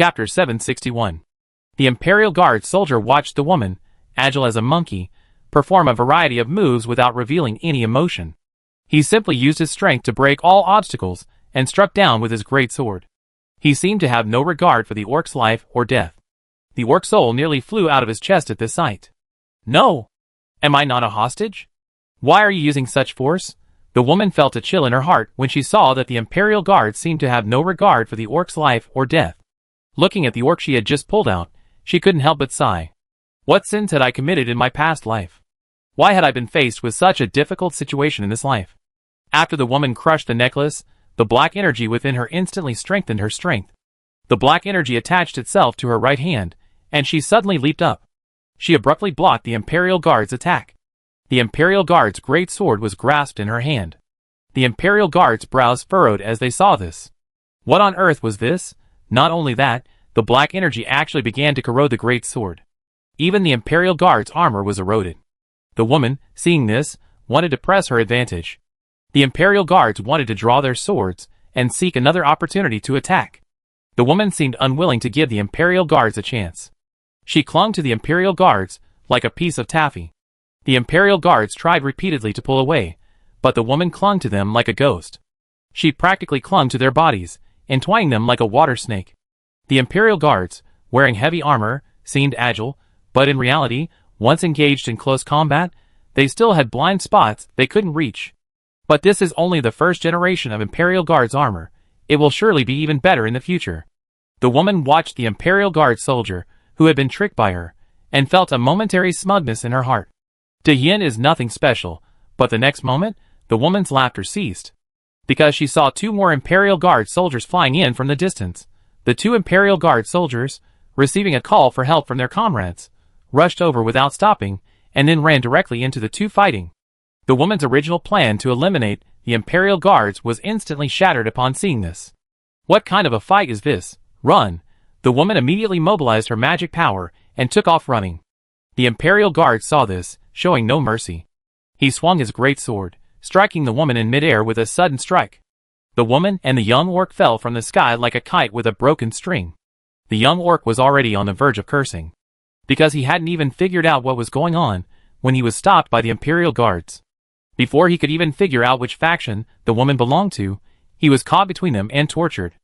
Chapter 761. The Imperial Guard soldier watched the woman, agile as a monkey, perform a variety of moves without revealing any emotion. He simply used his strength to break all obstacles and struck down with his great sword. He seemed to have no regard for the orc's life or death. The orc's soul nearly flew out of his chest at this sight. "No! Am I not a hostage? Why are you using such force?" The woman felt a chill in her heart when she saw that the Imperial Guard seemed to have no regard for the orc's life or death. Looking at the orc she had just pulled out, she couldn't help but sigh. What sins had I committed in my past life? Why had I been faced with such a difficult situation in this life? After the woman crushed the necklace, the black energy within her instantly strengthened her strength. The black energy attached itself to her right hand, and she suddenly leaped up. She abruptly blocked the Imperial Guard's attack. The Imperial Guard's great sword was grasped in her hand. The Imperial Guard's brows furrowed as they saw this. What on earth was this? Not only that, the black energy actually began to corrode the great sword. Even the Imperial Guard's armor was eroded. The woman, seeing this, wanted to press her advantage. The Imperial Guards wanted to draw their swords and seek another opportunity to attack. The woman seemed unwilling to give the Imperial Guards a chance. She clung to the Imperial Guards like a piece of taffy. The Imperial Guards tried repeatedly to pull away, but the woman clung to them like a ghost. She practically clung to their bodies, entwining them like a water snake. The Imperial Guards, wearing heavy armor, seemed agile, but in reality, once engaged in close combat, they still had blind spots they couldn't reach. But this is only the first generation of Imperial Guards armor. It will surely be even better in the future. The woman watched the Imperial Guard soldier, who had been tricked by her, and felt a momentary smugness in her heart. De Yin is nothing special, but the next moment, the woman's laughter ceased. Because she saw two more Imperial Guard soldiers flying in from the distance. The two Imperial Guard soldiers, receiving a call for help from their comrades, rushed over without stopping, and then ran directly into the two fighting. The woman's original plan to eliminate the Imperial Guards was instantly shattered upon seeing this. What kind of a fight is this? Run! The woman immediately mobilized her magic power and took off running. The Imperial Guard saw this, showing no mercy. He swung his great sword, striking the woman in midair with a sudden strike. The woman and the young orc fell from the sky like a kite with a broken string. The young orc was already on the verge of cursing, because he hadn't even figured out what was going on when he was stopped by the Imperial Guards. Before he could even figure out which faction the woman belonged to, he was caught between them and tortured.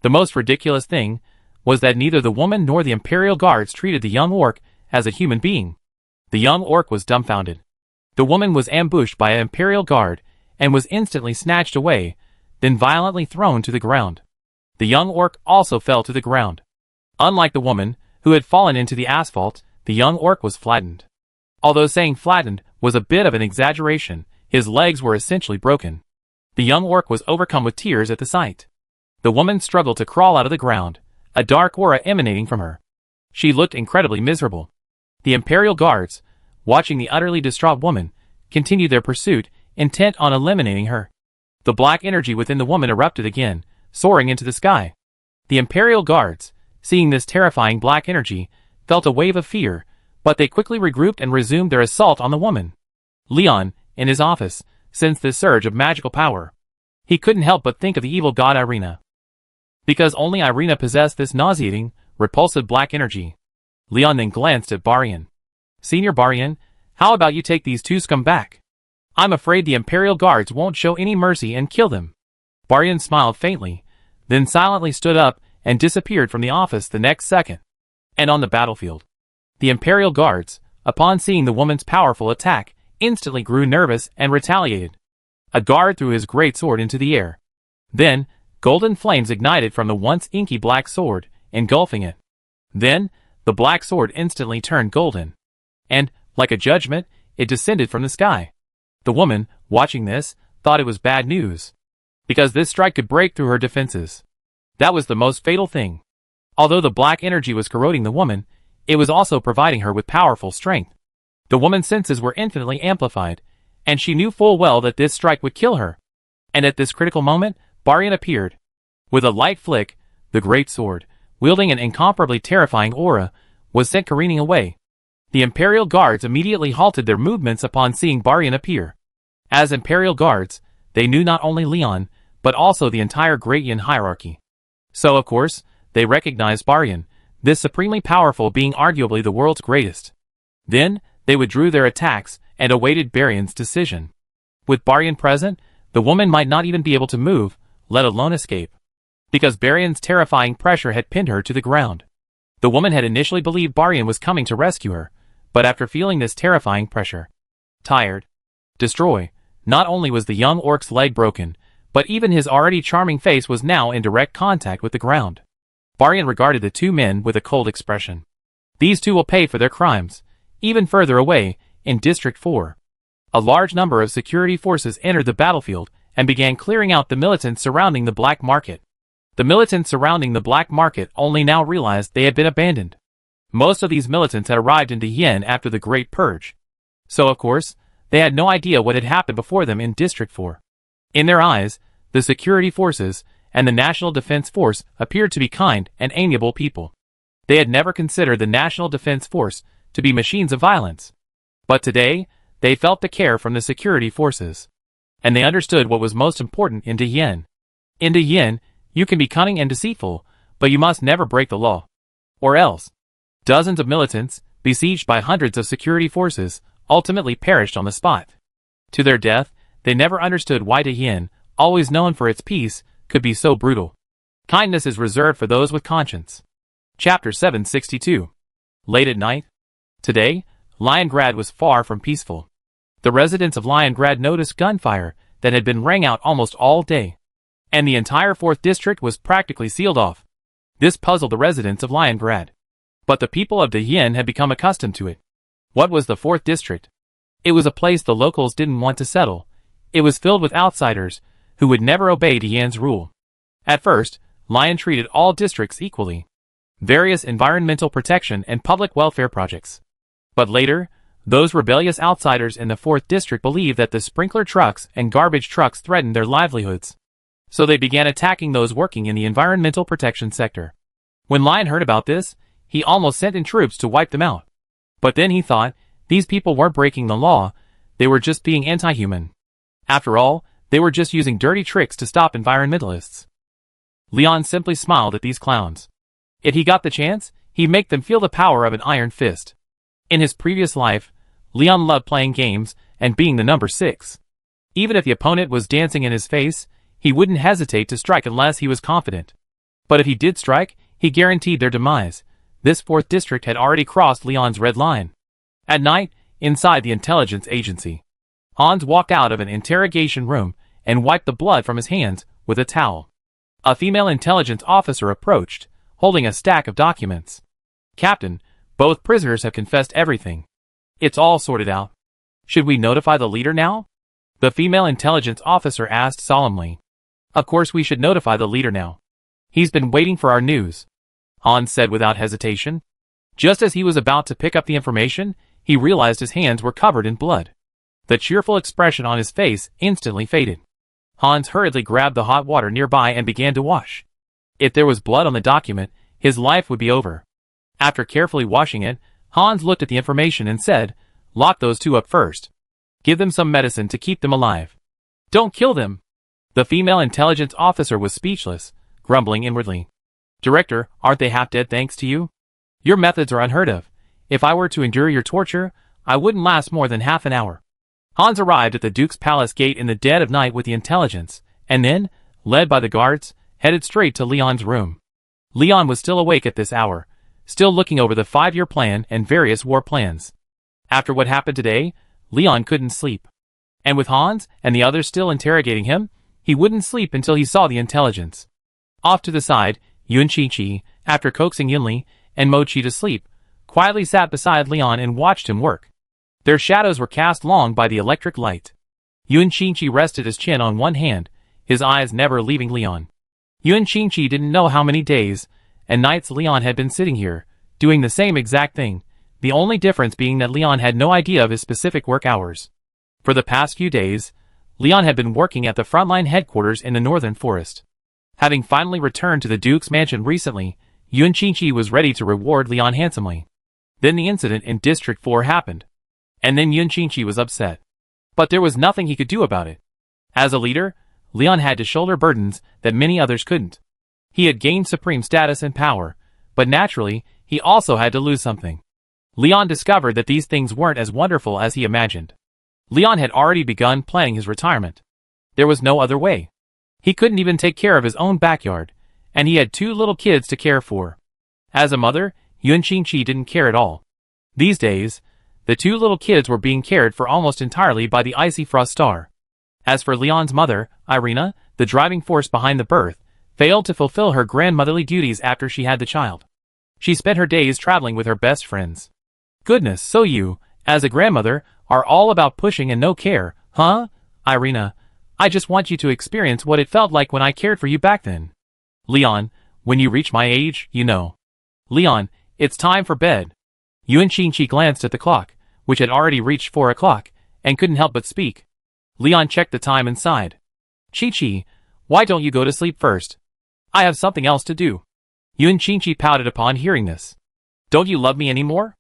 The most ridiculous thing was that neither the woman nor the Imperial Guards treated the young orc as a human being. The young orc was dumbfounded. The woman was ambushed by an Imperial Guard and was instantly snatched away, then violently thrown to the ground. The young orc also fell to the ground. Unlike the woman, who had fallen into the asphalt, the young orc was flattened. Although saying flattened was a bit of an exaggeration, his legs were essentially broken. The young orc was overcome with tears at the sight. The woman struggled to crawl out of the ground, a dark aura emanating from her. She looked incredibly miserable. The Imperial Guards, watching the utterly distraught woman, continued their pursuit, intent on eliminating her. The black energy within the woman erupted again, soaring into the sky. The Imperial Guards, seeing this terrifying black energy, felt a wave of fear, but they quickly regrouped and resumed their assault on the woman. Leon, in his office, sensed this surge of magical power. He couldn't help but think of the evil god Irina. Because only Irina possessed this nauseating, repulsive black energy. Leon then glanced at Barian. "Senior Barian, how about you take these two scum back? I'm afraid the Imperial Guards won't show any mercy and kill them." Barian smiled faintly, then silently stood up and disappeared from the office the next second. And on the battlefield, the Imperial Guards, upon seeing the woman's powerful attack, instantly grew nervous and retaliated. A guard threw his great sword into the air. Then, golden flames ignited from the once inky black sword, engulfing it. Then, the black sword instantly turned golden. And, like a judgment, it descended from the sky. The woman, watching this, thought it was bad news, because this strike could break through her defenses. That was the most fatal thing. Although the black energy was corroding the woman, it was also providing her with powerful strength. The woman's senses were infinitely amplified, and she knew full well that this strike would kill her. And at this critical moment, Barian appeared. With a light flick, the great sword, wielding an incomparably terrifying aura, was sent careening away. The Imperial Guards immediately halted their movements upon seeing Barian appear. As Imperial Guards, they knew not only Leon, but also the entire Great Yin hierarchy. So of course, they recognized Baryan, this supremely powerful being, arguably the world's greatest. Then, they withdrew their attacks and awaited Baryan's decision. With Baryan present, the woman might not even be able to move, let alone escape. Because Baryan's terrifying pressure had pinned her to the ground. The woman had initially believed Baryan was coming to rescue her, but after feeling this terrifying pressure, tired, destroy, not only was the young orc's leg broken, but even his already charming face was now in direct contact with the ground. Baryan regarded the two men with a cold expression. These two will pay for their crimes. Even further away, in District 4, a large number of security forces entered the battlefield and began clearing out the militants surrounding the black market. The militants surrounding the black market only now realized they had been abandoned. Most of these militants had arrived in Yen after the Great Purge. So of course, they had no idea what had happened before them in District 4. In their eyes, the security forces and the National Defense Force appeared to be kind and amiable people. They had never considered the National Defense Force to be machines of violence. But today, they felt the care from the security forces. And they understood what was most important in Yen. In Yen, you can be cunning and deceitful, but you must never break the law. Or else. Dozens of militants, besieged by hundreds of security forces, ultimately perished on the spot. To their death, they never understood why Yen, always known for its peace, could be so brutal. Kindness is reserved for those with conscience. Chapter 762. Late at night. Today, Leningrad was far from peaceful. The residents of Leningrad noticed gunfire that had been rang out almost all day. And the entire 4th district was practically sealed off. This puzzled the residents of Leningrad. But the people of Yen had become accustomed to it. What was the 4th district? It was a place the locals didn't want to settle. It was filled with outsiders who would never obey Yen's rule. At first, Lyon treated all districts equally. Various environmental protection and public welfare projects. But later, those rebellious outsiders in the 4th district believed that the sprinkler trucks and garbage trucks threatened their livelihoods. So they began attacking those working in the environmental protection sector. When Lyon heard about this, he almost sent in troops to wipe them out. But then he thought, these people weren't breaking the law, they were just being anti-human. After all, they were just using dirty tricks to stop environmentalists. Leon simply smiled at these clowns. If he got the chance, he'd make them feel the power of an iron fist. In his previous life, Leon loved playing games and being the number 6. Even if the opponent was dancing in his face, he wouldn't hesitate to strike unless he was confident. But if he did strike, he guaranteed their demise. This 4th district had already crossed Leon's red line. At night, inside the intelligence agency, Hans walked out of an interrogation room and wiped the blood from his hands with a towel. A female intelligence officer approached, holding a stack of documents. Captain, both prisoners have confessed everything. It's all sorted out. Should we notify the leader now? The female intelligence officer asked solemnly. Of course we should notify the leader now. He's been waiting for our news, Hans said without hesitation. Just as he was about to pick up the information, he realized his hands were covered in blood. The cheerful expression on his face instantly faded. Hans hurriedly grabbed the hot water nearby and began to wash. If there was blood on the document, his life would be over. After carefully washing it, Hans looked at the information and said, "Lock those two up first. Give them some medicine to keep them alive. Don't kill them." The female intelligence officer was speechless, grumbling inwardly. "Director, aren't they half dead thanks to you? Your methods are unheard of. If I were to endure your torture, I wouldn't last more than half an hour." Hans arrived at the Duke's palace gate in the dead of night with the intelligence, and then, led by the guards, headed straight to Leon's room. Leon was still awake at this hour, still looking over the 5-year plan and various war plans. After what happened today, Leon couldn't sleep. And with Hans and the others still interrogating him, he wouldn't sleep until he saw the intelligence. Off to the side, Yun Chi, after coaxing Yunli and Mochi to sleep, quietly sat beside Leon and watched him work. Their shadows were cast long by the electric light. Yun Chi rested his chin on one hand, his eyes never leaving Leon. Yun Chi didn't know how many days and nights Leon had been sitting here, doing the same exact thing, the only difference being that Leon had no idea of his specific work hours. For the past few days, Leon had been working at the frontline headquarters in the northern forest. Having finally returned to the Duke's mansion recently, Yun Chi was ready to reward Leon handsomely. Then the incident in District 4 happened. And then Yun Chi was upset. But there was nothing he could do about it. As a leader, Leon had to shoulder burdens that many others couldn't. He had gained supreme status and power, but naturally, he also had to lose something. Leon discovered that these things weren't as wonderful as he imagined. Leon had already begun planning his retirement. There was no other way. He couldn't even take care of his own backyard, and he had 2 little kids to care for. As a mother, Yun Qingqi didn't care at all. These days, the 2 little kids were being cared for almost entirely by the icy frost star. As for Leon's mother, Irina, the driving force behind the birth, failed to fulfill her grandmotherly duties after she had the child. She spent her days traveling with her best friends. Goodness, so you, as a grandmother, are all about pushing and no care, huh? Irina, I just want you to experience what it felt like when I cared for you back then. Leon, when you reach my age, you know. Leon, it's time for bed. Yun Qingqi glanced at the clock, which had already reached 4 o'clock, and couldn't help but speak. Leon checked the time and sighed. Qi, why don't you go to sleep first? I have something else to do. Yun Qingqi pouted upon hearing this. Don't you love me anymore?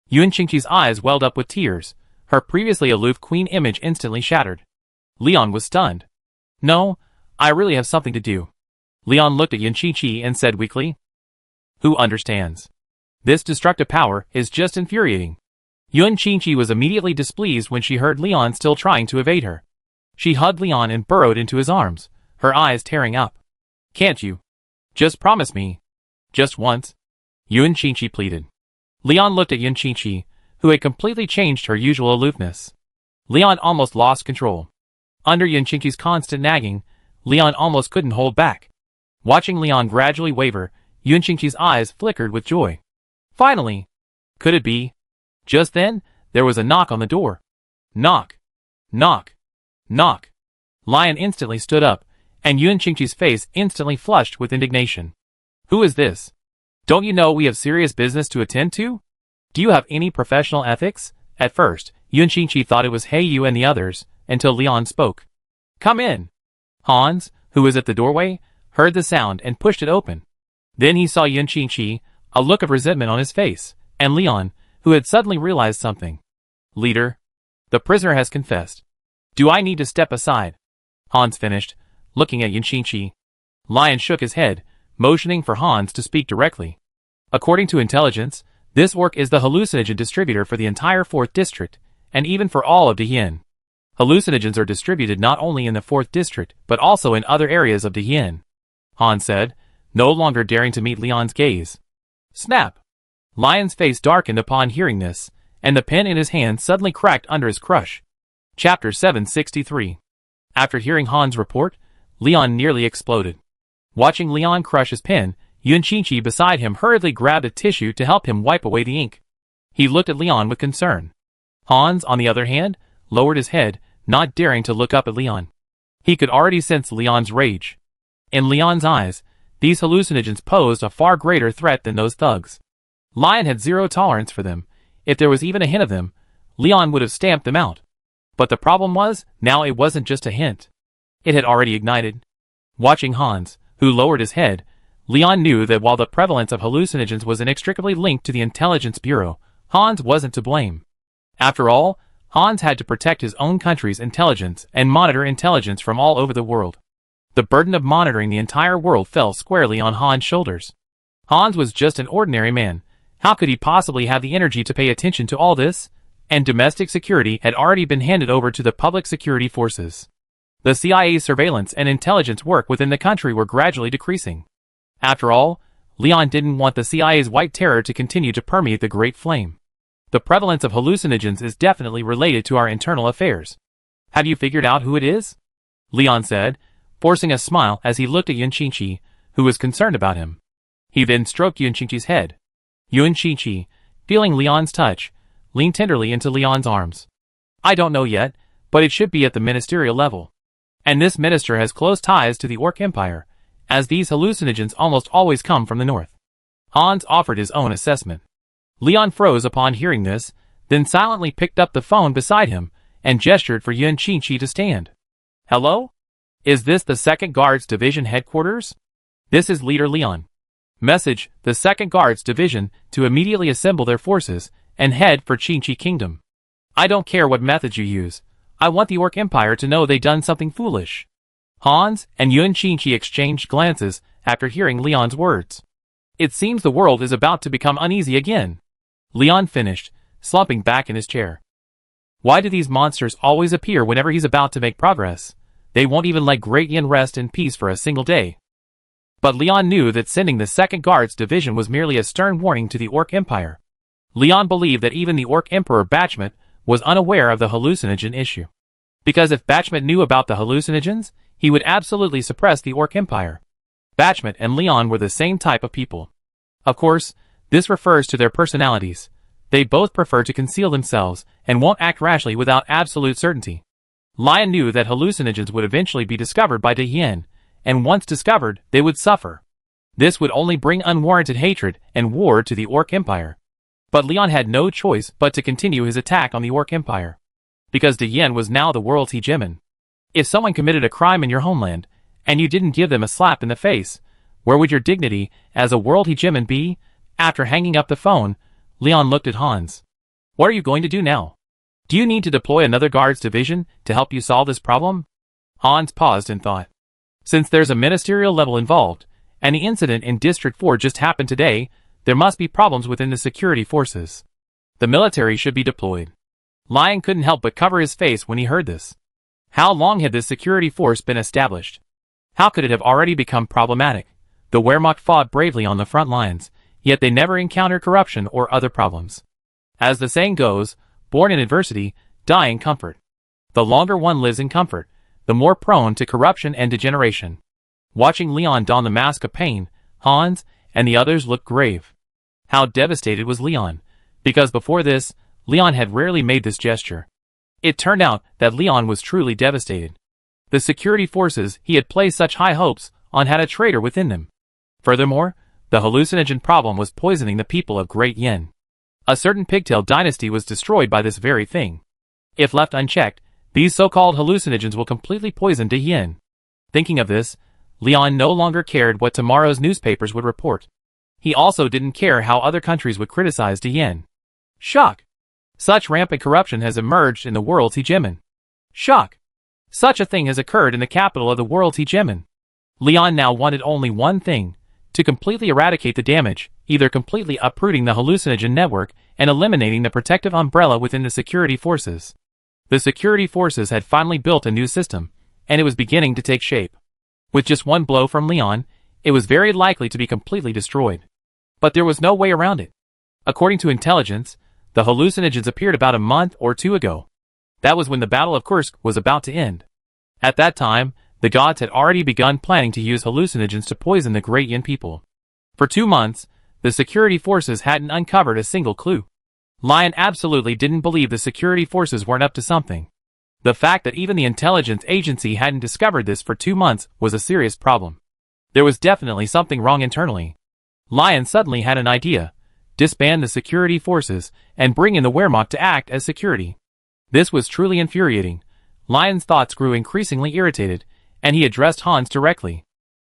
Yun Qingqi's eyes welled up with tears. Her previously aloof queen image instantly shattered. Leon was stunned. No, I really have something to do. Leon looked at Yun Qingqi and said weakly. Who understands? This destructive power is just infuriating. Yun Qingqi was immediately displeased when she heard Leon still trying to evade her. She hugged Leon and burrowed into his arms, her eyes tearing up. Can't you? Just promise me. Just once. Yun Qingqi pleaded. Leon looked at Yun Qingqi, who had completely changed her usual aloofness. Leon almost lost control. Under Yun Qingqi's constant nagging, Leon almost couldn't hold back. Watching Leon gradually waver, Yun Qingqi's eyes flickered with joy. Finally! Could it be? Just then, there was a knock on the door. Knock! Knock! Knock! Lion instantly stood up, and Yun Qingqi's face instantly flushed with indignation. Who is this? Don't you know we have serious business to attend to? Do you have any professional ethics? At first, Yun Qingqi thought it was Hey You and the others, until Leon spoke. Come in. Hans, who was at the doorway, heard the sound and pushed it open. Then he saw Yun Qingqi, a look of resentment on his face, and Leon, who had suddenly realized something. Leader, the prisoner has confessed. Do I need to step aside? Hans finished, looking at Yun Qingqi. Lion shook his head, motioning for Hans to speak directly. According to intelligence, this orc is the hallucinogen distributor for the entire 4th district, and even for all of Dehien. Hallucinogens are distributed not only in the 4th district, but also in other areas of Dehien. Han said, no longer daring to meet Leon's gaze. Snap! Lion's face darkened upon hearing this, and the pen in his hand suddenly cracked under his crush. Chapter 763. After hearing Han's report, Leon nearly exploded. Watching Leon crush his pen, Yun Qingqi beside him hurriedly grabbed a tissue to help him wipe away the ink. He looked at Leon with concern. Hans, on the other hand, lowered his head, not daring to look up at Leon. He could already sense Leon's rage. In Leon's eyes, these hallucinogens posed a far greater threat than those thugs. Lion had zero tolerance for them. If there was even a hint of them, Leon would have stamped them out. But the problem was, now it wasn't just a hint. It had already ignited. Watching Hans, who lowered his head, Leon knew that while the prevalence of hallucinogens was inextricably linked to the Intelligence Bureau, Hans wasn't to blame. After all, Hans had to protect his own country's intelligence and monitor intelligence from all over the world. The burden of monitoring the entire world fell squarely on Hans' shoulders. Hans was just an ordinary man. How could he possibly have the energy to pay attention to all this? And domestic security had already been handed over to the public security forces. The CIA's surveillance and intelligence work within the country were gradually decreasing. After all, Leon didn't want the CIA's white terror to continue to permeate the Great Flame. The prevalence of hallucinogens is definitely related to our internal affairs. Have you figured out who it is? Leon said, forcing a smile as he looked at Yun Qingqi, who was concerned about him. He then stroked Yun Qingqi's head. Yun Qingqi, feeling Leon's touch, leaned tenderly into Leon's arms. I don't know yet, but it should be at the ministerial level. And this minister has close ties to the Orc Empire, as these hallucinogens almost always come from the north. Hans offered his own assessment. Leon froze upon hearing this, then silently picked up the phone beside him, and gestured for Yun Qingqi to stand. Hello? Is this the 2nd Guards Division headquarters? This is Leader Leon. Message, the 2nd Guards Division, to immediately assemble their forces, and head for Qingqi Kingdom. I don't care what methods you use. I want the Orc Empire to know they done something foolish. Hans and Yun Qingqi exchanged glances after hearing Leon's words. It seems the world is about to become uneasy again. Leon finished, slumping back in his chair. Why do these monsters always appear whenever he's about to make progress? They won't even let Great Yin rest in peace for a single day. But Leon knew that sending the 2nd Guards Division was merely a stern warning to the Orc Empire. Leon believed that even the Orc Emperor Bachmet was unaware of the hallucinogen issue. Because if Bachmet knew about the hallucinogens, he would absolutely suppress the Orc Empire. Bachmet and Leon were the same type of people. Of course, this refers to their personalities. They both prefer to conceal themselves and won't act rashly without absolute certainty. Lion knew that hallucinogens would eventually be discovered by Diyin, and once discovered, they would suffer. This would only bring unwarranted hatred and war to the Orc Empire. But Leon had no choice but to continue his attack on the Orc Empire. Because Diyin was now the world's hegemon. If someone committed a crime in your homeland, and you didn't give them a slap in the face, where would your dignity as a world hegemon be? After hanging up the phone, Leon looked at Hans. What are you going to do now? Do you need to deploy another guards division to help you solve this problem? Hans paused and thought. Since there's a ministerial level involved, and the incident in District 4 just happened today, there must be problems within the security forces. The military should be deployed. Lion couldn't help but cover his face when he heard this. How long had this security force been established? How could it have already become problematic? The Wehrmacht fought bravely on the front lines, yet they never encountered corruption or other problems. As the saying goes, born in adversity, die in comfort. The longer one lives in comfort, the more prone to corruption and degeneration. Watching Leon don the mask of pain, Hans and the others looked grave. How devastated was Leon? Because before this, Leon had rarely made this gesture. It turned out that Leon was truly devastated. The security forces he had placed such high hopes on had a traitor within them. Furthermore, the hallucinogen problem was poisoning the people of Great Yin. A certain pigtail dynasty was destroyed by this very thing. If left unchecked, these so-called hallucinogens will completely poison Diyin. Thinking of this, Leon no longer cared what tomorrow's newspapers would report. He also didn't care how other countries would criticize Diyin. Shock! Such rampant corruption has emerged in the world's hegemon. Shock! Such a thing has occurred in the capital of the world's hegemon. Leon now wanted only one thing, to completely eradicate the damage, either completely uprooting the hallucinogen network and eliminating the protective umbrella within the security forces. The security forces had finally built a new system, and it was beginning to take shape. With just one blow from Leon, it was very likely to be completely destroyed. But there was no way around it. According to intelligence, the hallucinogens appeared about a month or two ago. That was when the Battle of Kursk was about to end. At that time, the gods had already begun planning to use hallucinogens to poison the Great Yin people. For 2 months, the security forces hadn't uncovered a single clue. Lion absolutely didn't believe the security forces weren't up to something. The fact that even the intelligence agency hadn't discovered this for 2 months was a serious problem. There was definitely something wrong internally. Lion suddenly had an idea: disband the security forces and bring in the Wehrmacht to act as security. This was truly infuriating. Lion's thoughts grew increasingly irritated, and he addressed Hans directly.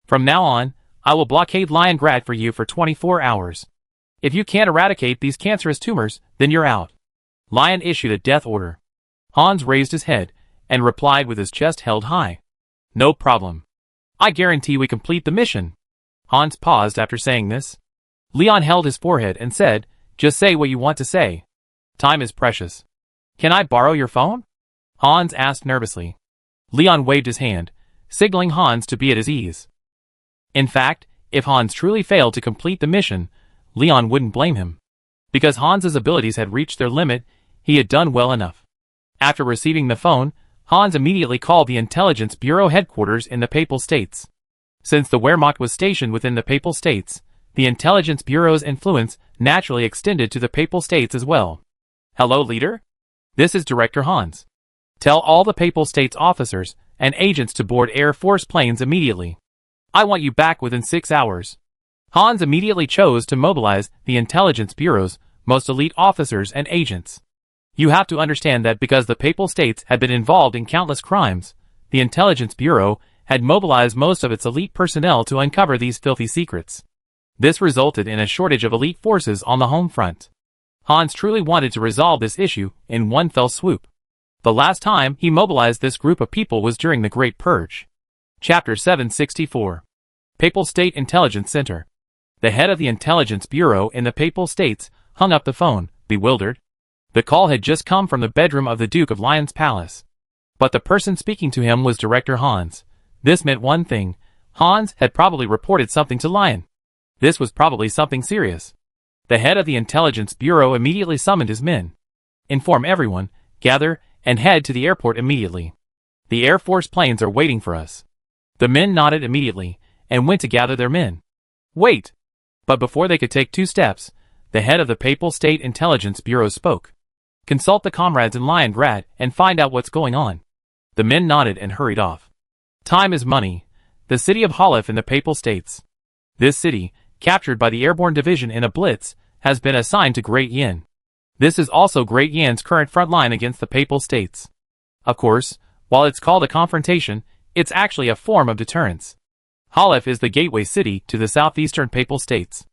From now on, I will blockade Liongrad for you for 24 hours. If you can't eradicate these cancerous tumors, then you're out. Lion issued a death order. Hans raised his head and replied with his chest held high. No problem. I guarantee we complete the mission. Hans paused after saying this. Leon held his forehead and said, just say what you want to say. Time is precious. Can I borrow your phone? Hans asked nervously. Leon waved his hand, signaling Hans to be at his ease. In fact, if Hans truly failed to complete the mission, Leon wouldn't blame him. Because Hans's abilities had reached their limit, he had done well enough. After receiving the phone, Hans immediately called the Intelligence Bureau headquarters in the Papal States. Since the Wehrmacht was stationed within the Papal States, the Intelligence Bureau's influence naturally extended to the Papal States as well. Hello, leader? This is Director Hans. Tell all the Papal States officers and agents to board Air Force planes immediately. I want you back within 6 hours. Hans immediately chose to mobilize the Intelligence Bureau's most elite officers and agents. You have to understand that because the Papal States had been involved in countless crimes, the Intelligence Bureau had mobilized most of its elite personnel to uncover these filthy secrets. This resulted in a shortage of elite forces on the home front. Hans truly wanted to resolve this issue in one fell swoop. The last time he mobilized this group of people was during the Great Purge. Chapter 764. Papal State Intelligence Center. The head of the intelligence bureau in the Papal States hung up the phone, bewildered. The call had just come from the bedroom of the Duke of Lyon's palace. But the person speaking to him was Director Hans. This meant one thing. Hans had probably reported something to Lyon. This was probably something serious. The head of the intelligence bureau immediately summoned his men. Inform everyone, gather, and head to the airport immediately. The Air Force planes are waiting for us. The men nodded immediately, and went to gather their men. Wait! But before they could take 2 steps, the head of the Papal State Intelligence Bureau spoke. Consult the comrades in Leningrad and find out what's going on. The men nodded and hurried off. Time is money. The city of Halef in the Papal States. This city, captured by the Airborne Division in a blitz, has been assigned to Great Yin. This is also Great Yin's current front line against the Papal States. Of course, while it's called a confrontation, it's actually a form of deterrence. Halef is the gateway city to the southeastern Papal States.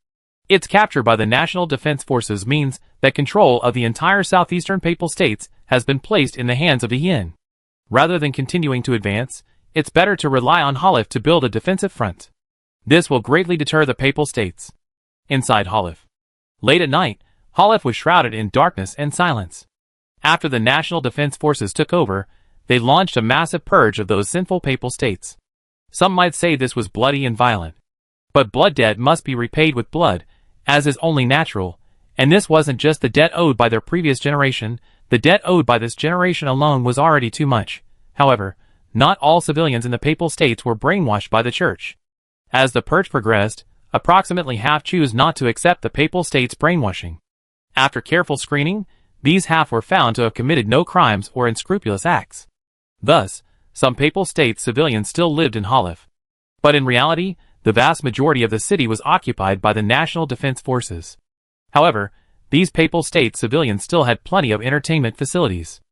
Its capture by the National Defense Forces means that control of the entire southeastern Papal States has been placed in the hands of the Yin. Rather than continuing to advance, it's better to rely on Halef to build a defensive front. This will greatly deter the Papal States. Inside Halef. Late at night, Halef was shrouded in darkness and silence. After the National Defense Forces took over, they launched a massive purge of those sinful Papal States. Some might say this was bloody and violent. But blood debt must be repaid with blood, as is only natural, and this wasn't just the debt owed by their previous generation, the debt owed by this generation alone was already too much. However, not all civilians in the Papal States were brainwashed by the Church. As the purge progressed, approximately half chose not to accept the Papal States' brainwashing. After careful screening, these half were found to have committed no crimes or unscrupulous acts. Thus, some Papal States civilians still lived in Halef. But in reality, the vast majority of the city was occupied by the National Defense Forces. However, these Papal States civilians still had plenty of entertainment facilities.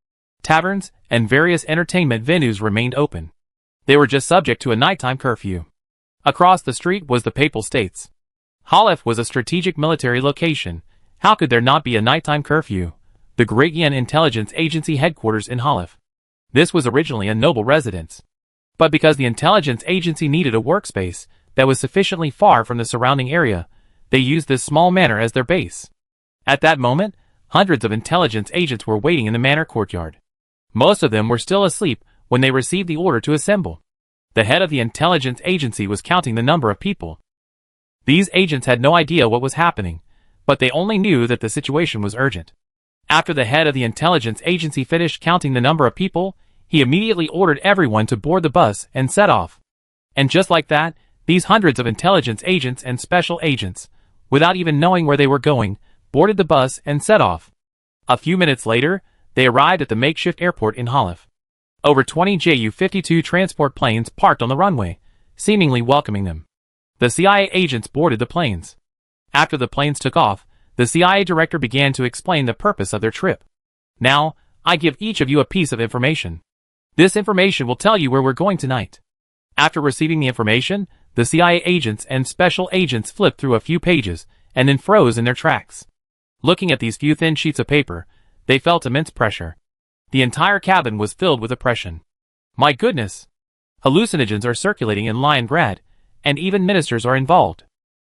Taverns and various entertainment venues remained open. They were just subject to a nighttime curfew. Across the street was the Papal States. Halef was a strategic military location. How could there not be a nighttime curfew? The Great Yin Intelligence Agency headquarters in Halef. This was originally a noble residence. But because the intelligence agency needed a workspace that was sufficiently far from the surrounding area, they used this small manor as their base. At that moment, hundreds of intelligence agents were waiting in the manor courtyard. Most of them were still asleep when they received the order to assemble. The head of the intelligence agency was counting the number of people. These agents had no idea what was happening, but they only knew that the situation was urgent. After the head of the intelligence agency finished counting the number of people, he immediately ordered everyone to board the bus and set off. And just like that, these hundreds of intelligence agents and special agents, without even knowing where they were going, boarded the bus and set off. A few minutes later, they arrived at the makeshift airport in Halef. Over 20 Ju-52 transport planes parked on the runway, seemingly welcoming them. The CIA agents boarded the planes. After the planes took off, the CIA director began to explain the purpose of their trip. Now, I give each of you a piece of information. This information will tell you where we're going tonight. After receiving the information, the CIA agents and special agents flipped through a few pages and then froze in their tracks. Looking at these few thin sheets of paper, they felt immense pressure. The entire cabin was filled with oppression. My goodness! Hallucinogens are circulating in Leningrad, and even ministers are involved.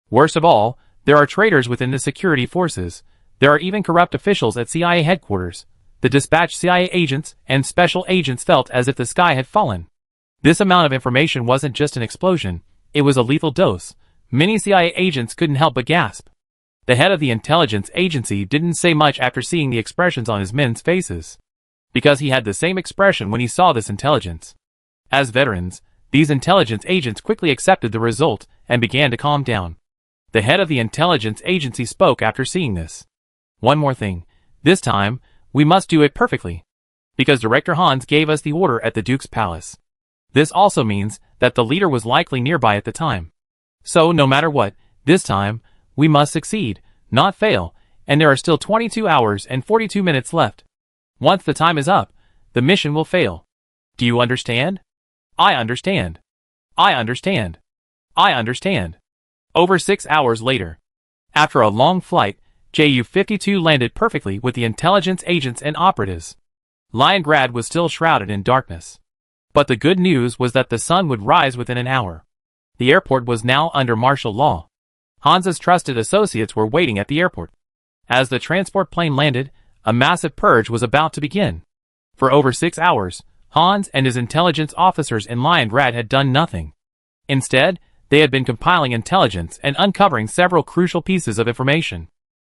Worst of all, there are traitors within the security forces. There are even corrupt officials at CIA headquarters. The dispatched CIA agents and special agents felt as if the sky had fallen. This amount of information wasn't just an explosion, it was a lethal dose. Many CIA agents couldn't help but gasp. The head of the intelligence agency didn't say much after seeing the expressions on his men's faces. Because he had the same expression when he saw this intelligence. As veterans, these intelligence agents quickly accepted the result and began to calm down. The head of the intelligence agency spoke after seeing this. One more thing. This time, we must do it perfectly. Because Director Hans gave us the order at the Duke's palace. This also means that the leader was likely nearby at the time. So, no matter what, this time, we must succeed, not fail, and there are still 22 hours and 42 minutes left. Once the time is up, the mission will fail. Do you understand? I understand. I understand. I understand. Over 6 hours later. After a long flight, Ju-52 landed perfectly with the intelligence agents and operatives. Leningrad was still shrouded in darkness. But the good news was that the sun would rise within an hour. The airport was now under martial law. Hans's trusted associates were waiting at the airport. As the transport plane landed, a massive purge was about to begin. For over 6 hours, Hans and his intelligence officers in Lion Rat had done nothing. Instead, they had been compiling intelligence and uncovering several crucial pieces of information.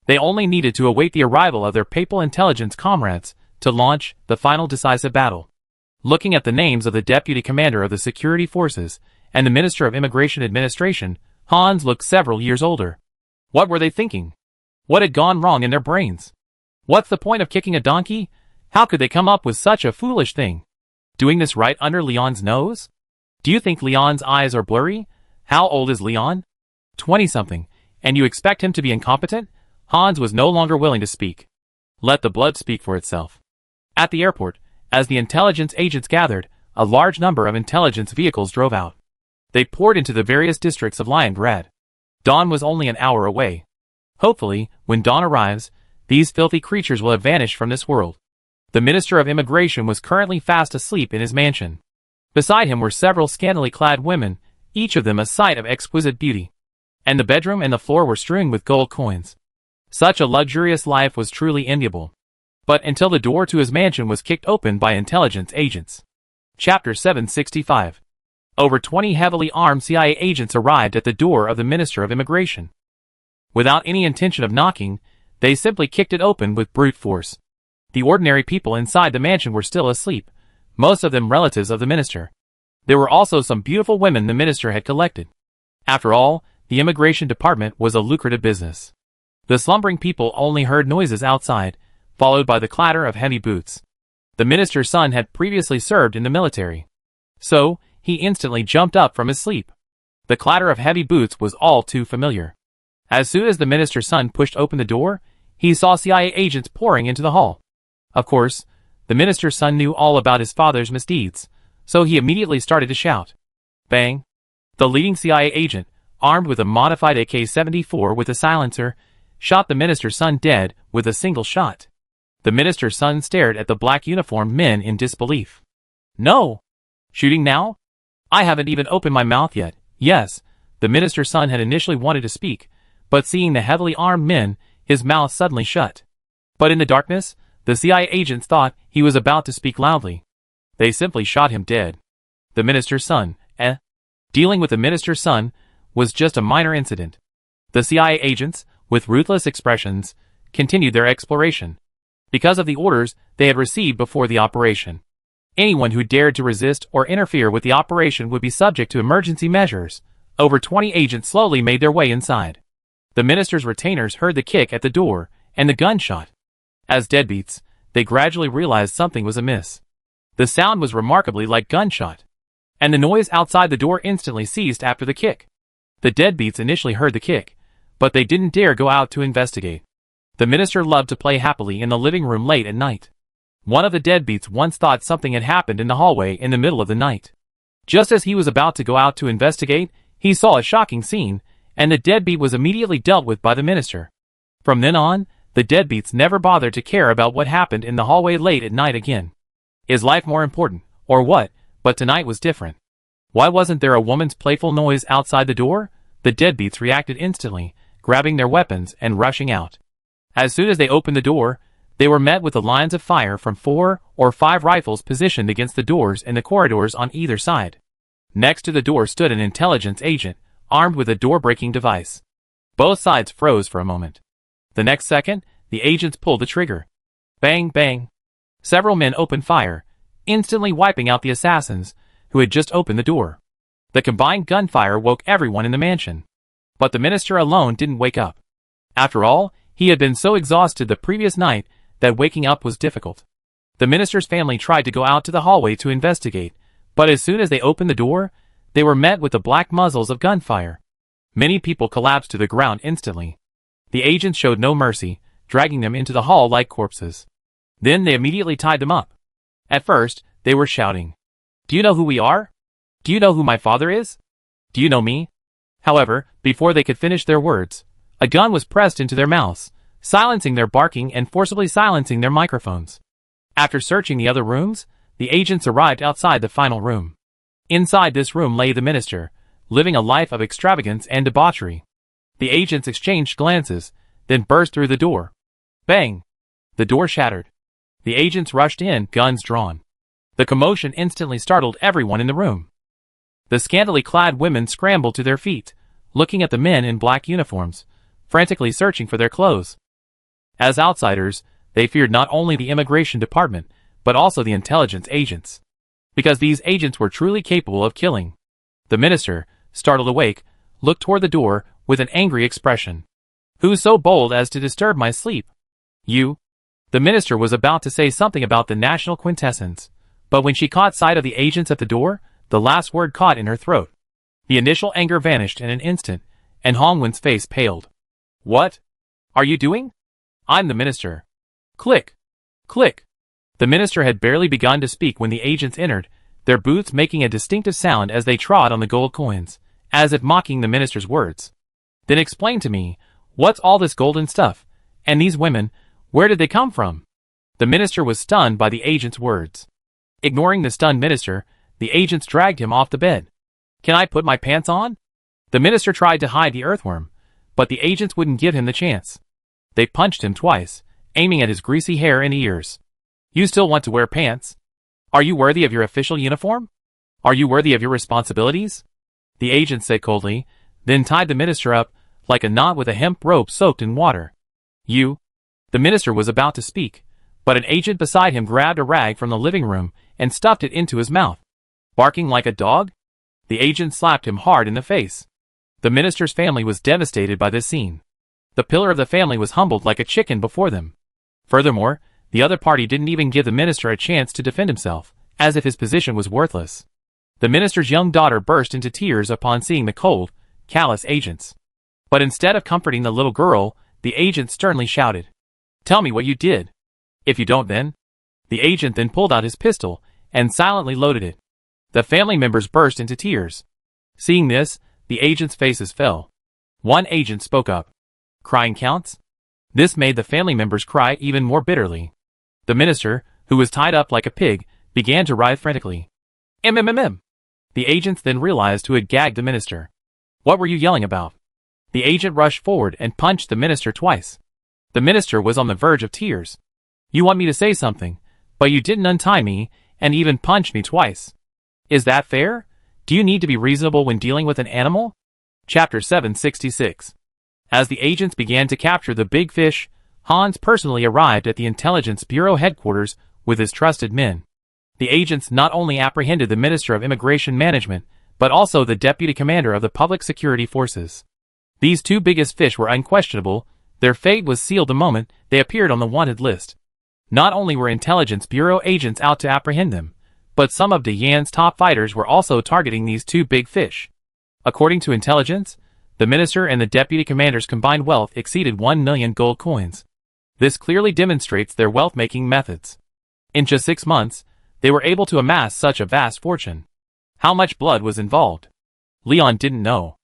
They only needed to await the arrival of their papal intelligence comrades to launch the final decisive battle. Looking at the names of the deputy commander of the security forces and the Minister of Immigration Administration, Hans looked several years older. What were they thinking? What had gone wrong in their brains? What's the point of kicking a donkey? How could they come up with such a foolish thing? Doing this right under Leon's nose? Do you think Leon's eyes are blurry? How old is Leon? 20-something, and you expect him to be incompetent? Hans was no longer willing to speak. Let the blood speak for itself. At the airport, as the intelligence agents gathered, a large number of intelligence vehicles drove out. They poured into the various districts of Lion Red. Dawn was only an hour away. Hopefully, when dawn arrives, these filthy creatures will have vanished from this world. The Minister of Immigration was currently fast asleep in his mansion. Beside him were several scantily clad women, each of them a sight of exquisite beauty. And the bedroom and the floor were strewn with gold coins. Such a luxurious life was truly enviable. But until the door to his mansion was kicked open by intelligence agents. Chapter 765. Over 20 heavily armed CIA agents arrived at the door of the Minister of Immigration. Without any intention of knocking, they simply kicked it open with brute force. The ordinary people inside the mansion were still asleep, most of them relatives of the minister. There were also some beautiful women the minister had collected. After all, the immigration department was a lucrative business. The slumbering people only heard noises outside, followed by the clatter of heavy boots. The minister's son had previously served in the military. So, he instantly jumped up from his sleep. The clatter of heavy boots was all too familiar. As soon as the minister's son pushed open the door, he saw CIA agents pouring into the hall. Of course, the minister's son knew all about his father's misdeeds, so he immediately started to shout. Bang! The leading CIA agent, armed with a modified AK-74 with a silencer, shot the minister's son dead with a single shot. The minister's son stared at the black uniformed men in disbelief. No! Shooting now? I haven't even opened my mouth yet. Yes, the minister's son had initially wanted to speak, but seeing the heavily armed men, his mouth suddenly shut. But in the darkness, the CIA agents thought he was about to speak loudly. They simply shot him dead. The minister's son, Dealing with the minister's son was just a minor incident. The CIA agents, with ruthless expressions, continued their exploration. Because of the orders they had received before the operation. Anyone who dared to resist or interfere with the operation would be subject to emergency measures. Over 20 agents slowly made their way inside. The minister's retainers heard the kick at the door and the gunshot. As deadbeats, they gradually realized something was amiss. The sound was remarkably like gunshot. And the noise outside the door instantly ceased after the kick. The deadbeats initially heard the kick, but they didn't dare go out to investigate. The minister loved to play happily in the living room late at night. One of the deadbeats once thought something had happened in the hallway in the middle of the night. Just as he was about to go out to investigate, he saw a shocking scene, and the deadbeat was immediately dealt with by the minister. From then on, the deadbeats never bothered to care about what happened in the hallway late at night again. Is life more important, or what? But tonight was different. Why wasn't there a woman's playful noise outside the door? The deadbeats reacted instantly, grabbing their weapons and rushing out. As soon as they opened the door, they were met with the lines of fire from 4 or 5 rifles positioned against the doors and the corridors on either side. Next to the door stood an intelligence agent, armed with a door-breaking device. Both sides froze for a moment. The next second, the agents pulled the trigger. Bang, bang. Several men opened fire, instantly wiping out the assassins, who had just opened the door. The combined gunfire woke everyone in the mansion. But the minister alone didn't wake up. After all, he had been so exhausted the previous night that waking up was difficult. The minister's family tried to go out to the hallway to investigate, but as soon as they opened the door, they were met with the black muzzles of gunfire. Many people collapsed to the ground instantly. The agents showed no mercy, dragging them into the hall like corpses. Then they immediately tied them up. At first, they were shouting, "Do you know who we are? Do you know who my father is? Do you know me?" However, before they could finish their words, a gun was pressed into their mouths, silencing their barking and forcibly silencing their microphones. After searching the other rooms, the agents arrived outside the final room. Inside this room lay the minister, living a life of extravagance and debauchery. The agents exchanged glances, then burst through the door. Bang! The door shattered. The agents rushed in, guns drawn. The commotion instantly startled everyone in the room. The scantily clad women scrambled to their feet, looking at the men in black uniforms, frantically searching for their clothes. As outsiders, they feared not only the immigration department, but also the intelligence agents. Because these agents were truly capable of killing. The minister, startled awake, looked toward the door with an angry expression. "Who's so bold as to disturb my sleep? You?" The minister was about to say something about the national quintessence, but when she caught sight of the agents at the door, the last word caught in her throat. The initial anger vanished in an instant, and Hongwen's face paled. "What are you doing?" "I'm the minister." Click! Click! The minister had barely begun to speak when the agents entered, their boots making a distinctive sound as they trod on the gold coins, as if mocking the minister's words. "Then explain to me, what's all this golden stuff? And these women, where did they come from?" The minister was stunned by the agent's words. Ignoring the stunned minister, the agents dragged him off the bed. "Can I put my pants on?" The minister tried to hide the earthworm, but the agents wouldn't give him the chance. They punched him twice, aiming at his greasy hair and ears. "You still want to wear pants? Are you worthy of your official uniform? Are you worthy of your responsibilities?" The agent said coldly, then tied the minister up, like a knot with a hemp rope soaked in water. "You?" The minister was about to speak, but an agent beside him grabbed a rag from the living room and stuffed it into his mouth. "Barking like a dog?" The agent slapped him hard in the face. The minister's family was devastated by this scene. The pillar of the family was humbled like a chicken before them. Furthermore, the other party didn't even give the minister a chance to defend himself, as if his position was worthless. The minister's young daughter burst into tears upon seeing the cold, callous agents. But instead of comforting the little girl, the agent sternly shouted, "Tell me what you did. If you don't then..." The agent then pulled out his pistol and silently loaded it. The family members burst into tears. Seeing this, the agents' faces fell. One agent spoke up. "Crying counts?" This made the family members cry even more bitterly. The minister, who was tied up like a pig, began to writhe frantically. "MMMM." The agents then realized who had gagged the minister. "What were you yelling about?" The agent rushed forward and punched the minister twice. The minister was on the verge of tears. "You want me to say something, but you didn't untie me and even punch me twice. Is that fair? Do you need to be reasonable when dealing with an animal?" Chapter 766. As the agents began to capture the big fish, Hans personally arrived at the Intelligence Bureau headquarters with his trusted men. The agents not only apprehended the Minister of Immigration Management, but also the Deputy Commander of the Public Security Forces. These two biggest fish were unquestionable. Their fate was sealed the moment they appeared on the wanted list. Not only were Intelligence Bureau agents out to apprehend them, but some of De Yan's top fighters were also targeting these two big fish. According to intelligence, the minister and the deputy commander's combined wealth exceeded 1 million gold coins. This clearly demonstrates their wealth-making methods. In just 6 months, they were able to amass such a vast fortune. How much blood was involved? Leon didn't know.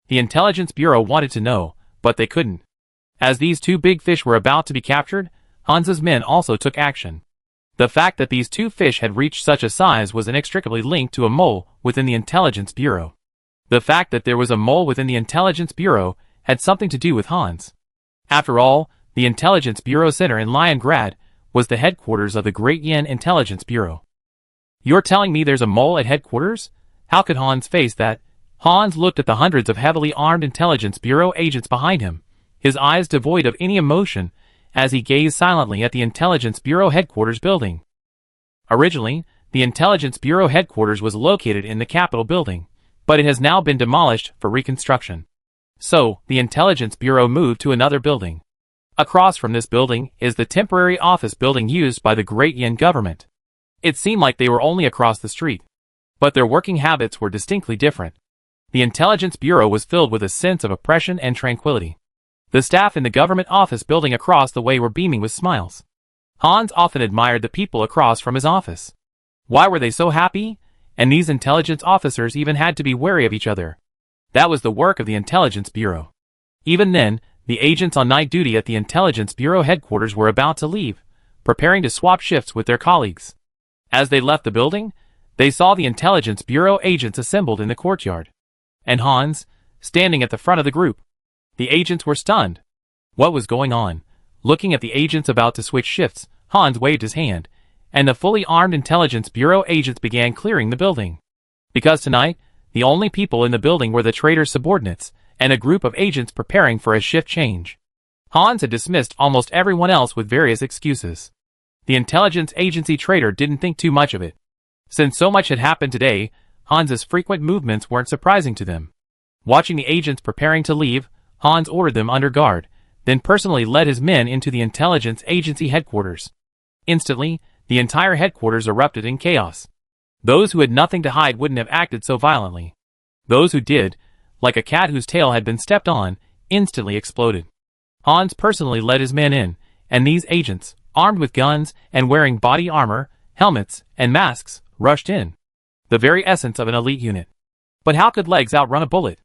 The Intelligence Bureau wanted to know, but they couldn't. As these two big fish were about to be captured, Hans's men also took action. The fact that these two fish had reached such a size was inextricably linked to a mole within the Intelligence Bureau. The fact that there was a mole within the Intelligence Bureau had something to do with Hans. After all, the Intelligence Bureau Center in Leningrad was the headquarters of the Great Yin Intelligence Bureau. "You're telling me there's a mole at headquarters?" How could Hans face that? Hans looked at the hundreds of heavily armed Intelligence Bureau agents behind him, his eyes devoid of any emotion, as he gazed silently at the Intelligence Bureau headquarters building. Originally, the Intelligence Bureau headquarters was located in the Capitol building, but it has now been demolished for reconstruction. So, the Intelligence Bureau moved to another building. Across from this building is the temporary office building used by the Great Yin government. It seemed like they were only across the street, but their working habits were distinctly different. The Intelligence Bureau was filled with a sense of oppression and tranquility. The staff in the government office building across the way were beaming with smiles. Hans often admired the people across from his office. Why were they so happy? And these intelligence officers even had to be wary of each other. That was the work of the Intelligence Bureau. Even then, the agents on night duty at the Intelligence Bureau headquarters were about to leave, preparing to swap shifts with their colleagues. As they left the building, they saw the Intelligence Bureau agents assembled in the courtyard. and Hans, standing at the front of the group. The agents were stunned. What was going on? Looking at the agents about to switch shifts, Hans waved his hand, and the fully armed Intelligence Bureau agents began clearing the building. Because tonight, the only people in the building were the traitor's subordinates, and a group of agents preparing for a shift change. Hans had dismissed almost everyone else with various excuses. The intelligence agency traitor didn't think too much of it. Since so much had happened today, Hans's frequent movements weren't surprising to them. Watching the agents preparing to leave, Hans ordered them under guard, then personally led his men into the intelligence agency headquarters. Instantly, the entire headquarters erupted in chaos. Those who had nothing to hide wouldn't have acted so violently. Those who did, like a cat whose tail had been stepped on, instantly exploded. Hans personally led his men in, and these agents, armed with guns and wearing body armor, helmets, and masks, rushed in. The very essence of an elite unit. But how could legs outrun a bullet?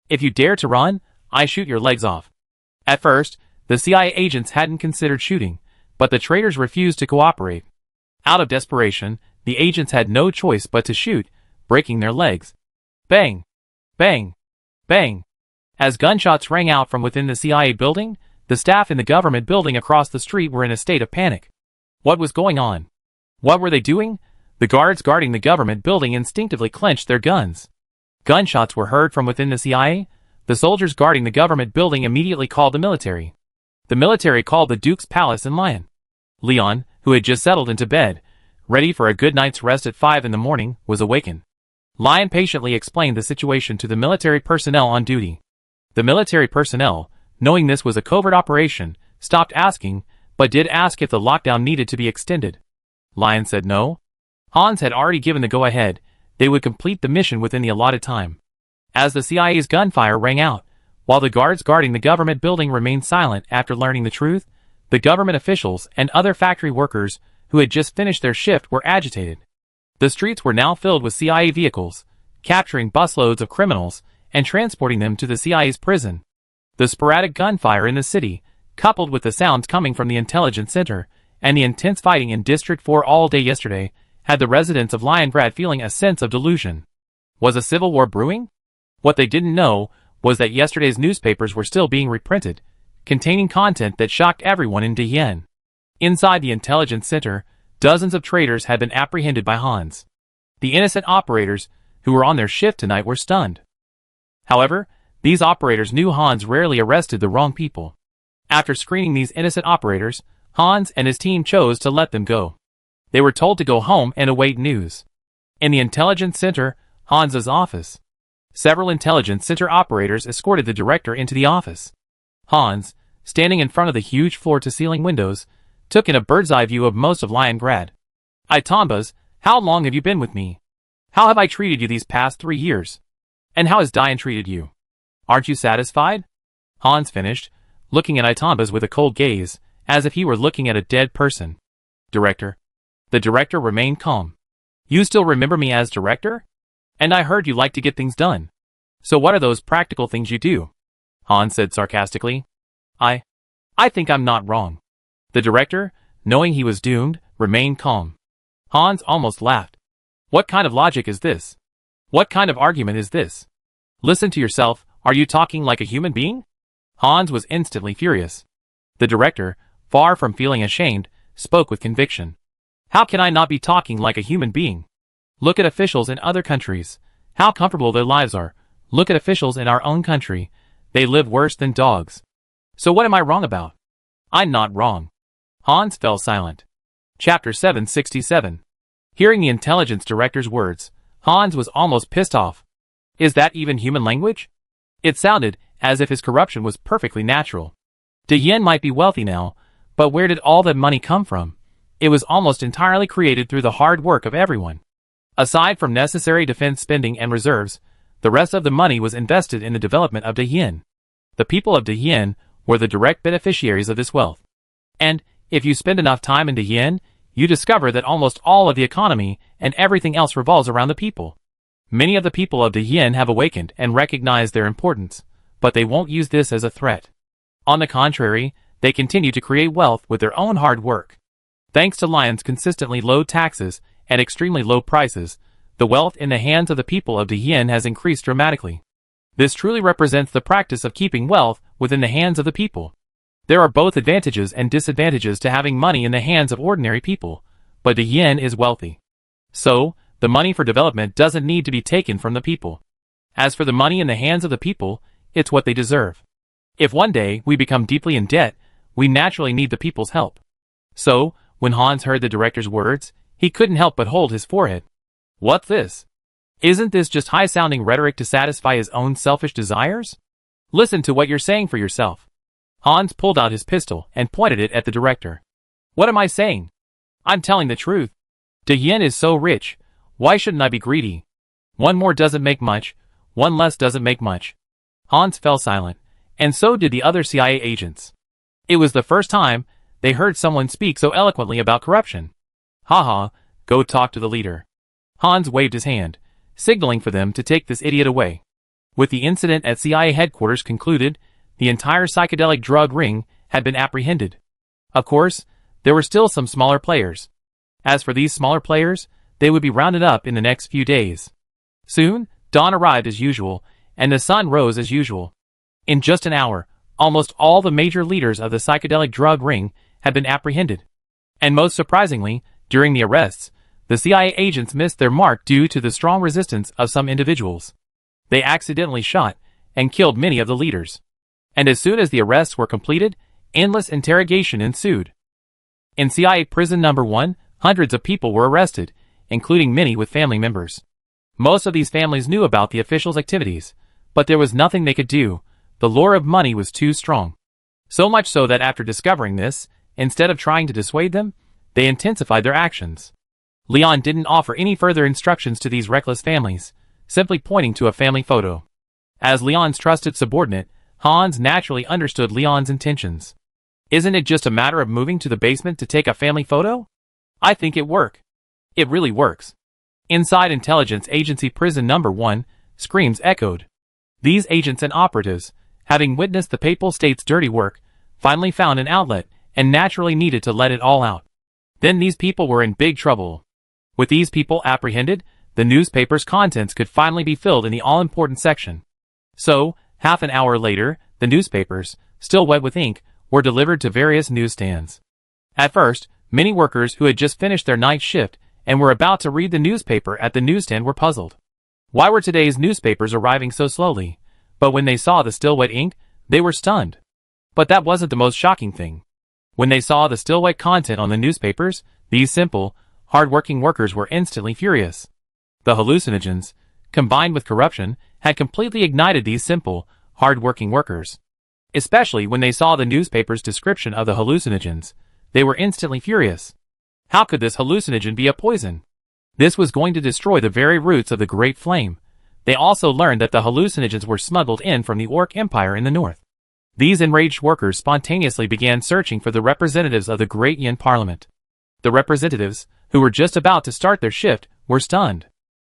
If you dare to run, I shoot your legs off. At first, the CIA agents hadn't considered shooting, but the traitors refused to cooperate. Out of desperation, the agents had no choice but to shoot, breaking their legs. Bang! Bang! Bang! As gunshots rang out from within the CIA building, the staff in the government building across the street were in a state of panic. What was going on? What were they doing? The guards guarding the government building instinctively clenched their guns. Gunshots were heard from within the CIA. The soldiers guarding the government building immediately called the military. The military called the Duke's palace in Lyon. Leon, who had just settled into bed, ready for a good night's rest at 5 in the morning, was awakened. Lyon patiently explained the situation to the military personnel on duty. The military personnel, knowing this was a covert operation, stopped asking, but did ask if the lockdown needed to be extended. Lyon said no. Hans had already given the go-ahead. They would complete the mission within the allotted time. As the CIA's gunfire rang out, while the guards guarding the government building remained silent after learning the truth, the government officials and other factory workers who had just finished their shift were agitated. The streets were now filled with CIA vehicles, capturing busloads of criminals and transporting them to the CIA's prison. The sporadic gunfire in the city, coupled with the sounds coming from the intelligence center and the intense fighting in District 4 all day yesterday, had the residents of Leningrad feeling a sense of delusion. Was a civil war brewing? What they didn't know was that yesterday's newspapers were still being reprinted, containing content that shocked everyone in Dien. Inside the intelligence center, dozens of traitors had been apprehended by Hans. The innocent operators who were on their shift tonight were stunned. However, these operators knew Hans rarely arrested the wrong people. After screening these innocent operators, Hans and his team chose to let them go. They were told to go home and await news. In the intelligence center, Hans's office, several intelligence center operators escorted the director into the office. Hans, standing in front of the huge floor-to-ceiling windows, took in a bird's-eye view of most of Leningrad. Tombas, how long have you been with me? How have I treated you these past 3 years? And how has Diane treated you? Aren't you satisfied? Hans finished, looking at Tombas with a cold gaze, as if he were looking at a dead person. Director. The director remained calm. You still remember me as director? And I heard you like to get things done. So what are those practical things you do? Hans said sarcastically. I think I'm not wrong. The director, knowing he was doomed, remained calm. Hans almost laughed. What kind of logic is this? What kind of argument is this? Listen to yourself, are you talking like a human being? Hans was instantly furious. The director, far from feeling ashamed, spoke with conviction. How can I not be talking like a human being? Look at officials in other countries. How comfortable their lives are. Look at officials in our own country. They live worse than dogs. So what am I wrong about? I'm not wrong. Hans fell silent. Chapter 767. Hearing the intelligence director's words, Hans was almost pissed off. Is that even human language? It sounded as if his corruption was perfectly natural. Dien might be wealthy now, but where did all that money come from? It was almost entirely created through the hard work of everyone. Aside from necessary defense spending and reserves, the rest of the money was invested in the development of Dien. The people of Dien were the direct beneficiaries of this wealth. And, if you spend enough time in Dien, you discover that almost all of the economy and everything else revolves around the people. Many of the people of Dien have awakened and recognized their importance, but they won't use this as a threat. On the contrary, they continue to create wealth with their own hard work. Thanks to Lyon's consistently low taxes and extremely low prices, the wealth in the hands of the people of Dien has increased dramatically. This truly represents the practice of keeping wealth within the hands of the people. There are both advantages and disadvantages to having money in the hands of ordinary people, but the yen is wealthy. So, the money for development doesn't need to be taken from the people. As for the money in the hands of the people, it's what they deserve. If one day we become deeply in debt, we naturally need the people's help. So, when Hans heard the director's words, he couldn't help but hold his forehead. What's this? Isn't this just high-sounding rhetoric to satisfy his own selfish desires? Listen to what you're saying for yourself. Hans pulled out his pistol and pointed it at the director. What am I saying? I'm telling the truth. The yen is so rich, why shouldn't I be greedy? One more doesn't make much, one less doesn't make much. Hans fell silent, and so did the other CIA agents. It was the first time they heard someone speak so eloquently about corruption. Haha, go talk to the leader. Hans waved his hand, signaling for them to take this idiot away. With the incident at CIA headquarters concluded, the entire psychedelic drug ring had been apprehended. Of course, there were still some smaller players. As for these smaller players, they would be rounded up in the next few days. Soon, dawn arrived as usual, and the sun rose as usual. In just an hour, almost all the major leaders of the psychedelic drug ring had been apprehended. And most surprisingly, during the arrests, the CIA agents missed their mark due to the strong resistance of some individuals. They accidentally shot and killed many of the leaders. And as soon as the arrests were completed, endless interrogation ensued. In CIA prison number 1, hundreds of people were arrested, including many with family members. Most of these families knew about the officials' activities, but there was nothing they could do. The lure of money was too strong. So much so that after discovering this, instead of trying to dissuade them, they intensified their actions. Leon didn't offer any further instructions to these reckless families, simply pointing to a family photo. As Leon's trusted subordinate, Hans naturally understood Leon's intentions. Isn't it just a matter of moving to the basement to take a family photo? I think it works. It really works. Inside Intelligence Agency Prison Number 1, screams echoed. These agents and operatives, having witnessed the Papal State's dirty work, finally found an outlet and naturally needed to let it all out. Then these people were in big trouble. With these people apprehended, the newspaper's contents could finally be filled in the all-important section. So, half an hour later, the newspapers, still wet with ink, were delivered to various newsstands. At first, many workers who had just finished their night shift and were about to read the newspaper at the newsstand were puzzled. Why were today's newspapers arriving so slowly? But when they saw the still wet ink, they were stunned. But that wasn't the most shocking thing. When they saw the still wet content on the newspapers, these simple, hard-working workers were instantly furious. The hallucinogens, combined with corruption, had completely ignited these simple, hard-working workers. Especially when they saw the newspaper's description of the hallucinogens, they were instantly furious. How could this hallucinogen be a poison? This was going to destroy the very roots of the Great Flame. They also learned that the hallucinogens were smuggled in from the Orc Empire in the north. These enraged workers spontaneously began searching for the representatives of the Great Yin Parliament. The representatives, who were just about to start their shift, were stunned.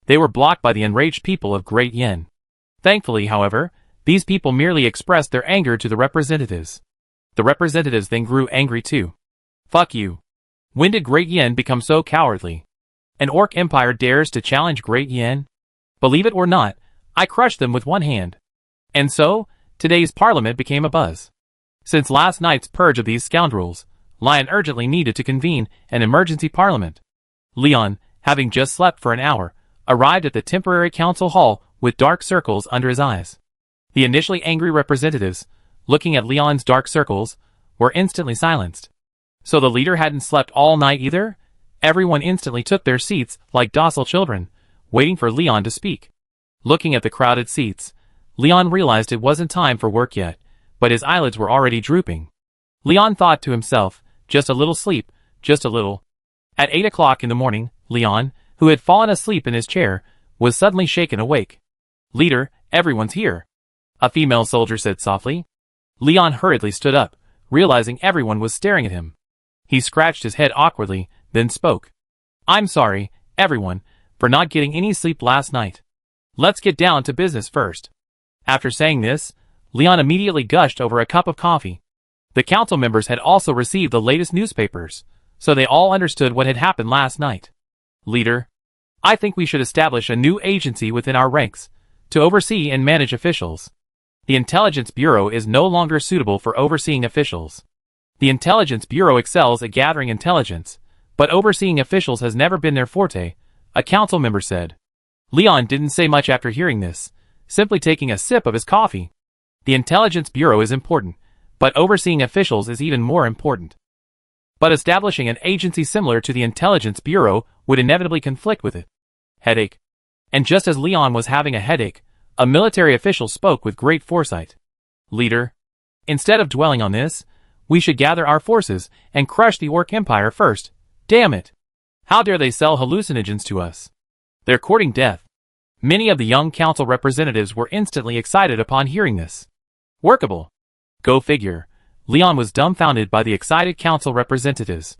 They were blocked by the enraged people of Great Yin. Thankfully, however, these people merely expressed their anger to the representatives. The representatives then grew angry too. Fuck you. When did Great Yin become so cowardly? An Orc Empire dares to challenge Great Yin? Believe it or not, I crushed them with one hand. And so, today's parliament became a buzz. Since last night's purge of these scoundrels, Lion urgently needed to convene an emergency parliament. Leon, having just slept for an hour, arrived at the temporary council hall with dark circles under his eyes. The initially angry representatives, looking at Leon's dark circles, were instantly silenced. So the leader hadn't slept all night either? Everyone instantly took their seats like docile children, waiting for Leon to speak. Looking at the crowded seats, Leon realized it wasn't time for work yet, but his eyelids were already drooping. Leon thought to himself, just a little sleep, just a little. At 8 o'clock in the morning, Leon, who had fallen asleep in his chair, was suddenly shaken awake. Leader, everyone's here. A female soldier said softly. Leon hurriedly stood up, realizing everyone was staring at him. He scratched his head awkwardly, then spoke. I'm sorry, everyone, for not getting any sleep last night. Let's get down to business first. After saying this, Leon immediately gushed over a cup of coffee. The council members had also received the latest newspapers, so they all understood what had happened last night. Leader, I think we should establish a new agency within our ranks, to oversee and manage officials. The Intelligence Bureau is no longer suitable for overseeing officials. The Intelligence Bureau excels at gathering intelligence, but overseeing officials has never been their forte, a council member said. Leon didn't say much after hearing this, simply taking a sip of his coffee. The Intelligence Bureau is important, but overseeing officials is even more important. But establishing an agency similar to the Intelligence Bureau would inevitably conflict with it. Headache. And just as Leon was having a headache, a military official spoke with great foresight. Leader, instead of dwelling on this, we should gather our forces and crush the Orc Empire first. Damn it! How dare they sell hallucinogens to us? They're courting death. Many of the young council representatives were instantly excited upon hearing this. Workable. Go figure. Leon was dumbfounded by the excited council representatives.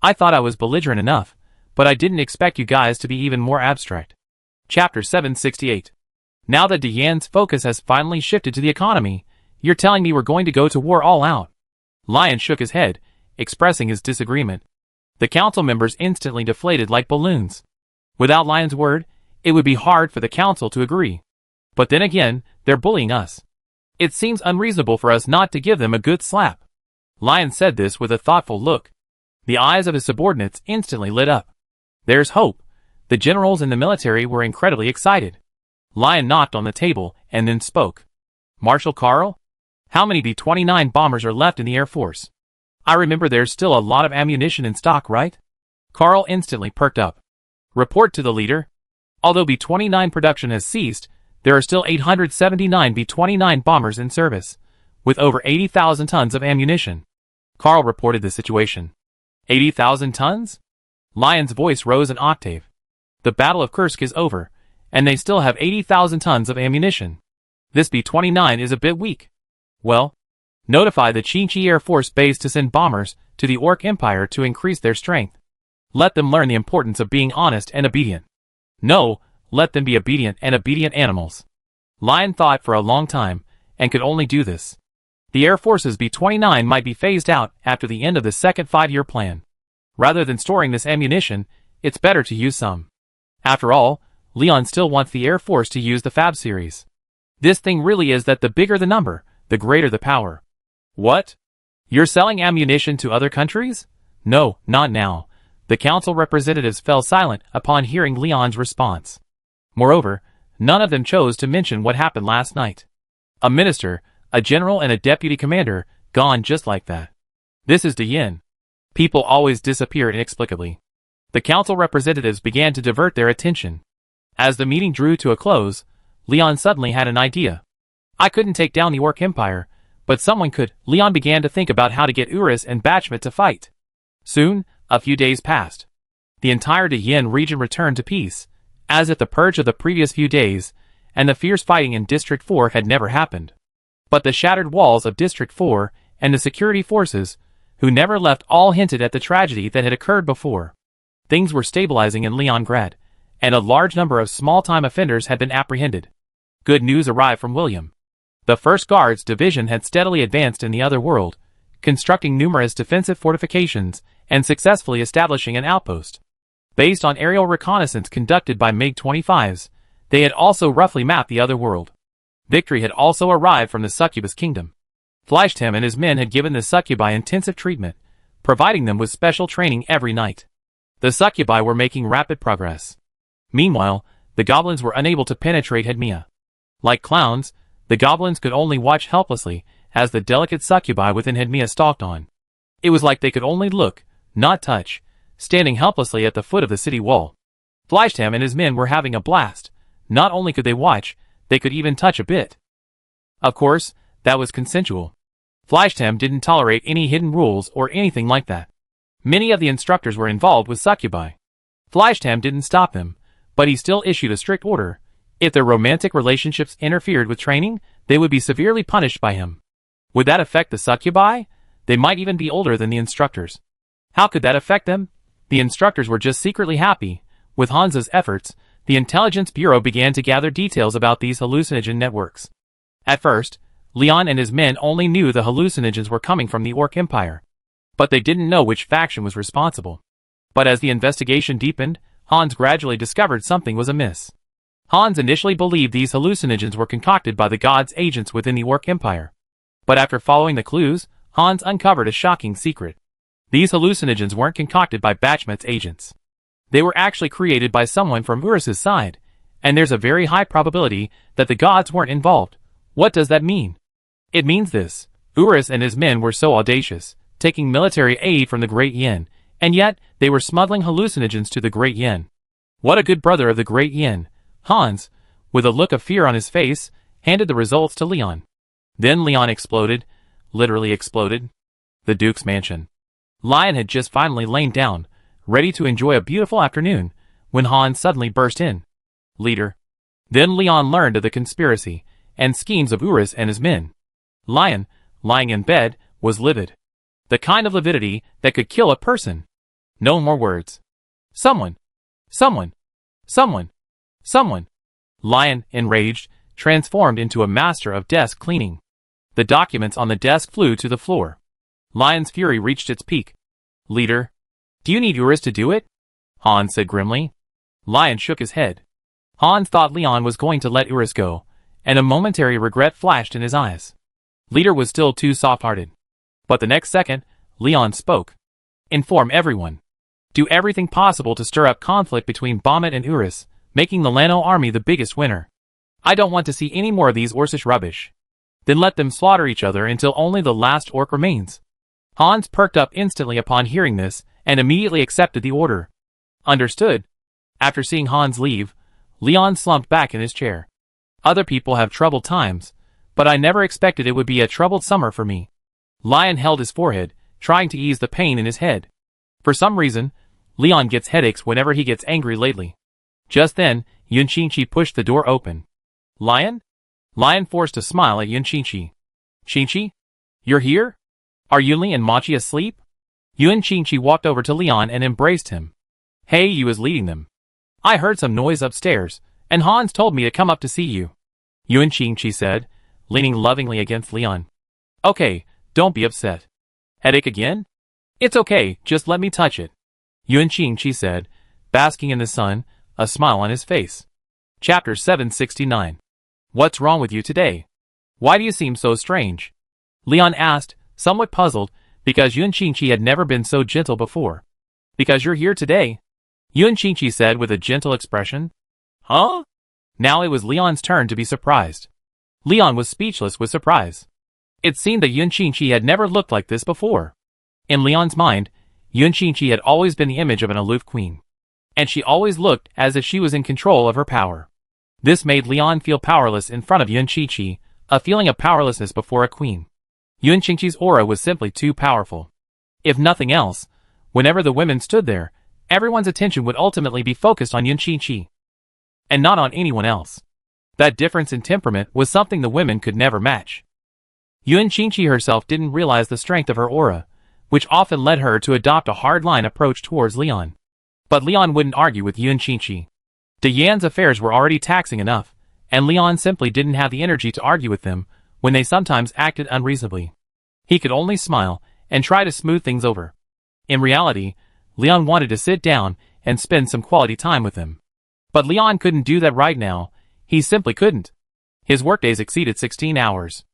I thought I was belligerent enough, but I didn't expect you guys to be even more abstract. Chapter 768. Now that Diane's focus has finally shifted to the economy, you're telling me we're going to go to war all out? Lion shook his head, expressing his disagreement. The council members instantly deflated like balloons. Without Lion's word, it would be hard for the council to agree. But then again, they're bullying us. It seems unreasonable for us not to give them a good slap. Lion said this with a thoughtful look. The eyes of his subordinates instantly lit up. There's hope. The generals in the military were incredibly excited. Lion knocked on the table and then spoke. Marshal Carl? How many B-29 bombers are left in the Air Force? I remember there's still a lot of ammunition in stock, right? Carl instantly perked up. Report to the leader. Although B-29 production has ceased, there are still 879 B-29 bombers in service, with over 80,000 tons of ammunition. Carl reported the situation. 80,000 tons? Lion's voice rose an octave. The Battle of Kursk is over, and they still have 80,000 tons of ammunition. This B-29 is a bit weak. Well, notify the Chinchi Air Force Base to send bombers to the Orc Empire to increase their strength. Let them learn the importance of being honest and obedient. No, let them be obedient animals. Lion thought for a long time, and could only do this. The Air Force's B-29 might be phased out after the end of the second 5-year plan. Rather than storing this ammunition, it's better to use some. After all, Leon still wants the Air Force to use the Fab series. This thing really is that the bigger the number, the greater the power. What? You're selling ammunition to other countries? No, not now. The council representatives fell silent upon hearing Leon's response. Moreover, none of them chose to mention what happened last night. A minister, a general and a deputy commander, gone just like that. This is Diane. People always disappear inexplicably. The council representatives began to divert their attention. As the meeting drew to a close, Leon suddenly had an idea. I couldn't take down the Orc Empire, but someone could. Leon began to think about how to get Urus and Bachmet to fight. Soon, a few days passed. The entire Diane region returned to peace, as if the purge of the previous few days, and the fierce fighting in District 4 had never happened. But the shattered walls of District 4 and the security forces, who never left, all hinted at the tragedy that had occurred before. Things were stabilizing in Leningrad, and a large number of small-time offenders had been apprehended. Good news arrived from William. The 1st Guards Division had steadily advanced in the other world, constructing numerous defensive fortifications and successfully establishing an outpost. Based on aerial reconnaissance conducted by MiG-25s, they had also roughly mapped the other world. Victory had also arrived from the Succubus Kingdom. Fleischtam and his men had given the Succubi intensive treatment, providing them with special training every night. The Succubi were making rapid progress. Meanwhile, the goblins were unable to penetrate Hedmia. Like clowns, the goblins could only watch helplessly as the delicate Succubi within Hedmia stalked on. It was like they could only look, not touch, standing helplessly at the foot of the city wall. Fleischtam and his men were having a blast. Not only could they watch, they could even touch a bit. Of course, that was consensual. Fleischtam didn't tolerate any hidden rules or anything like that. Many of the instructors were involved with Succubi. Fleischtam didn't stop them, but he still issued a strict order. If their romantic relationships interfered with training, they would be severely punished by him. Would that affect the Succubi? They might even be older than the instructors. How could that affect them? The instructors were just secretly happy. With Hansa's efforts, the Intelligence Bureau began to gather details about these hallucinogen networks. At first, Leon and his men only knew the hallucinogens were coming from the Orc Empire. But they didn't know which faction was responsible. But as the investigation deepened, Hans gradually discovered something was amiss. Hans initially believed these hallucinogens were concocted by the gods' agents within the Orc Empire. But after following the clues, Hans uncovered a shocking secret. These hallucinogens weren't concocted by Bachmet's agents. They were actually created by someone from Urus's side, and there's a very high probability that the gods weren't involved. What does that mean? It means this: Urus and his men were so audacious, taking military aid from the Great Yin, and yet they were smuggling hallucinogens to the Great Yin. What a good brother of the Great Yin! Hans, with a look of fear on his face, handed the results to Leon. Then Leon exploded, literally exploded. The Duke's mansion. Lion had just finally lain down, ready to enjoy a beautiful afternoon, when Hans suddenly burst in. Leader. Then Leon learned of the conspiracy and schemes of Urus and his men. Lion, lying in bed, was livid. The kind of lividity that could kill a person. No more words. Someone. Someone. Someone. Someone. Lion, enraged, transformed into a master of desk cleaning. The documents on the desk flew to the floor. Lion's fury reached its peak. Leader. Do you need Urus to do it? Hans said grimly. Lion shook his head. Hans thought Leon was going to let Urus go, and a momentary regret flashed in his eyes. Leader was still too soft-hearted. But the next second, Leon spoke. Inform everyone. Do everything possible to stir up conflict between Bahamut and Urus, making the Lano army the biggest winner. I don't want to see any more of these Orcish rubbish. Then let them slaughter each other until only the last orc remains. Hans perked up instantly upon hearing this, and immediately accepted the order. Understood. After seeing Hans leave, Leon slumped back in his chair. Other people have troubled times, but I never expected it would be a troubled summer for me. Lion held his forehead, trying to ease the pain in his head. For some reason, Leon gets headaches whenever he gets angry lately. Just then, Yunchinchi pushed the door open. Lion? Lion forced a smile at Yunchinchi. Chinchi? You're here? Are Yunli and Machi asleep? Yunchinchi walked over to Leon and embraced him. Hey, you was leading them. I heard some noise upstairs, and Hans told me to come up to see you. Yunchinchi said, leaning lovingly against Leon. Okay, don't be upset. Headache again? It's okay, just let me touch it. Yunchinchi said, basking in the sun, a smile on his face. Chapter 769. What's wrong with you today? Why do you seem so strange? Leon asked, somewhat puzzled, because Yunchinchi had never been so gentle before. Because you're here today, Yunchinchi said with a gentle expression. Huh? Now it was Leon's turn to be surprised. Leon was speechless with surprise. It seemed that Yunchinchi had never looked like this before. In Leon's mind, Yunchinchi had always been the image of an aloof queen. And she always looked as if she was in control of her power. This made Leon feel powerless in front of Yunchinchi, a feeling of powerlessness before a queen. Yunchinchi's aura was simply too powerful. If nothing else, whenever the women stood there, everyone's attention would ultimately be focused on Yunchinchi, and not on anyone else. That difference in temperament was something the women could never match. Yunchinchi herself didn't realize the strength of her aura, which often led her to adopt a hard-line approach towards Leon. But Leon wouldn't argue with Yunchinchi. Diane's affairs were already taxing enough, and Leon simply didn't have the energy to argue with them when they sometimes acted unreasonably. He could only smile and try to smooth things over. In reality, Leon wanted to sit down and spend some quality time with them. But Leon couldn't do that right now. He simply couldn't. His workdays exceeded 16 hours.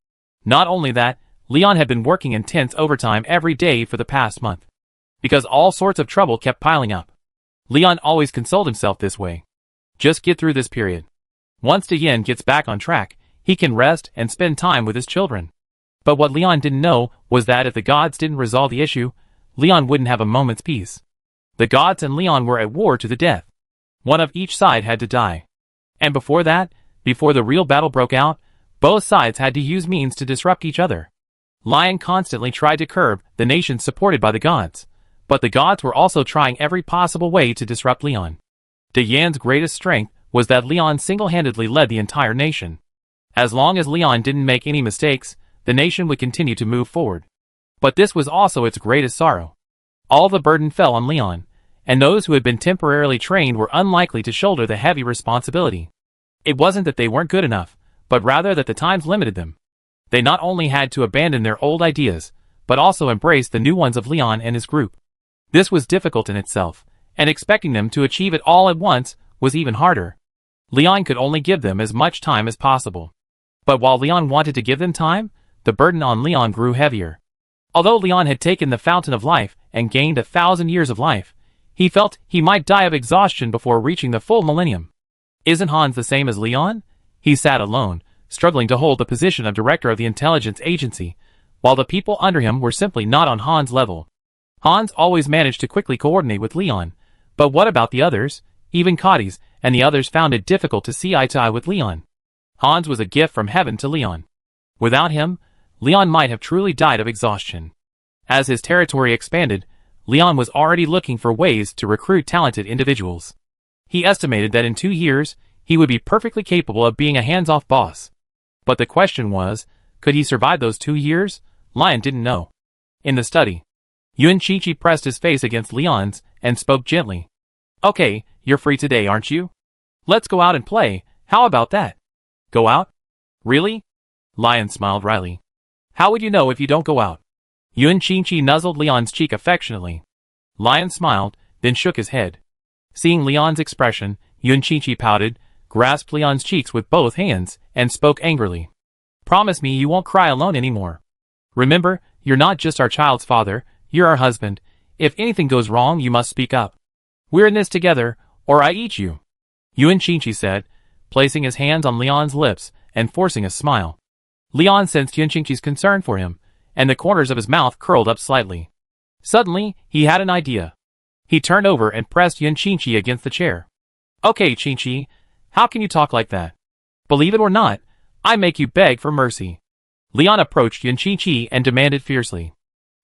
Not only that, Leon had been working intense overtime every day for the past month. Because all sorts of trouble kept piling up. Leon always consoled himself this way. Just get through this period. Once Diane gets back on track, he can rest and spend time with his children. But what Leon didn't know was that if the gods didn't resolve the issue, Leon wouldn't have a moment's peace. The gods and Leon were at war to the death. One of each side had to die. And before that, before the real battle broke out, both sides had to use means to disrupt each other. Lion constantly tried to curb the nations supported by the gods, but the gods were also trying every possible way to disrupt Leon. Diane's greatest strength was that Leon single-handedly led the entire nation. As long as Leon didn't make any mistakes, the nation would continue to move forward. But this was also its greatest sorrow. All the burden fell on Leon, and those who had been temporarily trained were unlikely to shoulder the heavy responsibility. It wasn't that they weren't good enough, but rather that the times limited them. They not only had to abandon their old ideas, but also embrace the new ones of Leon and his group. This was difficult in itself, and expecting them to achieve it all at once was even harder. Leon could only give them as much time as possible. But while Leon wanted to give them time, the burden on Leon grew heavier. Although Leon had taken the fountain of life and gained 1,000 years of life, he felt he might die of exhaustion before reaching the full millennium. Isn't Hans the same as Leon? He sat alone, struggling to hold the position of director of the intelligence agency, while the people under him were simply not on Hans' level. Hans always managed to quickly coordinate with Leon, but what about the others? Even Cotties and the others found it difficult to see eye to eye with Leon. Hans was a gift from heaven to Leon. Without him, Leon might have truly died of exhaustion. As his territory expanded, Leon was already looking for ways to recruit talented individuals. He estimated that in 2 years, he would be perfectly capable of being a hands-off boss. But the question was, could he survive those 2 years? Leon didn't know. In the study, Yuan Chichi pressed his face against Leon's and spoke gently. Okay, you're free today, aren't you? Let's go out and play, how about that? Go out? Really? Leon smiled wryly. How would you know if you don't go out? Yuan Chichi nuzzled Leon's cheek affectionately. Leon smiled, then shook his head. Seeing Leon's expression, Yuan Chichi pouted, grasped Leon's cheeks with both hands, and spoke angrily. Promise me you won't cry alone anymore. Remember, you're not just our child's father, you're our husband. If anything goes wrong, you must speak up. We're in this together, or I eat you. Yuan Chichi said, placing his hands on Leon's lips and forcing a smile. Leon sensed Yuan Chichi's concern for him, and the corners of his mouth curled up slightly. Suddenly, he had an idea. He turned over and pressed Yuan Chichi against the chair. Okay, Chichi, how can you talk like that? Believe it or not, I make you beg for mercy. Leon approached Yuan Chichi and demanded fiercely.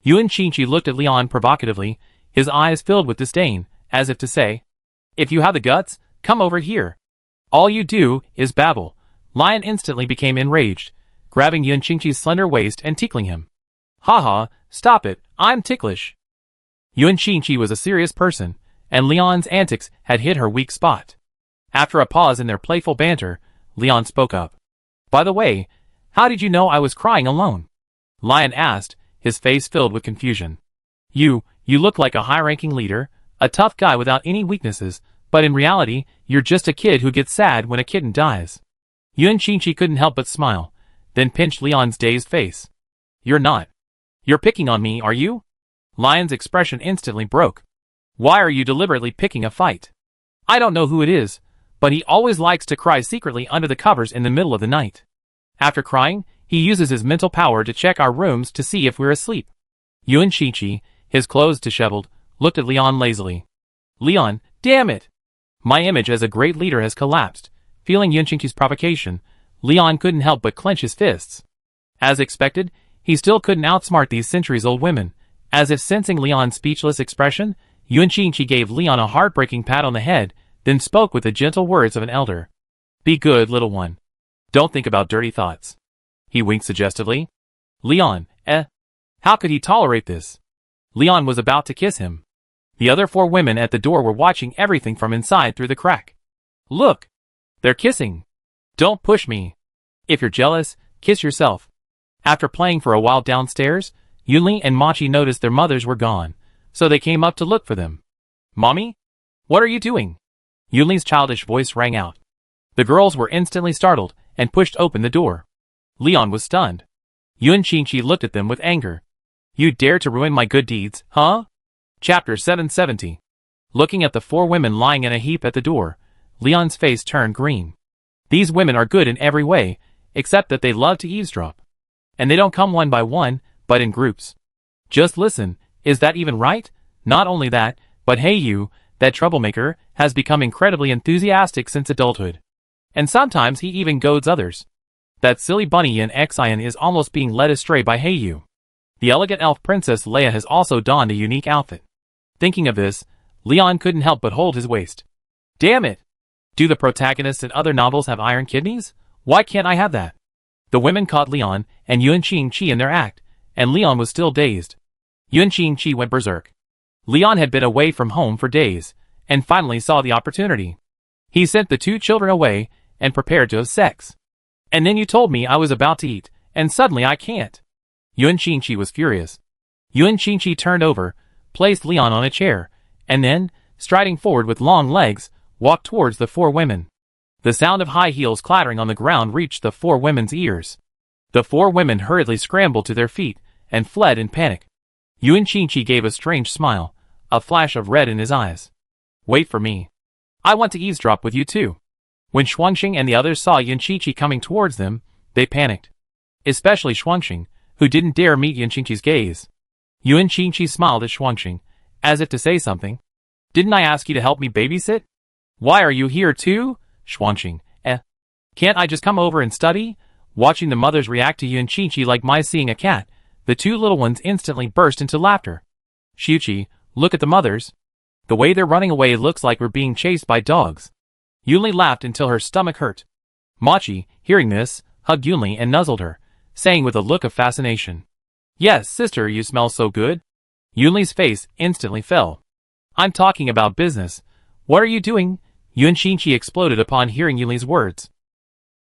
Yuan Chichi looked at Leon provocatively, his eyes filled with disdain, as if to say, if you have the guts, come over here. All you do is babble. Leon instantly became enraged, grabbing Yuan Chichi's slender waist and tickling him. Haha, stop it, I'm ticklish. Yuan Chichi was a serious person, and Leon's antics had hit her weak spot. After a pause in their playful banter, Leon spoke up. By the way, how did you know I was crying alone? Leon asked, his face filled with confusion. You look like a high-ranking leader, a tough guy without any weaknesses, but in reality, you're just a kid who gets sad when a kitten dies. Yuan Chichi couldn't help but smile, then pinched Leon's dazed face. You're not. You're picking on me, are you? Leon's expression instantly broke. Why are you deliberately picking a fight? I don't know who it is, but he always likes to cry secretly under the covers in the middle of the night. After crying, he uses his mental power to check our rooms to see if we're asleep. Yuan Chichi, his clothes disheveled, looked at Leon lazily. Leon, damn it! My image as a great leader has collapsed. Feeling Yuan Chichi's provocation, Leon couldn't help but clench his fists. As expected, he still couldn't outsmart these centuries-old women. As if sensing Leon's speechless expression, Yuan Chichi gave Leon a heartbreaking pat on the head, then spoke with the gentle words of an elder. Be good, little one. Don't think about dirty thoughts. He winked suggestively. Leon, how could he tolerate this? Leon was about to kiss him. The other 4 women at the door were watching everything from inside through the crack. Look! They're kissing. Don't push me. If you're jealous, kiss yourself. After playing for a while downstairs, Yunli and Machi noticed their mothers were gone, so they came up to look for them. Mommy? What are you doing? Yunli's childish voice rang out. The girls were instantly startled and pushed open the door. Leon was stunned. Yuan Chichi looked at them with anger. You dare to ruin my good deeds, huh? Chapter 770. Looking at the 4 women lying in a heap at the door, Leon's face turned green. These women are good in every way, except that they love to eavesdrop. And they don't come one by one, but in groups. Just listen, is that even right? Not only that, but hey you, that troublemaker, has become incredibly enthusiastic since adulthood. And sometimes he even goads others. That silly bunny in Xian is almost being led astray by Heiyu. The elegant elf princess Leia has also donned a unique outfit. Thinking of this, Leon couldn't help but hold his waist. Damn it! Do the protagonists in other novels have iron kidneys? Why can't I have that? The women caught Leon and Yuan Chichi in their act, and Leon was still dazed. Yuan Chichi went berserk. Leon had been away from home for days, and finally saw the opportunity. He sent the 2 children away and prepared to have sex. And then you told me I was about to eat, and suddenly I can't. Yuan Chichi was furious. Yuan Chichi turned over, placed Leon on a chair, and then, striding forward with long legs, walked towards the 4 women. The sound of high heels clattering on the ground reached the four women's ears. The four women hurriedly scrambled to their feet and fled in panic. Yuan Qingqi gave a strange smile, a flash of red in his eyes. Wait for me. I want to eavesdrop with you too. When Shuangxing and the others saw Yuan Qingqi coming towards them, they panicked. Especially Shuangxing, who didn't dare meet Yuan Qingqi's gaze. Yuan Qingqi smiled at Shuangxing, as if to say something. Didn't I ask you to help me babysit? Why are you here too? Shuangxing, Can't I just come over and study? Watching the mothers react to Yuan Qingqi like mice seeing a cat, the two little ones instantly burst into laughter. Xiuqi, look at the mothers. The way they're running away looks like we're being chased by dogs. Yunli laughed until her stomach hurt. Machi, hearing this, hugged Yunli and nuzzled her, saying with a look of fascination. Yes, sister, you smell so good. Yunli's face instantly fell. I'm talking about business. What are you doing? Yuan Qingqi exploded upon hearing Yunli's words.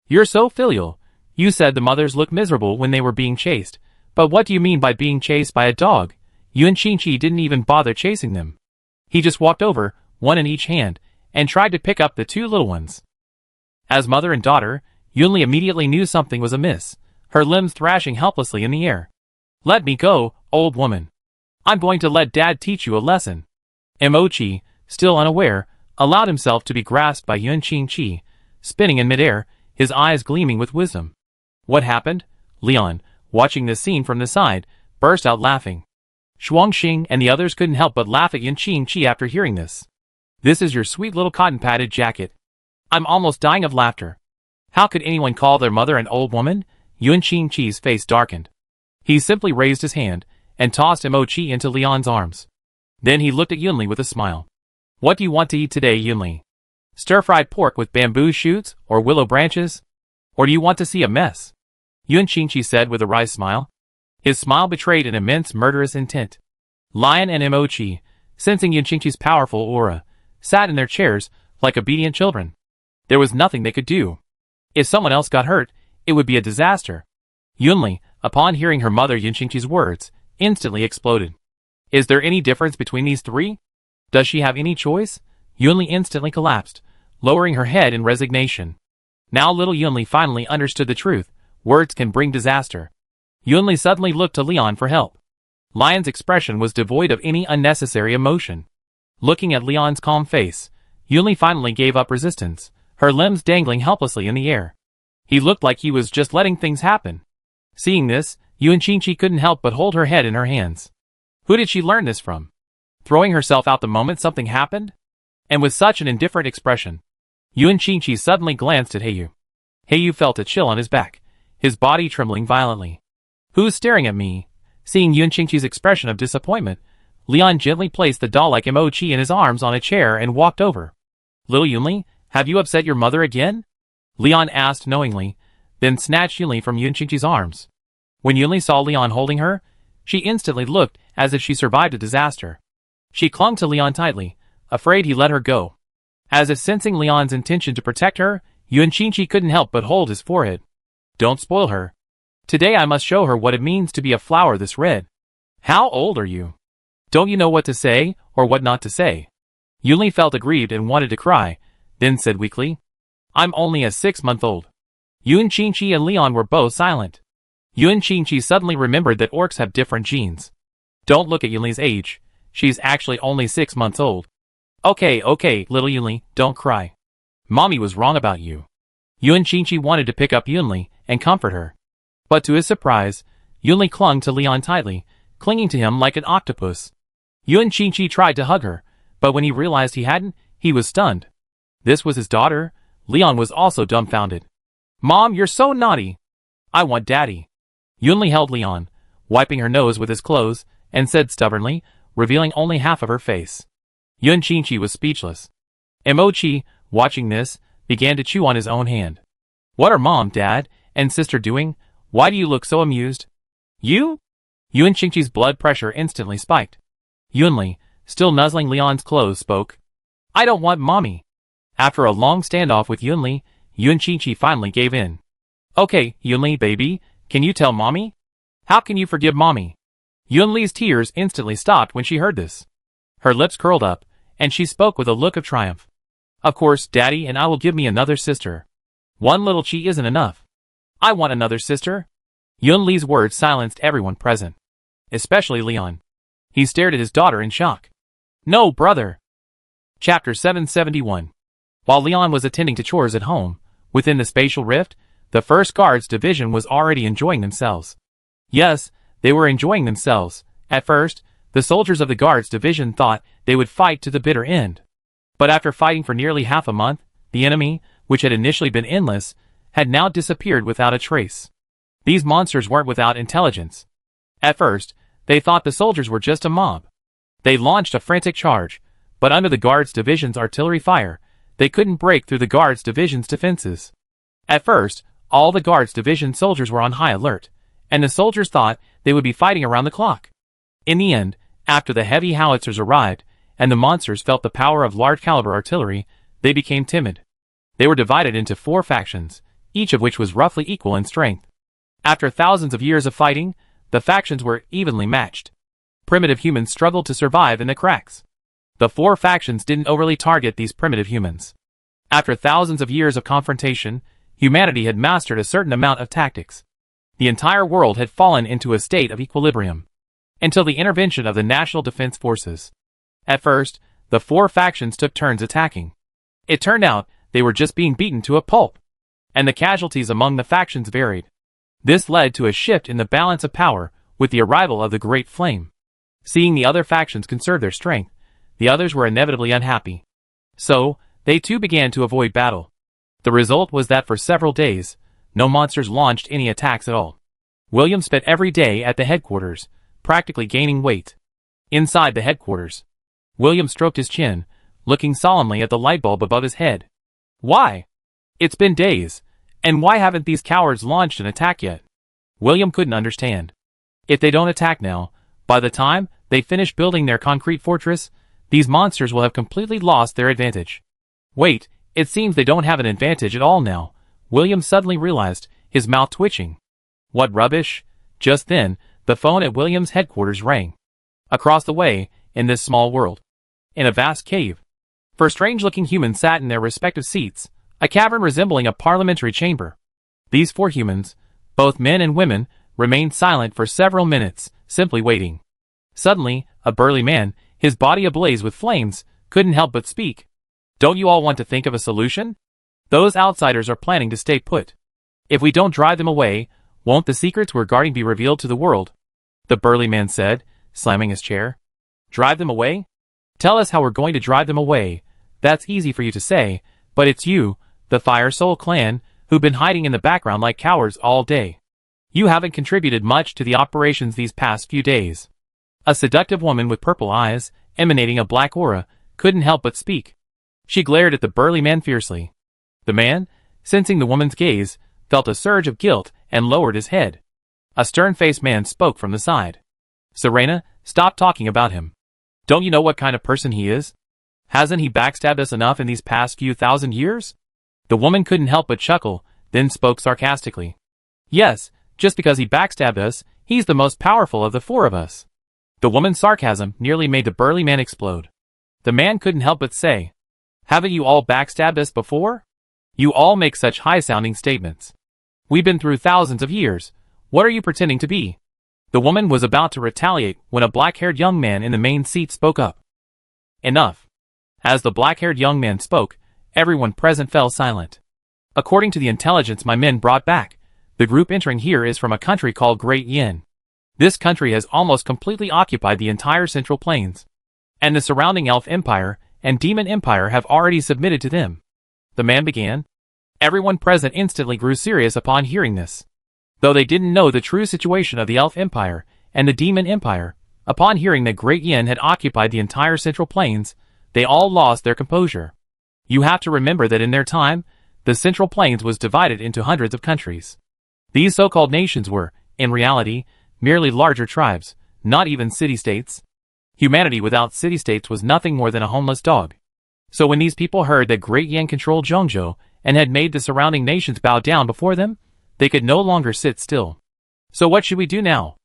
You're so filial. You said the mothers looked miserable when they were being chased. But what do you mean by being chased by a dog? Yuan Qingqi didn't even bother chasing them. He just walked over, one in each hand, and tried to pick up the two little ones. As mother and daughter, Yunli immediately knew something was amiss, her limbs thrashing helplessly in the air. Let me go, old woman. I'm going to let Dad teach you a lesson. Mochi, still unaware, allowed himself to be grasped by Yuan Qingqi, spinning in midair, his eyes gleaming with wisdom. What happened? Leon, watching this scene from the side, burst out laughing. Shuangxing and the others couldn't help but laugh at Yuan Qingqi after hearing this. This is your sweet little cotton-padded jacket. I'm almost dying of laughter. How could anyone call their mother an old woman? Yuan Qingqi's face darkened. He simply raised his hand and tossed Mochi into Leon's arms. Then he looked at Yunli with a smile. What do you want to eat today, Yunli? Stir-fried pork with bamboo shoots or willow branches? Or do you want to see a mess? Yuan Qingqi said with a wry smile. His smile betrayed an immense murderous intent. Lion and Mochi, sensing Yuan Qingqi's powerful aura, sat in their chairs like obedient children. There was nothing they could do. If someone else got hurt, it would be a disaster. Yunli, upon hearing her mother Yuan Qingqi's words, instantly exploded. Is there any difference between these three? Does she have any choice? Yunli instantly collapsed, lowering her head in resignation. Now little Yunli finally understood the truth. Words can bring disaster. Yunli suddenly looked to Leon for help. Lion's expression was devoid of any unnecessary emotion. Looking at Leon's calm face, Yunli finally gave up resistance, her limbs dangling helplessly in the air. He looked like he was just letting things happen. Seeing this, Yuan Qingqi couldn't help but hold her head in her hands. Who did she learn this from? Throwing herself out the moment something happened? And with such an indifferent expression, Yuan Qingqi suddenly glanced at Heiyu. Heiyu felt a chill on his back, his body trembling violently. Who's staring at me? Seeing Yuan Qingqi's expression of disappointment, Leon gently placed the doll-like Mochi in his arms on a chair and walked over. Little Yunli, have you upset your mother again? Leon asked knowingly, then snatched Yunli from Yuan Qingqi's arms. When Yunli saw Leon holding her, she instantly looked as if she survived a disaster. She clung to Leon tightly, afraid he let her go. As if sensing Leon's intention to protect her, Yuan Qingqi couldn't help but hold his forehead. Don't spoil her. Today I must show her what it means to be a flower this red. How old are you? Don't you know what to say, or what not to say? Yunli felt aggrieved and wanted to cry, then said weakly, I'm only a 6-month-old. Yuan Qingqi and Leon were both silent. Yuan Qingqi suddenly remembered that orcs have different genes. Don't look at Yunli's age. She's actually only 6 months old. Okay, little Yunli, don't cry. Mommy was wrong about you. Yuan Qingqi wanted to pick up Yunli and comfort her. But to his surprise, Yunli clung to Leon tightly, clinging to him like an octopus. Yuan Qingqi tried to hug her, but when he realized he hadn't, he was stunned. This was his daughter. Leon was also dumbfounded. Mom, you're so naughty. I want Daddy. Yunli held Leon, wiping her nose with his clothes, and said stubbornly, revealing only half of her face. Yuan Qingqi was speechless. Mochi, watching this, began to chew on his own hand. What are Mom, Dad, and Sister doing? Why do you look so amused? You? Yuan Qingqi's blood pressure instantly spiked. Yunli, still nuzzling Leon's clothes, spoke. I don't want Mommy. After a long standoff with Yunli, Yuan Qingqi finally gave in. Okay, Yunli, baby, can you tell Mommy? How can you forgive Mommy? Yunli's tears instantly stopped when she heard this. Her lips curled up, and she spoke with a look of triumph. Of course, Daddy and I will give me another sister. One little chi isn't enough. I want another sister. Yun Li's words silenced everyone present, especially Leon. He stared at his daughter in shock. No, brother. Chapter 771. While Leon was attending to chores at home, within the spatial rift, the 1st Guards Division was already enjoying themselves. Yes, they were enjoying themselves. At first, the soldiers of the Guards Division thought they would fight to the bitter end. But after fighting for nearly half a month, the enemy, which had initially been endless, had now disappeared without a trace. These monsters weren't without intelligence. At first, they thought the soldiers were just a mob. They launched a frantic charge, but under the Guards Division's artillery fire, they couldn't break through the Guards Division's defenses. At first, all the Guards Division soldiers were on high alert, and the soldiers thought they would be fighting around the clock. In the end, after the heavy howitzers arrived, and the monsters felt the power of large-caliber artillery, they became timid. They were divided into 4 factions, each of which was roughly equal in strength. After thousands of years of fighting, the factions were evenly matched. Primitive humans struggled to survive in the cracks. The 4 factions didn't overly target these primitive humans. After thousands of years of confrontation, humanity had mastered a certain amount of tactics. The entire world had fallen into a state of equilibrium, until the intervention of the National Defense Forces. At first, the 4 factions took turns attacking. It turned out they were just being beaten to a pulp, and the casualties among the factions varied. This led to a shift in the balance of power with the arrival of the Great Flame. Seeing the other factions conserve their strength, the others were inevitably unhappy. So, they too began to avoid battle. The result was that for several days, no monsters launched any attacks at all. William spent every day at the headquarters, practically gaining weight. Inside the headquarters, William stroked his chin, looking solemnly at the light bulb above his head. Why? It's been days, and why haven't these cowards launched an attack yet? William couldn't understand. If they don't attack now, by the time they finish building their concrete fortress, these monsters will have completely lost their advantage. Wait, it seems they don't have an advantage at all now, William suddenly realized, his mouth twitching. What rubbish? Just then, the phone at William's headquarters rang. Across the way, in this small world, in a vast cave, 4 strange-looking humans sat in their respective seats, a cavern resembling a parliamentary chamber. These 4 humans, both men and women, remained silent for several minutes, simply waiting. Suddenly, a burly man, his body ablaze with flames, couldn't help but speak. Don't you all want to think of a solution? Those outsiders are planning to stay put. If we don't drive them away, won't the secrets we're guarding be revealed to the world? The burly man said, slamming his chair. Drive them away? Tell us how we're going to drive them away. That's easy for you to say, but it's you, the Fire Soul clan, who've been hiding in the background like cowards all day. You haven't contributed much to the operations these past few days. A seductive woman with purple eyes, emanating a black aura, couldn't help but speak. She glared at the burly man fiercely. The man, sensing the woman's gaze, felt a surge of guilt and lowered his head. A stern-faced man spoke from the side. Serena, stop talking about him. Don't you know what kind of person he is? Hasn't he backstabbed us enough in these past few thousand years? The woman couldn't help but chuckle, then spoke sarcastically. Yes, just because he backstabbed us, he's the most powerful of the 4 of us. The woman's sarcasm nearly made the burly man explode. The man couldn't help but say, haven't you all backstabbed us before? You all make such high-sounding statements. We've been through thousands of years. What are you pretending to be? The woman was about to retaliate when a black-haired young man in the main seat spoke up. Enough. As the black-haired young man spoke, everyone present fell silent. According to the intelligence my men brought back, the group entering here is from a country called Great Yin. This country has almost completely occupied the entire Central Plains, and the surrounding Elf Empire and Demon Empire have already submitted to them. The man began. Everyone present instantly grew serious upon hearing this. Though they didn't know the true situation of the Elf Empire and the Demon Empire, upon hearing that Great Yin had occupied the entire Central Plains, they all lost their composure. You have to remember that in their time, the Central Plains was divided into hundreds of countries. These so-called nations were, in reality, merely larger tribes, not even city-states. Humanity without city-states was nothing more than a homeless dog. So when these people heard that Great Yin controlled Zhongzhou and had made the surrounding nations bow down before them, they could no longer sit still. So what should we do now?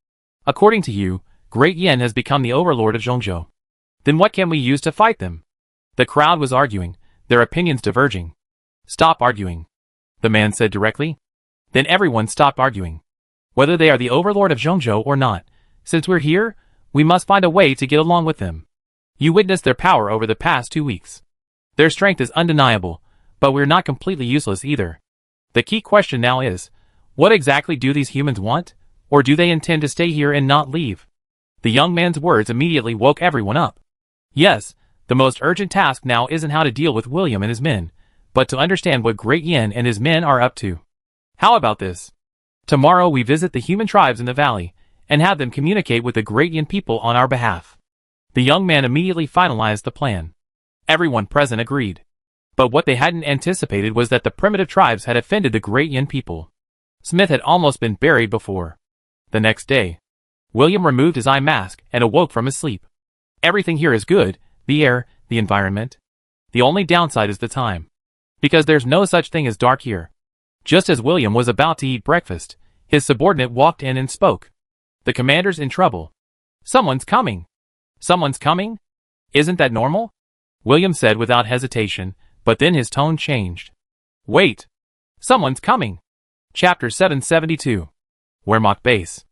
According to you, Great Yin has become the overlord of Zhongzhou. Then what can we use to fight them? The crowd was arguing, their opinions diverging. Stop arguing, the man said directly. Then everyone stopped arguing. Whether they are the overlord of Zhongzhou or not, since we're here, we must find a way to get along with them. You witnessed their power over the past 2 weeks. Their strength is undeniable, but we're not completely useless either. The key question now is, what exactly do these humans want, or do they intend to stay here and not leave? The young man's words immediately woke everyone up. Yes, the most urgent task now isn't how to deal with William and his men, but to understand what Great Yin and his men are up to. How about this? Tomorrow we visit the human tribes in the valley, and have them communicate with the Great Yin people on our behalf. The young man immediately finalized the plan. Everyone present agreed. But what they hadn't anticipated was that the primitive tribes had offended the Great Yin people. Smith had almost been buried before. The next day, William removed his eye mask and awoke from his sleep. Everything here is good, the air, the environment. The only downside is the time. Because there's no such thing as dark here. Just as William was about to eat breakfast, his subordinate walked in and spoke. The commander's in trouble. Someone's coming. Someone's coming? Isn't that normal? William said without hesitation, but then his tone changed. Wait. Someone's coming. Chapter 772. Wehrmacht Base.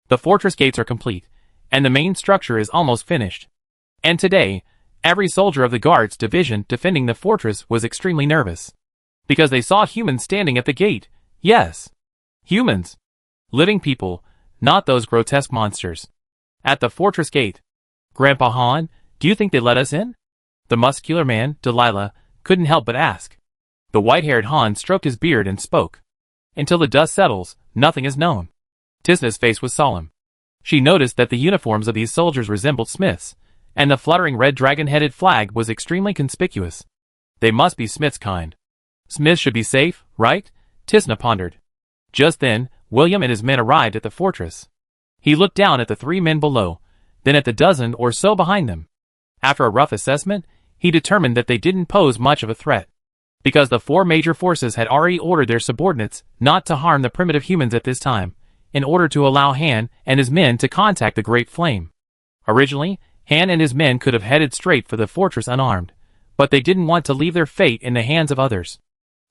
The fortress gates are complete, and the main structure is almost finished. And today, every soldier of the Guards division defending the fortress was extremely nervous. Because they saw humans standing at the gate. Yes. Humans. Living people, not those grotesque monsters. At the fortress gate. Grandpa Han, do you think they let us in? The muscular man, Delilah, couldn't help but ask. The white-haired Han stroked his beard and spoke. Until the dust settles, nothing is known. Tisna's face was solemn. She noticed that the uniforms of these soldiers resembled Smith's, and the fluttering red dragon-headed flag was extremely conspicuous. They must be Smith's kind. Smith should be safe, right? Tisna pondered. Just then, William and his men arrived at the fortress. He looked down at the 3 men below, then at the dozen or so behind them. After a rough assessment, he determined that they didn't pose much of a threat. Because the 4 major forces had already ordered their subordinates not to harm the primitive humans at this time, in order to allow Han and his men to contact the Great Flame. Originally, Han and his men could have headed straight for the fortress unarmed, but they didn't want to leave their fate in the hands of others.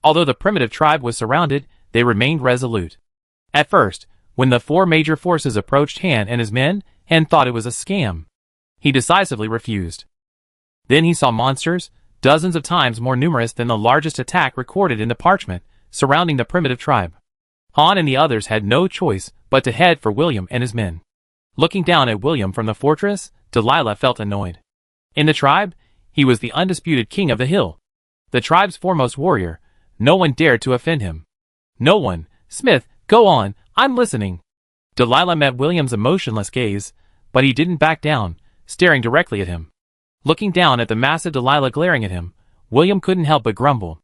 Although the primitive tribe was surrounded, they remained resolute. At first, when the 4 major forces approached Han and his men, Han thought it was a scam. He decisively refused. Then he saw monsters, dozens of times more numerous than the largest attack recorded in the parchment, surrounding the primitive tribe. Han and the others had no choice but to head for William and his men. Looking down at William from the fortress, Delilah felt annoyed. In the tribe, he was the undisputed king of the hill. The tribe's foremost warrior. No one dared to offend him. No one. Smith, go on, I'm listening. Delilah met William's emotionless gaze, but he didn't back down, staring directly at him. Looking down at the massive Delilah glaring at him, William couldn't help but grumble.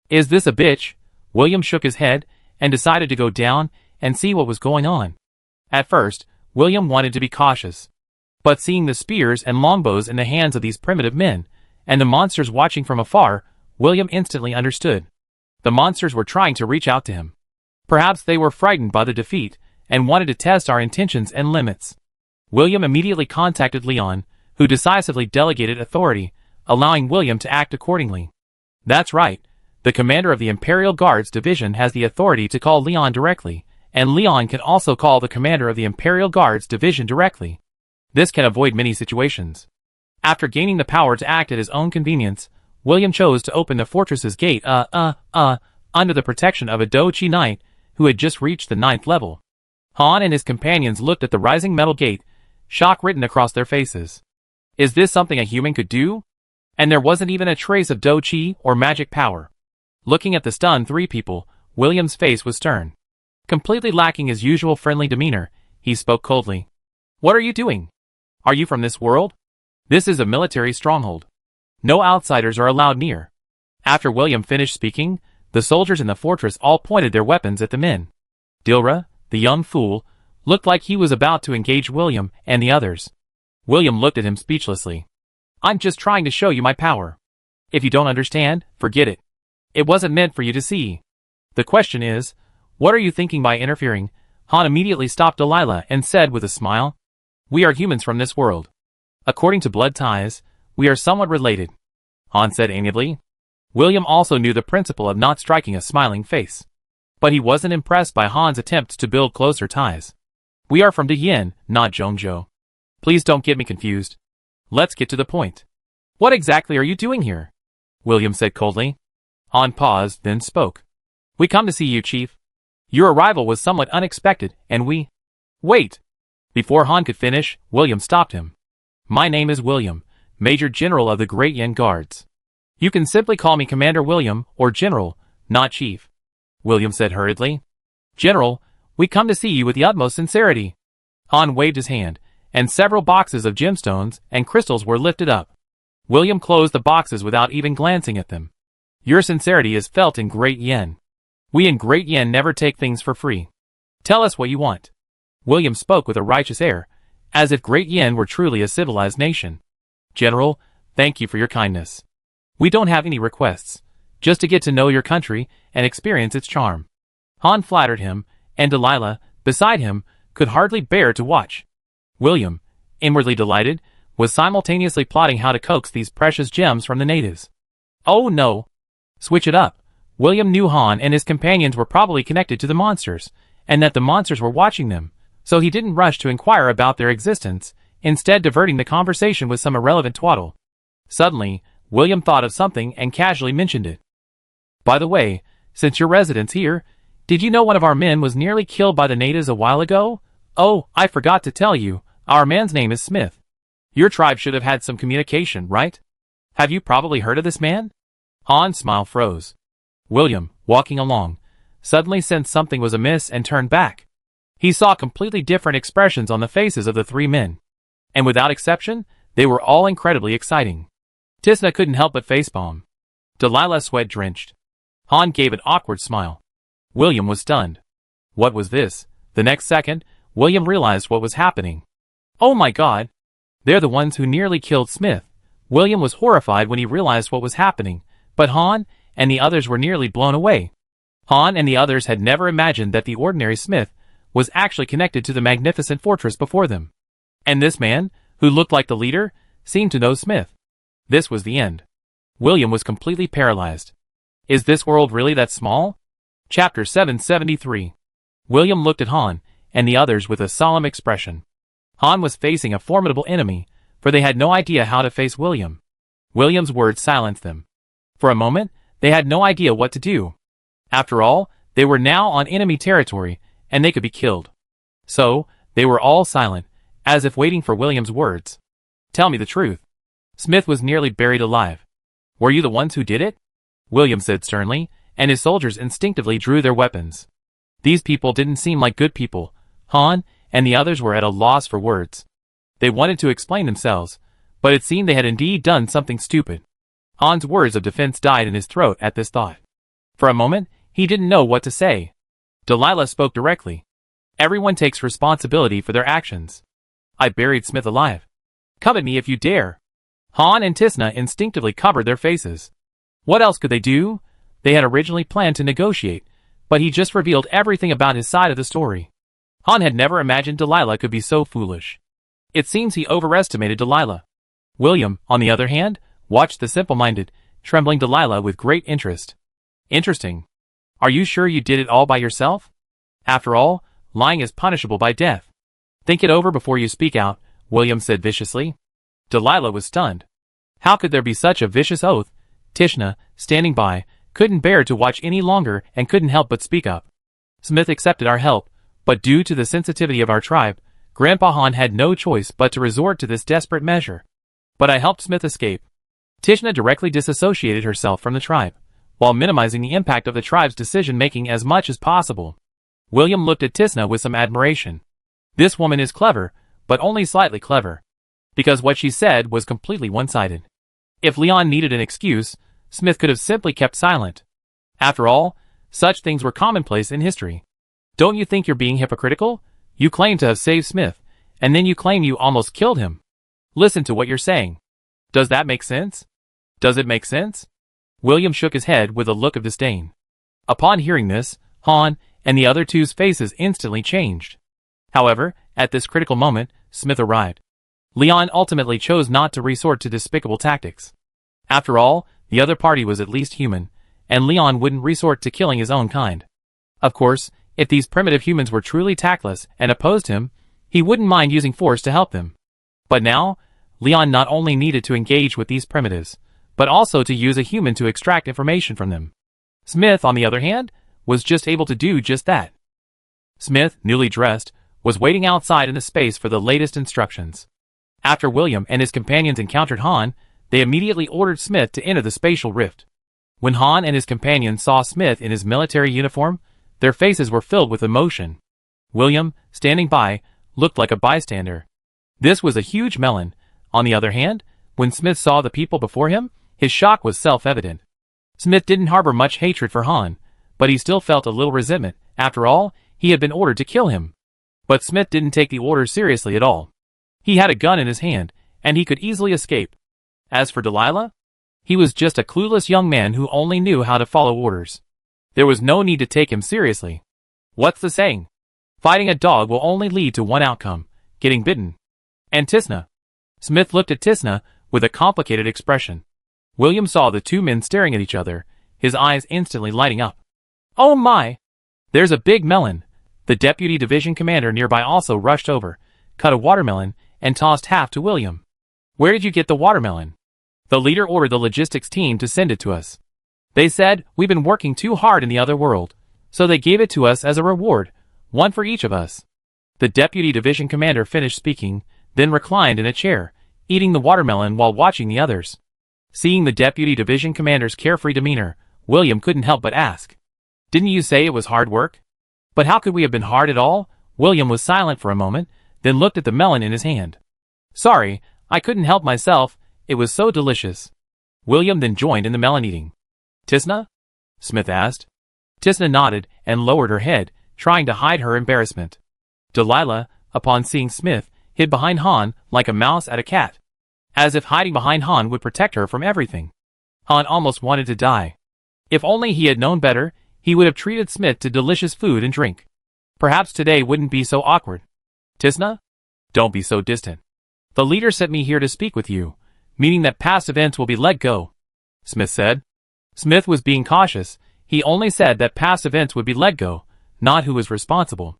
Is this a bitch? William shook his head, and decided to go down and see what was going on. At first, William wanted to be cautious. But seeing the spears and longbows in the hands of these primitive men, and the monsters watching from afar, William instantly understood. The monsters were trying to reach out to him. Perhaps they were frightened by the defeat, and wanted to test our intentions and limits. William immediately contacted Leon, who decisively delegated authority, allowing William to act accordingly. That's right. The commander of the Imperial Guards Division has the authority to call Leon directly, and Leon can also call the commander of the Imperial Guards Division directly. This can avoid many situations. After gaining the power to act at his own convenience, William chose to open the fortress's gate under the protection of a Dochi knight who had just reached the 9th level. Han and his companions looked at the rising metal gate, shock written across their faces. Is this something a human could do? And there wasn't even a trace of Dochi or magic power. Looking at the stunned 3 people, William's face was stern. Completely lacking his usual friendly demeanor, he spoke coldly. What are you doing? Are you from this world? This is a military stronghold. No outsiders are allowed near. After William finished speaking, the soldiers in the fortress all pointed their weapons at the men. Dilra, the young fool, looked like he was about to engage William and the others. William looked at him speechlessly. I'm just trying to show you my power. If you don't understand, forget it. It wasn't meant for you to see. The question is, what are you thinking by interfering? Han immediately stopped Delilah and said with a smile, We are humans from this world. According to blood ties, we are somewhat related. Han said amiably. William also knew the principle of not striking a smiling face. But he wasn't impressed by Han's attempts to build closer ties. We are from Yin, not Zhongzhou. Please don't get me confused. Let's get to the point. What exactly are you doing here? William said coldly. Han paused, then spoke. We come to see you, Chief. Your arrival was somewhat unexpected, and we... Wait! Before Han could finish, William stopped him. My name is William, Major General of the Great Yin Guards. You can simply call me Commander William, or General, not Chief. William said hurriedly. General, we come to see you with the utmost sincerity. Han waved his hand, and several boxes of gemstones and crystals were lifted up. William closed the boxes without even glancing at them. Your sincerity is felt in Great Yin. We in Great Yin never take things for free. Tell us what you want. William spoke with a righteous air, as if Great Yin were truly a civilized nation. General, thank you for your kindness. We don't have any requests, just to get to know your country and experience its charm. Han flattered him, and Delilah, beside him, could hardly bear to watch. William, inwardly delighted, was simultaneously plotting how to coax these precious gems from the natives. Oh no! Switch it up. William knew Han and his companions were probably connected to the monsters, and that the monsters were watching them, so he didn't rush to inquire about their existence, instead diverting the conversation with some irrelevant twaddle. Suddenly, William thought of something and casually mentioned it. By the way, since your residence here, did you know one of our men was nearly killed by the natives a while ago? Oh, I forgot to tell you, our man's name is Smith. Your tribe should have had some communication, right? Have you probably heard of this man? Han's smile froze. William, walking along, suddenly sensed something was amiss and turned back. He saw completely different expressions on the faces of the three men. And without exception, they were all incredibly exciting. Tisna couldn't help but facepalm. Delilah sweat-drenched. Han gave an awkward smile. William was stunned. What was this? The next second, William realized what was happening. Oh my God! They're the ones who nearly killed Smith. William was horrified when he realized what was happening, but Han and the others were nearly blown away. Han and the others had never imagined that the ordinary Smith was actually connected to the magnificent fortress before them. And this man, who looked like the leader, seemed to know Smith. This was the end. William was completely paralyzed. Is this world really that small? Chapter 773. William looked at Han and the others with a solemn expression. Han was facing a formidable enemy, for they had no idea how to face William. William's words silenced them. For a moment, they had no idea what to do. After all, they were now on enemy territory, and they could be killed. So, they were all silent, as if waiting for William's words. Tell me the truth. Smith was nearly buried alive. Were you the ones who did it? William said sternly, and his soldiers instinctively drew their weapons. These people didn't seem like good people. Han and the others were at a loss for words. They wanted to explain themselves, but it seemed they had indeed done something stupid. Han's words of defense died in his throat at this thought. For a moment, he didn't know what to say. Delilah spoke directly. Everyone takes responsibility for their actions. I buried Smith alive. Come at me if you dare. Han and Tisna instinctively covered their faces. What else could they do? They had originally planned to negotiate, but he just revealed everything about his side of the story. Han had never imagined Delilah could be so foolish. It seems he overestimated Delilah. William, on the other hand, watched the simple-minded, trembling Delilah with great interest. Interesting. Are you sure you did it all by yourself? After all, lying is punishable by death. Think it over before you speak out, William said viciously. Delilah was stunned. How could there be such a vicious oath? Tishna, standing by, couldn't bear to watch any longer and couldn't help but speak up. Smith accepted our help, but due to the sensitivity of our tribe, Grandpa Han had no choice but to resort to this desperate measure. But I helped Smith escape. Tishna directly disassociated herself from the tribe, while minimizing the impact of the tribe's decision-making as much as possible. William looked at Tisna with some admiration. This woman is clever, but only slightly clever. Because what she said was completely one-sided. If Leon needed an excuse, Smith could have simply kept silent. After all, such things were commonplace in history. Don't you think you're being hypocritical? You claim to have saved Smith, and then you claim you almost killed him. Listen to what you're saying. Does that make sense? Does it make sense? William shook his head with a look of disdain. Upon hearing this, Han and the other two's faces instantly changed. However, at this critical moment, Smith arrived. Leon ultimately chose not to resort to despicable tactics. After all, The other party was at least human, and Leon wouldn't resort to killing his own kind. Of course, if these primitive humans were truly tactless and opposed him, he wouldn't mind using force to help them. But now, Leon not only needed to engage with these primitives, but also to use a human to extract information from them. Smith, on the other hand, was just able to do just that. Smith, newly dressed, was waiting outside in the space for the latest instructions. After William and his companions encountered Han, they immediately ordered Smith to enter the spatial rift. When Han and his companions saw Smith in his military uniform, their faces were filled with emotion. William, standing by, looked like a bystander. This was a huge melon. On the other hand, when Smith saw the people before him, his shock was self-evident. Smith didn't harbor much hatred for Han, but he still felt a little resentment. After all, he had been ordered to kill him. But Smith didn't take the order seriously at all. He had a gun in his hand, and he could easily escape. As for Delilah, he was just a clueless young man who only knew how to follow orders. There was no need to take him seriously. What's the saying? Fighting a dog will only lead to one outcome, getting bitten. And Tisna. Smith looked at Tisna with a complicated expression. William saw the two men staring at each other, his eyes instantly lighting up. Oh my! There's a big melon. The deputy division commander nearby also rushed over, cut a watermelon, and tossed half to William. Where did you get the watermelon? The leader ordered the logistics team to send it to us. They said, we've been working too hard in the other world, so they gave it to us as a reward, one for each of us. The deputy division commander finished speaking, then reclined in a chair, eating the watermelon while watching the others. Seeing the deputy division commander's carefree demeanor, William couldn't help but ask. Didn't you say it was hard work? But how could we have been hard at all? William was silent for a moment, then looked at the melon in his hand. Sorry, I couldn't help myself, it was so delicious. William then joined in the melon eating. Tisna? Smith asked. Tisna nodded and lowered her head, trying to hide her embarrassment. Delilah, upon seeing Smith, hid behind Han like a mouse at a cat. As if hiding behind Han would protect her from everything. Han almost wanted to die. If only he had known better, he would have treated Smith to delicious food and drink. Perhaps today wouldn't be so awkward. Tisna? Don't be so distant. The leader sent me here to speak with you, meaning that past events will be let go, Smith said. Smith was being cautious. He only said that past events would be let go, not who was responsible.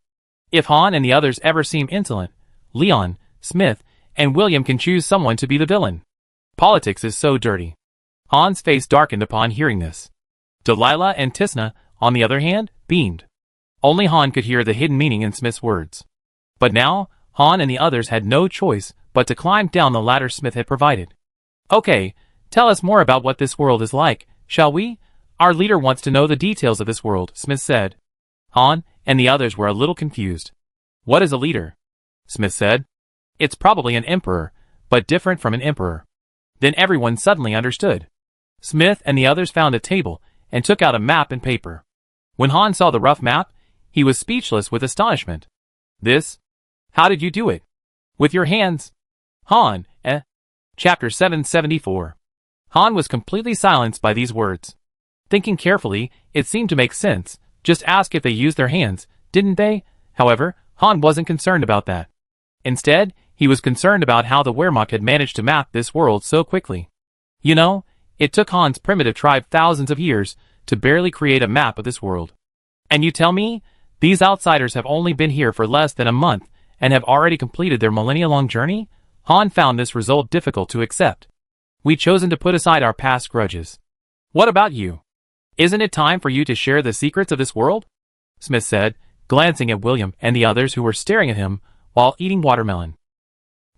If Han and the others ever seem insolent, Leon, Smith, and William can choose someone to be the villain. Politics is so dirty. Han's face darkened upon hearing this. Delilah and Tisna, on the other hand, beamed. Only Han could hear the hidden meaning in Smith's words. But now, Han and the others had no choice but to climb down the ladder Smith had provided. Okay, tell us more about what this world is like, shall we? Our leader wants to know the details of this world, Smith said. Han and the others were a little confused. What is a leader? Smith said. It's probably an emperor, but different from an emperor. Then everyone suddenly understood. Smith and the others found a table and took out a map and paper. When Han saw the rough map, he was speechless with astonishment. This? How did you do it? With your hands? Han, eh? Chapter 774. Han was completely silenced by these words. Thinking carefully, it seemed to make sense. Just ask if they used their hands, didn't they? However, Han wasn't concerned about that. Instead, he was concerned about how the Wehrmacht had managed to map this world so quickly. You know, it took Han's primitive tribe thousands of years to barely create a map of this world. And you tell me, these outsiders have only been here for less than a month and have already completed their millennia-long journey? Han found this result difficult to accept. We'd chosen to put aside our past grudges. What about you? Isn't it time for you to share the secrets of this world? Smith said, glancing at William and the others who were staring at him while eating watermelon.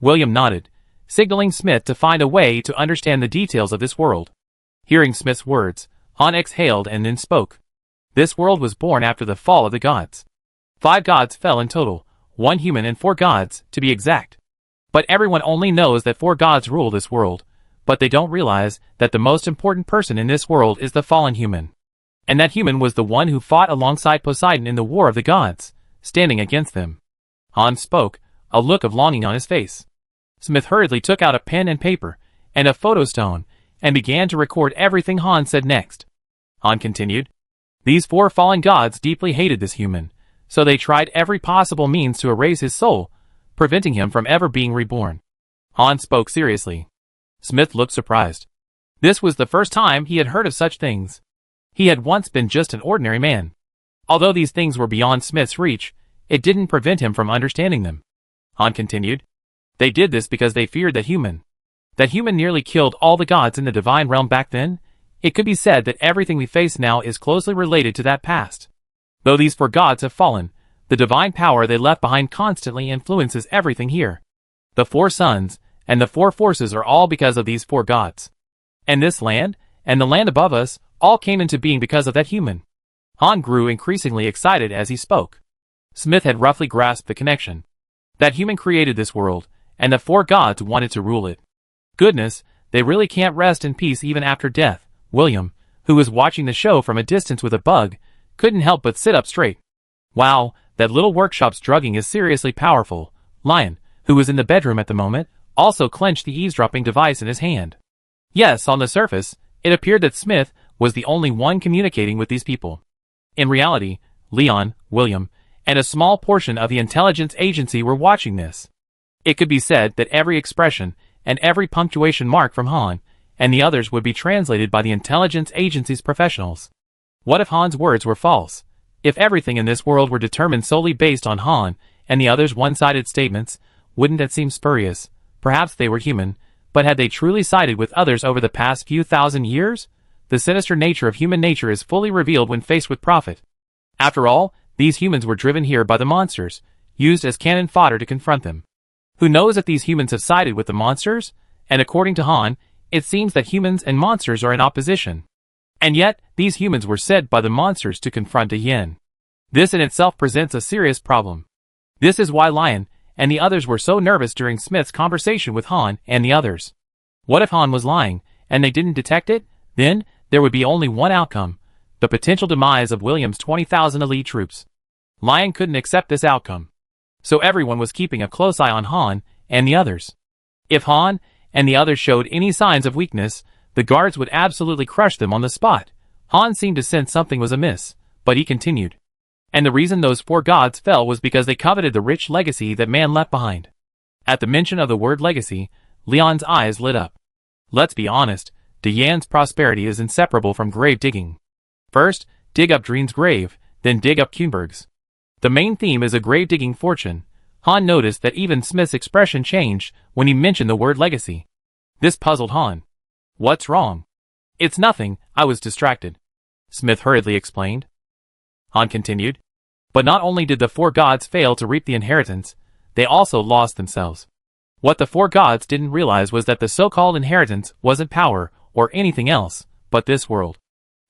William nodded, signaling Smith to find a way to understand the details of this world. Hearing Smith's words, Han exhaled and then spoke. This world was born after the fall of the gods. 5 gods fell in total, 1 human and 4 gods, to be exact. But everyone only knows that 4 gods rule this world, but they don't realize that the most important person in this world is the fallen human. And that human was the one who fought alongside Poseidon in the War of the Gods, standing against them. Han spoke, a look of longing on his face. Smith hurriedly took out a pen and paper, and a photo stone, and began to record everything Han said next. Han continued. These 4 fallen gods deeply hated this human, so they tried every possible means to erase his soul, preventing him from ever being reborn. Han spoke seriously. Smith looked surprised. This was the first time he had heard of such things. He had once been just an ordinary man. Although these things were beyond Smith's reach, it didn't prevent him from understanding them. Han continued. They did this because they feared that human nearly killed all the gods in the divine realm back then. It could be said that everything we face now is closely related to that past. Though these four gods have fallen, the divine power they left behind constantly influences everything here. The four suns and the four forces are all because of these four gods. And this land, and the land above us, all came into being because of that human. Han grew increasingly excited as he spoke. Smith had roughly grasped the connection. That human created this world, and the four gods wanted to rule it. Goodness, they really can't rest in peace even after death. William, who was watching the show from a distance with a bug, couldn't help but sit up straight. Wow, that little workshop's drugging is seriously powerful. Lion, who was in the bedroom at the moment, also clenched the eavesdropping device in his hand. Yes, on the surface, it appeared that Smith was the only one communicating with these people. In reality, Leon, William, and a small portion of the intelligence agency were watching this. It could be said that every expression and every punctuation mark from Han and the others would be translated by the intelligence agency's professionals. What if Han's words were false? If everything in this world were determined solely based on Han and the others' one-sided statements, wouldn't that seem spurious? Perhaps they were human, but had they truly sided with others over the past few thousand years? The sinister nature of human nature is fully revealed when faced with profit. After all, these humans were driven here by the monsters, used as cannon fodder to confront them. Who knows if these humans have sided with the monsters? And according to Han, it seems that humans and monsters are in opposition. And yet, these humans were sent by the monsters to confront a yin. This in itself presents a serious problem. This is why Lion and the others were so nervous during Smith's conversation with Han and the others. What if Han was lying, and they didn't detect it? Then, there would be only one outcome: the potential demise of William's 20,000 elite troops. Lion couldn't accept this outcome. So everyone was keeping a close eye on Han and the others. If Han and the others showed any signs of weakness, the guards would absolutely crush them on the spot. Han seemed to sense something was amiss, but he continued. And the reason those four gods fell was because they coveted the rich legacy that man left behind. At the mention of the word legacy, Leon's eyes lit up. Let's be honest, Diane's prosperity is inseparable from grave digging. First, dig up Dreen's grave, then dig up Kuenberg's. The main theme is a grave-digging fortune. Han noticed that even Smith's expression changed when he mentioned the word legacy. This puzzled Han. What's wrong? It's nothing, I was distracted. Smith hurriedly explained. Han continued. But not only did the four gods fail to reap the inheritance, they also lost themselves. What the four gods didn't realize was that the so-called inheritance wasn't power or anything else, but this world.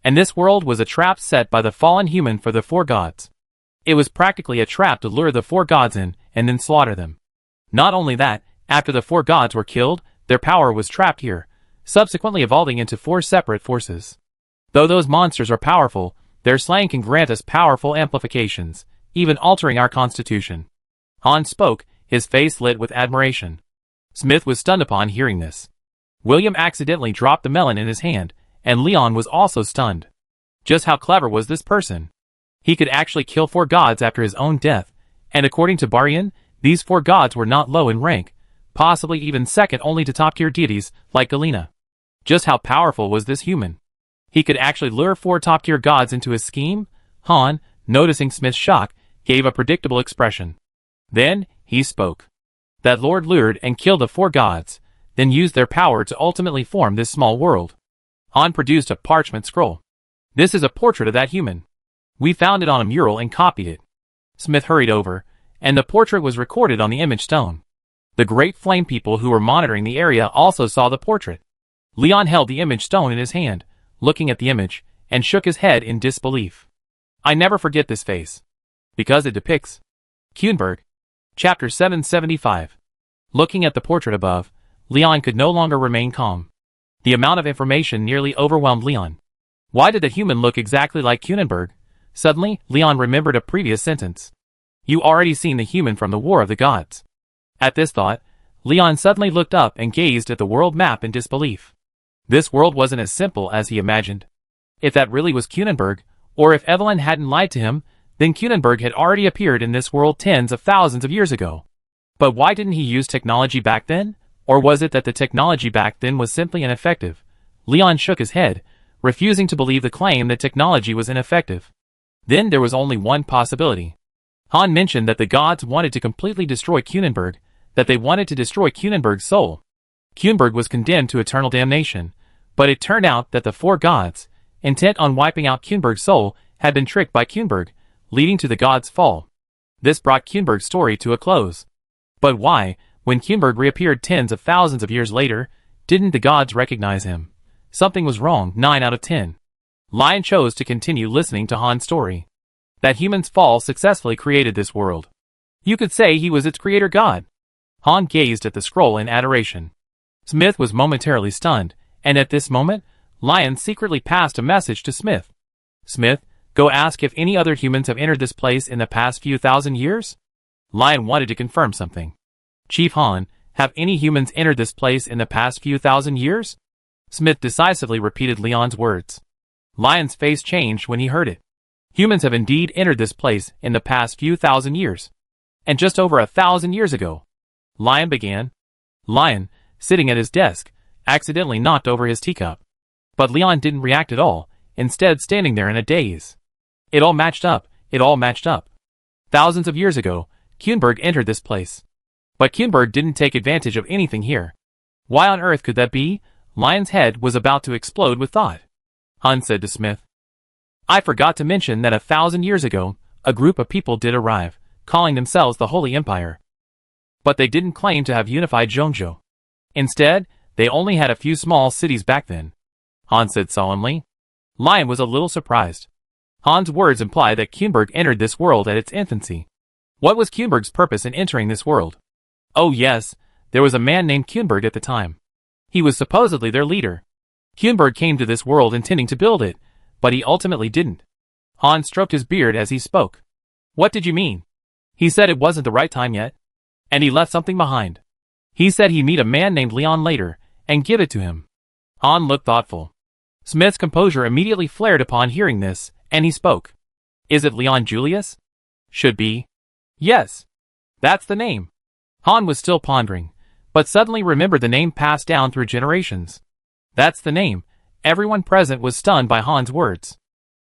And this world was a trap set by the fallen human for the four gods. It was practically a trap to lure the four gods in and then slaughter them. Not only that, after the four gods were killed, their power was trapped here, subsequently evolving into four separate forces. Though those monsters are powerful, their slaying can grant us powerful amplifications, even altering our constitution. Han spoke, his face lit with admiration. Smith was stunned upon hearing this. William accidentally dropped the melon in his hand, and Leon was also stunned. Just how clever was this person? He could actually kill four gods after his own death, and according to Barian, these four gods were not low in rank, possibly even second only to top-tier deities like Galena. Just how powerful was this human? He could actually lure four top-tier gods into his scheme? Han, noticing Smith's shock, gave a predictable expression. Then, he spoke. That Lord lured and killed the four gods, then used their power to ultimately form this small world. Han produced a parchment scroll. This is a portrait of that human. We found it on a mural and copied it. Smith hurried over, and the portrait was recorded on the image stone. The Great Flame people who were monitoring the area also saw the portrait. Leon held the image stone in his hand, looking at the image, and shook his head in disbelief. I never forget this face. Because it depicts Kuenberg. Chapter 775. Looking at the portrait above, Leon could no longer remain calm. The amount of information nearly overwhelmed Leon. Why did the human look exactly like Kuenberg? Suddenly, Leon remembered a previous sentence. You already seen the human from the War of the Gods. At this thought, Leon suddenly looked up and gazed at the world map in disbelief. This world wasn't as simple as he imagined. If that really was Kuenberg, or if Evelyn hadn't lied to him, then Kuenberg had already appeared in this world tens of thousands of years ago. But why didn't he use technology back then? Or was it that the technology back then was simply ineffective? Leon shook his head, refusing to believe the claim that technology was ineffective. Then there was only one possibility. Han mentioned that the gods wanted to completely destroy Kunenberg, that they wanted to destroy Kunenberg's soul. Kunenberg was condemned to eternal damnation, but it turned out that the four gods, intent on wiping out Kunenberg's soul, had been tricked by Kunenberg, leading to the gods' fall. This brought Kunenberg's story to a close. But why, when Kunenberg reappeared tens of thousands of years later, didn't the gods recognize him? Something was wrong. 9 out of 10. Lion chose to continue listening to Han's story. That humans' fall successfully created this world. You could say he was its creator god. Han gazed at the scroll in adoration. Smith was momentarily stunned, and at this moment, Lion secretly passed a message to Smith. Smith, go ask if any other humans have entered this place in the past few thousand years? Lion wanted to confirm something. Chief Han, have any humans entered this place in the past few thousand years? Smith decisively repeated Leon's words. Lion's face changed when he heard it. Humans have indeed entered this place in the past few thousand years. And just over 1,000 years ago. Lion began. Lion, sitting at his desk, accidentally knocked over his teacup. But Leon didn't react at all, instead standing there in a daze. It all matched up. Thousands of years ago, Kunenberg entered this place. But Kunenberg didn't take advantage of anything here. Why on earth could that be? Lion's head was about to explode with thought. Han said to Smith. I forgot to mention that 1,000 years ago, a group of people did arrive, calling themselves the Holy Empire. But they didn't claim to have unified Zhongzhou. Instead, they only had a few small cities back then. Han said solemnly. Lion was a little surprised. Han's words implied that Kunenberg entered this world at its infancy. What was Kunenberg's purpose in entering this world? Oh yes, there was a man named Kunenberg at the time. He was supposedly their leader. Kunenberg came to this world intending to build it, but he ultimately didn't. Han stroked his beard as he spoke. What did you mean? He said it wasn't the right time yet. And he left something behind. He said he'd meet a man named Leon later, and give it to him. Han looked thoughtful. Smith's composure immediately flared upon hearing this, and he spoke. Is it Leon Julius? Should be. Yes. That's the name. Han was still pondering, but suddenly remembered the name passed down through generations. That's the name. Everyone present was stunned by Han's words.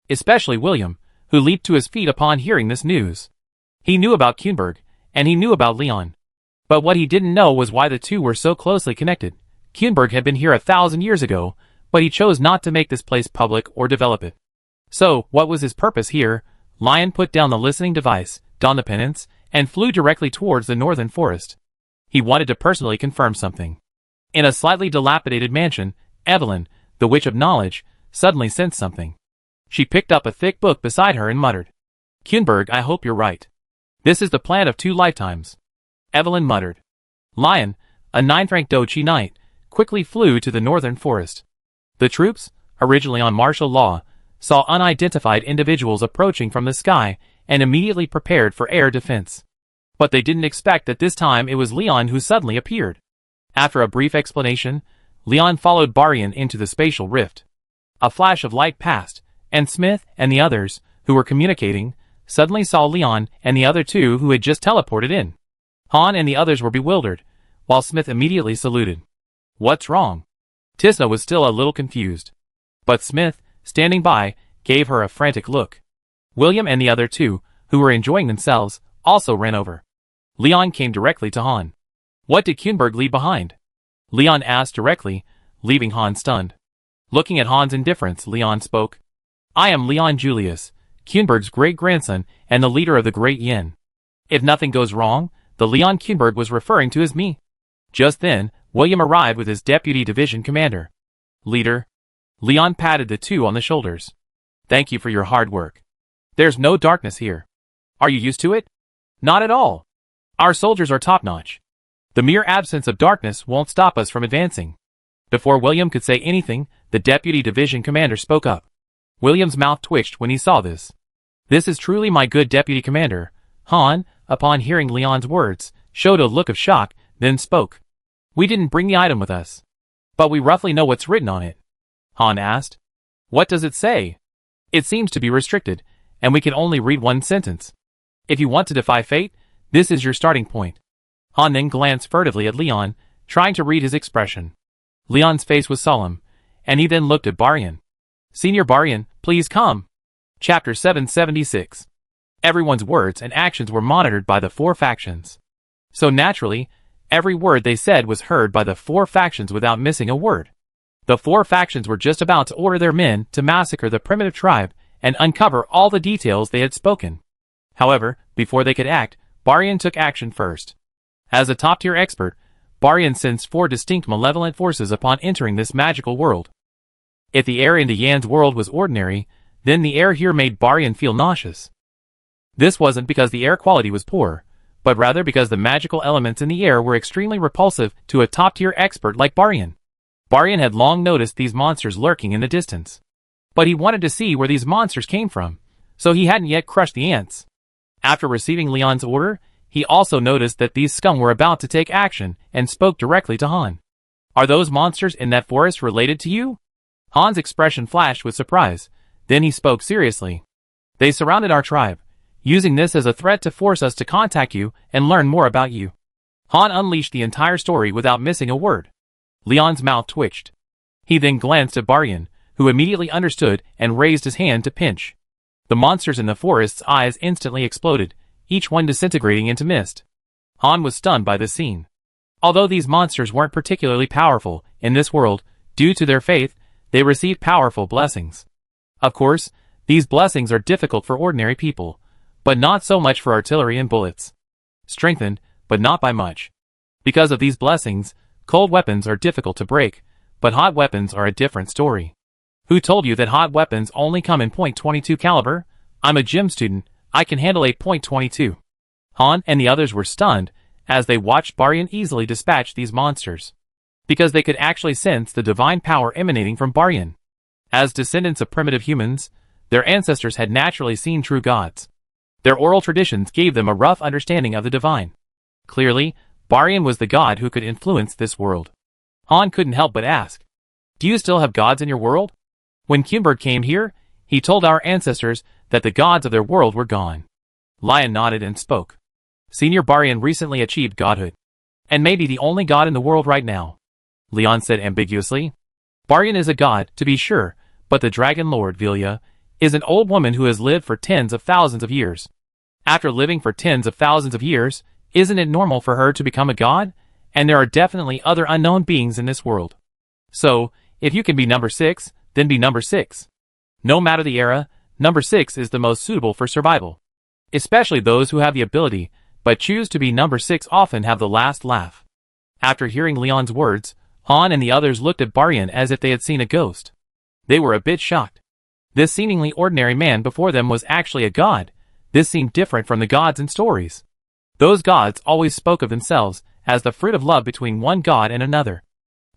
Especially William, who leaped to his feet upon hearing this news. He knew about Kunenberg, and he knew about Leon. But what he didn't know was why the two were so closely connected. Kunenberg had been here 1,000 years ago, but he chose not to make this place public or develop it. So, what was his purpose here? Lion put down the listening device, donned the penance, and flew directly towards the northern forest. He wanted to personally confirm something. In a slightly dilapidated mansion, Evelyn, the Witch of Knowledge, suddenly sensed something. She picked up a thick book beside her and muttered. Kunenberg, I hope you're right. This is the plan of 2 lifetimes. Evelyn muttered. Lion, a 9th-rank Dochi knight, quickly flew to the northern forest. The troops, originally on martial law, saw unidentified individuals approaching from the sky and immediately prepared for air defense. But they didn't expect that this time it was Leon who suddenly appeared. After a brief explanation, Leon followed Barian into the spatial rift. A flash of light passed, and Smith and the others, who were communicating, suddenly saw Leon and the other 2 who had just teleported in. Han and the others were bewildered, while Smith immediately saluted. What's wrong? Tisna was still a little confused. But Smith, standing by, gave her a frantic look. William and the other 2, who were enjoying themselves, also ran over. Leon came directly to Han. What did Kunenberg leave behind? Leon asked directly, leaving Han stunned. Looking at Han's indifference, Leon spoke. I am Leon Julius, Kunenberg's great-grandson and the leader of the Great Yin. If nothing goes wrong, the Leon Kunenberg was referring to is me. Just then, William arrived with his deputy division commander. Leader. Leon patted the 2 on the shoulders. Thank you for your hard work. There's no darkness here. Are you used to it? Not at all. Our soldiers are top-notch. The mere absence of darkness won't stop us from advancing. Before William could say anything, the deputy division commander spoke up. William's mouth twitched when he saw this. This is truly my good deputy commander. Han, upon hearing Leon's words, showed a look of shock, then spoke. We didn't bring the item with us. But we roughly know what's written on it. Han asked. What does it say? It seems to be restricted, and we can only read one sentence. If you want to defy fate, this is your starting point. Han then glanced furtively at Leon, trying to read his expression. Leon's face was solemn, and he then looked at Baryan. "Senior Baryan, please come." Chapter 776. Everyone's words and actions were monitored by the four factions. So naturally, every word they said was heard by the four factions without missing a word. The four factions were just about to order their men to massacre the primitive tribe and uncover all the details they had spoken. However, before they could act, Baryan took action first. As a top-tier expert, Baryan sensed four distinct malevolent forces upon entering this magical world. If the air in the Yan's world was ordinary, then the air here made Baryan feel nauseous. This wasn't because the air quality was poor, but rather because the magical elements in the air were extremely repulsive to a top-tier expert like Baryan. Baryan had long noticed these monsters lurking in the distance. But he wanted to see where these monsters came from, so he hadn't yet crushed the ants. After receiving Leon's order, he also noticed that these scum were about to take action and spoke directly to Han. "Are those monsters in that forest related to you?" Han's expression flashed with surprise. Then he spoke seriously. "They surrounded our tribe, using this as a threat to force us to contact you and learn more about you." Han unleashed the entire story without missing a word. Leon's mouth twitched. He then glanced at Baryan, who immediately understood and raised his hand to pinch. The monsters in the forest's eyes instantly exploded, each one disintegrating into mist. Han was stunned by this scene. Although these monsters weren't particularly powerful in this world, due to their faith, they received powerful blessings. Of course, these blessings are difficult for ordinary people, but not so much for artillery and bullets. Strengthened, but not by much. Because of these blessings, cold weapons are difficult to break, but hot weapons are a different story. Who told you that hot weapons only come in .22 caliber? I'm a gym student, I can handle a .22. Han and the others were stunned as they watched Baryan easily dispatch these monsters. Because they could actually sense the divine power emanating from Baryan. As descendants of primitive humans, their ancestors had naturally seen true gods. Their oral traditions gave them a rough understanding of the divine. Clearly, Baryan was the god who could influence this world. Han couldn't help but ask, "Do you still have gods in your world?" When Kimberg came here, he told our ancestors that the gods of their world were gone. Lion nodded and spoke. "Senior Baryan recently achieved godhood, and may be the only god in the world right now," Leon said ambiguously. "Baryan is a god, to be sure, but the Dragon Lord, Vilya, is an old woman who has lived for tens of thousands of years. After living for tens of thousands of years, isn't it normal for her to become a god? And there are definitely other unknown beings in this world. So, if you can be number 6, then be number 6. No matter the era, number 6 is the most suitable for survival. Especially those who have the ability, but choose to be number 6 often have the last laugh." After hearing Leon's words, Han and the others looked at Baryan as if they had seen a ghost. They were a bit shocked. This seemingly ordinary man before them was actually a god. This seemed different from the gods in stories. Those gods always spoke of themselves as the fruit of love between one god and another.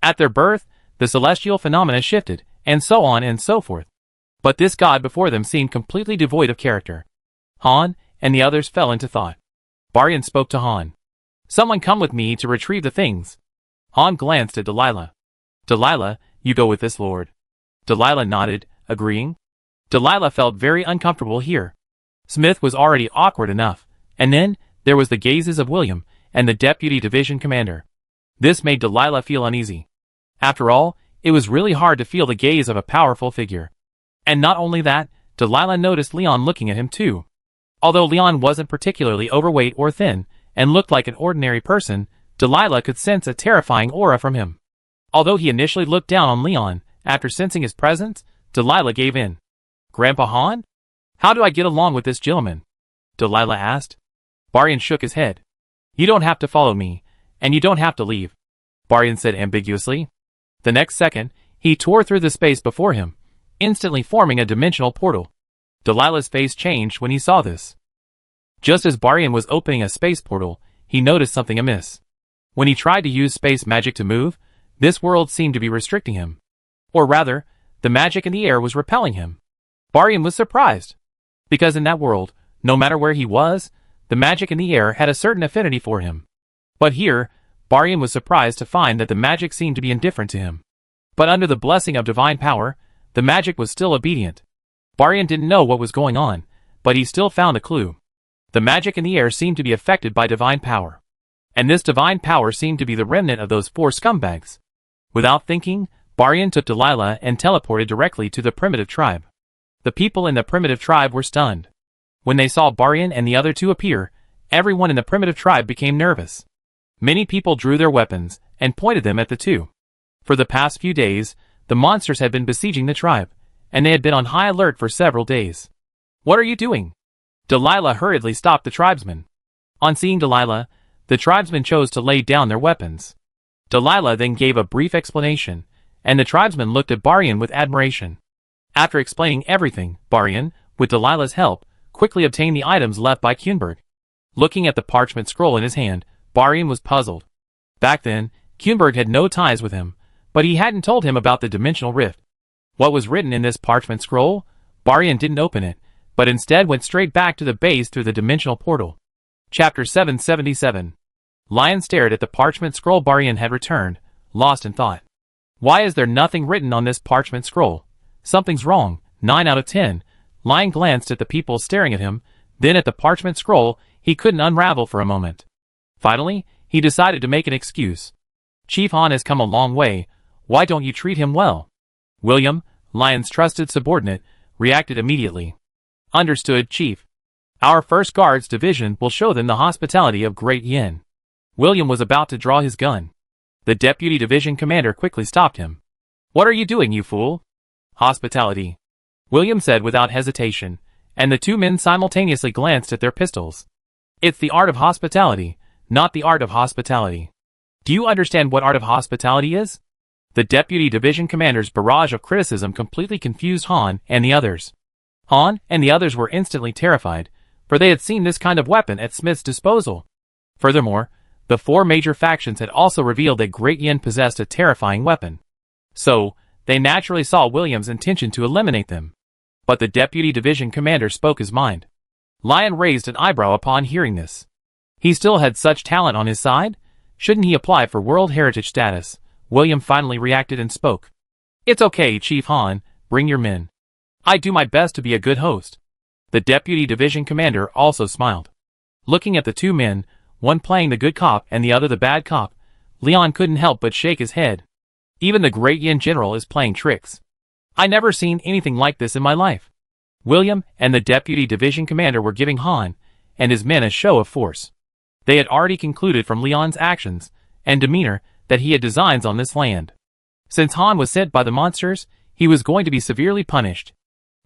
At their birth, the celestial phenomena shifted, and so on and so forth. But this god before them seemed completely devoid of character. Han and the others fell into thought. Baryan spoke to Han. "Someone come with me to retrieve the things." Han glanced at Delilah. "Delilah, you go with this lord." Delilah nodded, agreeing. Delilah felt very uncomfortable here. Smith was already awkward enough, and then there was the gazes of William and the deputy division commander. This made Delilah feel uneasy. After all, it was really hard to feel the gaze of a powerful figure. And not only that, Delilah noticed Leon looking at him too. Although Leon wasn't particularly overweight or thin, and looked like an ordinary person, Delilah could sense a terrifying aura from him. Although he initially looked down on Leon, after sensing his presence, Delilah gave in. "Grandpa Han? How do I get along with this gentleman?" Delilah asked. Baryan shook his head. "You don't have to follow me, and you don't have to leave," Baryan said ambiguously. The next second, he tore through the space before him, instantly forming a dimensional portal. Delilah's face changed when he saw this. Just as Baryan was opening a space portal, he noticed something amiss. When he tried to use space magic to move, this world seemed to be restricting him. Or rather, the magic in the air was repelling him. Baryan was surprised, because in that world, no matter where he was, the magic in the air had a certain affinity for him. But here, Baryan was surprised to find that the magic seemed to be indifferent to him. But under the blessing of divine power, the magic was still obedient. Baryan didn't know what was going on, but he still found a clue. The magic in the air seemed to be affected by divine power. And this divine power seemed to be the remnant of those 4 scumbags. Without thinking, Baryan took Delilah and teleported directly to the primitive tribe. The people in the primitive tribe were stunned. When they saw Baryan and the other two appear, everyone in the primitive tribe became nervous. Many people drew their weapons and pointed them at the two. For the past few days, the monsters had been besieging the tribe, and they had been on high alert for several days. "What are you doing?" Delilah hurriedly stopped the tribesmen. On seeing Delilah, the tribesmen chose to lay down their weapons. Delilah then gave a brief explanation, and the tribesmen looked at Baryan with admiration. After explaining everything, Baryan, with Delilah's help, quickly obtained the items left by Kuenberg. Looking at the parchment scroll in his hand, Baryan was puzzled. Back then, Kuenberg had no ties with him, but he hadn't told him about the dimensional rift. What was written in this parchment scroll? Baryan didn't open it, but instead went straight back to the base through the dimensional portal. Chapter 777. Lion stared at the parchment scroll Baryan had returned, lost in thought. Why is there nothing written on this parchment scroll? Something's wrong. 9 out of 10. Lion glanced at the people staring at him, then at the parchment scroll he couldn't unravel for a moment. Finally, he decided to make an excuse. "Chief Han has come a long way. Why don't you treat him well?" William, Lion's trusted subordinate, reacted immediately. "Understood, Chief. Our 1st Guards Division will show them the hospitality of Great Yin." William was about to draw his gun. The Deputy Division Commander quickly stopped him. "What are you doing, you fool?" "Hospitality," William said without hesitation, and the two men simultaneously glanced at their pistols. "It's the art of hospitality, not the art of hospitality. Do you understand what art of hospitality is?" The Deputy Division Commander's barrage of criticism completely confused Han and the others. Han and the others were instantly terrified, for they had seen this kind of weapon at Smith's disposal. Furthermore, the 4 major factions had also revealed that Great Yin possessed a terrifying weapon. So, they naturally saw William's intention to eliminate them. But the Deputy Division Commander spoke his mind. Lion raised an eyebrow upon hearing this. He still had such talent on his side? Shouldn't he apply for World Heritage status? William finally reacted and spoke. "It's okay, Chief Han, bring your men. I do my best to be a good host." The Deputy Division Commander also smiled. Looking at the two men, one playing the good cop and the other the bad cop, Leon couldn't help but shake his head. Even the Great Yin General is playing tricks. I never seen anything like this in my life. William and the Deputy Division Commander were giving Han and his men a show of force. They had already concluded from Leon's actions and demeanor that he had designs on this land. Since Han was sent by the monsters, he was going to be severely punished.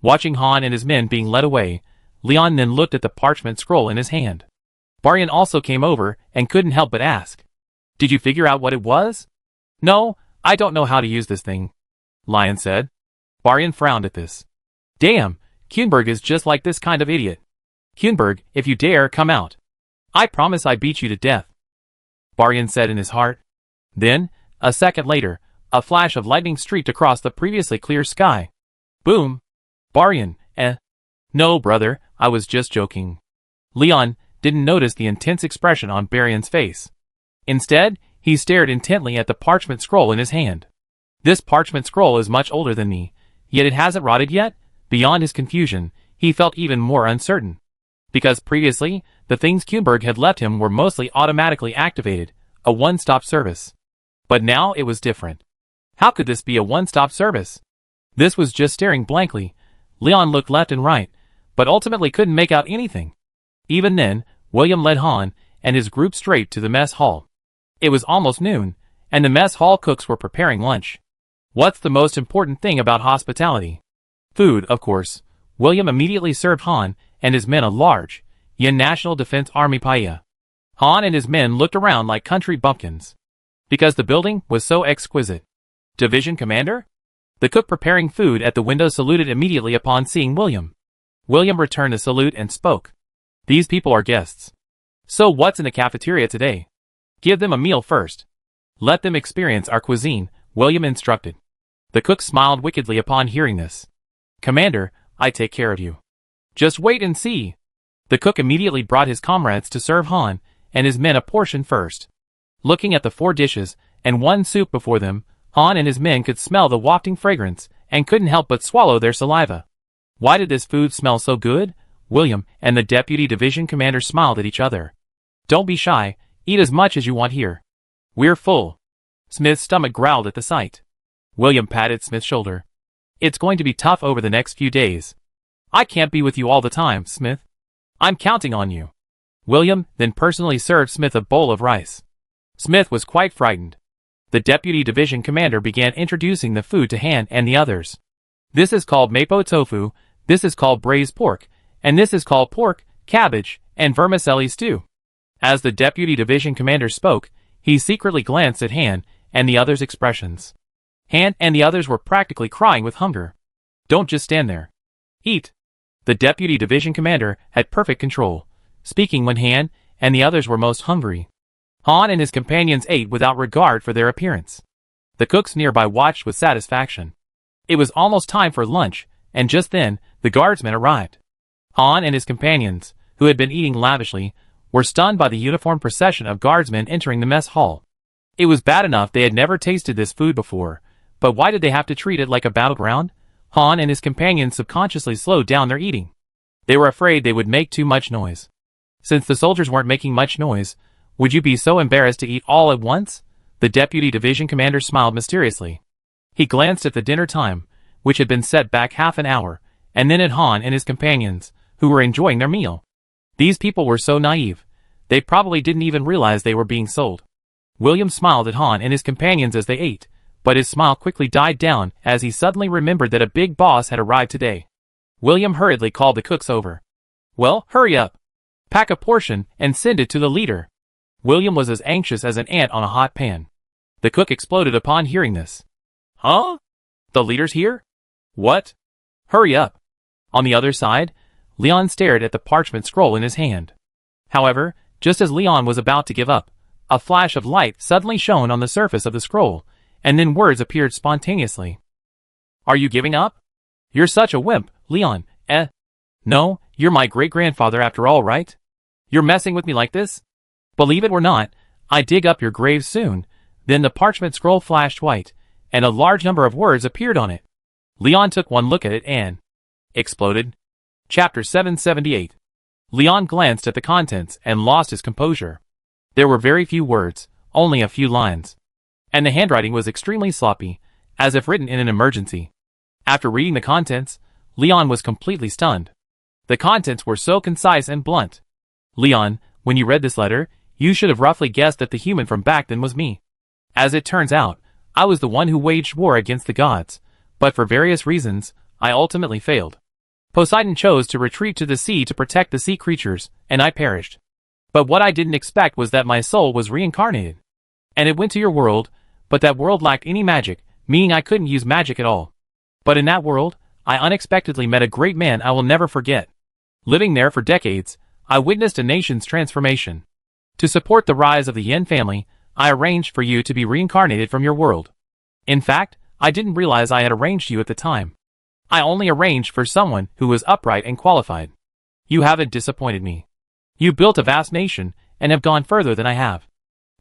Watching Han and his men being led away, Leon then looked at the parchment scroll in his hand. Baryan also came over and couldn't help but ask, "Did you figure out what it was?" "No, I don't know how to use this thing," Lion said. Baryan frowned at this. "Damn, Kuenberg is just like this kind of idiot. Kuenberg, if you dare, come out. I promise I beat you to death," Baryan said in his heart. Then, a second later, a flash of lightning streaked across the previously clear sky. Boom! Baryan, No, brother, I was just joking. Leon didn't notice the intense expression on Baryan's face. Instead, he stared intently at the parchment scroll in his hand. This parchment scroll is much older than me, yet it hasn't rotted yet? Beyond his confusion, he felt even more uncertain. Because previously, the things Kuenberg had left him were mostly automatically activated, a one-stop service. But now it was different. How could this be a one-stop service? This was just staring blankly. Leon looked left and right, but ultimately couldn't make out anything. Even then, William led Han and his group straight to the mess hall. It was almost noon, and the mess hall cooks were preparing lunch. What's the most important thing about hospitality? Food, of course. William immediately served Han and his men a large Yin National Defense Army paella. Han and his men looked around like country bumpkins, because the building was so exquisite. Division Commander? The cook preparing food at the window saluted immediately upon seeing William. William returned the salute and spoke. These people are guests. So what's in the cafeteria today? Give them a meal first. Let them experience our cuisine, William instructed. The cook smiled wickedly upon hearing this. Commander, I take care of you. Just wait and see. The cook immediately brought his comrades to serve Han and his men a portion first. Looking at the 4 dishes and 1 soup before them, Han and his men could smell the wafting fragrance and couldn't help but swallow their saliva. Why did this food smell so good? William and the Deputy Division Commander smiled at each other. Don't be shy, eat as much as you want here. We're full. Smith's stomach growled at the sight. William patted Smith's shoulder. It's going to be tough over the next few days. I can't be with you all the time, Smith. I'm counting on you. William then personally served Smith a bowl of rice. Smith was quite frightened. The deputy division commander began introducing the food to Han and the others. This is called mapo tofu, this is called braised pork, and this is called pork, cabbage, and vermicelli stew. As the deputy division commander spoke, he secretly glanced at Han and the others' expressions. Han and the others were practically crying with hunger. Don't just stand there. Eat. The deputy division commander had perfect control, speaking when Han and the others were most hungry. Han and his companions ate without regard for their appearance. The cooks nearby watched with satisfaction. It was almost time for lunch, and just then, the guardsmen arrived. Han and his companions, who had been eating lavishly, were stunned by the uniformed procession of guardsmen entering the mess hall. It was bad enough they had never tasted this food before, but why did they have to treat it like a battleground? Han and his companions subconsciously slowed down their eating. They were afraid they would make too much noise. Since the soldiers weren't making much noise, would you be so embarrassed to eat all at once? The deputy division commander smiled mysteriously. He glanced at the dinner time, which had been set back half an hour, and then at Han and his companions, who were enjoying their meal. These people were so naive. They probably didn't even realize they were being sold. William smiled at Han and his companions as they ate, but his smile quickly died down as he suddenly remembered that a big boss had arrived today. William hurriedly called the cooks over. Well, hurry up. Pack a portion and send it to the leader. William was as anxious as an ant on a hot pan. The cook exploded upon hearing this. Huh? The leader's here? What? Hurry up. On the other side, Leon stared at the parchment scroll in his hand. However, just as Leon was about to give up, a flash of light suddenly shone on the surface of the scroll, and then words appeared spontaneously. Are you giving up? You're such a wimp, Leon, No, you're my great-grandfather after all, right? You're messing with me like this? Believe it or not, I dig up your grave soon. Then the parchment scroll flashed white, and a large number of words appeared on it. Leon took one look at it and exploded. Chapter 778. Leon glanced at the contents and lost his composure. There were very few words, only a few lines. And the handwriting was extremely sloppy, as if written in an emergency. After reading the contents, Leon was completely stunned. The contents were so concise and blunt. Leon, when you read this letter, you should have roughly guessed that the human from back then was me. As it turns out, I was the one who waged war against the gods, but for various reasons, I ultimately failed. Poseidon chose to retreat to the sea to protect the sea creatures, and I perished. But what I didn't expect was that my soul was reincarnated. And it went to your world, but that world lacked any magic, meaning I couldn't use magic at all. But in that world, I unexpectedly met a great man I will never forget. Living there for decades, I witnessed a nation's transformation. To support the rise of the Yin family, I arranged for you to be reincarnated from your world. In fact, I didn't realize I had arranged you at the time. I only arranged for someone who was upright and qualified. You haven't disappointed me. You built a vast nation and have gone further than I have.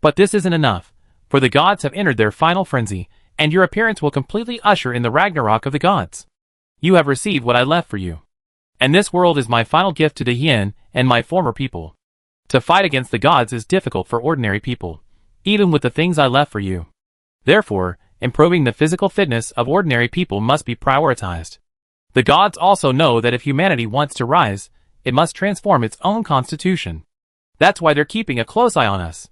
But this isn't enough, for the gods have entered their final frenzy, and your appearance will completely usher in the Ragnarok of the gods. You have received what I left for you. And this world is my final gift to the Yin and my former people. To fight against the gods is difficult for ordinary people, even with the things I left for you. Therefore, improving the physical fitness of ordinary people must be prioritized. The gods also know that if humanity wants to rise, it must transform its own constitution. That's why they're keeping a close eye on us.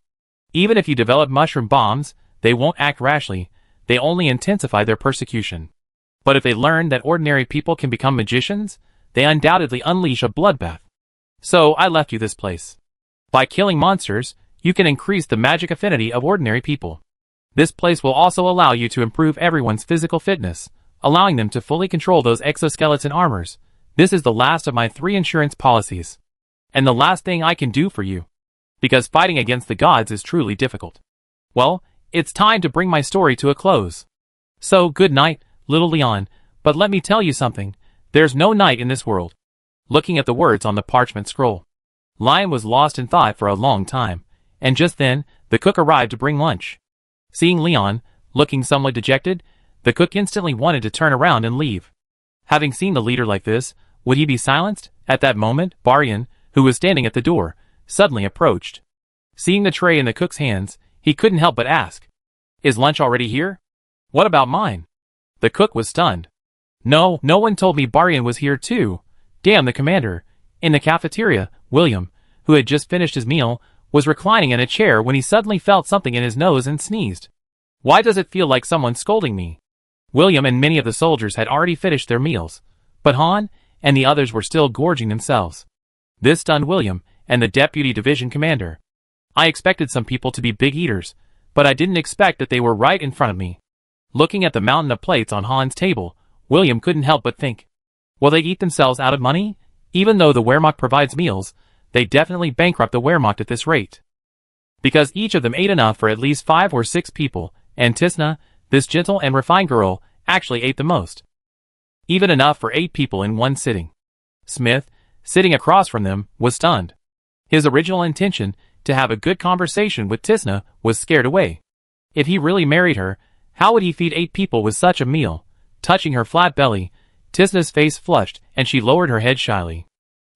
Even if you develop mushroom bombs, they won't act rashly, they only intensify their persecution. But if they learn that ordinary people can become magicians, they undoubtedly unleash a bloodbath. So I left you this place. By killing monsters, you can increase the magic affinity of ordinary people. This place will also allow you to improve everyone's physical fitness, allowing them to fully control those exoskeleton armors. This is the last of my 3 insurance policies. And the last thing I can do for you. Because fighting against the gods is truly difficult. Well, it's time to bring my story to a close. So, good night, little Leon, but let me tell you something. There's no night in this world. Looking at the words on the parchment scroll, Lion was lost in thought for a long time, and just then, the cook arrived to bring lunch. Seeing Leon, looking somewhat dejected, the cook instantly wanted to turn around and leave. Having seen the leader like this, would he be silenced? At that moment, Baryan, who was standing at the door, suddenly approached. Seeing the tray in the cook's hands, he couldn't help but ask, "Is lunch already here? What about mine?" The cook was stunned. No one told me Baryan was here too. Damn the commander. In the cafeteria, William, who had just finished his meal, was reclining in a chair when he suddenly felt something in his nose and sneezed. Why does it feel like someone's scolding me? William and many of the soldiers had already finished their meals, but Han and the others were still gorging themselves. This stunned William and the deputy division commander. I expected some people to be big eaters, but I didn't expect that they were right in front of me. Looking at the mountain of plates on Han's table, William couldn't help but think. Will they eat themselves out of money? Even though the Wehrmacht provides meals, they definitely bankrupt the Wehrmacht at this rate. Because each of them ate enough for at least 5 or 6 people, and Tisna, this gentle and refined girl, actually ate the most. Even enough for 8 people in one sitting. Smith, sitting across from them, was stunned. His original intention, to have a good conversation with Tisna, was scared away. If he really married her, how would he feed 8 people with such a meal? Touching her flat belly, Tisna's face flushed and she lowered her head shyly.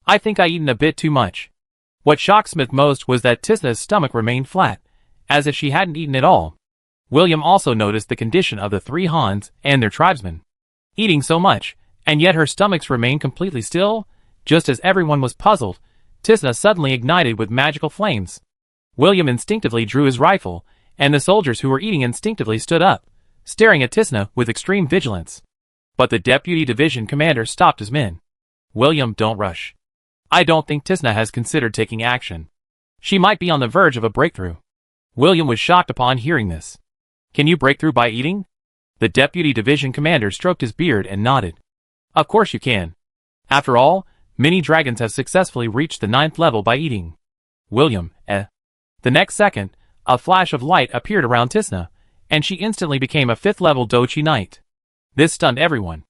I think I eaten a bit too much. What shocked Smith most was that Tisna's stomach remained flat, as if she hadn't eaten at all. William also noticed the condition of the 3 Hans and their tribesmen. Eating so much, and yet her stomachs remained completely still. Just as everyone was puzzled, Tisna suddenly ignited with magical flames. William instinctively drew his rifle, and the soldiers who were eating instinctively stood up, staring at Tisna with extreme vigilance. But the deputy division commander stopped his men. William, don't rush. I don't think Tisna has considered taking action. She might be on the verge of a breakthrough. William was shocked upon hearing this. Can you break through by eating? The deputy division commander stroked his beard and nodded. Of course you can. After all, many dragons have successfully reached the 9th level by eating. William, The next second, a flash of light appeared around Tisna, and she instantly became a 5th level Dochi Knight. This stunned everyone.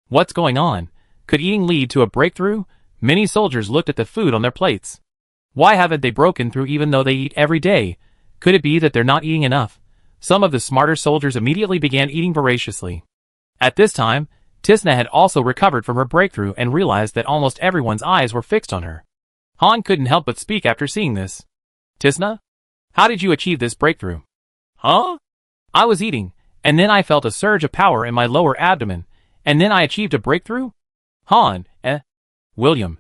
What's going on? Could eating lead to a breakthrough? Many soldiers looked at the food on their plates. Why haven't they broken through even though they eat every day? Could it be that they're not eating enough? Some of the smarter soldiers immediately began eating voraciously. At this time, Tisna had also recovered from her breakthrough and realized that almost everyone's eyes were fixed on her. Han couldn't help but speak after seeing this. Tisna? How did you achieve this breakthrough? Huh? I was eating, and then I felt a surge of power in my lower abdomen, and then I achieved a breakthrough? Han, William,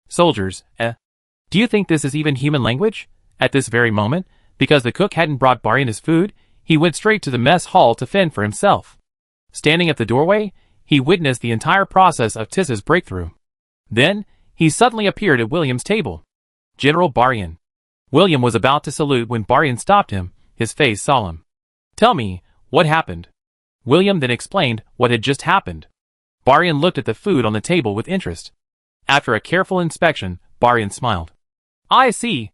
Soldiers, Do you think this is even human language? At this very moment, because the cook hadn't brought Baryan his food, he went straight to the mess hall to fend for himself. Standing at the doorway, he witnessed the entire process of Tissa's breakthrough. Then, he suddenly appeared at William's table. General Baryan. William was about to salute when Baryan stopped him, his face solemn. Tell me, what happened? William then explained what had just happened. Baryan looked at the food on the table with interest. After a careful inspection, Baryan smiled. I see.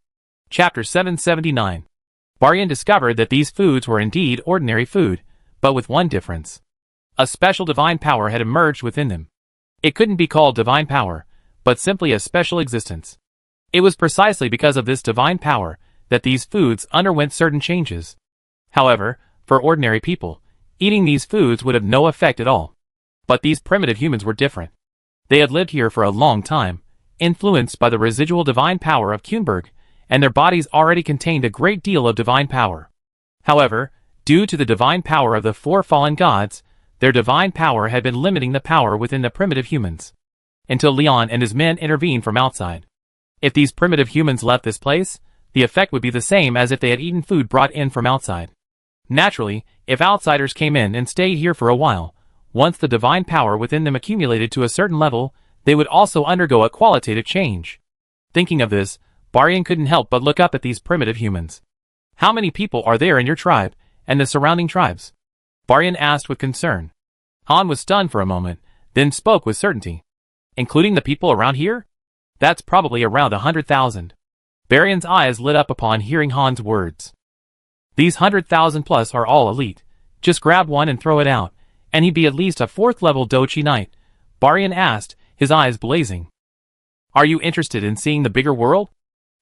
Chapter 779. Baryan discovered that these foods were indeed ordinary food, but with one difference. A special divine power had emerged within them. It couldn't be called divine power, but simply a special existence. It was precisely because of this divine power that these foods underwent certain changes. However, for ordinary people, eating these foods would have no effect at all. But these primitive humans were different. They had lived here for a long time, influenced by the residual divine power of Kuenberg, and their bodies already contained a great deal of divine power. However, due to the divine power of the 4 fallen gods, their divine power had been limiting the power within the primitive humans. Until Leon and his men intervened from outside. If these primitive humans left this place, the effect would be the same as if they had eaten food brought in from outside. Naturally, if outsiders came in and stayed here for a while, once the divine power within them accumulated to a certain level, they would also undergo a qualitative change. Thinking of this, Baryan couldn't help but look up at these primitive humans. How many people are there in your tribe, and the surrounding tribes? Baryan asked with concern. Han was stunned for a moment, then spoke with certainty. Including the people around here? That's probably around 100,000. Baryan's eyes lit up upon hearing Han's words. These 100,000 plus are all elite. Just grab one and throw it out, and he'd be at least a 4th level Dochi Knight. Baryan asked, his eyes blazing. Are you interested in seeing the bigger world?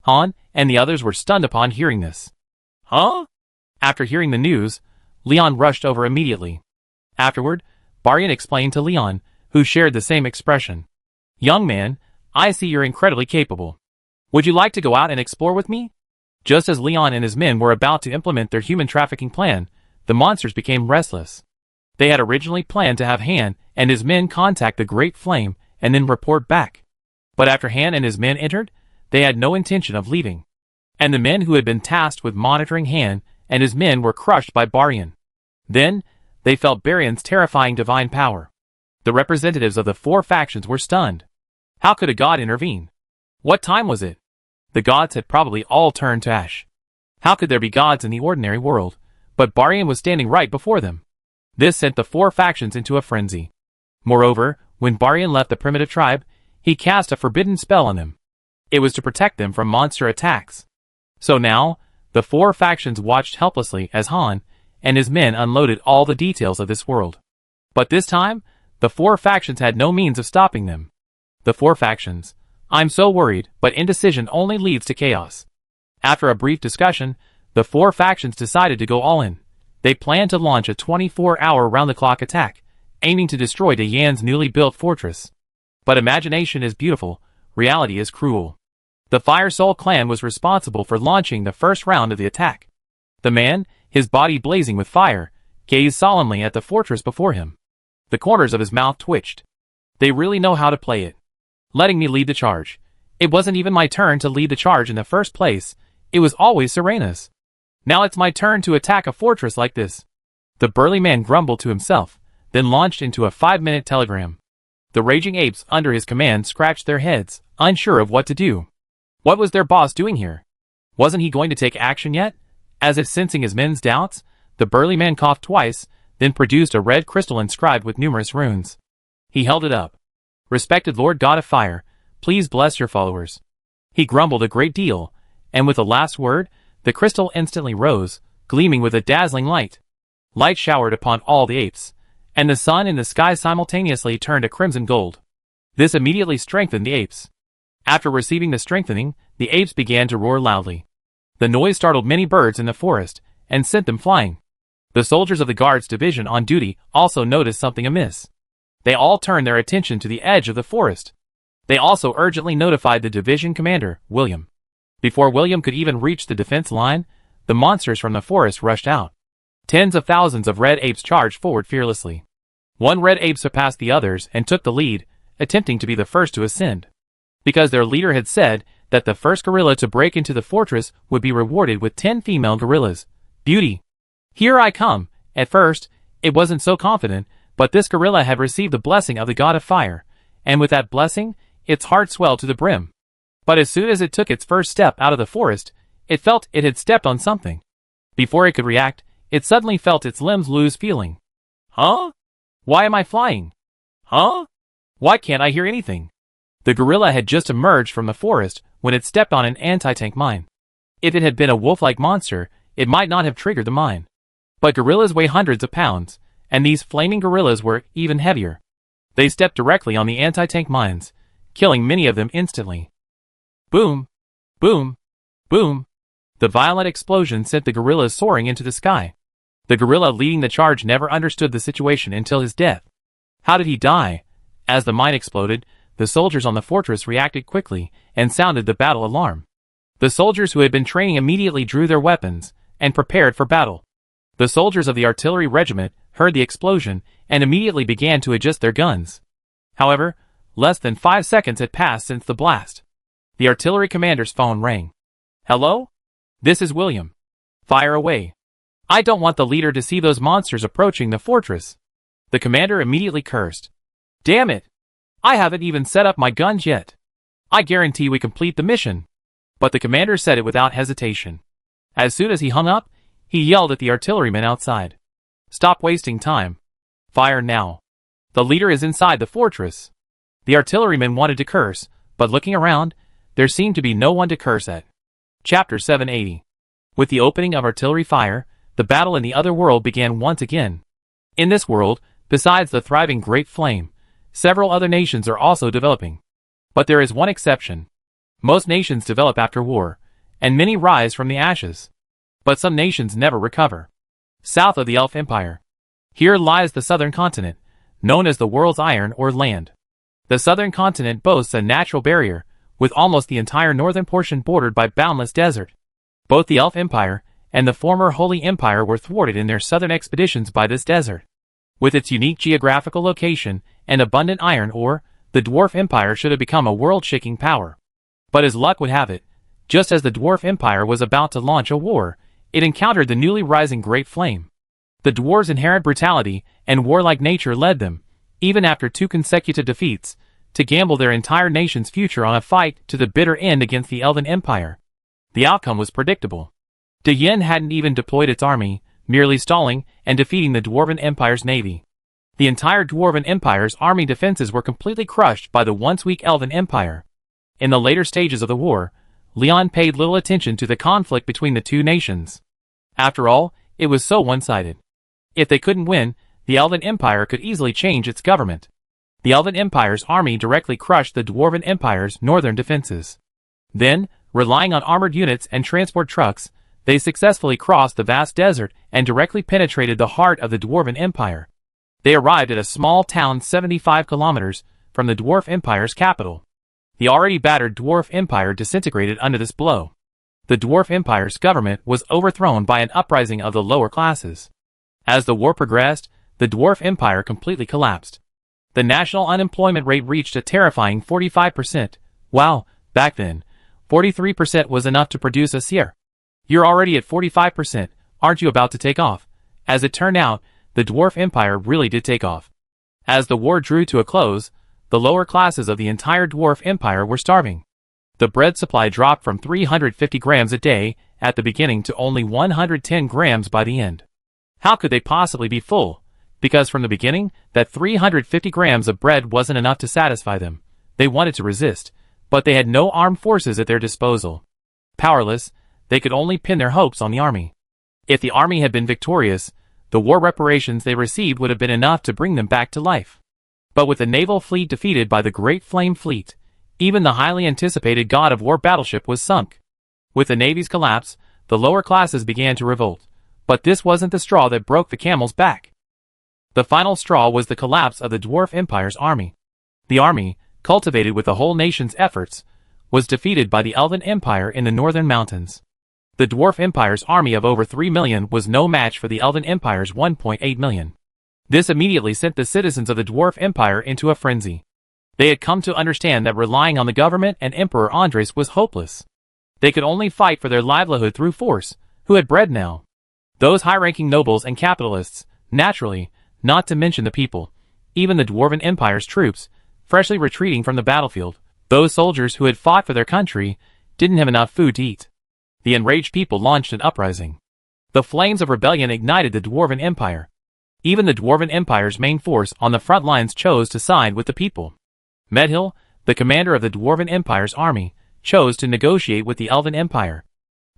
Han and the others were stunned upon hearing this. Huh? After hearing the news, Leon rushed over immediately. Afterward, Baryan explained to Leon, who shared the same expression. Young man, I see you're incredibly capable. Would you like to go out and explore with me? Just as Leon and his men were about to implement their human trafficking plan, the monsters became restless. They had originally planned to have Han and his men contact the Great Flame and then report back. But after Han and his men entered, they had no intention of leaving. And the men who had been tasked with monitoring Han and his men were crushed by Barian. Then, they felt Barian's terrifying divine power. The representatives of the 4 factions were stunned. How could a god intervene? What time was it? The gods had probably all turned to ash. How could there be gods in the ordinary world? But Barian was standing right before them. This sent the 4 factions into a frenzy. Moreover, when Barian left the primitive tribe, he cast a forbidden spell on them. It was to protect them from monster attacks. So now, the 4 factions watched helplessly as Han and his men unloaded all the details of this world. But this time, the 4 factions had no means of stopping them. The 4 factions. I'm so worried, but indecision only leads to chaos. After a brief discussion, the 4 factions decided to go all in. They planned to launch a 24-hour round-the-clock attack, aiming to destroy Dayan's newly built fortress. But imagination is beautiful, reality is cruel. The Fire Soul clan was responsible for launching the first round of the attack. The man, his body blazing with fire, gazed solemnly at the fortress before him. The corners of his mouth twitched. They really know how to play it. Letting me lead the charge. It wasn't even my turn to lead the charge in the first place, it was always Serena's. Now it's my turn to attack a fortress like this. The burly man grumbled to himself, then launched into a 5-minute telegram. The raging apes under his command scratched their heads, unsure of what to do. What was their boss doing here? Wasn't he going to take action yet? As if sensing his men's doubts, the burly man coughed twice, then produced a red crystal inscribed with numerous runes. He held it up. Respected Lord God of Fire, please bless your followers. He grumbled a great deal, and with the last word, the crystal instantly rose, gleaming with a dazzling light. Light showered upon all the apes, and the sun in the sky simultaneously turned a crimson gold. This immediately strengthened the apes. After receiving the strengthening, the apes began to roar loudly. The noise startled many birds in the forest, and sent them flying. The soldiers of the guards division on duty also noticed something amiss. They all turned their attention to the edge of the forest. They also urgently notified the division commander, William. Before William could even reach the defense line, the monsters from the forest rushed out. Tens of thousands of red apes charged forward fearlessly. One red ape surpassed the others and took the lead, attempting to be the first to ascend. Because their leader had said that the first gorilla to break into the fortress would be rewarded with 10 female gorillas. Beauty. Here I come. At first, it wasn't so confident, but this gorilla had received the blessing of the god of fire, and with that blessing, its heart swelled to the brim. But as soon as it took its first step out of the forest, it felt it had stepped on something. Before it could react, it suddenly felt its limbs lose feeling. Huh? Why am I flying? Huh? Why can't I hear anything? The gorilla had just emerged from the forest when it stepped on an anti-tank mine. If it had been a wolf-like monster, it might not have triggered the mine. But gorillas weigh hundreds of pounds, and these flaming gorillas were even heavier. They stepped directly on the anti-tank mines, killing many of them instantly. Boom! Boom! Boom! The violent explosion sent the gorillas soaring into the sky. The gorilla leading the charge never understood the situation until his death. How did he die? As the mine exploded, the soldiers on the fortress reacted quickly and sounded the battle alarm. The soldiers who had been training immediately drew their weapons and prepared for battle. The soldiers of the artillery regiment heard the explosion and immediately began to adjust their guns. However, less than 5 seconds had passed since the blast. The artillery commander's phone rang. Hello? This is William. Fire away. I don't want the leader to see those monsters approaching the fortress. The commander immediately cursed. Damn it! I haven't even set up my guns yet. I guarantee we complete the mission. But the commander said it without hesitation. As soon as he hung up, he yelled at the artillerymen outside. Stop wasting time. Fire now. The leader is inside the fortress. The artillerymen wanted to curse, but looking around, there seemed to be no one to curse at. Chapter 780. With the opening of artillery fire, the battle in the other world began once again. In this world, besides the thriving Great Flame, several other nations are also developing. But there is one exception. Most nations develop after war, and many rise from the ashes. But some nations never recover. South of the Elf Empire. Here lies the southern continent, known as the world's iron or land. The southern continent boasts a natural barrier, with almost the entire northern portion bordered by boundless desert. Both the Elf Empire and the former Holy Empire were thwarted in their southern expeditions by this desert. With its unique geographical location and abundant iron ore, the Dwarf Empire should have become a world-shaking power. But as luck would have it, just as the Dwarf Empire was about to launch a war, it encountered the newly rising Great Flame. The dwarves' inherent brutality and warlike nature led them, even after 2 consecutive defeats, to gamble their entire nation's future on a fight to the bitter end against the Elven Empire. The outcome was predictable. De Yen hadn't even deployed its army, merely stalling and defeating the Dwarven Empire's navy. The entire Dwarven Empire's army defenses were completely crushed by the once weak Elven Empire. In the later stages of the war, Leon paid little attention to the conflict between the two nations. After all, it was so one-sided. If they couldn't win, the Elven Empire could easily change its government. The Elven Empire's army directly crushed the Dwarven Empire's northern defenses. Then, relying on armored units and transport trucks, they successfully crossed the vast desert and directly penetrated the heart of the Dwarven Empire. They arrived at a small town 75 kilometers from the Dwarf Empire's capital. The already battered Dwarf Empire disintegrated under this blow. The Dwarf Empire's government was overthrown by an uprising of the lower classes. As the war progressed, the Dwarf Empire completely collapsed. The national unemployment rate reached a terrifying 45%. Wow, back then, 43% was enough to produce a seer. You're already at 45%, aren't you about to take off? As it turned out, the Dwarf Empire really did take off. As the war drew to a close, the lower classes of the entire Dwarf Empire were starving. The bread supply dropped from 350 grams a day at the beginning to only 110 grams by the end. How could they possibly be full? Because from the beginning, that 350 grams of bread wasn't enough to satisfy them. They wanted to resist, but they had no armed forces at their disposal. Powerless, they could only pin their hopes on the army. If the army had been victorious, the war reparations they received would have been enough to bring them back to life. But with the naval fleet defeated by the Great Flame Fleet, even the highly anticipated God of War battleship was sunk. With the navy's collapse, the lower classes began to revolt. But this wasn't the straw that broke the camel's back. The final straw was the collapse of the Dwarf Empire's army. The army, cultivated with the whole nation's efforts, was defeated by the Elven Empire in the northern mountains. The Dwarf Empire's army of over 3 million was no match for the Elven Empire's 1.8 million. This immediately sent the citizens of the Dwarf Empire into a frenzy. They had come to understand that relying on the government and Emperor Andres was hopeless. They could only fight for their livelihood through force. Who had bread now? Those high-ranking nobles and capitalists, naturally, not to mention the people, even the Dwarven Empire's troops, freshly retreating from the battlefield. Those soldiers who had fought for their country didn't have enough food to eat. The enraged people launched an uprising. The flames of rebellion ignited the Dwarven Empire. Even the Dwarven Empire's main force on the front lines chose to side with the people. Medhill, the commander of the Dwarven Empire's army, chose to negotiate with the Elven Empire.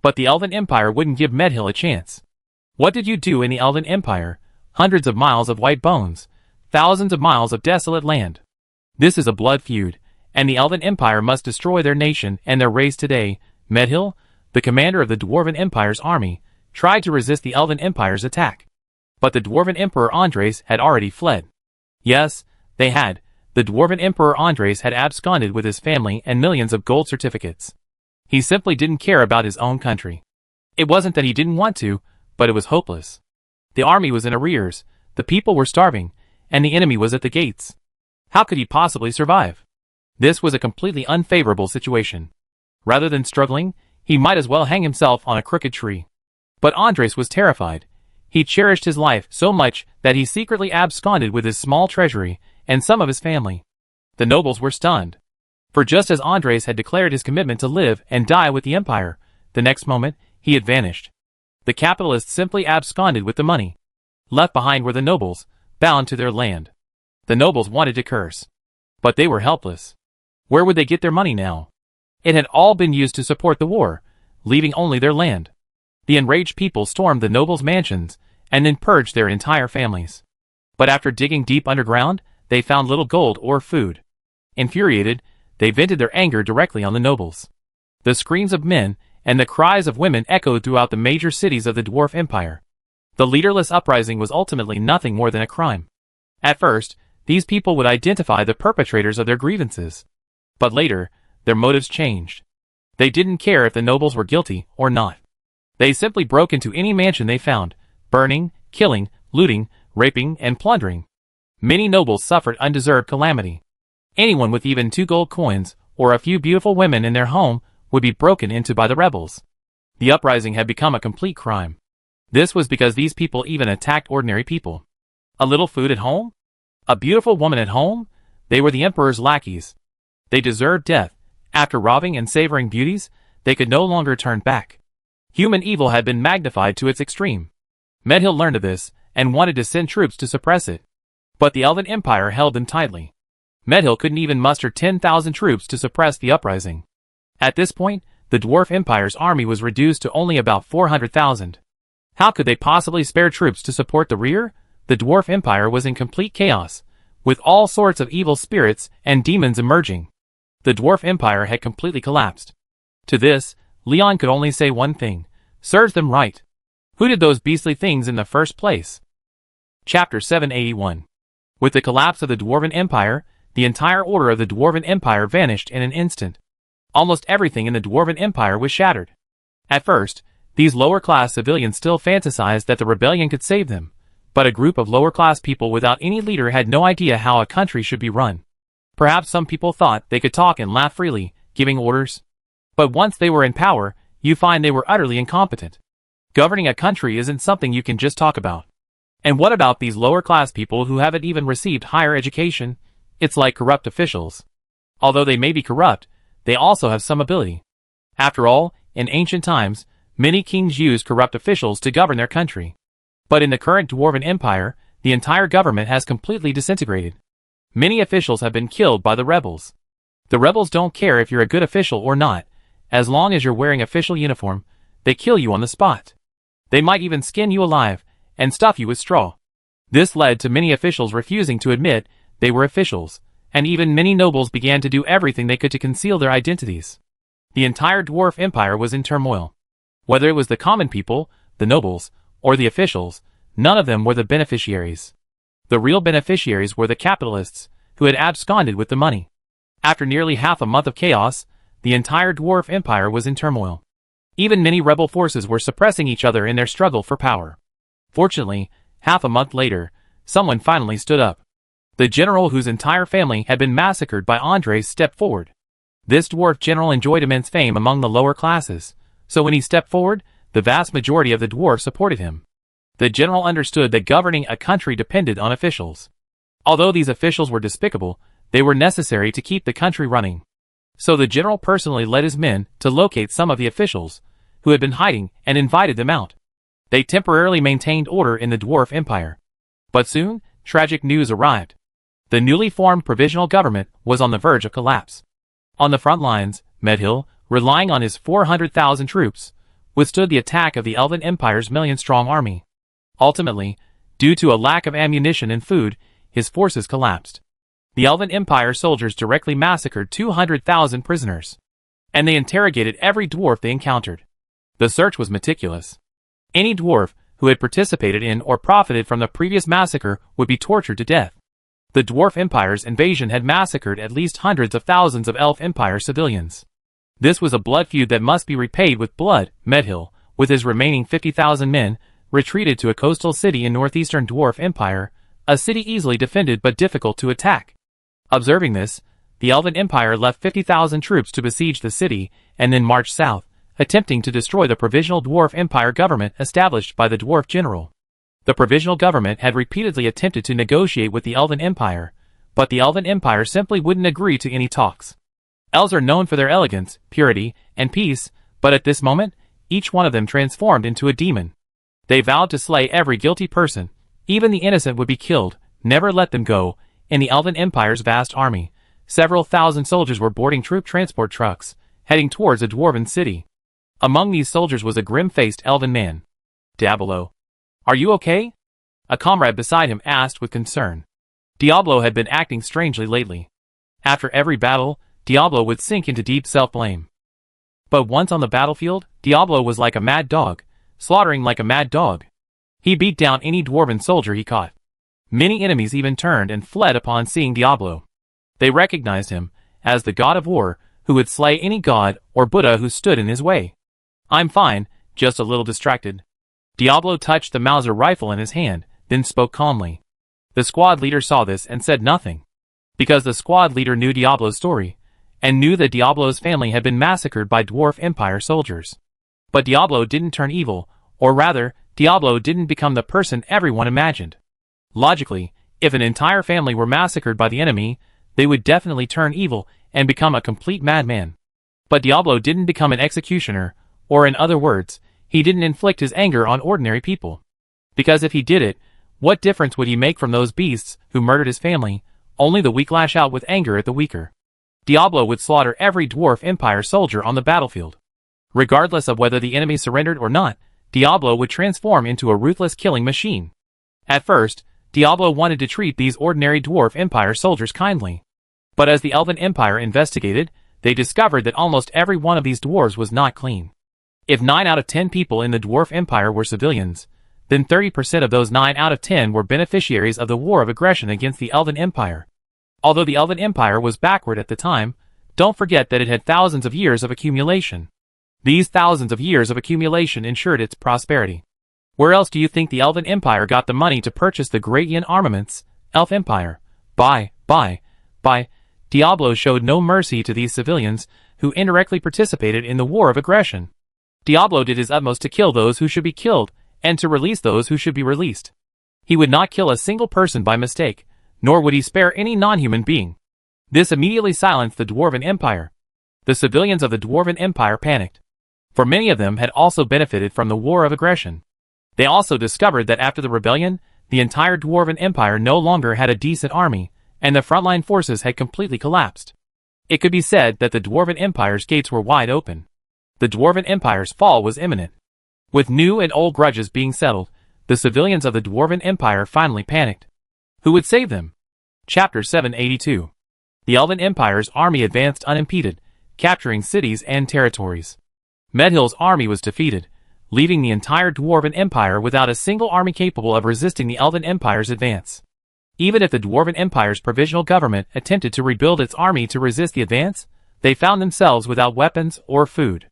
But the Elven Empire wouldn't give Medhill a chance. What did you do in the Elven Empire? Hundreds of miles of white bones, thousands of miles of desolate land. This is a blood feud, and the Elven Empire must destroy their nation and their race today. Medhill, the commander of the Dwarven Empire's army, tried to resist the Elven Empire's attack. But the Dwarven Emperor Andres had already fled. Yes, they had. The Dwarven Emperor Andres had absconded with his family and millions of gold certificates. He simply didn't care about his own country. It wasn't that he didn't want to, but it was hopeless. The army was in arrears, the people were starving, and the enemy was at the gates. How could he possibly survive? This was a completely unfavorable situation. Rather than struggling, he might as well hang himself on a crooked tree. But Andres was terrified. He cherished his life so much that he secretly absconded with his small treasury and some of his family. The nobles were stunned. For just as Andres had declared his commitment to live and die with the empire, the next moment, he had vanished. The capitalists simply absconded with the money. Left behind were the nobles, bound to their land. The nobles wanted to curse. But they were helpless. Where would they get their money now? It had all been used to support the war, leaving only their land. The enraged people stormed the nobles' mansions, and then purged their entire families. But after digging deep underground, they found little gold or food. Infuriated, they vented their anger directly on the nobles. The screams of men and the cries of women echoed throughout the major cities of the Dwarf Empire. The leaderless uprising was ultimately nothing more than a crime. At first, these people would identify the perpetrators of their grievances. But later, their motives changed. They didn't care if the nobles were guilty or not. They simply broke into any mansion they found, burning, killing, looting, raping, and plundering. Many nobles suffered undeserved calamity. Anyone with even 2 gold coins or a few beautiful women in their home would be broken into by the rebels. The uprising had become a complete crime. This was because these people even attacked ordinary people. A little food at home? A beautiful woman at home? They were the emperor's lackeys. They deserved death. After robbing and savoring beauties, they could no longer turn back. Human evil had been magnified to its extreme. Medhill learned of this and wanted to send troops to suppress it. But the Elven Empire held them tightly. Medhill couldn't even muster 10,000 troops to suppress the uprising. At this point, the Dwarf Empire's army was reduced to only about 400,000. How could they possibly spare troops to support the rear? The Dwarf Empire was in complete chaos, with all sorts of evil spirits and demons emerging. The Dwarf Empire had completely collapsed. To this, Leon could only say one thing: serves them right. Who did those beastly things in the first place? Chapter 781. With the collapse of the Dwarven Empire, the entire order of the Dwarven Empire vanished in an instant. Almost everything in the Dwarven Empire was shattered. At first, these lower-class civilians still fantasized that the rebellion could save them, but a group of lower-class people without any leader had no idea how a country should be run. Perhaps some people thought they could talk and laugh freely, giving orders. But once they were in power, you find they were utterly incompetent. Governing a country isn't something you can just talk about. And what about these lower-class people who haven't even received higher education? It's like corrupt officials. Although they may be corrupt, they also have some ability. After all, in ancient times, many kings used corrupt officials to govern their country. But in the current Dwarven Empire, the entire government has completely disintegrated. Many officials have been killed by the rebels. The rebels don't care if you're a good official or not. As long as you're wearing official uniform, they kill you on the spot. They might even skin you alive and stuff you with straw. This led to many officials refusing to admit they were officials, and even many nobles began to do everything they could to conceal their identities. The entire Dwarf Empire was in turmoil. Whether it was the common people, the nobles, or the officials, none of them were the beneficiaries. The real beneficiaries were the capitalists, who had absconded with the money. After nearly half a month of chaos, the entire Dwarf Empire was in turmoil. Even many rebel forces were suppressing each other in their struggle for power. Fortunately, half a month later, someone finally stood up. The general whose entire family had been massacred by Andres stepped forward. This dwarf general enjoyed immense fame among the lower classes, so when he stepped forward, the vast majority of the dwarfs supported him. The general understood that governing a country depended on officials. Although these officials were despicable, they were necessary to keep the country running. So the general personally led his men to locate some of the officials, who had been hiding, and invited them out. They temporarily maintained order in the Dwarf Empire. But soon, tragic news arrived. The newly formed provisional government was on the verge of collapse. On the front lines, Medhill, relying on his 400,000 troops, withstood the attack of the Elven Empire's million-strong army. Ultimately, due to a lack of ammunition and food, his forces collapsed. The Elven Empire soldiers directly massacred 200,000 prisoners. And they interrogated every dwarf they encountered. The search was meticulous. Any dwarf who had participated in or profited from the previous massacre would be tortured to death. The Dwarf Empire's invasion had massacred at least hundreds of thousands of Elf Empire civilians. This was a blood feud that must be repaid with blood. Medhill, with his remaining 50,000 men, retreated to a coastal city in northeastern Dwarf Empire, a city easily defended but difficult to attack. Observing this, the Elven Empire left 50,000 troops to besiege the city and then marched south, attempting to destroy the Provisional Dwarf Empire government established by the Dwarf General. The Provisional Government had repeatedly attempted to negotiate with the Elven Empire, but the Elven Empire simply wouldn't agree to any talks. Elves are known for their elegance, purity, and peace, but at this moment, each one of them transformed into a demon. They vowed to slay every guilty person, even the innocent would be killed. Never let them go. In the Elven Empire's vast army, several thousand soldiers were boarding troop transport trucks, heading towards a dwarven city. Among these soldiers was a grim-faced elven man. Diablo. Are you okay? A comrade beside him asked with concern. Diablo had been acting strangely lately. After every battle, Diablo would sink into deep self-blame. But once on the battlefield, Diablo was like a mad dog, slaughtering like a mad dog. He beat down any dwarven soldier he caught. Many enemies even turned and fled upon seeing Diablo. They recognized him as the god of war, who would slay any god or Buddha who stood in his way. I'm fine, just a little distracted. Diablo touched the Mauser rifle in his hand, then spoke calmly. The squad leader saw this and said nothing. Because the squad leader knew Diablo's story, and knew that Diablo's family had been massacred by Dwarf Empire soldiers. But Diablo didn't turn evil, or rather, Diablo didn't become the person everyone imagined. Logically, if an entire family were massacred by the enemy, they would definitely turn evil and become a complete madman. But Diablo didn't become an executioner, or in other words, he didn't inflict his anger on ordinary people. Because if he did it, what difference would he make from those beasts who murdered his family? Only the weak lash out with anger at the weaker. Diablo would slaughter every Dwarf Empire soldier on the battlefield. Regardless of whether the enemy surrendered or not, Diablo would transform into a ruthless killing machine. At first, Diablo wanted to treat these ordinary Dwarf Empire soldiers kindly. But as the Elven Empire investigated, they discovered that almost every one of these dwarves was not clean. If 9 out of 10 people in the Dwarf Empire were civilians, then 30% of those 9 out of 10 were beneficiaries of the war of aggression against the Elven Empire. Although the Elven Empire was backward at the time, don't forget that it had thousands of years of accumulation. These thousands of years of accumulation ensured its prosperity. Where else do you think the Elven Empire got the money to purchase the great yin armaments? Elf Empire. By. Diablo showed no mercy to these civilians, who indirectly participated in the war of aggression. Diablo did his utmost to kill those who should be killed, and to release those who should be released. He would not kill a single person by mistake, nor would he spare any non-human being. This immediately silenced the Dwarven Empire. The civilians of the Dwarven Empire panicked. For many of them had also benefited from the war of aggression. They also discovered that after the rebellion, the entire Dwarven Empire no longer had a decent army, and the frontline forces had completely collapsed. It could be said that the Dwarven Empire's gates were wide open. The Dwarven Empire's fall was imminent. With new and old grudges being settled, the civilians of the Dwarven Empire finally panicked. Who would save them? Chapter 782. The Elven Empire's army advanced unimpeded, capturing cities and territories. Medhill's army was defeated, leaving the entire Dwarven Empire without a single army capable of resisting the Elven Empire's advance. Even if the Dwarven Empire's provisional government attempted to rebuild its army to resist the advance, they found themselves without weapons or food.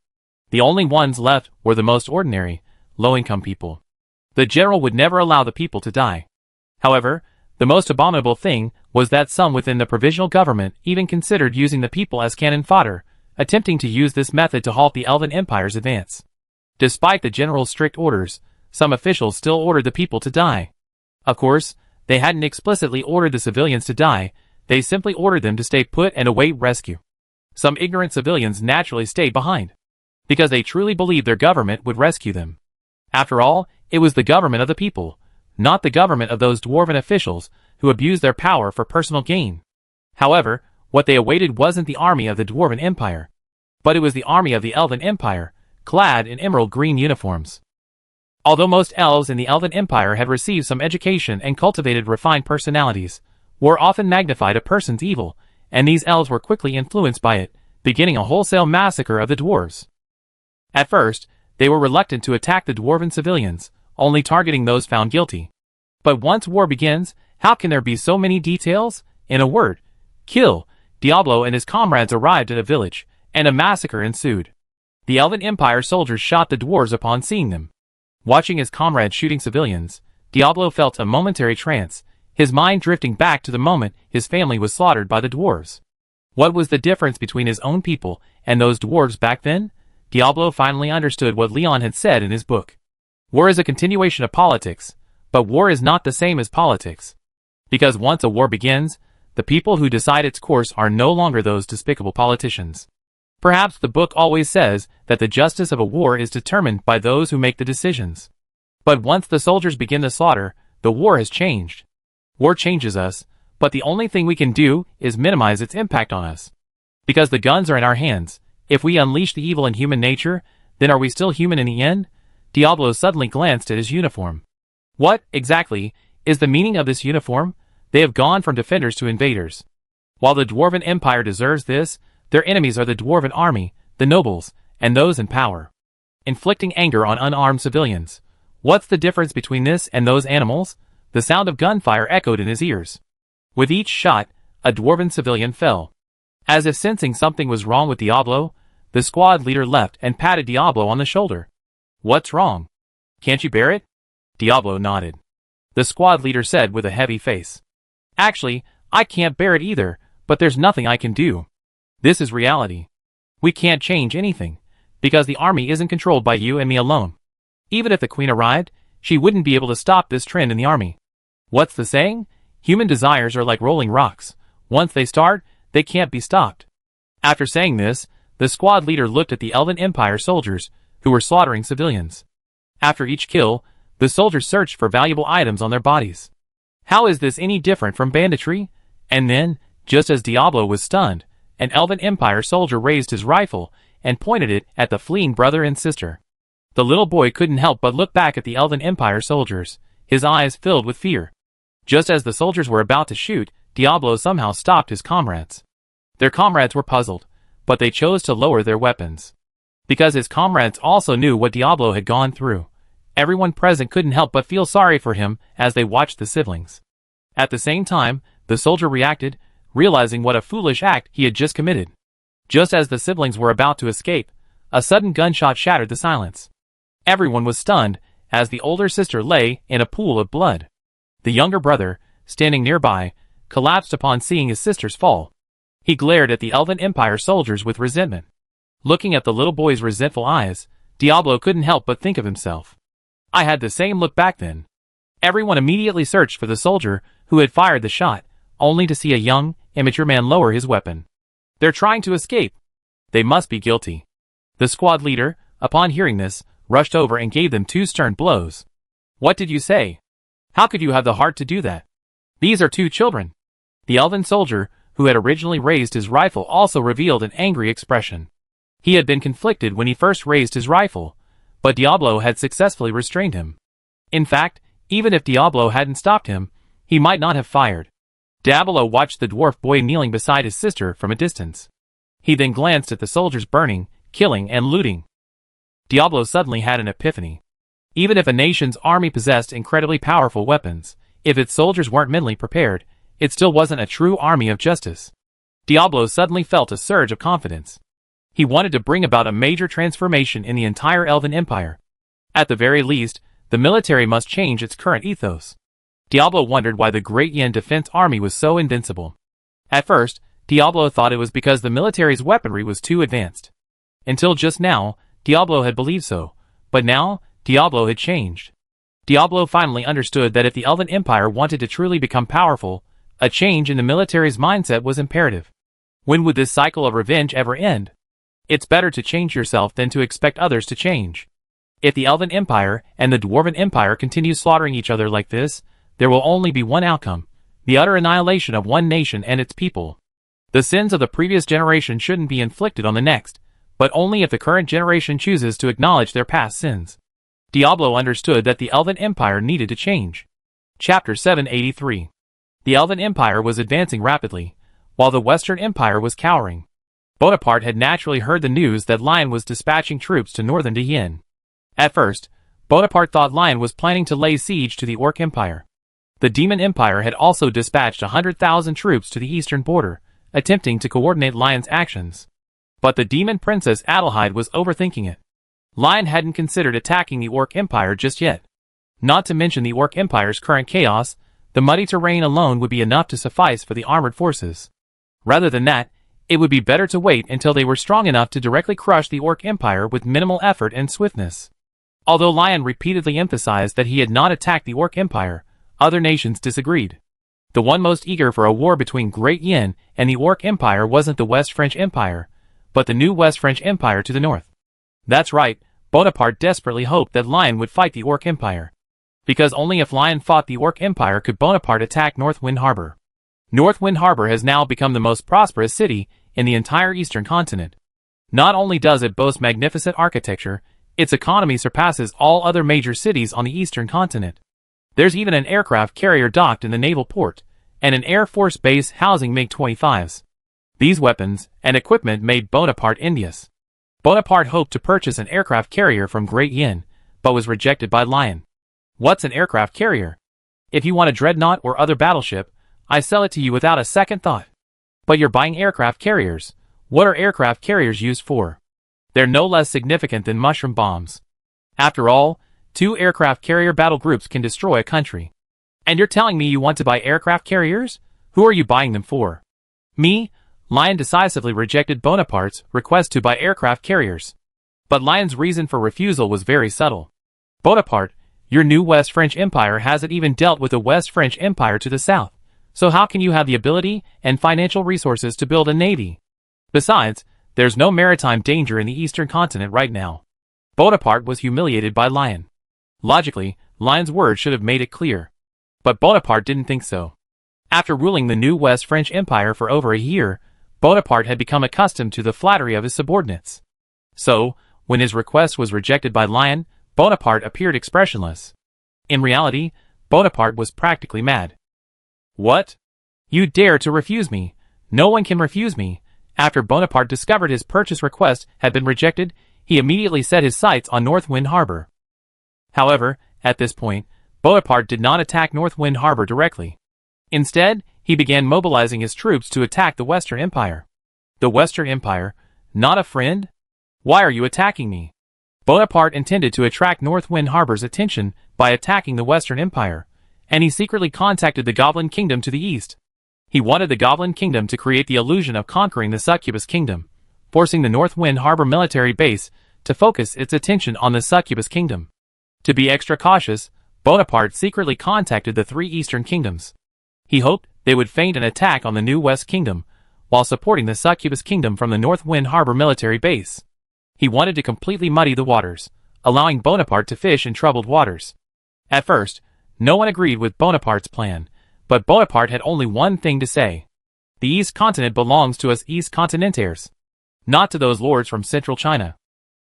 The only ones left were the most ordinary, low-income people. The general would never allow the people to die. However, the most abominable thing was that some within the provisional government even considered using the people as cannon fodder, attempting to use this method to halt the Elven Empire's advance. Despite the general's strict orders, some officials still ordered the people to die. Of course, they hadn't explicitly ordered the civilians to die, they simply ordered them to stay put and await rescue. Some ignorant civilians naturally stayed behind, because they truly believed their government would rescue them. After all, it was the government of the people, not the government of those Dwarven officials who abused their power for personal gain. However, what they awaited wasn't the army of the Dwarven Empire, but it was the army of the Elven Empire, clad in emerald green uniforms. Although most elves in the Elven Empire had received some education and cultivated refined personalities, war often magnified a person's evil, and these elves were quickly influenced by it, beginning a wholesale massacre of the dwarves. At first, they were reluctant to attack the Dwarven civilians, only targeting those found guilty. But once war begins, how can there be so many details? In a word, kill. Diablo and his comrades arrived at a village, and a massacre ensued. The Elven Empire soldiers shot the dwarves upon seeing them. Watching his comrades shooting civilians, Diablo felt a momentary trance, his mind drifting back to the moment his family was slaughtered by the dwarves. What was the difference between his own people and those dwarves back then? Diablo finally understood what Leon had said in his book. War is a continuation of politics, but war is not the same as politics. Because once a war begins, the people who decide its course are no longer those despicable politicians. Perhaps the book always says that the justice of a war is determined by those who make the decisions. But once the soldiers begin the slaughter, the war has changed. War changes us, but the only thing we can do is minimize its impact on us. Because the guns are in our hands, if we unleash the evil in human nature, then are we still human in the end? Diablo suddenly glanced at his uniform. What, exactly, is the meaning of this uniform? They have gone from defenders to invaders. While the Dwarven Empire deserves this, their enemies are the Dwarven army, the nobles, and those in power, inflicting anger on unarmed civilians. What's the difference between this and those animals? The sound of gunfire echoed in his ears. With each shot, a Dwarven civilian fell. As if sensing something was wrong with Diablo, the squad leader left and patted Diablo on the shoulder. What's wrong? Can't you bear it? Diablo nodded. the squad leader said with a heavy face. Actually, I can't bear it either, but there's nothing I can do. This is reality. We can't change anything, because the army isn't controlled by you and me alone. Even if the queen arrived, she wouldn't be able to stop this trend in the army. What's the saying? Human desires are like rolling rocks. Once they start, they can't be stopped. After saying this, the squad leader looked at the Elven Empire soldiers, who were slaughtering civilians. After each kill, the soldiers searched for valuable items on their bodies. How is this any different from banditry? And then, just as Diablo was stunned, an Elven Empire soldier raised his rifle and pointed it at the fleeing brother and sister. The little boy couldn't help but look back at the Elven Empire soldiers, his eyes filled with fear. Just as the soldiers were about to shoot, Diablo somehow stopped his comrades. Their comrades were puzzled, but they chose to lower their weapons. Because his comrades also knew what Diablo had gone through, everyone present couldn't help but feel sorry for him as they watched the siblings. At the same time, the soldier reacted, realizing what a foolish act he had just committed. Just as the siblings were about to escape, a sudden gunshot shattered the silence. Everyone was stunned as the older sister lay in a pool of blood. The younger brother, standing nearby, collapsed upon seeing his sister's fall. He glared at the Elven Empire soldiers with resentment. Looking at the little boy's resentful eyes, Diablo couldn't help but think of himself. I had the same look back then. Everyone immediately searched for the soldier who had fired the shot, only to see a young, immature man lower his weapon. They're trying to escape. They must be guilty. The squad leader, upon hearing this, rushed over and gave them 2 stern blows. What did you say? How could you have the heart to do that? These are 2 children. The elven soldier, who had originally raised his rifle, also revealed an angry expression. He had been conflicted when he first raised his rifle, but Diablo had successfully restrained him. In fact, even if Diablo hadn't stopped him, he might not have fired. Diablo watched the dwarf boy kneeling beside his sister from a distance. He then glanced at the soldiers burning, killing, and looting. Diablo suddenly had an epiphany. Even if a nation's army possessed incredibly powerful weapons, if its soldiers weren't mentally prepared, it still wasn't a true army of justice. Diablo suddenly felt a surge of confidence. He wanted to bring about a major transformation in the entire Elven Empire. At the very least, the military must change its current ethos. Diablo wondered why the Great Yin Defense Army was so invincible. At first, Diablo thought it was because the military's weaponry was too advanced. Until just now, Diablo had believed so, but now, Diablo had changed. Diablo finally understood that if the Elven Empire wanted to truly become powerful, a change in the military's mindset was imperative. When would this cycle of revenge ever end? It's better to change yourself than to expect others to change. If the Elven Empire and the Dwarven Empire continue slaughtering each other like this, there will only be one outcome: the utter annihilation of one nation and its people. The sins of the previous generation shouldn't be inflicted on the next, but only if the current generation chooses to acknowledge their past sins. Diablo understood that the Elven Empire needed to change. Chapter 783. The Elven Empire was advancing rapidly, while the Western Empire was cowering. Bonaparte had naturally heard the news that Lion was dispatching troops to northern Yin. At first, Bonaparte thought Lion was planning to lay siege to the Orc Empire. The Demon Empire had also dispatched 100,000 troops to the eastern border, attempting to coordinate Lion's actions. But the Demon Princess Adelheid was overthinking it. Lion hadn't considered attacking the Orc Empire just yet. Not to mention the Orc Empire's current chaos, the muddy terrain alone would be enough to suffice for the armored forces. Rather than that, it would be better to wait until they were strong enough to directly crush the Orc Empire with minimal effort and swiftness. Although Lion repeatedly emphasized that he had not attacked the Orc Empire, other nations disagreed. The one most eager for a war between Great Yin and the Orc Empire wasn't the West French Empire, but the new West French Empire to the north. That's right, Bonaparte desperately hoped that Lion would fight the Orc Empire. Because only if Lion fought the Orc Empire could Bonaparte attack Northwind Harbor. Northwind Harbor has now become the most prosperous city in the entire eastern continent. Not only does it boast magnificent architecture, its economy surpasses all other major cities on the eastern continent. There's even an aircraft carrier docked in the naval port, and an Air Force base housing MiG-25s. These weapons and equipment made Bonaparte envious. Bonaparte hoped to purchase an aircraft carrier from Great Yin, but was rejected by Lion. What's an aircraft carrier? If you want a dreadnought or other battleship, I sell it to you without a second thought. But you're buying aircraft carriers. What are aircraft carriers used for? They're no less significant than mushroom bombs. After all, 2 aircraft carrier battle groups can destroy a country. And you're telling me you want to buy aircraft carriers? Who are you buying them for? Me? Lion decisively rejected Bonaparte's request to buy aircraft carriers. But Lion's reason for refusal was very subtle. Bonaparte, your new West French Empire hasn't even dealt with the West French Empire to the south. So how can you have the ability and financial resources to build a navy? Besides, there's no maritime danger in the eastern continent right now. Bonaparte was humiliated by Lion. Logically, Lion's words should have made it clear. But Bonaparte didn't think so. After ruling the new West French Empire for over a year, Bonaparte had become accustomed to the flattery of his subordinates. So, when his request was rejected by Lion, Bonaparte appeared expressionless. In reality, Bonaparte was practically mad. What? You dare to refuse me? No one can refuse me. After Bonaparte discovered his purchase request had been rejected, he immediately set his sights on North Wind Harbor. However, at this point, Bonaparte did not attack North Wind Harbor directly. Instead, he began mobilizing his troops to attack the Western Empire. The Western Empire? Not a friend? Why are you attacking me? Bonaparte intended to attract North Wind Harbor's attention by attacking the Western Empire, and he secretly contacted the Goblin Kingdom to the east. He wanted the Goblin Kingdom to create the illusion of conquering the Succubus Kingdom, forcing the North Wind Harbor military base to focus its attention on the Succubus Kingdom. To be extra cautious, Bonaparte secretly contacted the three eastern kingdoms. He hoped they would feign an attack on the new West Kingdom, while supporting the Succubus Kingdom from the North Wind Harbor military base. He wanted to completely muddy the waters, allowing Bonaparte to fish in troubled waters. At first, no one agreed with Bonaparte's plan, but Bonaparte had only one thing to say. The East Continent belongs to us East Continentaires, not to those lords from central China.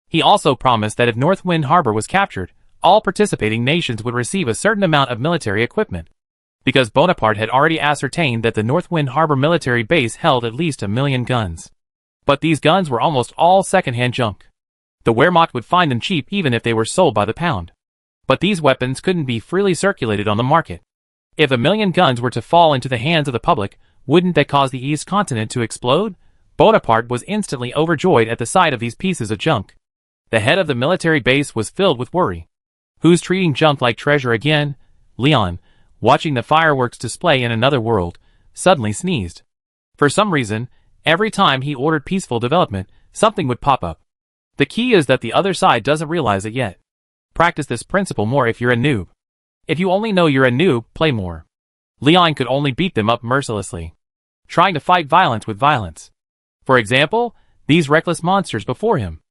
He also promised that if North Wind Harbor was captured, all participating nations would receive a certain amount of military equipment. Because Bonaparte had already ascertained that the North Wind Harbor military base held at least 1,000,000 guns. But these guns were almost all second-hand junk. The Wehrmacht would find them cheap even if they were sold by the pound. But these weapons couldn't be freely circulated on the market. If 1,000,000 guns were to fall into the hands of the public, wouldn't that cause the East Continent to explode? Bonaparte was instantly overjoyed at the sight of these pieces of junk. The head of the military base was filled with worry. Who's treating junk like treasure again? Leon, watching the fireworks display in another world, suddenly sneezed. For some reason, every time he ordered peaceful development, something would pop up. The key is that the other side doesn't realize it yet. Practice this principle more if you're a noob. If you only know you're a noob, play more. Leon could only beat them up mercilessly, trying to fight violence with violence. For example, these reckless monsters before him.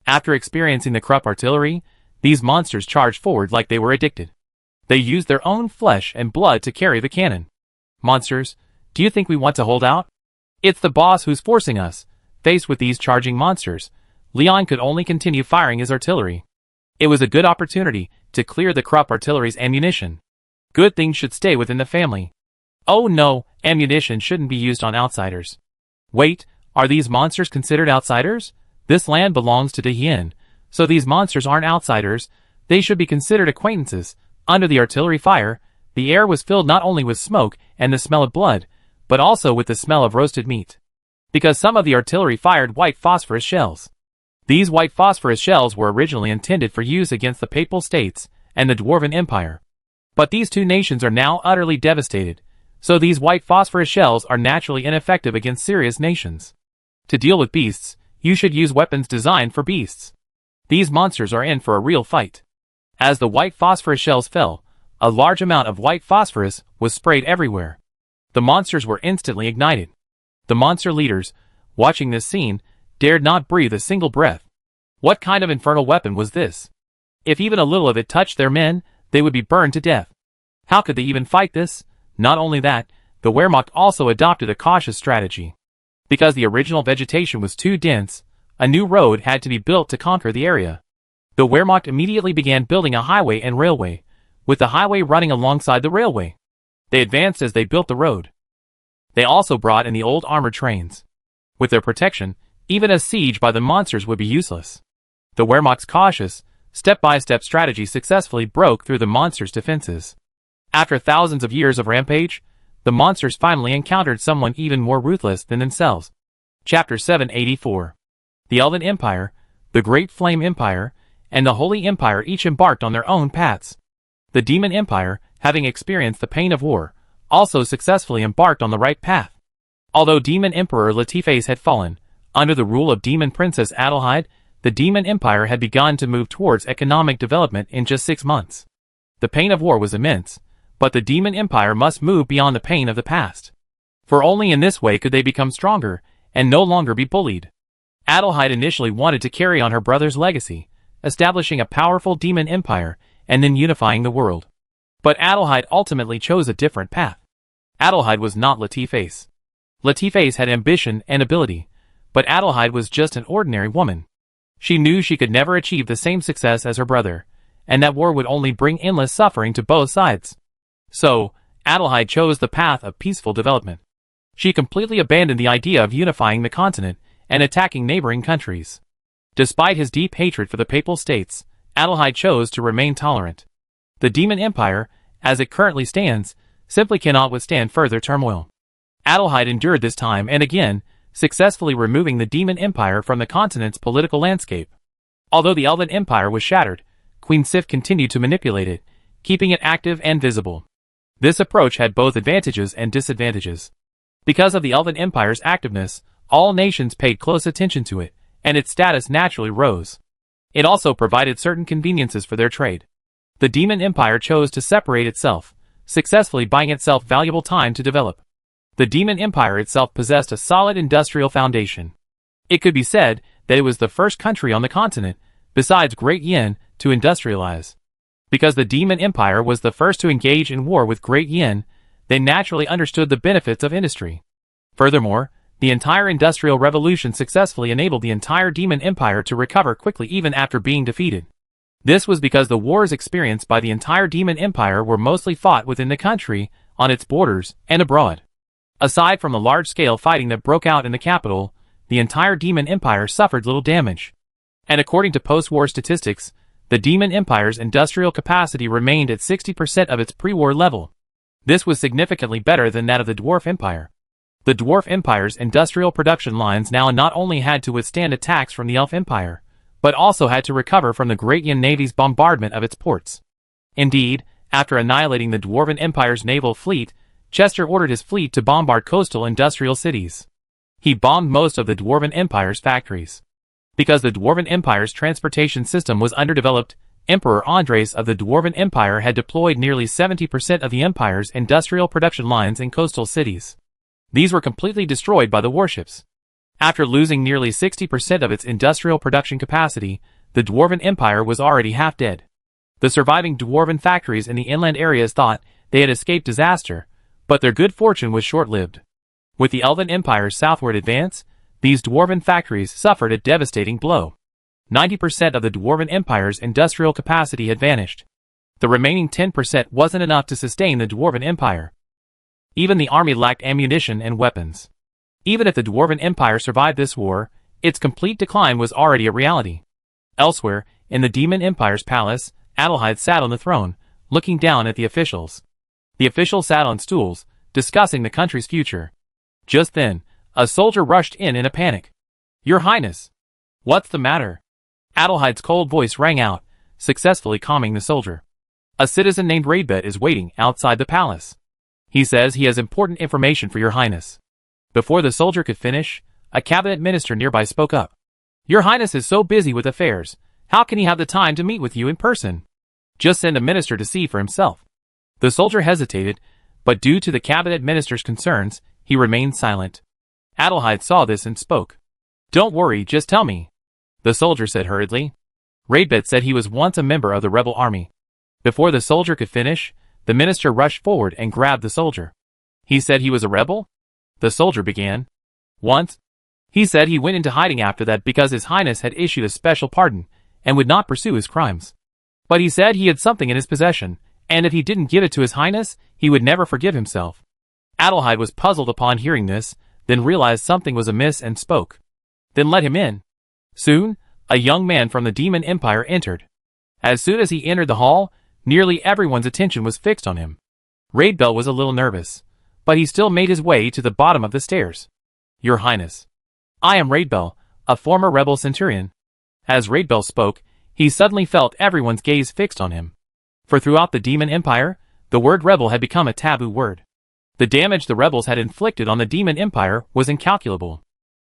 After experiencing the Krupp artillery, these monsters charged forward like they were addicted. They used their own flesh and blood to carry the cannon. Monsters, do you think we want to hold out? It's the boss who's forcing us. Faced with these charging monsters, Leon could only continue firing his artillery. It was a good opportunity to clear the Krupp artillery's ammunition. Good things should stay within the family. Oh no, ammunition shouldn't be used on outsiders. Wait, are these monsters considered outsiders? This land belongs to Dehien, so these monsters aren't outsiders, they should be considered acquaintances. Under the artillery fire, the air was filled not only with smoke and the smell of blood, but also with the smell of roasted meat. Because some of the artillery fired white phosphorus shells. These white phosphorus shells were originally intended for use against the Papal States and the Dwarven Empire. But these two nations are now utterly devastated, so these white phosphorus shells are naturally ineffective against serious nations. To deal with beasts, you should use weapons designed for beasts. These monsters are in for a real fight. As the white phosphorus shells fell, a large amount of white phosphorus was sprayed everywhere. The monsters were instantly ignited. The monster leaders, watching this scene, dared not breathe a single breath. What kind of infernal weapon was this? If even a little of it touched their men, they would be burned to death. How could they even fight this? Not only that, the Wehrmacht also adopted a cautious strategy. Because the original vegetation was too dense, a new road had to be built to conquer the area. The Wehrmacht immediately began building a highway and railway, with the highway running alongside the railway. They advanced as they built the road. They also brought in the old armored trains. With their protection, even a siege by the monsters would be useless. The Wehrmacht's cautious, step-by-step strategy successfully broke through the monsters' defenses. After thousands of years of rampage, the monsters finally encountered someone even more ruthless than themselves. Chapter 784. The Elven Empire, the Great Flame Empire, and the Holy Empire each embarked on their own paths. The Demon Empire, having experienced the pain of war, also successfully embarked on the right path. Although Demon Emperor Lettiface had fallen, under the rule of Demon Princess Adelheid, the Demon Empire had begun to move towards economic development in just 6 months. The pain of war was immense, but the Demon Empire must move beyond the pain of the past. For only in this way could they become stronger, and no longer be bullied. Adelheid initially wanted to carry on her brother's legacy, establishing a powerful demon empire, and then unifying the world. But Adelheid ultimately chose a different path. Adelheid was not Lettiface. Lettiface had ambition and ability, but Adelheid was just an ordinary woman. She knew she could never achieve the same success as her brother, and that war would only bring endless suffering to both sides. So, Adelheid chose the path of peaceful development. She completely abandoned the idea of unifying the continent and attacking neighboring countries. Despite his deep hatred for the Papal States, Adelheid chose to remain tolerant. The Demon Empire, as it currently stands, simply cannot withstand further turmoil. Adelheid endured this time and again, successfully removing the Demon Empire from the continent's political landscape. Although the Elven Empire was shattered, Queen Sif continued to manipulate it, keeping it active and visible. This approach had both advantages and disadvantages. Because of the Elven Empire's activeness, all nations paid close attention to it, and its status naturally rose. It also provided certain conveniences for their trade. The Demon Empire chose to separate itself, successfully buying itself valuable time to develop. The Demon Empire itself possessed a solid industrial foundation. It could be said that it was the first country on the continent, besides Great Yin, to industrialize. Because the Demon Empire was the first to engage in war with Great Yin, they naturally understood the benefits of industry. Furthermore, the entire Industrial Revolution successfully enabled the entire Demon Empire to recover quickly even after being defeated. This was because the wars experienced by the entire Demon Empire were mostly fought within the country, on its borders, and abroad. Aside from the large-scale fighting that broke out in the capital, the entire Demon Empire suffered little damage. And according to post-war statistics, the Demon Empire's industrial capacity remained at 60% of its pre-war level. This was significantly better than that of the Dwarf Empire. The Dwarf Empire's industrial production lines now not only had to withstand attacks from the Elf Empire, but also had to recover from the Great Yin Navy's bombardment of its ports. Indeed, after annihilating the Dwarven Empire's naval fleet, Chester ordered his fleet to bombard coastal industrial cities. He bombed most of the Dwarven Empire's factories. Because the Dwarven Empire's transportation system was underdeveloped, Emperor Andres of the Dwarven Empire had deployed nearly 70% of the Empire's industrial production lines in coastal cities. These were completely destroyed by the warships. After losing nearly 60% of its industrial production capacity, the Dwarven Empire was already half dead. The surviving Dwarven factories in the inland areas thought they had escaped disaster, but their good fortune was short-lived. With the Elven Empire's southward advance, these Dwarven factories suffered a devastating blow. 90% of the Dwarven Empire's industrial capacity had vanished. The remaining 10% wasn't enough to sustain the Dwarven Empire. Even the army lacked ammunition and weapons. Even if the Dwarven Empire survived this war, its complete decline was already a reality. Elsewhere, in the Demon Empire's palace, Adelheid sat on the throne, looking down at the officials. The officials sat on stools, discussing the country's future. Just then, a soldier rushed in a panic. "Your Highness! What's the matter?" Adelheid's cold voice rang out, successfully calming the soldier. "A citizen named Raidbet is waiting outside the palace. He says he has important information for your Highness." Before the soldier could finish, a cabinet minister nearby spoke up. "Your Highness is so busy with affairs, how can he have the time to meet with you in person? Just send a minister to see for himself." The soldier hesitated, but due to the cabinet minister's concerns, he remained silent. Adelheid saw this and spoke. "Don't worry, just tell me," the soldier said hurriedly. Raidbet said he was once a member of the rebel army. Before the soldier could finish, the minister rushed forward and grabbed the soldier. "He said he was a rebel?" the soldier began. "Once. He said he went into hiding after that because His Highness had issued a special pardon and would not pursue his crimes. But he said he had something in his possession, and if he didn't give it to His Highness, he would never forgive himself." Adelheid was puzzled upon hearing this, then realized something was amiss and spoke. "Then let him in." Soon, a young man from the Demon Empire entered. As soon as he entered the hall, nearly everyone's attention was fixed on him. Raidbel was a little nervous, but he still made his way to the bottom of the stairs. "Your Highness. I am Raidbel, a former rebel centurion." As Raidbel spoke, he suddenly felt everyone's gaze fixed on him. For throughout the Demon Empire, The word rebel had become a taboo word. The damage the rebels had inflicted on the Demon Empire was incalculable.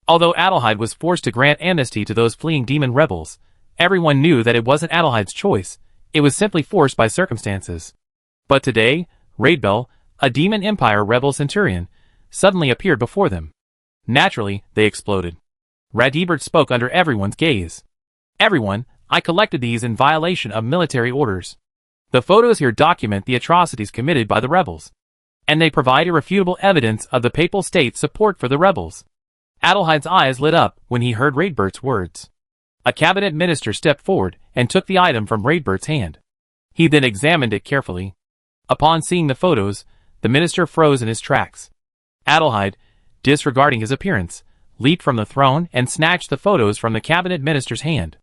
Although Adelheid was forced to grant amnesty to those fleeing demon rebels, everyone knew that it wasn't Adelheid's choice, it was simply forced by circumstances. But today, Raidbell, a Demon Empire rebel centurion, suddenly appeared before them. Naturally, they exploded. Radibert spoke under everyone's gaze. Everyone, I collected these in violation of military orders. The photos here document the atrocities committed by the rebels. And they provide irrefutable evidence of the Papal State's support for the rebels. Adelheid's eyes lit up when he heard Raidbert's words. A cabinet minister stepped forward and took the item from Raidbert's hand. He then examined it carefully. Upon seeing the photos, the minister froze in his tracks. Adelheid, disregarding his appearance, leaped from the throne and snatched the photos from the cabinet minister's hand.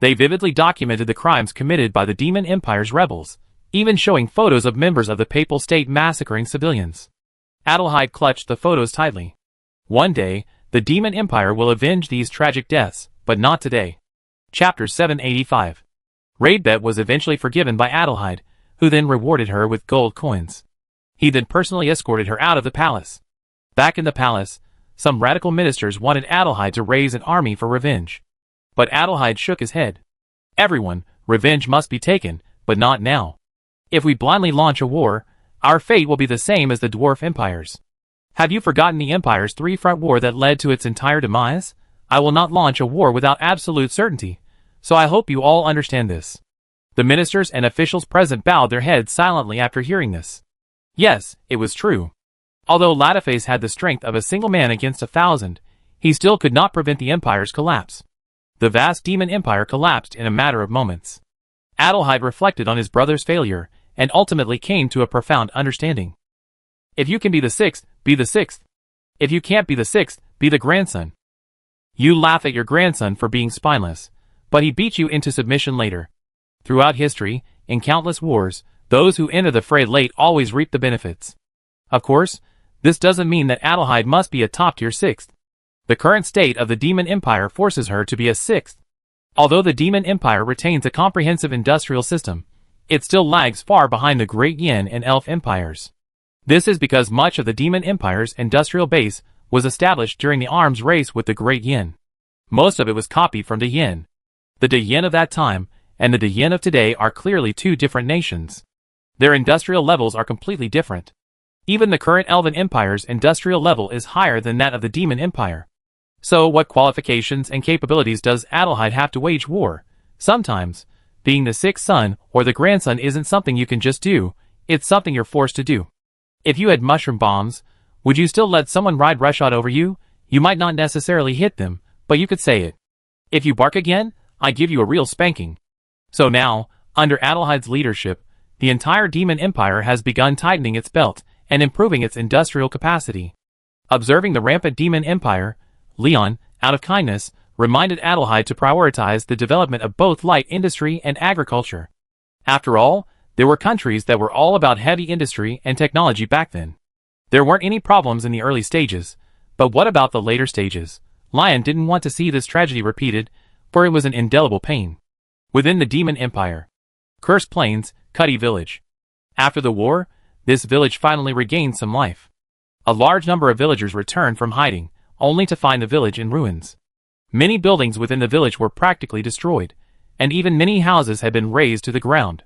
They vividly documented the crimes committed by the Demon Empire's rebels, even showing photos of members of the Papal State massacring civilians. Adelheid clutched the photos tightly. One day, the Demon Empire will avenge these tragic deaths, but not today. Chapter 785. Raidbet was eventually forgiven by Adelheid, who then rewarded her with gold coins. He then personally escorted her out of the palace. Back in the palace, some radical ministers wanted Adelheid to raise an army for revenge. But Adelheid shook his head. Everyone, revenge must be taken, but not now. If we blindly launch a war, our fate will be the same as the dwarf empires. Have you forgotten the empire's three-front war that led to its entire demise? I will not launch a war without absolute certainty, so I hope you all understand this. The ministers and officials present bowed their heads silently after hearing this. Yes, it was true. Although Latiface had the strength of a single man against 1,000, he still could not prevent the empire's collapse. The vast demon empire collapsed in a matter of moments. Adelheid reflected on his brother's failure, and ultimately came to a profound understanding. If you can be the sixth, be the sixth. If you can't be the sixth, be the grandson. You laugh at your grandson for being spineless, but he beat you into submission later. Throughout history, in countless wars, those who enter the fray late always reap the benefits. Of course, this doesn't mean that Adelheid must be a top-tier sixth. The current state of the Demon Empire forces her to be a sixth. Although the Demon Empire retains a comprehensive industrial system, it still lags far behind the Great Yin and Elf empires. This is because much of the Demon Empire's industrial base was established during the arms race with the Great Yin. Most of it was copied from the Yin. The De Yin of that time and the De Yin of today are clearly two different nations. Their industrial levels are completely different. Even the current Elven Empire's industrial level is higher than that of the Demon Empire. So what qualifications and capabilities does Adelheid have to wage war? Sometimes, being the sixth son or the grandson isn't something you can just do, it's something you're forced to do. If you had mushroom bombs, would you still let someone ride roughshod over you? You might not necessarily hit them, but you could say it. If you bark again, I give you a real spanking. So now, under Adelheid's leadership, the entire Demon Empire has begun tightening its belt and improving its industrial capacity. Observing the rampant Demon Empire, Leon, out of kindness, reminded Adelheid to prioritize the development of both light industry and agriculture. After all, there were countries that were all about heavy industry and technology back then. There weren't any problems in the early stages, but what about the later stages? Lion didn't want to see this tragedy repeated, for it was an indelible pain. Within the Demon Empire. Cursed Plains, Cuddy Village. After the war, this village finally regained some life. A large number of villagers returned from hiding, only to find the village in ruins. Many buildings within the village were practically destroyed, and even many houses had been razed to the ground.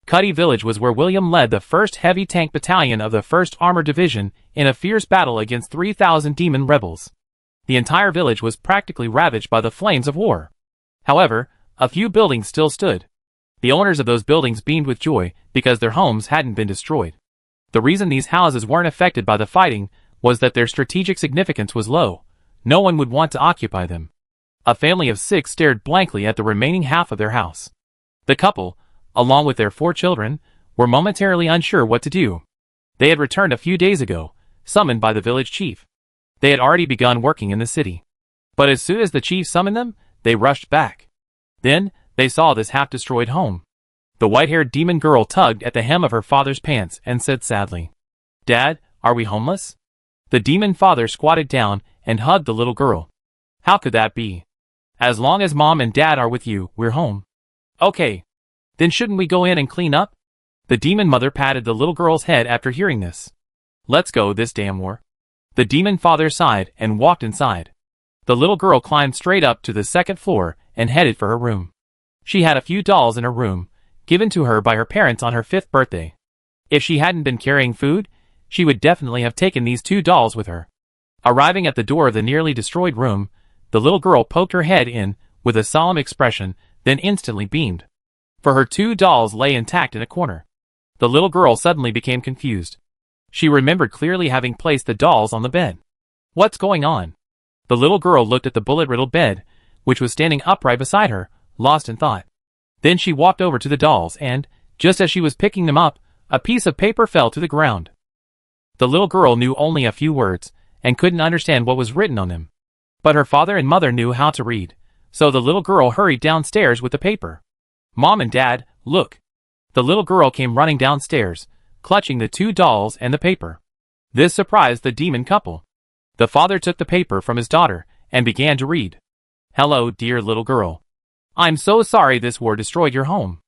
Cuddy Village was where William led the 1st Heavy Tank Battalion of the 1st Armored Division in a fierce battle against 3,000 demon rebels. The entire village was practically ravaged by the flames of war. However, a few buildings still stood. The owners of those buildings beamed with joy because their homes hadn't been destroyed. The reason these houses weren't affected by the fighting was that their strategic significance was low. No one would want to occupy them. A family of 6 stared blankly at the remaining half of their house. The couple, along with their 4 children, were momentarily unsure what to do. They had returned a few days ago, summoned by the village chief. They had already begun working in the city. But as soon as the chief summoned them, they rushed back. Then, they saw this half-destroyed home. The white-haired demon girl tugged at the hem of her father's pants and said sadly, "Dad, are we homeless?" The demon father squatted down and hugged the little girl. "How could that be? As long as Mom and Dad are with you, we're home." "Okay. Then shouldn't we go in and clean up?" The demon mother patted the little girl's head after hearing this. Let's go this damn war. The demon father sighed and walked inside. The little girl climbed straight up to the second floor and headed for her room. She had a few dolls in her room, given to her by her parents on her 5th birthday. If she hadn't been carrying food, she would definitely have taken these 2 dolls with her. Arriving at the door of the nearly destroyed room, the little girl poked her head in with a solemn expression, then instantly beamed. For her 2 dolls lay intact in a corner. The little girl suddenly became confused. She remembered clearly having placed the dolls on the bed. What's going on? The little girl looked at the bullet-riddled bed, which was standing upright beside her, lost in thought. Then she walked over to the dolls and, just as she was picking them up, a piece of paper fell to the ground. The little girl knew only a few words, and couldn't understand what was written on them. But her father and mother knew how to read, so the little girl hurried downstairs with the paper. Mom and Dad, look. The little girl came running downstairs, clutching the 2 dolls and the paper. This surprised the demon couple. The father took the paper from his daughter and began to read. Hello, dear little girl. I'm so sorry this war destroyed your home.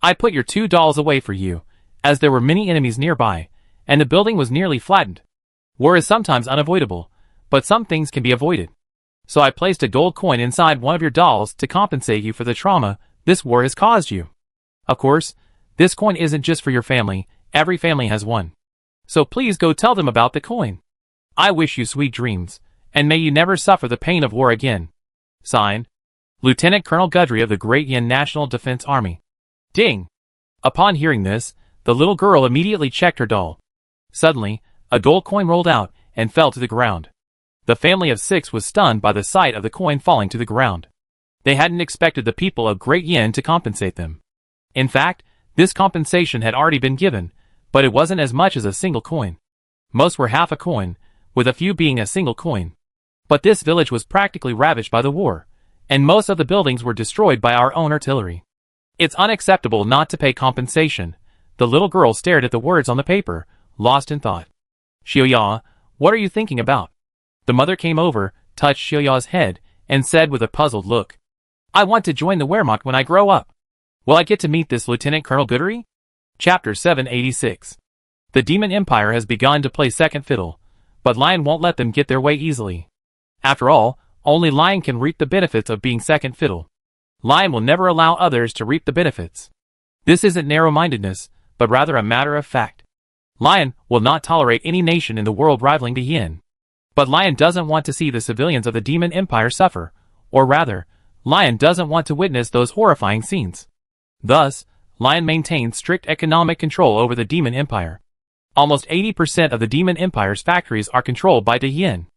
I put your 2 dolls away for you, as there were many enemies nearby, and the building was nearly flattened. War is sometimes unavoidable, but some things can be avoided. So I placed a gold coin inside one of your dolls to compensate you for the trauma this war has caused you. Of course, this coin isn't just for your family, every family has one. So please go tell them about the coin. I wish you sweet dreams, and may you never suffer the pain of war again. Signed, Lieutenant Colonel Gudry of the Great Yin National Defense Army. Ding! Upon hearing this, the little girl immediately checked her doll. Suddenly, a gold coin rolled out and fell to the ground. The family of 6 was stunned by the sight of the coin falling to the ground. They hadn't expected the people of Great Yin to compensate them. In fact, this compensation had already been given, but it wasn't as much as a single coin. Most were half a coin, with a few being a single coin. But this village was practically ravaged by the war, and most of the buildings were destroyed by our own artillery. It's unacceptable not to pay compensation. The little girl stared at the words on the paper, lost in thought. Xiaoya, what are you thinking about? The mother came over, touched Xiaoya's head, and said with a puzzled look. I want to join the Wehrmacht when I grow up. Will I get to meet this Lieutenant Colonel Gudry? Chapter 786. The Demon Empire has begun to play second fiddle, but Lion won't let them get their way easily. After all, only Lion can reap the benefits of being second fiddle. Lion will never allow others to reap the benefits. This isn't narrow-mindedness, but rather a matter of fact. Lion will not tolerate any nation in the world rivaling the Yin. But Lion doesn't want to see the civilians of the Demon Empire suffer, or rather, Lion doesn't want to witness those horrifying scenes. Thus, Lion maintains strict economic control over the Demon Empire. Almost 80% of the Demon Empire's factories are controlled by the Yin.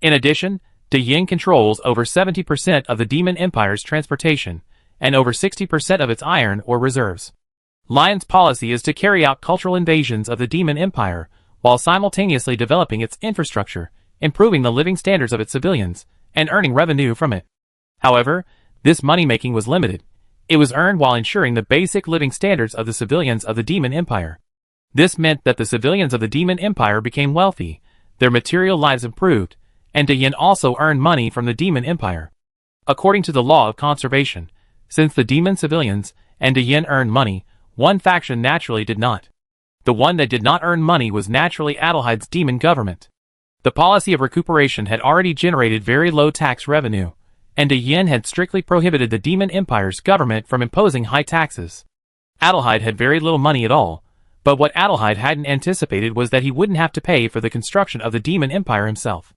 In addition, the Yin controls over 70% of the Demon Empire's transportation, and over 60% of its iron ore reserves. Lion's policy is to carry out cultural invasions of the Demon Empire, while simultaneously developing its infrastructure, improving the living standards of its civilians, and earning revenue from it. However, this money-making was limited. It was earned while ensuring the basic living standards of the civilians of the Demon Empire. This meant that the civilians of the Demon Empire became wealthy, their material lives improved, and the Yin also earned money from the Demon Empire. According to the law of conservation, since the Demon civilians and the Yin earned money, one faction naturally did not. The one that did not earn money was naturally Adelheide's demon government. The policy of recuperation had already generated very low tax revenue, and the Yin had strictly prohibited the Demon Empire's government from imposing high taxes. Adelheid had very little money at all, but what Adelheid hadn't anticipated was that he wouldn't have to pay for the construction of the Demon Empire himself.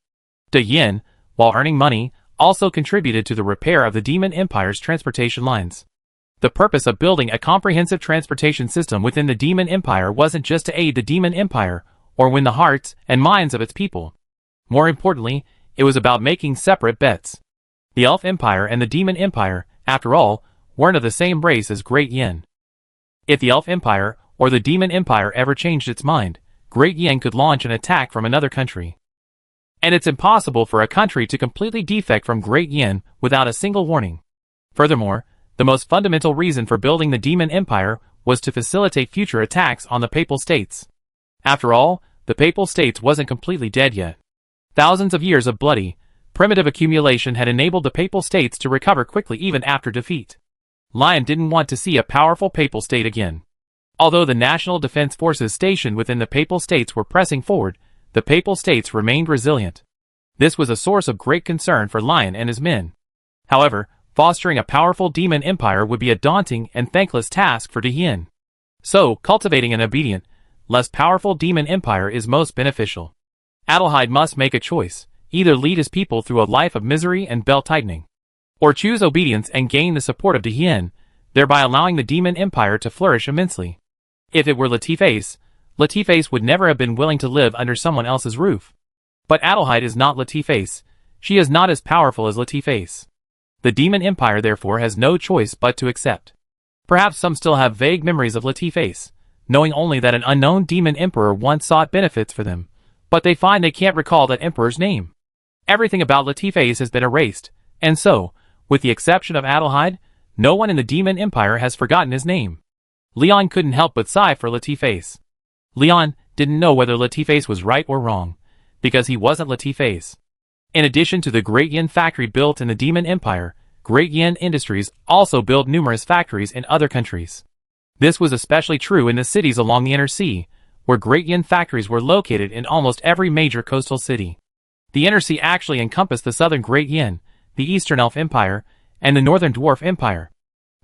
The Yin, while earning money, also contributed to the repair of the Demon Empire's transportation lines. The purpose of building a comprehensive transportation system within the Demon Empire wasn't just to aid the Demon Empire or win the hearts and minds of its people. More importantly, it was about making separate bets. The Elf Empire and the Demon Empire, after all, weren't of the same race as Great Yin. If the Elf Empire or the Demon Empire ever changed its mind, Great Yin could launch an attack from another country. And it's impossible for a country to completely defect from Great Yin without a single warning. Furthermore, the most fundamental reason for building the Demon Empire was to facilitate future attacks on the Papal States. After all, the Papal States wasn't completely dead yet. Thousands of years of bloody, primitive accumulation had enabled the Papal States to recover quickly even after defeat. Lion didn't want to see a powerful Papal State again. Although the national defense forces stationed within the Papal States were pressing forward, the Papal States remained resilient. This was a source of great concern for Lion and his men. However, fostering a powerful demon empire would be a daunting and thankless task for Dihian. So, cultivating an obedient, less powerful demon empire is most beneficial. Adelheid must make a choice, either lead his people through a life of misery and belt-tightening, or choose obedience and gain the support of Dihian, thereby allowing the demon empire to flourish immensely. If it were Latifase would never have been willing to live under someone else's roof. But Adelheid is not Latifase. She is not as powerful as Latifase. The demon empire therefore has no choice but to accept. Perhaps some still have vague memories of Latifase, knowing only that an unknown demon emperor once sought benefits for them, but they find they can't recall that emperor's name. Everything about Latifase has been erased, and so, with the exception of Adelheid, no one in the demon empire has forgotten his name. Leon couldn't help but sigh for Latifase. Leon didn't know whether Latifase was right or wrong, because he wasn't Latifase. In addition to the Great Yin factory built in the Demon Empire, Great Yin Industries also built numerous factories in other countries. This was especially true in the cities along the Inner Sea, where Great Yin factories were located in almost every major coastal city. The Inner Sea actually encompassed the southern Great Yin, the Eastern Elf Empire, and the Northern Dwarf Empire.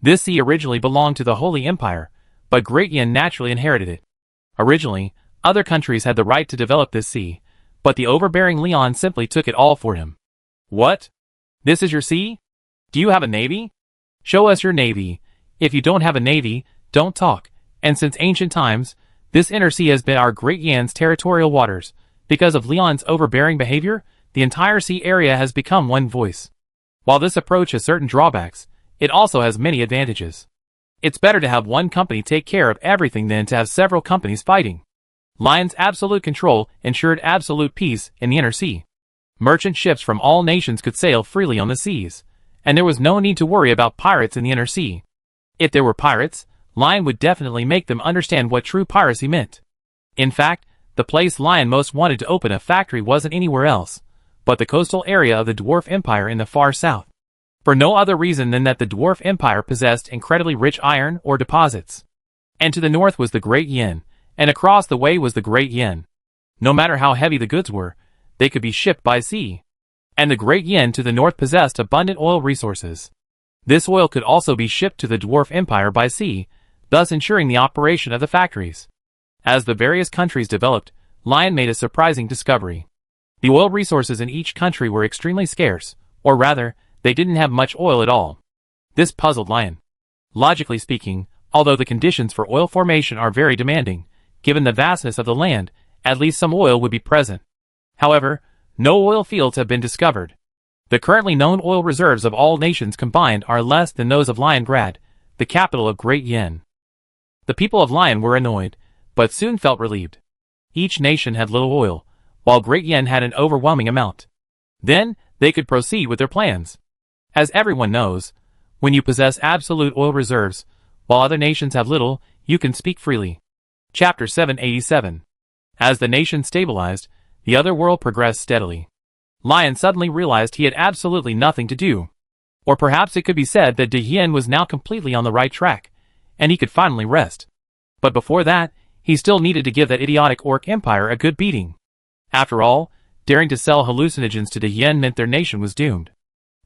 This sea originally belonged to the Holy Empire, but Great Yin naturally inherited it. Originally, other countries had the right to develop this sea, but the overbearing Leon simply took it all for him. What? This is your sea? Do you have a navy? Show us your navy. If you don't have a navy, don't talk. And since ancient times, this inner sea has been our Great Yan's territorial waters. Because of Leon's overbearing behavior, the entire sea area has become one voice. While this approach has certain drawbacks, it also has many advantages. It's better to have one company take care of everything than to have several companies fighting. Lion's absolute control ensured absolute peace in the inner sea. Merchant ships from all nations could sail freely on the seas, and there was no need to worry about pirates in the inner sea. If there were pirates, Lion would definitely make them understand what true piracy meant. In fact, the place Lion most wanted to open a factory wasn't anywhere else, but the coastal area of the Dwarf Empire in the far south. For no other reason than that the Dwarf Empire possessed incredibly rich iron ore deposits. And to the north was the Great Yin, and across the way was the Great Yin. No matter how heavy the goods were, they could be shipped by sea. And the Great Yin to the north possessed abundant oil resources. This oil could also be shipped to the Dwarf Empire by sea, thus ensuring the operation of the factories. As the various countries developed, Lion made a surprising discovery. The oil resources in each country were extremely scarce, or rather, they didn't have much oil at all. This puzzled Lion. Logically speaking, although the conditions for oil formation are very demanding, given the vastness of the land, at least some oil would be present. However, no oil fields have been discovered. The currently known oil reserves of all nations combined are less than those of Liongrad, the capital of Great Yin. The people of Lion were annoyed, but soon felt relieved. Each nation had little oil, while Great Yin had an overwhelming amount. Then, they could proceed with their plans. As everyone knows, when you possess absolute oil reserves, while other nations have little, you can speak freely. Chapter 787. As the nation stabilized, the other world progressed steadily. Lion suddenly realized he had absolutely nothing to do. Or perhaps it could be said that Dihian was now completely on the right track, and he could finally rest. But before that, he still needed to give that idiotic Orc Empire a good beating. After all, daring to sell hallucinogens to Dihian meant their nation was doomed.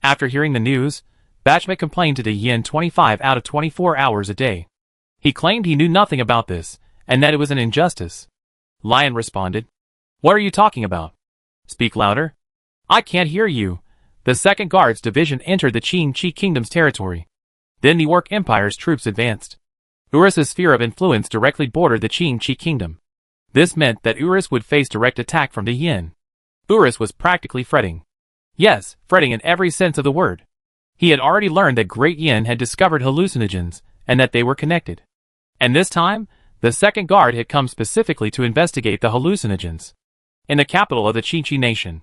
After hearing the news, Bachmet complained to Dihian 25 out of 24 hours a day. He claimed he knew nothing about this, and that it was an injustice. Lion responded, "What are you talking about? Speak louder." "I can't hear you." The 2nd Guards Division entered the Qing Kingdom's territory. Then the Orc Empire's troops advanced. Urus's sphere of influence directly bordered the Qing Kingdom. This meant that Urus would face direct attack from Dihian. Urus was practically fretting. Yes, fretting in every sense of the word. He had already learned that Great Yin had discovered hallucinogens, and that they were connected. And this time, the 2nd Guard had come specifically to investigate the hallucinogens. In the capital of the Qingqi nation,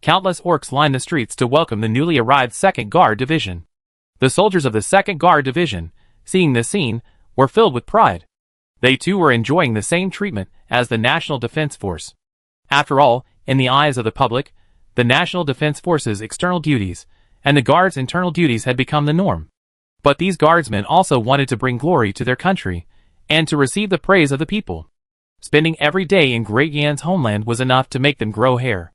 countless orcs lined the streets to welcome the newly arrived 2nd Guard Division. The soldiers of the 2nd Guard Division, seeing this scene, were filled with pride. They too were enjoying the same treatment as the National Defense Force. After all, in the eyes of the public, the National Defense Force's external duties and the Guards' internal duties had become the norm. But these guardsmen also wanted to bring glory to their country, and to receive the praise of the people. Spending every day in Great Yan's homeland was enough to make them grow hair.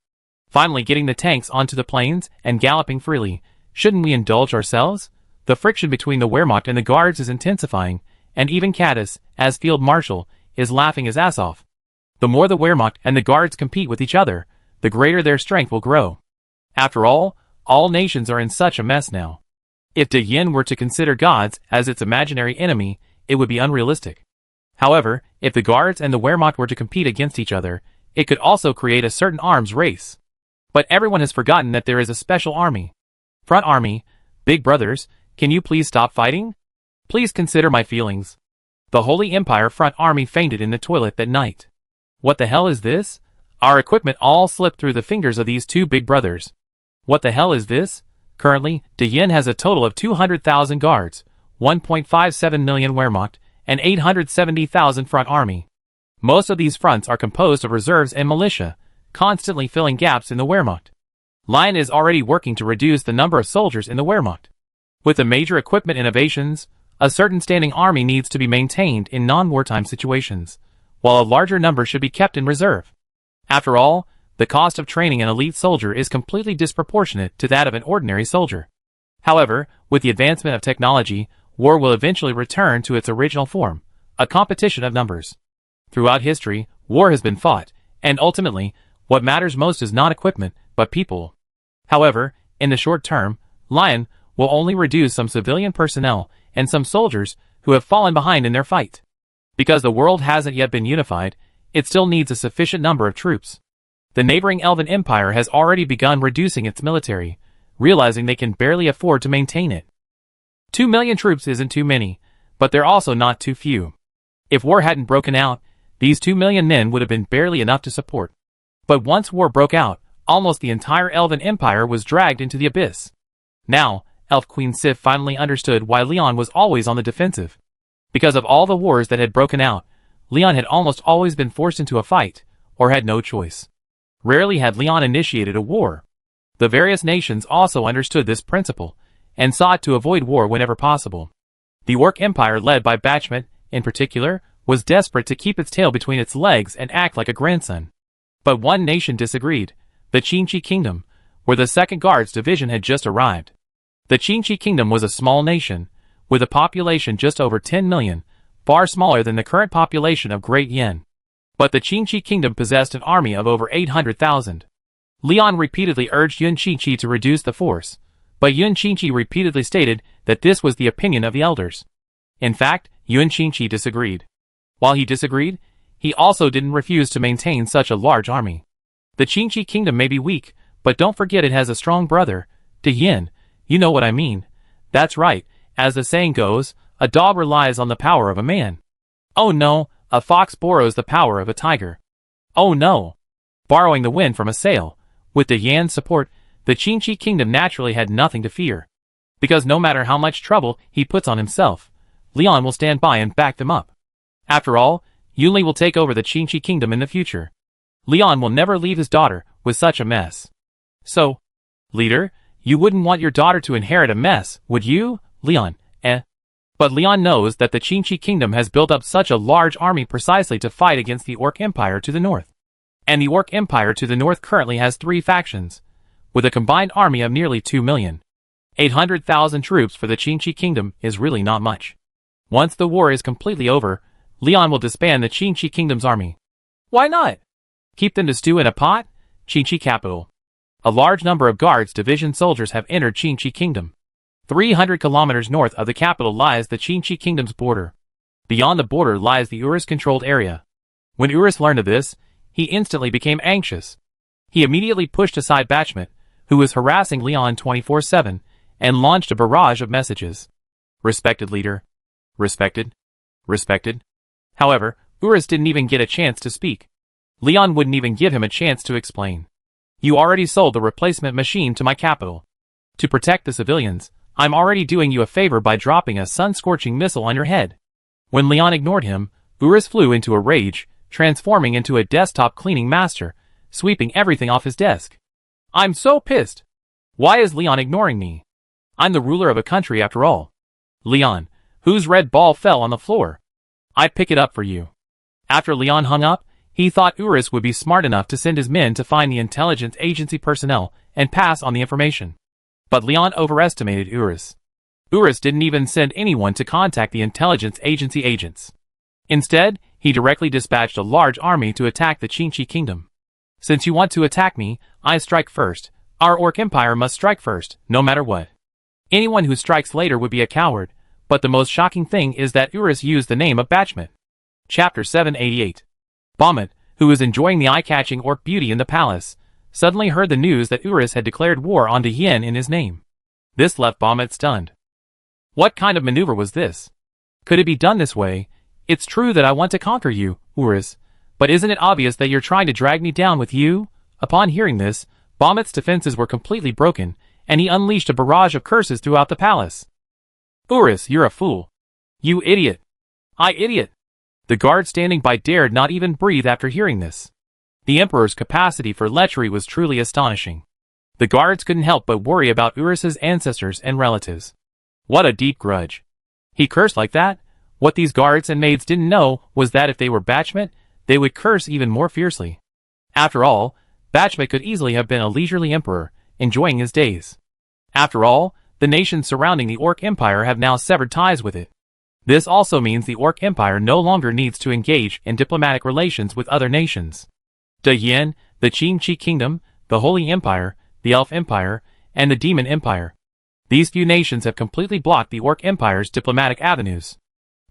Finally getting the tanks onto the plains and galloping freely. Shouldn't we indulge ourselves? The friction between the Wehrmacht and the guards is intensifying, and even Caddis, as field marshal, is laughing his ass off. The more the Wehrmacht and the guards compete with each other, the greater their strength will grow. After all nations are in such a mess now. If De Yin were to consider gods as its imaginary enemy, it would be unrealistic. However, if the guards and the Wehrmacht were to compete against each other, it could also create a certain arms race. But everyone has forgotten that there is a special army. Front Army, big brothers, can you please stop fighting? Please consider my feelings. The Holy Empire Front Army fainted in the toilet that night. What the hell is this? Our equipment all slipped through the fingers of these two big brothers. What the hell is this? Currently, De Yin has a total of 200,000 guards, 1.57 million Wehrmacht, and 870,000 Front Army. Most of these fronts are composed of reserves and militia, constantly filling gaps in the Wehrmacht. Lion is already working to reduce the number of soldiers in the Wehrmacht. With the major equipment innovations, a certain standing army needs to be maintained in non-wartime situations, while a larger number should be kept in reserve. After all, the cost of training an elite soldier is completely disproportionate to that of an ordinary soldier. However, with the advancement of technology, war will eventually return to its original form, a competition of numbers. Throughout history, war has been fought, and ultimately, what matters most is not equipment, but people. However, in the short term, Lion will only reduce some civilian personnel and some soldiers who have fallen behind in their fight. Because the world hasn't yet been unified, it still needs a sufficient number of troops. The neighboring Elven Empire has already begun reducing its military, realizing they can barely afford to maintain it. 2 million troops isn't too many, but they're also not too few. If war hadn't broken out, these 2 million men would have been barely enough to support. But once war broke out, almost the entire Elven Empire was dragged into the abyss. Now, Elf Queen Sif finally understood why Leon was always on the defensive. Because of all the wars that had broken out, Leon had almost always been forced into a fight, or had no choice. Rarely had Leon initiated a war. The various nations also understood this principle, and sought to avoid war whenever possible. The Orc Empire led by Bachmet, in particular, was desperate to keep its tail between its legs and act like a grandson. But one nation disagreed, the Qinchi Kingdom, where the 2nd Guards Division had just arrived. The Qinchi Kingdom was a small nation, with a population just over 10 million, far smaller than the current population of Great Yan. But the Qinchi Kingdom possessed an army of over 800,000. Leon repeatedly urged Yun Qinchi to reduce the force, but Yun Qinchi repeatedly stated that this was the opinion of the elders. In fact, Yun Qinchi disagreed. While he disagreed, he also didn't refuse to maintain such a large army. The Qinchi Kingdom may be weak, but don't forget it has a strong brother, De Yin. You know what I mean. That's right, as the saying goes, a dog relies on the power of a man. Oh no, a fox borrows the power of a tiger. Oh no, borrowing the wind from a sail. With De Yan's support, the Qinchi Kingdom naturally had nothing to fear. Because no matter how much trouble he puts on himself, Leon will stand by and back them up. After all, Yunli will take over the Qinchi Kingdom in the future. Leon will never leave his daughter with such a mess. So, leader, you wouldn't want your daughter to inherit a mess, would you, Leon? But Leon knows that the Qinchi Kingdom has built up such a large army precisely to fight against the Orc Empire to the north. And the Orc Empire to the north currently has 3 factions, with a combined army of nearly 2 million. 800,000 troops for the Qinchi Kingdom is really not much. Once the war is completely over, Leon will disband the Qinchi Kingdom's army. Why not? Keep them to stew in a pot? Qinchi capital. A large number of Guards Division soldiers have entered Qinchi Kingdom. 300 kilometers north of the capital lies the Qinchi Kingdom's border. Beyond the border lies the Urus-controlled area. When Urus learned of this, he instantly became anxious. He immediately pushed aside Bachmet, who was harassing Leon 24/7, and launched a barrage of messages. Respected leader. Respected. Respected. However, Urus didn't even get a chance to speak. Leon wouldn't even give him a chance to explain. You already sold the replacement machine to my capital. To protect the civilians, I'm already doing you a favor by dropping a sun-scorching missile on your head. When Leon ignored him, Urus flew into a rage, transforming into a desktop cleaning master, sweeping everything off his desk. I'm so pissed. Why is Leon ignoring me? I'm the ruler of a country after all. Leon, whose red ball fell on the floor? I'd pick it up for you. After Leon hung up, he thought Urus would be smart enough to send his men to find the intelligence agency personnel and pass on the information. But Leon overestimated Urus. Urus didn't even send anyone to contact the intelligence agency agents. Instead, he directly dispatched a large army to attack the Qingqi kingdom. Since you want to attack me, I strike first. Our Orc Empire must strike first, no matter what. Anyone who strikes later would be a coward, but the most shocking thing is that Urus used the name of Bachmet. Chapter 788. Bamut, who was enjoying the eye-catching orc beauty in the palace, suddenly heard the news that Urus had declared war on Dian in his name. This left Bamut stunned. What kind of maneuver was this? Could it be done this way? It's true that I want to conquer you, Urus, but isn't it obvious that you're trying to drag me down with you? Upon hearing this, Bamut's defenses were completely broken, and he unleashed a barrage of curses throughout the palace. Urus, you're a fool. You idiot. Idiot. The guard standing by dared not even breathe after hearing this. The emperor's capacity for lechery was truly astonishing. The guards couldn't help but worry about Urus's ancestors and relatives. What a deep grudge. He cursed like that? What these guards and maids didn't know was that if they were Bachmet, they would curse even more fiercely. After all, Bachmet could easily have been a leisurely emperor, enjoying his days. After all, the nations surrounding the Orc Empire have now severed ties with it. This also means the Orc Empire no longer needs to engage in diplomatic relations with other nations. Dian, the Qingqi Kingdom, the Holy Empire, the Elf Empire, and the Demon Empire. These few nations have completely blocked the Orc Empire's diplomatic avenues.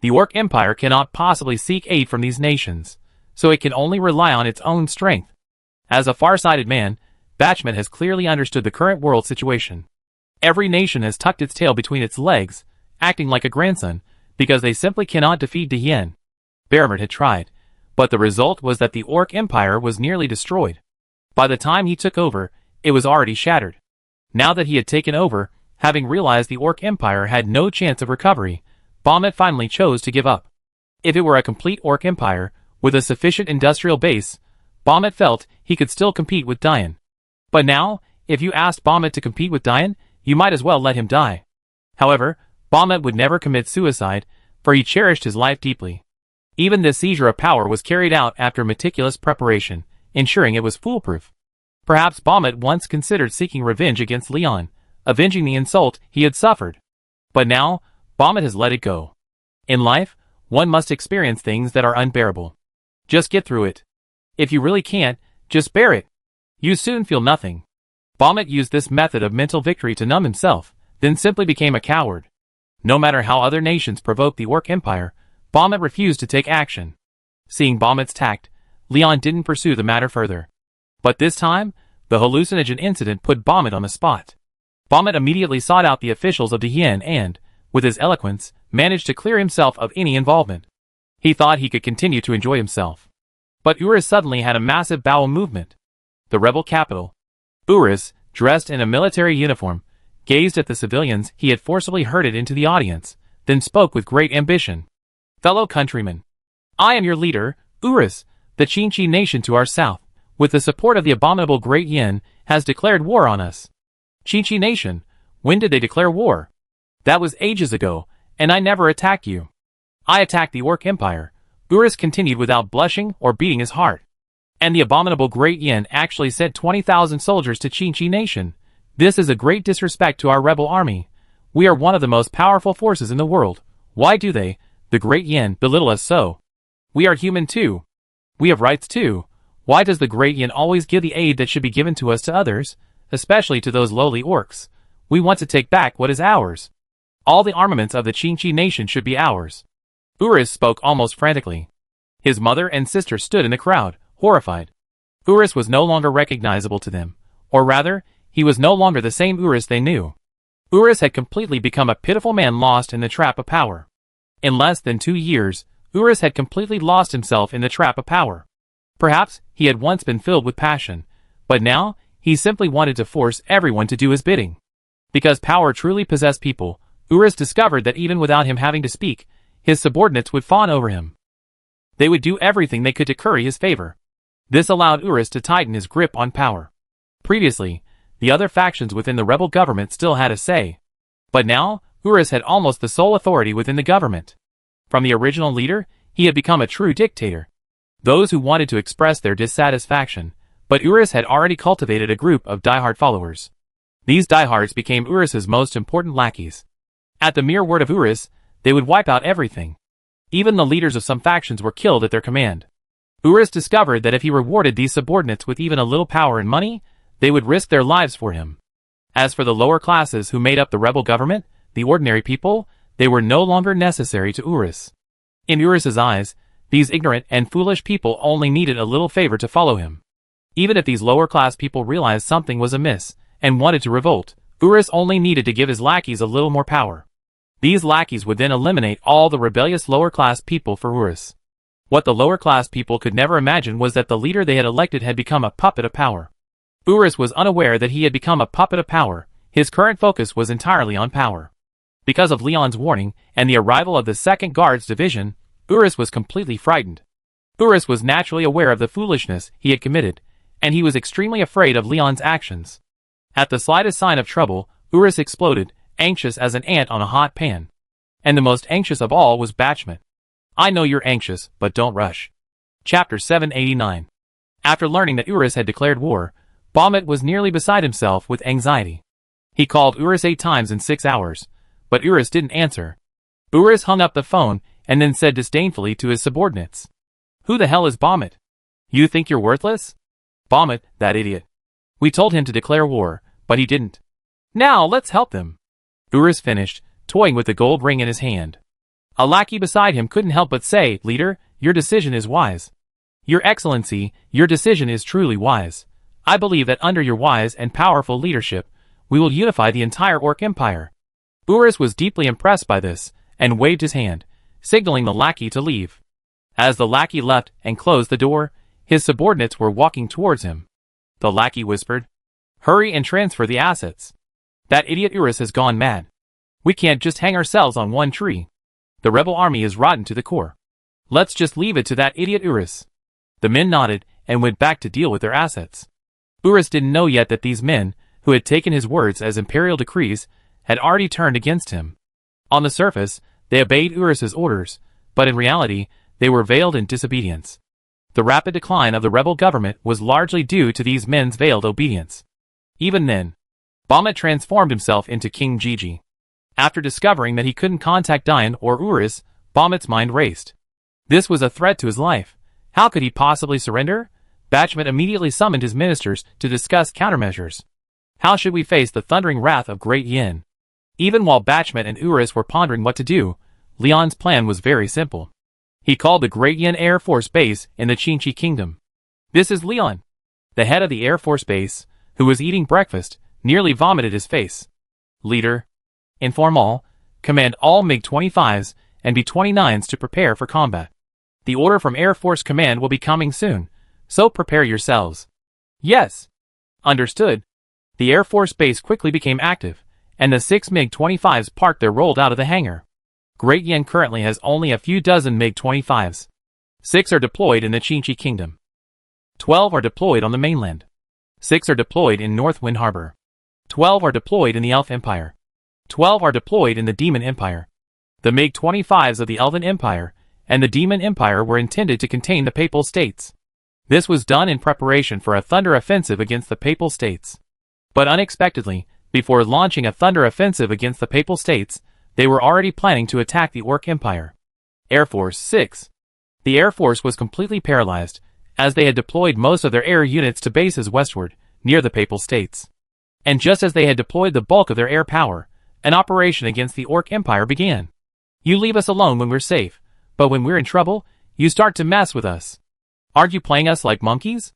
The Orc Empire cannot possibly seek aid from these nations, so it can only rely on its own strength. As a far-sighted man, Bachmet has clearly understood the current world situation. Every nation has tucked its tail between its legs, acting like a grandson, because they simply cannot defeat Dian. Bamut had tried, but the result was that the Orc Empire was nearly destroyed. By the time he took over, it was already shattered. Now that he had taken over, having realized the Orc Empire had no chance of recovery, Bamut finally chose to give up. If it were a complete Orc Empire, with a sufficient industrial base, Bamut felt he could still compete with Dian. But now, if you asked Bamut to compete with Dian, you might as well let him die. However, Bamut would never commit suicide, for he cherished his life deeply. Even this seizure of power was carried out after meticulous preparation, ensuring it was foolproof. Perhaps Bamut once considered seeking revenge against Leon, avenging the insult he had suffered. But now, Bamut has let it go. In life, one must experience things that are unbearable. Just get through it. If you really can't, just bear it. You soon feel nothing. Bamut used this method of mental victory to numb himself, then simply became a coward. No matter how other nations provoked the Orc Empire, Bamut refused to take action. Seeing Bamut's tact, Leon didn't pursue the matter further. But this time, the hallucinogen incident put Bamut on the spot. Bamut immediately sought out the officials of Dian and, with his eloquence, managed to clear himself of any involvement. He thought he could continue to enjoy himself. But Urus suddenly had a massive bowel movement. The rebel capital. Urus, dressed in a military uniform, gazed at the civilians he had forcibly herded into the audience, then spoke with great ambition. Fellow countrymen, I am your leader, Urus. The Qingqi nation to our south, with the support of the abominable Great Yin, has declared war on us. Qingqi nation, when did they declare war? That was ages ago, and I never attacked you. I attacked the Orc Empire, Urus continued without blushing or beating his heart. And the abominable Great Yin actually sent 20,000 soldiers to Qingqi nation. This is a great disrespect to our rebel army. We are one of the most powerful forces in the world. Why do they, the Great Yin, belittle us so? We are human too. We have rights too. Why does the Great Yin always give the aid that should be given to us to others, especially to those lowly orcs? We want to take back what is ours. All the armaments of the Qingqi nation should be ours. Urus spoke almost frantically. His mother and sister stood in the crowd, horrified. Urus was no longer recognizable to them, or rather, he was no longer the same Urus they knew. Urus had completely become a pitiful man lost in the trap of power. In less than 2 years, Urus had completely lost himself in the trap of power. Perhaps he had once been filled with passion, but now he simply wanted to force everyone to do his bidding. Because power truly possessed people, Urus discovered that even without him having to speak, his subordinates would fawn over him. They would do everything they could to curry his favor. This allowed Urus to tighten his grip on power. Previously, the other factions within the rebel government still had a say. But now, Urus had almost the sole authority within the government. From the original leader, He had become a true dictator. Those who wanted to express their dissatisfaction, but Urus had already cultivated a group of diehard followers. These diehards became Urus's most important lackeys. At the mere word of Urus, they would wipe out everything. Even the leaders of some factions were killed at their command. Urus discovered that if he rewarded these subordinates with even a little power and money, they would risk their lives for him. As for the lower classes who made up the rebel government, the ordinary people, they were no longer necessary to Urus. In Urus's eyes, these ignorant and foolish people only needed a little favor to follow him. Even if these lower class people realized something was amiss and wanted to revolt, Urus only needed to give his lackeys a little more power. These lackeys would then eliminate all the rebellious lower class people for Urus. What the lower class people could never imagine was that the leader they had elected had become a puppet of power. Urus was unaware that he had become a puppet of power. His current focus was entirely on power. Because of Leon's warning and the arrival of the 2nd Guards Division, Urus was completely frightened. Urus was naturally aware of the foolishness he had committed, and he was extremely afraid of Leon's actions. At the slightest sign of trouble, Urus exploded, anxious as an ant on a hot pan. And the most anxious of all was Bachmet. I know you're anxious, but don't rush. Chapter 789. After learning that Urus had declared war, Bachmet was nearly beside himself with anxiety. He called Urus 8 times in 6 hours, but Urus didn't answer. Urus hung up the phone and then said disdainfully to his subordinates, "Who the hell is Bachmet? You think you're worthless? Bachmet, that idiot. We told him to declare war, but he didn't. Now let's help them." Urus finished, toying with the gold ring in his hand. A lackey beside him couldn't help but say, "Leader, your decision is wise. Your Excellency, your decision is truly wise. I believe that under your wise and powerful leadership, we will unify the entire Orc Empire." Urus was deeply impressed by this, and waved his hand, signaling the lackey to leave. As the lackey left and closed the door, his subordinates were walking towards him. The lackey whispered, "Hurry and transfer the assets. That idiot Urus has gone mad. We can't just hang ourselves on one tree. The rebel army is rotten to the core. Let's just leave it to that idiot Urus." The men nodded and went back to deal with their assets. Urus didn't know yet that these men, who had taken his words as imperial decrees, had already turned against him. On the surface, they obeyed Urus's orders, but in reality, they were veiled in disobedience. The rapid decline of the rebel government was largely due to these men's veiled obedience. Even then, Bachmet transformed himself into King Gigi. After discovering that he couldn't contact Dian or Urus, Bachmet's mind raced. This was a threat to his life. How could he possibly surrender? Bachmet immediately summoned his ministers to discuss countermeasures. How should we face the thundering wrath of Great Yin? Even while Bachmet and Urus were pondering what to do, Leon's plan was very simple. He called the Great Yin Air Force Base in the Qinchi Kingdom. "This is Leon." The head of the Air Force Base, who was eating breakfast, nearly vomited his face. "Leader, inform all, command all MiG-25s and B-29s to prepare for combat. The order from Air Force Command will be coming soon, so prepare yourselves." "Yes." "Understood." The Air Force Base quickly became active, and the 6 MiG-25s parked there rolled out of the hangar. Great Yin currently has only a few dozen MiG-25s. 6 are deployed in the Qinchi Kingdom. 12 are deployed on the mainland. 6 are deployed in North Wind Harbor. 12 are deployed in the Elf Empire. 12 are deployed in the Demon Empire. The MiG-25s of the Elven Empire and the Demon Empire were intended to contain the Papal States. This was done in preparation for a thunder offensive against the Papal States. But unexpectedly, before launching a thunder offensive against the Papal States, they were already planning to attack the Orc Empire. Air Force 6. The Air Force was completely paralyzed, as they had deployed most of their air units to bases westward, near the Papal States. And just as they had deployed the bulk of their air power, an operation against the Orc Empire began. "You leave us alone when we're safe, but when we're in trouble, you start to mess with us. Aren't you playing us like monkeys?"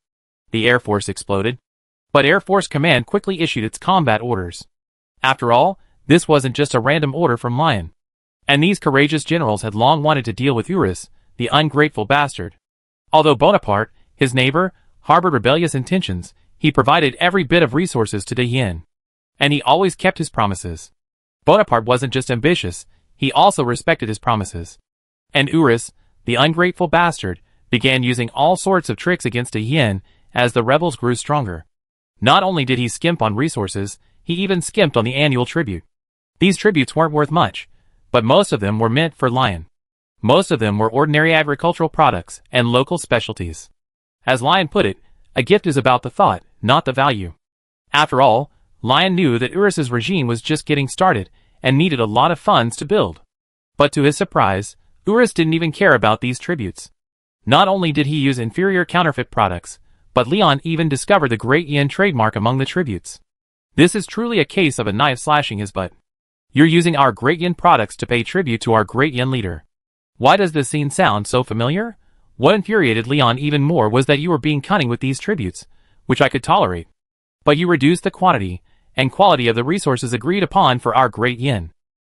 The Air Force exploded. But Air Force Command quickly issued its combat orders. After all, this wasn't just a random order from Lion. And these courageous generals had long wanted to deal with Urus, the ungrateful bastard. Although Bonaparte, his neighbor, harbored rebellious intentions, he provided every bit of resources to Yin. And he always kept his promises. Bonaparte wasn't just ambitious, he also respected his promises. And Urus, the ungrateful bastard, began using all sorts of tricks against Yin as the rebels grew stronger. Not only did he skimp on resources, he even skimped on the annual tribute. These tributes weren't worth much, but most of them were meant for Lion. Most of them were ordinary agricultural products and local specialties. As Lion put it, a gift is about the thought, not the value. After all, Lion knew that Urus's regime was just getting started and needed a lot of funds to build. But to his surprise, Urus didn't even care about these tributes. Not only did he use inferior counterfeit products, but Leon even discovered the Great Yin trademark among the tributes. This is truly a case of a knife slashing his butt. You're using our Great Yin products to pay tribute to our Great Yin leader. Why does this scene sound so familiar? What infuriated Leon even more was that you were being cunning with these tributes, which I could tolerate. But you reduced the quantity and quality of the resources agreed upon for our Great Yin.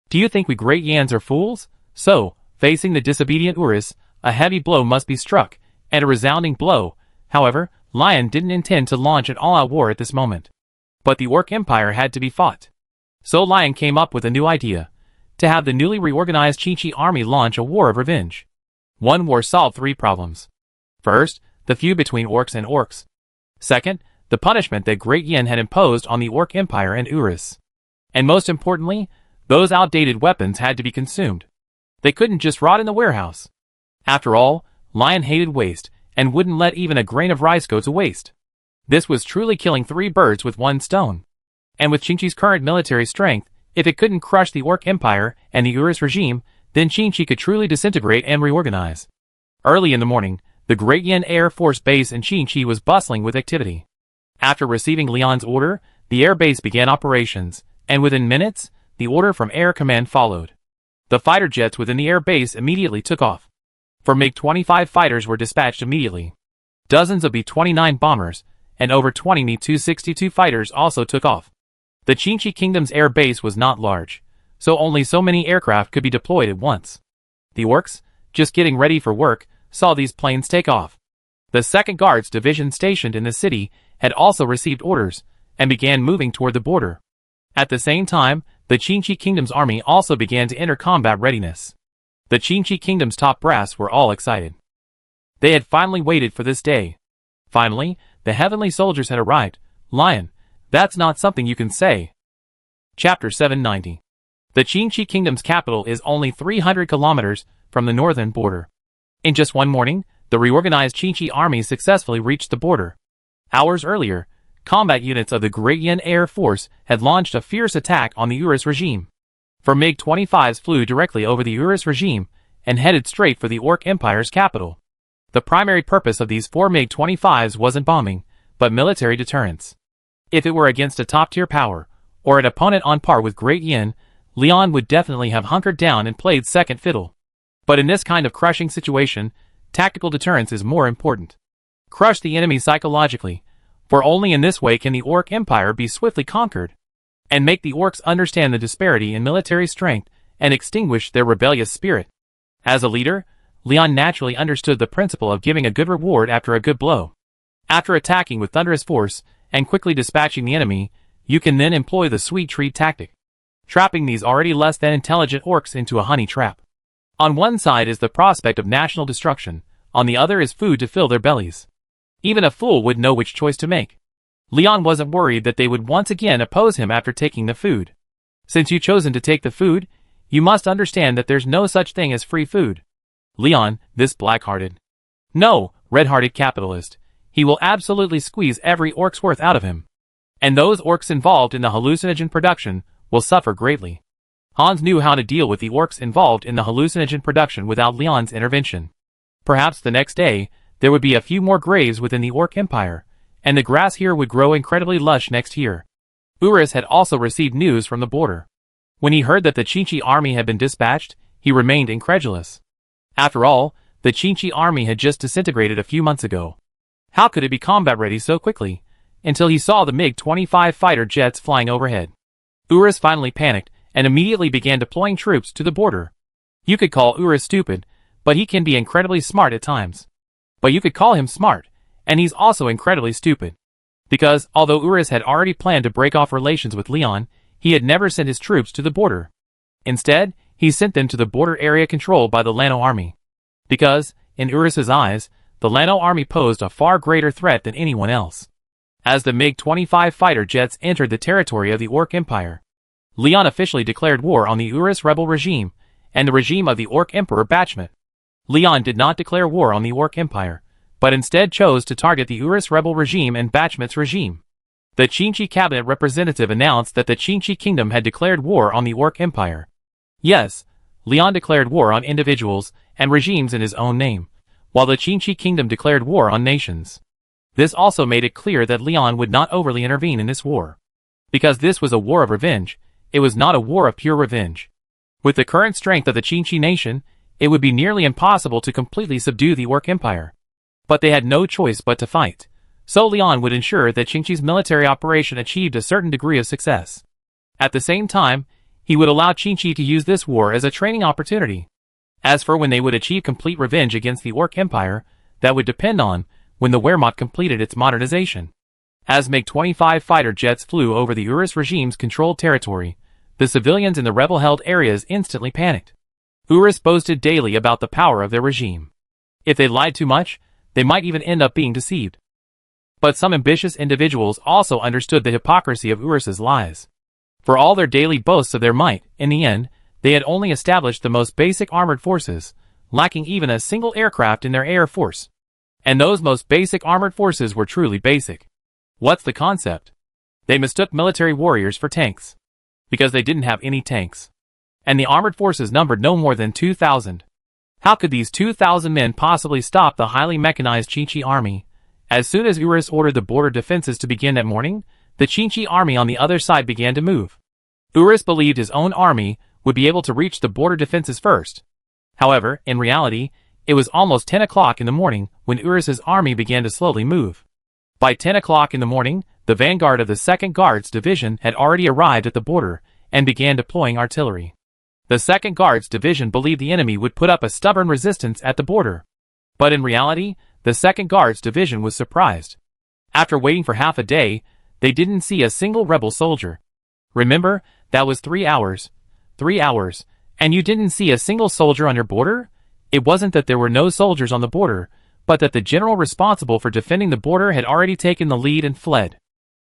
Do you think we Great Yins are fools? So, facing the disobedient Urus, a heavy blow must be struck, and a resounding blow. However, Lion didn't intend to launch an all-out war at this moment. But the Orc Empire had to be fought. So Lion came up with a new idea, to have the newly reorganized Qinchi army launch a war of revenge. One war solved three problems. First, the feud between orcs and orcs. Second, the punishment that Great Yin had imposed on the Orc Empire and Urus. And most importantly, those outdated weapons had to be consumed. They couldn't just rot in the warehouse. After all, Lion hated waste, and wouldn't let even a grain of rice go to waste. This was truly killing three birds with one stone. And with Qinchi's current military strength, if it couldn't crush the Orc Empire and the Urus regime, then Qinchi could truly disintegrate and reorganize. Early in the morning, the Great Yin Air Force Base in Qinchi was bustling with activity. After receiving Leon's order, the air base began operations, and within minutes, the order from Air Command followed. The fighter jets within the air base immediately took off. For MiG-25 fighters were dispatched immediately. Dozens of B-29 bombers, and over 20 Mi-262 fighters also took off. The Qinchi Kingdom's air base was not large, so only so many aircraft could be deployed at once. The orcs, just getting ready for work, saw these planes take off. The 2nd Guards Division stationed in the city had also received orders, and began moving toward the border. At the same time, the Qinchi Kingdom's army also began to enter combat readiness. The Qinchi Kingdom's top brass were all excited. They had finally waited for this day. Finally, the heavenly soldiers had arrived. Lion, that's not something you can say. Chapter 790. The Qinchi Kingdom's capital is only 300 kilometers from the northern border. In just one morning, the reorganized Qinchi army successfully reached the border. Hours earlier, combat units of the Great Yin Air Force had launched a fierce attack on the Urus regime. For MiG-25s flew directly over the Urus regime and headed straight for the Orc Empire's capital. The primary purpose of these 4 MiG-25s wasn't bombing, but military deterrence. If it were against a top-tier power, or an opponent on par with Great Yin, Leon would definitely have hunkered down and played second fiddle. But in this kind of crushing situation, tactical deterrence is more important. Crush the enemy psychologically, for only in this way can the Orc Empire be swiftly conquered, and make the orcs understand the disparity in military strength and extinguish their rebellious spirit. As a leader, Leon naturally understood the principle of giving a good reward after a good blow. After attacking with thunderous force and quickly dispatching the enemy, you can then employ the sweet treat tactic, trapping these already less than intelligent orcs into a honey trap. On one side is the prospect of national destruction, on the other is food to fill their bellies. Even a fool would know which choice to make. Leon wasn't worried that they would once again oppose him after taking the food. Since you've chosen to take the food, you must understand that there's no such thing as free food. Leon, this black-hearted, no, red-hearted capitalist, he will absolutely squeeze every orc's worth out of him. And those orcs involved in the hallucinogen production will suffer greatly. Hans knew how to deal with the orcs involved in the hallucinogen production without Leon's intervention. Perhaps the next day, there would be a few more graves within the Orc Empire, and the grass here would grow incredibly lush next year. Urus had also received news from the border. When he heard that the Qinchi army had been dispatched, he remained incredulous. After all, the Qinchi army had just disintegrated a few months ago. How could it be combat ready so quickly? Until he saw the MiG-25 fighter jets flying overhead. Urus finally panicked and immediately began deploying troops to the border. You could call Urus stupid, but he can be incredibly smart at times. But you could call him smart, and he's also incredibly stupid. Because, although Urus had already planned to break off relations with Leon, he had never sent his troops to the border. Instead, he sent them to the border area controlled by the Lano army. Because, in Urus's eyes, the Lano army posed a far greater threat than anyone else. As the MiG-25 fighter jets entered the territory of the Orc Empire, Leon officially declared war on the Urus rebel regime, and the regime of the Orc Emperor Bachmet. Leon did not declare war on the Orc Empire, but instead chose to target the Urus rebel regime and Bachman's regime. The Qinchi cabinet representative announced that the Qinchi kingdom had declared war on the Orc Empire. Yes, Leon declared war on individuals and regimes in his own name, while the Qinchi kingdom declared war on nations. This also made it clear that Leon would not overly intervene in this war. Because this was a war of revenge, it was not a war of pure revenge. With the current strength of the Qinchi nation, it would be nearly impossible to completely subdue the Orc Empire. But they had no choice but to fight, so Leon would ensure that Qinchi's military operation achieved a certain degree of success. At the same time, he would allow Qinchi to use this war as a training opportunity. As for when they would achieve complete revenge against the Orc Empire, that would depend on when the Wehrmacht completed its modernization. As MiG-25 fighter jets flew over the Urus regime's controlled territory, the civilians in the rebel-held areas instantly panicked. Urus boasted daily about the power of their regime. If they lied too much, they might even end up being deceived. But some ambitious individuals also understood the hypocrisy of Urus's lies. For all their daily boasts of their might, in the end, they had only established the most basic armored forces, lacking even a single aircraft in their air force. And those most basic armored forces were truly basic. What's the concept? They mistook military warriors for tanks. Because they didn't have any tanks. And the armored forces numbered no more than 2,000. How could these 2,000 men possibly stop the highly mechanized Qinchi army? As soon as Urus ordered the border defenses to begin that morning, the Qinchi army on the other side began to move. Urus believed his own army would be able to reach the border defenses first. However, in reality, it was almost 10 o'clock in the morning when Urus's army began to slowly move. By 10 o'clock in the morning, the vanguard of the 2nd Guards Division had already arrived at the border and began deploying artillery. The 2nd Guards Division believed the enemy would put up a stubborn resistance at the border. But in reality, the 2nd Guards Division was surprised. After waiting for half a day, they didn't see a single rebel soldier. Remember, that was 3 hours. 3 hours, and you didn't see a single soldier on your border? It wasn't that there were no soldiers on the border, but that the general responsible for defending the border had already taken the lead and fled.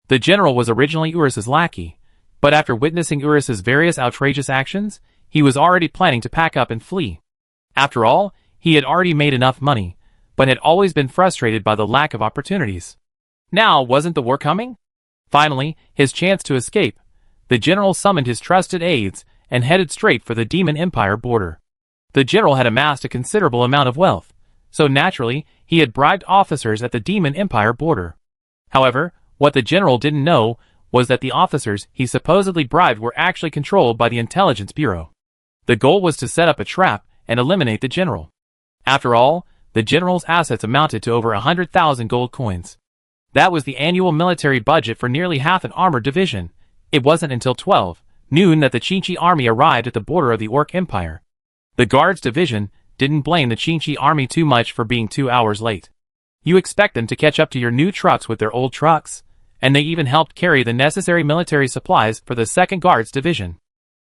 The general was originally Urus's lackey, but after witnessing Urus's various outrageous actions, he was already planning to pack up and flee. After all, he had already made enough money, but had always been frustrated by the lack of opportunities. Now, wasn't the war coming? Finally, his chance to escape. The general summoned his trusted aides and headed straight for the Demon Empire border. The general had amassed a considerable amount of wealth, so naturally, he had bribed officers at the Demon Empire border. However, what the general didn't know was that the officers he supposedly bribed were actually controlled by the Intelligence Bureau. The goal was to set up a trap and eliminate the general. After all, the general's assets amounted to over 100,000 gold coins. That was the annual military budget for nearly half an armored division. It wasn't until 12 noon that the Qinchi army arrived at the border of the Orc Empire. The Guards Division didn't blame the Qinchi army too much for being 2 hours late. You expect them to catch up to your new trucks with their old trucks, and they even helped carry the necessary military supplies for the 2nd Guards Division.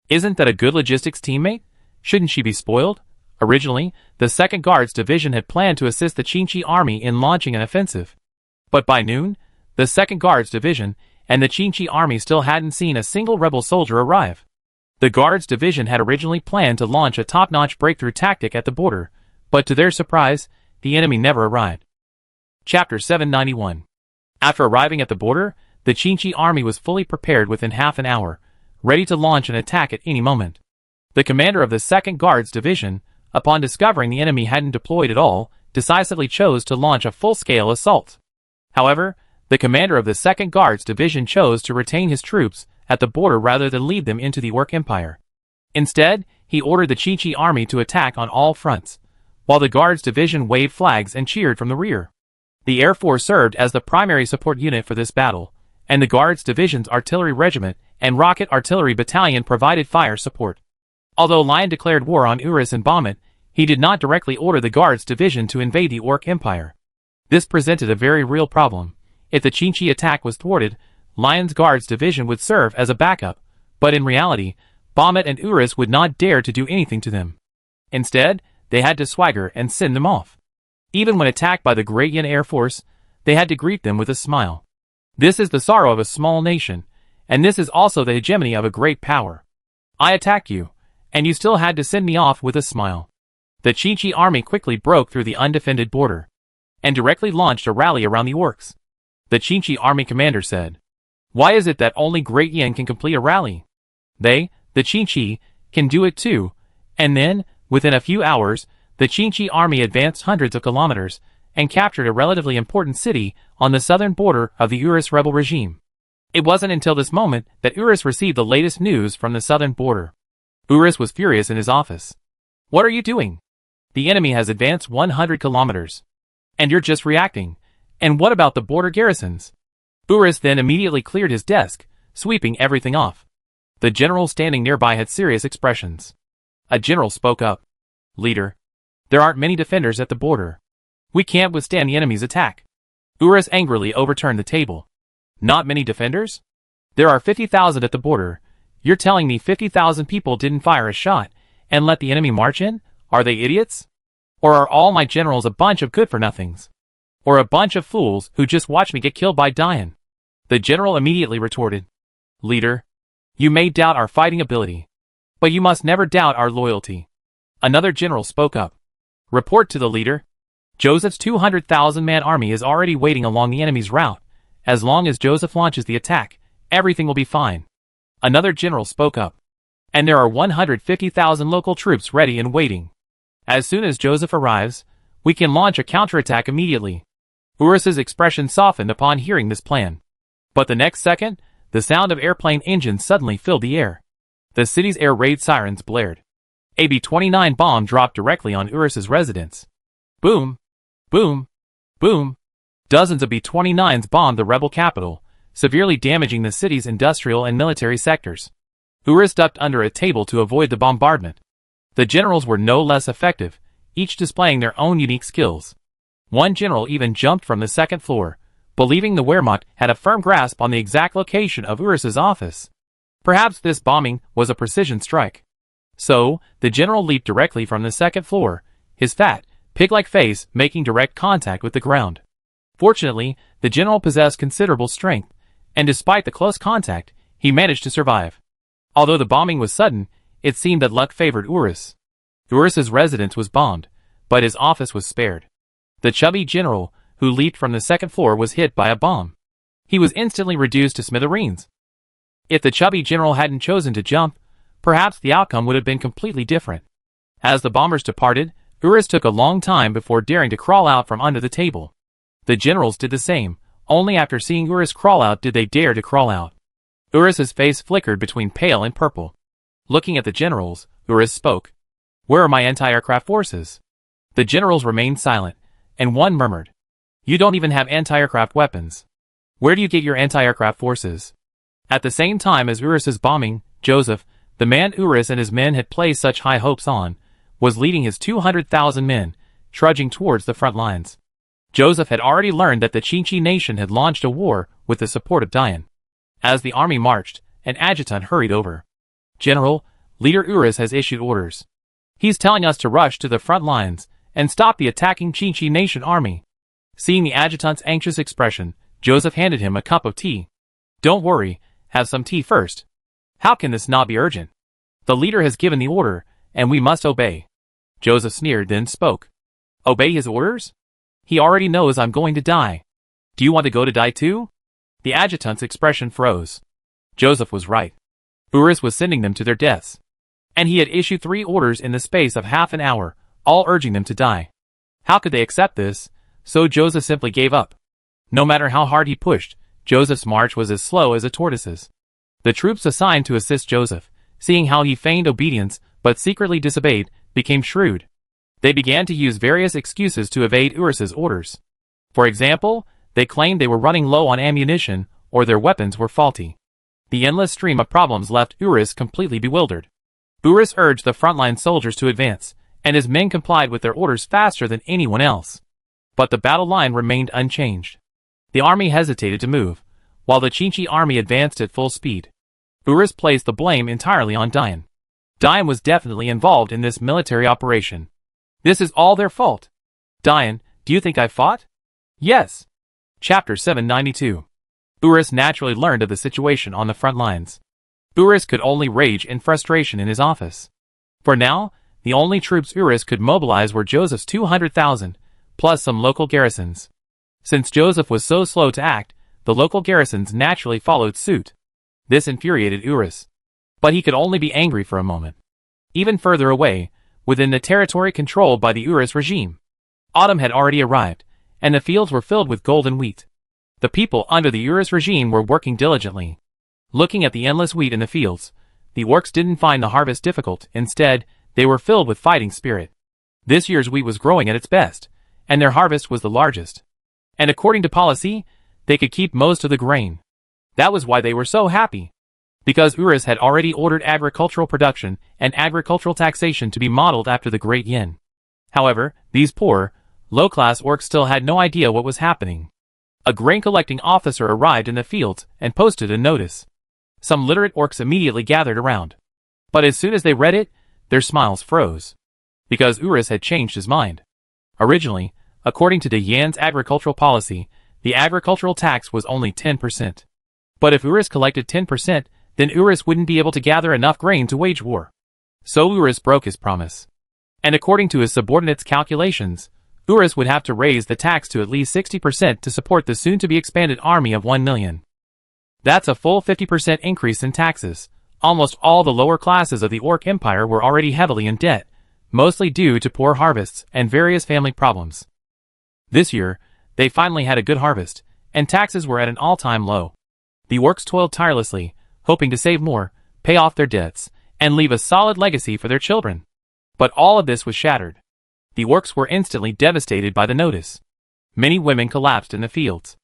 Isn't that a good logistics teammate? Shouldn't she be spoiled? Originally, the 2nd Guards Division had planned to assist the Qinchi army in launching an offensive. But by noon, the 2nd Guards Division and the Qinchi army still hadn't seen a single rebel soldier arrive. The Guards Division had originally planned to launch a top-notch breakthrough tactic at the border, but to their surprise, the enemy never arrived. Chapter 791. After arriving at the border, the Qinchi army was fully prepared within half an hour, ready to launch an attack at any moment. The commander of the 2nd Guards Division, upon discovering the enemy hadn't deployed at all, decisively chose to launch a full-scale assault. However, the commander of the 2nd Guards Division chose to retain his troops at the border rather than lead them into the Orc Empire. Instead, he ordered the Qinchi army to attack on all fronts, while the Guards Division waved flags and cheered from the rear. The Air Force served as the primary support unit for this battle, and the Guards Division's Artillery Regiment and Rocket Artillery Battalion provided fire support. Although Lion declared war on Urus and Bahamut, he did not directly order the Guards Division to invade the Orc Empire. This presented a very real problem. If the Qinchi attack was thwarted, Lion's Guards Division would serve as a backup, but in reality, Bahamut and Urus would not dare to do anything to them. Instead, they had to swagger and send them off. Even when attacked by the Great Yin Air Force, they had to greet them with a smile. This is the sorrow of a small nation, and this is also the hegemony of a great power. I attacked you, and you still had to send me off with a smile. The Qinchi army quickly broke through the undefended border and directly launched a rally around the orcs. The Qinchi army commander said, "Why is it that only Great Yin can complete a rally? They, the Qinchi, can do it too." And then, within a few hours, the Qinchi army advanced hundreds of kilometers and captured a relatively important city on the southern border of the Urus rebel regime. It wasn't until this moment that Urus received the latest news from the southern border. Urus was furious in his office. "What are you doing? The enemy has advanced 100 kilometers. And you're just reacting. And what about the border garrisons?" Urus then immediately cleared his desk, sweeping everything off. The generals standing nearby had serious expressions. A general spoke up. "Leader, there aren't many defenders at the border. We can't withstand the enemy's attack." Urus angrily overturned the table. "Not many defenders? There are 50,000 at the border. You're telling me 50,000 people didn't fire a shot and let the enemy march in? Are they idiots? Or are all my generals a bunch of good-for-nothings? Or a bunch of fools who just watch me get killed by Dian?" The general immediately retorted. "Leader, you may doubt our fighting ability, but you must never doubt our loyalty." Another general spoke up. "Report to the leader. Joseph's 200,000-man army is already waiting along the enemy's route. As long as Joseph launches the attack, everything will be fine." Another general spoke up. "And there are 150,000 local troops ready and waiting. As soon as Joseph arrives, we can launch a counterattack immediately." Urus's expression softened upon hearing this plan. But the next second, the sound of airplane engines suddenly filled the air. The city's air raid sirens blared. A B-29 bomb dropped directly on Urus's residence. Boom! Boom! Boom! Dozens of B-29s bombed the rebel capital, severely damaging the city's industrial and military sectors. Urus ducked under a table to avoid the bombardment. The generals were no less effective, each displaying their own unique skills. One general even jumped from the second floor, believing the Wehrmacht had a firm grasp on the exact location of Urus's office. Perhaps this bombing was a precision strike. So, the general leaped directly from the second floor, his fat, pig-like face making direct contact with the ground. Fortunately, the general possessed considerable strength, and despite the close contact, he managed to survive. Although the bombing was sudden, it seemed that luck favored Urus. Urus's residence was bombed, but his office was spared. The chubby general, who leaped from the second floor, was hit by a bomb. He was instantly reduced to smithereens. If the chubby general hadn't chosen to jump, perhaps the outcome would have been completely different. As the bombers departed, Urus took a long time before daring to crawl out from under the table. The generals did the same. Only after seeing Urus crawl out did they dare to crawl out. Urus's face flickered between pale and purple. Looking at the generals, Urus spoke. "Where are my anti-aircraft forces?" The generals remained silent, and one murmured. "You don't even have anti-aircraft weapons. Where do you get your anti-aircraft forces?" At the same time as Urus's bombing, Joseph, the man Urus and his men had placed such high hopes on, was leading his 200,000 men, trudging towards the front lines. Joseph had already learned that the Qinchi nation had launched a war with the support of Dian. As the army marched, an adjutant hurried over. "General, Leader Urus has issued orders. He's telling us to rush to the front lines and stop the attacking Qinchi nation army." Seeing the adjutant's anxious expression, Joseph handed him a cup of tea. "Don't worry, have some tea first. How can this not be urgent? The leader has given the order, and we must obey." Joseph sneered, then spoke. "Obey his orders? He already knows I'm going to die. Do you want to go to die too?" The adjutant's expression froze. Joseph was right. Urus was sending them to their deaths. And he had issued 3 orders in the space of half an hour, all urging them to die. How could they accept this? So Joseph simply gave up. No matter how hard he pushed, Joseph's march was as slow as a tortoise's. The troops assigned to assist Joseph, seeing how he feigned obedience but secretly disobeyed, became shrewd. They began to use various excuses to evade Urus's orders. For example, they claimed they were running low on ammunition or their weapons were faulty. The endless stream of problems left Urus completely bewildered. Urus urged the frontline soldiers to advance, and his men complied with their orders faster than anyone else. But the battle line remained unchanged. The army hesitated to move, while the Qinchi army advanced at full speed. Urus placed the blame entirely on Dian. Dian was definitely involved in this military operation. "This is all their fault. Dian, do you think I fought?" "Yes." Chapter 792. Urus naturally learned of the situation on the front lines. Urus could only rage in frustration in his office. For now, The only troops Urus could mobilize were Joseph's 200,000, plus some local garrisons. Since Joseph was so slow to act, the local garrisons naturally followed suit. This infuriated Urus. But he could only be angry for a moment. Even further away, within the territory controlled by the Urus regime, autumn had already arrived, and the fields were filled with golden wheat. The people under the Urus regime were working diligently. Looking at the endless wheat in the fields, the orcs didn't find the harvest difficult. Instead, they were filled with fighting spirit. This year's wheat was growing at its best, and their harvest was the largest. And according to policy, they could keep most of the grain. That was why they were so happy. Because Urus had already ordered agricultural production and agricultural taxation to be modeled after the Great Yin. However, these poor, low-class orcs still had no idea what was happening. A grain-collecting officer arrived in the fields and posted a notice. Some literate orcs immediately gathered around. But as soon as they read it, their smiles froze. Because Urus had changed his mind. Originally, according to the Yan's agricultural policy, the agricultural tax was only 10%. But if Urus collected 10%, then Urus wouldn't be able to gather enough grain to wage war. So Urus broke his promise. And according to his subordinates' calculations, Urus would have to raise the tax to at least 60% to support the soon-to-be expanded army of 1 million. That's a full 50% increase in taxes. Almost all the lower classes of the Orc Empire were already heavily in debt, mostly due to poor harvests and various family problems. This year, they finally had a good harvest, and taxes were at an all-time low. The orcs toiled tirelessly, hoping to save more, pay off their debts, and leave a solid legacy for their children. But all of this was shattered. The orcs were instantly devastated by the notice. Many women collapsed in the fields.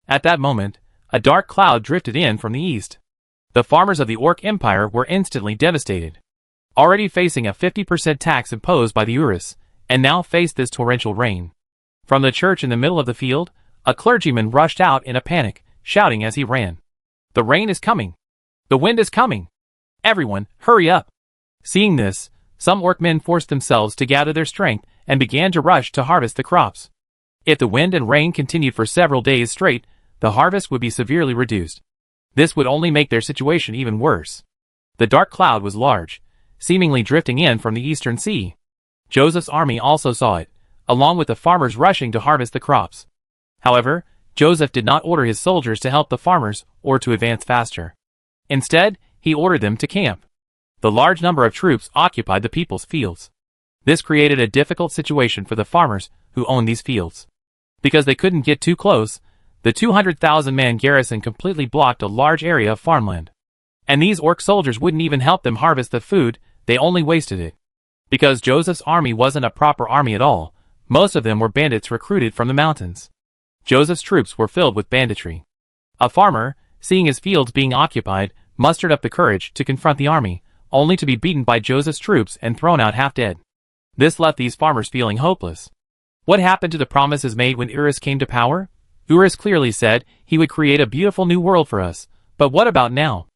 At that moment, a dark cloud drifted in from the east. The farmers of the Orc Empire were instantly devastated. Already facing a 50% tax imposed by the Urus, and now faced this torrential rain. From the church in the middle of the field, a clergyman rushed out in a panic, shouting as he ran. "The rain is coming! The wind is coming! Everyone, hurry up!" Seeing this, some orc men forced themselves to gather their strength and began to rush to harvest the crops. If the wind and rain continued for several days straight, the harvest would be severely reduced. This would only make their situation even worse. The dark cloud was large, seemingly drifting in from the eastern sea. Joseph's army also saw it, along with the farmers rushing to harvest the crops. However, Joseph did not order his soldiers to help the farmers or to advance faster. Instead, he ordered them to camp. The large number of troops occupied the people's fields. This created a difficult situation for the farmers who owned these fields. Because they couldn't get too close, the 200,000-man garrison completely blocked a large area of farmland. And these orc soldiers wouldn't even help them harvest the food, they only wasted it. Because Joseph's army wasn't a proper army at all, most of them were bandits recruited from the mountains. Joseph's troops were filled with banditry. A farmer, seeing his fields being occupied, mustered up the courage to confront the army, only to be beaten by Joseph's troops and thrown out half dead. This left these farmers feeling hopeless. What happened to the promises made when Urus came to power? Urus clearly said he would create a beautiful new world for us, but what about now?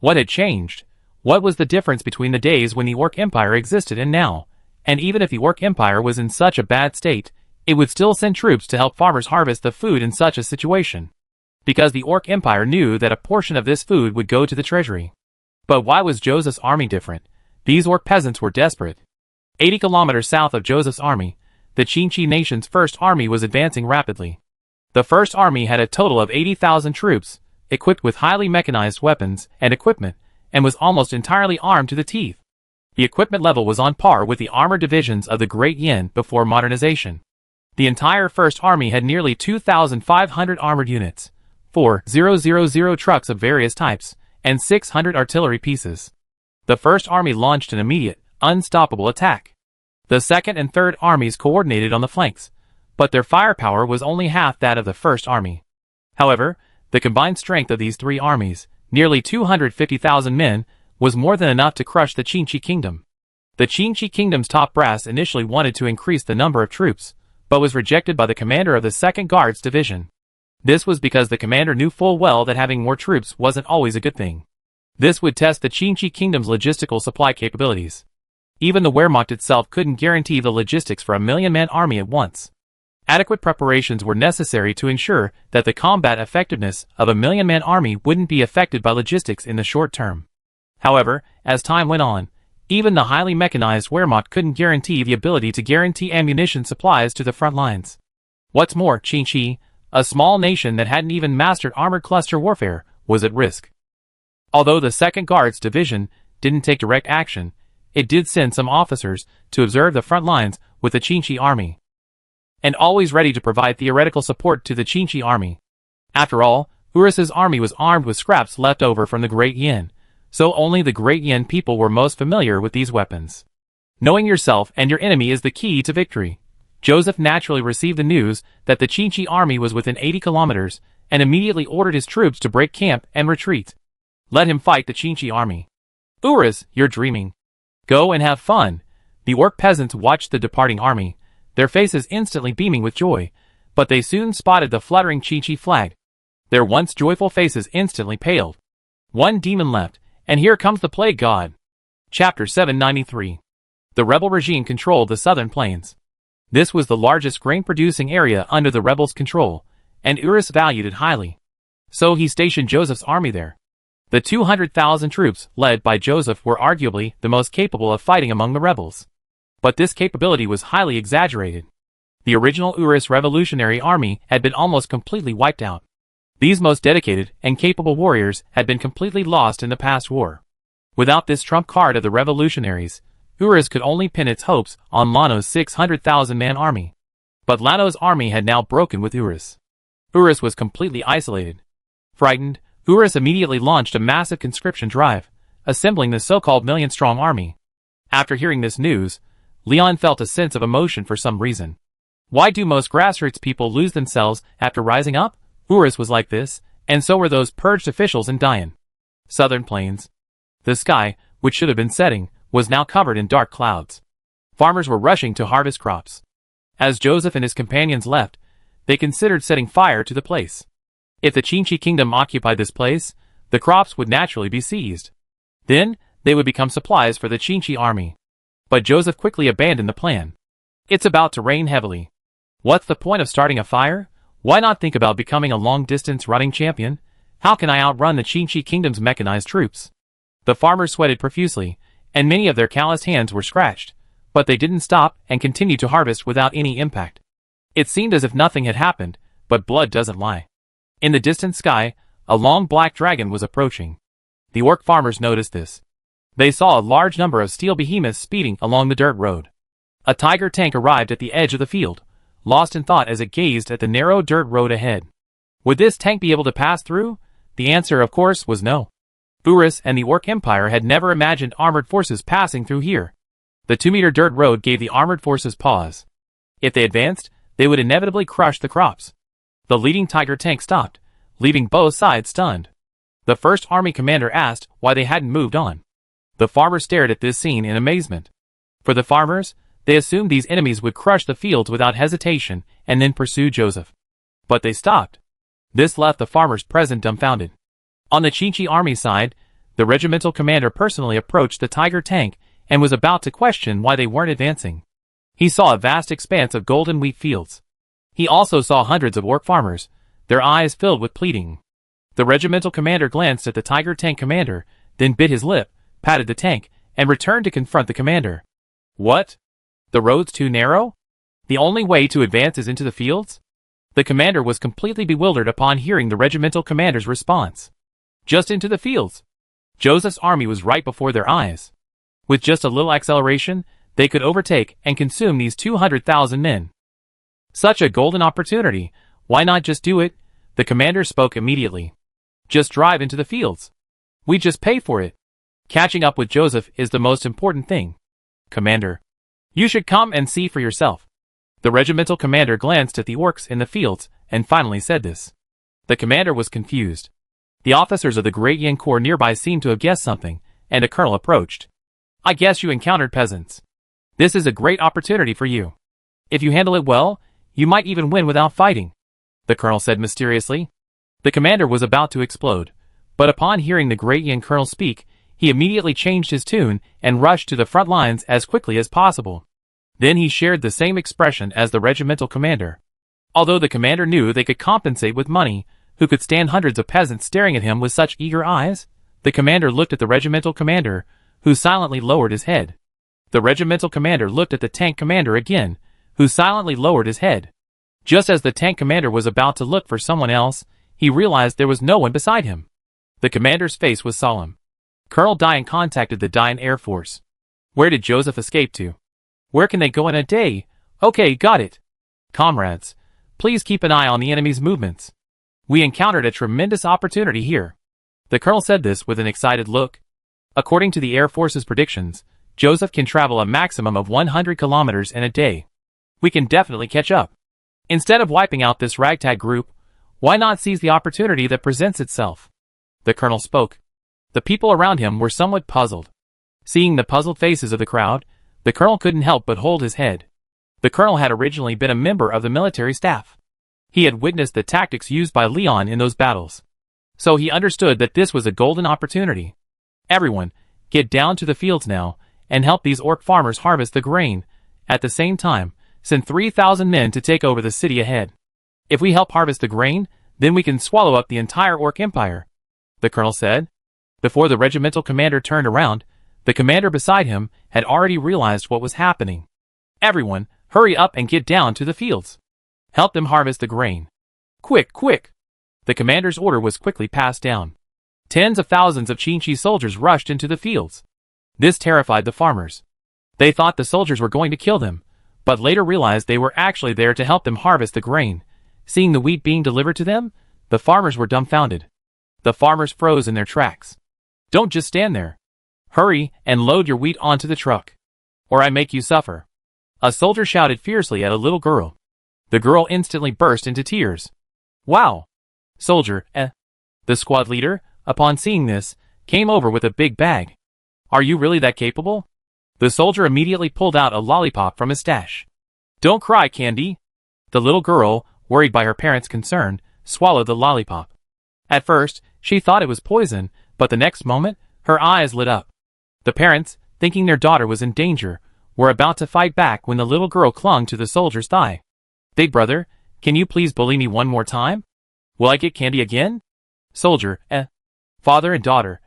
What had changed? What was the difference between the days when the Orc Empire existed and now? And even if the Orc Empire was in such a bad state, it would still send troops to help farmers harvest the food in such a situation. Because the Orc Empire knew that a portion of this food would go to the treasury. But why was Joseph's army different? These Orc peasants were desperate. 80 kilometers south of Joseph's army, the Chinchi nation's first army was advancing rapidly. The first army had a total of 80,000 troops, equipped with highly mechanized weapons and equipment, and was almost entirely armed to the teeth. The equipment level was on par with the armored divisions of the Great Yin before modernization. The entire First Army had nearly 2,500 armored units, 4,000 trucks of various types, and 600 artillery pieces. The First Army launched an immediate, unstoppable attack. The Second and Third Armies coordinated on the flanks, but their firepower was only half that of the First Army. However, the combined strength of these three armies, nearly 250,000 men, was more than enough to crush the Chinchi Kingdom. The Chinchi Kingdom's top brass initially wanted to increase the number of troops, but was rejected by the commander of the 2nd Guards Division. This was because the commander knew full well that having more troops wasn't always a good thing. This would test the Chinchi Kingdom's logistical supply capabilities. Even the Wehrmacht itself couldn't guarantee the logistics for a 1,000,000-man army at once. Adequate preparations were necessary to ensure that the combat effectiveness of a 1,000,000-man army wouldn't be affected by logistics in the short term. However, as time went on, Even the highly mechanized Wehrmacht couldn't guarantee the ability to guarantee ammunition supplies to the front lines. What's more, Qinchi, a small nation that hadn't even mastered armored cluster warfare, was at risk. Although the 2nd Guards Division didn't take direct action, it did send some officers to observe the front lines with the Qinchi army, and always ready to provide theoretical support to the Qinchi army. After all, Urus's army was armed with scraps left over from the Great Yin, so only the Great Yin people were most familiar with these weapons. Knowing yourself and your enemy is the key to victory. Joseph naturally received the news that the Qinchi army was within 80 kilometers, and immediately ordered his troops to break camp and retreat. Let him fight the Qinchi army. Urus, you're dreaming. Go and have fun. The orc peasants watched the departing army, their faces instantly beaming with joy, but they soon spotted the fluttering Qinchi flag. Their once joyful faces instantly paled. One demon left, and here comes the plague god. Chapter 793. The rebel regime controlled the southern plains. This was the largest grain-producing area under the rebels' control, and Urus valued it highly. So he stationed Joseph's army there. The 200,000 troops led by Joseph were arguably the most capable of fighting among the rebels. But this capability was highly exaggerated. The original Urus revolutionary army had been almost completely wiped out. These most dedicated and capable warriors had been completely lost in the past war. Without this trump card of the revolutionaries, Urus could only pin its hopes on Lano's 600,000-man army. But Lano's army had now broken with Urus. Urus was completely isolated. Frightened, Urus immediately launched a massive conscription drive, assembling the so-called million-strong army. After hearing this news, Leon felt a sense of emotion for some reason. Why do most grassroots people lose themselves after rising up? Urus was like this, and so were those purged officials in Dian. Southern plains. The sky, which should have been setting, was now covered in dark clouds. Farmers were rushing to harvest crops. As Joseph and his companions left, they considered setting fire to the place. If the Qinchi kingdom occupied this place, the crops would naturally be seized. Then, they would become supplies for the Qinchi army. But Joseph quickly abandoned the plan. It's about to rain heavily. What's the point of starting a fire? Why not think about becoming a long-distance running champion? How can I outrun the Qinchi kingdom's mechanized troops? The farmers sweated profusely, and many of their calloused hands were scratched, but they didn't stop and continued to harvest without any impact. It seemed as if nothing had happened, but blood doesn't lie. In the distant sky, a long black dragon was approaching. The orc farmers noticed this. They saw a large number of steel behemoths speeding along the dirt road. A tiger tank arrived at the edge of the field, lost in thought as it gazed at the narrow dirt road ahead. Would this tank be able to pass through? The answer, of course, was no. Urus and the Orc Empire had never imagined armored forces passing through here. The 2-meter dirt road gave the armored forces pause. If they advanced, they would inevitably crush the crops. The leading tiger tank stopped, leaving both sides stunned. The first army commander asked why they hadn't moved on. The farmers stared at this scene in amazement. For the farmers, they assumed these enemies would crush the fields without hesitation and then pursue Joseph. But they stopped. This left the farmers present dumbfounded. On the Qinchi army side, the regimental commander personally approached the tiger tank and was about to question why they weren't advancing. He saw a vast expanse of golden wheat fields. He also saw hundreds of orc farmers, their eyes filled with pleading. The regimental commander glanced at the tiger tank commander, then bit his lip, patted the tank, and returned to confront the commander. What? The road's too narrow? The only way to advance is into the fields? The commander was completely bewildered upon hearing the regimental commander's response. Just into the fields. Joseph's army was right before their eyes. With just a little acceleration, they could overtake and consume these 200,000 men. Such a golden opportunity. Why not just do it? The commander spoke immediately. Just drive into the fields. We just pay for it. Catching up with Joseph is the most important thing. Commander. You should come and see for yourself. The regimental commander glanced at the orcs in the fields and finally said this. The commander was confused. The officers of the Great Yin Corps nearby seemed to have guessed something, and a colonel approached. I guess you encountered peasants. This is a great opportunity for you. If you handle it well, you might even win without fighting, the colonel said mysteriously. The commander was about to explode, but upon hearing the Great Yin colonel speak, he immediately changed his tune and rushed to the front lines as quickly as possible. Then he shared the same expression as the regimental commander. Although the commander knew they could compensate with money, who could stand hundreds of peasants staring at him with such eager eyes, the commander looked at the regimental commander, who silently lowered his head. The regimental commander looked at the tank commander again, who silently lowered his head. Just as the tank commander was about to look for someone else, he realized there was no one beside him. The commander's face was solemn. Colonel Diane contacted the Diane Air Force. Where did Joseph escape to? Where can they go in a day? Okay, got it. Comrades, please keep an eye on the enemy's movements. We encountered a tremendous opportunity here. The colonel said this with an excited look. According to the Air Force's predictions, Joseph can travel a maximum of 100 kilometers in a day. We can definitely catch up. Instead of wiping out this ragtag group, why not seize the opportunity that presents itself? The colonel spoke. The people around him were somewhat puzzled. Seeing the puzzled faces of the crowd, the colonel couldn't help but hold his head. The colonel had originally been a member of the military staff. He had witnessed the tactics used by Leon in those battles. So he understood that this was a golden opportunity. Everyone, get down to the fields now, and help these orc farmers harvest the grain. At the same time, send 3,000 men to take over the city ahead. If we help harvest the grain, then we can swallow up the entire orc empire, the colonel said. Before the regimental commander turned around, the commander beside him had already realized what was happening. Everyone, hurry up and get down to the fields. Help them harvest the grain. Quick, quick! The commander's order was quickly passed down. Tens of thousands of Chinchi soldiers rushed into the fields. This terrified the farmers. They thought the soldiers were going to kill them, but later realized they were actually there to help them harvest the grain. Seeing the wheat being delivered to them, the farmers were dumbfounded. The farmers froze in their tracks. Don't just stand there. Hurry and load your wheat onto the truck, or I make you suffer. A soldier shouted fiercely at a little girl. The girl instantly burst into tears. Wow! Soldier, The squad leader, upon seeing this, came over with a big bag. Are you really that capable? The soldier immediately pulled out a lollipop from his stash. Don't cry, Candy. The little girl, worried by her parents' concern, swallowed the lollipop. At first, she thought it was poison, but the next moment, her eyes lit up. The parents, thinking their daughter was in danger, were about to fight back when the little girl clung to the soldier's thigh. Big brother, can you please bully me one more time? Will I get candy again? Soldier, Father and daughter,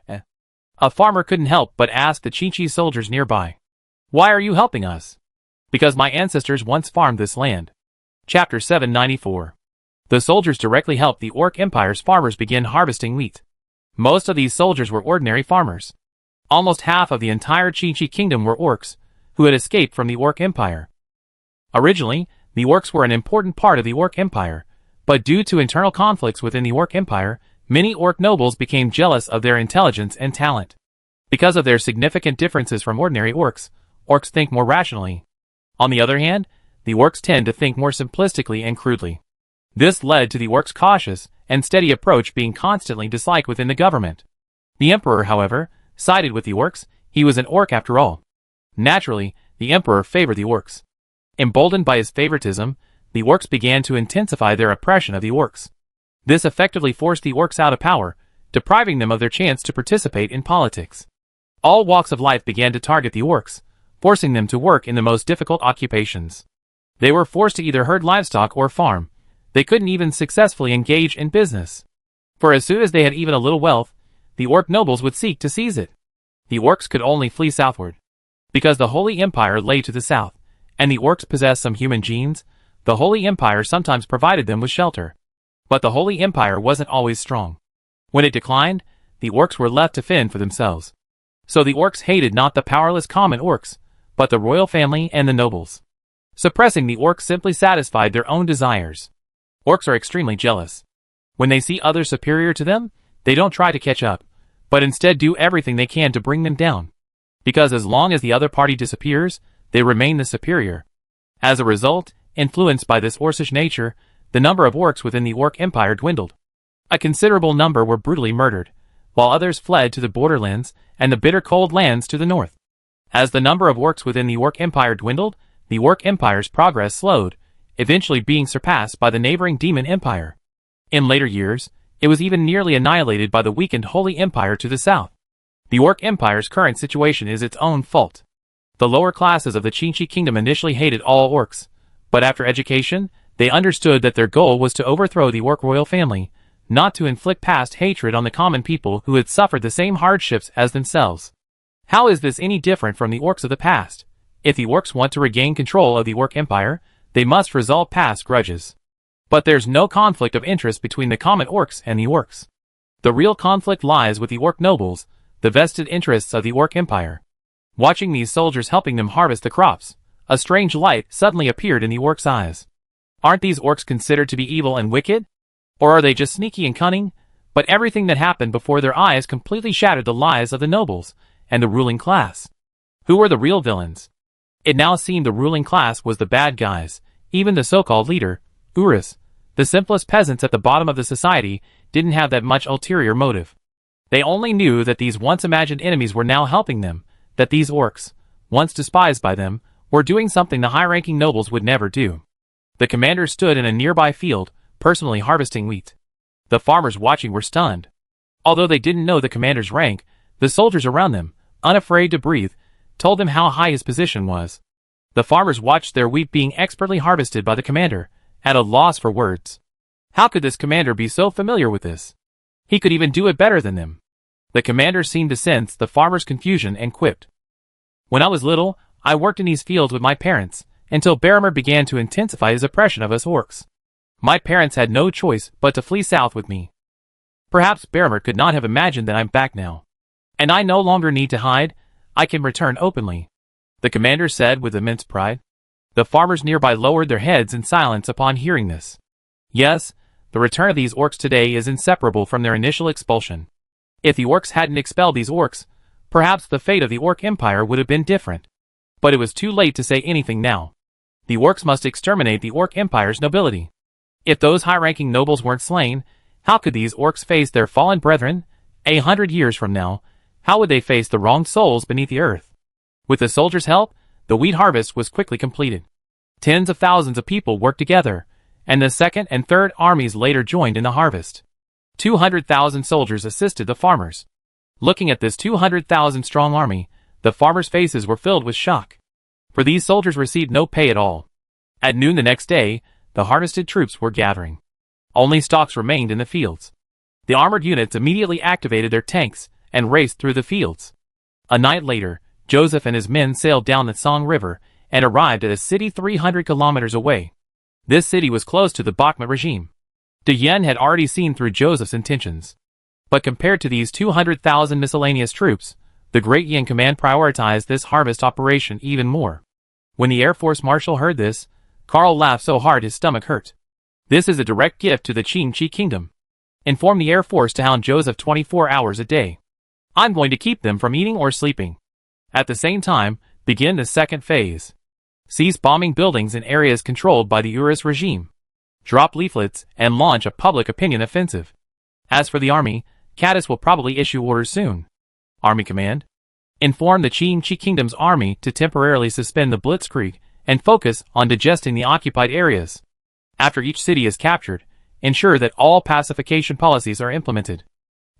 A farmer couldn't help but ask the Chinchi soldiers nearby. Why are you helping us? Because my ancestors once farmed this land. Chapter 794. The soldiers directly helped the Orc Empire's farmers begin harvesting wheat. Most of these soldiers were ordinary farmers. Almost half of the entire Chinchi kingdom were orcs, who had escaped from the Orc Empire. Originally, the orcs were an important part of the Orc Empire, but due to internal conflicts within the Orc Empire, many orc nobles became jealous of their intelligence and talent. Because of their significant differences from ordinary orcs, orcs think more rationally. On the other hand, the orcs tend to think more simplistically and crudely. This led to the orcs' cautious and steady approach being constantly disliked within the government. The emperor, however, sided with the orcs. He was an orc after all. Naturally, the emperor favored the orcs. Emboldened by his favoritism, the orcs began to intensify their oppression of the orcs. This effectively forced the orcs out of power, depriving them of their chance to participate in politics. All walks of life began to target the orcs, forcing them to work in the most difficult occupations. They were forced to either herd livestock or farm. They couldn't even successfully engage in business. For as soon as they had even a little wealth, the orc nobles would seek to seize it. The orcs could only flee southward. Because the Holy Empire lay to the south, and the orcs possessed some human genes, the Holy Empire sometimes provided them with shelter. But the Holy Empire wasn't always strong. When it declined, the orcs were left to fend for themselves. So the orcs hated not the powerless common orcs, but the royal family and the nobles. Suppressing the orcs simply satisfied their own desires. Orcs are extremely jealous. When they see others superior to them, they don't try to catch up, but instead do everything they can to bring them down. Because as long as the other party disappears, they remain the superior. As a result, influenced by this orcish nature, the number of orcs within the Orc Empire dwindled. A considerable number were brutally murdered, while others fled to the borderlands and the bitter cold lands to the north. As the number of orcs within the Orc Empire dwindled, the Orc Empire's progress slowed, eventually being surpassed by the neighboring Demon Empire. In later years, it was even nearly annihilated by the weakened Holy Empire to the south. The Orc Empire's current situation is its own fault. The lower classes of the Chinchi kingdom initially hated all orcs, but after education, they understood that their goal was to overthrow the orc royal family, not to inflict past hatred on the common people who had suffered the same hardships as themselves. How is this any different from the orcs of the past? If the orcs want to regain control of the orc empire, they must resolve past grudges. But there's no conflict of interest between the common orcs and the orcs. The real conflict lies with the orc nobles, the vested interests of the orc empire. Watching these soldiers helping them harvest the crops, a strange light suddenly appeared in the orcs' eyes. Aren't these orcs considered to be evil and wicked? Or are they just sneaky and cunning? But everything that happened before their eyes completely shattered the lies of the nobles and the ruling class. Who were the real villains? It now seemed the ruling class was the bad guys. Even the so-called leader, Urus, the simplest peasants at the bottom of the society, didn't have that much ulterior motive. They only knew that these once imagined enemies were now helping them, that these orcs, once despised by them, were doing something the high-ranking nobles would never do. The commander stood in a nearby field, personally harvesting wheat. The farmers watching were stunned. Although they didn't know the commander's rank, the soldiers around them, unafraid to breathe, told them how high his position was. The farmers watched their wheat being expertly harvested by the commander, at a loss for words. How could this commander be so familiar with this? He could even do it better than them. The commander seemed to sense the farmers' confusion and quipped. When I was little, I worked in these fields with my parents, until Baromir began to intensify his oppression of us orcs. My parents had no choice but to flee south with me. Perhaps Baromir could not have imagined that I'm back now. And I no longer need to hide, I can return openly, the commander said with immense pride. The farmers nearby lowered their heads in silence upon hearing this. Yes, the return of these orcs today is inseparable from their initial expulsion. If the orcs hadn't expelled these orcs, perhaps the fate of the orc empire would have been different. But it was too late to say anything now. The orcs must exterminate the orc empire's nobility. If those high-ranking nobles weren't slain, how could these orcs face their fallen brethren? 100 years from now, how would they face the wronged souls beneath the earth? With the soldiers' help, the wheat harvest was quickly completed. Tens of thousands of people worked together, and the second and third armies later joined in the harvest. 200,000 soldiers assisted the farmers. Looking at this 200,000-strong army, the farmers' faces were filled with shock. For these soldiers received no pay at all. At noon the next day, the harvested troops were gathering. Only stalks remained in the fields. The armored units immediately activated their tanks and raced through the fields. A night later, Joseph and his men sailed down the Song River and arrived at a city 300 kilometers away. This city was close to the Bakhmut regime. De Yen had already seen through Joseph's intentions. But compared to these 200,000 miscellaneous troops, the Great Yin command prioritized this harvest operation even more. When the Air Force Marshal heard this, Karl laughed so hard his stomach hurt. This is a direct gift to the Qingqi kingdom. Inform the Air Force to hound Joseph 24 hours a day. I'm going to keep them from eating or sleeping. At the same time, begin the second phase. Cease bombing buildings in areas controlled by the Urus regime. Drop leaflets and launch a public opinion offensive. As for the army, Caddis will probably issue orders soon. Army Command. Inform the Qingqi Kingdom's army to temporarily suspend the blitzkrieg and focus on digesting the occupied areas. After each city is captured, ensure that all pacification policies are implemented.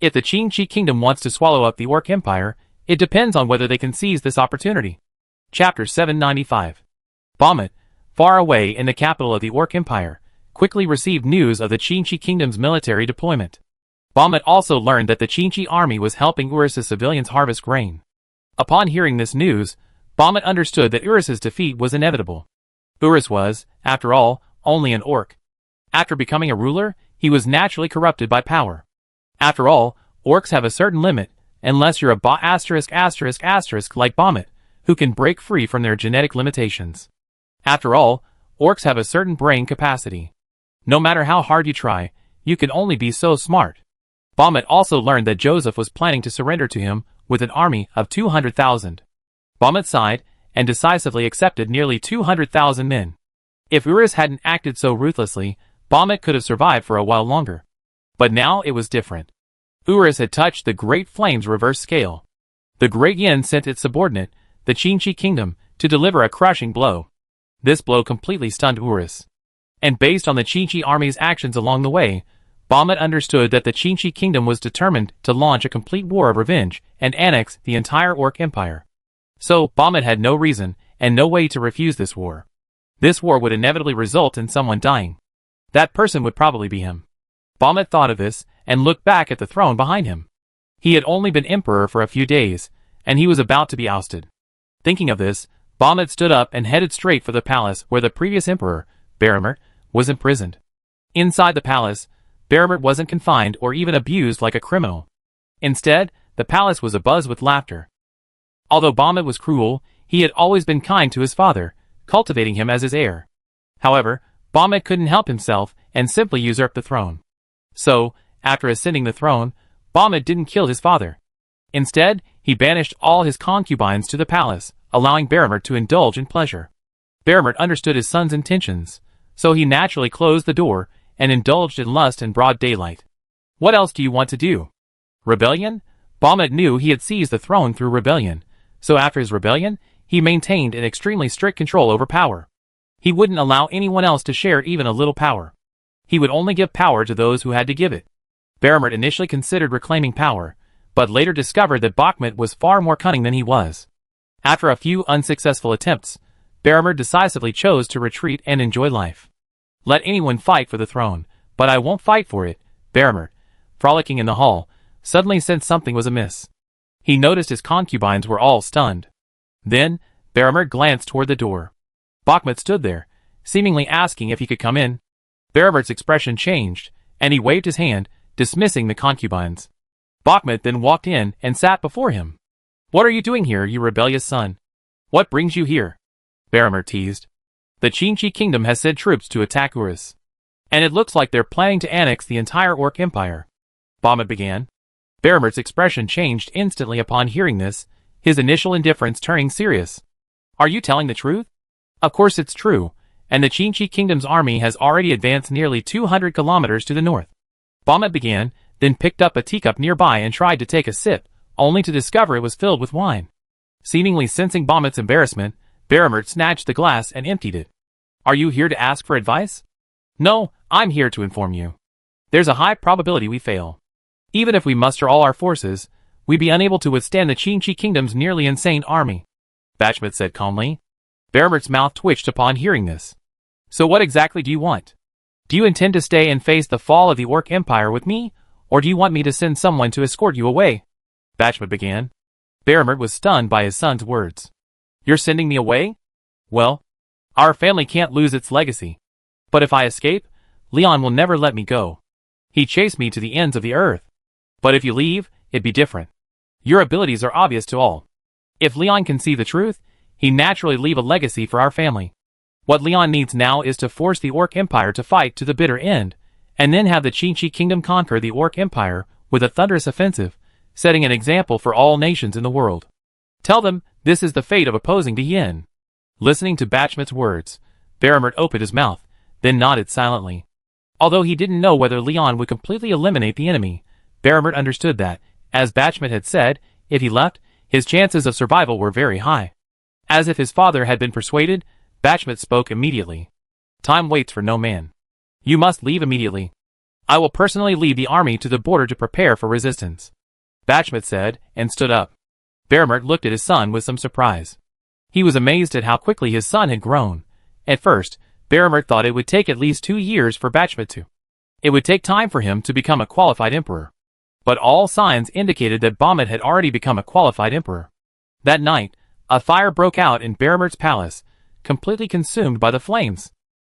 If the Qingqi Kingdom wants to swallow up the Orc Empire, it depends on whether they can seize this opportunity. Chapter 795. Bakhmut, far away in the capital of the Orc Empire, quickly received news of the Qingqi Kingdom's military deployment. Bakhmut also learned that the Qingqi army was helping Urus's civilians harvest grain. Upon hearing this news, Bakhmut understood that Urus's defeat was inevitable. Urus was, after all, only an orc. After becoming a ruler, he was naturally corrupted by power. After all, orcs have a certain limit, unless you're a like Bakhmut, who can break free from their genetic limitations. After all, orcs have a certain brain capacity. No matter how hard you try, you can only be so smart. Bakhmut also learned that Joseph was planning to surrender to him with an army of 200,000. Bakhmut sighed and decisively accepted nearly 200,000 men. If Urus hadn't acted so ruthlessly, Bakhmut could have survived for a while longer. But now it was different. Urus had touched the Great Flame's reverse scale. The Great Yin sent its subordinate, the Qingqi Kingdom, to deliver a crushing blow. This blow completely stunned Urus. And based on the Qingqi army's actions along the way, Bakhmut understood that the Qingqi Kingdom was determined to launch a complete war of revenge and annex the entire Orc Empire. So, Bakhmut had no reason and no way to refuse this war. This war would inevitably result in someone dying. That person would probably be him. Bakhmut thought of this and looked back at the throne behind him. He had only been emperor for a few days, and he was about to be ousted. Thinking of this, Bahamut stood up and headed straight for the palace where the previous emperor, Bahamut, was imprisoned. Inside the palace, Bahamut wasn't confined or even abused like a criminal. Instead, the palace was abuzz with laughter. Although Bahamut was cruel, he had always been kind to his father, cultivating him as his heir. However, Bahamut couldn't help himself and simply usurped the throne. So, after ascending the throne, Bahamut didn't kill his father. Instead, he banished all his concubines to the palace, allowing Bahamut to indulge in pleasure. Bahamut understood his son's intentions, so he naturally closed the door and indulged in lust in broad daylight. What else do you want to do? Rebellion? Bahamut knew he had seized the throne through rebellion, so after his rebellion, he maintained an extremely strict control over power. He wouldn't allow anyone else to share even a little power. He would only give power to those who had to give it. Bahamut initially considered reclaiming power, but later discovered that Bakhmut was far more cunning than he was. After a few unsuccessful attempts, Bahamut decisively chose to retreat and enjoy life. Let anyone fight for the throne, but I won't fight for it, Bahamut, frolicking in the hall, suddenly sensed something was amiss. He noticed his concubines were all stunned. Then, Bahamut glanced toward the door. Bakhmut stood there, seemingly asking if he could come in. Bahamut's expression changed, and he waved his hand, dismissing the concubines. Bakhmut then walked in and sat before him. What are you doing here, you rebellious son? What brings you here? Bahamut teased. The Chinchi kingdom has sent troops to attack Urus. And it looks like they're planning to annex the entire Orc Empire. Bahamut began. Bahamut's expression changed instantly upon hearing this, his initial indifference turning serious. Are you telling the truth? Of course it's true, and the Chinchi kingdom's army has already advanced nearly 200 kilometers to the north. Bahamut began, then picked up a teacup nearby and tried to take a sip, only to discover it was filled with wine. Seemingly sensing Bahamut's embarrassment, Bahamut snatched the glass and emptied it. Are you here to ask for advice? No, I'm here to inform you. There's a high probability we fail. Even if we muster all our forces, we'd be unable to withstand the Chinchi kingdom's nearly insane army, Bakhmut said calmly. Bahamut's mouth twitched upon hearing this. So what exactly do you want? Do you intend to stay and face the fall of the Orc Empire with me, or do you want me to send someone to escort you away? Bakhmut began. Bahamut was stunned by his son's words. You're sending me away? Well, our family can't lose its legacy. But if I escape, Leon will never let me go. He chased me to the ends of the earth. But if you leave, it'd be different. Your abilities are obvious to all. If Leon can see the truth, he naturally leave a legacy for our family. What Leon needs now is to force the Orc Empire to fight to the bitter end, and then have the Chinchi kingdom conquer the Orc Empire with a thunderous offensive, setting an example for all nations in the world. Tell them this is the fate of opposing the Yin. Listening to Bakhmut's words, Bahamut opened his mouth, then nodded silently. Although he didn't know whether Leon would completely eliminate the enemy, Bahamut understood that, as Bakhmut had said, if he left, his chances of survival were very high. As if his father had been persuaded, Bakhmut spoke immediately. Time waits for no man. You must leave immediately. I will personally lead the army to the border to prepare for resistance, Bakhmut said, and stood up. Bahamut looked at his son with some surprise. He was amazed at how quickly his son had grown. At first, Bahamut thought it would take at least 2 years for Bakhmut to. It would take time for him to become a qualified emperor. But all signs indicated that Bahamut had already become a qualified emperor. That night, a fire broke out in Bahamut's palace, completely consumed by the flames.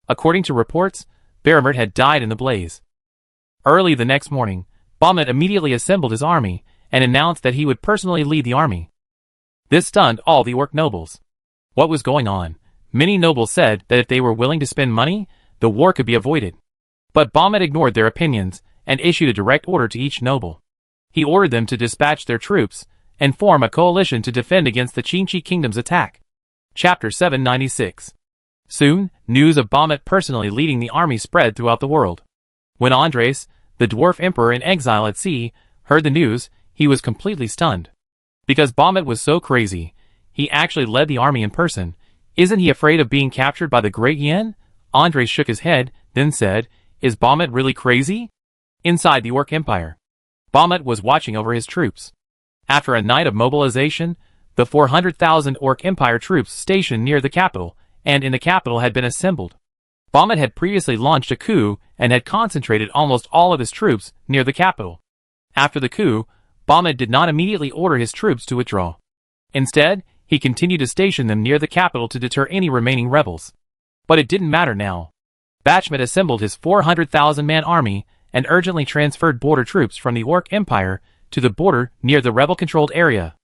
According to reports, Bahamut had died in the blaze. Early the next morning, Bahamut immediately assembled his army and announced that he would personally lead the army. This stunned all the Orc nobles. What was going on? Many nobles said that if they were willing to spend money, the war could be avoided. But Bahamut ignored their opinions and issued a direct order to each noble. He ordered them to dispatch their troops and form a coalition to defend against the Chinchi kingdom's attack. Chapter 796. Soon, news of Bahamut personally leading the army spread throughout the world. When Andres, the dwarf emperor in exile at sea, heard the news, he was completely stunned. Because Bahamut was so crazy, he actually led the army in person. Isn't he afraid of being captured by the Great Yin? Andres shook his head, then said, Is Bahamut really crazy? Inside the Orc Empire, Bahamut was watching over his troops. After a night of mobilization, the 400,000 Orc Empire troops stationed near the capital and in the capital had been assembled. Bahamut had previously launched a coup and had concentrated almost all of his troops near the capital. After the coup, Bahamut did not immediately order his troops to withdraw. Instead, he continued to station them near the capital to deter any remaining rebels. But it didn't matter now. Bachmet assembled his 400,000-man army and urgently transferred border troops from the Orc Empire to the border near the rebel-controlled area.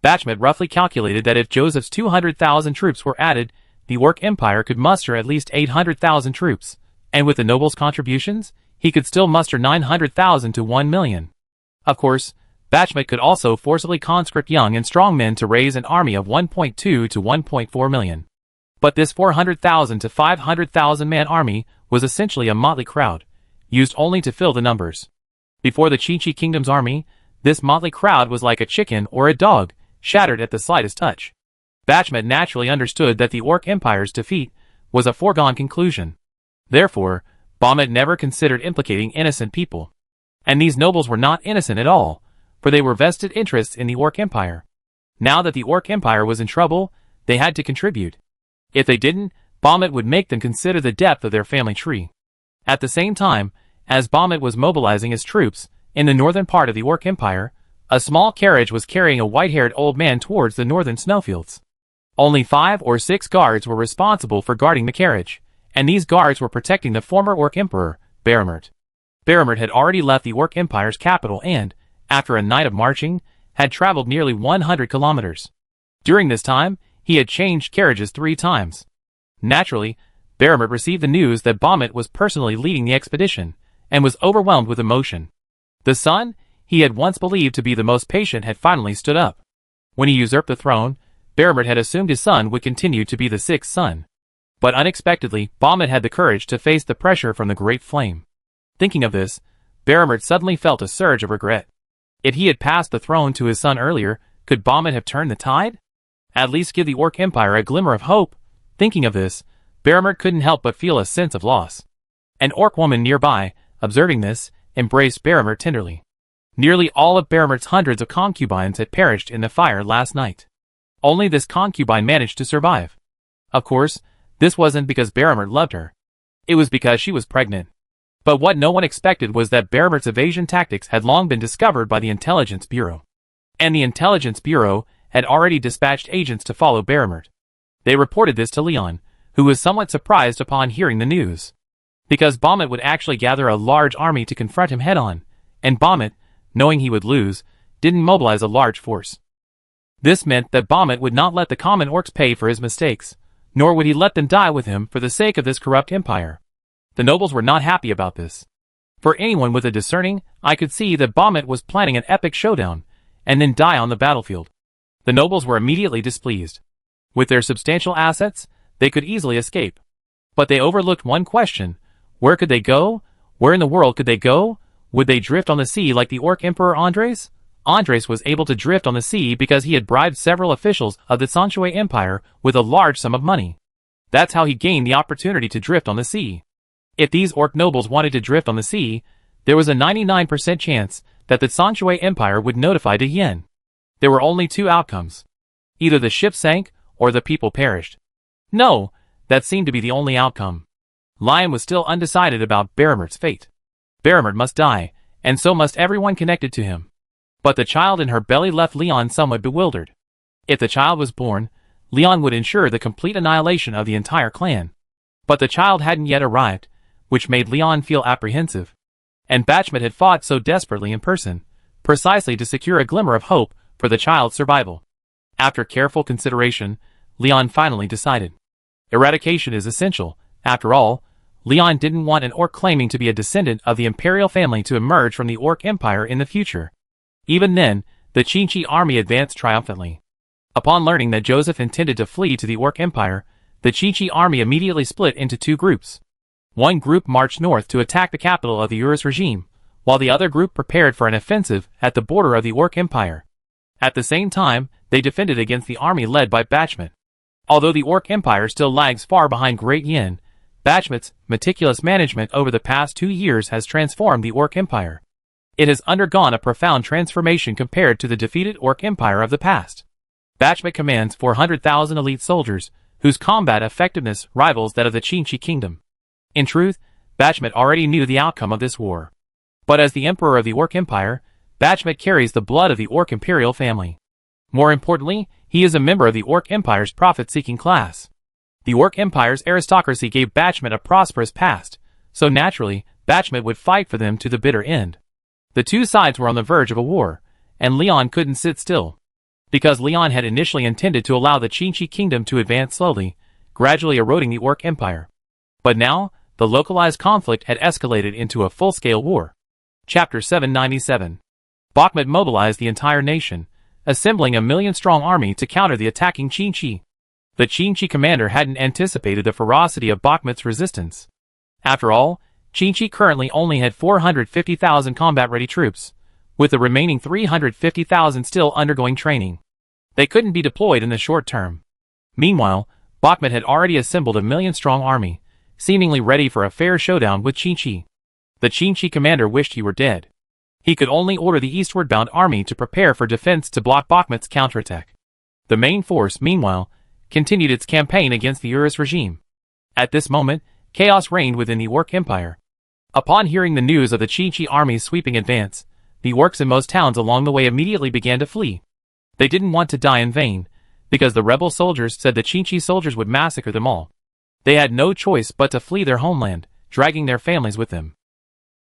Bachmet roughly calculated that if Joseph's 200,000 troops were added, the Orc Empire could muster at least 800,000 troops, and with the nobles' contributions, he could still muster 900,000 to 1 million. Of course, Bachmet could also forcibly conscript young and strong men to raise an army of 1.2 to 1.4 million. But this 400,000 to 500,000 man army was essentially a motley crowd, used only to fill the numbers. Before the Qinchi Kingdom's army, this motley crowd was like a chicken or a dog, shattered at the slightest touch. Bachmet naturally understood that the Orc Empire's defeat was a foregone conclusion. Therefore, Bachmet never considered implicating innocent people. And these nobles were not innocent at all, for they were vested interests in the Orc Empire. Now that the Orc Empire was in trouble, they had to contribute. If they didn't, Bachmet would make them consider the depth of their family tree. At the same time, as Bachmet was mobilizing his troops in the northern part of the Orc Empire, a small carriage was carrying a white-haired old man towards the northern snowfields. Only 5 or 6 guards were responsible for guarding the carriage, and these guards were protecting the former Orc Emperor, Baromert. Baromert had already left the Orc Empire's capital and, after a night of marching, had traveled nearly 100 kilometers. During this time, he had changed carriages 3 times. Naturally, Baromert received the news that Bachmet was personally leading the expedition, and was overwhelmed with emotion. The son he had once believed to be the most patient had finally stood up. When he usurped the throne, Baromert had assumed his son would continue to be the 6th son. But unexpectedly, Bachmet had the courage to face the pressure from the Great Flame. Thinking of this, Baromert suddenly felt a surge of regret. If he had passed the throne to his son earlier, could Bachmet have turned the tide? At least give the Orc Empire a glimmer of hope. Thinking of this, Baromert couldn't help but feel a sense of loss. An Orc woman nearby, observing this, embraced Baromert tenderly. Nearly all of Baromert's hundreds of concubines had perished in the fire last night. Only this concubine managed to survive. Of course, this wasn't because Baromert loved her. It was because she was pregnant. But what no one expected was that Baromert's evasion tactics had long been discovered by the Intelligence Bureau. And the Intelligence Bureau had already dispatched agents to follow Baromert. They reported this to Leon, who was somewhat surprised upon hearing the news. Because Bachmet would actually gather a large army to confront him head-on, and Bachmet, knowing he would lose, didn't mobilize a large force. This meant that Bachmet would not let the common orcs pay for his mistakes, nor would he let them die with him for the sake of this corrupt empire. The nobles were not happy about this. For anyone with a discerning eye could see that Bachmet was planning an epic showdown, and then die on the battlefield. The nobles were immediately displeased. With their substantial assets, they could easily escape. But they overlooked one question. Where could they go? Where in the world could they go? Would they drift on the sea like the Orc Emperor Andres? Andres was able to drift on the sea because he had bribed several officials of the Sanshui Empire with a large sum of money. That's how he gained the opportunity to drift on the sea. If these Orc nobles wanted to drift on the sea, there was a 99% chance that the Sanshui Empire would notify De Yen. There were only 2 outcomes. Either the ship sank, or the people perished. No, that seemed to be the only outcome. Lion was still undecided about Baromert's fate. Baromert must die, and so must everyone connected to him. But the child in her belly left Leon somewhat bewildered. If the child was born, Leon would ensure the complete annihilation of the entire clan. But the child hadn't yet arrived, which made Leon feel apprehensive. And Bachmet had fought so desperately in person, precisely to secure a glimmer of hope for the child's survival. After careful consideration, Leon finally decided. Eradication is essential. After all, Leon didn't want an orc claiming to be a descendant of the imperial family to emerge from the Orc Empire in the future. Even then, the Qinchi army advanced triumphantly. Upon learning that Joseph intended to flee to the Orc Empire, the Qinchi army immediately split into 2 groups. One group marched north to attack the capital of the Urus regime, while the other group prepared for an offensive at the border of the Orc Empire. At the same time, they defended against the army led by Bachmet. Although the Orc Empire still lags far behind Great Yin, Bachmet's meticulous management over the past 2 years has transformed the Orc Empire. It has undergone a profound transformation compared to the defeated Orc Empire of the past. Bachmet commands 400,000 elite soldiers, whose combat effectiveness rivals that of the Qinchi Kingdom. In truth, Bachmet already knew the outcome of this war. But as the Emperor of the Orc Empire, Bachmet carries the blood of the Orc Imperial family. More importantly, he is a member of the Orc Empire's profit-seeking class. The Orc Empire's aristocracy gave Bachmet a prosperous past, so naturally, Bachmet would fight for them to the bitter end. The two sides were on the verge of a war, and Leon couldn't sit still. Because Leon had initially intended to allow the Qinchi kingdom to advance slowly, gradually eroding the Orc Empire. But now, the localized conflict had escalated into a full-scale war. Chapter 797. Bachmet mobilized the entire nation, assembling a million-strong army to counter the attacking Qinchi. The Qinchi commander hadn't anticipated the ferocity of Bachmet's resistance. After all, Qinchi currently only had 450,000 combat-ready troops, with the remaining 350,000 still undergoing training. They couldn't be deployed in the short term. Meanwhile, Bachmet had already assembled a million-strong army, seemingly ready for a fair showdown with Qinchi. The Qinchi commander wished he were dead. He could only order the eastward-bound army to prepare for defense to block Bachmet's counterattack. The main force, meanwhile, continued its campaign against the Urus regime. At this moment, chaos reigned within the Orc Empire. Upon hearing the news of the Qinchi army's sweeping advance, the orcs in most towns along the way immediately began to flee. They didn't want to die in vain, because the rebel soldiers said the Qinchi soldiers would massacre them all. They had no choice but to flee their homeland, dragging their families with them.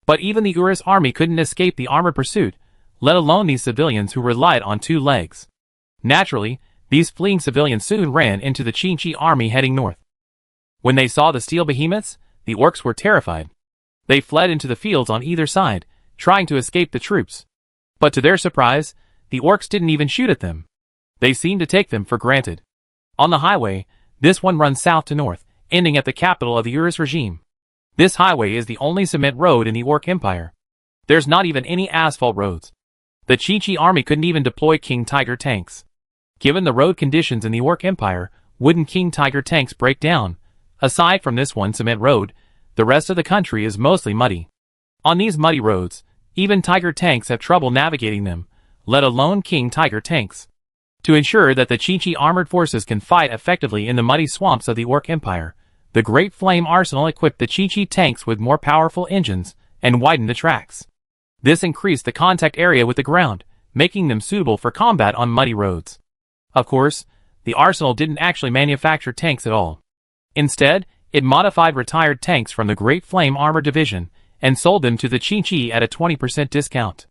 But even the Urus army couldn't escape the armored pursuit, let alone these civilians who relied on two legs. Naturally, these fleeing civilians soon ran into the Qinchi army heading north. When they saw the steel behemoths, the orcs were terrified. They fled into the fields on either side, trying to escape the troops. But to their surprise, the orcs didn't even shoot at them. They seemed to take them for granted. On the highway, this one runs south to north, ending at the capital of the Urus regime. This highway is the only cement road in the Orc Empire. There's not even any asphalt roads. The Qinchi army couldn't even deploy King Tiger tanks. Given the road conditions in the Orc Empire, wouldn't King Tiger tanks break down? Aside from this one cement road, the rest of the country is mostly muddy. On these muddy roads, even Tiger tanks have trouble navigating them, let alone King Tiger tanks. To ensure that the Qinchi armored forces can fight effectively in the muddy swamps of the Orc Empire, the Great Flame Arsenal equipped the Qinchi tanks with more powerful engines and widened the tracks. This increased the contact area with the ground, making them suitable for combat on muddy roads. Of course, the arsenal didn't actually manufacture tanks at all. Instead, it modified retired tanks from the Great Flame Armor Division and sold them to the Qinchi at a 20% discount.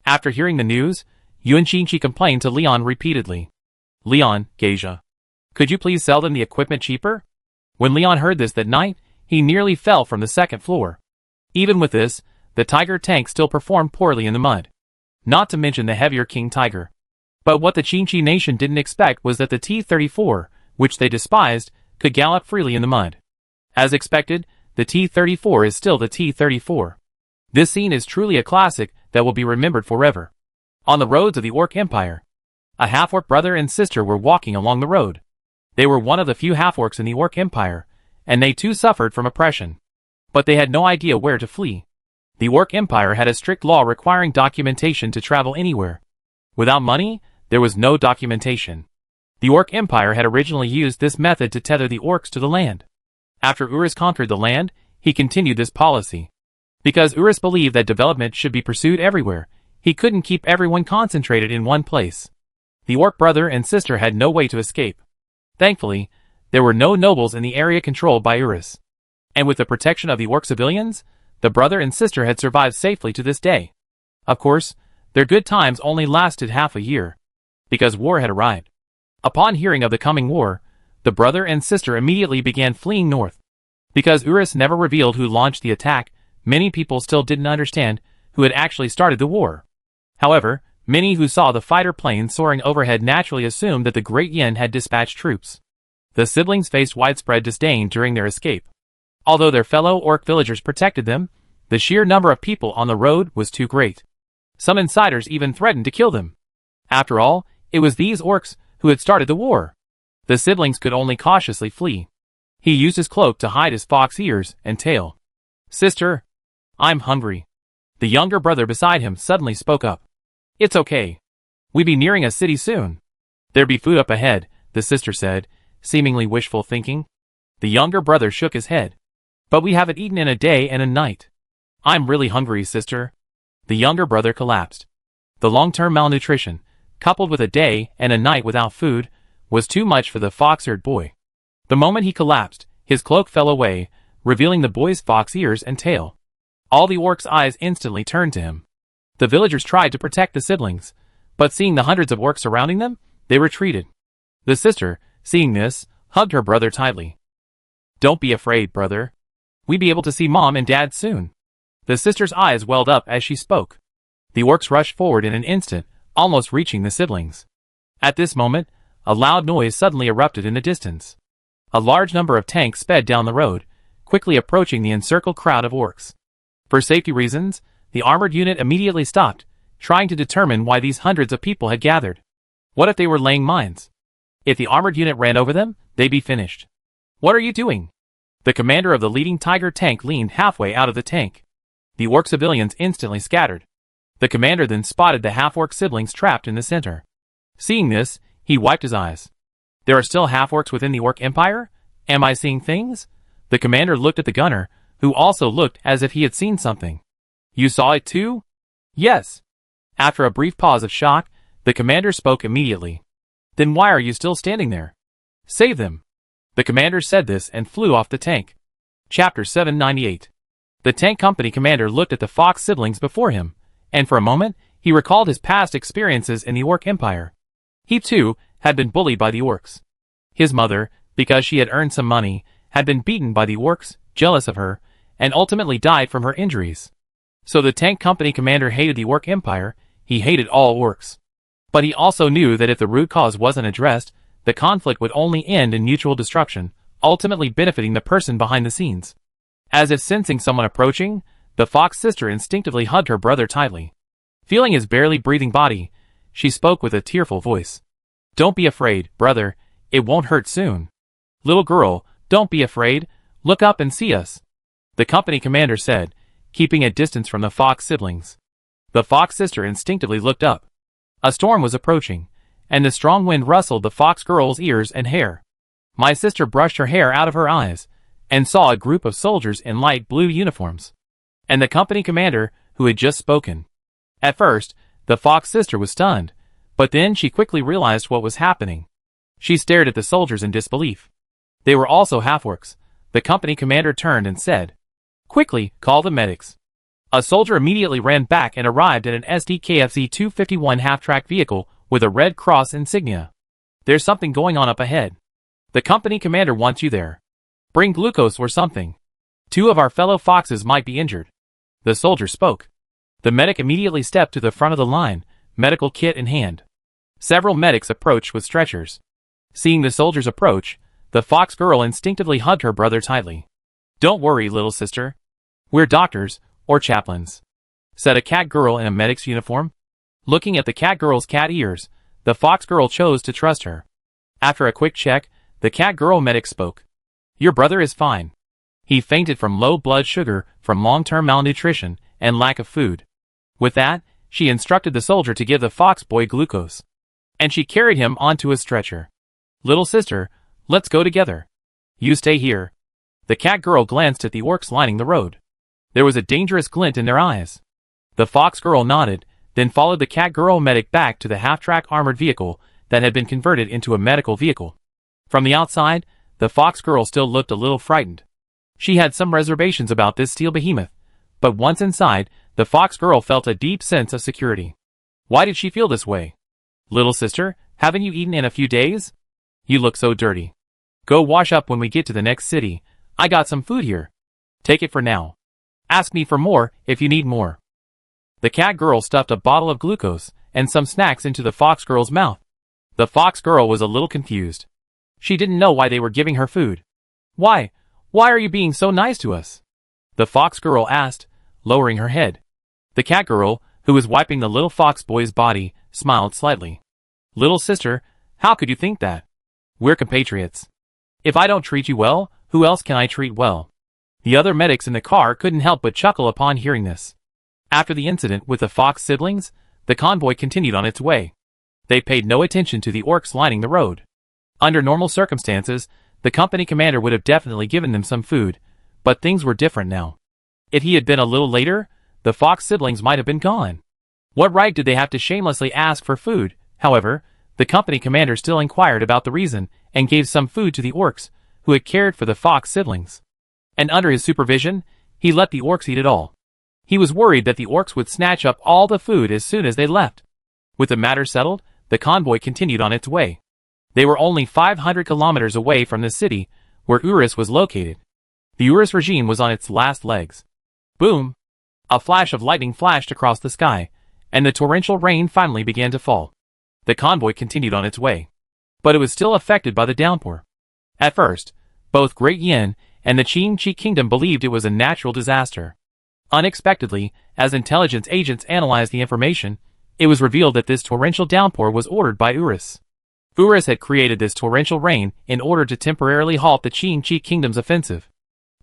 After hearing the news, Yuan Qinchi complained to Leon repeatedly. "Leon, Geisha, could you please sell them the equipment cheaper?" When Leon heard this that night, he nearly fell from the second floor. Even with this, the Tiger tank still performed poorly in the mud. Not to mention the heavier King Tiger. But what the Qinchi nation didn't expect was that the T-34, which they despised, could gallop freely in the mud. As expected, the T-34 is still the T-34. This scene is truly a classic that will be remembered forever. On the roads of the Orc Empire, a half-orc brother and sister were walking along the road. They were one of the few half-orcs in the Orc Empire, and they too suffered from oppression. But they had no idea where to flee. The Orc Empire had a strict law requiring documentation to travel anywhere. Without money, there was no documentation. The Orc Empire had originally used this method to tether the orcs to the land. After Urus conquered the land, he continued this policy. Because Urus believed that development should be pursued everywhere, he couldn't keep everyone concentrated in one place. The orc brother and sister had no way to escape. Thankfully, there were no nobles in the area controlled by Urus. And with the protection of the orc civilians, the brother and sister had survived safely to this day. Of course, their good times only lasted half a year, because war had arrived. Upon hearing of the coming war, the brother and sister immediately began fleeing north. Because Urus never revealed who launched the attack, many people still didn't understand who had actually started the war. However, many who saw the fighter planes soaring overhead naturally assumed that the Great Yin had dispatched troops. The siblings faced widespread disdain during their escape. Although their fellow orc villagers protected them, the sheer number of people on the road was too great. Some insiders even threatened to kill them. After all, it was these orcs who had started the war. The siblings could only cautiously flee. He used his cloak to hide his fox ears and tail. "Sister, I'm hungry." The younger brother beside him suddenly spoke up. "It's okay. We be nearing a city soon. There be food up ahead," the sister said, seemingly wishful thinking. The younger brother shook his head. "But we haven't eaten in a day and a night." "I'm really hungry, sister." The younger brother collapsed. The long-term malnutrition, coupled with a day and a night without food, was too much for the fox-eared boy. The moment he collapsed, his cloak fell away, revealing the boy's fox ears and tail. All the orcs' eyes instantly turned to him. The villagers tried to protect the siblings, but seeing the hundreds of orcs surrounding them, they retreated. The sister, seeing this, hugged her brother tightly. "Don't be afraid, brother. We'll be able to see Mom and Dad soon." The sister's eyes welled up as she spoke. The orcs rushed forward in an instant, almost reaching the siblings. At this moment, a loud noise suddenly erupted in the distance. A large number of tanks sped down the road, quickly approaching the encircled crowd of orcs. For safety reasons, the armored unit immediately stopped, trying to determine why these hundreds of people had gathered. What if they were laying mines? If the armored unit ran over them, they'd be finished. "What are you doing?" The commander of the leading Tiger tank leaned halfway out of the tank. The orc civilians instantly scattered. The commander then spotted the half-orc siblings trapped in the center. Seeing this, he wiped his eyes. "There are still half-orcs within the orc empire? Am I seeing things?" The commander looked at the gunner, who also looked as if he had seen something. "You saw it too?" "Yes." After a brief pause of shock, the commander spoke immediately. "Then why are you still standing there? Save them." The commander said this and flew off the tank. Chapter 798. The tank company commander looked at the fox siblings before him, and for a moment, he recalled his past experiences in the orc empire. He too had been bullied by the orcs. His mother, because she had earned some money, had been beaten by the orcs, jealous of her, and ultimately died from her injuries. So the tank company commander hated the orc empire, he hated all orcs. But he also knew that if the root cause wasn't addressed, the conflict would only end in mutual destruction, ultimately benefiting the person behind the scenes. As if sensing someone approaching, the fox sister instinctively hugged her brother tightly. Feeling his barely breathing body, she spoke with a tearful voice. "Don't be afraid, brother, it won't hurt soon. Little girl, don't be afraid, look up and see us," the company commander said, keeping a distance from the fox siblings. The fox sister instinctively looked up. A storm was approaching, and the strong wind rustled the fox girl's ears and hair. My sister brushed her hair out of her eyes, and saw a group of soldiers in light blue uniforms. And the company commander, who had just spoken. At first, the fox sister was stunned, but then she quickly realized what was happening. She stared at the soldiers in disbelief. They were also half-orcs. The company commander turned and said, "Quickly, call the medics." A soldier immediately ran back and arrived at an SDKFZ-251 half-track vehicle with a Red Cross insignia. "There's something going on up ahead. The company commander wants you there. Bring glucose or something. 2 of our fellow foxes might be injured." The soldier spoke. The medic immediately stepped to the front of the line, medical kit in hand. Several medics approached with stretchers. Seeing the soldiers approach, the fox girl instinctively hugged her brother tightly. "Don't worry, little sister. We're doctors, or chaplains," said a cat girl in a medic's uniform. Looking at the cat girl's cat ears, the fox girl chose to trust her. After a quick check, the cat girl medic spoke. "Your brother is fine. He fainted from low blood sugar from long-term malnutrition and lack of food." With that, she instructed the soldier to give the fox boy glucose. And she carried him onto a stretcher. "Little sister, let's go together. You stay here." The cat girl glanced at the orcs lining the road. There was a dangerous glint in their eyes. The fox girl nodded, then followed the cat girl medic back to the half-track armored vehicle that had been converted into a medical vehicle. From the outside, the fox girl still looked a little frightened. She had some reservations about this steel behemoth, but once inside, the fox girl felt a deep sense of security. Why did she feel this way? "Little sister, haven't you eaten in a few days? You look so dirty. Go wash up when we get to the next city. I got some food here. Take it for now. Ask me for more if you need more." The cat girl stuffed a bottle of glucose and some snacks into the fox girl's mouth. The fox girl was a little confused. She didn't know why they were giving her food. Why are you being so nice to us?" the fox girl asked, lowering her head. The cat girl, who was wiping the little fox boy's body, smiled slightly. "Little sister, how could you think that? We're compatriots. If I don't treat you well, who else can I treat well?" The other medics in the car couldn't help but chuckle upon hearing this. After the incident with the fox siblings, the convoy continued on its way. They paid no attention to the orcs lining the road. Under normal circumstances, the company commander would have definitely given them some food, but things were different now. If he had been a little later, the fox siblings might have been gone. What right did they have to shamelessly ask for food, However, the company commander still inquired about the reason and gave some food to the orcs, who had cared for the fox siblings. And under his supervision, he let the orcs eat it all. He was worried that the orcs would snatch up all the food as soon as they left. With the matter settled, the convoy continued on its way. They were only 500 kilometers away from the city where Urus was located. The Urus regime was on its last legs. Boom! A flash of lightning flashed across the sky, and the torrential rain finally began to fall. The convoy continued on its way. But it was still affected by the downpour. At first, both Great Yin and the Qing Kingdom believed it was a natural disaster. Unexpectedly, as intelligence agents analyzed the information, it was revealed that this torrential downpour was ordered by Urus. Urus had created this torrential rain in order to temporarily halt the Qing Kingdom's offensive.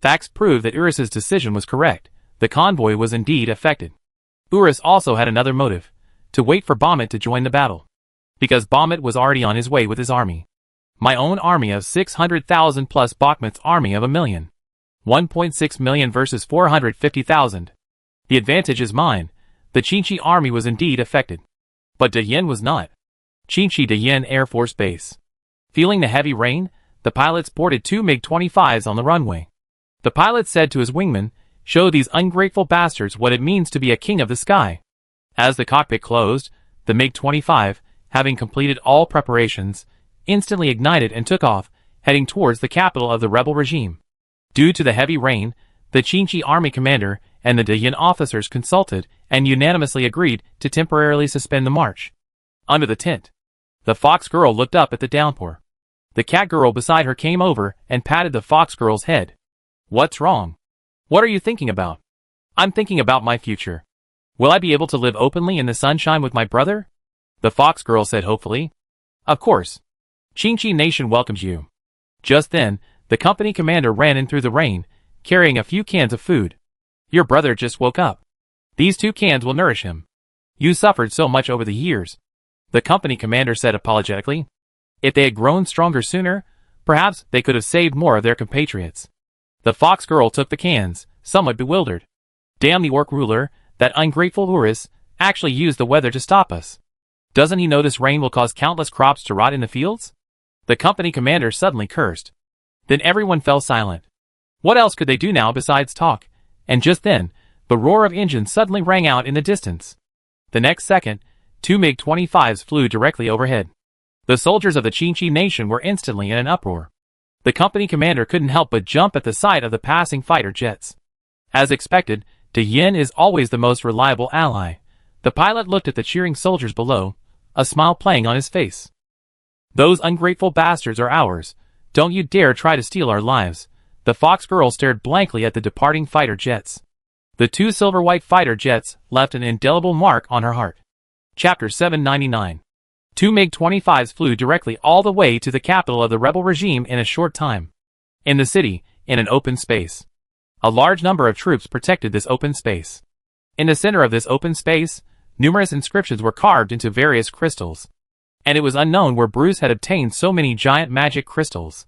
Facts prove that Urus's decision was correct. The convoy was indeed affected. Urus also had another motive: to wait for Bahamut to join the battle. Because Bahamut was already on his way with his army. My own army of 600,000 plus Bahamut's army of 1,000,000. 1.6 million versus 450,000. The advantage is mine. The Qingqi army was indeed affected. But Dayin was not. Qingqi Dayin Air Force Base. Feeling the heavy rain, the pilots boarded 2 MiG-25s on the runway. The pilot said to his wingman, "Show these ungrateful bastards what it means to be a king of the sky." As the cockpit closed, the MiG-25, having completed all preparations, instantly ignited and took off, heading towards the capital of the rebel regime. Due to the heavy rain, the Qingqi army commander and the Dayin officers consulted and unanimously agreed to temporarily suspend the march. Under the tent, the fox girl looked up at the downpour. The cat girl beside her came over and patted the fox girl's head. "What's wrong? What are you thinking about?" "I'm thinking about my future. Will I be able to live openly in the sunshine with my brother?" The fox girl said hopefully. "Of course. Qingqi Nation welcomes you." Just then, the company commander ran in through the rain, carrying a few cans of food. "Your brother just woke up. These 2 cans will nourish him. You suffered so much over the years," the company commander said apologetically. If they had grown stronger sooner, perhaps they could have saved more of their compatriots. The fox girl took the cans, somewhat bewildered. "Damn the orc ruler, that ungrateful Urus, actually used the weather to stop us. Doesn't he know this rain will cause countless crops to rot in the fields?" The company commander suddenly cursed. Then everyone fell silent. What else could they do now besides talk? And just then, the roar of engines suddenly rang out in the distance. The next second, 2 MiG-25s flew directly overhead. The soldiers of the Qingqi Nation were instantly in an uproar. The company commander couldn't help but jump at the sight of the passing fighter jets. As expected, Dayin is always the most reliable ally. The pilot looked at the cheering soldiers below, a smile playing on his face. "Those ungrateful bastards are ours. Don't you dare try to steal our lives." The fox girl stared blankly at the departing fighter jets. The 2 silver-white fighter jets left an indelible mark on her heart. Chapter 799. 2 MiG-25s flew directly all the way to the capital of the rebel regime in a short time. In the city, in an open space. A large number of troops protected this open space. In the center of this open space, numerous inscriptions were carved into various crystals. And it was unknown where Bruce had obtained so many giant magic crystals.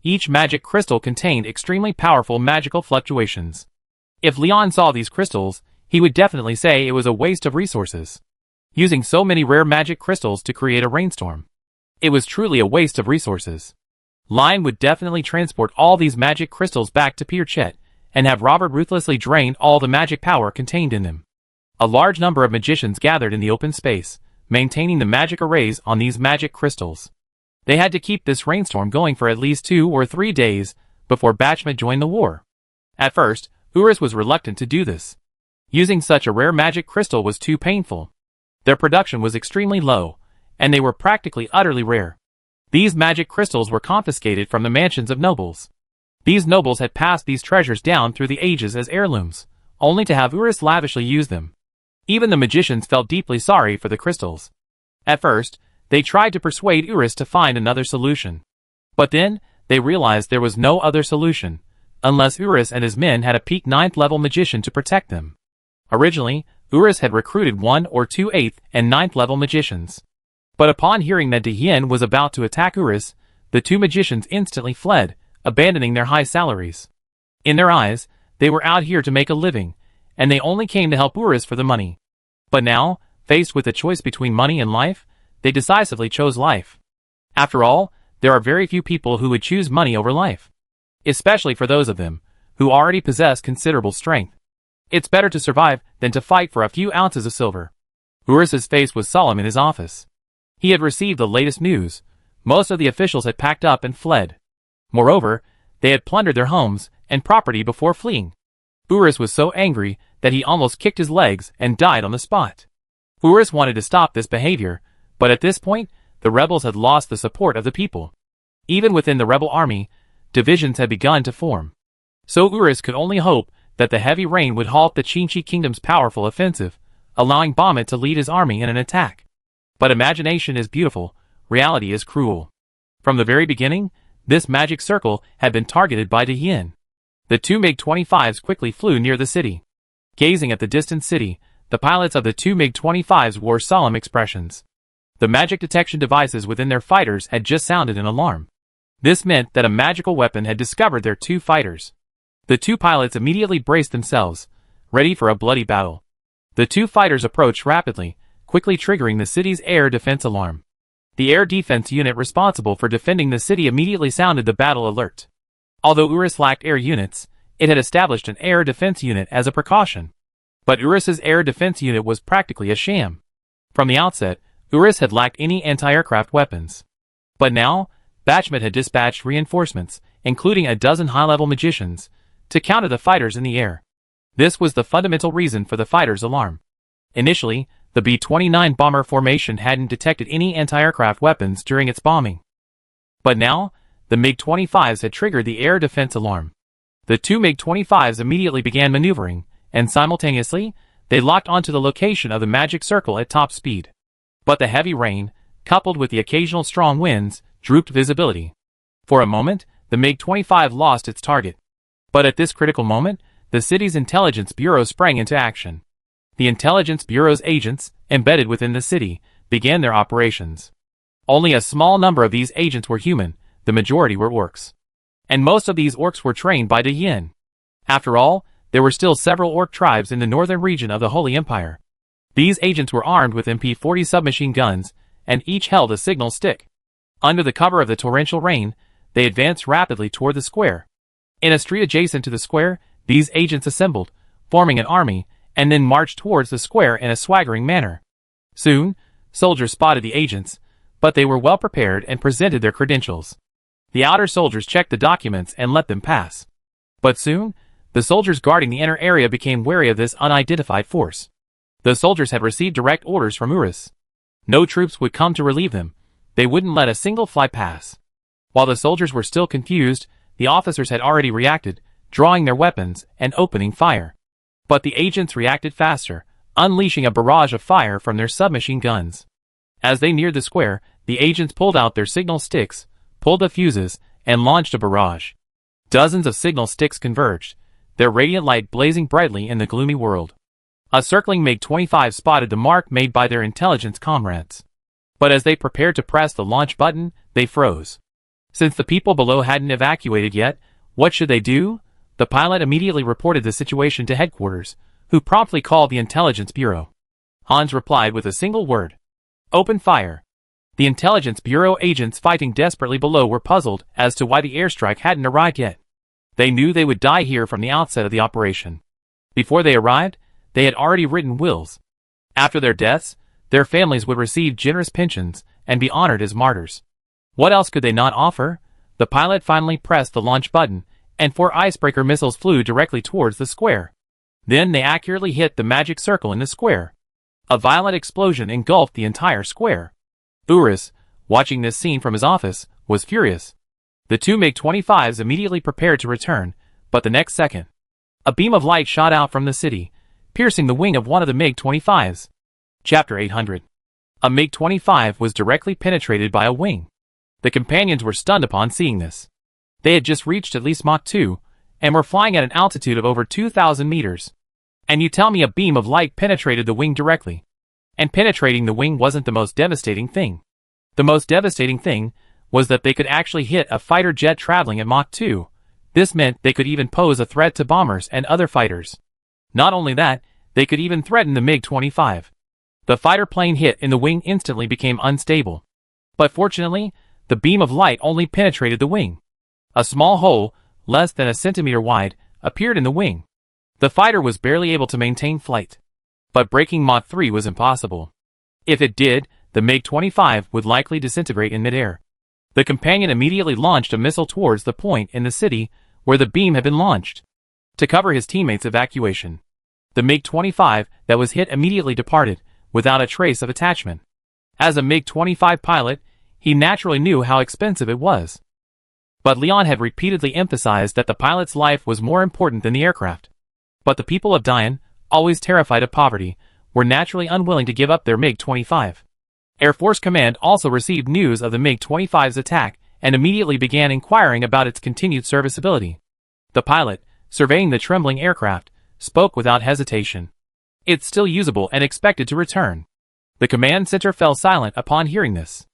Each magic crystal contained extremely powerful magical fluctuations. If Leon saw these crystals, he would definitely say it was a waste of resources. Using so many rare magic crystals to create a rainstorm. It was truly a waste of resources. Lion would definitely transport all these magic crystals back to Pierchet, and have Robert ruthlessly drain all the magic power contained in them. A large number of magicians gathered in the open space, maintaining the magic arrays on these magic crystals. They had to keep this rainstorm going for at least 2 or 3 days before Bachman joined the war. At first, Urus was reluctant to do this. Using such a rare magic crystal was too painful. Their production was extremely low, and they were practically utterly rare. These magic crystals were confiscated from the mansions of nobles. These nobles had passed these treasures down through the ages as heirlooms, only to have Urus lavishly use them. Even the magicians felt deeply sorry for the crystals. At first, they tried to persuade Urus to find another solution. But then, they realized there was no other solution, unless Urus and his men had a peak 9th level magician to protect them. Originally, Urus had recruited 1 or 2 8th and 9th level magicians. But upon hearing that Dayin was about to attack Urus, the 2 magicians instantly fled, abandoning their high salaries. In their eyes, they were out here to make a living, and they only came to help Urus for the money. But now, faced with a choice between money and life, they decisively chose life. After all, there are very few people who would choose money over life. Especially for those of them who already possess considerable strength. It's better to survive than to fight for a few ounces of silver. Urus's face was solemn in his office. He had received the latest news. Most of the officials had packed up and fled. Moreover, they had plundered their homes and property before fleeing. Urus was so angry that he almost kicked his legs and died on the spot. Urus wanted to stop this behavior, but at this point, the rebels had lost the support of the people. Even within the rebel army, divisions had begun to form. So Urus could only hope that the heavy rain would halt the Chinchi kingdom's powerful offensive, allowing Bahamut to lead his army in an attack. But imagination is beautiful, reality is cruel. From the very beginning, this magic circle had been targeted by De Yin. The two MiG-25s quickly flew near the city. Gazing at the distant city, the pilots of the two MiG-25s wore solemn expressions. The magic detection devices within their fighters had just sounded an alarm. This meant that a magical weapon had discovered their two fighters. The two pilots immediately braced themselves, ready for a bloody battle. The two fighters approached rapidly, quickly triggering the city's air defense alarm. The air defense unit responsible for defending the city immediately sounded the battle alert. Although Urus lacked air units, it had established an air defense unit as a precaution. But Urus's air defense unit was practically a sham. From the outset, Urus had lacked any anti-aircraft weapons. But now, Bahamut had dispatched reinforcements, including a dozen high-level magicians, to counter the fighters in the air. This was the fundamental reason for the fighters' alarm. Initially, the B-29 bomber formation hadn't detected any anti-aircraft weapons during its bombing. But now, the MiG-25s had triggered the air defense alarm. The two MiG-25s immediately began maneuvering, and simultaneously, they locked onto the location of the magic circle at top speed. But the heavy rain, coupled with the occasional strong winds, drooped visibility. For a moment, the MiG-25 lost its target. But at this critical moment, the city's intelligence bureau sprang into action. The intelligence bureau's agents, embedded within the city, began their operations. Only a small number of these agents were human, the majority were orcs. And most of these orcs were trained by De Yin. After all, there were still several orc tribes in the northern region of the Holy Empire. These agents were armed with MP40 submachine guns, and each held a signal stick. Under the cover of the torrential rain, they advanced rapidly toward the square. In a street adjacent to the square, these agents assembled, forming an army, and then marched towards the square in a swaggering manner. Soon, soldiers spotted the agents, but they were well prepared and presented their credentials. The outer soldiers checked the documents and let them pass. But soon, the soldiers guarding the inner area became wary of this unidentified force. The soldiers had received direct orders from Urus. No troops would come to relieve them. They wouldn't let a single fly pass. While the soldiers were still confused, the officers had already reacted, drawing their weapons and opening fire. But the agents reacted faster, unleashing a barrage of fire from their submachine guns. As they neared the square, the agents pulled out their signal sticks, pulled the fuses, and launched a barrage. Dozens of signal sticks converged, their radiant light blazing brightly in the gloomy world. A circling MiG-25 spotted the mark made by their intelligence comrades. But as they prepared to press the launch button, they froze. Since the people below hadn't evacuated yet, what should they do? The pilot immediately reported the situation to headquarters, who promptly called the intelligence bureau. Hans replied with a single word. Open fire. The intelligence bureau agents fighting desperately below were puzzled as to why the airstrike hadn't arrived yet. They knew they would die here from the outset of the operation. Before they arrived, they had already written wills. After their deaths, their families would receive generous pensions and be honored as martyrs. What else could they not offer? The pilot finally pressed the launch button, and 4 icebreaker missiles flew directly towards the square. Then they accurately hit the magic circle in the square. A violent explosion engulfed the entire square. Urus, watching this scene from his office, was furious. The two MiG-25s immediately prepared to return, but the next second, a beam of light shot out from the city, piercing the wing of one of the MiG-25s. Chapter 800. A MiG-25 was directly penetrated by a wing. The companions were stunned upon seeing this. They had just reached at least Mach 2, and were flying at an altitude of over 2,000 meters. And you tell me a beam of light penetrated the wing directly. And penetrating the wing wasn't the most devastating thing. The most devastating thing was that they could actually hit a fighter jet traveling at Mach 2. This meant they could even pose a threat to bombers and other fighters. Not only that, they could even threaten the MiG-25. The fighter plane hit in the wing instantly became unstable. But fortunately, the beam of light only penetrated the wing. A small hole, less than a centimeter wide, appeared in the wing. The fighter was barely able to maintain flight. But breaking Mach 3 was impossible. If it did, the MiG-25 would likely disintegrate in midair. The companion immediately launched a missile towards the point in the city where the beam had been launched, to cover his teammates' evacuation. The MiG-25 that was hit immediately departed, without a trace of attachment. As a MiG-25 pilot, he naturally knew how expensive it was. But Leon had repeatedly emphasized that the pilot's life was more important than the aircraft. But the people of Dian, always terrified of poverty, were naturally unwilling to give up their MiG-25. Air Force Command also received news of the MiG-25's attack and immediately began inquiring about its continued serviceability. The pilot, surveying the trembling aircraft, spoke without hesitation. It's still usable and expected to return. The command center fell silent upon hearing this.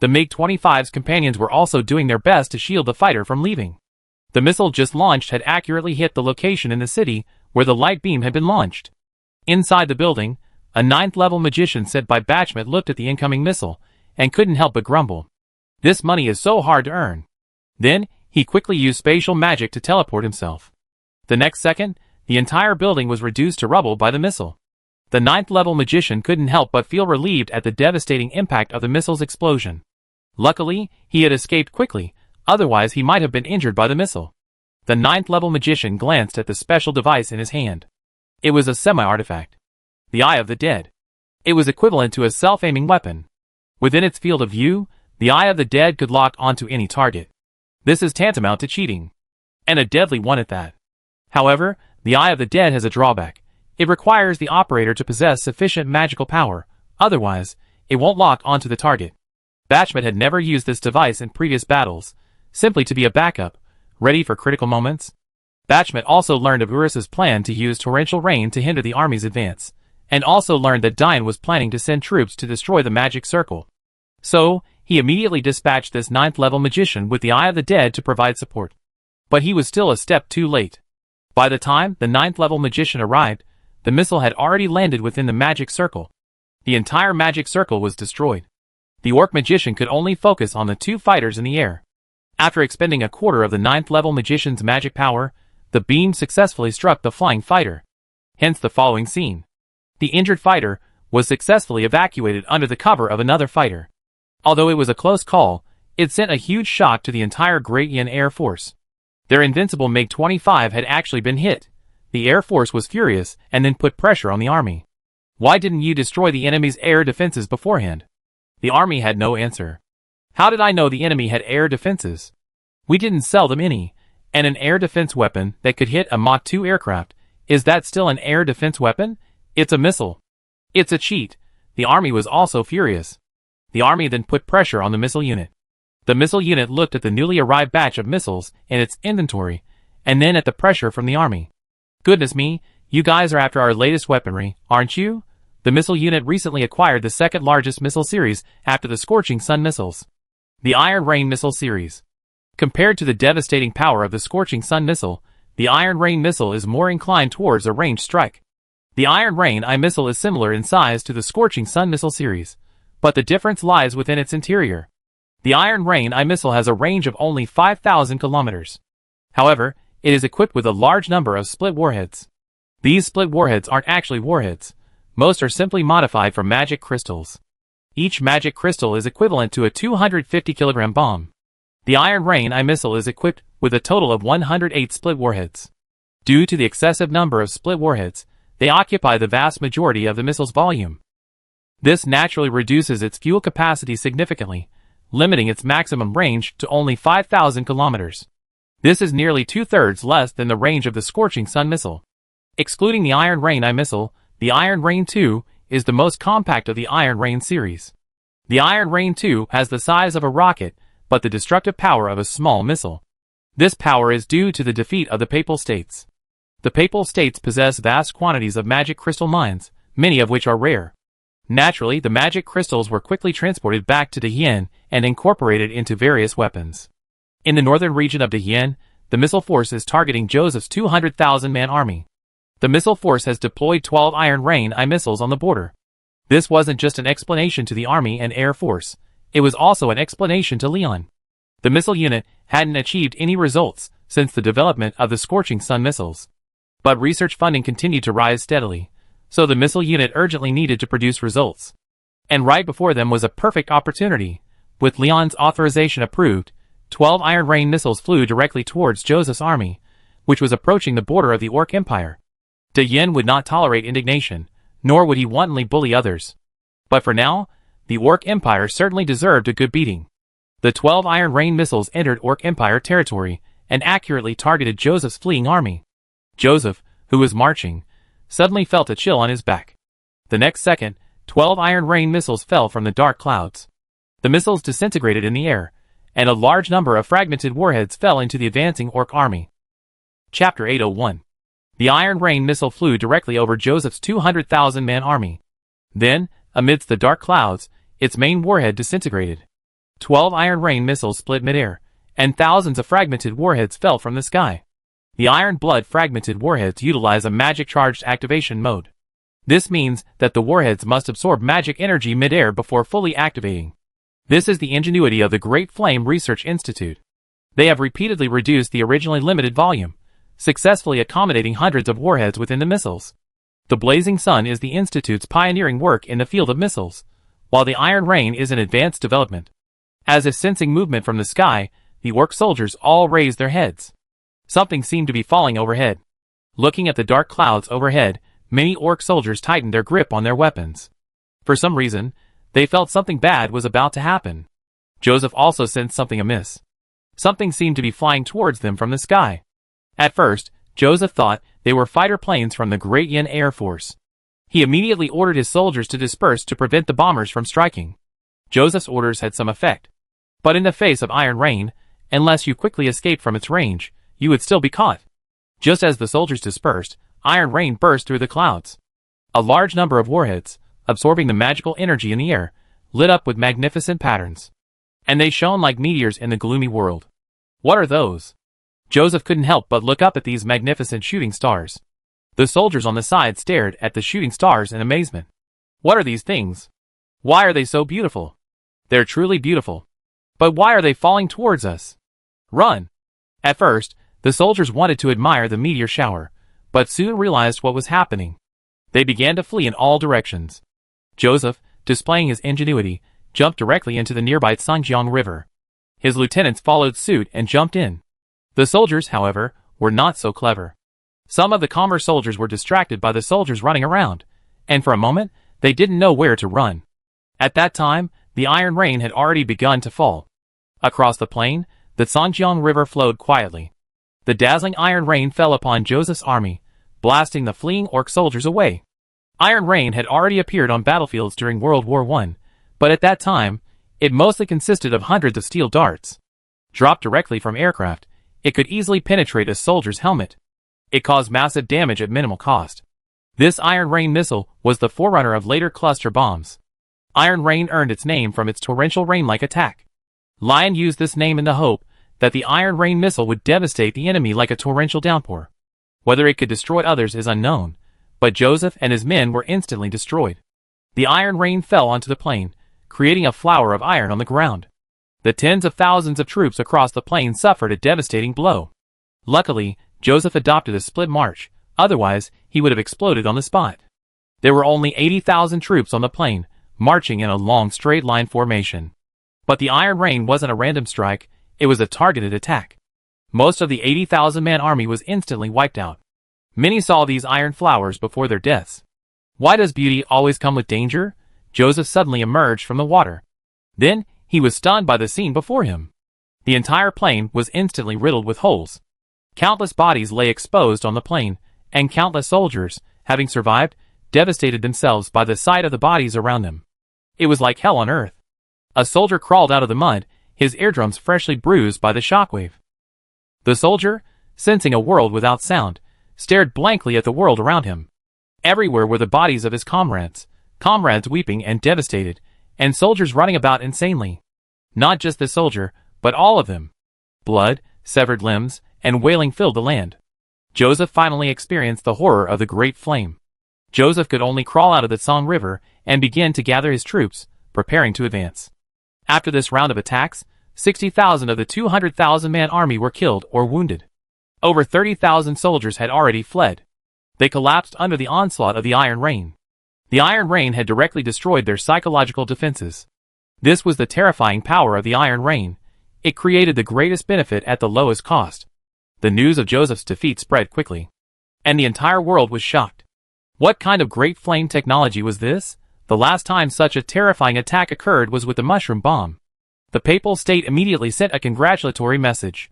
The MiG-25's companions were also doing their best to shield the fighter from leaving. The missile just launched had accurately hit the location in the city where the light beam had been launched. Inside the building, a 9th-level magician said by Batchmet looked at the incoming missile and couldn't help but grumble. This money is so hard to earn. Then, he quickly used spatial magic to teleport himself. The next second, the entire building was reduced to rubble by the missile. The 9th-level magician couldn't help but feel relieved at the devastating impact of the missile's explosion. Luckily, he had escaped quickly, otherwise he might have been injured by the missile. The 9th-level magician glanced at the special device in his hand. It was a semi-artifact. The Eye of the Dead. It was equivalent to a self-aiming weapon. Within its field of view, the Eye of the Dead could lock onto any target. This is tantamount to cheating. And a deadly one at that. However, the Eye of the Dead has a drawback. It requires the operator to possess sufficient magical power, otherwise, it won't lock onto the target. Batchmet had never used this device in previous battles, simply to be a backup, ready for critical moments. Batchmet also learned of Urus's plan to use torrential rain to hinder the army's advance, and also learned that Dian was planning to send troops to destroy the magic circle. So, he immediately dispatched this 9th-level magician with the Eye of the Dead to provide support. But he was still a step too late. By the time the 9th-level magician arrived, the missile had already landed within the magic circle. The entire magic circle was destroyed. The orc magician could only focus on the two fighters in the air. After expending a quarter of the 9th-level magician's magic power, the beam successfully struck the flying fighter. Hence the following scene. The injured fighter was successfully evacuated under the cover of another fighter. Although it was a close call, it sent a huge shock to the entire Great Yin Air Force. Their invincible MiG-25 had actually been hit. The Air Force was furious and then put pressure on the Army. Why didn't you destroy the enemy's air defenses beforehand? The Army had no answer. How did I know the enemy had air defenses? We didn't sell them any, and an air defense weapon that could hit a Mach 2 aircraft, is that still an air defense weapon? It's a missile. It's a cheat. The Army was also furious. The Army then put pressure on the missile unit. The missile unit looked at the newly arrived batch of missiles in its inventory, and then at the pressure from the Army. Goodness me, you guys are after our latest weaponry, aren't you? The missile unit recently acquired the second largest missile series after the Scorching Sun missiles. The Iron Rain missile series. Compared to the devastating power of the Scorching Sun missile, the Iron Rain missile is more inclined towards a ranged strike. The Iron Rain I missile is similar in size to the Scorching Sun missile series, but the difference lies within its interior. The Iron Rain I missile has a range of only 5,000 kilometers. However, it is equipped with a large number of split warheads. These split warheads aren't actually warheads. Most are simply modified from magic crystals. Each magic crystal is equivalent to a 250-kilogram bomb. The Iron Rain I missile is equipped with a total of 108 split warheads. Due to the excessive number of split warheads, they occupy the vast majority of the missile's volume. This naturally reduces its fuel capacity significantly, limiting its maximum range to only 5,000 kilometers. This is nearly two-thirds less than the range of the Scorching Sun missile. Excluding the Iron Rain I missile, the Iron Rain 2 is the most compact of the Iron Rain series. The Iron Rain 2 has the size of a rocket, but the destructive power of a small missile. This power is due to the defeat of the Papal States. The Papal States possess vast quantities of magic crystal mines, many of which are rare. Naturally, the magic crystals were quickly transported back to Dahien and incorporated into various weapons. In the northern region of Dahien, the missile force is targeting Joseph's 200,000-man army. The missile force has deployed 12 Iron Rain I missiles on the border. This wasn't just an explanation to the Army and Air Force, it was also an explanation to Leon. The missile unit hadn't achieved any results since the development of the Scorching Sun missiles. But research funding continued to rise steadily, so the missile unit urgently needed to produce results. And right before them was a perfect opportunity. With Leon's authorization approved, 12 Iron Rain missiles flew directly towards Joseph's army, which was approaching the border of the Orc Empire. De Yin would not tolerate indignation, nor would he wantonly bully others. But for now, the Orc Empire certainly deserved a good beating. The 12 Iron Rain missiles entered Orc Empire territory and accurately targeted Joseph's fleeing army. Joseph, who was marching, suddenly felt a chill on his back. The next second, 12 Iron Rain missiles fell from the dark clouds. The missiles disintegrated in the air, and a large number of fragmented warheads fell into the advancing Orc army. Chapter 801. The Iron Rain missile flew directly over Joseph's 200,000-man army. Then, amidst the dark clouds, its main warhead disintegrated. 12 Iron Rain missiles split midair, and thousands of fragmented warheads fell from the sky. The Iron Blood fragmented warheads utilize a magic-charged activation mode. This means that the warheads must absorb magic energy midair before fully activating. This is the ingenuity of the Great Flame Research Institute. They have repeatedly reduced the originally limited volume, successfully accommodating hundreds of warheads within the missiles. The Blazing Sun is the Institute's pioneering work in the field of missiles, while the Iron Rain is in advanced development. As if sensing movement from the sky, the Orc soldiers all raised their heads. Something seemed to be falling overhead. Looking at the dark clouds overhead, many Orc soldiers tightened their grip on their weapons. For some reason, they felt something bad was about to happen. Joseph also sensed something amiss. Something seemed to be flying towards them from the sky. At first, Joseph thought they were fighter planes from the Great Yin Air Force. He immediately ordered his soldiers to disperse to prevent the bombers from striking. Joseph's orders had some effect. But in the face of Iron Rain, unless you quickly escaped from its range, you would still be caught. Just as the soldiers dispersed, Iron Rain burst through the clouds. A large number of warheads, absorbing the magical energy in the air, lit up with magnificent patterns. And they shone like meteors in the gloomy world. What are those? Joseph couldn't help but look up at these magnificent shooting stars. The soldiers on the side stared at the shooting stars in amazement. What are these things? Why are they so beautiful? They're truly beautiful. But why are they falling towards us? Run! At first, the soldiers wanted to admire the meteor shower, but soon realized what was happening. They began to flee in all directions. Joseph, displaying his ingenuity, jumped directly into the nearby Sangjiang River. His lieutenants followed suit and jumped in. The soldiers, however, were not so clever. Some of the calmer soldiers were distracted by the soldiers running around, and for a moment, they didn't know where to run. At that time, the Iron Rain had already begun to fall. Across the plain, the Sangjiang River flowed quietly. The dazzling Iron Rain fell upon Joseph's army, blasting the fleeing Orc soldiers away. Iron Rain had already appeared on battlefields during World War I, but at that time, it mostly consisted of hundreds of steel darts. Dropped directly from aircraft, it could easily penetrate a soldier's helmet. It caused massive damage at minimal cost. This Iron Rain missile was the forerunner of later cluster bombs. Iron Rain earned its name from its torrential rain-like attack. Lion used this name in the hope that the Iron Rain missile would devastate the enemy like a torrential downpour. Whether it could destroy others is unknown, but Joseph and his men were instantly destroyed. The Iron Rain fell onto the plain, creating a flower of iron on the ground. The tens of thousands of troops across the plain suffered a devastating blow. Luckily, Joseph adopted a split march, otherwise he would have exploded on the spot. There were only 80,000 troops on the plain, marching in a long straight line formation. But the Iron Rain wasn't a random strike, it was a targeted attack. Most of the 80,000-man army was instantly wiped out. Many saw these iron flowers before their deaths. Why does beauty always come with danger? Joseph suddenly emerged from the water. Then, he was stunned by the scene before him. The entire plain was instantly riddled with holes. Countless bodies lay exposed on the plain, and countless soldiers, having survived, devastated themselves by the sight of the bodies around them. It was like hell on earth. A soldier crawled out of the mud, his eardrums freshly bruised by the shockwave. The soldier, sensing a world without sound, stared blankly at the world around him. Everywhere were the bodies of his comrades weeping and devastated, and soldiers running about insanely. Not just the soldier, but all of them. Blood, severed limbs, and wailing filled the land. Joseph finally experienced the horror of the Great Flame. Joseph could only crawl out of the Song River and begin to gather his troops, preparing to advance. After this round of attacks, 60,000 of the 200,000-man army were killed or wounded. Over 30,000 soldiers had already fled. They collapsed under the onslaught of the Iron Rain. The Iron Rain had directly destroyed their psychological defenses. This was the terrifying power of the Iron Rain. It created the greatest benefit at the lowest cost. The news of Joseph's defeat spread quickly, and the entire world was shocked. What kind of great flame technology was this? The last time such a terrifying attack occurred was with the mushroom bomb. The Papal State immediately sent a congratulatory message.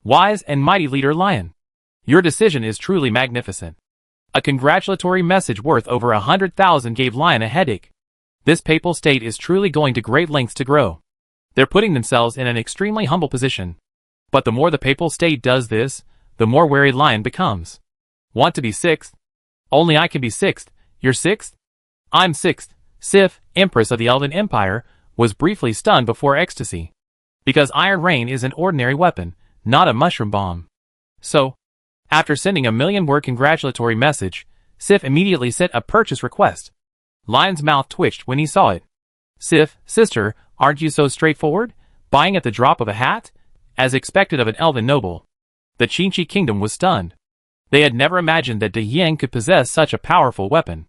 Wise and mighty leader Lion, your decision is truly magnificent. A congratulatory message worth over 100,000 gave Lion a headache. This Papal State is truly going to great lengths to grow. They're putting themselves in an extremely humble position. But the more the Papal State does this, the more wary Lion becomes. Want to be sixth? Only I can be sixth. You're sixth? I'm sixth. Sif, Empress of the Elven Empire, was briefly stunned before ecstasy. Because Iron Rain is an ordinary weapon, not a mushroom bomb. So, after sending a million-word congratulatory message, Sif immediately sent a purchase request. Lion's mouth twitched when he saw it. Sif, sister, aren't you so straightforward? Buying at the drop of a hat? As expected of an elven noble. The Qinchi kingdom was stunned. They had never imagined that De Yang could possess such a powerful weapon.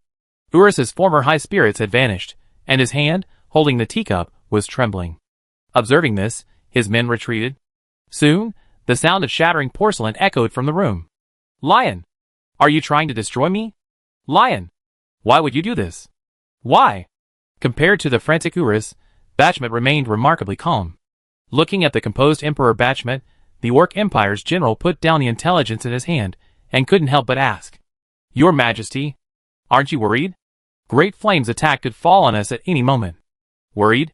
Urus's former high spirits had vanished, and his hand, holding the teacup, was trembling. Observing this, his men retreated. Soon, the sound of shattering porcelain echoed from the room. Lion! Are you trying to destroy me? Lion! Why would you do this? Why? Compared to the frantic Urus, Bachmet remained remarkably calm. Looking at the composed Emperor Bachmet, the Orc Empire's general put down the intelligence in his hand, and couldn't help but ask. Your Majesty, aren't you worried? Great flames attack could fall on us at any moment. Worried?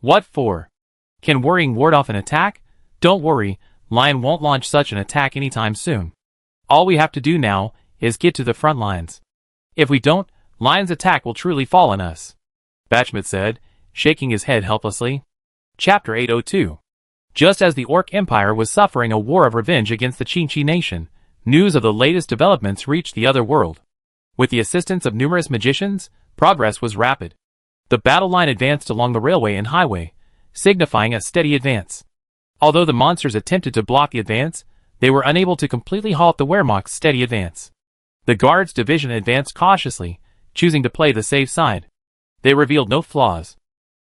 What for? Can worrying ward off an attack? Don't worry, Lion won't launch such an attack anytime soon. All we have to do now is get to the front lines. If we don't, Lion's attack will truly fall on us, Bachmet said, shaking his head helplessly. Chapter 802. Just as the Orc Empire was suffering a war of revenge against the Qinchi nation, news of the latest developments reached the other world. With the assistance of numerous magicians, progress was rapid. The battle line advanced along the railway and highway, signifying a steady advance. Although the monsters attempted to block the advance, they were unable to completely halt the Wehrmacht's steady advance. The Guards division advanced cautiously, choosing to play the safe side. They revealed no flaws.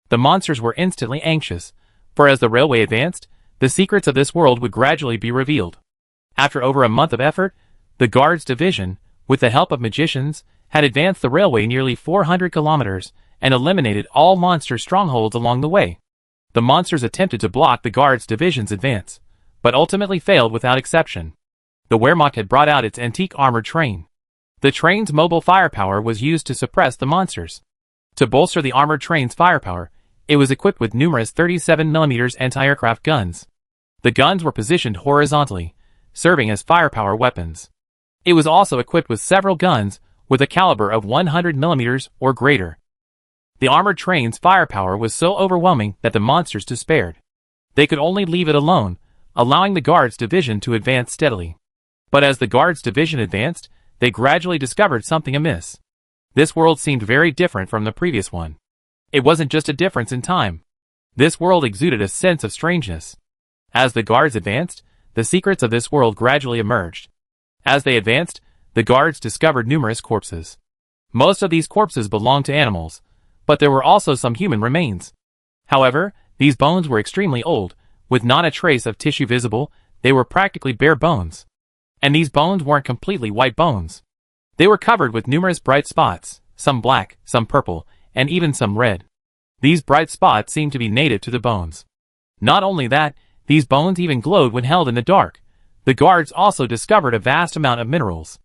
The monsters were instantly anxious, for as the railway advanced, the secrets of this world would gradually be revealed. After over a month of effort, the Guards division, with the help of magicians, had advanced the railway nearly 400 kilometers and eliminated all monster strongholds along the way. The monsters attempted to block the Guards division's advance, but ultimately failed without exception. The Wehrmacht had brought out its antique armored train. The train's mobile firepower was used to suppress the monsters. To bolster the armored train's firepower, it was equipped with numerous 37mm anti-aircraft guns. The guns were positioned horizontally, serving as firepower weapons. It was also equipped with several guns with a caliber of 100mm or greater. The armored train's firepower was so overwhelming that the monsters despaired. They could only leave it alone, allowing the Guards division to advance steadily. But as the Guards division advanced, they gradually discovered something amiss. This world seemed very different from the previous one. It wasn't just a difference in time. This world exuded a sense of strangeness. As the Guards advanced, the secrets of this world gradually emerged. As they advanced, the Guards discovered numerous corpses. Most of these corpses belonged to animals, but there were also some human remains. However, these bones were extremely old, with not a trace of tissue visible. They were practically bare bones. And these bones weren't completely white bones. They were covered with numerous bright spots, some black, some purple, and even some red. These bright spots seemed to be native to the bones. Not only that, these bones even glowed when held in the dark. The Guards also discovered a vast amount of minerals.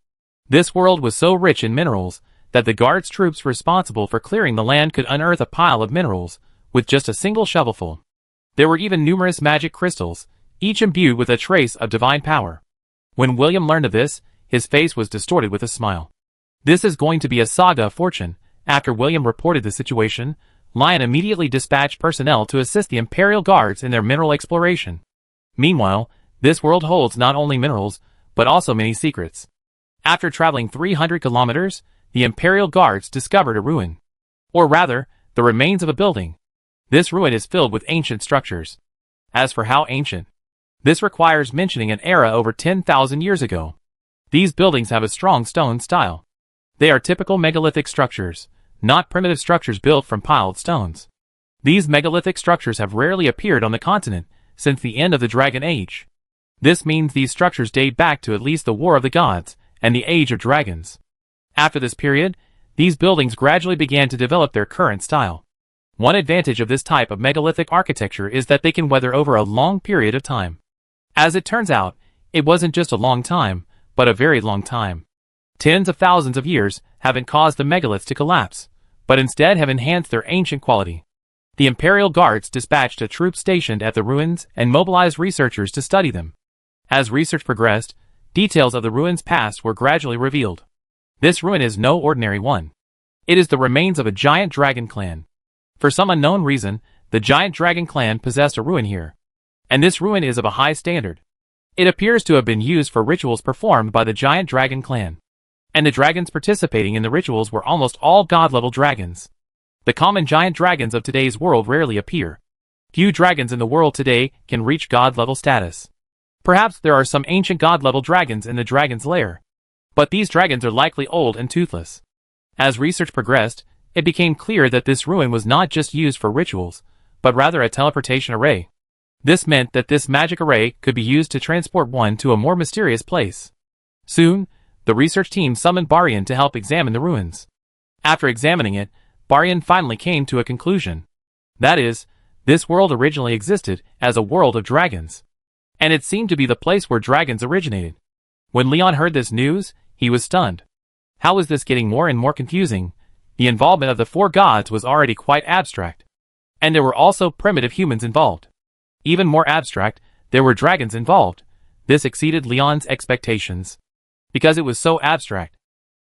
This world was so rich in minerals that the Guards troops responsible for clearing the land could unearth a pile of minerals with just a single shovelful. There were even numerous magic crystals, each imbued with a trace of divine power. When William learned of this, his face was distorted with a smile. This is going to be a saga of fortune. After William reported the situation, Lion immediately dispatched personnel to assist the Imperial Guards in their mineral exploration. Meanwhile, this world holds not only minerals, but also many secrets. After traveling 300 kilometers, the Imperial Guards discovered a ruin. Or rather, the remains of a building. This ruin is filled with ancient structures. As for how ancient, this requires mentioning an era over 10,000 years ago. These buildings have a strong stone style. They are typical megalithic structures, not primitive structures built from piled stones. These megalithic structures have rarely appeared on the continent since the end of the Dragon Age. This means these structures date back to at least the War of the Gods and the Age of Dragons. After this period, these buildings gradually began to develop their current style. One advantage of this type of megalithic architecture is that they can weather over a long period of time. As it turns out, it wasn't just a long time, but a very long time. Tens of thousands of years haven't caused the megaliths to collapse, but instead have enhanced their ancient quality. The Imperial Guards dispatched a troop stationed at the ruins and mobilized researchers to study them. As research progressed, details of the ruins' past were gradually revealed. This ruin is no ordinary one. It is the remains of a giant dragon clan. For some unknown reason, the giant dragon clan possessed a ruin here. And this ruin is of a high standard. It appears to have been used for rituals performed by the giant dragon clan. And the dragons participating in the rituals were almost all god-level dragons. The common giant dragons of today's world rarely appear. Few dragons in the world today can reach god-level status. Perhaps there are some ancient god-level dragons in the dragon's lair. But these dragons are likely old and toothless. As research progressed, it became clear that this ruin was not just used for rituals, but rather a teleportation array. This meant that this magic array could be used to transport one to a more mysterious place. Soon, the research team summoned Barian to help examine the ruins. After examining it, Barian finally came to a conclusion. That is, this world originally existed as a world of dragons. And it seemed to be the place where dragons originated. When Leon heard this news, he was stunned. How was this getting more and more confusing? The involvement of the four gods was already quite abstract. And there were also primitive humans involved. Even more abstract, there were dragons involved. This exceeded Leon's expectations. Because it was so abstract.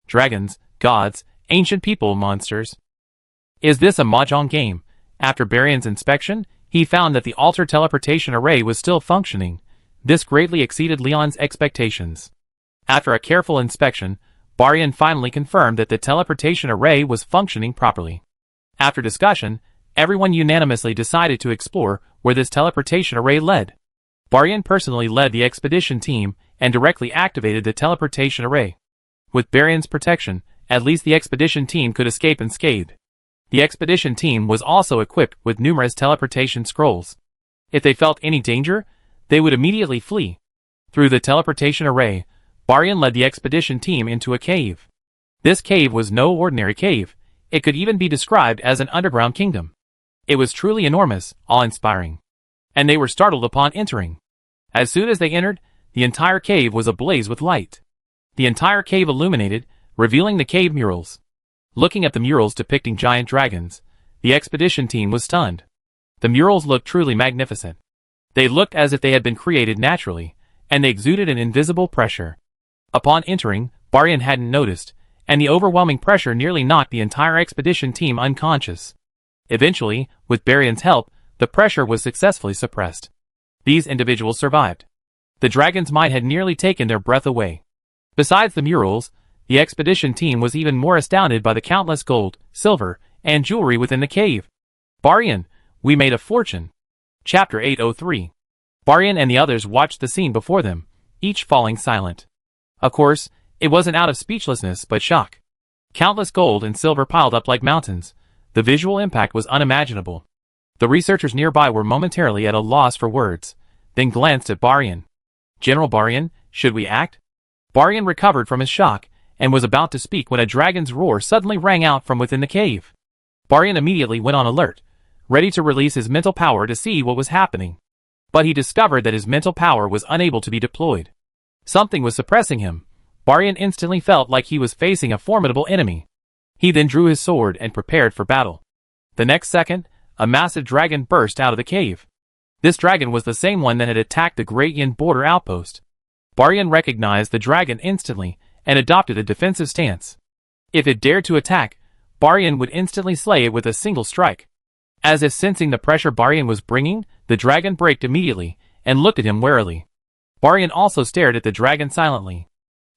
Dragons, gods, ancient people, monsters. Is this a mahjong game? After Barian's inspection, he found that the altered teleportation array was still functioning. This greatly exceeded Leon's expectations. After a careful inspection, Barian finally confirmed that the teleportation array was functioning properly. After discussion, everyone unanimously decided to explore where this teleportation array led. Barian personally led the expedition team and directly activated the teleportation array. With Barian's protection, at least the expedition team could escape unscathed. The expedition team was also equipped with numerous teleportation scrolls. If they felt any danger, they would immediately flee. Through the teleportation array, Barian led the expedition team into a cave. This cave was no ordinary cave. It could even be described as an underground kingdom. It was truly enormous, awe-inspiring. And they were startled upon entering. As soon as they entered, the entire cave was ablaze with light. The entire cave illuminated, revealing the cave murals. Looking at the murals depicting giant dragons, the expedition team was stunned. The murals looked truly magnificent. They looked as if they had been created naturally, and they exuded an invisible pressure. Upon entering, Barian hadn't noticed, and the overwhelming pressure nearly knocked the entire expedition team unconscious. Eventually, with Barian's help, the pressure was successfully suppressed. These individuals survived. The dragon's might had nearly taken their breath away. Besides the murals, the expedition team was even more astounded by the countless gold, silver, and jewelry within the cave. Barian, we made a fortune. Chapter 803. Barian and the others watched the scene before them, each falling silent. Of course, it wasn't out of speechlessness but shock. Countless gold and silver piled up like mountains. The visual impact was unimaginable. The researchers nearby were momentarily at a loss for words, then glanced at Barian. General Barian, should we act? Barian recovered from his shock, and was about to speak when a dragon's roar suddenly rang out from within the cave. Barian immediately went on alert, ready to release his mental power to see what was happening. But he discovered that his mental power was unable to be deployed. Something was suppressing him. Barian instantly felt like he was facing a formidable enemy. He then drew his sword and prepared for battle. The next second, a massive dragon burst out of the cave. This dragon was the same one that had attacked the Great Yin border outpost. Barian recognized the dragon instantly and adopted a defensive stance. If it dared to attack, Barian would instantly slay it with a single strike. As if sensing the pressure Barian was bringing, the dragon braked immediately and looked at him warily. Barian also stared at the dragon silently.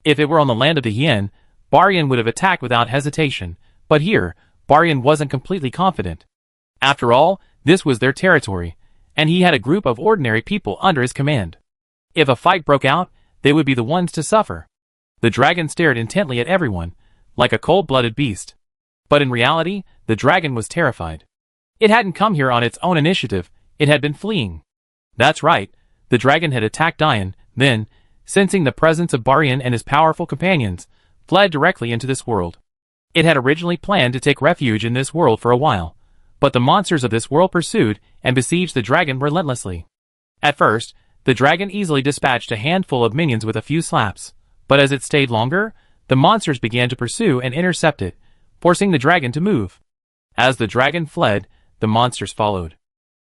If it were on the land of the Yin, Baryan would have attacked without hesitation, but here, Baryan wasn't completely confident. After all, this was their territory, and he had a group of ordinary people under his command. If a fight broke out, they would be the ones to suffer. The dragon stared intently at everyone, like a cold-blooded beast. But in reality, the dragon was terrified. It hadn't come here on its own initiative, it had been fleeing. That's right, the dragon had attacked Dian, then, sensing the presence of Baryan and his powerful companions, fled directly into this world. It had originally planned to take refuge in this world for a while, but the monsters of this world pursued and besieged the dragon relentlessly. At first, the dragon easily dispatched a handful of minions with a few slaps, but as it stayed longer, the monsters began to pursue and intercept it, forcing the dragon to move. As the dragon fled, the monsters followed.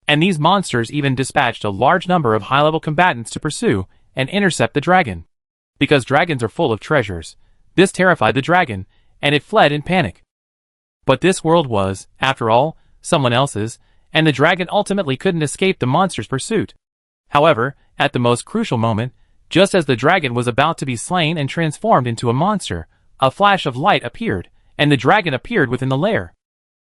And these monsters even dispatched a large number of high-level combatants to pursue and intercept the dragon. Because dragons are full of treasures, this terrified the dragon, and it fled in panic. But this world was, after all, someone else's, and the dragon ultimately couldn't escape the monster's pursuit. However, at the most crucial moment, just as the dragon was about to be slain and transformed into a monster, a flash of light appeared, and the dragon appeared within the lair.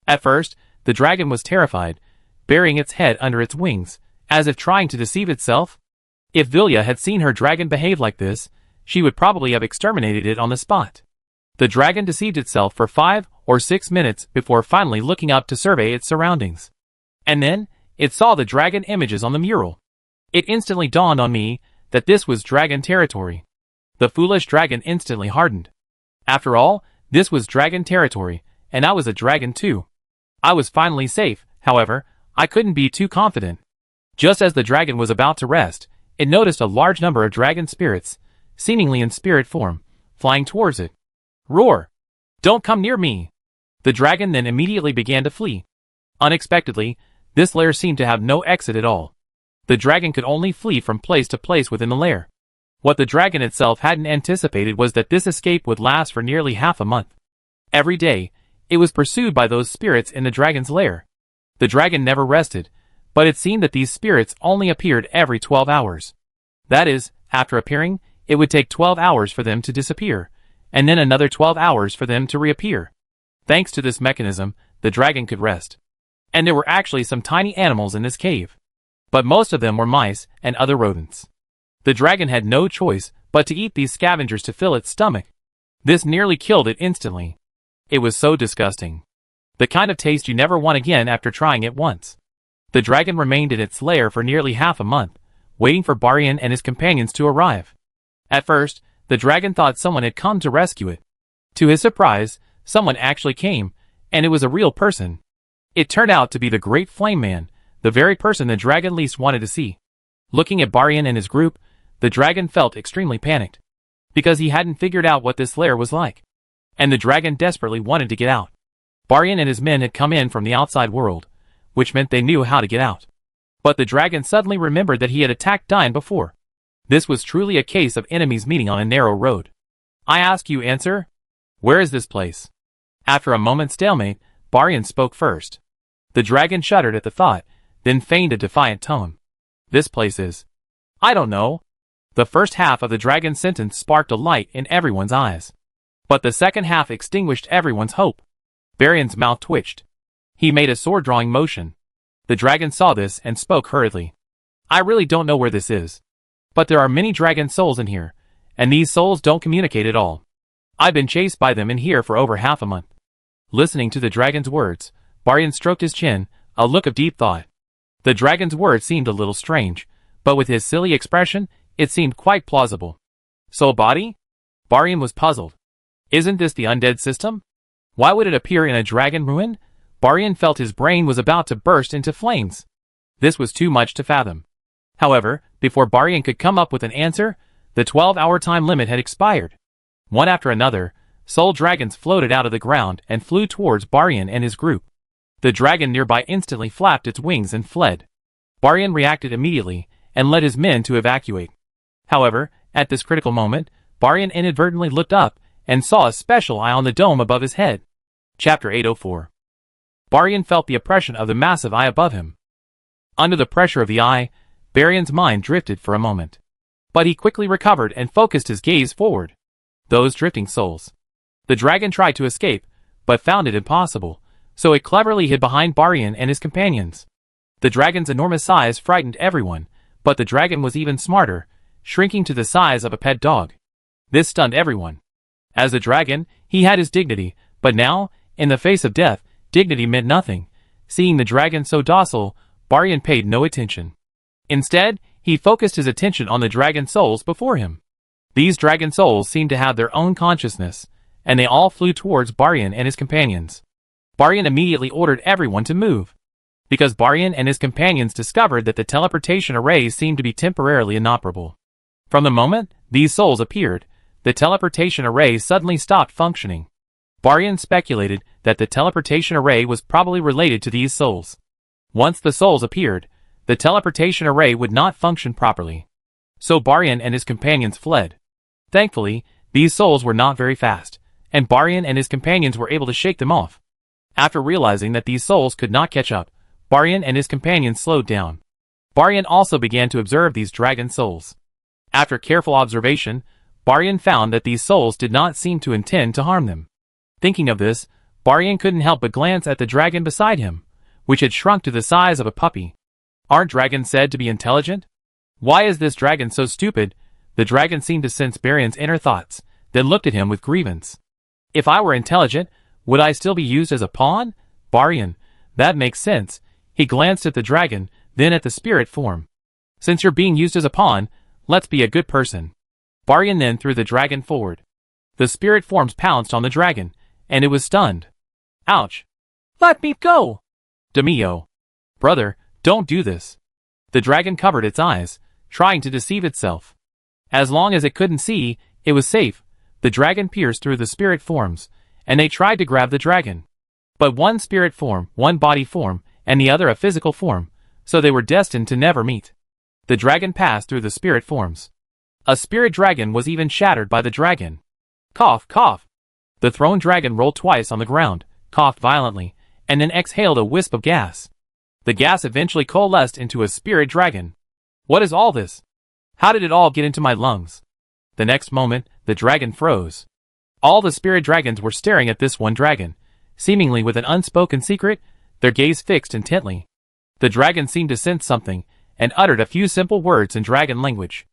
At first, the dragon was terrified, burying its head under its wings, as if trying to deceive itself. If Vilya had seen her dragon behave like this, she would probably have exterminated it on the spot. The dragon deceived itself for 5 or 6 minutes before finally looking up to survey its surroundings. And then, it saw the dragon images on the mural. It instantly dawned on me that this was dragon territory. The foolish dragon instantly hardened. After all, this was dragon territory, and I was a dragon too. I was finally safe, however, I couldn't be too confident. Just as the dragon was about to rest, it noticed a large number of dragon spirits, seemingly in spirit form, flying towards it. Roar! Don't come near me! The dragon then immediately began to flee. Unexpectedly, this lair seemed to have no exit at all. The dragon could only flee from place to place within the lair. What the dragon itself hadn't anticipated was that this escape would last for nearly half a month. Every day, it was pursued by those spirits in the dragon's lair. The dragon never rested, but it seemed that these spirits only appeared every 12 hours. That is, after appearing, it would take 12 hours for them to disappear, and then another 12 hours for them to reappear. Thanks to this mechanism, the dragon could rest. And there were actually some tiny animals in this cave. But most of them were mice and other rodents. The dragon had no choice but to eat these scavengers to fill its stomach. This nearly killed it instantly. It was so disgusting. The kind of taste you never want again after trying it once. The dragon remained in its lair for nearly half a month, waiting for Baryan and his companions to arrive. At first, the dragon thought someone had come to rescue it. To his surprise, someone actually came, and it was a real person. It turned out to be the Great Flame Man, the very person the dragon least wanted to see. Looking at Baryan and his group, the dragon felt extremely panicked, because he hadn't figured out what this lair was like. And the dragon desperately wanted to get out. Baryan and his men had come in from the outside world, which meant they knew how to get out. But the dragon suddenly remembered that he had attacked Dian before. This was truly a case of enemies meeting on a narrow road. I ask you, answer. Where is this place? After a moment's stalemate, Baryan spoke first. The dragon shuddered at the thought, then feigned a defiant tone. This place is... I don't know. The first half of the dragon's sentence sparked a light in everyone's eyes. But the second half extinguished everyone's hope. Baryan's mouth twitched. He made a sword-drawing motion. The dragon saw this and spoke hurriedly. I really don't know where this is. But there are many dragon souls in here, and these souls don't communicate at all. I've been chased by them in here for over half a month. Listening to the dragon's words, Baryan stroked his chin, a look of deep thought. The dragon's words seemed a little strange, but with his silly expression, it seemed quite plausible. Soul body? Baryan was puzzled. Isn't this the undead system? Why would it appear in a dragon ruin? Baryan felt his brain was about to burst into flames. This was too much to fathom. However, before Baryan could come up with an answer, the 12-hour time limit had expired. One after another, soul dragons floated out of the ground and flew towards Baryan and his group. The dragon nearby instantly flapped its wings and fled. Baryan reacted immediately and led his men to evacuate. However, at this critical moment, Baryan inadvertently looked up and saw a special eye on the dome above his head. Chapter 804. Baryan felt the oppression of the massive eye above him. Under the pressure of the eye, Baryan's mind drifted for a moment. But he quickly recovered and focused his gaze forward. Those drifting souls. The dragon tried to escape, but found it impossible, so it cleverly hid behind Baryan and his companions. The dragon's enormous size frightened everyone, but the dragon was even smarter, shrinking to the size of a pet dog. This stunned everyone. As a dragon, he had his dignity, but now, in the face of death, dignity meant nothing. Seeing the dragon so docile, Baryan paid no attention. Instead, he focused his attention on the dragon souls before him. These dragon souls seemed to have their own consciousness, and they all flew towards Baryan and his companions. Baryan immediately ordered everyone to move, because Baryan and his companions discovered that the teleportation arrays seemed to be temporarily inoperable. From the moment these souls appeared, the teleportation array suddenly stopped functioning. Baryan speculated that the teleportation array was probably related to these souls. Once the souls appeared, the teleportation array would not function properly. So Baryan and his companions fled. Thankfully, these souls were not very fast, and Baryan and his companions were able to shake them off. After realizing that these souls could not catch up, Baryan and his companions slowed down. Baryan also began to observe these dragon souls. After careful observation, Baryan found that these souls did not seem to intend to harm them. Thinking of this, Baryan couldn't help but glance at the dragon beside him, which had shrunk to the size of a puppy. Aren't dragons said to be intelligent? Why is this dragon so stupid? The dragon seemed to sense Baryan's inner thoughts, then looked at him with grievance. If I were intelligent, would I still be used as a pawn? Baryan, that makes sense. He glanced at the dragon, then at the spirit form. Since you're being used as a pawn, let's be a good person. Baryan then threw the dragon forward. The spirit forms pounced on the dragon, and it was stunned. Ouch! Let me go! Demio. Brother, don't do this. The dragon covered its eyes, trying to deceive itself. As long as it couldn't see, it was safe. The dragon pierced through the spirit forms, and they tried to grab the dragon. But one spirit form, one body form, and the other a physical form, so they were destined to never meet. The dragon passed through the spirit forms. A spirit dragon was even shattered by the dragon. Cough, cough. The thrown dragon rolled twice on the ground, coughed violently, and then exhaled a wisp of gas. The gas eventually coalesced into a spirit dragon. What is all this? How did it all get into my lungs? The next moment, the dragon froze. All the spirit dragons were staring at this one dragon, seemingly with an unspoken secret, their gaze fixed intently. The dragon seemed to sense something, and uttered a few simple words in dragon language.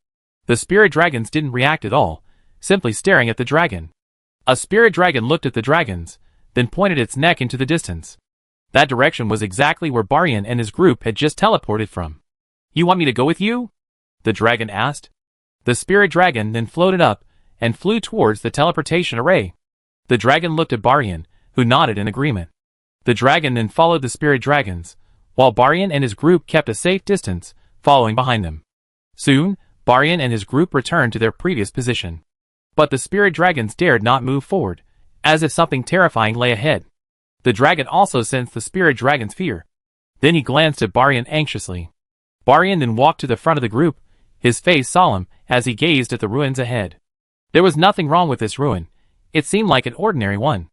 The spirit dragons didn't react at all, simply staring at the dragon. A spirit dragon looked at the dragons, then pointed its neck into the distance. That direction was exactly where Baryan and his group had just teleported from. You want me to go with you? The dragon asked. The spirit dragon then floated up, and flew towards the teleportation array. The dragon looked at Baryan, who nodded in agreement. The dragon then followed the spirit dragons, while Baryan and his group kept a safe distance, following behind them. Soon, Baryan and his group returned to their previous position. But the spirit dragons dared not move forward, as if something terrifying lay ahead. The dragon also sensed the spirit dragon's fear. Then he glanced at Baryan anxiously. Baryan then walked to the front of the group, his face solemn as he gazed at the ruins ahead. There was nothing wrong with this ruin. It seemed like an ordinary one.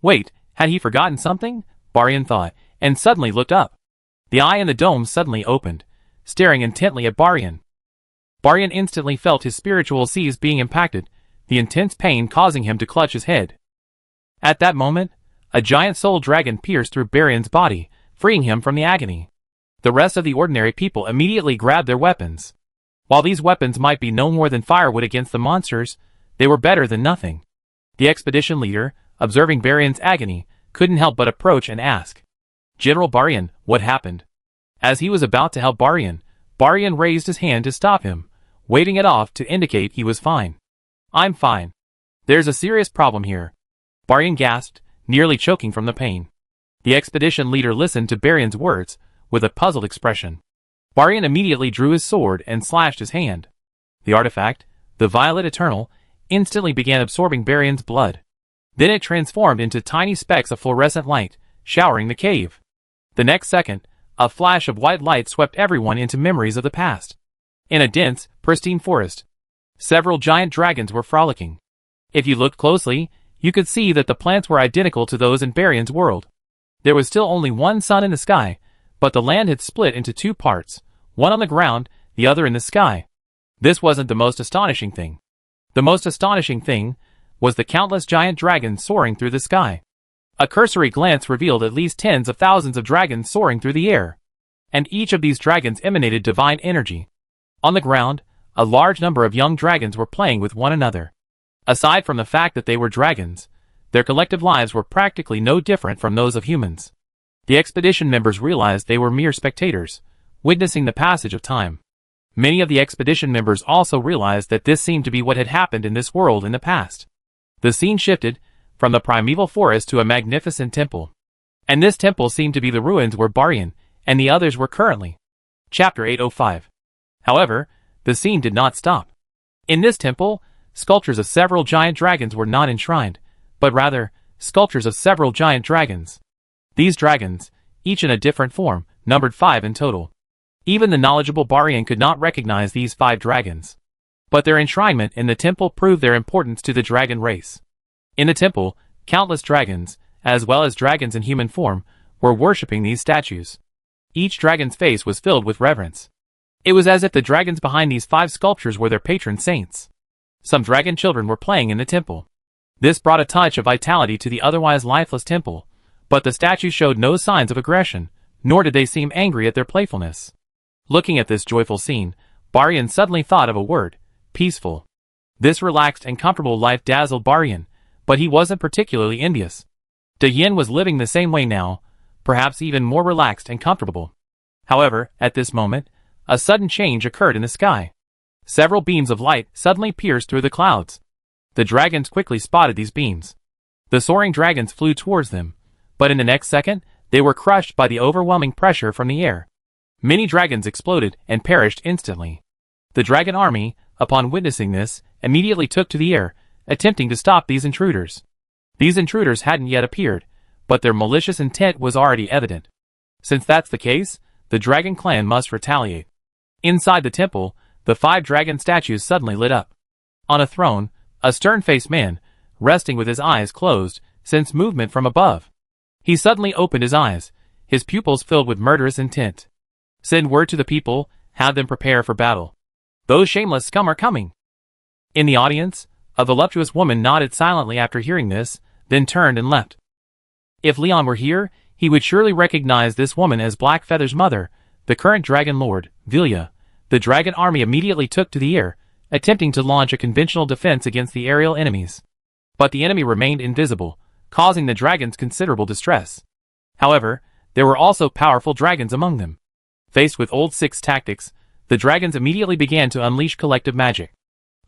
Wait, had he forgotten something? Baryan thought, and suddenly looked up. The eye in the dome suddenly opened, staring intently at Baryan. Baryan instantly felt his spiritual seas being impacted, the intense pain causing him to clutch his head. At that moment, a giant soul dragon pierced through Baryan's body, freeing him from the agony. The rest of the ordinary people immediately grabbed their weapons. While these weapons might be no more than firewood against the monsters, they were better than nothing. The expedition leader, observing Baryan's agony, couldn't help but approach and ask, General Baryan, what happened? As he was about to help Baryan, Baryan raised his hand to stop him, waving it off to indicate he was fine. I'm fine. There's a serious problem here. Baryan gasped, nearly choking from the pain. The expedition leader listened to Baryan's words, with a puzzled expression. Baryan immediately drew his sword and slashed his hand. The artifact, the Violet Eternal, instantly began absorbing Baryan's blood. Then it transformed into tiny specks of fluorescent light, showering the cave. The next second, a flash of white light swept everyone into memories of the past. In a dense, pristine forest, several giant dragons were frolicking. If you looked closely, you could see that the plants were identical to those in Baryan's world. There was still only one sun in the sky, but the land had split into two parts, one on the ground, the other in the sky. This wasn't the most astonishing thing. The most astonishing thing, was the countless giant dragons soaring through the sky. A cursory glance revealed at least tens of thousands of dragons soaring through the air, and each of these dragons emanated divine energy. On the ground, a large number of young dragons were playing with one another. Aside from the fact that they were dragons, their collective lives were practically no different from those of humans. The expedition members realized they were mere spectators, witnessing the passage of time. Many of the expedition members also realized that this seemed to be what had happened in this world in the past. The scene shifted from the primeval forest to a magnificent temple. And this temple seemed to be the ruins where Barian and the others were currently. Chapter 805. However, the scene did not stop. In this temple, sculptures of several giant dragons were not enshrined, but rather, sculptures of several giant dragons. These dragons, each in a different form, numbered 5 in total. Even the knowledgeable Barian could not recognize these 5 dragons. But their enshrinement in the temple proved their importance to the dragon race. In the temple, countless dragons, as well as dragons in human form, were worshipping these statues. Each dragon's face was filled with reverence. It was as if the dragons behind these 5 sculptures were their patron saints. Some dragon children were playing in the temple. This brought a touch of vitality to the otherwise lifeless temple, but the statues showed no signs of aggression, nor did they seem angry at their playfulness. Looking at this joyful scene, Barian suddenly thought of a word: peaceful. This relaxed and comfortable life dazzled Barian, but he wasn't particularly envious. De Yin was living the same way now, perhaps even more relaxed and comfortable. However, at this moment, a sudden change occurred in the sky. Several beams of light suddenly pierced through the clouds. The dragons quickly spotted these beams. The soaring dragons flew towards them, but in the next second, they were crushed by the overwhelming pressure from the air. Many dragons exploded and perished instantly. The dragon army, upon witnessing this, immediately took to the air, attempting to stop these intruders. These intruders hadn't yet appeared, but their malicious intent was already evident. Since that's the case, the dragon clan must retaliate. Inside the temple, the 5 dragon statues suddenly lit up. On a throne, a stern-faced man, resting with his eyes closed, sensed movement from above. He suddenly opened his eyes, his pupils filled with murderous intent. Send word to the people, have them prepare for battle. Those shameless scum are coming. In the audience, a voluptuous woman nodded silently after hearing this, then turned and left. If Leon were here, he would surely recognize this woman as Blackfeather's mother, the current dragon lord, Vilya. The dragon army immediately took to the air, attempting to launch a conventional defense against the aerial enemies. But the enemy remained invisible, causing the dragons considerable distress. However, there were also powerful dragons among them. Faced with old six tactics, the dragons immediately began to unleash collective magic.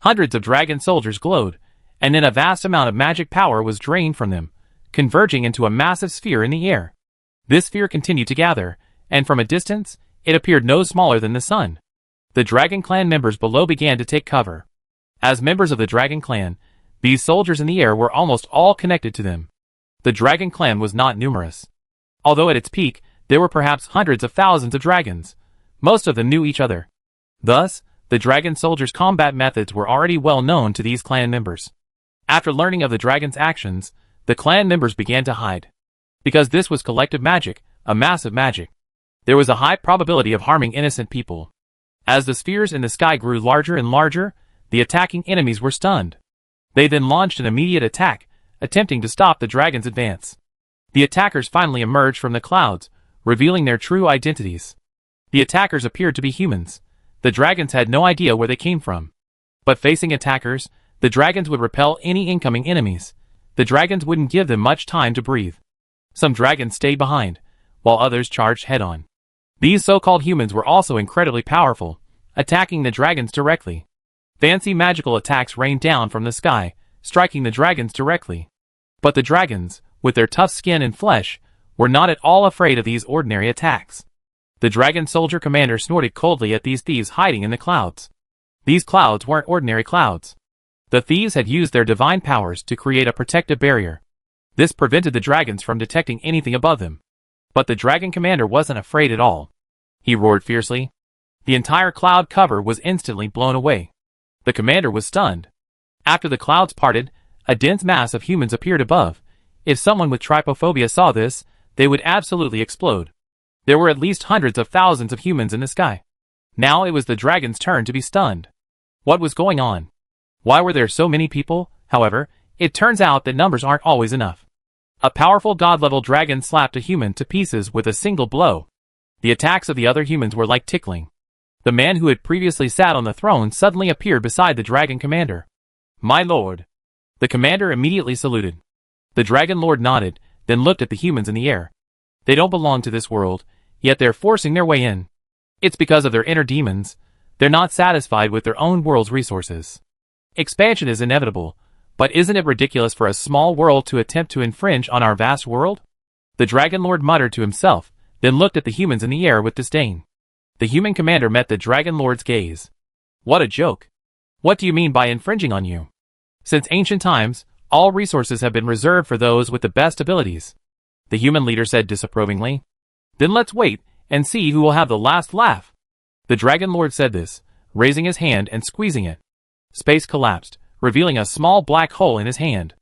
Hundreds of dragon soldiers glowed, and then a vast amount of magic power was drained from them, converging into a massive sphere in the air. This sphere continued to gather, and from a distance, it appeared no smaller than the sun. The dragon clan members below began to take cover. As members of the dragon clan, these soldiers in the air were almost all connected to them. The dragon clan was not numerous. Although at its peak, there were perhaps hundreds of thousands of dragons. Most of them knew each other. Thus, the dragon soldiers' combat methods were already well known to these clan members. After learning of the dragon's actions, the clan members began to hide. Because this was collective magic, a massive magic, there was a high probability of harming innocent people. As the spheres in the sky grew larger and larger, the attacking enemies were stunned. They then launched an immediate attack, attempting to stop the dragon's advance. The attackers finally emerged from the clouds, revealing their true identities. The attackers appeared to be humans. The dragons had no idea where they came from. But facing attackers, the dragons would repel any incoming enemies. The dragons wouldn't give them much time to breathe. Some dragons stayed behind, while others charged head-on. These so-called humans were also incredibly powerful, attacking the dragons directly. Fancy magical attacks rained down from the sky, striking the dragons directly. But the dragons, with their tough skin and flesh, were not at all afraid of these ordinary attacks. The dragon soldier commander snorted coldly at these thieves hiding in the clouds. These clouds weren't ordinary clouds. The thieves had used their divine powers to create a protective barrier. This prevented the dragons from detecting anything above them. But the dragon commander wasn't afraid at all. He roared fiercely. The entire cloud cover was instantly blown away. The commander was stunned. After the clouds parted, a dense mass of humans appeared above. If someone with trypophobia saw this, they would absolutely explode. There were at least hundreds of thousands of humans in the sky. Now it was the dragon's turn to be stunned. What was going on? Why were there so many people? However, it turns out that numbers aren't always enough. A powerful god-level dragon slapped a human to pieces with a single blow. The attacks of the other humans were like tickling. The man who had previously sat on the throne suddenly appeared beside the dragon commander. "My lord." The commander immediately saluted. The dragon lord nodded, then looked at the humans in the air. They don't belong to this world, yet they're forcing their way in. It's because of their inner demons. They're not satisfied with their own world's resources. Expansion is inevitable, but isn't it ridiculous for a small world to attempt to infringe on our vast world? The dragon lord muttered to himself, then looked at the humans in the air with disdain. The human commander met the dragon lord's gaze. "What a joke. What do you mean by infringing on you? Since ancient times, all resources have been reserved for those with the best abilities," the human leader said disapprovingly. "Then let's wait and see who will have the last laugh." The dragon lord said this, raising his hand and squeezing it. Space collapsed, revealing a small black hole in his hand.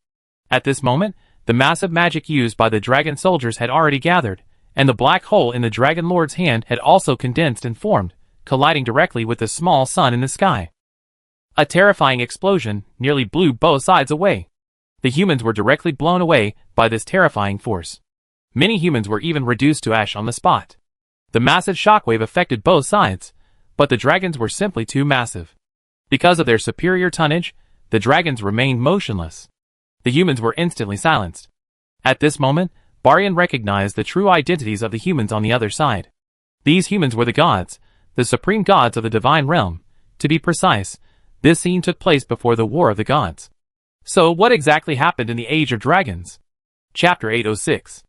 At this moment, the massive magic used by the dragon soldiers had already gathered, and the black hole in the dragon lord's hand had also condensed and formed, colliding directly with the small sun in the sky. A terrifying explosion nearly blew both sides away. The humans were directly blown away by this terrifying force. Many humans were even reduced to ash on the spot. The massive shockwave affected both sides, but the dragons were simply too massive. Because of their superior tonnage, the dragons remained motionless. The humans were instantly silenced. At this moment, Barian recognized the true identities of the humans on the other side. These humans were the gods, the supreme gods of the divine realm. To be precise, this scene took place before the War of the Gods. So what exactly happened in the Age of Dragons? Chapter 806.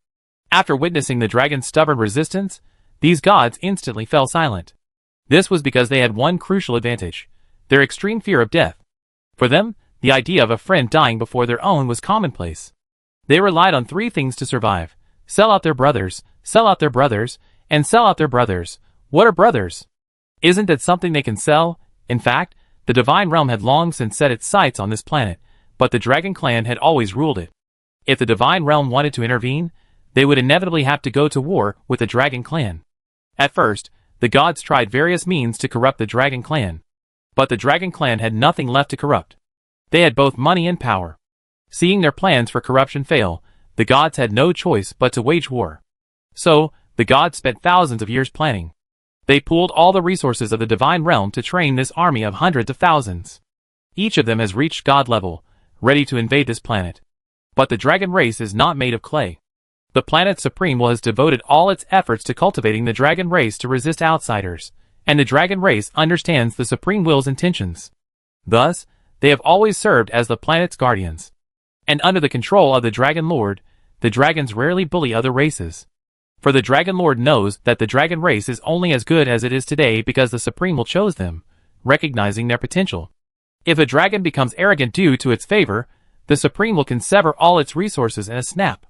After witnessing the dragon's stubborn resistance, these gods instantly fell silent. This was because they had one crucial advantage: their extreme fear of death. For them, the idea of a friend dying before their own was commonplace. They relied on three things to survive: sell out their brothers, sell out their brothers, and sell out their brothers. What are brothers? Isn't that something they can sell? In fact, the divine realm had long since set its sights on this planet, but the dragon clan had always ruled it. If the divine realm wanted to intervene, they would inevitably have to go to war with the dragon clan. At first, the gods tried various means to corrupt the dragon clan. But the dragon clan had nothing left to corrupt. They had both money and power. Seeing their plans for corruption fail, the gods had no choice but to wage war. So, the gods spent thousands of years planning. They pooled all the resources of the divine realm to train this army of hundreds of thousands. Each of them has reached god level, ready to invade this planet. But the dragon race is not made of clay. The planet supreme will has devoted all its efforts to cultivating the dragon race to resist outsiders, and the dragon race understands the supreme will's intentions. Thus, they have always served as the planet's guardians. And under the control of the dragon lord, the dragons rarely bully other races. For the dragon lord knows that the dragon race is only as good as it is today because the supreme will chose them, recognizing their potential. If a dragon becomes arrogant due to its favor, the supreme will can sever all its resources in a snap.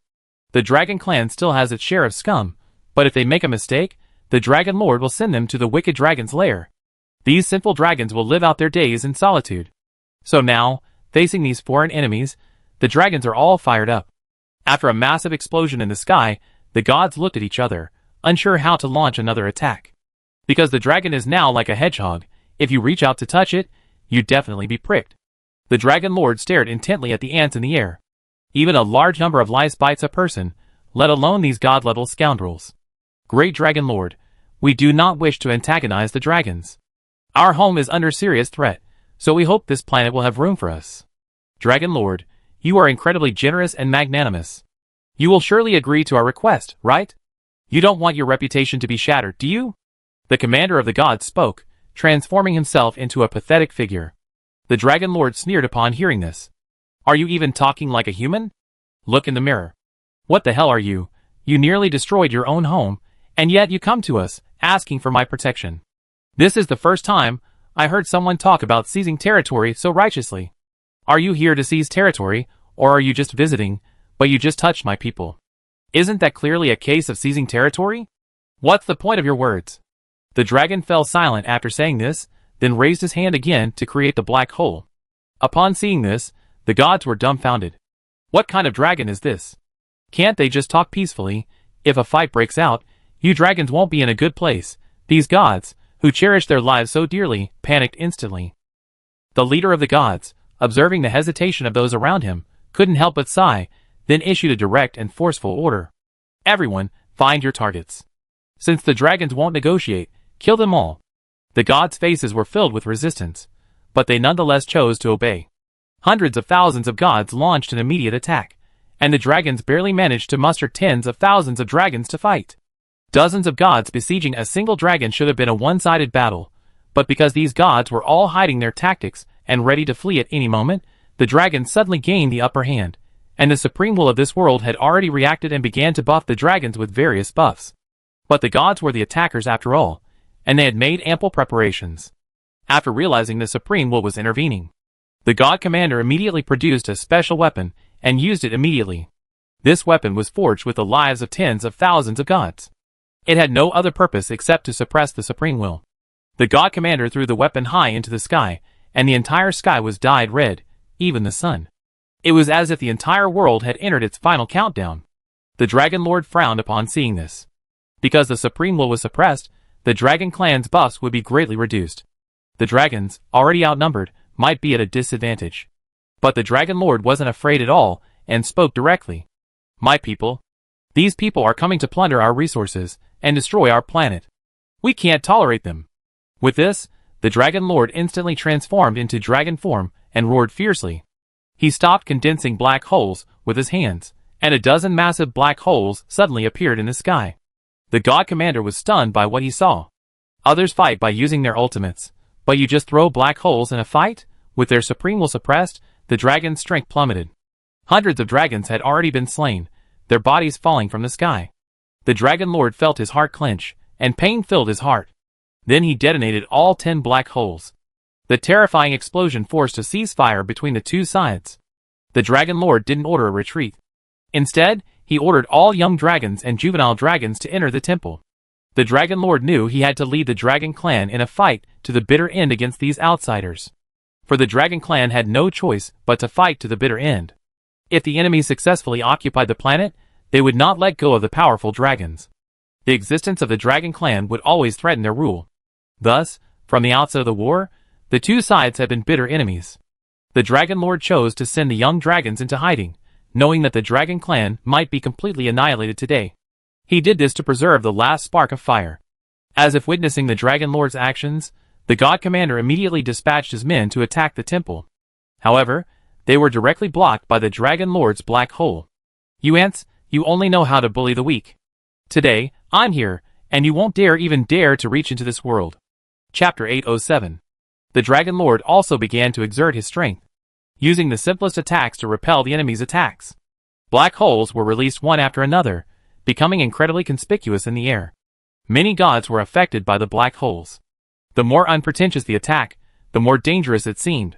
The dragon clan still has its share of scum, but if they make a mistake, the dragon lord will send them to the wicked dragon's lair. These sinful dragons will live out their days in solitude. So now, facing these foreign enemies, the dragons are all fired up. After a massive explosion in the sky, the gods looked at each other, unsure how to launch another attack. Because the dragon is now like a hedgehog, if you reach out to touch it, you'd definitely be pricked. The dragon lord stared intently at the ants in the air. Even a large number of lice bites a person, let alone these god-level scoundrels. Great dragon lord, we do not wish to antagonize the dragons. Our home is under serious threat, so we hope this planet will have room for us. Dragon lord, you are incredibly generous and magnanimous. You will surely agree to our request, right? You don't want your reputation to be shattered, do you? The commander of the gods spoke, transforming himself into a pathetic figure. The dragon lord sneered upon hearing this. Are you even talking like a human? Look in the mirror. What the hell are you? You nearly destroyed your own home, and yet you come to us, asking for my protection. This is the first time I heard someone talk about seizing territory so righteously. Are you here to seize territory, or are you just visiting, but you just touched my people? Isn't that clearly a case of seizing territory? What's the point of your words? The dragon fell silent after saying this, then raised his hand again to create the black hole. Upon seeing this, the gods were dumbfounded. What kind of dragon is this? Can't they just talk peacefully? If a fight breaks out, you dragons won't be in a good place. These gods, who cherish their lives so dearly, panicked instantly. The leader of the gods, observing the hesitation of those around him, couldn't help but sigh, then issued a direct and forceful order. Everyone, find your targets. Since the dragons won't negotiate, kill them all. The gods' faces were filled with resistance, but they nonetheless chose to obey. Hundreds of thousands of gods launched an immediate attack, and the dragons barely managed to muster tens of thousands of dragons to fight. Dozens of gods besieging a single dragon should have been a one-sided battle, but because these gods were all hiding their tactics and ready to flee at any moment, the dragons suddenly gained the upper hand, and the supreme will of this world had already reacted and began to buff the dragons with various buffs. But the gods were the attackers after all, and they had made ample preparations. After realizing the supreme will was intervening, the god commander immediately produced a special weapon and used it immediately. This weapon was forged with the lives of tens of thousands of gods. It had no other purpose except to suppress the supreme will. The god commander threw the weapon high into the sky, and the entire sky was dyed red, even the sun. It was as if the entire world had entered its final countdown. The Dragon Lord frowned upon seeing this. Because the supreme will was suppressed, the dragon clan's buffs would be greatly reduced. The dragons, already outnumbered, might be at a disadvantage. But the Dragon Lord wasn't afraid at all, and spoke directly. My people. These people are coming to plunder our resources, and destroy our planet. We can't tolerate them. With this, the Dragon Lord instantly transformed into dragon form, and roared fiercely. He stopped condensing black holes with his hands, and a dozen massive black holes suddenly appeared in the sky. The god commander was stunned by what he saw. Others fight by using their ultimates, but you just throw black holes in a fight? With their supreme will suppressed, the dragon's strength plummeted. Hundreds of dragons had already been slain, their bodies falling from the sky. The Dragon Lord felt his heart clench, and pain filled his heart. Then he detonated all 10 black holes. The terrifying explosion forced a ceasefire between the two sides. The Dragon Lord didn't order a retreat. Instead, he ordered all young dragons and juvenile dragons to enter the temple. The Dragon Lord knew he had to lead the dragon clan in a fight to the bitter end against these outsiders. For the dragon clan had no choice but to fight to the bitter end. If the enemy successfully occupied the planet, they would not let go of the powerful dragons. The existence of the dragon clan would always threaten their rule. Thus, from the outset of the war, the two sides had been bitter enemies. The Dragon Lord chose to send the young dragons into hiding, knowing that the dragon clan might be completely annihilated today. He did this to preserve the last spark of fire. As if witnessing the Dragon Lord's actions, the god commander immediately dispatched his men to attack the temple. However, they were directly blocked by the Dragon Lord's black hole. You ants, you only know how to bully the weak. Today, I'm here, and you won't even dare to reach into this world. Chapter 807. The Dragon Lord also began to exert his strength, using the simplest attacks to repel the enemy's attacks. Black holes were released one after another, becoming incredibly conspicuous in the air. Many gods were affected by the black holes. The more unpretentious the attack, the more dangerous it seemed.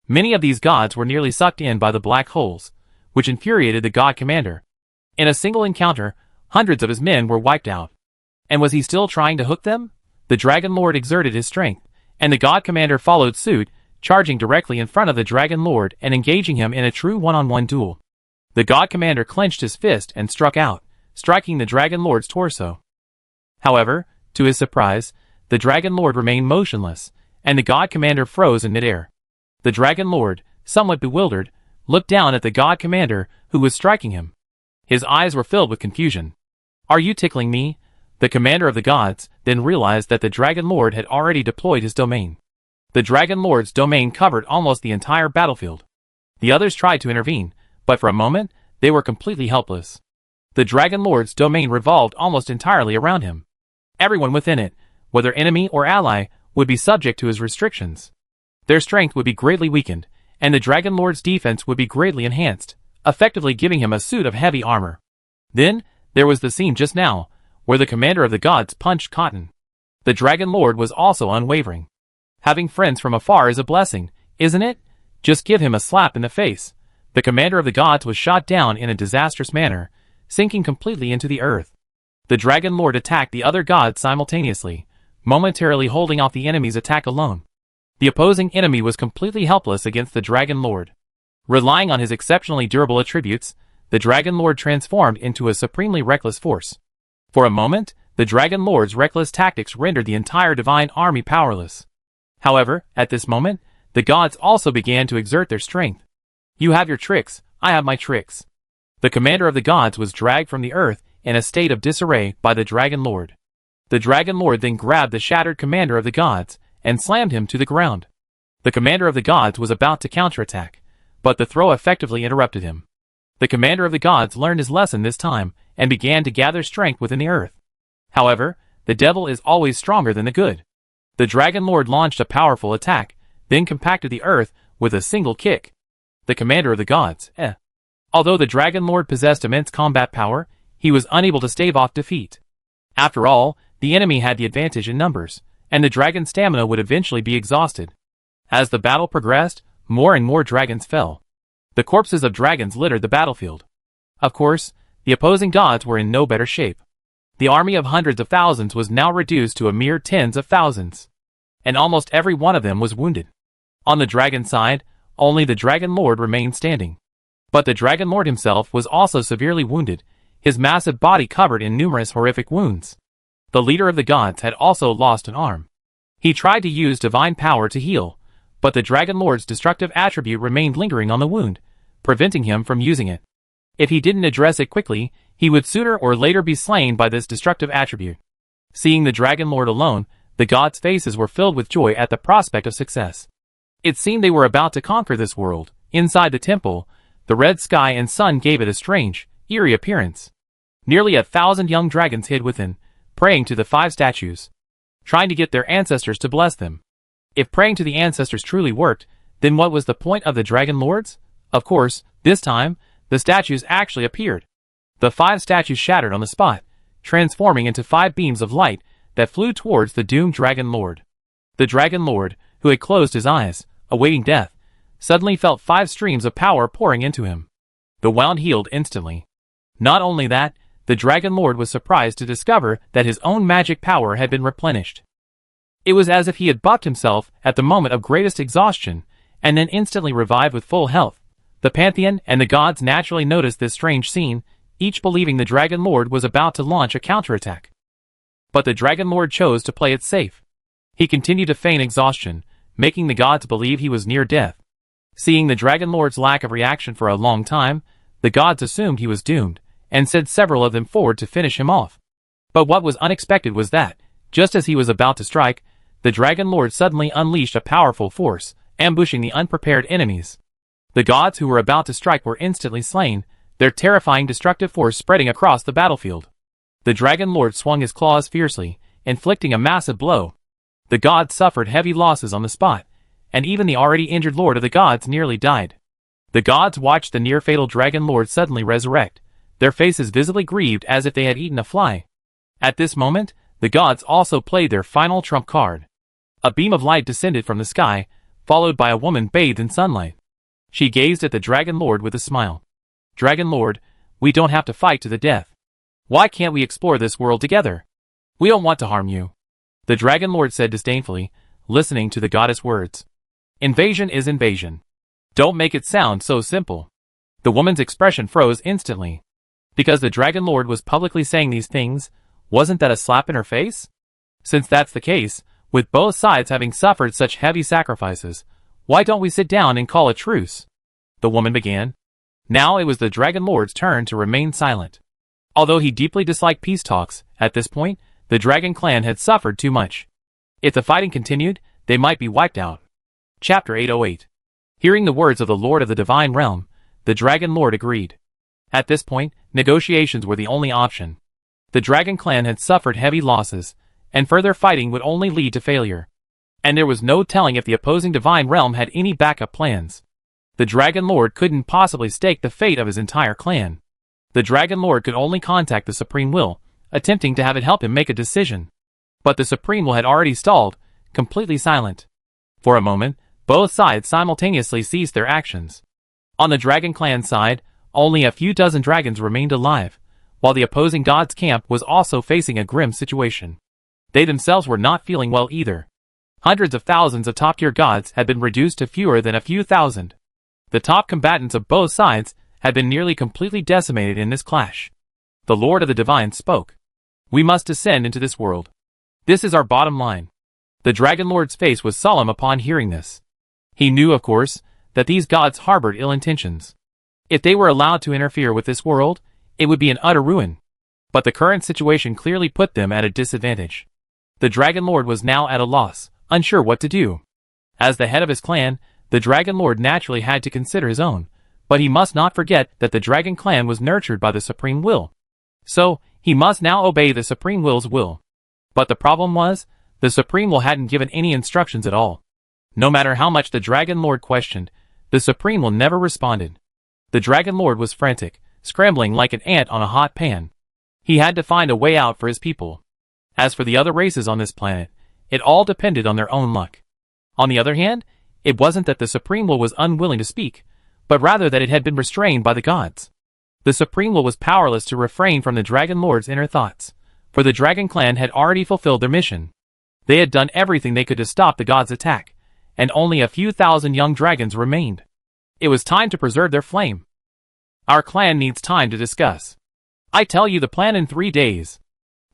Many of these gods were nearly sucked in by the black holes, which infuriated the god commander. In a single encounter, hundreds of his men were wiped out. And was he still trying to hook them? The Dragon Lord exerted his strength, and the god commander followed suit, charging directly in front of the Dragon Lord and engaging him in a true one-on-one duel. The god commander clenched his fist and struck out, striking the Dragon Lord's torso. However, to his surprise, the Dragon Lord remained motionless, and the god commander froze in midair. The Dragon Lord, somewhat bewildered, looked down at the god commander who was striking him. His eyes were filled with confusion. Are you tickling me? The commander of the gods then realized that the Dragon Lord had already deployed his domain. The Dragon Lord's domain covered almost the entire battlefield. The others tried to intervene, but for a moment, they were completely helpless. The Dragon Lord's domain revolved almost entirely around him. Everyone within it, whether enemy or ally, would be subject to his restrictions. Their strength would be greatly weakened, and the Dragon Lord's defense would be greatly enhanced, effectively giving him a suit of heavy armor. Then, there was the scene just now, where the commander of the gods punched Cotton. The Dragon Lord was also unwavering. Having friends from afar is a blessing, isn't it? Just give him a slap in the face. The commander of the gods was shot down in a disastrous manner, sinking completely into the earth. The Dragon Lord attacked the other gods simultaneously, momentarily holding off the enemy's attack alone. The opposing enemy was completely helpless against the Dragon Lord. Relying on his exceptionally durable attributes, the Dragon Lord transformed into a supremely reckless force. For a moment, the Dragon Lord's reckless tactics rendered the entire divine army powerless. However, at this moment, the gods also began to exert their strength. You have your tricks, I have my tricks. The commander of the gods was dragged from the earth in a state of disarray by the Dragon Lord. The Dragon Lord then grabbed the shattered commander of the gods and slammed him to the ground. The commander of the gods was about to counterattack, but the throw effectively interrupted him. The commander of the gods learned his lesson this time and began to gather strength within the earth. However, the devil is always stronger than the good. The Dragon Lord launched a powerful attack, then compacted the earth with a single kick. The commander of the gods, Although the Dragon Lord possessed immense combat power, he was unable to stave off defeat. After all, the enemy had the advantage in numbers, and the dragon's stamina would eventually be exhausted. As the battle progressed, more and more dragons fell. The corpses of dragons littered the battlefield. Of course, the opposing gods were in no better shape. The army of hundreds of thousands was now reduced to a mere tens of thousands. And almost every one of them was wounded. On the dragon side, only the Dragon Lord remained standing. But the Dragon Lord himself was also severely wounded, his massive body covered in numerous horrific wounds. The leader of the gods had also lost an arm. He tried to use divine power to heal, but the Dragon Lord's destructive attribute remained lingering on the wound, preventing him from using it. If he didn't address it quickly, he would sooner or later be slain by this destructive attribute. Seeing the Dragon Lord alone, the gods' faces were filled with joy at the prospect of success. It seemed they were about to conquer this world. Inside the temple, the red sky and sun gave it a strange, eerie appearance. Nearly 1,000 young dragons hid within, praying to the 5 statues, trying to get their ancestors to bless them. If praying to the ancestors truly worked, then what was the point of the Dragon Lords? Of course, this time, the statues actually appeared. The 5 statues shattered on the spot, transforming into 5 beams of light that flew towards the doomed Dragon Lord. The Dragon Lord, who had closed his eyes, awaiting death, suddenly felt 5 streams of power pouring into him. The wound healed instantly. Not only that, the Dragon Lord was surprised to discover that his own magic power had been replenished. It was as if he had buffed himself at the moment of greatest exhaustion, and then instantly revived with full health. The Pantheon and the gods naturally noticed this strange scene, each believing the Dragon Lord was about to launch a counterattack. But the Dragon Lord chose to play it safe. He continued to feign exhaustion, making the gods believe he was near death. Seeing the Dragon Lord's lack of reaction for a long time, the gods assumed he was doomed, and sent several of them forward to finish him off. But what was unexpected was that, just as he was about to strike, the Dragon Lord suddenly unleashed a powerful force, ambushing the unprepared enemies. The gods who were about to strike were instantly slain, their terrifying destructive force spreading across the battlefield. The Dragon Lord swung his claws fiercely, inflicting a massive blow. The gods suffered heavy losses on the spot, and even the already injured Lord of the Gods nearly died. The gods watched the near-fatal Dragon Lord suddenly resurrect, their faces visibly grieved as if they had eaten a fly. At this moment, the gods also played their final trump card. A beam of light descended from the sky, followed by a woman bathed in sunlight. She gazed at the Dragon Lord with a smile. "Dragon Lord, we don't have to fight to the death. Why can't we explore this world together? We don't want to harm you," the Dragon Lord said disdainfully, listening to the goddess' words. "Invasion is invasion. Don't make it sound so simple." The woman's expression froze instantly. Because the Dragon Lord was publicly saying these things, wasn't that a slap in her face? Since that's the case, with both sides having suffered such heavy sacrifices, why don't we sit down and call a truce? The woman began. Now it was the Dragon Lord's turn to remain silent. Although he deeply disliked peace talks, at this point, the Dragon Clan had suffered too much. If the fighting continued, they might be wiped out. Chapter 808. Hearing the words of the Lord of the Divine Realm, the Dragon Lord agreed. At this point, negotiations were the only option. The Dragon Clan had suffered heavy losses, and further fighting would only lead to failure. And there was no telling if the opposing Divine Realm had any backup plans. The Dragon Lord couldn't possibly stake the fate of his entire clan. The Dragon Lord could only contact the Supreme Will, attempting to have it help him make a decision. But the Supreme Will had already stalled, completely silent. For a moment, both sides simultaneously ceased their actions. On the Dragon Clan side, only a few dozen dragons remained alive, while the opposing gods' camp was also facing a grim situation. They themselves were not feeling well either. Hundreds of thousands of top-tier gods had been reduced to fewer than a few thousand. The top combatants of both sides had been nearly completely decimated in this clash. The Lord of the Divine spoke. "We must descend into this world. This is our bottom line." The Dragon Lord's face was solemn upon hearing this. He knew, of course, that these gods harbored ill intentions. If they were allowed to interfere with this world, it would be an utter ruin. But the current situation clearly put them at a disadvantage. The Dragon Lord was now at a loss, unsure what to do. As the head of his clan, the Dragon Lord naturally had to consider his own, but he must not forget that the Dragon Clan was nurtured by the Supreme Will. So, he must now obey the Supreme Will's will. But the problem was, the Supreme Will hadn't given any instructions at all. No matter how much the Dragon Lord questioned, the Supreme Will never responded. The Dragon Lord was frantic, scrambling like an ant on a hot pan. He had to find a way out for his people. As for the other races on this planet, it all depended on their own luck. On the other hand, it wasn't that the Supreme Will was unwilling to speak, but rather that it had been restrained by the gods. The Supreme Will was powerless to refrain from the Dragon Lord's inner thoughts, for the Dragon Clan had already fulfilled their mission. They had done everything they could to stop the gods' attack, and only a few thousand young dragons remained. It was time to preserve their flame. Our clan needs time to discuss. I tell you the plan in 3 days.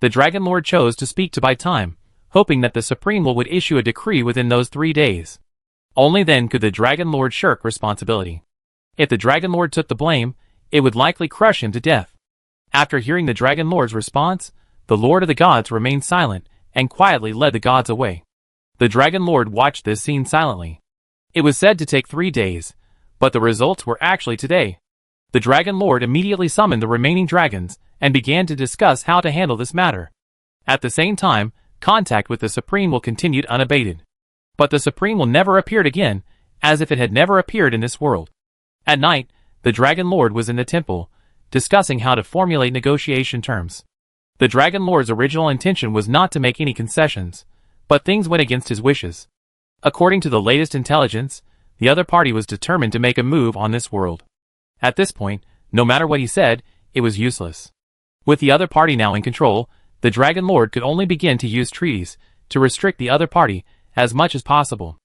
The Dragon Lord chose to speak to buy time, hoping that the Supreme Will would issue a decree within those 3 days. Only then could the Dragon Lord shirk responsibility. If the Dragon Lord took the blame, it would likely crush him to death. After hearing the Dragon Lord's response, the Lord of the Gods remained silent and quietly led the gods away. The Dragon Lord watched this scene silently. It was said to take 3 days, but the results were actually today. The Dragon Lord immediately summoned the remaining dragons and began to discuss how to handle this matter. At the same time, contact with the Supreme Will continued unabated. But the Supreme Will never appeared again, as if it had never appeared in this world. At night, the Dragon Lord was in the temple, discussing how to formulate negotiation terms. The Dragon Lord's original intention was not to make any concessions, but things went against his wishes. According to the latest intelligence, the other party was determined to make a move on this world. At this point, no matter what he said, it was useless. With the other party now in control, the Dragon Lord could only begin to use treaties to restrict the other party as much as possible.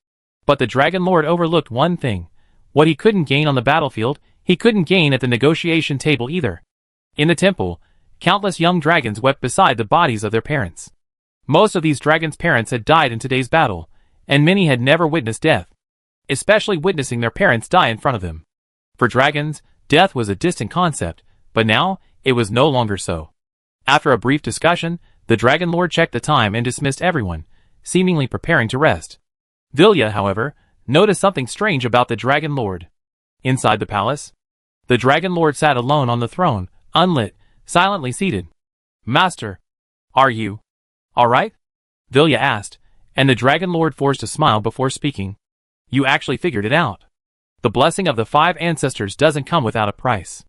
But the Dragon Lord overlooked one thing. What he couldn't gain on the battlefield, he couldn't gain at the negotiation table either. In the temple, countless young dragons wept beside the bodies of their parents. Most of these dragons' parents had died in today's battle, and many had never witnessed death, especially witnessing their parents die in front of them. For dragons, death was a distant concept, but now, it was no longer so. After a brief discussion, the Dragon Lord checked the time and dismissed everyone, seemingly preparing to rest. Vilya, however, noticed something strange about the Dragon Lord. Inside the palace, the Dragon Lord sat alone on the throne, unlit, silently seated. "Master, are you all right?" Vilya asked, and the Dragon Lord forced a smile before speaking. "You actually figured it out. The blessing of the 5 ancestors doesn't come without a price.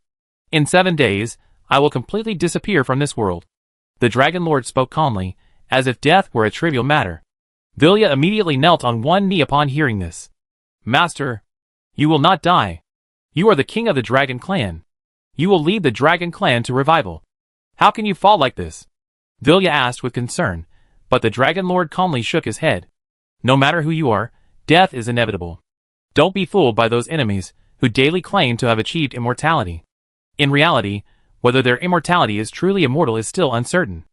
In 7 days, I will completely disappear from this world." The Dragon Lord spoke calmly, as if death were a trivial matter. Vilya immediately knelt on one knee upon hearing this. "Master, you will not die. You are the king of the Dragon Clan. You will lead the Dragon Clan to revival. How can you fall like this?" Vilya asked with concern, but the Dragon Lord calmly shook his head. "No matter who you are, death is inevitable. Don't be fooled by those enemies who daily claim to have achieved immortality. In reality, whether their immortality is truly immortal is still uncertain.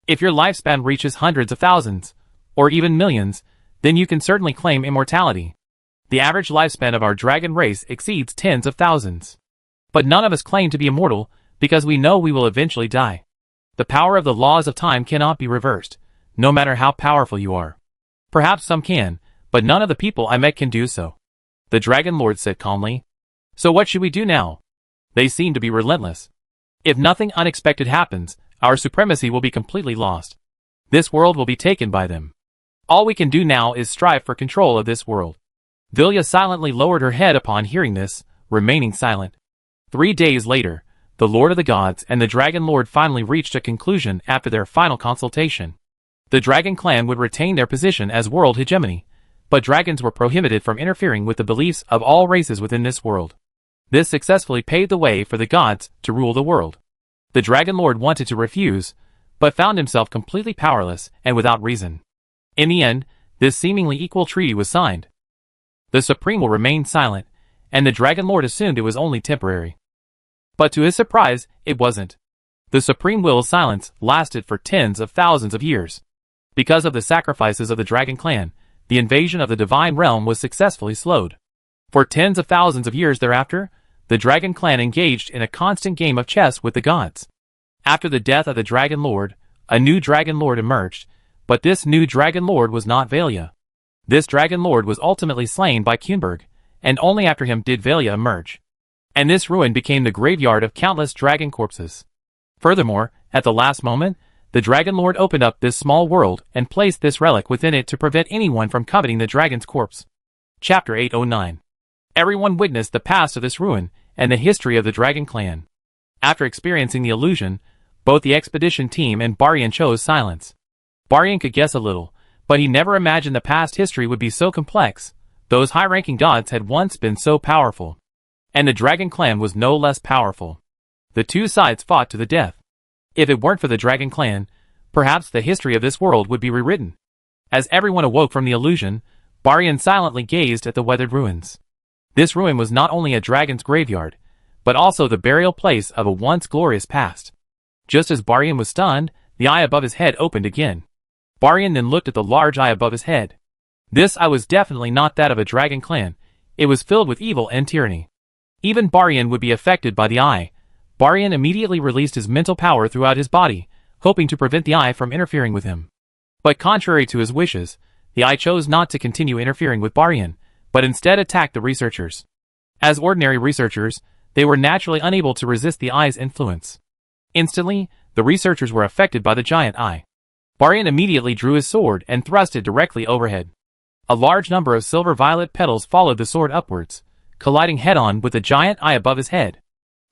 If your lifespan reaches hundreds of thousands, or even millions, then you can certainly claim immortality. The average lifespan of our dragon race exceeds tens of thousands. But none of us claim to be immortal because we know we will eventually die. The power of the laws of time cannot be reversed, no matter how powerful you are. Perhaps some can, but none of the people I met can do so." The Dragon Lord said calmly. "So what should we do now? They seem to be relentless. If nothing unexpected happens, our supremacy will be completely lost. This world will be taken by them. All we can do now is strive for control of this world." Vilya silently lowered her head upon hearing this, remaining silent. 3 days later, the Lord of the Gods and the Dragon Lord finally reached a conclusion after their final consultation. The Dragon Clan would retain their position as world hegemony, but dragons were prohibited from interfering with the beliefs of all races within this world. This successfully paved the way for the gods to rule the world. The Dragon Lord wanted to refuse, but found himself completely powerless and without reason. In the end, this seemingly equal treaty was signed. The Supreme Will remained silent, and the Dragon Lord assumed it was only temporary. But to his surprise, it wasn't. The Supreme Will's silence lasted for tens of thousands of years. Because of the sacrifices of the Dragon Clan, the invasion of the Divine Realm was successfully slowed. For tens of thousands of years thereafter, the Dragon Clan engaged in a constant game of chess with the gods. After the death of the Dragon Lord, a new Dragon Lord emerged, but this new Dragon Lord was not Valia. This Dragon Lord was ultimately slain by Kunberg, and only after him did Valia emerge. And this ruin became the graveyard of countless dragon corpses. Furthermore, at the last moment, the Dragon Lord opened up this small world and placed this relic within it to prevent anyone from coveting the dragon's corpse. Chapter 809. Everyone witnessed the past of this ruin and the history of the Dragon Clan. After experiencing the illusion, both the expedition team and Baryan chose silence. Baryan could guess a little, but he never imagined the past history would be so complex. Those high-ranking gods had once been so powerful. And the Dragon Clan was no less powerful. The two sides fought to the death. If it weren't for the Dragon Clan, perhaps the history of this world would be rewritten. As everyone awoke from the illusion, Baryan silently gazed at the weathered ruins. This ruin was not only a dragon's graveyard, but also the burial place of a once glorious past. Just as Baryan was stunned, the eye above his head opened again. Baryan then looked at the large eye above his head. This eye was definitely not that of a Dragon Clan. It was filled with evil and tyranny. Even Baryan would be affected by the eye. Baryan immediately released his mental power throughout his body, hoping to prevent the eye from interfering with him. But contrary to his wishes, the eye chose not to continue interfering with Baryan, but instead attacked the researchers. As ordinary researchers, they were naturally unable to resist the eye's influence. Instantly, the researchers were affected by the giant eye. Baryan immediately drew his sword and thrust it directly overhead. A large number of silver-violet petals followed the sword upwards, colliding head-on with the giant eye above his head.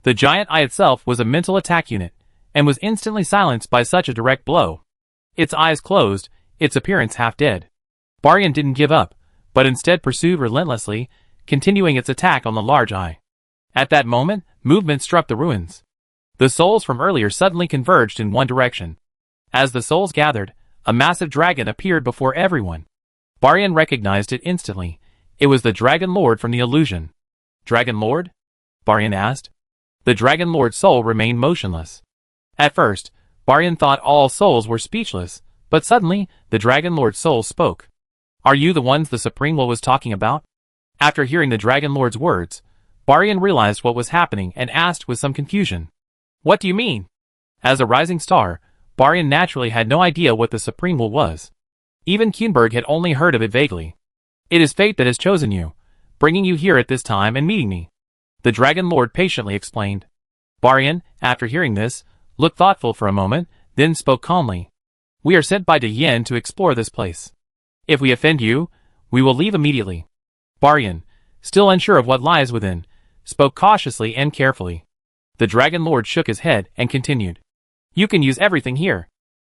The giant eye itself was a mental attack unit, and was instantly silenced by such a direct blow. Its eyes closed, its appearance half-dead. Baryan didn't give up, but instead pursued relentlessly, continuing its attack on the large eye. At that moment, movement struck the ruins. The souls from earlier suddenly converged in one direction. As the souls gathered, a massive dragon appeared before everyone. Baryan recognized it instantly. It was the Dragon Lord from the illusion. Dragon Lord? Baryan asked. The Dragon Lord's soul remained motionless. At first, Baryan thought all souls were speechless, but suddenly, the Dragon Lord's soul spoke. Are you the ones the Supreme Will was talking about? After hearing the Dragon Lord's words, Baryan realized what was happening and asked with some confusion. What do you mean? As a rising star, Baryan naturally had no idea what the Supreme Will was. Even Kunberg had only heard of it vaguely. It is fate that has chosen you, bringing you here at this time and meeting me. The Dragon Lord patiently explained. Baryan, after hearing this, looked thoughtful for a moment, then spoke calmly. We are sent by De Yen to explore this place. If we offend you, we will leave immediately. Baryan, still unsure of what lies within, spoke cautiously and carefully. The Dragon Lord shook his head and continued. You can use everything here.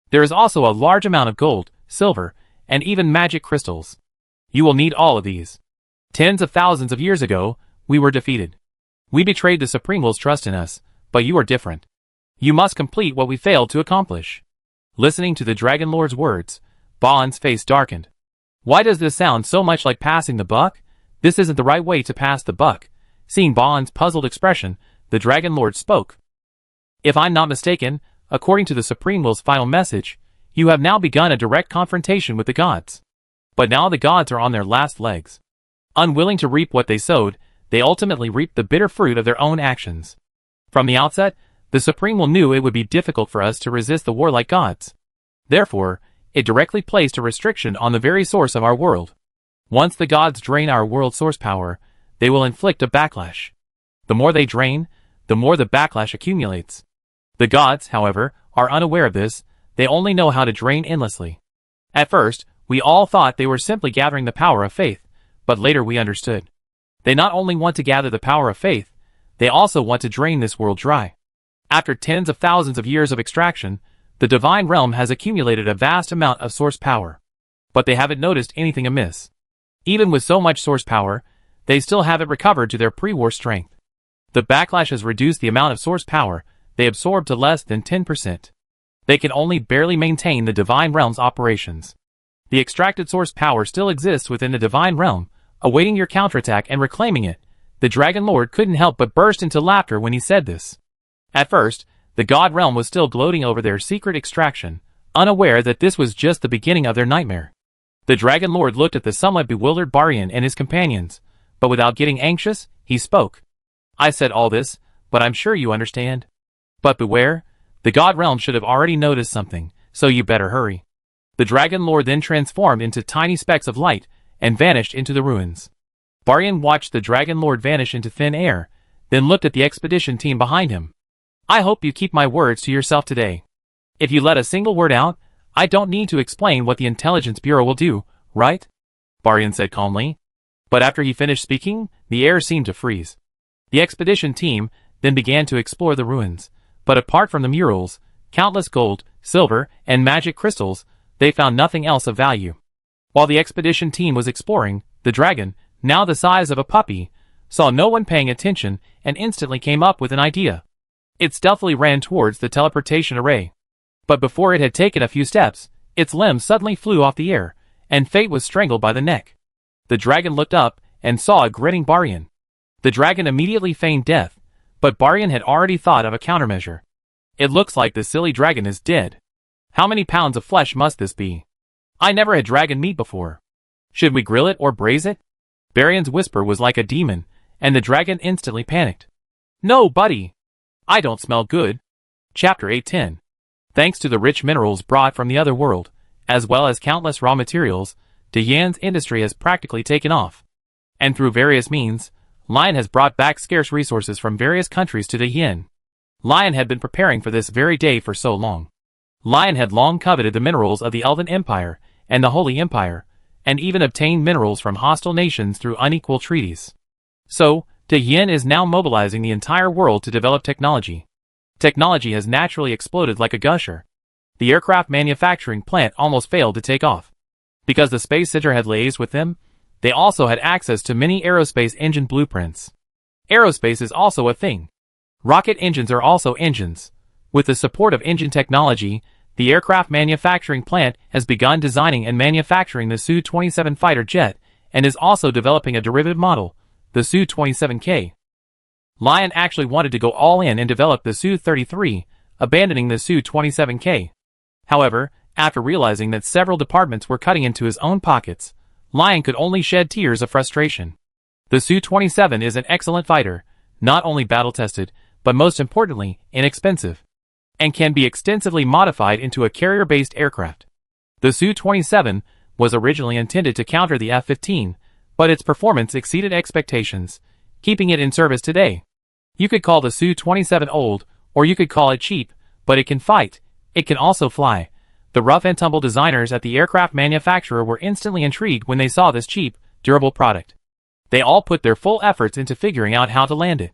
There is also a large amount of gold, silver, and even magic crystals. You will need all of these. Tens of thousands of years ago, we were defeated. We betrayed the Supreme Will's trust in us, but you are different. You must complete what we failed to accomplish. Listening to the Dragon Lord's words, Baan's face darkened. Why does this sound so much like passing the buck? This isn't the right way to pass the buck. Seeing Baan's puzzled expression, the Dragon Lord spoke. If I'm not mistaken, according to the Supreme Will's final message, you have now begun a direct confrontation with the gods. But now the gods are on their last legs. Unwilling to reap what they sowed, they ultimately reaped the bitter fruit of their own actions. From the outset, the Supreme Will knew it would be difficult for us to resist the warlike gods. Therefore, it directly placed a restriction on the very source of our world. Once the gods drain our world's source power, they will inflict a backlash. The more they drain, the more the backlash accumulates. The gods, however, are unaware of this. They only know how to drain endlessly. At first, we all thought they were simply gathering the power of faith, but later we understood. They not only want to gather the power of faith, they also want to drain this world dry. After tens of thousands of years of extraction, the divine realm has accumulated a vast amount of source power. But they haven't noticed anything amiss. Even with so much source power, they still haven't recovered to their pre-war strength. The backlash has reduced the amount of source power they absorb to less than 10%. They can only barely maintain the divine realm's operations. The extracted source power still exists within the divine realm, awaiting your counterattack and reclaiming it. The Dragon Lord couldn't help but burst into laughter when he said this. At first, the God realm was still gloating over their secret extraction, unaware that this was just the beginning of their nightmare. The Dragon Lord looked at the somewhat bewildered Baryan and his companions, but without getting anxious, he spoke. I said all this, but I'm sure you understand. But beware, the God Realm should have already noticed something, so you better hurry. The Dragon Lord then transformed into tiny specks of light and vanished into the ruins. Baryon watched the Dragon Lord vanish into thin air, then looked at the expedition team behind him. I hope you keep my words to yourself today. If you let a single word out, I don't need to explain what the Intelligence Bureau will do, right? Baryon said calmly. But after he finished speaking, the air seemed to freeze. The expedition team then began to explore the ruins, but apart from the murals, countless gold, silver, and magic crystals, they found nothing else of value. While the expedition team was exploring, the dragon, now the size of a puppy, saw no one paying attention and instantly came up with an idea. It stealthily ran towards the teleportation array. But before it had taken a few steps, its limbs suddenly flew off the air, and Fate was strangled by the neck. The dragon looked up and saw a grinning Baryon. The dragon immediately feigned death, but Baryon had already thought of a countermeasure. It looks like the silly dragon is dead. How many pounds of flesh must this be? I never had dragon meat before. Should we grill it or braise it? Baryon's whisper was like a demon, and the dragon instantly panicked. No, buddy! I don't smell good. Chapter 8:10. Thanks to the rich minerals brought from the other world, as well as countless raw materials, Yan's industry has practically taken off. And through various means, Lion has brought back scarce resources from various countries to Yan. Lion had been preparing for this very day for so long. Lion had long coveted the minerals of the Elven Empire and the Holy Empire, and even obtained minerals from hostile nations through unequal treaties. So, Yan is now mobilizing the entire world to develop technology. Technology has naturally exploded like a gusher. The aircraft manufacturing plant almost failed to take off. Because the Space Center had liaised with them, they also had access to many aerospace engine blueprints. Aerospace is also a thing. Rocket engines are also engines. With the support of engine technology, the aircraft manufacturing plant has begun designing and manufacturing the Su-27 fighter jet, and is also developing a derivative model, the Su-27K. Lion actually wanted to go all in and develop the Su-33, abandoning the Su-27K. However, after realizing that several departments were cutting into his own pockets, Lion could only shed tears of frustration. The Su-27 is an excellent fighter, not only battle-tested, but most importantly, inexpensive, and can be extensively modified into a carrier-based aircraft. The Su-27 was originally intended to counter the F-15, but its performance exceeded expectations, keeping it in service today. You could call the Su-27 old, or you could call it cheap, but it can fight, it can also fly. The rough-and-tumble designers at the aircraft manufacturer were instantly intrigued when they saw this cheap, durable product. They all put their full efforts into figuring out how to land it.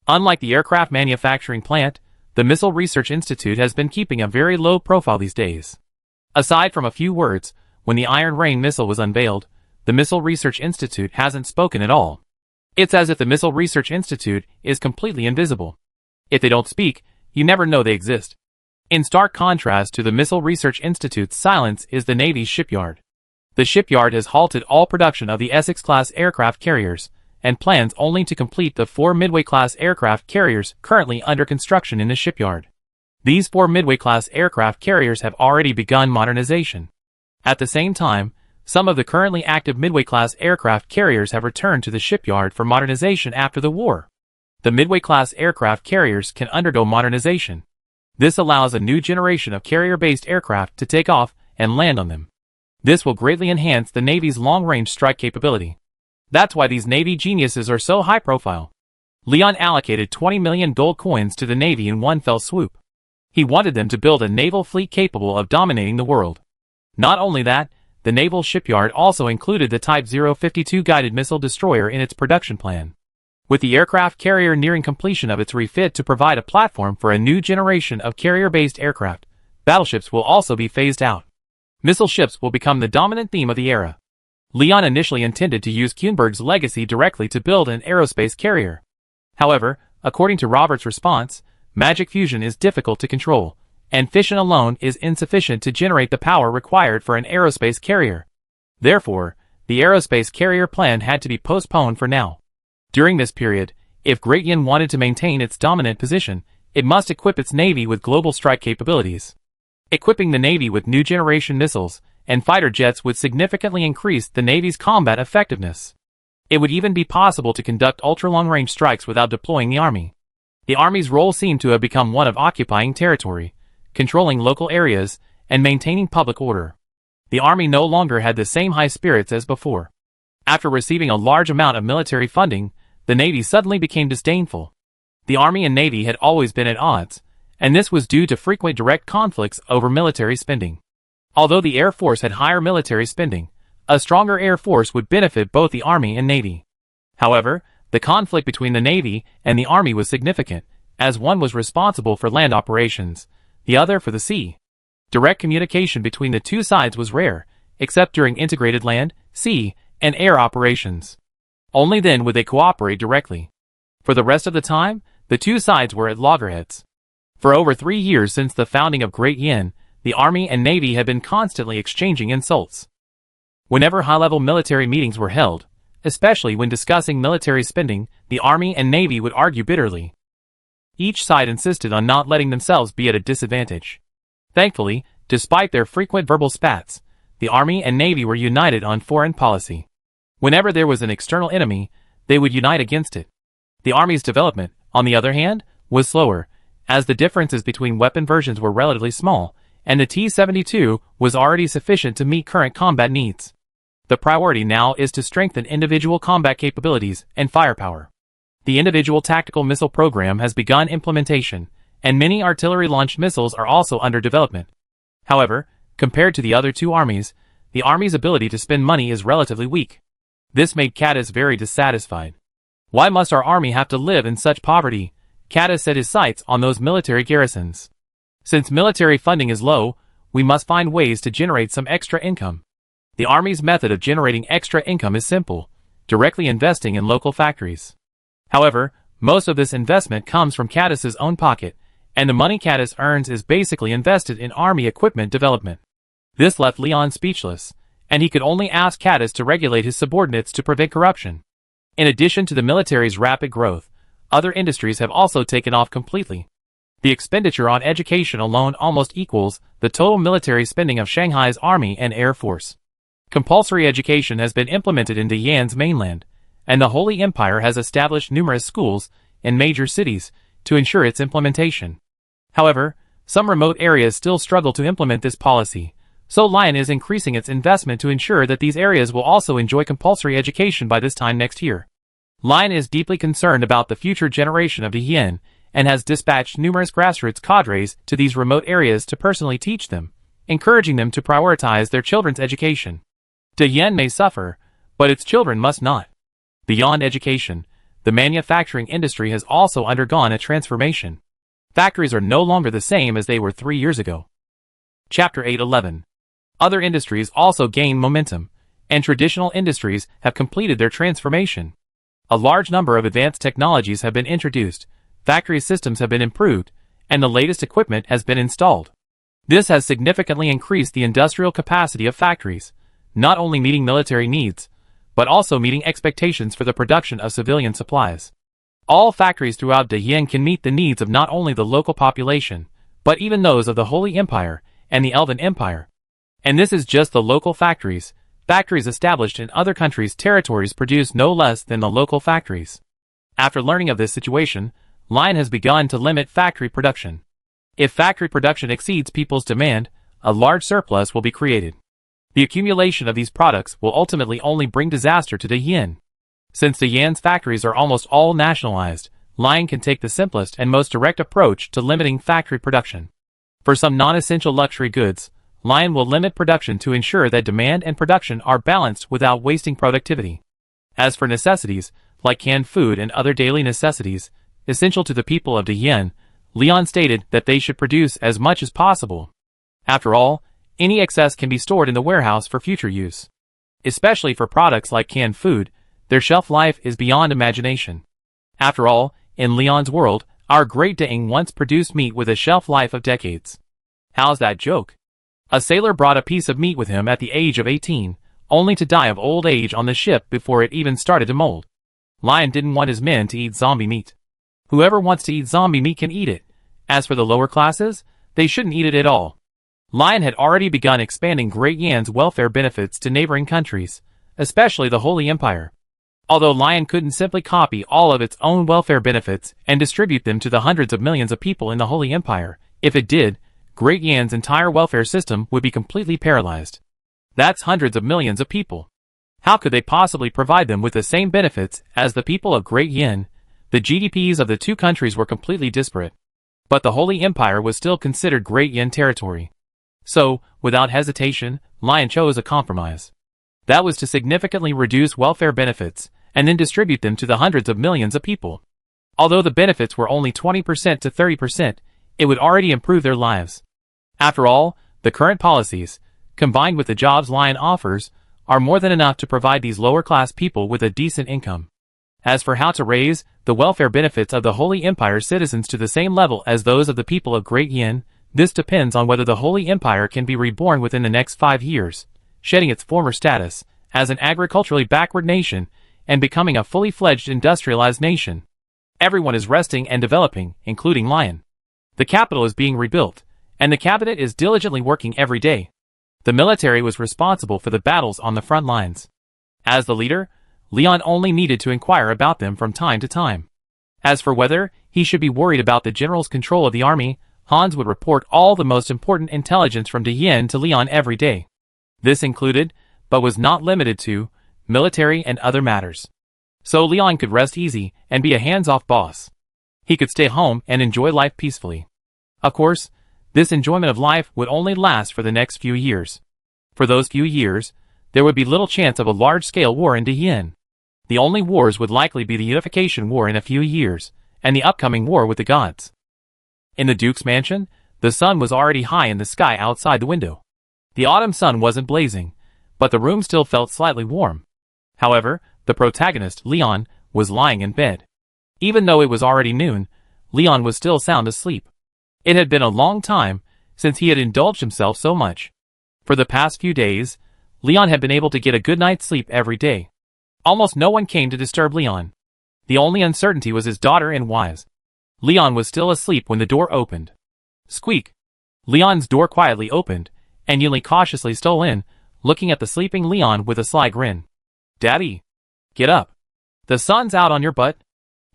Unlike the aircraft manufacturing plant, the Missile Research Institute has been keeping a very low profile these days. Aside from a few words, when the Iron Rain missile was unveiled, the Missile Research Institute hasn't spoken at all. It's as if the Missile Research Institute is completely invisible. If they don't speak, you never know they exist. In stark contrast to the Missile Research Institute's silence is the Navy's shipyard. The shipyard has halted all production of the Essex-class aircraft carriers, and plans only to complete the 4 Midway-class aircraft carriers currently under construction in the shipyard. These 4 Midway-class aircraft carriers have already begun modernization. At the same time, some of the currently active Midway-class aircraft carriers have returned to the shipyard for modernization after the war. The Midway-class aircraft carriers can undergo modernization. This allows a new generation of carrier-based aircraft to take off and land on them. This will greatly enhance the Navy's long-range strike capability. That's why these Navy geniuses are so high-profile. Leon allocated 20 million gold coins to the Navy in one fell swoop. He wanted them to build a naval fleet capable of dominating the world. Not only that, the naval shipyard also included the Type 052 guided missile destroyer in its production plan. With the aircraft carrier nearing completion of its refit to provide a platform for a new generation of carrier-based aircraft, battleships will also be phased out. Missile ships will become the dominant theme of the era. Leon initially intended to use Kuenberg's legacy directly to build an aerospace carrier. However, according to Robert's response, magic fusion is difficult to control, and fission alone is insufficient to generate the power required for an aerospace carrier. Therefore, the aerospace carrier plan had to be postponed for now. During this period, if Great Yin wanted to maintain its dominant position, it must equip its Navy with global strike capabilities. Equipping the Navy with new generation missiles and fighter jets would significantly increase the Navy's combat effectiveness. It would even be possible to conduct ultra-long-range strikes without deploying the army. The army's role seemed to have become one of occupying territory, controlling local areas, and maintaining public order. The army no longer had the same high spirits as before. After receiving a large amount of military funding, the Navy suddenly became disdainful. The Army and Navy had always been at odds, and this was due to frequent direct conflicts over military spending. Although the Air Force had higher military spending, a stronger Air Force would benefit both the Army and Navy. However, the conflict between the Navy and the Army was significant, as one was responsible for land operations, the other for the sea. Direct communication between the two sides was rare, except during integrated land, sea, and air operations. Only then would they cooperate directly. For the rest of the time, the two sides were at loggerheads. For over 3 years since the founding of Great Yin, the Army and Navy had been constantly exchanging insults. Whenever high-level military meetings were held, especially when discussing military spending, the Army and Navy would argue bitterly. Each side insisted on not letting themselves be at a disadvantage. Thankfully, despite their frequent verbal spats, the Army and Navy were united on foreign policy. Whenever there was an external enemy, they would unite against it. The Army's development, on the other hand, was slower, as the differences between weapon versions were relatively small, and the T-72 was already sufficient to meet current combat needs. The priority now is to strengthen individual combat capabilities and firepower. The individual tactical missile program has begun implementation, and many artillery-launched missiles are also under development. However, compared to the other two armies, the Army's ability to spend money is relatively weak. This made Caddis very dissatisfied. Why must our army have to live in such poverty? Caddis set his sights on those military garrisons. Since military funding is low, we must find ways to generate some extra income. The Army's method of generating extra income is simple, directly investing in local factories. However, most of this investment comes from Caddis's own pocket, and the money Caddis earns is basically invested in Army equipment development. This left Leon speechless, and he could only ask Caddis to regulate his subordinates to prevent corruption. In addition to the military's rapid growth, other industries have also taken off completely. The expenditure on education alone almost equals the total military spending of Shanghai's Army and Air Force. Compulsory education has been implemented into Yan's mainland, and the Holy Empire has established numerous schools in major cities to ensure its implementation. However, some remote areas still struggle to implement this policy, so Lion is increasing its investment to ensure that these areas will also enjoy compulsory education by this time next year. Lion is deeply concerned about the future generation of the Yin, and has dispatched numerous grassroots cadres to these remote areas to personally teach them, encouraging them to prioritize their children's education. The Yin may suffer, but its children must not. Beyond education, the manufacturing industry has also undergone a transformation. Factories are no longer the same as they were 3 years ago. Chapter 8:11. Other industries also gain momentum, and traditional industries have completed their transformation. A large number of advanced technologies have been introduced, factory systems have been improved, and the latest equipment has been installed. This has significantly increased the industrial capacity of factories, not only meeting military needs, but also meeting expectations for the production of civilian supplies. All factories throughout Dayin can meet the needs of not only the local population, but even those of the Holy Empire and the Elven Empire. And this is just the local factories. Factories established in other countries' territories produce no less than the local factories. After learning of this situation, Lion has begun to limit factory production. If factory production exceeds people's demand, a large surplus will be created. The accumulation of these products will ultimately only bring disaster to the Yin. Since the Yan's factories are almost all nationalized, Lion can take the simplest and most direct approach to limiting factory production. For some non-essential luxury goods, Lion will limit production to ensure that demand and production are balanced without wasting productivity. As for necessities, like canned food and other daily necessities, essential to the people of the Yin, Leon stated that they should produce as much as possible. After all, any excess can be stored in the warehouse for future use. Especially for products like canned food, their shelf life is beyond imagination. After all, in Leon's world, our great Daing once produced meat with a shelf life of decades. How's that joke? A sailor brought a piece of meat with him at the age of 18, only to die of old age on the ship before it even started to mold. Lion didn't want his men to eat zombie meat. Whoever wants to eat zombie meat can eat it. As for the lower classes, they shouldn't eat it at all. Lion had already begun expanding Great Yan's welfare benefits to neighboring countries, especially the Holy Empire. Although Lion couldn't simply copy all of its own welfare benefits and distribute them to the hundreds of millions of people in the Holy Empire, if it did, Great Yan's entire welfare system would be completely paralyzed. That's hundreds of millions of people. How could they possibly provide them with the same benefits as the people of Great Yan? The GDPs of the two countries were completely disparate. But the Holy Empire was still considered Great Yan territory. So, without hesitation, Lion chose a compromise. That was to significantly reduce welfare benefits, and then distribute them to the hundreds of millions of people. Although the benefits were only 20% to 30%, it would already improve their lives. After all, the current policies, combined with the jobs Lion offers, are more than enough to provide these lower-class people with a decent income. As for how to raise the welfare benefits of the Holy Empire's citizens to the same level as those of the people of Great Yan, this depends on whether the Holy Empire can be reborn within the next 5 years, shedding its former status as an agriculturally backward nation and becoming a fully fledged industrialized nation. Everyone is resting and developing, including Lion. The capital is being rebuilt, and the cabinet is diligently working every day. The military was responsible for the battles on the front lines. As the leader, Leon only needed to inquire about them from time to time. As for whether he should be worried about the general's control of the army, Hans would report all the most important intelligence from Dian to Leon every day. This included, but was not limited to, military and other matters. So Leon could rest easy and be a hands-off boss. He could stay home and enjoy life peacefully. Of course, this enjoyment of life would only last for the next few years. For those few years, there would be little chance of a large-scale war in Dian. The only wars would likely be the Unification War in a few years, and the upcoming war with the gods. In the Duke's mansion, the sun was already high in the sky outside the window. The autumn sun wasn't blazing, but the room still felt slightly warm. However, the protagonist, Leon, was lying in bed. Even though it was already noon, Leon was still sound asleep. It had been a long time since he had indulged himself so much. For the past few days, Leon had been able to get a good night's sleep every day. Almost no one came to disturb Leon. The only uncertainty was his daughter and wives. Leon was still asleep when the door opened. Squeak! Leon's door quietly opened, and Yuli cautiously stole in, looking at the sleeping Leon with a sly grin. "Daddy! Get up! The sun's out on your butt!"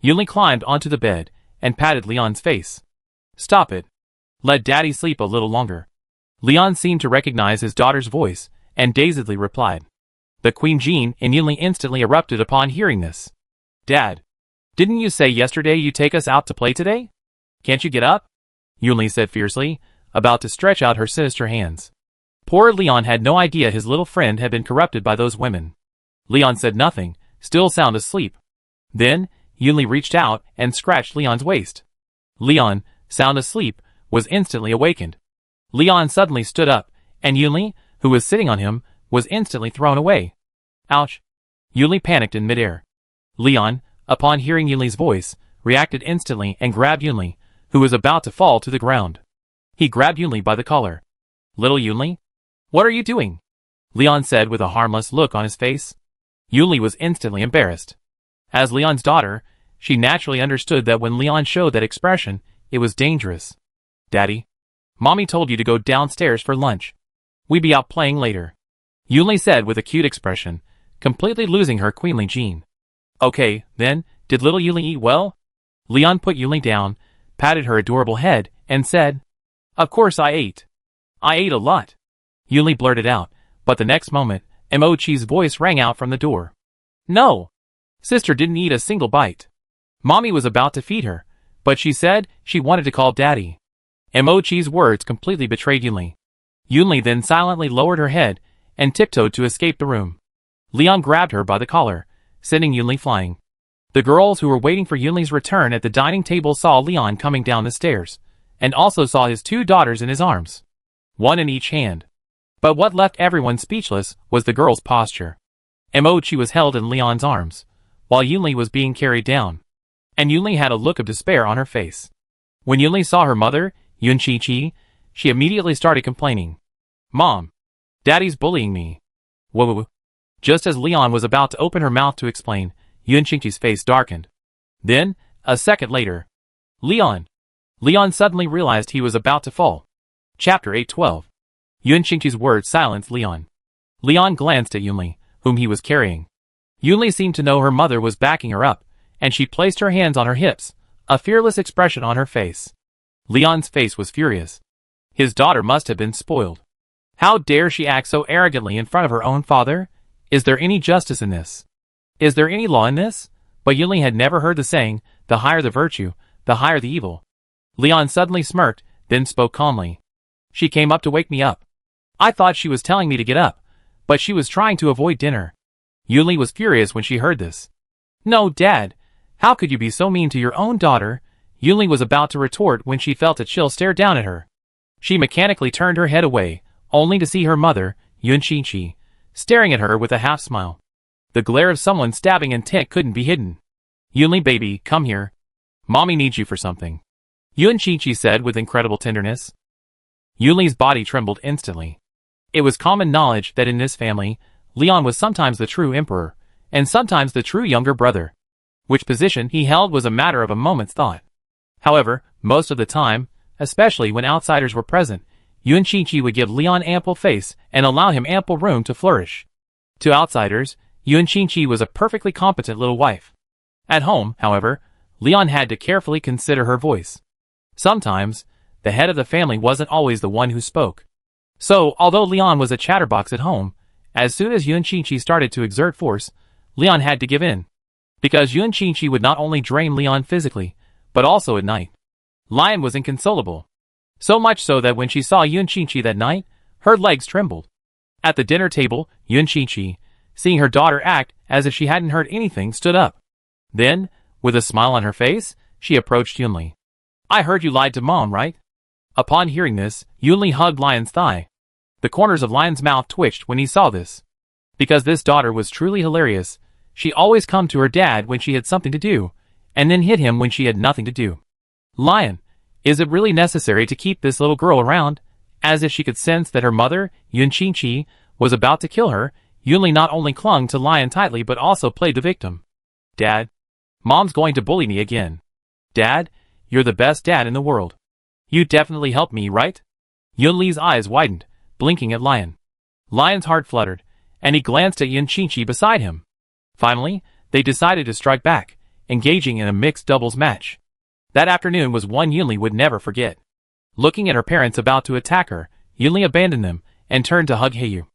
Yuli climbed onto the bed and patted Leon's face. "Stop it. Let Daddy sleep a little longer." Leon seemed to recognize his daughter's voice, and dazedly replied. The Queen Jean and Yuli instantly erupted upon hearing this. "Dad! Didn't you say yesterday you'd take us out to play today? Can't you get up?" Yuli said fiercely, about to stretch out her sinister hands. Poor Leon had no idea his little friend had been corrupted by those women. Leon said nothing, still sound asleep. Then, Yuli reached out and scratched Leon's waist. Leon, sound asleep, was instantly awakened. Leon suddenly stood up, and Yuli, who was sitting on him, was instantly thrown away. Ouch! Yuli panicked in midair. Leon, upon hearing Yuli's voice, reacted instantly and grabbed Yuli, who was about to fall to the ground. He grabbed Yuli by the collar. "Little Yuli? What are you doing?" Leon said with a harmless look on his face. Yuli was instantly embarrassed. As Leon's daughter, she naturally understood that when Leon showed that expression, it was dangerous. "Daddy, Mommy told you to go downstairs for lunch. We'd be out playing later," Yuli said with a cute expression, completely losing her queenly gene. "Okay, then, did little Yuli eat well?" Leon put Yuli down, patted her adorable head, and said, "Of course I ate. I ate a lot," Yuli blurted out, but the next moment, Emochi's voice rang out from the door. "No! Sister didn't eat a single bite. Mommy was about to feed her, but she said she wanted to call Daddy." Emochi's words completely betrayed Yuli. Yuli then silently lowered her head and tiptoed to escape the room. Leon grabbed her by the collar, sending Yuli flying. The girls who were waiting for Yuli's return at the dining table saw Leon coming down the stairs, and also saw his two daughters in his arms, one in each hand. But what left everyone speechless was the girl's posture. Emochi was held in Leon's arms, while Yuli was being carried down, and Yuli had a look of despair on her face. When Yuli saw her mother, Yunchi-chi, she immediately started complaining. "Mom, Daddy's bullying me." Whoa. Just as Leon was about to open her mouth to explain, Yunchi-chi's face darkened. Then, a second later, Leon suddenly realized he was about to fall. Chapter 8:12. Yunchi-chi's words silenced Leon. Leon glanced at Yuli, whom he was carrying. Yunli seemed to know her mother was backing her up, and she placed her hands on her hips, a fearless expression on her face. Leon's face was furious. His daughter must have been spoiled. How dare she act so arrogantly in front of her own father? Is there any justice in this? Is there any law in this? But Yunli had never heard the saying, the higher the virtue, the higher the evil. Leon suddenly smirked, then spoke calmly. She came up to wake me up. I thought she was telling me to get up, but she was trying to avoid dinner. Yunli was furious when she heard this. No, Dad. How could you be so mean to your own daughter? Yunli was about to retort when she felt a chill stare down at her. She mechanically turned her head away, only to see her mother, Yun Qingqi, staring at her with a half-smile. The glare of someone stabbing intent couldn't be hidden. Yunli baby, come here. Mommy needs you for something. Yun Qingqi said with incredible tenderness. Yunli's body trembled instantly. It was common knowledge that in this family, Leon was sometimes the true emperor, and sometimes the true younger brother. Which position he held was a matter of a moment's thought. However, most of the time, especially when outsiders were present, Yun Qingqi would give Leon ample face and allow him ample room to flourish. To outsiders, Yun Qingqi was a perfectly competent little wife. At home, however, Leon had to carefully consider her voice. Sometimes, the head of the family wasn't always the one who spoke. So, although Leon was a chatterbox at home, as soon as Yun Qingqi started to exert force, Leon had to give in. Because Yun Qingqi would not only drain Leon physically, but also at night. Lion was inconsolable. So much so that when she saw Yun Qingqi that night, her legs trembled. At the dinner table, Yun Qingqi, seeing her daughter act as if she hadn't heard anything, stood up. Then, with a smile on her face, she approached Yunli. I heard you lied to Mom, right? Upon hearing this, Yunli hugged Lion's thigh. The corners of Lion's mouth twitched when he saw this. Because this daughter was truly hilarious, she always come to her dad when she had something to do, and then hit him when she had nothing to do. Lion, is it really necessary to keep this little girl around? As if she could sense that her mother, Yun Qingqi, was about to kill her, Yunli not only clung to Lion tightly but also played the victim. Dad, Mom's going to bully me again. Dad, you're the best dad in the world. You definitely helped me, right? Yunli's eyes widened, blinking at Lion. Lion's heart fluttered, and he glanced at Yun Qingqi beside him. Finally, they decided to strike back, engaging in a mixed doubles match. That afternoon was one Yunli would never forget. Looking at her parents about to attack her, Yunli abandoned them and turned to hug Heyu.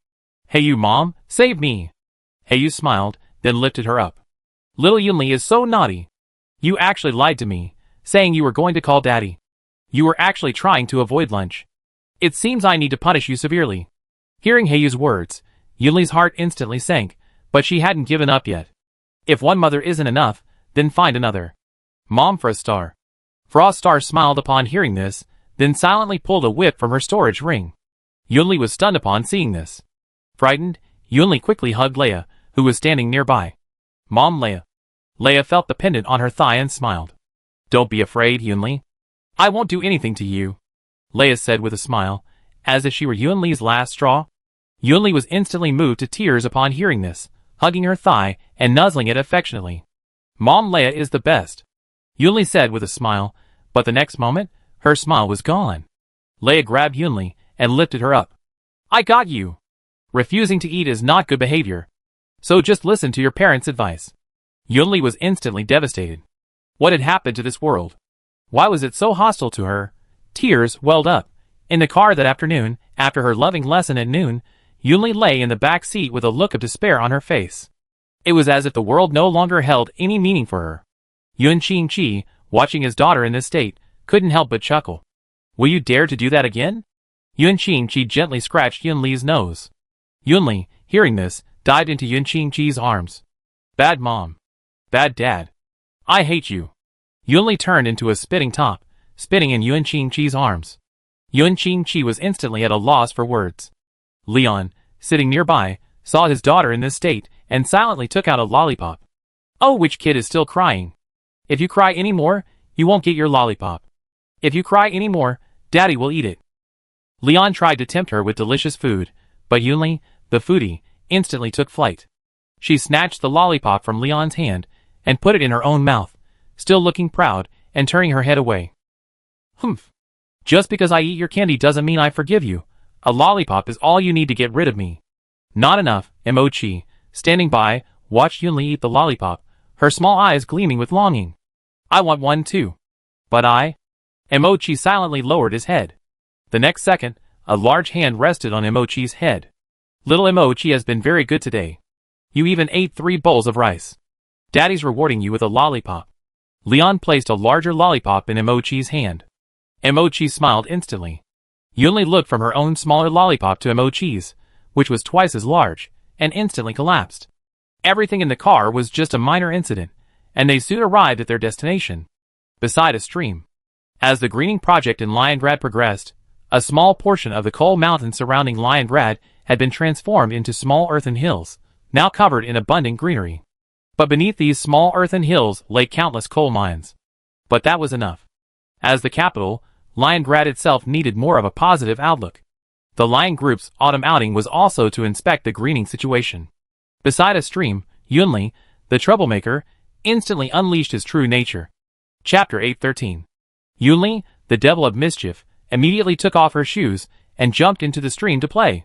Heyu, Mom, save me. Heyu smiled, then lifted her up. Little Yunli is so naughty. You actually lied to me, saying you were going to call Daddy. You were actually trying to avoid lunch. It seems I need to punish you severely. Hearing Heyu's words, Yunli's heart instantly sank, but she hadn't given up yet. If one mother isn't enough, then find another. Mom for a star. Froststar smiled upon hearing this, then silently pulled a whip from her storage ring. Yunli was stunned upon seeing this. Frightened, Yunli quickly hugged Leia, who was standing nearby. Mom, Leia. Leia felt the pendant on her thigh and smiled. Don't be afraid, Yunli. I won't do anything to you, Leia said with a smile, as if she were Yunli's last straw. Yunli was instantly moved to tears upon hearing this, hugging her thigh and nuzzling it affectionately. Mom, Leia is the best, Yunli said with a smile, but the next moment, her smile was gone. Leia grabbed Yunli and lifted her up. I got you. Refusing to eat is not good behavior. So just listen to your parents' advice. Yunli was instantly devastated. What had happened to this world? Why was it so hostile to her? Tears welled up. In the car that afternoon, after her loving lesson at noon, Yunli lay in the back seat with a look of despair on her face. It was as if the world no longer held any meaning for her. Yun Qingqi, watching his daughter in this state, couldn't help but chuckle. Will you dare to do that again? Yun Qingqi gently scratched Yunli's nose. Yunli, hearing this, dived into Yun Qingqi's arms. Bad mom. Bad dad. I hate you. Yunli turned into a spitting top, spitting in Yun Qingqi's arms. Yun Qingqi was instantly at a loss for words. Leon, sitting nearby, saw his daughter in this state and silently took out a lollipop. Oh, which kid is still crying? If you cry any more, you won't get your lollipop. If you cry any more, Daddy will eat it. Leon tried to tempt her with delicious food, but Yunli, the foodie, instantly took flight. She snatched the lollipop from Leon's hand and put it in her own mouth, still looking proud and turning her head away. Humph. Just because I eat your candy doesn't mean I forgive you. A lollipop is all you need to get rid of me. Not enough, Mochi, standing by, watched Yunli eat the lollipop, her small eyes gleaming with longing. I want one too. But Emochi silently lowered his head. The next second, a large hand rested on Emochi's head. Little Emochi has been very good today. You even ate 3 bowls of rice. Daddy's rewarding you with a lollipop. Leon placed a larger lollipop in Emochi's hand. Emochi smiled instantly. Yunli looked from her own smaller lollipop to Emochi's, which was twice as large, and instantly collapsed. Everything in the car was just a minor incident, and they soon arrived at their destination. Beside a stream. As the greening project in Liongrad progressed, a small portion of the coal mountains surrounding Liongrad had been transformed into small earthen hills, now covered in abundant greenery. But beneath these small earthen hills lay countless coal mines. But that was enough. As the capital, Liongrad itself needed more of a positive outlook. The Lion Group's autumn outing was also to inspect the greening situation. Beside a stream, Yunli, the troublemaker, instantly unleashed his true nature. Chapter 8:13. Yunli, the devil of mischief, immediately took off her shoes and jumped into the stream to play.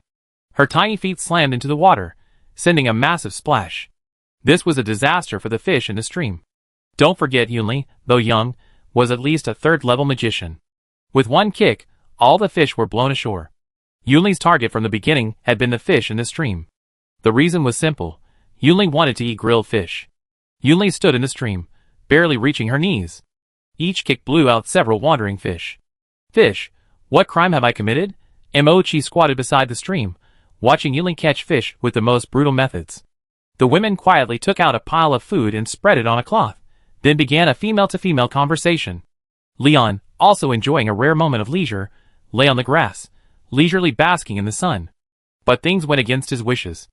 Her tiny feet slammed into the water, sending a massive splash. This was a disaster for the fish in the stream. Don't forget Yunli, though young, was at least a 3rd-level magician. With one kick, all the fish were blown ashore. Yunli's target from the beginning had been the fish in the stream. The reason was simple. Yunli wanted to eat grilled fish. Yunli stood in the stream, barely reaching her knees. Each kick blew out several wandering fish. Fish, what crime have I committed? Emochi squatted beside the stream, watching Yunli catch fish with the most brutal methods. The women quietly took out a pile of food and spread it on a cloth, then began a female-to-female conversation. Leon, also enjoying a rare moment of leisure, lay on the grass, leisurely basking in the sun. But things went against his wishes.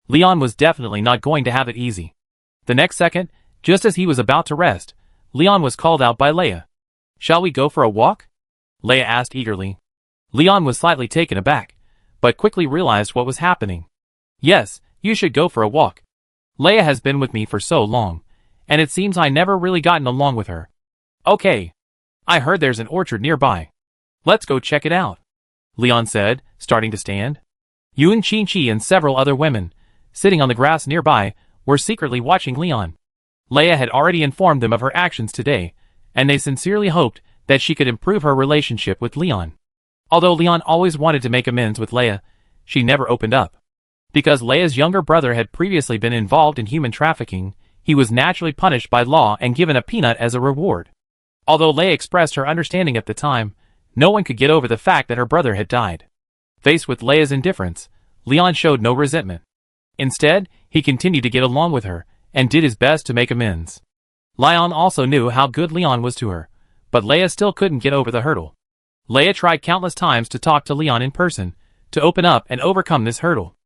Leon was definitely not going to have it easy. The next second, just as he was about to rest, Leon was called out by Leia. Shall we go for a walk? Leia asked eagerly. Leon was slightly taken aback, but quickly realized what was happening. Yes, you should go for a walk. Leia has been with me for so long, and it seems I never really gotten along with her. Okay. I heard there's an orchard nearby. Let's go check it out, Leon said, starting to stand. Yun Qingqi and several other women, sitting on the grass nearby, were secretly watching Leon. Leia had already informed them of her actions today, and they sincerely hoped that she could improve her relationship with Leon. Although Leon always wanted to make amends with Leia, she never opened up. Because Leia's younger brother had previously been involved in human trafficking, he was naturally punished by law and given a peanut as a reward. Although Leia expressed her understanding at the time, no one could get over the fact that her brother had died. Faced with Leia's indifference, Leon showed no resentment. Instead, he continued to get along with her, and did his best to make amends. Leon also knew how good Leon was to her, but Leia still couldn't get over the hurdle. Leia tried countless times to talk to Leon in person, to open up and overcome this hurdle.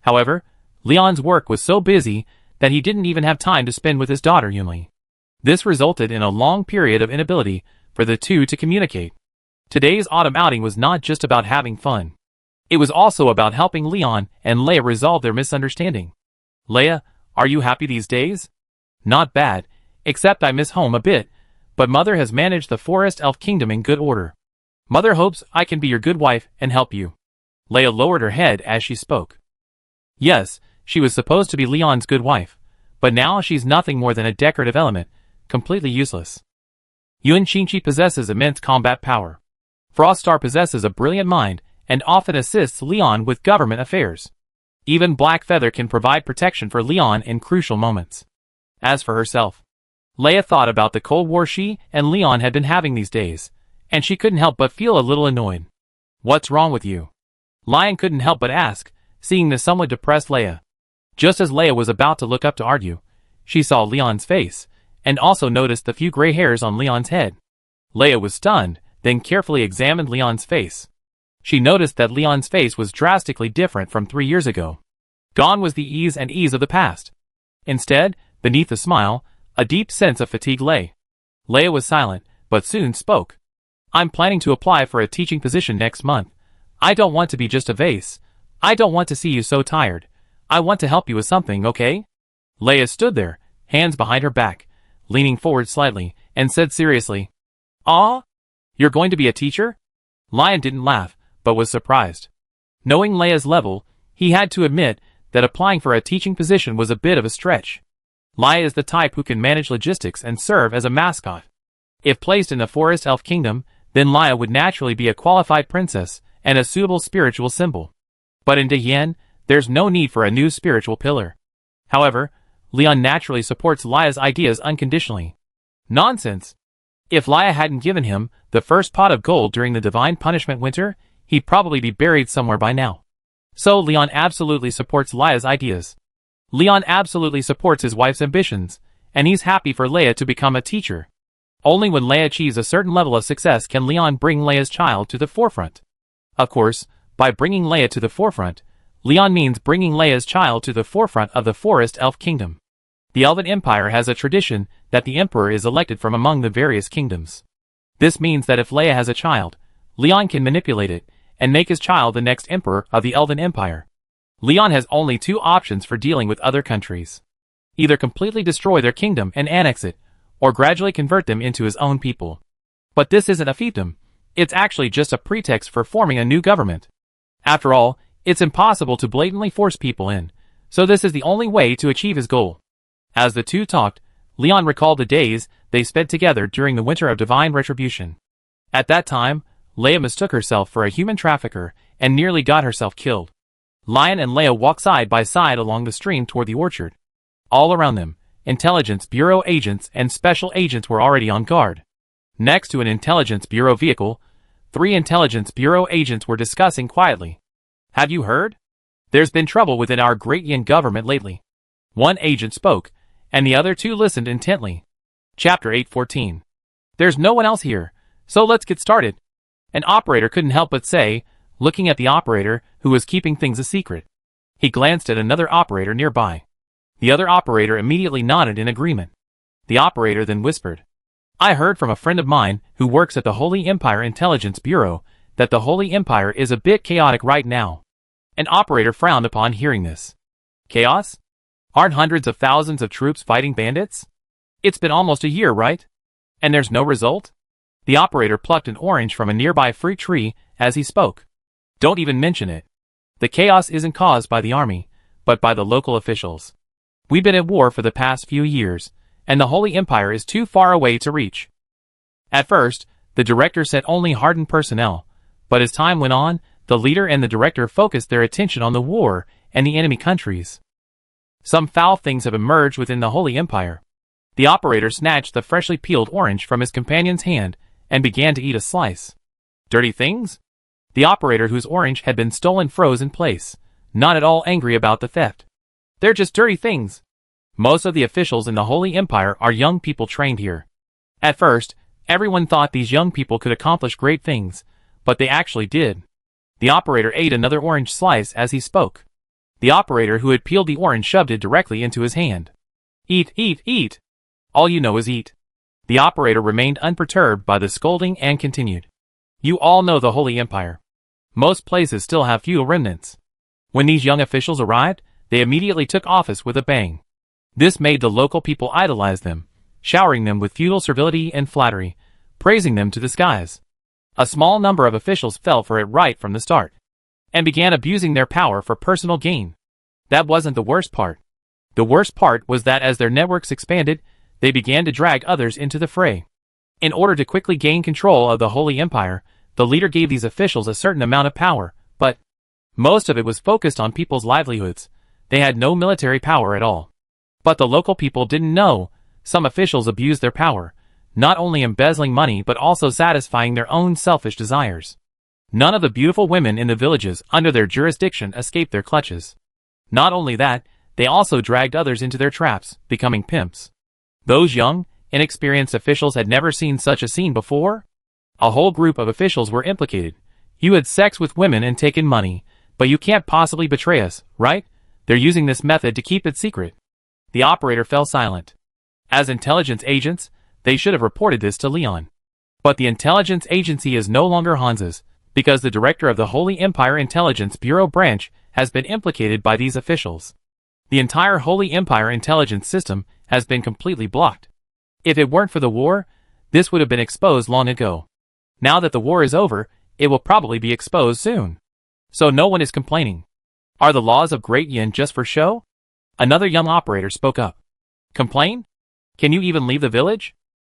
However, Leon's work was so busy that he didn't even have time to spend with his daughter Yunli. This resulted in a long period of inability for the two to communicate. Today's autumn outing was not just about having fun. It was also about helping Leon and Leia resolve their misunderstanding. Leia, are you happy these days? Not bad, except I miss home a bit, but Mother has managed the Forest Elf Kingdom in good order. Mother hopes I can be your good wife and help you. Leia lowered her head as she spoke. Yes, she was supposed to be Leon's good wife, but now she's nothing more than a decorative element, completely useless. Yun Qingqi possesses immense combat power. Froststar possesses a brilliant mind and often assists Leon with government affairs. Even Blackfeather can provide protection for Leon in crucial moments. As for herself, Leia thought about the Cold War she and Leon had been having these days, and she couldn't help but feel a little annoyed. What's wrong with you? Lion couldn't help but ask, seeing the somewhat depressed Leia. Just as Leia was about to look up to argue, she saw Leon's face, and also noticed the few gray hairs on Leon's head. Leia was stunned, then carefully examined Leon's face. She noticed that Leon's face was drastically different from 3 years ago. Gone was the ease of the past. Instead, beneath the smile, a deep sense of fatigue lay. Leia was silent, but soon spoke. I'm planning to apply for a teaching position next month. I don't want to be just a vase. I don't want to see you so tired. I want to help you with something, okay? Leia stood there, hands behind her back, leaning forward slightly, and said seriously, "Ah? You're going to be a teacher?" Lion didn't laugh, but was surprised. Knowing Leia's level, he had to admit that applying for a teaching position was a bit of a stretch. Leia is the type who can manage logistics and serve as a mascot. If placed in the Forest Elf Kingdom, then Leia would naturally be a qualified princess and a suitable spiritual symbol. But in Deyen, there's no need for a new spiritual pillar. However, Leon naturally supports Leia's ideas unconditionally. Nonsense! If Leia hadn't given him the first pot of gold during the Divine Punishment Winter, he'd probably be buried somewhere by now. So Leon absolutely supports Leia's ideas. Leon absolutely supports his wife's ambitions, and he's happy for Leia to become a teacher. Only when Leia achieves a certain level of success can Leon bring Leia's child to the forefront. Of course, by bringing Leia to the forefront, Leon means bringing Leia's child to the forefront of the Forest Elf Kingdom. The Elven Empire has a tradition that the Emperor is elected from among the various kingdoms. This means that if Leia has a child, Leon can manipulate it and make his child the next Emperor of the Elven Empire. Leon has only two options for dealing with other countries. Either completely destroy their kingdom and annex it, or gradually convert them into his own people. But this isn't a fiefdom. It's actually just a pretext for forming a new government. After all, it's impossible to blatantly force people in, so this is the only way to achieve his goal. As the two talked, Leon recalled the days they spent together during the Winter of Divine Retribution. At that time, Leia mistook herself for a human trafficker and nearly got herself killed. Lion and Leia walked side by side along the stream toward the orchard. All around them, Intelligence Bureau agents and special agents were already on guard. Next to an Intelligence Bureau vehicle, 3 Intelligence Bureau agents were discussing quietly. "Have you heard? There's been trouble within our great Yin government lately." One agent spoke, and the other 2 listened intently. Chapter 8:14. "There's no one else here, so let's get started," an operator couldn't help but say, looking at the operator who was keeping things a secret. He glanced at another operator nearby. The other operator immediately nodded in agreement. The operator then whispered, "I heard from a friend of mine who works at the Holy Empire Intelligence Bureau that the Holy Empire is a bit chaotic right now." An operator frowned upon hearing this. Chaos? Aren't hundreds of thousands of troops fighting bandits? It's been almost a year, right? And there's no result? The operator plucked an orange from a nearby fruit tree as he spoke. "Don't even mention it. The chaos isn't caused by the army, but by the local officials. We've been at war for the past few years, and the Holy Empire is too far away to reach." At first, the director sent only hardened personnel, but as time went on, the leader and the director focused their attention on the war and the enemy countries. "Some foul things have emerged within the Holy Empire." The operator snatched the freshly peeled orange from his companion's hand and began to eat a slice. "Dirty things?" The operator whose orange had been stolen froze in place, not at all angry about the theft. "They're just dirty things. Most of the officials in the Holy Empire are young people trained here. At first, everyone thought these young people could accomplish great things, but they actually did." The operator ate another orange slice as he spoke. The operator who had peeled the orange shoved it directly into his hand. "Eat, eat, eat. All you know is eat." The operator remained unperturbed by the scolding and continued. "You all know the Holy Empire. Most places still have feudal remnants. When these young officials arrived, they immediately took office with a bang. This made the local people idolize them, showering them with feudal servility and flattery, praising them to the skies. A small number of officials fell for it right from the start, and began abusing their power for personal gain. That wasn't the worst part. The worst part was that as their networks expanded, they began to drag others into the fray. In order to quickly gain control of the Holy Empire, the leader gave these officials a certain amount of power, but most of it was focused on people's livelihoods. They had no military power at all. But the local people didn't know. Some officials abused their power, not only embezzling money but also satisfying their own selfish desires. None of the beautiful women in the villages under their jurisdiction escaped their clutches. Not only that, they also dragged others into their traps, becoming pimps. Those young, inexperienced officials had never seen such a scene before. A whole group of officials were implicated. "You had sex with women and taken money, but you can't possibly betray us, right? They're using this method to keep it secret." The operator fell silent. As intelligence agents, they should have reported this to Leon. But the intelligence agency is no longer Hans's, because the director of the Holy Empire Intelligence Bureau branch has been implicated by these officials. The entire Holy Empire intelligence system has been completely blocked. If it weren't for the war, this would have been exposed long ago. Now that the war is over, it will probably be exposed soon. So no one is complaining. Are the laws of Great Yin just for show? Another young operator spoke up. Complain? Can you even leave the village?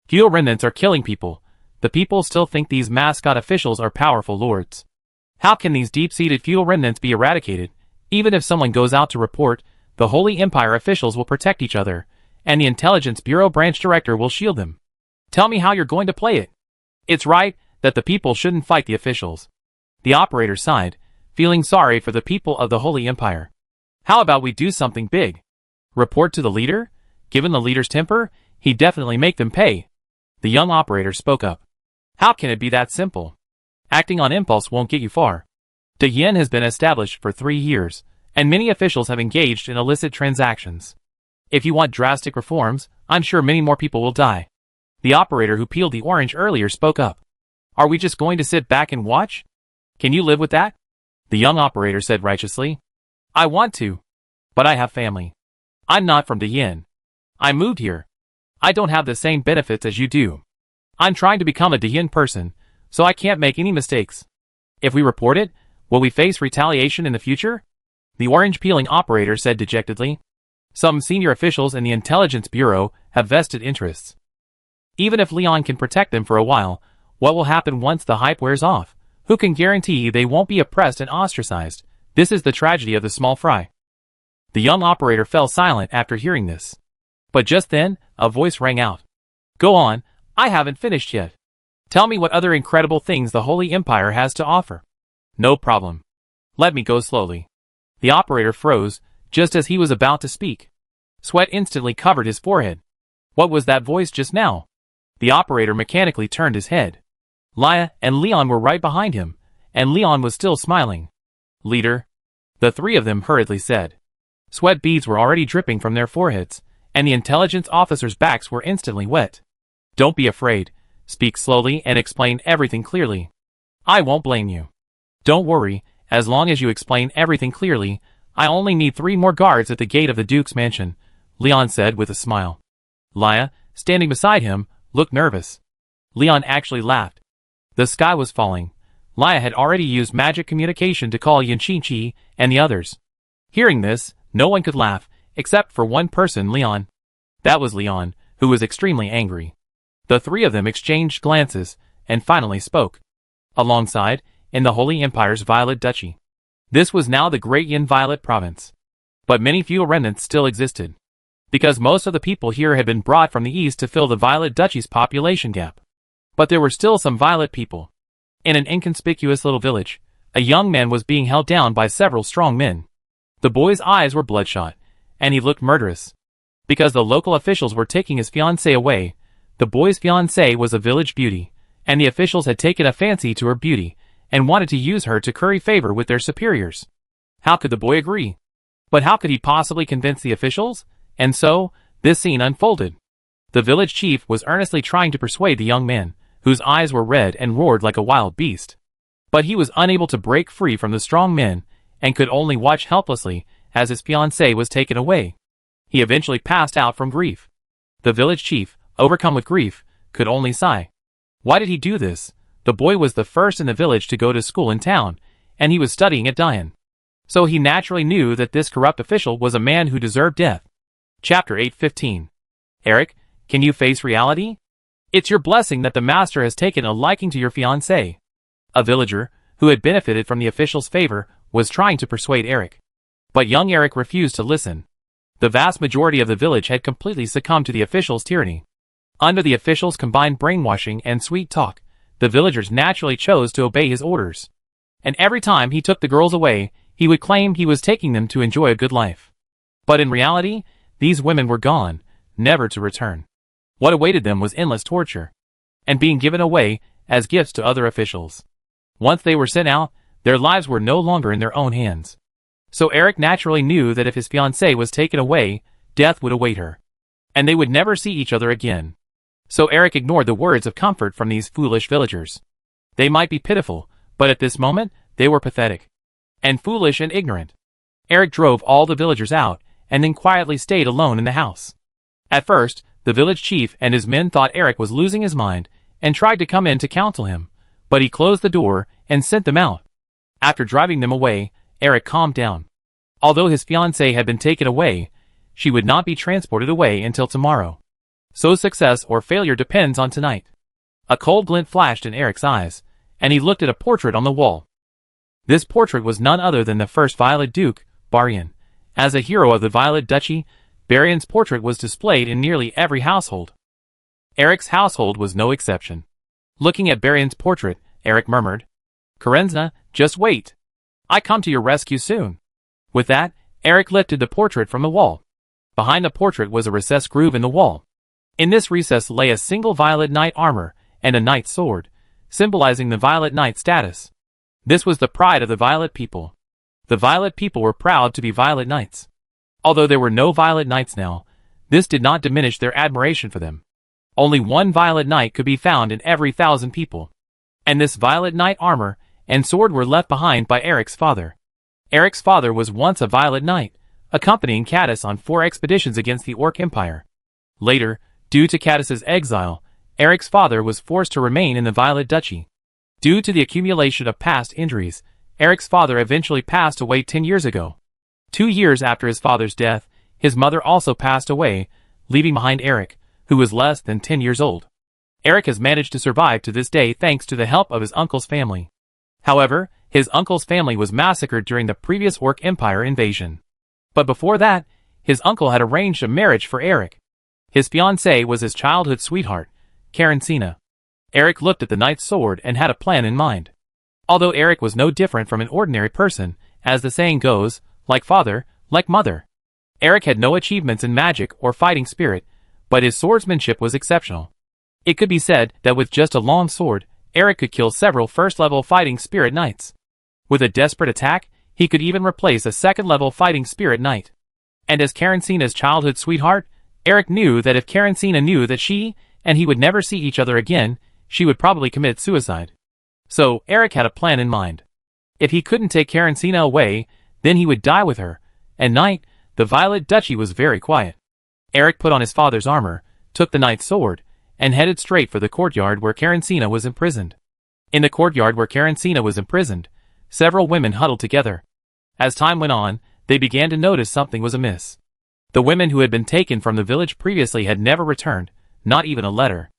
Feudal remnants are killing people. The people still think these mascot officials are powerful lords. How can these deep-seated feudal remnants be eradicated? Even if someone goes out to report, the Holy Empire officials will protect each other, and the Intelligence Bureau branch director will shield them. Tell me how you're going to play it. It's right that the people shouldn't fight the officials. The operator sighed, feeling sorry for the people of the Holy Empire. How about we do something big? Report to the leader? Given the leader's temper, he'd definitely make them pay. The young operator spoke up. How can it be that simple? Acting on impulse won't get you far. The Yin has been established for 3 years, and many officials have engaged in illicit transactions. If you want drastic reforms, I'm sure many more people will die. The operator who peeled the orange earlier spoke up. Are we just going to sit back and watch? Can you live with that? The young operator said righteously. I want to. But I have family. I'm not from the Yin. I moved here. I don't have the same benefits as you do. I'm trying to become a Yin person, so I can't make any mistakes. If we report it, will we face retaliation in the future? The orange peeling operator said dejectedly. Some senior officials in the Intelligence Bureau have vested interests. Even if Leon can protect them for a while, what will happen once the hype wears off? Who can guarantee they won't be oppressed and ostracized? This is the tragedy of the small fry. The young operator fell silent after hearing this. But just then, a voice rang out. Go on, I haven't finished yet. Tell me what other incredible things the Holy Empire has to offer. No problem. Let me go slowly. The operator froze, just as he was about to speak. Sweat instantly covered his forehead. What was that voice just now? The operator mechanically turned his head. Laya and Leon were right behind him, and Leon was still smiling. Leader. The 3 of them hurriedly said. Sweat beads were already dripping from their foreheads, and the intelligence officers' backs were instantly wet. Don't be afraid. Speak slowly and explain everything clearly. I won't blame you. Don't worry, as long as you explain everything clearly, I only need 3 more guards at the gate of the Duke's mansion, Leon said with a smile. Laya, standing beside him, looked nervous. Leon actually laughed. The sky was falling. Laya had already used magic communication to call Yanchinchi and the others. Hearing this, no one could laugh, except for one person, Leon. That was Leon, who was extremely angry. The 3 of them exchanged glances, and finally spoke. Alongside, in the Holy Empire's Violet Duchy. This was now the Great Yin Violet Province. But many feudal remnants still existed. Because most of the people here had been brought from the east to fill the Violet Duchy's population gap. But there were still some Violet people. In an inconspicuous little village, a young man was being held down by several strong men. The boy's eyes were bloodshot, and he looked murderous. Because the local officials were taking his fiancée away, the boy's fiancée was a village beauty, and the officials had taken a fancy to her beauty, and wanted to use her to curry favor with their superiors. How could the boy agree? But how could he possibly convince the officials? And so, this scene unfolded. The village chief was earnestly trying to persuade the young man, whose eyes were red and roared like a wild beast. But he was unable to break free from the strong men, and could only watch helplessly as his fiancée was taken away. He eventually passed out from grief. The village chief, overcome with grief, could only sigh. Why did he do this? The boy was the first in the village to go to school in town, and he was studying at Dian. So he naturally knew that this corrupt official was a man who deserved death. Chapter 8:15. Eric, can you face reality? It's your blessing that the master has taken a liking to your fiancée. A villager, who had benefited from the official's favor, was trying to persuade Eric. But young Eric refused to listen. The vast majority of the village had completely succumbed to the official's tyranny. Under the official's combined brainwashing and sweet talk, the villagers naturally chose to obey his orders. And every time he took the girls away, he would claim he was taking them to enjoy a good life. But in reality, these women were gone, never to return. What awaited them was endless torture, and being given away as gifts to other officials. Once they were sent out, their lives were no longer in their own hands. So Eric naturally knew that if his fiancée was taken away, death would await her. And they would never see each other again. So Eric ignored the words of comfort from these foolish villagers. They might be pitiful, but at this moment, they were pathetic. And foolish and ignorant. Eric drove all the villagers out, and then quietly stayed alone in the house. At first, the village chief and his men thought Eric was losing his mind, and tried to come in to counsel him, but he closed the door, and sent them out. After driving them away, Eric calmed down. Although his fiancée had been taken away, she would not be transported away until tomorrow. So success or failure depends on tonight. A cold glint flashed in Eric's eyes, and he looked at a portrait on the wall. This portrait was none other than the first Violet Duke, Barian. As a hero of the Violet Duchy, Barian's portrait was displayed in nearly every household. Eric's household was no exception. Looking at Barian's portrait, Eric murmured, "Karenina, just wait. I come to your rescue soon." With that, Eric lifted the portrait from the wall. Behind the portrait was a recessed groove in the wall. In this recess lay a single Violet Knight armor and a knight's sword, symbolizing the Violet Knight status. This was the pride of the Violet people. The Violet people were proud to be Violet Knights. Although there were no Violet Knights now, this did not diminish their admiration for them. Only one Violet Knight could be found in every 1,000 people. And this Violet Knight armor and sword were left behind by Eric's father. Eric's father was once a Violet Knight, accompanying Caddis on 4 expeditions against the Orc Empire. Later, due to Caddis's exile, Eric's father was forced to remain in the Violet Duchy. Due to the accumulation of past injuries, Eric's father eventually passed away 10 years ago. 2 years after his father's death, his mother also passed away, leaving behind Eric, who was less than 10 years old. Eric has managed to survive to this day thanks to the help of his uncle's family. However, his uncle's family was massacred during the previous Orc Empire invasion. But before that, his uncle had arranged a marriage for Eric. His fiancée was his childhood sweetheart, Karenina. Eric looked at the knight's sword and had a plan in mind. Although Eric was no different from an ordinary person, as the saying goes, like father, like mother. Eric had no achievements in magic or fighting spirit, but his swordsmanship was exceptional. It could be said that with just a long sword, Eric could kill several first-level fighting spirit knights. With a desperate attack, he could even replace a second-level fighting spirit knight. And as Karenina's childhood sweetheart, Eric knew that if Karenina knew that she and he would never see each other again, she would probably commit suicide. So, Eric had a plan in mind. If he couldn't take Karenina away, then he would die with her. At night, the Violet Duchy was very quiet. Eric put on his father's armor, took the knight's sword, and headed straight for the courtyard where Karenina was imprisoned. In the courtyard where Karenina was imprisoned, several women huddled together. As time went on, they began to notice something was amiss. The women who had been taken from the village previously had never returned, not even a letter.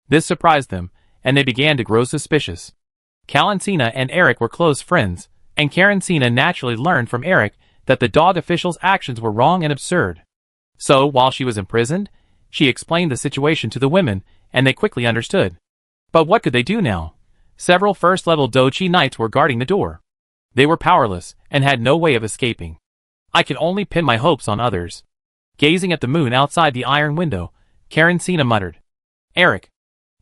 This surprised them, and they began to grow suspicious. Karenina and Eric were close friends, and Karenina naturally learned from Eric that the dog official's actions were wrong and absurd. So, while she was imprisoned, she explained the situation to the women, and they quickly understood. But what could they do now? Several first-level Dochi knights were guarding the door. They were powerless, and had no way of escaping. I can only pin my hopes on others. Gazing at the moon outside the iron window, Karenina muttered. Eric.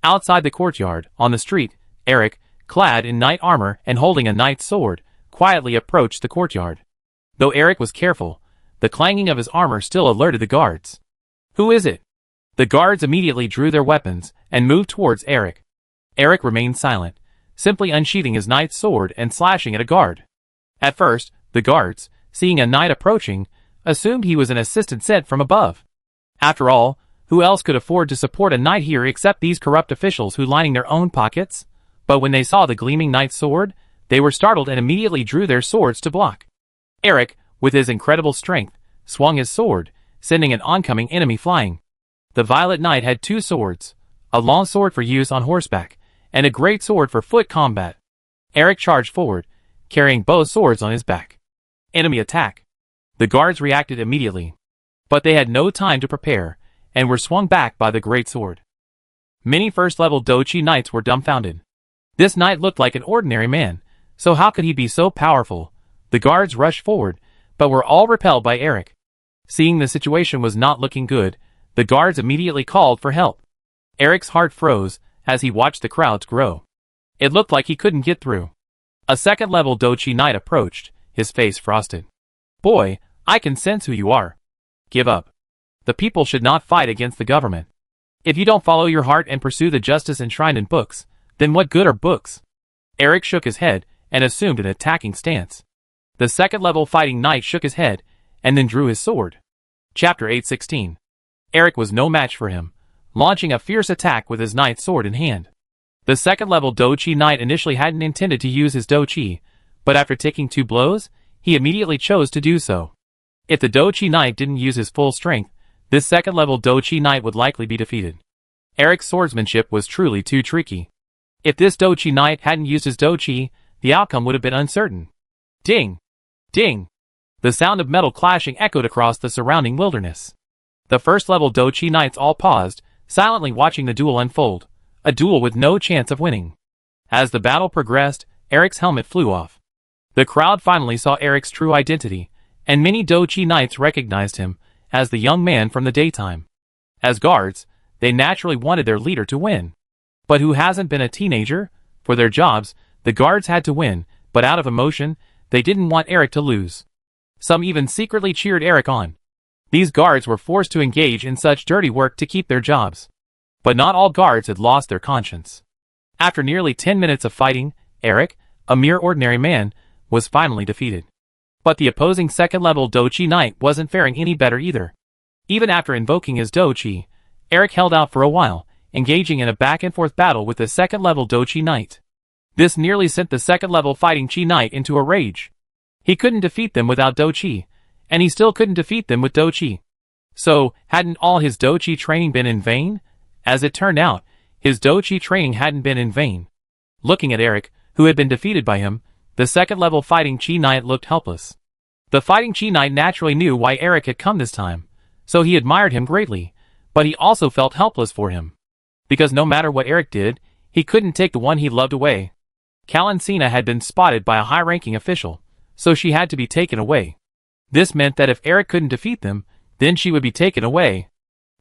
Outside the courtyard, on the street, Eric, clad in knight armor and holding a knight's sword, quietly approached the courtyard. Though Eric was careful, the clanging of his armor still alerted the guards. Who is it? The guards immediately drew their weapons and moved towards Eric. Eric remained silent, simply unsheathing his knight's sword and slashing at a guard. At first, the guards, seeing a knight approaching, assumed he was an assistant sent from above. After all, who else could afford to support a knight here except these corrupt officials who lining their own pockets? But when they saw the gleaming knight's sword, they were startled and immediately drew their swords to block. Eric, with his incredible strength, swung his sword, sending an oncoming enemy flying. The Violet Knight had 2 swords, a long sword for use on horseback, and a great sword for foot combat. Eric charged forward, carrying both swords on his back. Enemy attack. The guards reacted immediately. But they had no time to prepare, and were swung back by the great sword. Many first-level Dochi knights were dumbfounded. This knight looked like an ordinary man, so how could he be so powerful? The guards rushed forward, but were all repelled by Eric. Seeing the situation was not looking good, the guards immediately called for help. Eric's heart froze as he watched the crowds grow. It looked like he couldn't get through. A second-level Dochi knight approached, his face frosted. Boy, I can sense who you are. Give up. The people should not fight against the government. If you don't follow your heart and pursue the justice enshrined in books, then what good are books? Eric shook his head and assumed an attacking stance. The second-level fighting knight shook his head and then drew his sword. Chapter 816. Eric was no match for him, launching a fierce attack with his knight's sword in hand. The second-level Dochi knight initially hadn't intended to use his Dochi, but after taking 2 blows, he immediately chose to do so. If the Dochi Knight didn't use his full strength, this second-level Dochi Knight would likely be defeated. Eric's swordsmanship was truly too tricky. If this Dochi Knight hadn't used his Dochi, the outcome would have been uncertain. Ding! Ding! The sound of metal clashing echoed across the surrounding wilderness. The first-level Dochi Knights all paused, silently watching the duel unfold, a duel with no chance of winning. As the battle progressed, Eric's helmet flew off. The crowd finally saw Eric's true identity, and many Dochi Knights recognized him as the young man from the daytime. As guards, they naturally wanted their leader to win. But who hasn't been a teenager? For their jobs, the guards had to win, but out of emotion, they didn't want Eric to lose. Some even secretly cheered Eric on. These guards were forced to engage in such dirty work to keep their jobs. But not all guards had lost their conscience. After nearly 10 minutes of fighting, Eric, a mere ordinary man, was finally defeated. But the opposing second-level Dochi Knight wasn't faring any better either. Even after invoking his Dochi, Eric held out for a while, engaging in a back-and-forth battle with the second-level Dochi Knight. This nearly sent the second-level fighting Chi Knight into a rage. He couldn't defeat them without Dochi, and he still couldn't defeat them with Dochi. So, hadn't all his Dochi training been in vain? As it turned out, his Dochi training hadn't been in vain. Looking at Eric, who had been defeated by him, the second-level fighting Chi Knight looked helpless. The fighting Chi Knight naturally knew why Eric had come this time, so he admired him greatly, but he also felt helpless for him. Because no matter what Eric did, he couldn't take the one he loved away. Calancina had been spotted by a high-ranking official, so she had to be taken away. This meant that if Eric couldn't defeat them, then she would be taken away.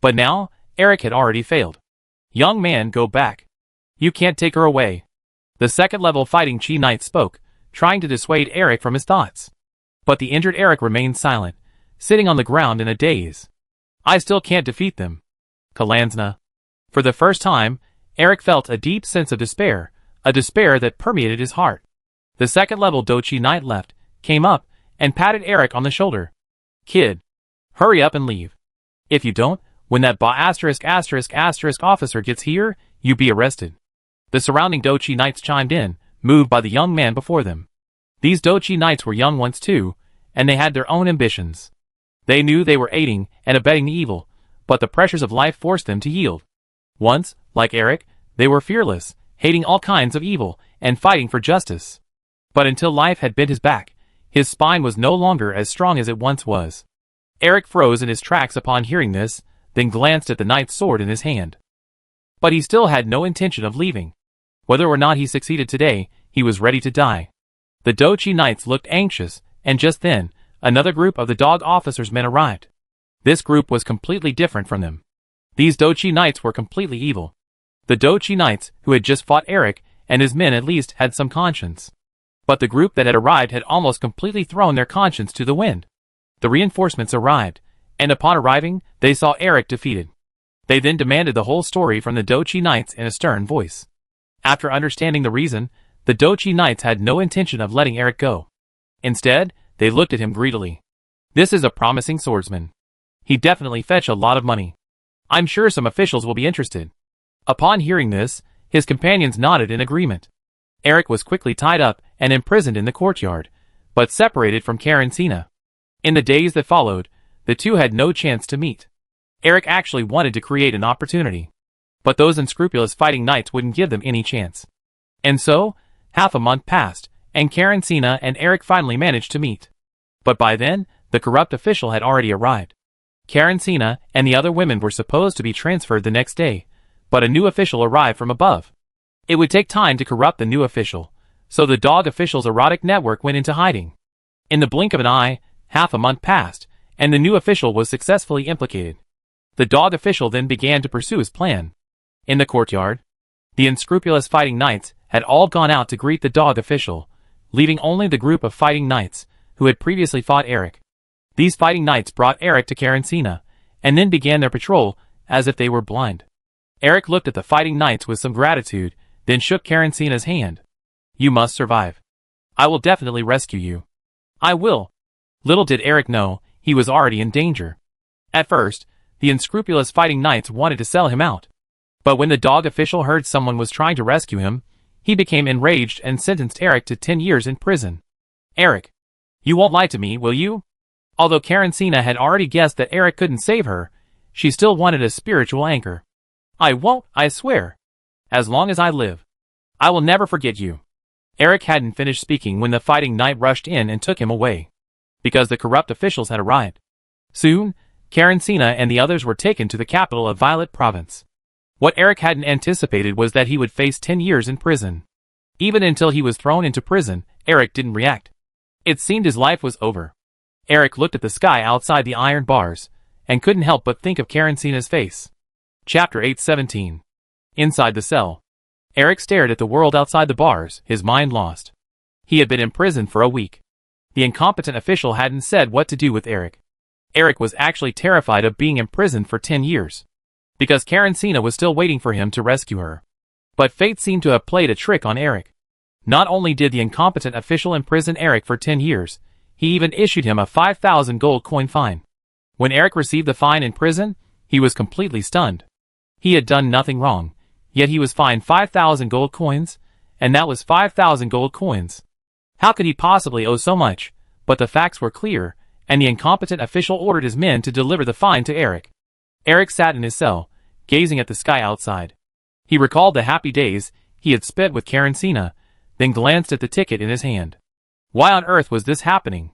But now, Eric had already failed. Young man, go back. You can't take her away. The second-level fighting Chi Knight spoke, trying to dissuade Eric from his thoughts. But the injured Eric remained silent, sitting on the ground in a daze. I still can't defeat them. Kalanzna. For the first time, Eric felt a deep sense of despair, a despair that permeated his heart. The second-level Dochi Knight left, came up, and patted Eric on the shoulder. Kid. Hurry up and leave. If you don't, when that officer gets here, you be arrested. The surrounding Dochi Knights chimed in, moved by the young man before them. These Dochi Knights were young once too, and they had their own ambitions. They knew they were aiding and abetting the evil, but the pressures of life forced them to yield. Once, like Eric, they were fearless, hating all kinds of evil, and fighting for justice. But until life had bent his back, his spine was no longer as strong as it once was. Eric froze in his tracks upon hearing this, then glanced at the knight's sword in his hand. But he still had no intention of leaving. Whether or not he succeeded today, he was ready to die. The Dochi Knights looked anxious, and just then, another group of the dog officer's men arrived. This group was completely different from them. These Dochi Knights were completely evil. The Dochi Knights, who had just fought Eric, and his men at least had some conscience. But the group that had arrived had almost completely thrown their conscience to the wind. The reinforcements arrived, and upon arriving, they saw Eric defeated. They then demanded the whole story from the Dochi Knights in a stern voice. After understanding the reason, the Dochi Knights had no intention of letting Eric go. Instead, they looked at him greedily. This is a promising swordsman. He definitely fetch a lot of money. I'm sure some officials will be interested. Upon hearing this, his companions nodded in agreement. Eric was quickly tied up and imprisoned in the courtyard, but separated from Carancina. In the days that followed, the two had no chance to meet. Eric actually wanted to create an opportunity. But those unscrupulous fighting knights wouldn't give them any chance. And so, half a month passed, and Carancina and Eric finally managed to meet. But by then, the corrupt official had already arrived. Carancina and the other women were supposed to be transferred the next day, but a new official arrived from above. It would take time to corrupt the new official, so the dog official's erotic network went into hiding. In the blink of an eye, half a month passed, and the new official was successfully implicated. The dog official then began to pursue his plan. In the courtyard, the unscrupulous fighting knights had all gone out to greet the dog official, leaving only the group of fighting knights who had previously fought Eric. These fighting knights brought Eric to Carancina, and then began their patrol as if they were blind. Eric looked at the fighting knights with some gratitude, then shook Carancina's hand. You must survive. I will definitely rescue you. I will. Little did Eric know, he was already in danger. At first, the unscrupulous fighting knights wanted to sell him out. But when the dog official heard someone was trying to rescue him, he became enraged and sentenced Eric to 10 years in prison. Eric. You won't lie to me, will you? Although Karencina had already guessed that Eric couldn't save her, she still wanted a spiritual anchor. I won't, I swear. As long as I live. I will never forget you. Eric hadn't finished speaking when the fighting knight rushed in and took him away. Because the corrupt officials had arrived. Soon, Karencina and the others were taken to the capital of Violet Province. What Eric hadn't anticipated was that he would face 10 years in prison. Even until he was thrown into prison, Eric didn't react. It seemed his life was over. Eric looked at the sky outside the iron bars, and couldn't help but think of Karencina's face. Chapter 817. Inside the cell. Eric stared at the world outside the bars, his mind lost. He had been imprisoned for a week. The incompetent official hadn't said what to do with Eric. Eric was actually terrified of being imprisoned for 10 years. Because Karencina was still waiting for him to rescue her. But fate seemed to have played a trick on Eric. Not only did the incompetent official imprison Eric for 10 years, he even issued him a 5,000 gold coin fine. When Eric received the fine in prison, he was completely stunned. He had done nothing wrong, yet he was fined 5,000 gold coins, and that was 5,000 gold coins. How could he possibly owe so much? But the facts were clear, and the incompetent official ordered his men to deliver the fine to Eric. Eric sat in his cell, gazing at the sky outside. He recalled the happy days he had spent with Karencina, then glanced at the ticket in his hand. Why on earth was this happening?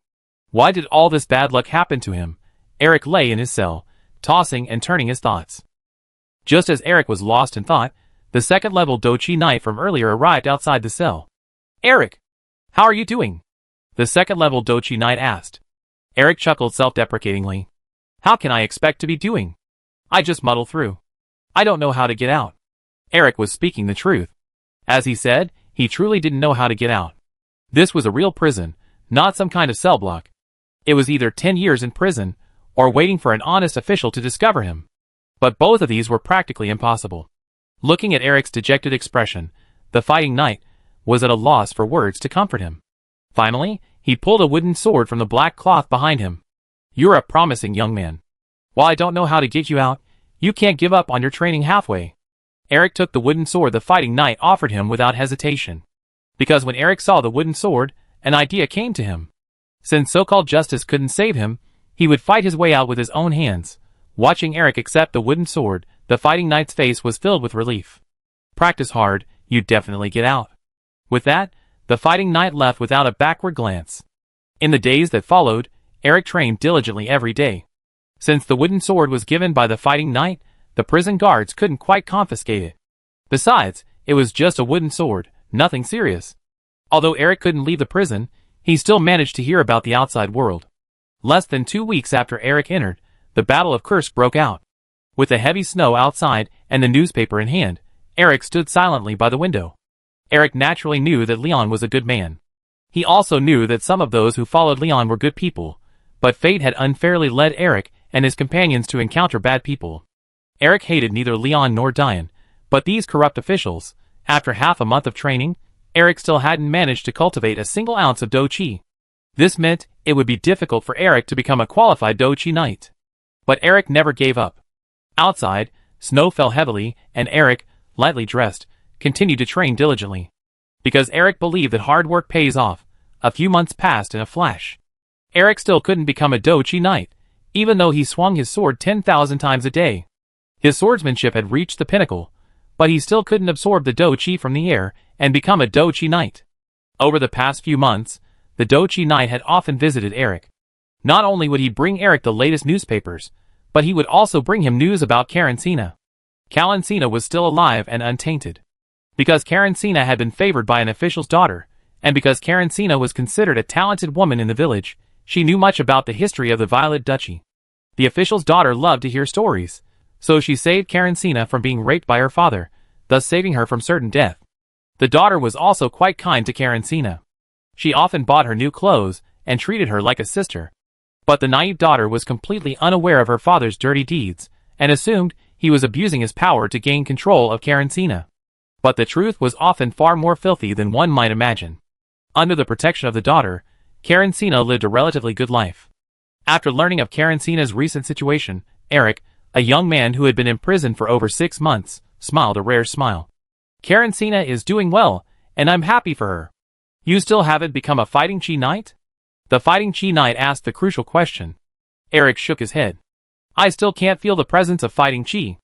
Why did all this bad luck happen to him? Eric lay in his cell, tossing and turning his thoughts. Just as Eric was lost in thought, the second-level Dochi Knight from earlier arrived outside the cell. Eric! How are you doing? The second-level Dochi Knight asked. Eric chuckled self-deprecatingly. How can I expect to be doing? I just muddle through. I don't know how to get out. Eric was speaking the truth. As he said, he truly didn't know how to get out. This was a real prison, not some kind of cell block. It was either 10 years in prison, or waiting for an honest official to discover him. But both of these were practically impossible. Looking at Eric's dejected expression, the fighting knight was at a loss for words to comfort him. Finally, he pulled a wooden sword from the black cloth behind him. You're a promising young man. While I don't know how to get you out, you can't give up on your training halfway. Eric took the wooden sword the fighting knight offered him without hesitation. Because when Eric saw the wooden sword, an idea came to him. Since so-called justice couldn't save him, he would fight his way out with his own hands. Watching Eric accept the wooden sword, the fighting knight's face was filled with relief. Practice hard, you'd definitely get out. With that, the fighting knight left without a backward glance. In the days that followed, Eric trained diligently every day. Since the wooden sword was given by the fighting knight, the prison guards couldn't quite confiscate it. Besides, it was just a wooden sword, nothing serious. Although Eric couldn't leave the prison, he still managed to hear about the outside world. Less than 2 weeks after Eric entered, the Battle of Kursk broke out. With the heavy snow outside and the newspaper in hand, Eric stood silently by the window. Eric naturally knew that Leon was a good man. He also knew that some of those who followed Leon were good people, but fate had unfairly led Eric and his companions to encounter bad people. Eric hated neither Leon nor Diane, but these corrupt officials. After half a month of training, Eric still hadn't managed to cultivate a single ounce of Do-Chi. This meant it would be difficult for Eric to become a qualified Do-Chi knight. But Eric never gave up. Outside, snow fell heavily, and Eric, lightly dressed, continued to train diligently. Because Eric believed that hard work pays off, a few months passed in a flash. Eric still couldn't become a Do-Chi knight, even though he swung his sword 10,000 times a day. His swordsmanship had reached the pinnacle, but he still couldn't absorb the Do-Chi from the air and become a Do-Chi knight. Over the past few months, the Do-Chi knight had often visited Eric. Not only would he bring Eric the latest newspapers, but he would also bring him news about Karencina. Karencina was still alive and untainted. Because Karencina had been favored by an official's daughter, and because Karencina was considered a talented woman in the village, she knew much about the history of the Violet Duchy. The official's daughter loved to hear stories, so she saved Karencina from being raped by her father, thus saving her from certain death. The daughter was also quite kind to Karencina. She often bought her new clothes and treated her like a sister. But the naive daughter was completely unaware of her father's dirty deeds, and assumed he was abusing his power to gain control of Karencina. But the truth was often far more filthy than one might imagine. Under the protection of the daughter, Karencina lived a relatively good life. After learning of Karencina's recent situation, Eric, a young man who had been imprisoned for over 6 months, smiled a rare smile. Karencina is doing well, and I'm happy for her. You still haven't become a fighting chi knight? The fighting Chi Knight asked the crucial question. Eric shook his head. I still can't feel the presence of fighting Chi.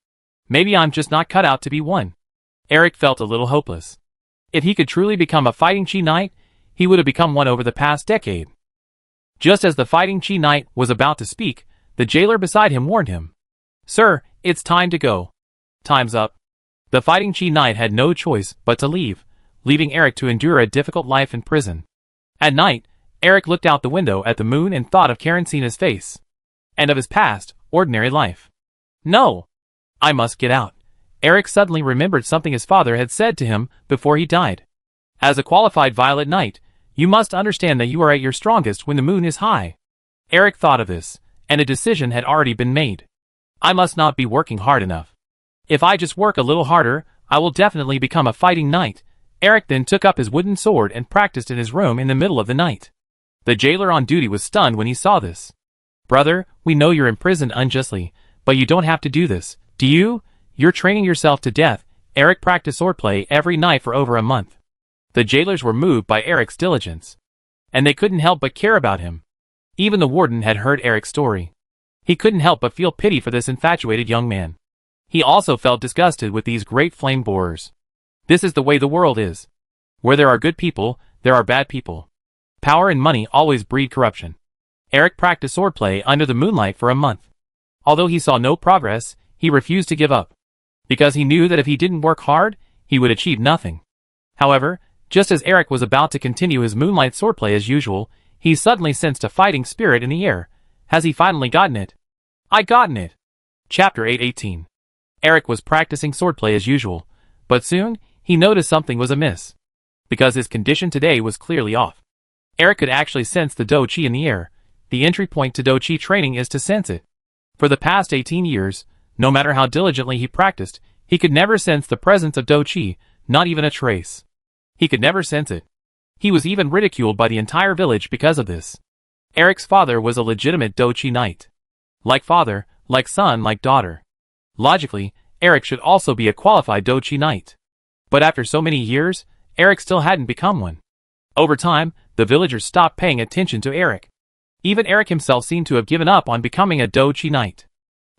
Maybe I'm just not cut out to be one. Eric felt a little hopeless. If he could truly become a fighting Chi Knight, he would have become one over the past decade. Just as the fighting Chi Knight was about to speak, the jailer beside him warned him. Sir, it's time to go. Time's up. The fighting Chi Knight had no choice but to leave, leaving Eric to endure a difficult life in prison. At night, Eric looked out the window at the moon and thought of Karencina's face. And of his past, ordinary life. No! I must get out. Eric suddenly remembered something his father had said to him before he died. As a qualified Violet Knight, you must understand that you are at your strongest when the moon is high. Eric thought of this, and a decision had already been made. I must not be working hard enough. If I just work a little harder, I will definitely become a fighting knight. Eric then took up his wooden sword and practiced in his room in the middle of the night. The jailer on duty was stunned when he saw this. Brother, we know you're imprisoned unjustly, but you don't have to do this, do you? You're training yourself to death. Eric practiced swordplay every night for over a month. The jailers were moved by Eric's diligence. And they couldn't help but care about him. Even the warden had heard Eric's story. He couldn't help but feel pity for this infatuated young man. He also felt disgusted with these great flame borers. This is the way the world is. Where there are good people, there are bad people. Power and money always breed corruption. Eric practiced swordplay under the moonlight for a month. Although he saw no progress, he refused to give up. Because he knew that if he didn't work hard, he would achieve nothing. However, just as Eric was about to continue his moonlight swordplay as usual, he suddenly sensed a fighting spirit in the air. Has he finally gotten it? I gotten it! Chapter 8:18. Eric was practicing swordplay as usual, but soon, he noticed something was amiss. Because his condition today was clearly off. Eric could actually sense the Do Chi in the air. The entry point to Do Chi training is to sense it. For the past 18 years, no matter how diligently he practiced, he could never sense the presence of Do Chi, not even a trace. He could never sense it. He was even ridiculed by the entire village because of this. Eric's father was a legitimate Do Chi Knight. Like father, like son, like daughter. Logically, Eric should also be a qualified Do Chi Knight. But after so many years, Eric still hadn't become one. Over time, the villagers stopped paying attention to Eric. Even Eric himself seemed to have given up on becoming a Do Chi Knight.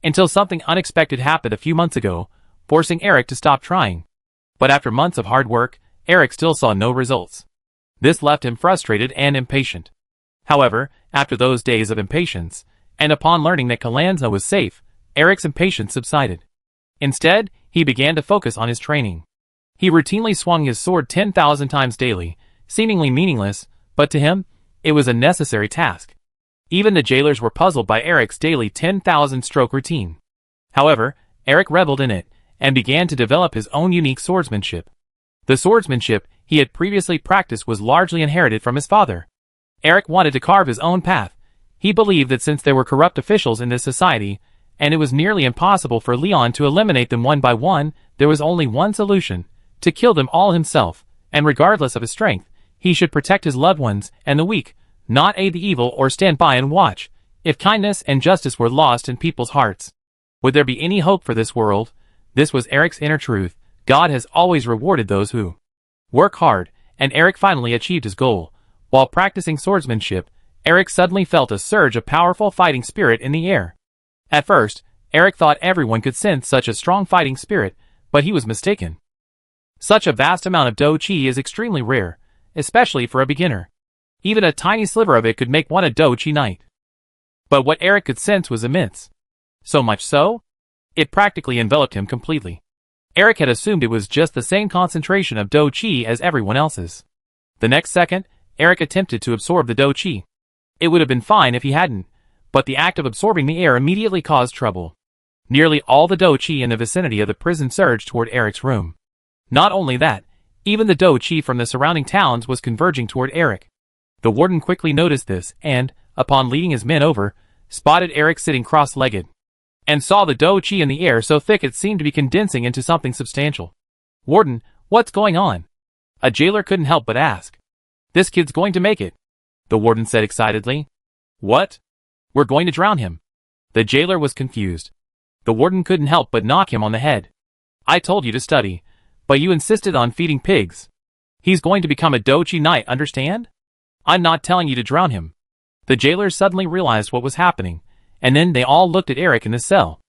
Until something unexpected happened a few months ago, forcing Eric to stop trying. But after months of hard work, Eric still saw no results. This left him frustrated and impatient. However, after those days of impatience, and upon learning that Kalanza was safe, Eric's impatience subsided. Instead, he began to focus on his training. He routinely swung his sword 10,000 times daily, seemingly meaningless, but to him, it was a necessary task. Even the jailers were puzzled by Eric's daily 10,000 stroke routine. However, Eric reveled in it, and began to develop his own unique swordsmanship. The swordsmanship he had previously practiced was largely inherited from his father. Eric wanted to carve his own path. He believed that since there were corrupt officials in this society, and it was nearly impossible for Leon to eliminate them one by one, there was only one solution: to kill them all himself, and regardless of his strength, he should protect his loved ones and the weak, not aid the evil or stand by and watch. If kindness and justice were lost in people's hearts, would there be any hope for this world? This was Eric's inner truth. God has always rewarded those who work hard, and Eric finally achieved his goal. While practicing swordsmanship, Eric suddenly felt a surge of powerful fighting spirit in the air. At first, Eric thought everyone could sense such a strong fighting spirit, but he was mistaken. Such a vast amount of Do Chi is extremely rare, especially for a beginner. Even a tiny sliver of it could make one a Do Chi Knight. But what Eric could sense was immense. So much so, it practically enveloped him completely. Eric had assumed it was just the same concentration of Do Chi as everyone else's. The next second, Eric attempted to absorb the Do Chi. It would have been fine if he hadn't, but the act of absorbing the air immediately caused trouble. Nearly all the Do Chi in the vicinity of the prison surged toward Eric's room. Not only that, even the Do Chi from the surrounding towns was converging toward Eric. The warden quickly noticed this and, upon leading his men over, spotted Eric sitting cross-legged, and saw the Do Chi in the air so thick it seemed to be condensing into something substantial. "Warden, what's going on?" A jailer couldn't help but ask. "This kid's going to make it," the warden said excitedly. "What? We're going to drown him." The jailer was confused. The warden couldn't help but knock him on the head. "I told you to study, but you insisted on feeding pigs. He's going to become a Do Chi Knight, understand? I'm not telling you to drown him." The jailers suddenly realized what was happening, and then they all looked at Eric in the cell.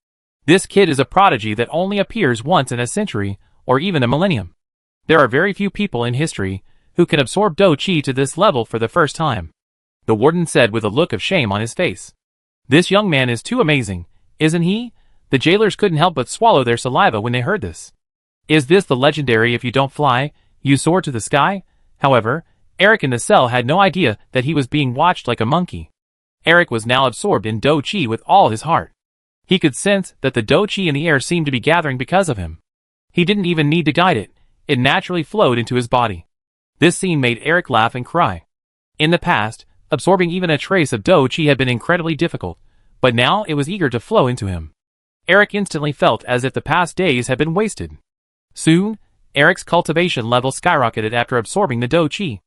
This kid is a prodigy that only appears once in a century, or even a millennium. There are very few people in history who can absorb Do Chi to this level for the first time, the warden said with a look of shame on his face. This young man is too amazing, isn't he? The jailers couldn't help but swallow their saliva when they heard this. Is this the legendary if you don't fly, you soar to the sky? However, Eric in the cell had no idea that he was being watched like a monkey. Eric was now absorbed in Do Chi with all his heart. He could sense that the Do Chi in the air seemed to be gathering because of him. He didn't even need to guide it. It naturally flowed into his body. This scene made Eric laugh and cry. In the past, absorbing even a trace of Do Chi had been incredibly difficult, but now it was eager to flow into him. Eric instantly felt as if the past days had been wasted. Soon, Eric's cultivation level skyrocketed after absorbing the Do Chi.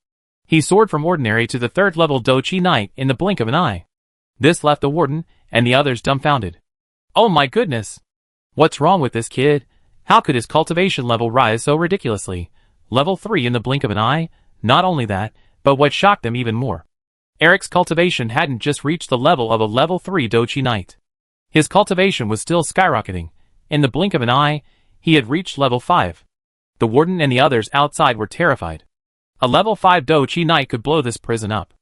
He soared from ordinary to the third level Do Chi Knight in the blink of an eye. This left the warden and the others dumbfounded. Oh my goodness! What's wrong with this kid? How could his cultivation level rise so ridiculously? Level 3 in the blink of an eye? Not only that, but what shocked them even more. Eric's cultivation hadn't just reached the level of a level 3 Do Chi Knight. His cultivation was still skyrocketing. In the blink of an eye, he had reached level 5. The warden and the others outside were terrified. A level 5 Do Chi Knight could blow this prison up.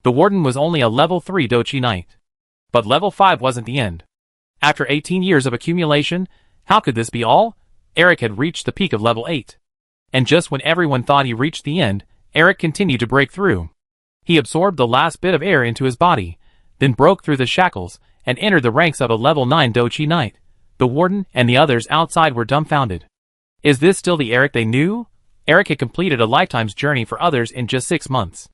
The warden was only a level 3 Do Chi Knight. But level 5 wasn't the end. After 18 years of accumulation, how could this be all? Eric had reached the peak of level 8. And just when everyone thought he reached the end, Eric continued to break through. He absorbed the last bit of air into his body, then broke through the shackles, and entered the ranks of a level 9 Do Chi Knight. The warden and the others outside were dumbfounded. Is this still the Eric they knew? Eric had completed a lifetime's journey for others in just 6 months.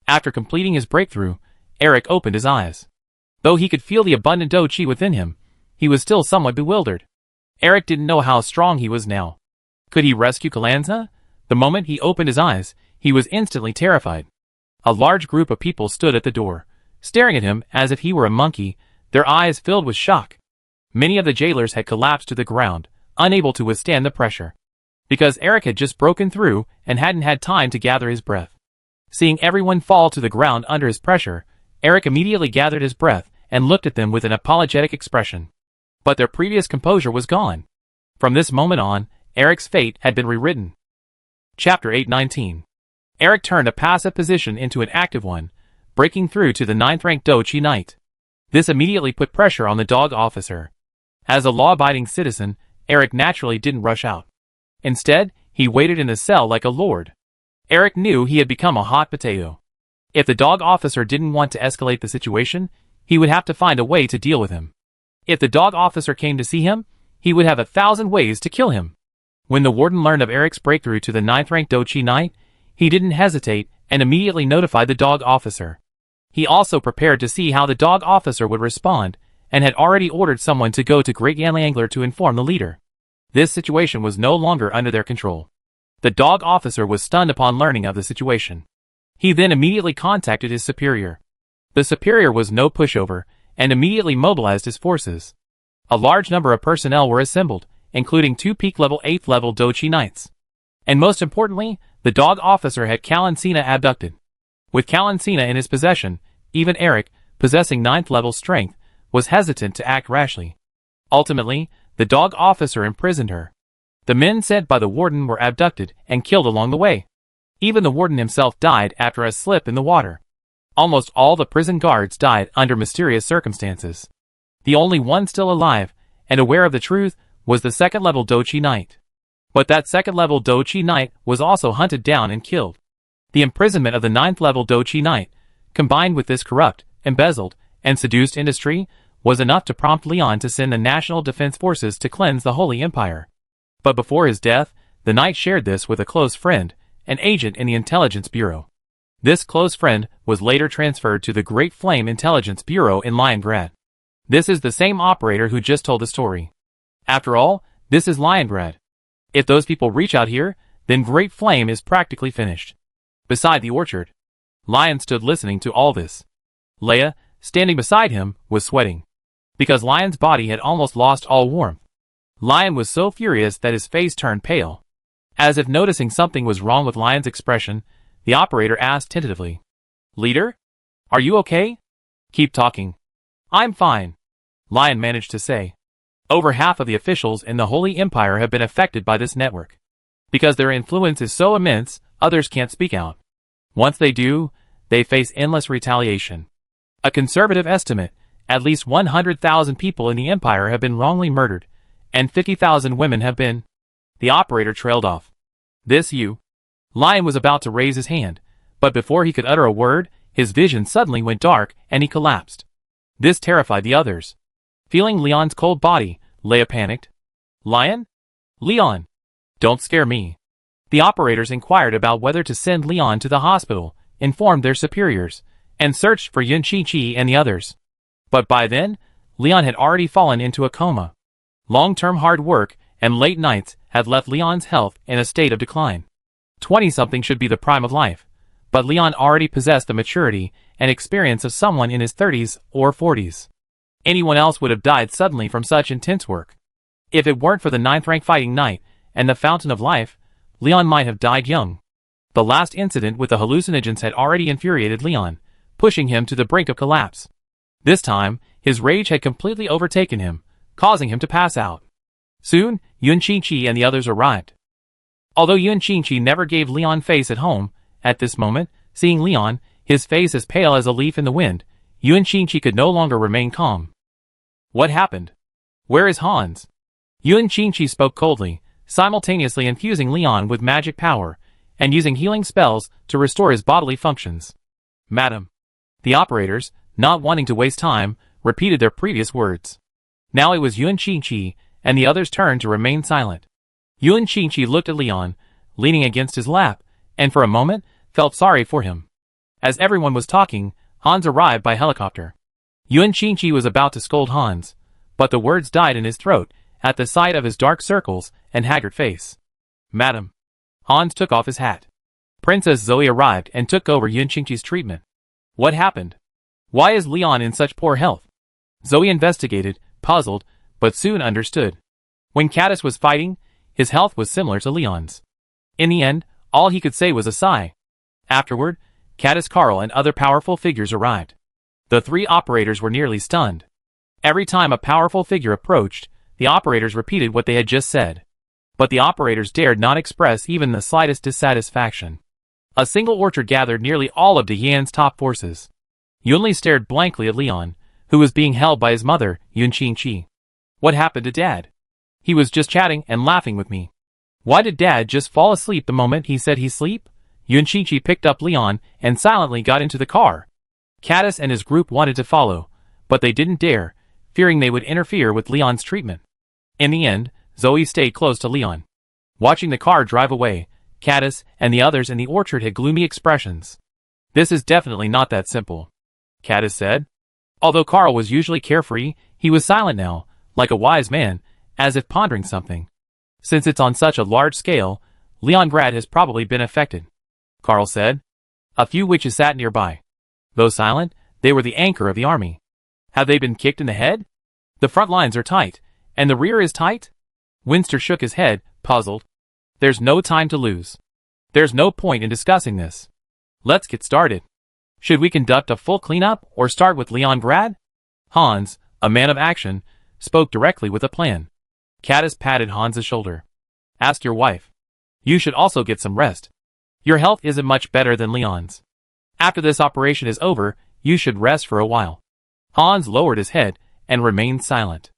After completing his breakthrough, Eric opened his eyes. Though he could feel the abundant Do Chi within him, he was still somewhat bewildered. Eric didn't know how strong he was now. Could he rescue Kalanza? The moment he opened his eyes, he was instantly terrified. A large group of people stood at the door, staring at him as if he were a monkey, their eyes filled with shock. Many of the jailers had collapsed to the ground, unable to withstand the pressure. Because Eric had just broken through and hadn't had time to gather his breath. Seeing everyone fall to the ground under his pressure, Eric immediately gathered his breath and looked at them with an apologetic expression. But their previous composure was gone. From this moment on, Eric's fate had been rewritten. Chapter 819. Eric turned a passive position into an active one, breaking through to the 9th rank Do Chi Knight. This immediately put pressure on the dog officer. As a law-abiding citizen, Eric naturally didn't rush out. Instead, he waited in the cell like a lord. Eric knew he had become a hot potato. If the dog officer didn't want to escalate the situation, he would have to find a way to deal with him. If the dog officer came to see him, he would have 1,000 ways to kill him. When the warden learned of Eric's breakthrough to the 9th rank Do Chi Knight, he didn't hesitate and immediately notified the dog officer. He also prepared to see how the dog officer would respond, and had already ordered someone to go to Great Yanliangler to inform the leader. This situation was no longer under their control. The dog officer was stunned upon learning of the situation. He then immediately contacted his superior. The superior was no pushover, and immediately mobilized his forces. A large number of personnel were assembled, including 2 peak level 8th level Do Chi Knights. And most importantly, the dog officer had Kalanza abducted. With Kalanza in his possession, even Eric, possessing 9th level strength, was hesitant to act rashly. Ultimately, the dog officer imprisoned her. The men sent by the warden were abducted and killed along the way. Even the warden himself died after a slip in the water. Almost all the prison guards died under mysterious circumstances. The only one still alive, and aware of the truth, was the 2nd level Do Chi Knight. But that 2nd level Do Chi Knight was also hunted down and killed. The imprisonment of the 9th level Do Chi Knight, combined with this corrupt, embezzled, and seduced industry, was enough to prompt Leon to send the National Defense Forces to cleanse the Holy Empire. But before his death, the knight shared this with a close friend, an agent in the Intelligence Bureau. This close friend was later transferred to the Great Flame Intelligence Bureau in Liongrad. This is the same operator who just told the story. After all, this is Liongrad. If those people reach out here, then Great Flame is practically finished. Beside the orchard, Lion stood listening to all this. Leia, standing beside him, was sweating. Because Lion's body had almost lost all warmth. Lion was so furious that his face turned pale. As if noticing something was wrong with Lion's expression, the operator asked tentatively, "Leader? Are you okay?" Keep talking. I'm fine, Lion managed to say. Over half of the officials in the Holy Empire have been affected by this network. Because their influence is so immense, others can't speak out. Once they do, they face endless retaliation. A conservative estimate, at least 100,000 people in the Empire have been wrongly murdered, and 50,000 women have been. The operator trailed off. This you? Lion was about to raise his hand, but before he could utter a word, his vision suddenly went dark and he collapsed. This terrified the others. Feeling Leon's cold body, Leia panicked. Lion? Leon! Don't scare me. The operators inquired about whether to send Leon to the hospital, informed their superiors, and searched for Yun Chi and the others. But by then, Leon had already fallen into a coma. Long-term hard work and late nights had left Leon's health in a state of decline. 20-something should be the prime of life, but Leon already possessed the maturity and experience of someone in his 30s or 40s. Anyone else would have died suddenly from such intense work. If it weren't for the 9th-rank fighting knight and the fountain of life, Leon might have died young. The last incident with the hallucinogens had already infuriated Leon, pushing him to the brink of collapse. This time, his rage had completely overtaken him, causing him to pass out. Soon, Yun Chi and the others arrived. Although Yun Chi never gave Leon face at home, at this moment, seeing Leon, his face as pale as a leaf in the wind, Yun Chi could no longer remain calm. What happened? Where is Hans? Yun Chi spoke coldly, simultaneously infusing Leon with magic power, and using healing spells to restore his bodily functions. Madam. The operators, not wanting to waste time, repeated their previous words. Now it was Yun Chi and the others' turn to remain silent. Yun Chi looked at Leon, leaning against his lap, and for a moment, felt sorry for him. As everyone was talking, Hans arrived by helicopter. Yun Chi was about to scold Hans, but the words died in his throat at the sight of his dark circles and haggard face. Madam. Hans took off his hat. Princess Zoe arrived and took over Yun Chi's treatment. What happened? Why is Leon in such poor health? Zoe investigated, puzzled, but soon understood. When Caddis was fighting, his health was similar to Leon's. In the end, all he could say was a sigh. Afterward, Caddis Carl and other powerful figures arrived. The 3 operators were nearly stunned. Every time a powerful figure approached, the operators repeated what they had just said. But the operators dared not express even the slightest dissatisfaction. A single orchard gathered nearly all of De Yan's top forces. Yunli stared blankly at Leon, who was being held by his mother, Yun Chi. What happened to Dad? He was just chatting and laughing with me. Why did Dad just fall asleep the moment he said he'd sleep? Yun Chi picked up Leon and silently got into the car. Caddis and his group wanted to follow, but they didn't dare, fearing they would interfere with Leon's treatment. In the end, Zoe stayed close to Leon. Watching the car drive away, Caddis and the others in the orchard had gloomy expressions. This is definitely not that simple, Caddis said. Although Carl was usually carefree, he was silent now, like a wise man, as if pondering something. Since it's on such a large scale, Leongrad has probably been affected, Carl said. A few witches sat nearby. Though silent, they were the anchor of the army. Have they been kicked in the head? The front lines are tight, and the rear is tight? Winster shook his head, puzzled. There's no time to lose. There's no point in discussing this. Let's get started. Should we conduct a full cleanup or start with Leongrad? Hans, a man of action, spoke directly with a plan. Caddis patted Hans's shoulder. Ask your wife. You should also get some rest. Your health isn't much better than Leon's. After this operation is over, you should rest for a while. Hans lowered his head and remained silent.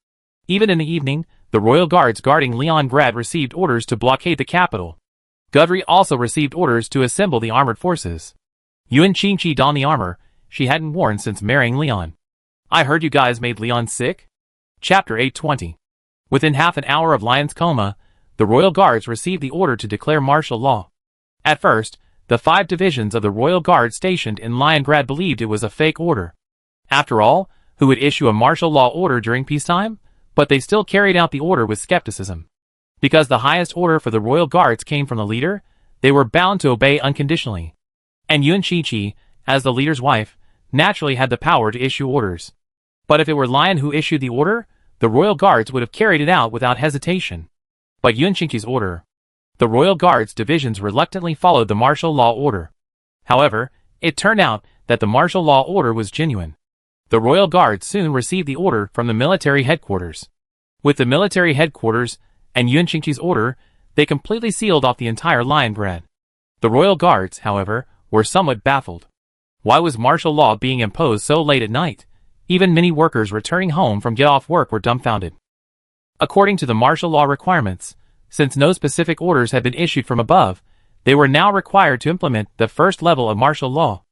Even in the evening, the royal guards guarding Leongrad received orders to blockade the capital. Gudry also received orders to assemble the armored forces. Yun Chi donned the armor she hadn't worn since marrying Leon. I heard you guys made Leon sick? Chapter 820. Within half an hour of Lion's coma, the royal guards received the order to declare martial law. At first, the 5 divisions of the royal guard stationed in Leongrad believed it was a fake order. After all, who would issue a martial law order during peacetime? But they still carried out the order with skepticism. Because the highest order for the royal guards came from the leader, they were bound to obey unconditionally. And Yun Chi, as the leader's wife, naturally had the power to issue orders. But if it were Lion who issued the order, the royal guards would have carried it out without hesitation. But Yun Chi's order. The royal guards divisions reluctantly followed the martial law order. However, it turned out that the martial law order was genuine. The royal guard soon received the order from the military headquarters. With the military headquarters and Yuan Qingqi's order, they completely sealed off the entire Lion-grad. The royal guards, however, were somewhat baffled. Why was martial law being imposed so late at night? Even many workers returning home from get-off work were dumbfounded. According to the martial law requirements, since no specific orders had been issued from above, they were now required to implement the first level of martial law.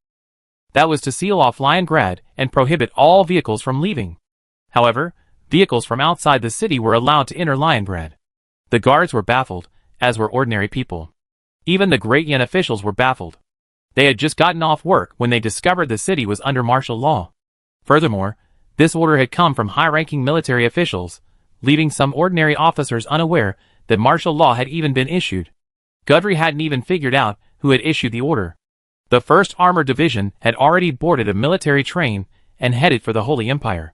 That was to seal off Lion-grad and prohibit all vehicles from leaving. However, vehicles from outside the city were allowed to enter Lion-grad. The guards were baffled, as were ordinary people. Even the Great Yan officials were baffled. They had just gotten off work when they discovered the city was under martial law. Furthermore, this order had come from high-ranking military officials, leaving some ordinary officers unaware that martial law had even been issued. Gudri hadn't even figured out who had issued the order. The 1st Armored Division had already boarded a military train and headed for the Holy Empire.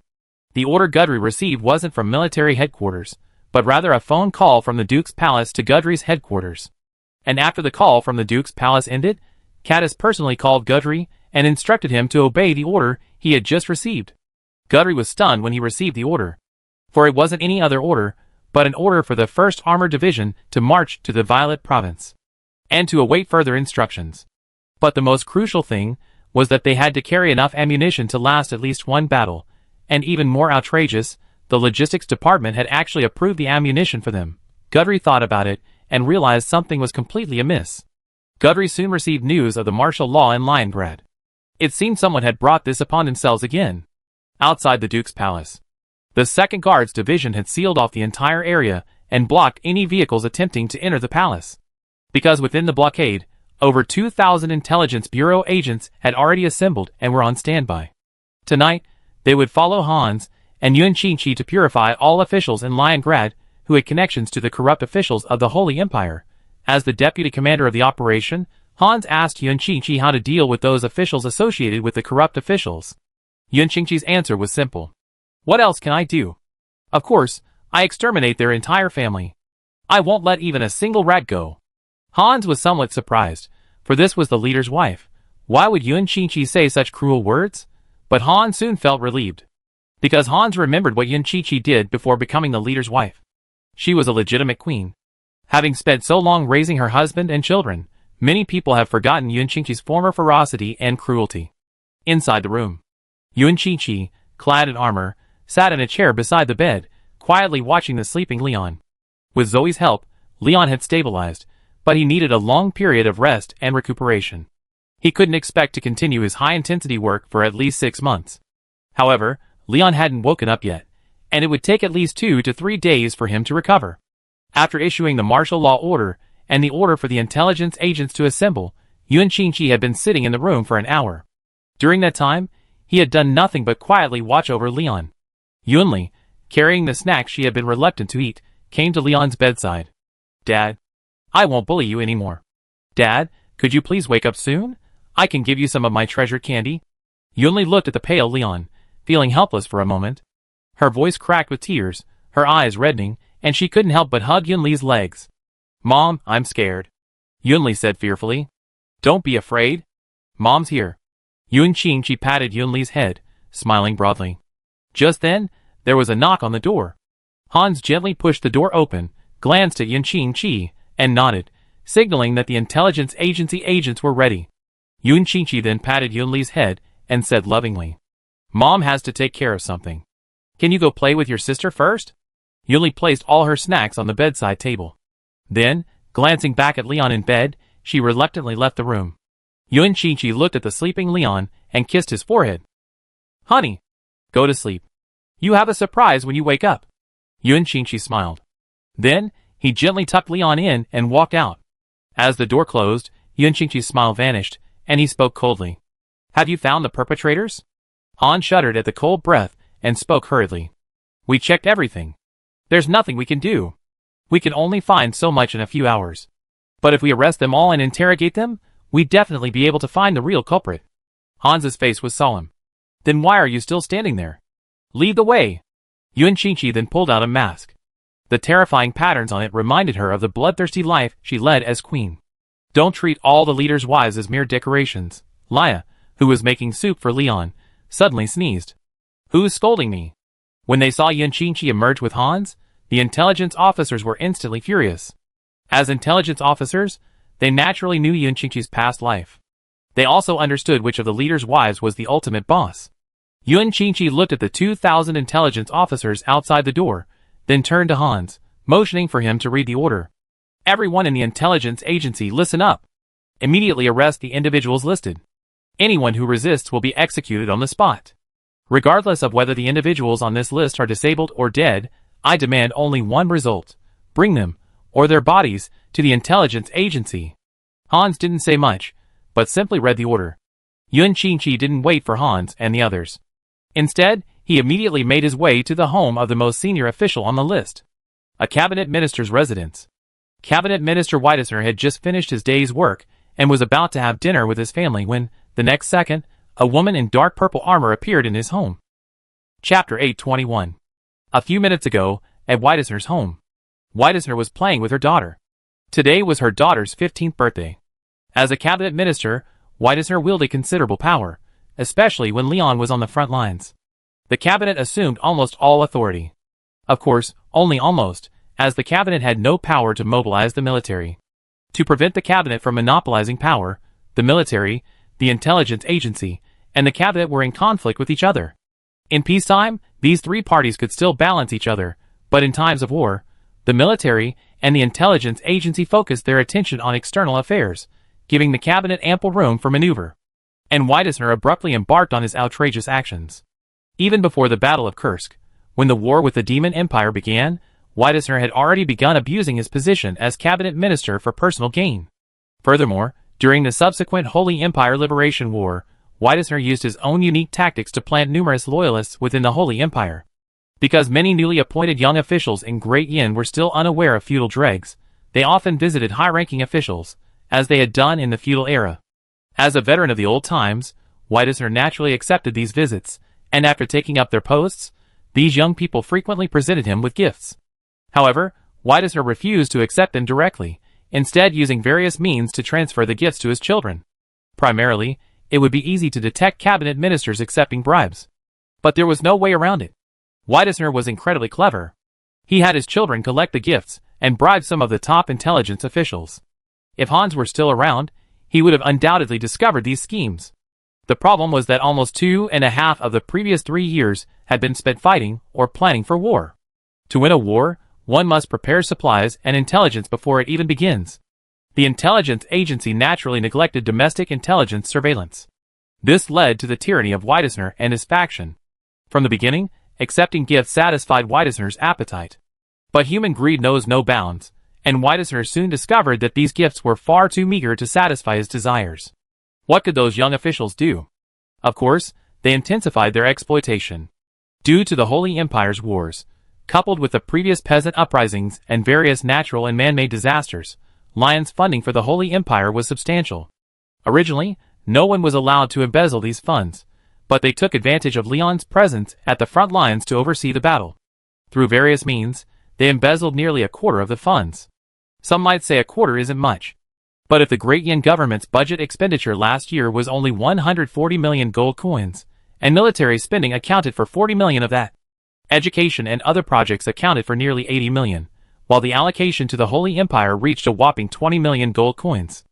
The order Gudri received wasn't from military headquarters, but rather a phone call from the Duke's palace to Gudri's headquarters. And after the call from the Duke's palace ended, Caddis personally called Gudri and instructed him to obey the order he had just received. Gudri was stunned when he received the order, for it wasn't any other order, but an order for the 1st Armored Division to march to the Violet Province, and to await further instructions. But the most crucial thing was that they had to carry enough ammunition to last at least one battle, and even more outrageous, the logistics department had actually approved the ammunition for them. Gudri thought about it and realized something was completely amiss. Gudri soon received news of the martial law in Lion-grad. It seemed someone had brought this upon themselves again. Outside the Duke's palace, the 2nd Guards Division had sealed off the entire area and blocked any vehicles attempting to enter the palace. Because within the blockade, over 2,000 Intelligence Bureau agents had already assembled and were on standby. Tonight, they would follow Hans and Yuan Qingqi to purify all officials in Lion-grad who had connections to the corrupt officials of the Holy Empire. As the deputy commander of the operation, Hans asked Yuan Qingqi how to deal with those officials associated with the corrupt officials. Yuan Qingqi's answer was simple. What else can I do? Of course, I exterminate their entire family. I won't let even a single rat go. Hans was somewhat surprised, for this was the leader's wife. Why would Yuan Qingqi say such cruel words? But Hans soon felt relieved, because Hans remembered what Yuan Qingqi did before becoming the leader's wife. She was a legitimate queen. Having spent so long raising her husband and children, many people have forgotten Yuan Qingqi's former ferocity and cruelty. Inside the room, Yuan Qingqi, clad in armor, sat in a chair beside the bed, quietly watching the sleeping Leon. With Zoe's help, Leon had stabilized, but he needed a long period of rest and recuperation. He couldn't expect to continue his high-intensity work for at least 6 months. However, Leon hadn't woken up yet, and it would take at least 2 to 3 days for him to recover. After issuing the martial law order and the order for the intelligence agents to assemble, Yuan Qingqi had been sitting in the room for an hour. During that time, he had done nothing but quietly watch over Leon. Yunli, carrying the snacks she had been reluctant to eat, came to Leon's bedside. Dad, I won't bully you anymore. Dad, could you please wake up soon? I can give you some of my treasured candy. Yunli looked at the pale Leon, feeling helpless for a moment. Her voice cracked with tears, her eyes reddening, and she couldn't help but hug Yunli's legs. Mom, I'm scared, Yunli said fearfully. Don't be afraid. Mom's here. Yuan Qingqi patted Yunli's head, smiling broadly. Just then, there was a knock on the door. Hans gently pushed the door open, glanced at Yuan Qingqi, and nodded, signaling that the intelligence agency agents were ready. Yuan Qingqi then patted Yunli's head and said lovingly, Mom has to take care of something. Can you go play with your sister first? Yunli placed all her snacks on the bedside table. Then, glancing back at Leon in bed, she reluctantly left the room. Yuan Qingqi looked at the sleeping Leon and kissed his forehead. Honey, go to sleep. You have a surprise when you wake up. Yuan Qingqi smiled. Then, he gently tucked Leon in and walked out. As the door closed, Yuan Qingqi's smile vanished, and he spoke coldly. Have you found the perpetrators? Han shuddered at the cold breath and spoke hurriedly. We checked everything. There's nothing we can do. We can only find so much in a few hours. But if we arrest them all and interrogate them, we'd definitely be able to find the real culprit. Hans's face was solemn. Then why are you still standing there? Lead the way. Yuan Qingqi then pulled out a mask. The terrifying patterns on it reminded her of the bloodthirsty life she led as queen. Don't treat all the leaders' wives as mere decorations. Laya, who was making soup for Leon, suddenly sneezed. Who's scolding me? When they saw Yun Qingqi emerge with Hans, the intelligence officers were instantly furious. As intelligence officers, they naturally knew Yun Qingqi's past life. They also understood which of the leader's wives was the ultimate boss. Yun Qingqi looked at the 2,000 intelligence officers outside the door, then turned to Hans, motioning for him to read the order. Everyone in the intelligence agency, listen up. Immediately arrest the individuals listed. Anyone who resists will be executed on the spot. Regardless of whether the individuals on this list are disabled or dead, I demand only one result. Bring them, or their bodies, to the intelligence agency. Hans didn't say much, but simply read the order. Yun Qingqi didn't wait for Hans and the others. Instead, he immediately made his way to the home of the most senior official on the list. A cabinet minister's residence. Cabinet Minister Whiteisner had just finished his day's work and was about to have dinner with his family when, the next second, a woman in dark purple armor appeared in his home. Chapter 821. A few minutes ago, at Whiteisner's home, Whiteisner was playing with her daughter. Today was her daughter's 15th birthday. As a cabinet minister, Whiteisner wielded considerable power, especially when Leon was on the front lines. The cabinet assumed almost all authority. Of course, only almost, as the cabinet had no power to mobilize the military. To prevent the cabinet from monopolizing power, the military, the intelligence agency, and the cabinet were in conflict with each other. In peacetime, these three parties could still balance each other, but in times of war, the military and the intelligence agency focused their attention on external affairs, giving the cabinet ample room for maneuver. And Whiteisner abruptly embarked on his outrageous actions. Even before the Battle of Kursk, when the war with the Demon Empire began, Whiteisner had already begun abusing his position as cabinet minister for personal gain. Furthermore, during the subsequent Holy Empire Liberation War, Whiteisner used his own unique tactics to plant numerous loyalists within the Holy Empire. Because many newly appointed young officials in Great Yin were still unaware of feudal dregs, they often visited high-ranking officials, as they had done in the feudal era. As a veteran of the old times, Whiteisner naturally accepted these visits, and after taking up their posts, these young people frequently presented him with gifts. However, Whiteisner refused to accept them directly, instead using various means to transfer the gifts to his children. Primarily, it would be easy to detect cabinet ministers accepting bribes. But there was no way around it. Whiteisner was incredibly clever. He had his children collect the gifts and bribe some of the top intelligence officials. If Hans were still around, he would have undoubtedly discovered these schemes. The problem was that almost 2.5 of the previous 3 years had been spent fighting or planning for war. To win a war, one must prepare supplies and intelligence before it even begins. The intelligence agency naturally neglected domestic intelligence surveillance. This led to the tyranny of Whiteisner and his faction. From the beginning, accepting gifts satisfied Whiteisner's appetite. But human greed knows no bounds, and Whiteisner soon discovered that these gifts were far too meager to satisfy his desires. What could those young officials do? Of course, they intensified their exploitation. Due to the Holy Empire's wars, coupled with the previous peasant uprisings and various natural and man-made disasters, Lion's funding for the Holy Empire was substantial. Originally, no one was allowed to embezzle these funds, but they took advantage of Leon's presence at the front lines to oversee the battle. Through various means, they embezzled nearly a quarter of the funds. Some might say a quarter isn't much. But if the Great Yin government's budget expenditure last year was only 140 million gold coins, and military spending accounted for 40 million of that, education and other projects accounted for nearly 80 million, while the allocation to the Holy Empire reached a whopping 20 million gold coins.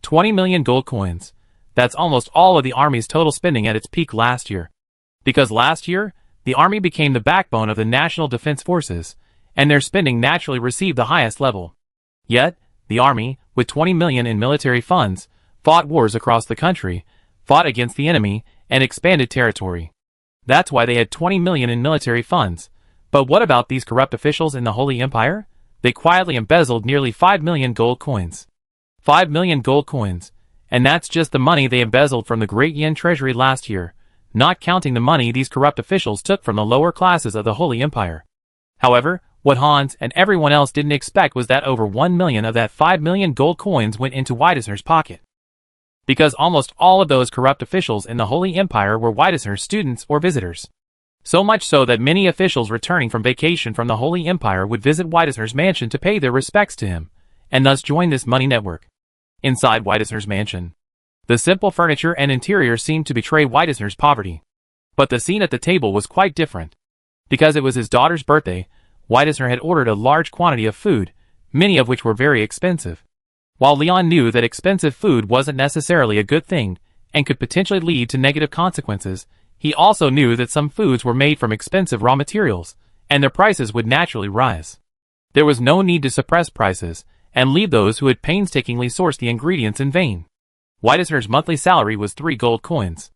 20 million gold coins. That's almost all of the army's total spending at its peak last year. Because last year, the army became the backbone of the National Defense Forces, and their spending naturally received the highest level. Yet, the army, with 20 million in military funds, fought wars across the country, fought against the enemy, and expanded territory. That's why they had 20 million in military funds. But what about these corrupt officials in the Holy Empire? They quietly embezzled nearly 5 million gold coins. 5 million gold coins. And that's just the money they embezzled from the Great Yin treasury last year, not counting the money these corrupt officials took from the lower classes of the Holy Empire. However, what Hans and everyone else didn't expect was that over 1 million of that 5 million gold coins went into Whiteisner's pocket. Because almost all of those corrupt officials in the Holy Empire were Whiteisner's students or visitors. So much so that many officials returning from vacation from the Holy Empire would visit Whiteisner's mansion to pay their respects to him, and thus join this money network. Inside Whiteisner's mansion, the simple furniture and interior seemed to betray Whiteisner's poverty. But the scene at the table was quite different. Because it was his daughter's birthday, Whiteisner had ordered a large quantity of food, many of which were very expensive. While Leon knew that expensive food wasn't necessarily a good thing, and could potentially lead to negative consequences, he also knew that some foods were made from expensive raw materials, and their prices would naturally rise. There was no need to suppress prices, and leave those who had painstakingly sourced the ingredients in vain. Whiteisner's monthly salary was 3 gold coins.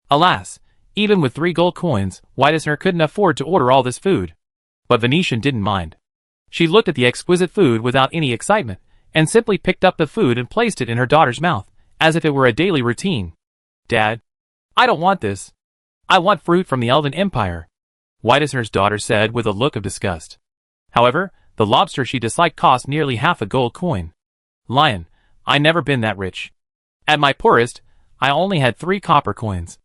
Alas, even with 3 gold coins, Whiteisner couldn't afford to order all this food. But Venetian didn't mind. She looked at the exquisite food without any excitement, and simply picked up the food and placed it in her daughter's mouth, as if it were a daily routine. "Dad, I don't want this. I want fruit from the Elven Empire," Whiteisner's daughter said with a look of disgust. However, the lobster she disliked cost nearly half a gold coin. "Lion, I never been that rich. At my poorest, I only had 3 copper coins."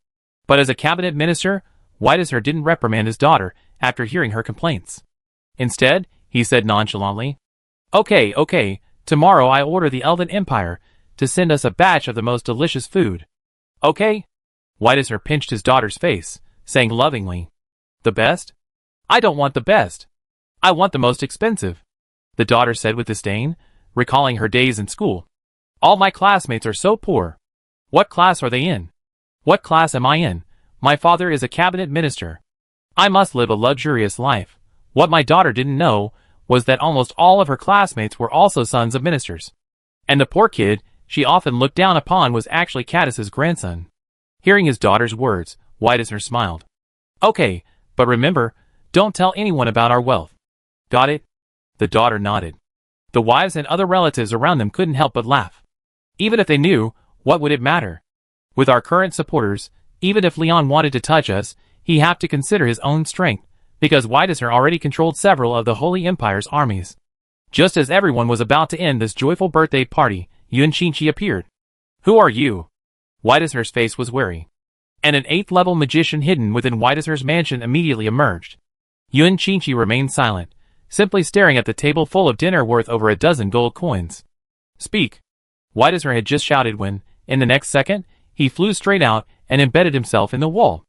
But as a cabinet minister, Whiteisner didn't reprimand his daughter after hearing her complaints. Instead, he said nonchalantly, Okay, tomorrow I order the Elven Empire to send us a batch of the most delicious food. Okay?" Whiteisner pinched his daughter's face, saying lovingly, "The best? I don't want the best. I want the most expensive," the daughter said with disdain, recalling her days in school. "All my classmates are so poor. What class are they in? What class am I in? My father is a cabinet minister. I must live a luxurious life." What my daughter didn't know was that almost all of her classmates were also sons of ministers. And the poor kid she often looked down upon was actually Cadis's grandson. Hearing his daughter's words, Whiteisner smiled. "Okay, but remember, don't tell anyone about our wealth. Got it?" The daughter nodded. The wives and other relatives around them couldn't help but laugh. Even if they knew, what would it matter? With our current supporters, even if Leon wanted to touch us, he'd have to consider his own strength, because Whiteisner already controlled several of the Holy Empire's armies. Just as everyone was about to end this joyful birthday party, Yuan Qingqi appeared. "Who are you?" Whiteisner's face was wary. And an 8th-level magician hidden within Whiteisner's mansion immediately emerged. Yuan Qingqi remained silent, simply staring at the table full of dinner worth over a dozen gold coins. "Speak!" Whiteisner had just shouted when, in the next second, he flew straight out and embedded himself in the wall.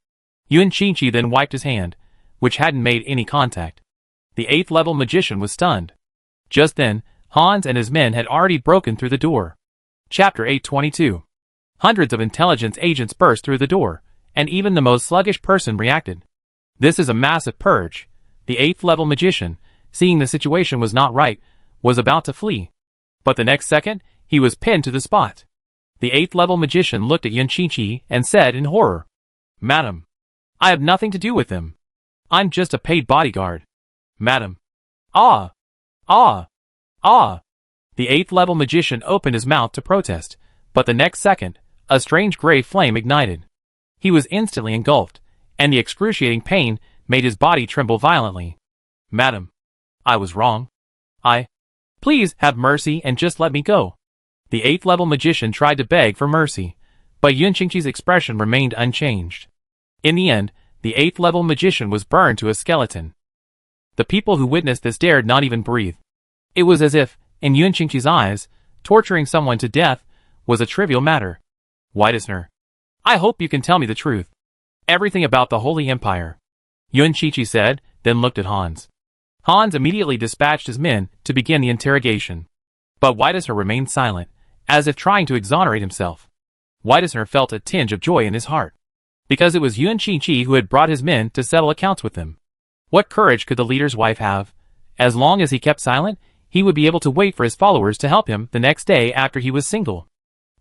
Yuan Qingqi then wiped his hand, which hadn't made any contact. The 8th-level magician was stunned. Just then, Hans and his men had already broken through the door. Chapter 822. Hundreds of intelligence agents burst through the door, and even the most sluggish person reacted. This is a massive purge. The 8th-level magician, seeing the situation was not right, was about to flee. But the next second, he was pinned to the spot. The 8th-level magician looked at Yuan Qingqi and said in horror, "Madam, I have nothing to do with him. I'm just a paid bodyguard. Madam." "Ah! Ah! Ah!" The 8th-level magician opened his mouth to protest, but the next second, a strange gray flame ignited. He was instantly engulfed, and the excruciating pain made his body tremble violently. "Madam, I was wrong. Please have mercy and just let me go." The 8th-level magician tried to beg for mercy, but Yuan Qingqi's expression remained unchanged. In the end, the 8th-level magician was burned to a skeleton. The people who witnessed this dared not even breathe. It was as if, in Yuan Qingqi's eyes, torturing someone to death was a trivial matter. "Whiteisner, I hope you can tell me the truth. Everything about the Holy Empire," Yuan Qingqi said, then looked at Hans. Hans immediately dispatched his men to begin the interrogation. But Whiteisner remained silent, as if trying to exonerate himself. Whiteisner felt a tinge of joy in his heart, because it was Yuan Qingqi who had brought his men to settle accounts with them. What courage could the leader's wife have? As long as he kept silent, he would be able to wait for his followers to help him the next day after he was single.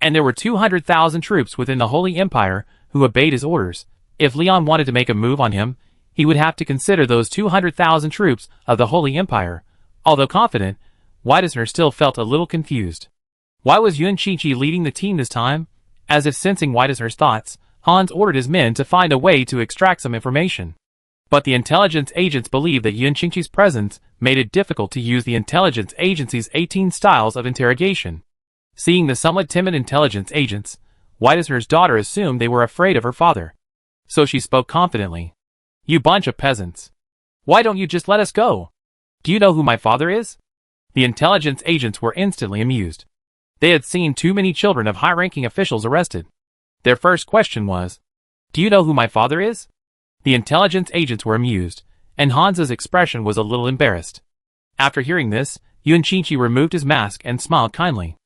And there were 200,000 troops within the Holy Empire who obeyed his orders. If Leon wanted to make a move on him, he would have to consider those 200,000 troops of the Holy Empire. Although confident, Whiteisner still felt a little confused. Why was Yuan Qingqi leading the team this time? As if sensing Whiteisner's thoughts, Hans ordered his men to find a way to extract some information. But the intelligence agents believed that Yuan Qingqi's presence made it difficult to use the intelligence agency's 18 styles of interrogation. Seeing the somewhat timid intelligence agents, Whiteisner's daughter assumed they were afraid of her father. So she spoke confidently. "You bunch of peasants. Why don't you just let us go? Do you know who my father is?" The intelligence agents were instantly amused. They had seen too many children of high-ranking officials arrested. Their first question was, "Do you know who my father is?" The intelligence agents were amused, and Hans's expression was a little embarrassed. After hearing this, Yuan Qingqi removed his mask and smiled kindly.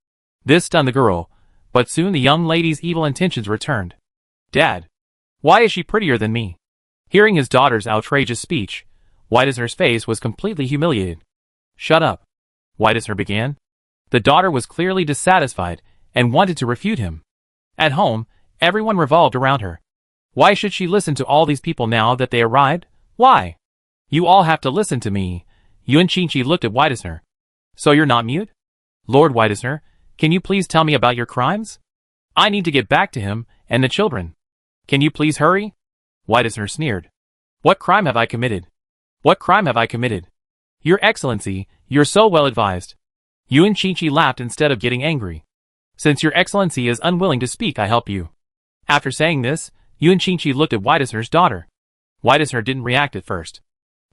This stunned the girl, but soon the young lady's evil intentions returned. Dad, why is she prettier than me? Hearing his daughter's outrageous speech, Whiteisner's face was completely humiliated. Shut up, Whiteisner began. The daughter was clearly dissatisfied and wanted to refute him. At home, everyone revolved around her. Why should she listen to all these people now that they arrived? Why? You all have to listen to me. Yuan Qingqi looked at Whiteisner. So you're not mute? Lord Whiteisner, can you please tell me about your crimes? I need to get back to him and the children. Can you please hurry? Whiteisner sneered. What crime have I committed? What crime have I committed? Your Excellency, you're so well advised. Yuan Qingqi laughed instead of getting angry. Since your Excellency is unwilling to speak, I help you. After saying this, Yuan Qingqi looked at Whiteisner's daughter. Whiteisner didn't react at first.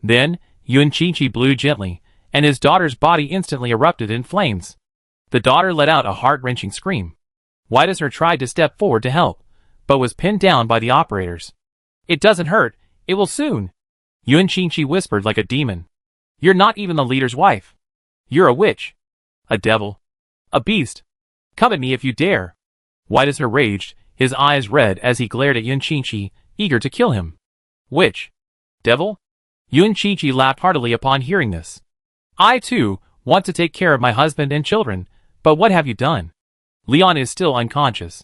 Then, Yuan Qingqi blew gently, and his daughter's body instantly erupted in flames. The daughter let out a heart-wrenching scream. Whiteisner tried to step forward to help, but was pinned down by the operators. It doesn't hurt, it will soon. Yuan Qingqi whispered like a demon. You're not even the leader's wife. You're a witch. A devil. A beast. Come at me if you dare. Whiteisner raged, his eyes red as he glared at Yuan Qingqi, eager to kill him. Witch. Devil? Yuan Qingqi laughed heartily upon hearing this. I, too, want to take care of my husband and children, but what have you done? Leon is still unconscious.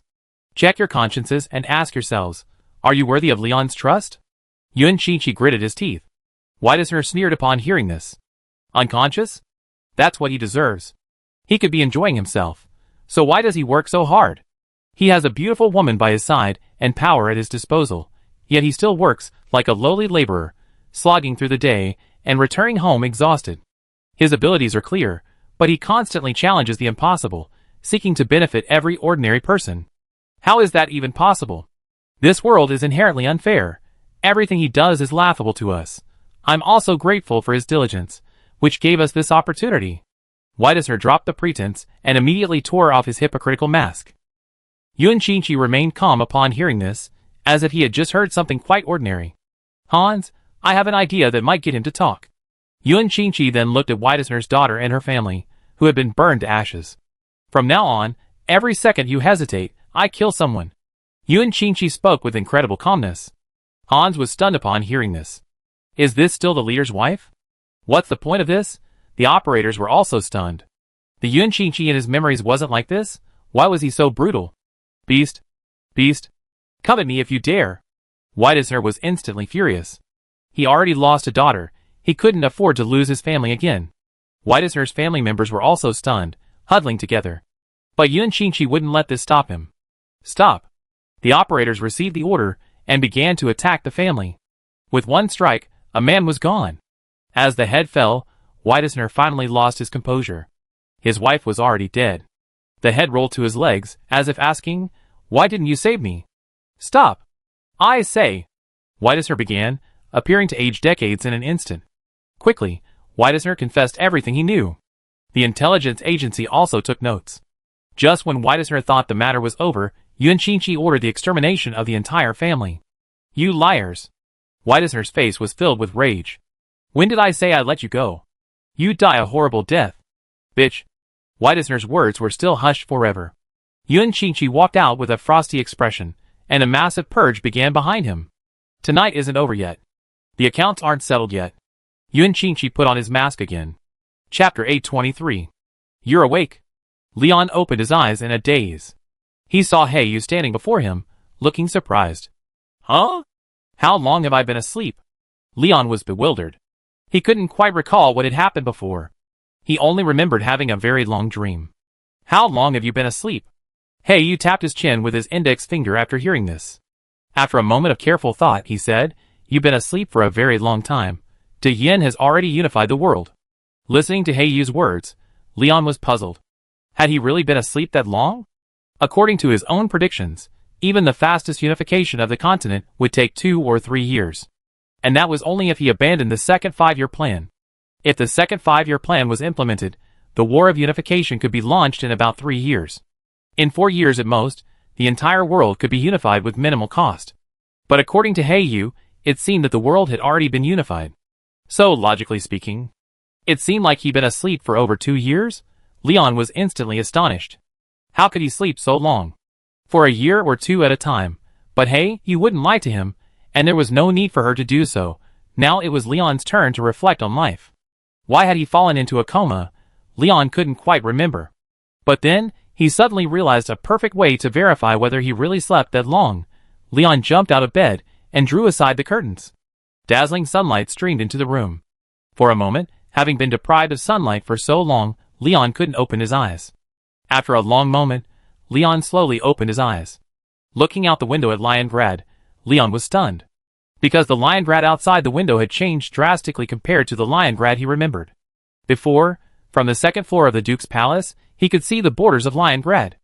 Check your consciences and ask yourselves, are you worthy of Leon's trust? Yuan Qingqi gritted his teeth. Whiteisner sneered upon hearing this. Unconscious? That's what he deserves. He could be enjoying himself. So why does he work so hard? He has a beautiful woman by his side and power at his disposal, yet he still works like a lowly laborer, slogging through the day and returning home exhausted. His abilities are clear, but he constantly challenges the impossible, seeking to benefit every ordinary person. How is that even possible? This world is inherently unfair. Everything he does is laughable to us. I'm also grateful for his diligence, which gave us this opportunity. Whiteisner dropped the pretense and immediately tore off his hypocritical mask. Yuan Qingqi remained calm upon hearing this, as if he had just heard something quite ordinary. Hans, I have an idea that might get him to talk. Yuan Qingqi then looked at Whiteisner's daughter and her family, who had been burned to ashes. From now on, every second you hesitate, I kill someone. Yuan Qingqi spoke with incredible calmness. Hans was stunned upon hearing this. Is this still the leader's wife? What's the point of this? The operators were also stunned. The Yuan Qingqi in his memories wasn't like this? Why was he so brutal? Beast! Beast! Come at me if you dare! Whiteisner was instantly furious. He already lost a daughter. He couldn't afford to lose his family again. Whiteisner's family members were also stunned, huddling together. But Yuan Qingqi wouldn't let this stop him. Stop! The operators received the order and began to attack the family. With one strike, a man was gone. As the head fell, Whiteisner finally lost his composure. His wife was already dead. The head rolled to his legs, as if asking, why didn't you save me? Stop! I say! Whiteisner began, appearing to age decades in an instant. Quickly, Whiteisner confessed everything he knew. The intelligence agency also took notes. Just when Whiteisner thought the matter was over, Yuan Qingqi ordered the extermination of the entire family. You liars! Whiteisner's face was filled with rage. When did I say I'd let you go? You die a horrible death. Bitch! Whiteisner's words were still hushed forever. Yuan Qingqi walked out with a frosty expression, and a massive purge began behind him. Tonight isn't over yet. The accounts aren't settled yet. Yuan Qingqi put on his mask again. Chapter 823. You're awake. Leon opened his eyes in a daze. He saw Yu standing before him, looking surprised. Huh? How long have I been asleep? Leon was bewildered. He couldn't quite recall what had happened before. He only remembered having a very long dream. How long have you been asleep? Yu tapped his chin with his index finger after hearing this. After a moment of careful thought, he said, You've been asleep for a very long time. De Yin has already unified the world. Listening to Yu's words, Leon was puzzled. Had he really been asleep that long? According to his own predictions, even the fastest unification of the continent would take 2 or 3 years. And that was only if he abandoned the second 5-year plan. If the second 5-year plan was implemented, the War of Unification could be launched in about 3 years. In 4 years at most, the entire world could be unified with minimal cost. But according to Yu, it seemed that the world had already been unified. So, logically speaking, it seemed like he'd been asleep for over 2 years? Leon was instantly astonished. How could he sleep so long? For a year or two at a time. But hey, you wouldn't lie to him, and there was no need for her to do so. Now it was Leon's turn to reflect on life. Why had he fallen into a coma? Leon couldn't quite remember. But then, he suddenly realized a perfect way to verify whether he really slept that long. Leon jumped out of bed and drew aside the curtains. Dazzling sunlight streamed into the room. For a moment, having been deprived of sunlight for so long, Leon couldn't open his eyes. After a long moment, Leon slowly opened his eyes. Looking out the window at Leningrad, Leon was stunned. Because the Leningrad outside the window had changed drastically compared to the Leningrad he remembered. Before, from the second floor of the Duke's palace, he could see the borders of Leningrad.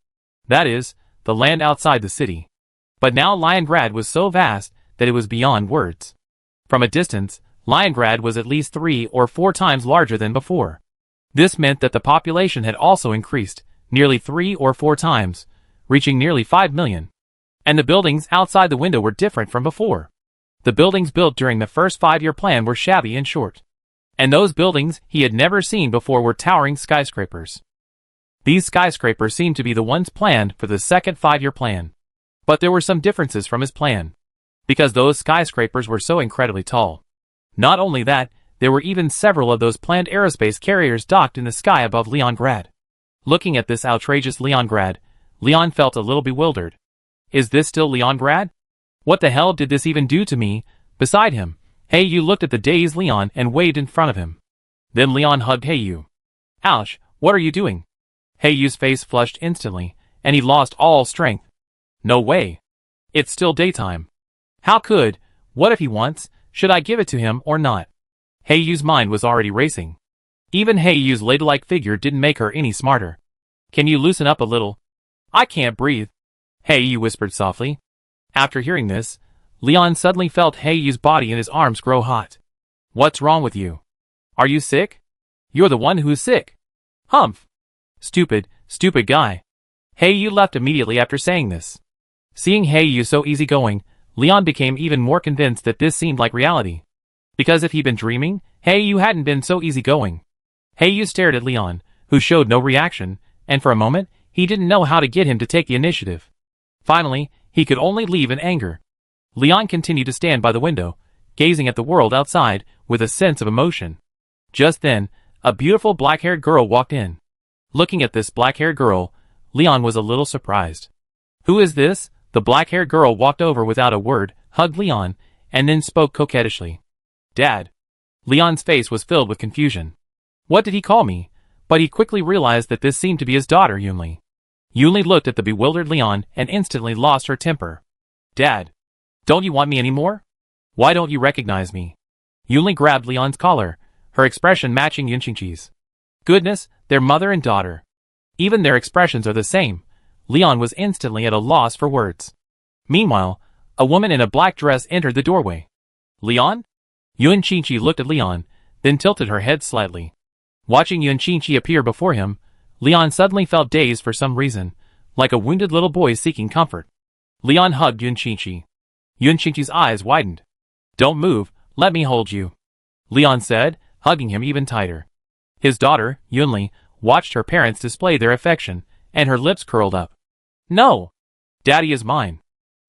That is, the land outside the city. But now Leningrad was so vast that it was beyond words. From a distance, Leningrad was at least 3 or 4 times larger than before. This meant that the population had also increased, nearly 3 or 4 times, reaching nearly 5 million. And the buildings outside the window were different from before. The buildings built during the first 5-year plan were shabby and short. And those buildings he had never seen before were towering skyscrapers. These skyscrapers seemed to be the ones planned for the second 5-year plan. But there were some differences from his plan. Because those skyscrapers were so incredibly tall. Not only that, there were even several of those planned aerospace carriers docked in the sky above Leningrad. Looking at this outrageous Leningrad, Leon felt a little bewildered. Is this still Leningrad? What the hell did this even do to me? Beside him, Hayu looked at the dazed Leon and waved in front of him. Then Leon hugged Hayu. Ouch, what are you doing? Hayu's face flushed instantly, and he lost all strength. No way. It's still daytime. How could? What if he wants? Should I give it to him or not? Hayu's mind was already racing. Even Hayu's ladylike figure didn't make her any smarter. Can you loosen up a little? I can't breathe. Hayu whispered softly. After hearing this, Leon suddenly felt Hayu's body and his arms grow hot. What's wrong with you? Are you sick? You're the one who's sick. Humph. Stupid guy. Hayu left immediately after saying this. Seeing Hayu so easygoing, Leon became even more convinced that this seemed like reality. Because if he'd been dreaming, Hayu hadn't been so easygoing. Hayu stared at Leon, who showed no reaction, and for a moment, he didn't know how to get him to take the initiative. Finally, he could only leave in anger. Leon continued to stand by the window, gazing at the world outside with a sense of emotion. Just then, a beautiful black-haired girl walked in. Looking at this black-haired girl, Leon was a little surprised. Who is this? The black-haired girl walked over without a word, hugged Leon, and then spoke coquettishly. Dad. Leon's face was filled with confusion. What did he call me? But he quickly realized that this seemed to be his daughter Yunli. Yunli looked at the bewildered Leon and instantly lost her temper. Dad. Don't you want me anymore? Why don't you recognize me? Yunli grabbed Leon's collar, her expression matching Yunqingqi's. Goodness, they're mother and daughter. Even their expressions are the same. Leon was instantly at a loss for words. Meanwhile, a woman in a black dress entered the doorway. Leon? Yunqingqi looked at Leon, then tilted her head slightly. Watching Yunqingqi appear before him, Leon suddenly felt dazed for some reason, like a wounded little boy seeking comfort. Leon hugged Yunqingqi. Yunqingqi's eyes widened. Don't move, let me hold you. Leon said, hugging him even tighter. His daughter, Yunli, watched her parents display their affection, and her lips curled up. No! Daddy is mine.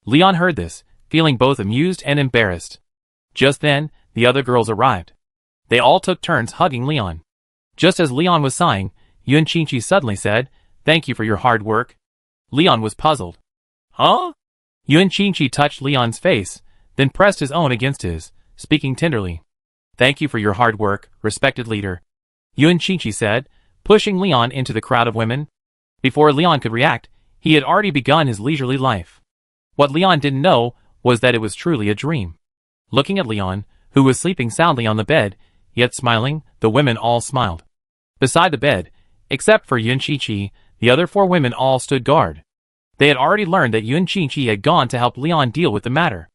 Leon heard this, feeling both amused and embarrassed. Just then, the other girls arrived. They all took turns hugging Leon. Just as Leon was sighing, Yunqingqi suddenly said, Thank you for your hard work. Leon was puzzled. Huh? Yunqingqi touched Leon's face, then pressed his own against his, speaking tenderly. Thank you for your hard work, respected leader. Yunqingqi said, pushing Leon into the crowd of women. Before Leon could react, he had already begun his leisurely life. What Leon didn't know was that it was truly a dream. Looking at Leon, who was sleeping soundly on the bed, yet smiling, the women all smiled. Beside the bed, except for Yunqingqi, the other 4 women all stood guard. They had already learned that Yunqingqi had gone to help Leon deal with the matter.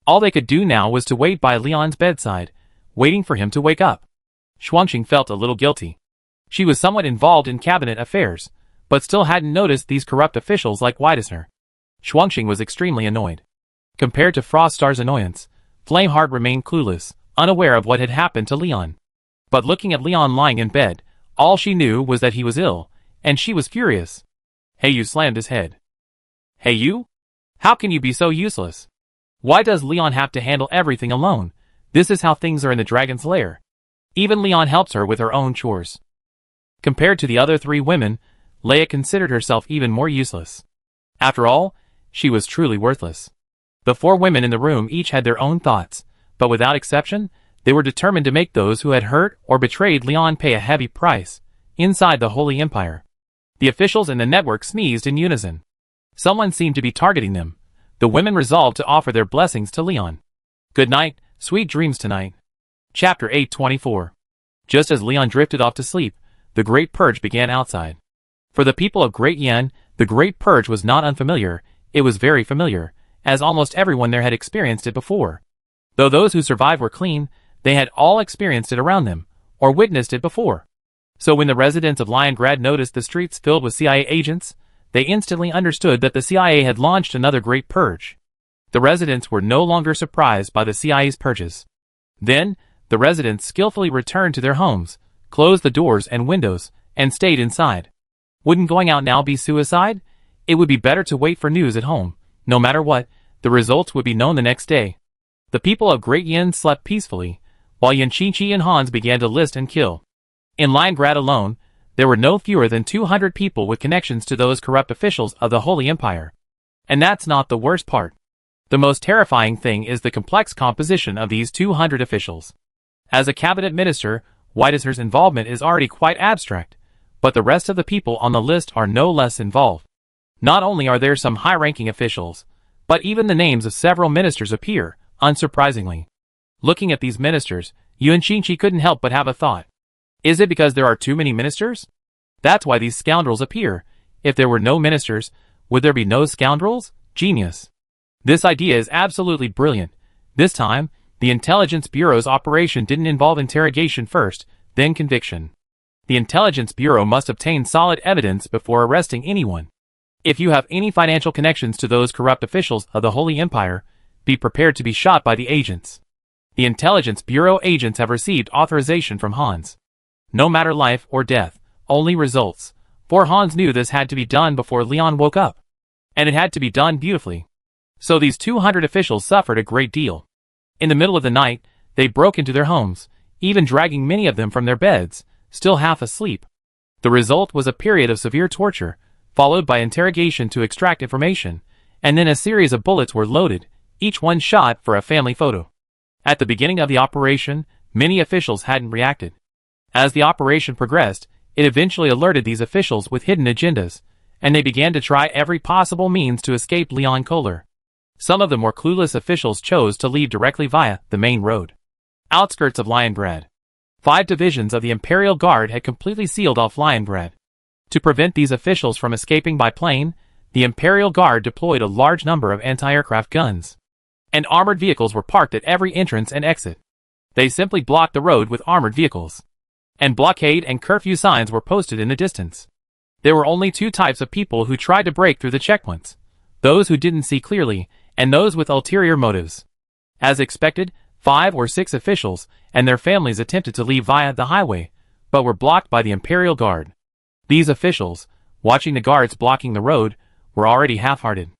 All they could do now was to wait by Leon's bedside, waiting for him to wake up. Xuanqing felt a little guilty. She was somewhat involved in cabinet affairs, but still hadn't noticed these corrupt officials like Whitesner. Xuanqing was extremely annoyed. Compared to Froststar's annoyance, Flameheart remained clueless, unaware of what had happened to Leon. But looking at Leon lying in bed, all she knew was that he was ill, and she was furious. Hey, you slammed his head. Hey, you? How can you be so useless? Why does Leon have to handle everything alone? This is how things are in the dragon's lair. Even Leon helps her with her own chores. Compared to the other 3 women, Leia considered herself even more useless. After all, she was truly worthless. The 4 women in the room each had their own thoughts, but without exception, they were determined to make those who had hurt or betrayed Leon pay a heavy price, inside the Holy Empire. The officials in the network sneezed in unison. Someone seemed to be targeting them. The women resolved to offer their blessings to Leon. Good night, sweet dreams tonight. Chapter 824. Just as Leon drifted off to sleep, the Great Purge began outside. For the people of Great Yen, the Great Purge was not unfamiliar, it was very familiar, as almost everyone there had experienced it before. Though those who survived were clean, they had all experienced it around them, or witnessed it before. So when the residents of Liongrad noticed the streets filled with CIA agents, they instantly understood that the CIA had launched another Great Purge. The residents were no longer surprised by the CIA's purges. Then, the residents skillfully returned to their homes, closed the doors and windows, and stayed inside. Wouldn't going out now be suicide? It would be better to wait for news at home. No matter what, the results would be known the next day. The people of Great Yen slept peacefully, while Yanqingqi and Hans began to list and kill. In Liongrad alone, there were no fewer than 200 people with connections to those corrupt officials of the Holy Empire. And that's not the worst part. The most terrifying thing is the complex composition of these 200 officials. As a cabinet minister, Whitehurst's involvement is already quite abstract, but the rest of the people on the list are no less involved. Not only are there some high-ranking officials, but even the names of several ministers appear, unsurprisingly. Looking at these ministers, Yuan Qingqi couldn't help but have a thought. Is it because there are too many ministers? That's why these scoundrels appear. If there were no ministers, would there be no scoundrels? Genius. This idea is absolutely brilliant. This time, the Intelligence Bureau's operation didn't involve interrogation first, then conviction. The Intelligence Bureau must obtain solid evidence before arresting anyone. If you have any financial connections to those corrupt officials of the Holy Empire, be prepared to be shot by the agents. The Intelligence Bureau agents have received authorization from Hans. No matter life or death, only results. For Hans knew this had to be done before Leon woke up. And it had to be done beautifully. So these 200 officials suffered a great deal. In the middle of the night, they broke into their homes, even dragging many of them from their beds, still half asleep. The result was a period of severe torture, followed by interrogation to extract information, and then a series of bullets were loaded, each one shot for a family photo. At the beginning of the operation, many officials hadn't reacted. As the operation progressed, it eventually alerted these officials with hidden agendas, and they began to try every possible means to escape Leon Kohler. Some of the more clueless officials chose to leave directly via the main road. Outskirts of Liongrad. 5 divisions of the Imperial Guard had completely sealed off Liongrad. To prevent these officials from escaping by plane, the Imperial Guard deployed a large number of anti-aircraft guns. And armored vehicles were parked at every entrance and exit. They simply blocked the road with armored vehicles. And blockade and curfew signs were posted in the distance. There were only 2 types of people who tried to break through the checkpoints: those who didn't see clearly, and those with ulterior motives. As expected, 5 or 6 officials and their families attempted to leave via the highway, but were blocked by the Imperial Guard. These officials, watching the guards blocking the road, were already half-hearted.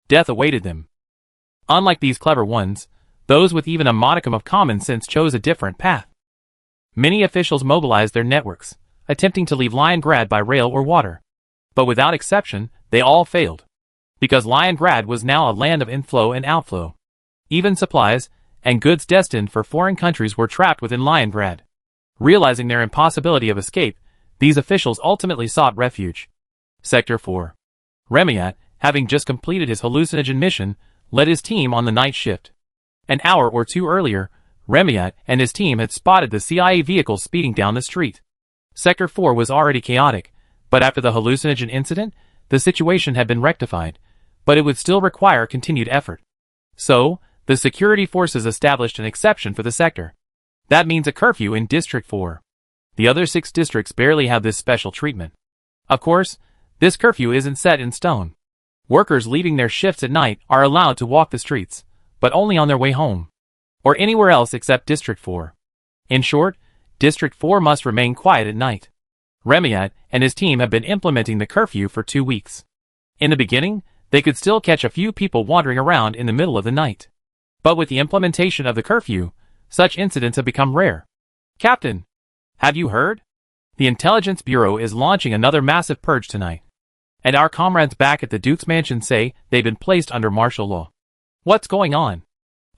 Death awaited them. Unlike these clever ones, those with even a modicum of common sense chose a different path. Many officials mobilized their networks, attempting to leave Liongrad by rail or water. But without exception, they all failed. Because Liongrad was now a land of inflow and outflow. Even supplies and goods destined for foreign countries were trapped within Liongrad. Realizing their impossibility of escape, these officials ultimately sought refuge. Sector 4. Remyat, having just completed his hallucinogen mission, led his team on the night shift. An hour or 2 earlier, Remyat and his team had spotted the CIA vehicle speeding down the street. Sector 4 was already chaotic, but after the hallucinogen incident, the situation had been rectified, but it would still require continued effort. So, the security forces established an exception for the sector. That means a curfew in District 4. The other 6 districts barely have this special treatment. Of course, this curfew isn't set in stone. Workers leaving their shifts at night are allowed to walk the streets, but only on their way home. or anywhere else except District 4. In short, District 4 must remain quiet at night. Remiat and his team have been implementing the curfew for 2 weeks. In the beginning, they could still catch a few people wandering around in the middle of the night. But with the implementation of the curfew, such incidents have become rare. Captain, have you heard? The Intelligence Bureau is launching another massive purge tonight. And our comrades back at the Duke's mansion say they've been placed under martial law. What's going on?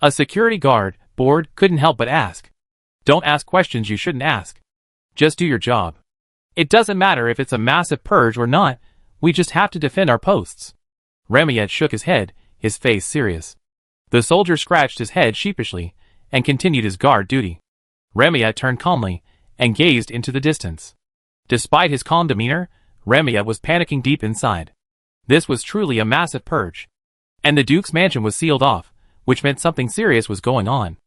A security guard, bored, couldn't help but ask. Don't ask questions you shouldn't ask. Just do your job. It doesn't matter if it's a massive purge or not, we just have to defend our posts. Remiat shook his head, his face serious. The soldier scratched his head sheepishly, and continued his guard duty. Remiat turned calmly, and gazed into the distance. Despite his calm demeanor, Remiat was panicking deep inside. This was truly a massive purge. And the Duke's mansion was sealed off, which meant something serious was going on.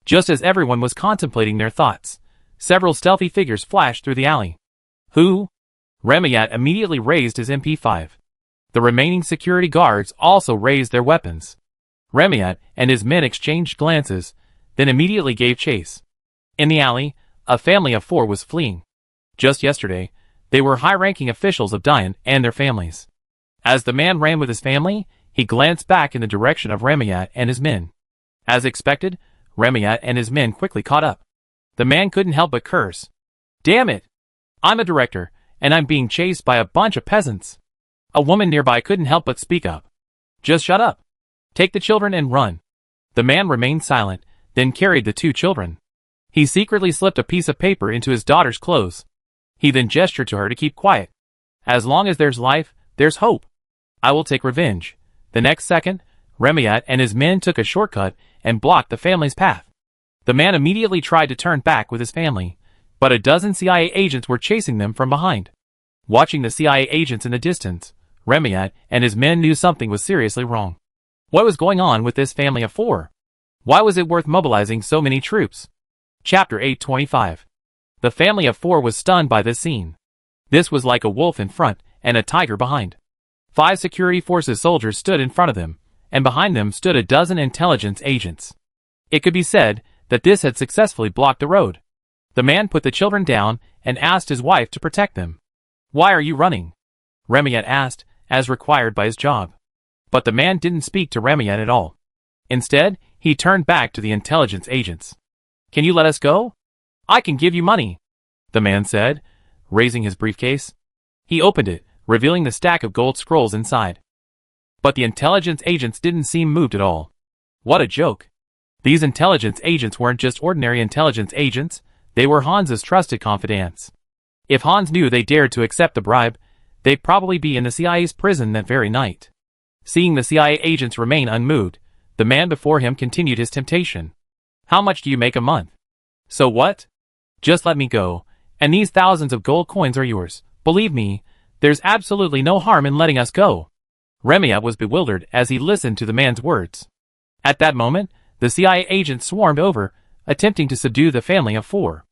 Just as everyone was contemplating their thoughts, several stealthy figures flashed through the alley. Who? Remiat immediately raised his MP5. The remaining security guards also raised their weapons. Remiat and his men exchanged glances, then immediately gave chase. In the alley, a family of 4 was fleeing. Just yesterday, they were high-ranking officials of Dian and their families. As the man ran with his family, he glanced back in the direction of Remiat and his men. As expected, Remiat and his men quickly caught up. The man couldn't help but curse. Damn it! I'm a director, and I'm being chased by a bunch of peasants. A woman nearby couldn't help but speak up. Just shut up. Take the children and run. The man remained silent, then carried the 2 children. He secretly slipped a piece of paper into his daughter's clothes. He then gestured to her to keep quiet. As long as there's life, there's hope. I will take revenge. The next second, Remiat and his men took a shortcut and blocked the family's path. The man immediately tried to turn back with his family, but a dozen CIA agents were chasing them from behind. Watching the CIA agents in the distance, Remiat and his men knew something was seriously wrong. What was going on with this family of 4? Why was it worth mobilizing so many troops? Chapter 825. The family of 4 was stunned by this scene. This was like a wolf in front and a tiger behind. 5 security forces soldiers stood in front of them, and behind them stood a dozen intelligence agents. It could be said that this had successfully blocked the road. The man put the children down and asked his wife to protect them. Why are you running? Remiat asked, as required by his job. But the man didn't speak to Remiat at all. Instead, he turned back to the intelligence agents. Can you let us go? I can give you money, the man said, raising his briefcase. He opened it, revealing the stack of gold scrolls inside. But the intelligence agents didn't seem moved at all. What a joke. These intelligence agents weren't just ordinary intelligence agents, they were Hans's trusted confidants. If Hans knew they dared to accept the bribe, they'd probably be in the CIA's prison that very night. Seeing the CIA agents remain unmoved, the man before him continued his temptation. How much do you make a month? So what? Just let me go, and these thousands of gold coins are yours. Believe me, there's absolutely no harm in letting us go. Remiat was bewildered as he listened to the man's words. At that moment, the CIA agents swarmed over, attempting to subdue the family of 4.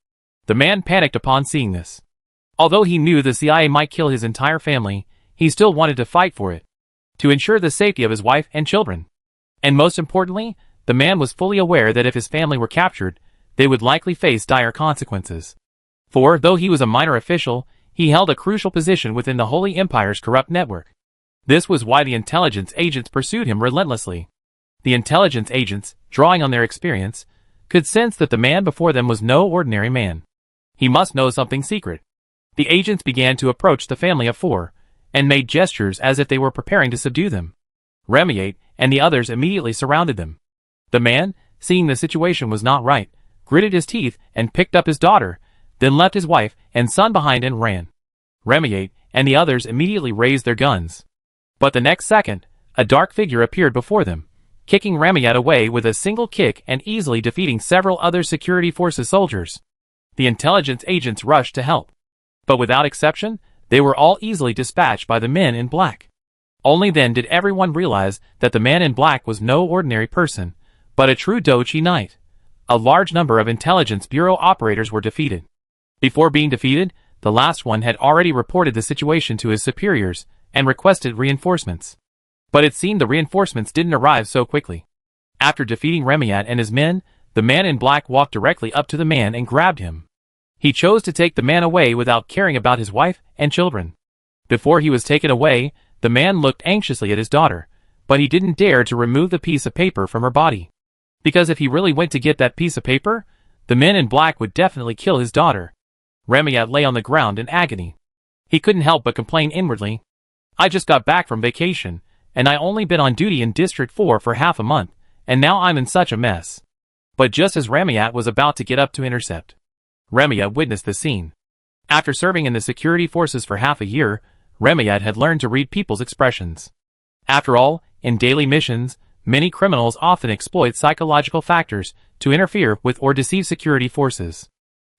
The man panicked upon seeing this. Although he knew the CIA might kill his entire family, he still wanted to fight for it, to ensure the safety of his wife and children. And most importantly, the man was fully aware that if his family were captured, they would likely face dire consequences. For, though he was a minor official, he held a crucial position within the Holy Empire's corrupt network. This was why the intelligence agents pursued him relentlessly. The intelligence agents, drawing on their experience, could sense that the man before them was no ordinary man. He must know something secret. The agents began to approach the family of 4, and made gestures as if they were preparing to subdue them. Remiat and the others immediately surrounded them. The man, seeing the situation was not right, gritted his teeth and picked up his daughter, then left his wife and son behind and ran. Remiat and the others immediately raised their guns. But the next second, a dark figure appeared before them, kicking Remiat away with a single kick and easily defeating several other security forces soldiers. The intelligence agents rushed to help. But without exception, they were all easily dispatched by the men in black. Only then did everyone realize that the man in black was no ordinary person, but a true Dochi Knight. A large number of Intelligence Bureau operators were defeated. Before being defeated, the last one had already reported the situation to his superiors and requested reinforcements. But it seemed the reinforcements didn't arrive so quickly. After defeating Remiat and his men, The man in black walked directly up to the man and grabbed him. He chose to take the man away without caring about his wife and children. Before he was taken away, the man looked anxiously at his daughter, but he didn't dare to remove the piece of paper from her body. Because if he really went to get that piece of paper, the man in black would definitely kill his daughter. Ramiat lay on the ground in agony. He couldn't help but complain inwardly. I just got back from vacation, and I only been on duty in District 4 for half a month, and now I'm in such a mess. But just as Ramiat was about to get up to intercept, Ramiat witnessed the scene. After serving in the security forces for half a year, Ramiat had learned to read people's expressions. After all, in daily missions, many criminals often exploit psychological factors to interfere with or deceive security forces.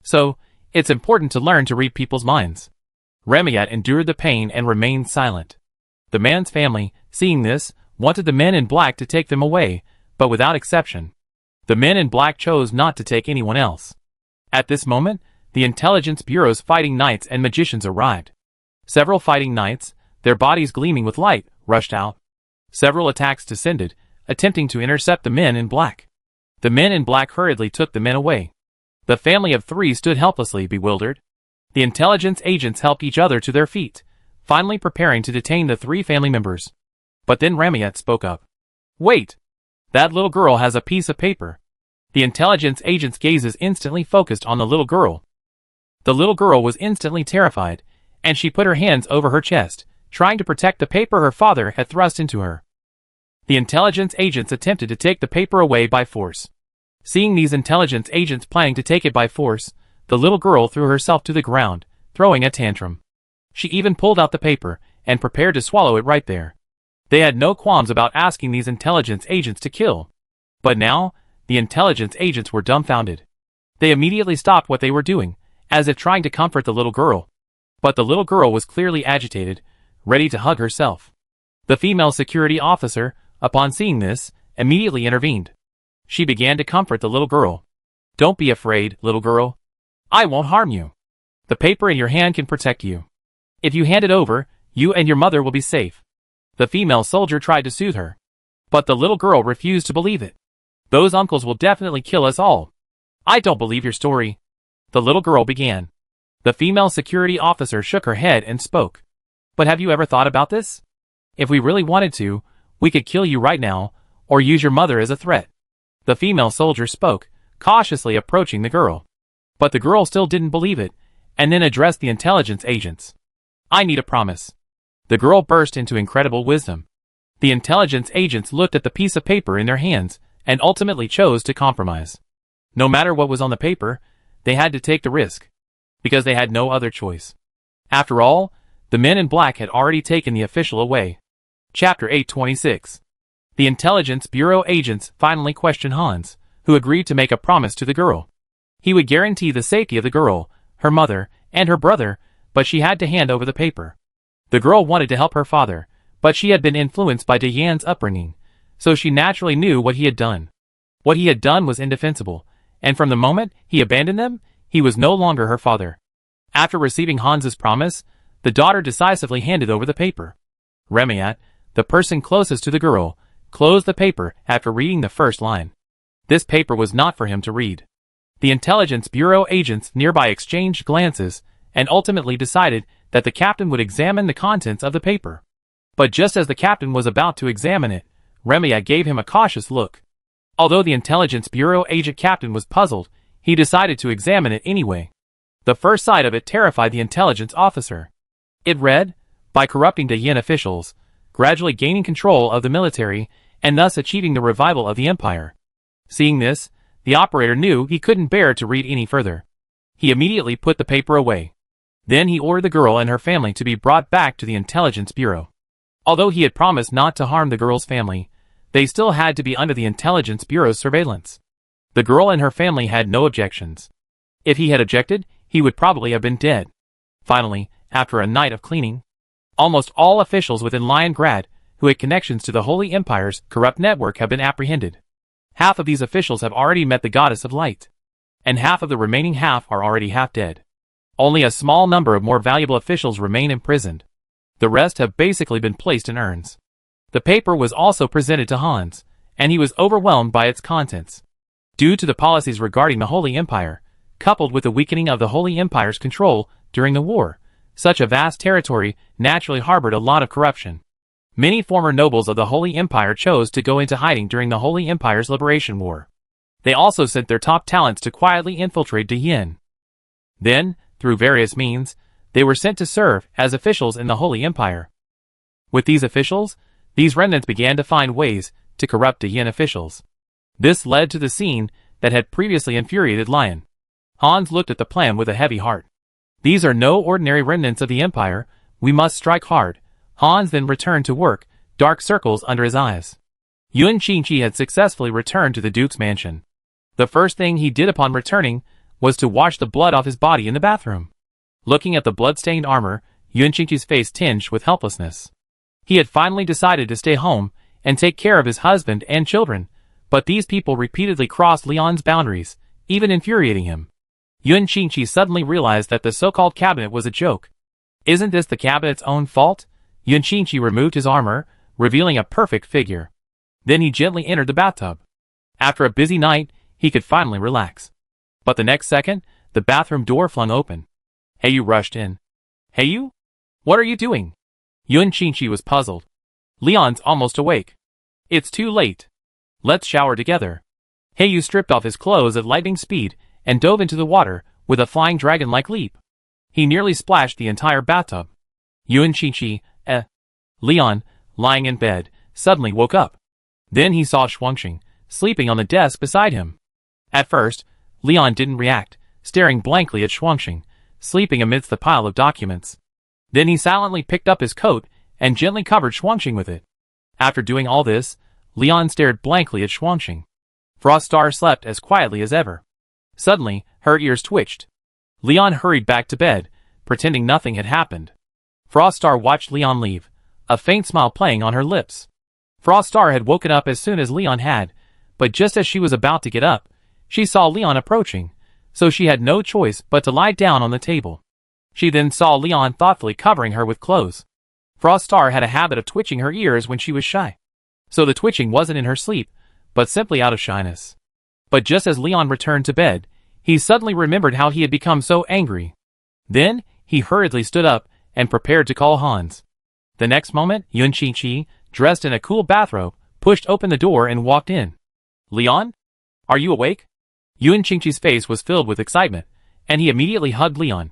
So, it's important to learn to read people's minds. Ramiat endured the pain and remained silent. The man's family, seeing this, wanted the men in black to take them away, but without exception. The men in black chose not to take anyone else. At this moment, the Intelligence Bureau's fighting knights and magicians arrived. Several fighting knights, their bodies gleaming with light, rushed out. Several attacks descended, attempting to intercept the men in black. The men in black hurriedly took the men away. The family of three stood helplessly bewildered. The intelligence agents helped each other to their feet, finally preparing to detain the three family members. But then Ramiat spoke up. Wait! That little girl has a piece of paper. The intelligence agent's gazes instantly focused on the little girl. The little girl was instantly terrified, and she put her hands over her chest, trying to protect the paper her father had thrust into her. The intelligence agents attempted to take the paper away by force. Seeing these intelligence agents planning to take it by force, the little girl threw herself to the ground, throwing a tantrum. She even pulled out the paper, and prepared to swallow it right there. They had no qualms about asking these intelligence agents to kill. But now, the intelligence agents were dumbfounded. They immediately stopped what they were doing, as if trying to comfort the little girl. But the little girl was clearly agitated, ready to hug herself. The female security officer, upon seeing this, immediately intervened. She began to comfort the little girl. Don't be afraid, little girl. I won't harm you. The paper in your hand can protect you. If you hand it over, you and your mother will be safe. The female soldier tried to soothe her. But the little girl refused to believe it. Those uncles will definitely kill us all. I don't believe your story. The little girl began. The female security officer shook her head and spoke. But have you ever thought about this? If we really wanted to, we could kill you right now, or use your mother as a threat. The female soldier spoke, cautiously approaching the girl. But the girl still didn't believe it, and then addressed the intelligence agents. I need a promise. The girl burst into incredible wisdom. The intelligence agents looked at the piece of paper in their hands, and ultimately chose to compromise. No matter what was on the paper, they had to take the risk. Because they had no other choice. After all, the men in black had already taken the official away. Chapter 826. The Intelligence Bureau agents finally questioned Hans, who agreed to make a promise to the girl. He would guarantee the safety of the girl, her mother, and her brother, but she had to hand over the paper. The girl wanted to help her father, but she had been influenced by Diane's upbringing, so she naturally knew what he had done. What he had done was indefensible, and from the moment he abandoned them, he was no longer her father. After receiving Hans's promise, the daughter decisively handed over the paper. Ramiat, the person closest to the girl, closed the paper after reading the first line. This paper was not for him to read. The Intelligence Bureau agents nearby exchanged glances, and ultimately decided that the captain would examine the contents of the paper. But just as the captain was about to examine it, Ramiat gave him a cautious look. Although the Intelligence Bureau agent captain was puzzled, he decided to examine it anyway. The first sight of it terrified the intelligence officer. It read, by corrupting Diane officials, gradually gaining control of the military, and thus achieving the revival of the empire. Seeing this, the operator knew he couldn't bear to read any further. He immediately put the paper away. Then he ordered the girl and her family to be brought back to the Intelligence Bureau. Although he had promised not to harm the girl's family, they still had to be under the Intelligence Bureau's surveillance. The girl and her family had no objections. If he had objected, he would probably have been dead. Finally, after a night of cleaning, almost all officials within Liongrad, who had connections to the Holy Empire's corrupt network, have been apprehended. Half of these officials have already met the Goddess of Light, and half of the remaining half are already half dead. Only a small number of more valuable officials remain imprisoned. The rest have basically been placed in urns. The paper was also presented to Hans, and he was overwhelmed by its contents. Due to the policies regarding the Holy Empire, coupled with the weakening of the Holy Empire's control during the war, such a vast territory naturally harbored a lot of corruption. Many former nobles of the Holy Empire chose to go into hiding during the Holy Empire's liberation war. They also sent their top talents to quietly infiltrate Diyin. Then, through various means, they were sent to serve as officials in the Holy Empire. With these officials, these remnants began to find ways to corrupt Diyin officials. This led to the scene that had previously infuriated Lion. Hans looked at the plan with a heavy heart. These are no ordinary remnants of the Empire, we must strike hard. Hans then returned to work, dark circles under his eyes. Yuan Qingqi had successfully returned to the Duke's mansion. The first thing he did upon returning was to wash the blood off his body in the bathroom. Looking at the blood-stained armor, Yuan Qingqi's face tinged with helplessness. He had finally decided to stay home and take care of his husband and children, but these people repeatedly crossed Leon's boundaries, even infuriating him. Yuan Qingqi suddenly realized that the so-called cabinet was a joke. Isn't this the cabinet's own fault? Yuan Qingqi removed his armor, revealing a perfect figure. Then he gently entered the bathtub. After a busy night, he could finally relax. But the next second, the bathroom door flung open. Heyu rushed in. Heyu? What are you doing? Yuan Qingqi was puzzled. Leon's almost awake. It's too late. Let's shower together. Heyu stripped off his clothes at lightning speed and dove into the water with a flying dragon-like leap. He nearly splashed the entire bathtub. Yuan Qingqi, Leon, lying in bed, suddenly woke up. Then he saw Shuangxing, sleeping on the desk beside him. At first, Leon didn't react, staring blankly at Shuangxing, sleeping amidst the pile of documents. Then he silently picked up his coat and gently covered Shuangxing with it. After doing all this, Leon stared blankly at Shuangxing. Froststar slept as quietly as ever. Suddenly, her ears twitched. Leon hurried back to bed, pretending nothing had happened. Froststar watched Leon leave, a faint smile playing on her lips. Froststar had woken up as soon as Leon had, but just as she was about to get up, she saw Leon approaching, so she had no choice but to lie down on the table. She then saw Leon thoughtfully covering her with clothes. Froststar had a habit of twitching her ears when she was shy. So the twitching wasn't in her sleep, but simply out of shyness. But just as Leon returned to bed, he suddenly remembered how he had become so angry. Then, he hurriedly stood up and prepared to call Hans. The next moment, Yuan Qingqi, dressed in a cool bathrobe, pushed open the door and walked in. Leon? Are you awake? Yuan Qingqi's face was filled with excitement, and he immediately hugged Leon.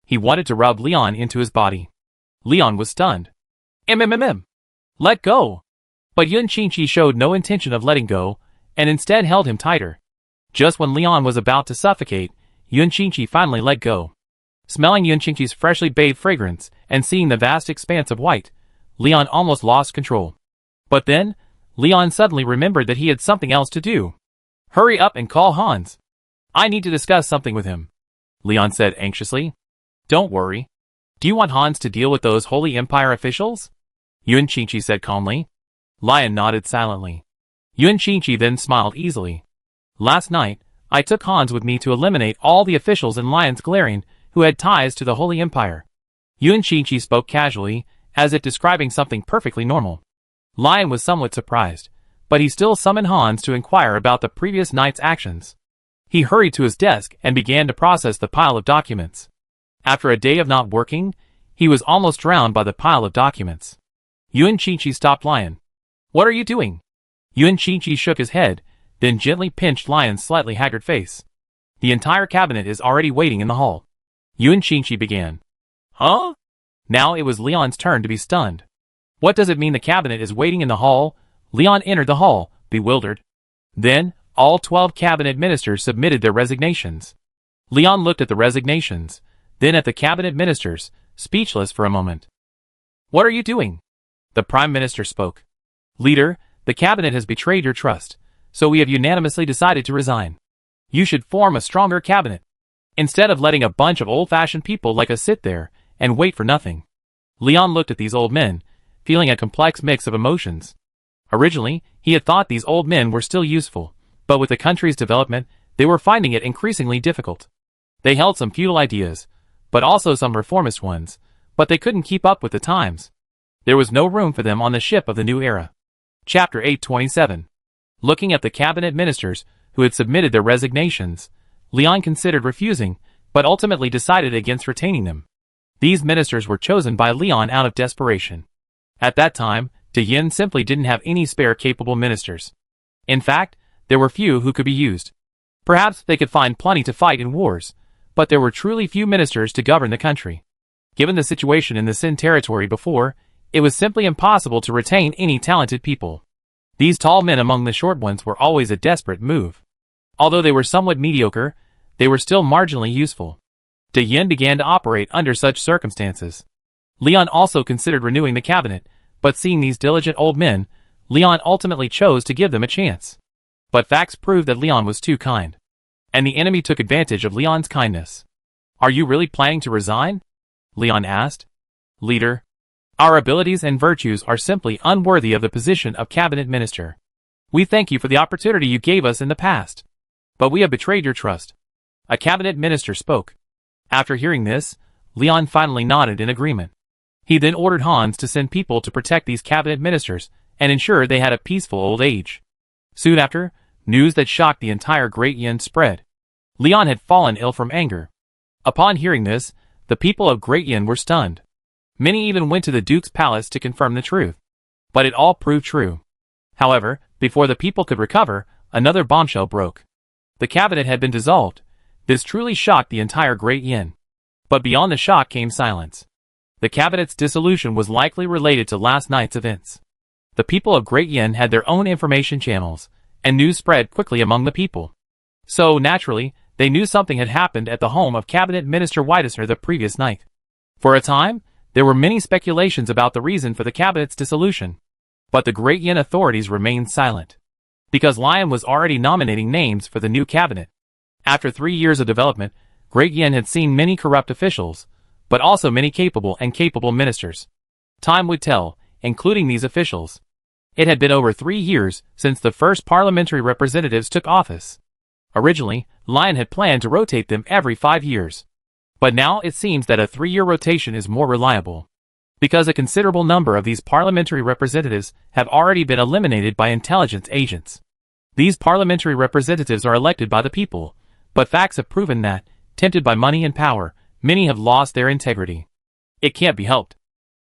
He wanted to rub Leon into his body. Leon was stunned. Let go! But Yuan Qingqi showed no intention of letting go, and instead held him tighter. Just when Leon was about to suffocate, Yuan Qingqi finally let go. Smelling Yuan Qingqi's freshly bathed fragrance and seeing the vast expanse of white, Leon almost lost control. But then, Leon suddenly remembered that he had something else to do. Hurry up and call Hans. I need to discuss something with him, Leon said anxiously. Don't worry. Do you want Hans to deal with those Holy Empire officials? Yuan Qingqi said calmly. Lion nodded silently. Yuan Qingqi then smiled easily. Last night, I took Hans with me to eliminate all the officials in Lion's Galarian who had ties to the Holy Empire. Yuan Qingqi spoke casually, as if describing something perfectly normal. Lion was somewhat surprised, but he still summoned Hans to inquire about the previous night's actions. He hurried to his desk and began to process the pile of documents. After a day of not working, he was almost drowned by the pile of documents. Yuan Qingqi stopped Lion. What are you doing? Yuan Qingqi shook his head, then gently pinched Lion's slightly haggard face. The entire cabinet is already waiting in the hall. Yuan Qingqi began. Huh? Now it was Leon's turn to be stunned. What does it mean the cabinet is waiting in the hall? Leon entered the hall, bewildered. Then, all 12 cabinet ministers submitted their resignations. Leon looked at the resignations, then at the cabinet ministers, speechless for a moment. What are you doing? The Prime Minister spoke. Leader, the cabinet has betrayed your trust, so we have unanimously decided to resign. You should form a stronger cabinet, instead of letting a bunch of old-fashioned people like us sit there and wait for nothing. Leon looked at these old men, feeling a complex mix of emotions. Originally, he had thought these old men were still useful, but with the country's development, they were finding it increasingly difficult. They held some feudal ideas, but also some reformist ones, but they couldn't keep up with the times. There was no room for them on the ship of the new era. Chapter 827. Looking at the cabinet ministers, who had submitted their resignations. Leon considered refusing, but ultimately decided against retaining them. These ministers were chosen by Leon out of desperation. At that time, De Yin simply didn't have any spare capable ministers. In fact, there were few who could be used. Perhaps they could find plenty to fight in wars, but there were truly few ministers to govern the country. Given the situation in the Xin territory before, it was simply impossible to retain any talented people. These tall men among the short ones were always a desperate move. Although they were somewhat mediocre, they were still marginally useful. De Yin began to operate under such circumstances. Leon also considered renewing the cabinet, but seeing these diligent old men, Leon ultimately chose to give them a chance. But facts proved that Leon was too kind. And the enemy took advantage of Leon's kindness. "Are you really planning to resign?" Leon asked. "Leader, our abilities and virtues are simply unworthy of the position of cabinet minister. We thank you for the opportunity you gave us in the past. But we have betrayed your trust." A cabinet minister spoke. After hearing this, Leon finally nodded in agreement. He then ordered Hans to send people to protect these cabinet ministers and ensure they had a peaceful old age. Soon after, news that shocked the entire Great Yin spread. Leon had fallen ill from anger. Upon hearing this, the people of Great Yin were stunned. Many even went to the Duke's palace to confirm the truth. But it all proved true. However, before the people could recover, another bombshell broke. The cabinet had been dissolved. This truly shocked the entire Great Yin. But beyond the shock came silence. The cabinet's dissolution was likely related to last night's events. The people of Great Yin had their own information channels, and news spread quickly among the people. So, naturally, they knew something had happened at the home of Cabinet Minister Whiteisner the previous night. For a time, there were many speculations about the reason for the cabinet's dissolution. But the Great Yin authorities remained silent. Because Lion was already nominating names for the new cabinet. After 3 years of development, Great Yin had seen many corrupt officials, but also many capable ministers. Time would tell, including these officials. It had been over 3 years since the first parliamentary representatives took office. Originally, Lion had planned to rotate them every 5 years. But now it seems that a 3-year rotation is more reliable. Because a considerable number of these parliamentary representatives have already been eliminated by intelligence agents. These parliamentary representatives are elected by the people, but facts have proven that, tempted by money and power, many have lost their integrity. It can't be helped.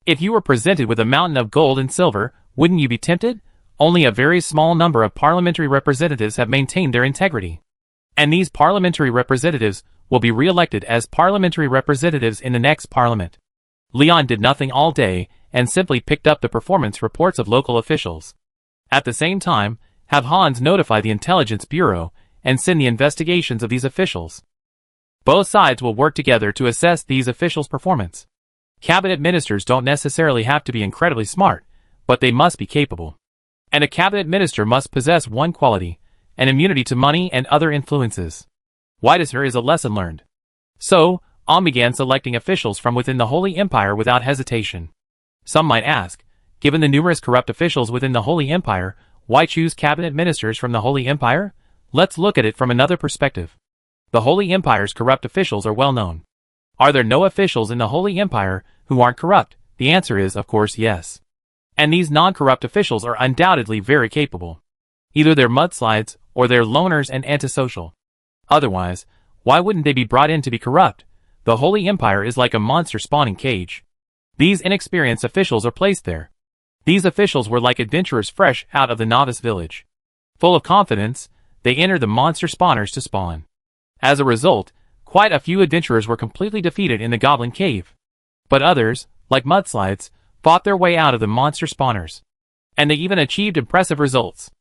If you were presented with a mountain of gold and silver, wouldn't you be tempted? Only a very small number of parliamentary representatives have maintained their integrity. And these parliamentary representatives will be re-elected as parliamentary representatives in the next parliament. Leon did nothing all day and simply picked up the performance reports of local officials. At the same time, have Hans notify the Intelligence Bureau and send the investigations of these officials. Both sides will work together to assess these officials' performance. Cabinet ministers don't necessarily have to be incredibly smart, but they must be capable. And a cabinet minister must possess one quality, an immunity to money and other influences. Whiteisner is a lesson learned. So, On began selecting officials from within the Holy Empire without hesitation. Some might ask, given the numerous corrupt officials within the Holy Empire, why choose cabinet ministers from the Holy Empire? Let's look at it from another perspective. The Holy Empire's corrupt officials are well known. Are there no officials in the Holy Empire who aren't corrupt? The answer is, of course, yes. And these non-corrupt officials are undoubtedly very capable. Either they're mudslides, or they're loners and antisocial. Otherwise, why wouldn't they be brought in to be corrupt? The Holy Empire is like a monster spawning cage. These inexperienced officials are placed there. These officials were like adventurers fresh out of the novice village. Full of confidence, they entered the monster spawners to spawn. As a result, quite a few adventurers were completely defeated in the Goblin Cave. But others, like mudslides, fought their way out of the monster spawners. And they even achieved impressive results.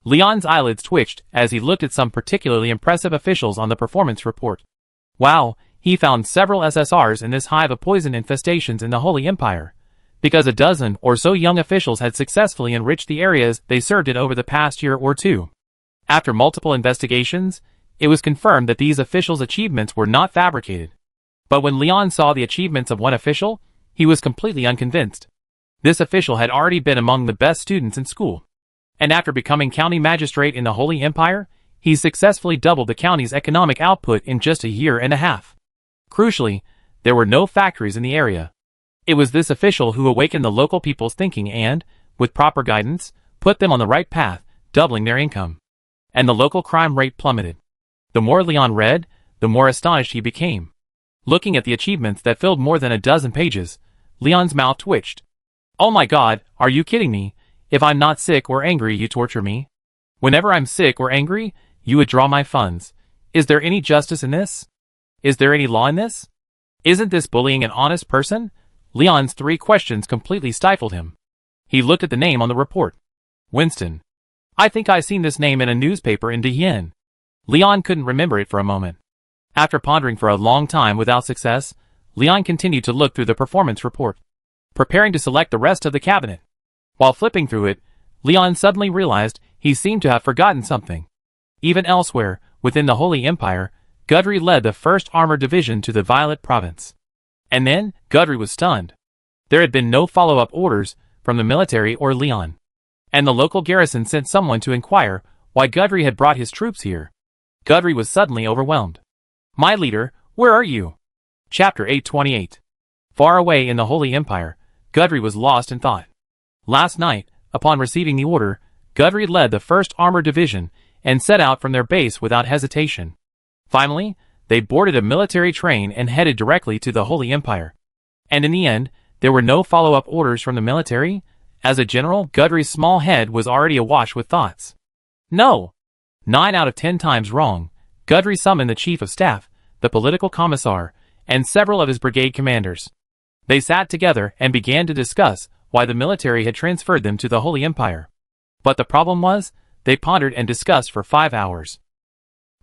Leon's eyelids twitched as he looked at some particularly impressive officials on the performance report. Wow, he found several SSRs in this hive of poison infestations in the Holy Empire, because a dozen or so young officials had successfully enriched the areas they served in over the past year or two. After multiple investigations, it was confirmed that these officials' achievements were not fabricated. But when Leon saw the achievements of one official, he was completely unconvinced. This official had already been among the best students in school. And after becoming county magistrate in the Holy Empire, he successfully doubled the county's economic output in just a year and a half. Crucially, there were no factories in the area. It was this official who awakened the local people's thinking and, with proper guidance, put them on the right path, doubling their income. and the local crime rate plummeted. The more Leon read, the more astonished he became. Looking at the achievements that filled more than a dozen pages, Leon's mouth twitched. Oh my God, are you kidding me? If I'm not sick or angry, you torture me? Whenever I'm sick or angry, you withdraw my funds. Is there any justice in this? Is there any law in this? Isn't this bullying an honest person? Leon's 3 questions completely stifled him. He looked at the name on the report. Winston. I think I seen this name in a newspaper in Diyen. Leon couldn't remember it for a moment. After pondering for a long time without success, Leon continued to look through the performance report, preparing to select the rest of the cabinet. While flipping through it, Leon suddenly realized he seemed to have forgotten something. Even elsewhere, within the Holy Empire, Gudry led the 1st Armored Division to the Violet Province. And then, Gudry was stunned. There had been no follow-up orders from the military or Leon. And the local garrison sent someone to inquire why Gudry had brought his troops here. Gudry was suddenly overwhelmed. My leader, where are you? Chapter 828. Far away in the Holy Empire, Gudry was lost in thought. Last night, upon receiving the order, Gudry led the 1st Armored Division and set out from their base without hesitation. Finally, they boarded a military train and headed directly to the Holy Empire. And in the end, there were no follow-up orders from the military. As a general, Gudry's small head was already awash with thoughts. No! 9 out of 10 times wrong. Gudry summoned the chief of staff, the political commissar, and several of his brigade commanders. They sat together and began to discuss why the military had transferred them to the Holy Empire. But the problem was, they pondered and discussed for 5 hours.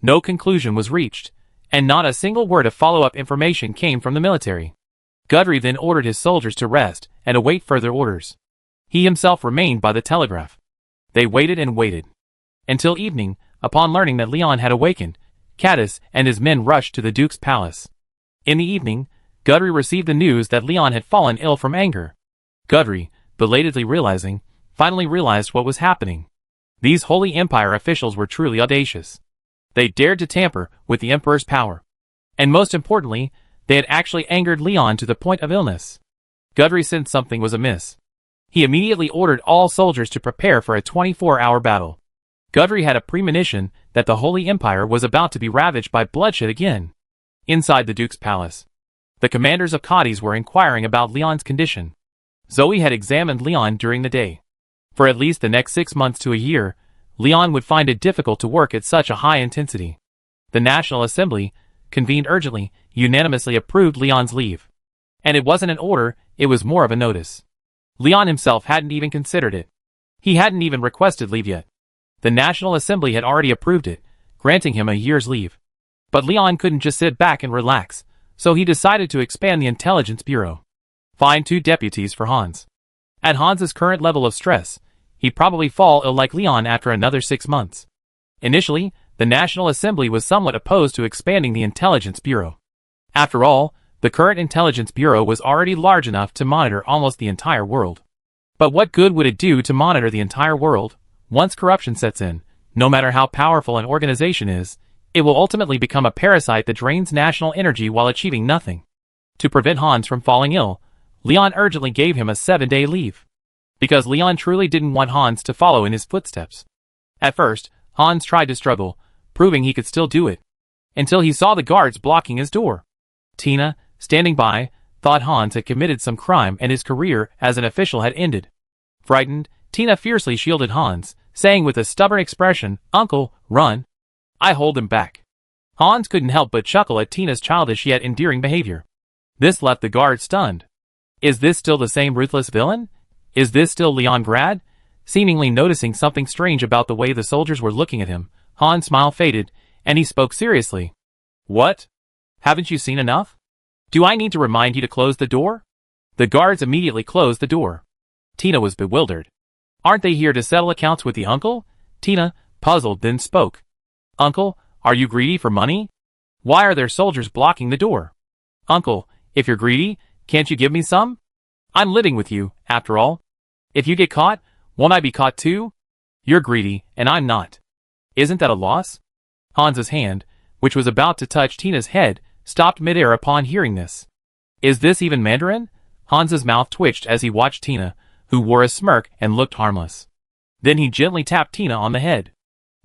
No conclusion was reached, and not a single word of follow-up information came from the military. Gudry then ordered his soldiers to rest and await further orders. He himself remained by the telegraph. They waited and waited. Until evening, upon learning that Leon had awakened, Caddis and his men rushed to the Duke's palace. In the evening, Gudry received the news that Leon had fallen ill from anger. Gudry, belatedly finally realized what was happening. These Holy Empire officials were truly audacious. They dared to tamper with the Emperor's power. And most importantly, they had actually angered Leon to the point of illness. Gudry sensed something was amiss. He immediately ordered all soldiers to prepare for a 24-hour battle. Gudry had a premonition that the Holy Empire was about to be ravaged by bloodshed again. Inside the Duke's palace, the commanders of Cadiz were inquiring about Leon's condition. Zoe had examined Leon during the day. For at least the next 6 months to a year, Leon would find it difficult to work at such a high intensity. The National Assembly, convened urgently, unanimously approved Leon's leave. And it wasn't an order, it was more of a notice. Leon himself hadn't even considered it. He hadn't even requested leave yet. The National Assembly had already approved it, granting him a year's leave. But Leon couldn't just sit back and relax, so he decided to expand the Intelligence Bureau. Find 2 deputies for Hans. At Hans's current level of stress, he'd probably fall ill like Leon after another 6 months. Initially, the National Assembly was somewhat opposed to expanding the Intelligence Bureau. After all, the current Intelligence Bureau was already large enough to monitor almost the entire world. But what good would it do to monitor the entire world? Once corruption sets in, no matter how powerful an organization is, it will ultimately become a parasite that drains national energy while achieving nothing. To prevent Hans from falling ill, Leon urgently gave him a 7-day leave. Because Leon truly didn't want Hans to follow in his footsteps. At first, Hans tried to struggle, proving he could still do it, until he saw the guards blocking his door. Tina, standing by, thought Hans had committed some crime and his career as an official had ended. Frightened, Tina fiercely shielded Hans, saying with a stubborn expression, "Uncle, run. I hold him back." Hans couldn't help but chuckle at Tina's childish yet endearing behavior. This left the guard stunned. Is this still the same ruthless villain? Is this still Leon Grad? Seemingly noticing something strange about the way the soldiers were looking at him, Hans' smile faded, and he spoke seriously. What? Haven't you seen enough? Do I need to remind you to close the door? The guards immediately closed the door. Tina was bewildered. Aren't they here to settle accounts with the uncle? Tina, puzzled, then spoke. Uncle, are you greedy for money? Why are there soldiers blocking the door? Uncle, if you're greedy, can't you give me some? I'm living with you, after all. If you get caught, won't I be caught too? You're greedy, and I'm not. Isn't that a loss? Hans's hand, which was about to touch Tina's head, stopped midair upon hearing this. Is this even Mandarin? Hans's mouth twitched as he watched Tina, who wore a smirk and looked harmless. Then he gently tapped Tina on the head.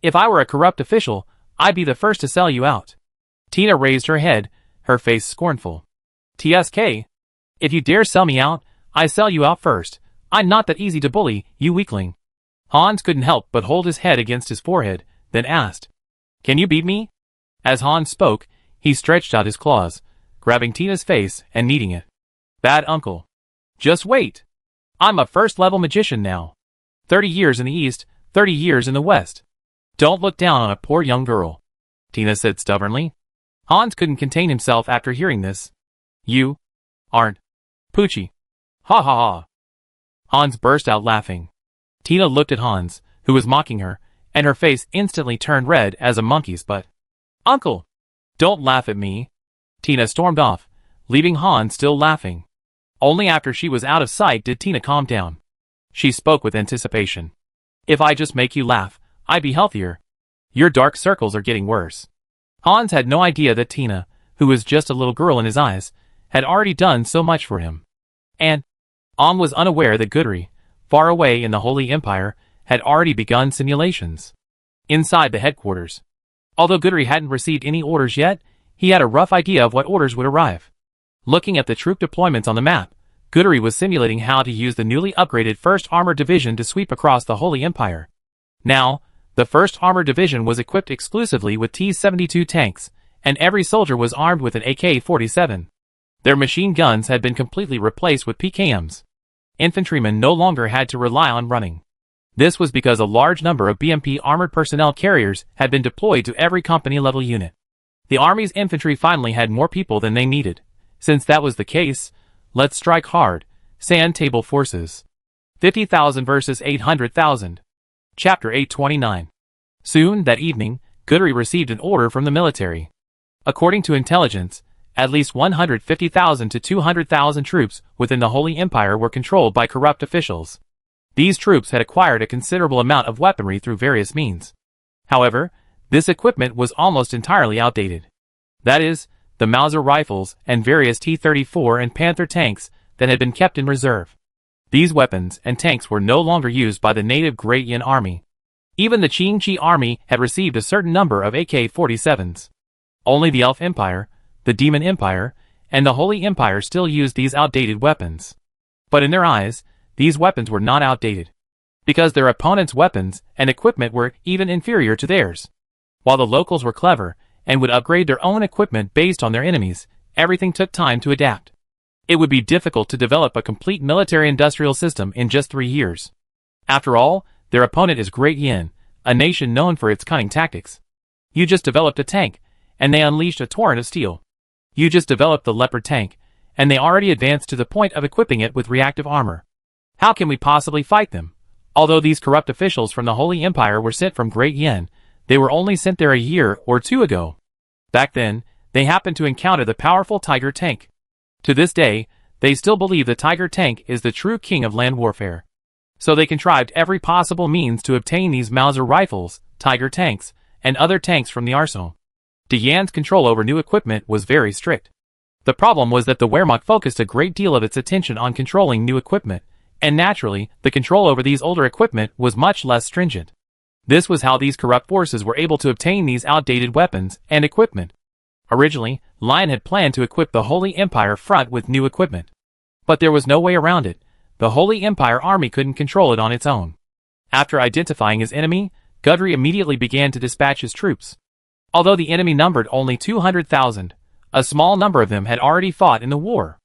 If I were a corrupt official, I'd be the first to sell you out. Tina raised her head, her face scornful. TSK. If you dare sell me out, I sell you out first. I'm not that easy to bully, you weakling. Hans couldn't help but hold his head against his forehead, then asked, Can you beat me? As Hans spoke, he stretched out his claws, grabbing Tina's face and kneading it. Bad uncle. Just wait. I'm a first-level magician now. 30 years in the East, 30 years in the West. Don't look down on a poor young girl, Tina said stubbornly. Hans couldn't contain himself after hearing this. You aren't Poochie. Ha ha ha. Hans burst out laughing. Tina looked at Hans, who was mocking her, and her face instantly turned red as a monkey's butt. Uncle! Don't laugh at me. Tina stormed off, leaving Hans still laughing. Only after she was out of sight did Tina calm down. She spoke with anticipation. If I just make you laugh, I'd be healthier. Your dark circles are getting worse. Hans had no idea that Tina, who was just a little girl in his eyes, had already done so much for him. And was unaware that Gudry, far away in the Holy Empire, had already begun simulations. Inside the headquarters. Although Gudry hadn't received any orders yet, he had a rough idea of what orders would arrive. Looking at the troop deployments on the map, Gudry was simulating how to use the newly upgraded 1st Armored Division to sweep across the Holy Empire. Now, the 1st Armored Division was equipped exclusively with T-72 tanks, and every soldier was armed with an AK-47. Their machine guns had been completely replaced with PKMs. Infantrymen no longer had to rely on running. This was because a large number of BMP armored personnel carriers had been deployed to every company-level unit. The Army's infantry finally had more people than they needed. Since that was the case, let's strike hard. Sand Table Forces. 50,000 versus 800,000. Chapter 829. Soon, that evening, Gudry received an order from the military. According to intelligence, at least 150,000 to 200,000 troops within the Holy Empire were controlled by corrupt officials. These troops had acquired a considerable amount of weaponry through various means. However, this equipment was almost entirely outdated. That is, the Mauser rifles and various T-34 and Panther tanks that had been kept in reserve. These weapons and tanks were no longer used by the native Great Yin army. Even the Qing army had received a certain number of AK-47s. Only the Elf Empire, the Demon Empire, and the Holy Empire still used these outdated weapons. But in their eyes, these weapons were not outdated, because their opponents' weapons and equipment were even inferior to theirs. While the locals were clever and would upgrade their own equipment based on their enemies, everything took time to adapt. It would be difficult to develop a complete military-industrial system in just 3 years. After all, their opponent is Great Yin, a nation known for its cunning tactics. You just developed a tank, and they unleashed a torrent of steel. You just developed the Leopard tank, and they already advanced to the point of equipping it with reactive armor. How can we possibly fight them? Although these corrupt officials from the Holy Empire were sent from Great Yin, they were only sent there a year or two ago. Back then, they happened to encounter the powerful Tiger tank. To this day, they still believe the Tiger tank is the true king of land warfare. So they contrived every possible means to obtain these Mauser rifles, Tiger tanks, and other tanks from the arsenal. De Yan's control over new equipment was very strict. The problem was that the Wehrmacht focused a great deal of its attention on controlling new equipment, and naturally, the control over these older equipment was much less stringent. This was how these corrupt forces were able to obtain these outdated weapons and equipment. Originally, Lion had planned to equip the Holy Empire front with new equipment. But there was no way around it. The Holy Empire army couldn't control it on its own. After identifying his enemy, Gudry immediately began to dispatch his troops. Although the enemy numbered only 200,000, a small number of them had already fought in the war.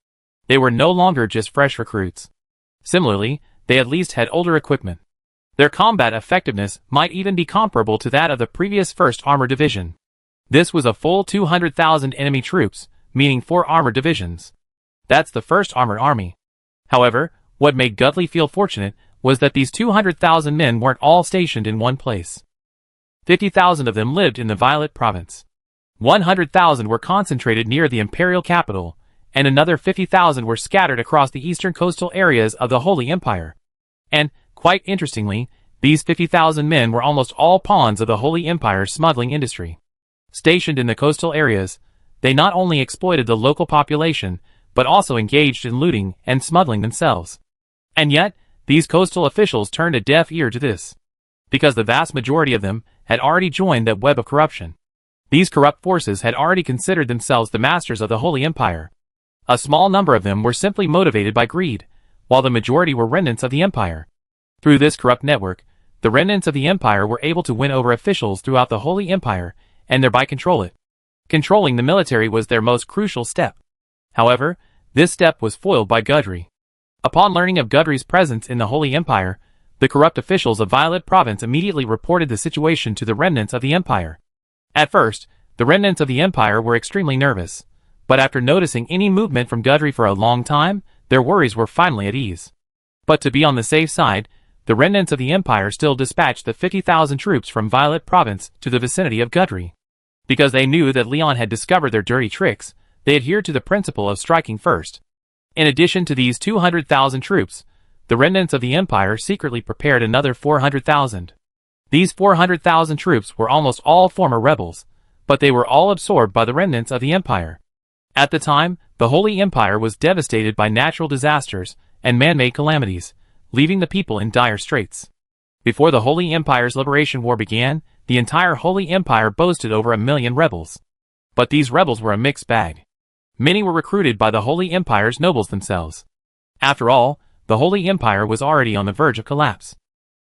They were no longer just fresh recruits. Similarly, they at least had older equipment. Their combat effectiveness might even be comparable to that of the previous 1st Armored Division. This was a full 200,000 enemy troops, meaning 4 armored divisions. That's the 1st Armored Army. However, what made Gudry feel fortunate was that these 200,000 men weren't all stationed in one place. 50,000 of them lived in the Violet Province. 100,000 were concentrated near the imperial capital, and another 50,000 were scattered across the eastern coastal areas of the Holy Empire. And, quite interestingly, these 50,000 men were almost all pawns of the Holy Empire's smuggling industry. Stationed in the coastal areas, they not only exploited the local population, but also engaged in looting and smuggling themselves. And yet, these coastal officials turned a deaf ear to this. Because the vast majority of them had already joined that web of corruption. These corrupt forces had already considered themselves the masters of the Holy Empire. A small number of them were simply motivated by greed, while the majority were remnants of the empire. Through this corrupt network, the remnants of the empire were able to win over officials throughout the Holy Empire and thereby control it. Controlling the military was their most crucial step. However, this step was foiled by Gudry. Upon learning of Gudry's presence in the Holy Empire, the corrupt officials of Violet Province immediately reported the situation to the remnants of the empire. At first, the remnants of the empire were extremely nervous, but after noticing any movement from Gudry for a long time, their worries were finally at ease. But to be on the safe side, the remnants of the empire still dispatched the 50,000 troops from Violet Province to the vicinity of Gudry. Because they knew that Leon had discovered their dirty tricks, they adhered to the principle of striking first. In addition to these 200,000 troops, the remnants of the empire secretly prepared another 400,000. These 400,000 troops were almost all former rebels, but they were all absorbed by the remnants of the empire. At the time, the Holy Empire was devastated by natural disasters and man-made calamities, leaving the people in dire straits. Before the Holy Empire's Liberation War began, the entire Holy Empire boasted over 1 million rebels. But these rebels were a mixed bag. Many were recruited by the Holy Empire's nobles themselves. After all, the Holy Empire was already on the verge of collapse.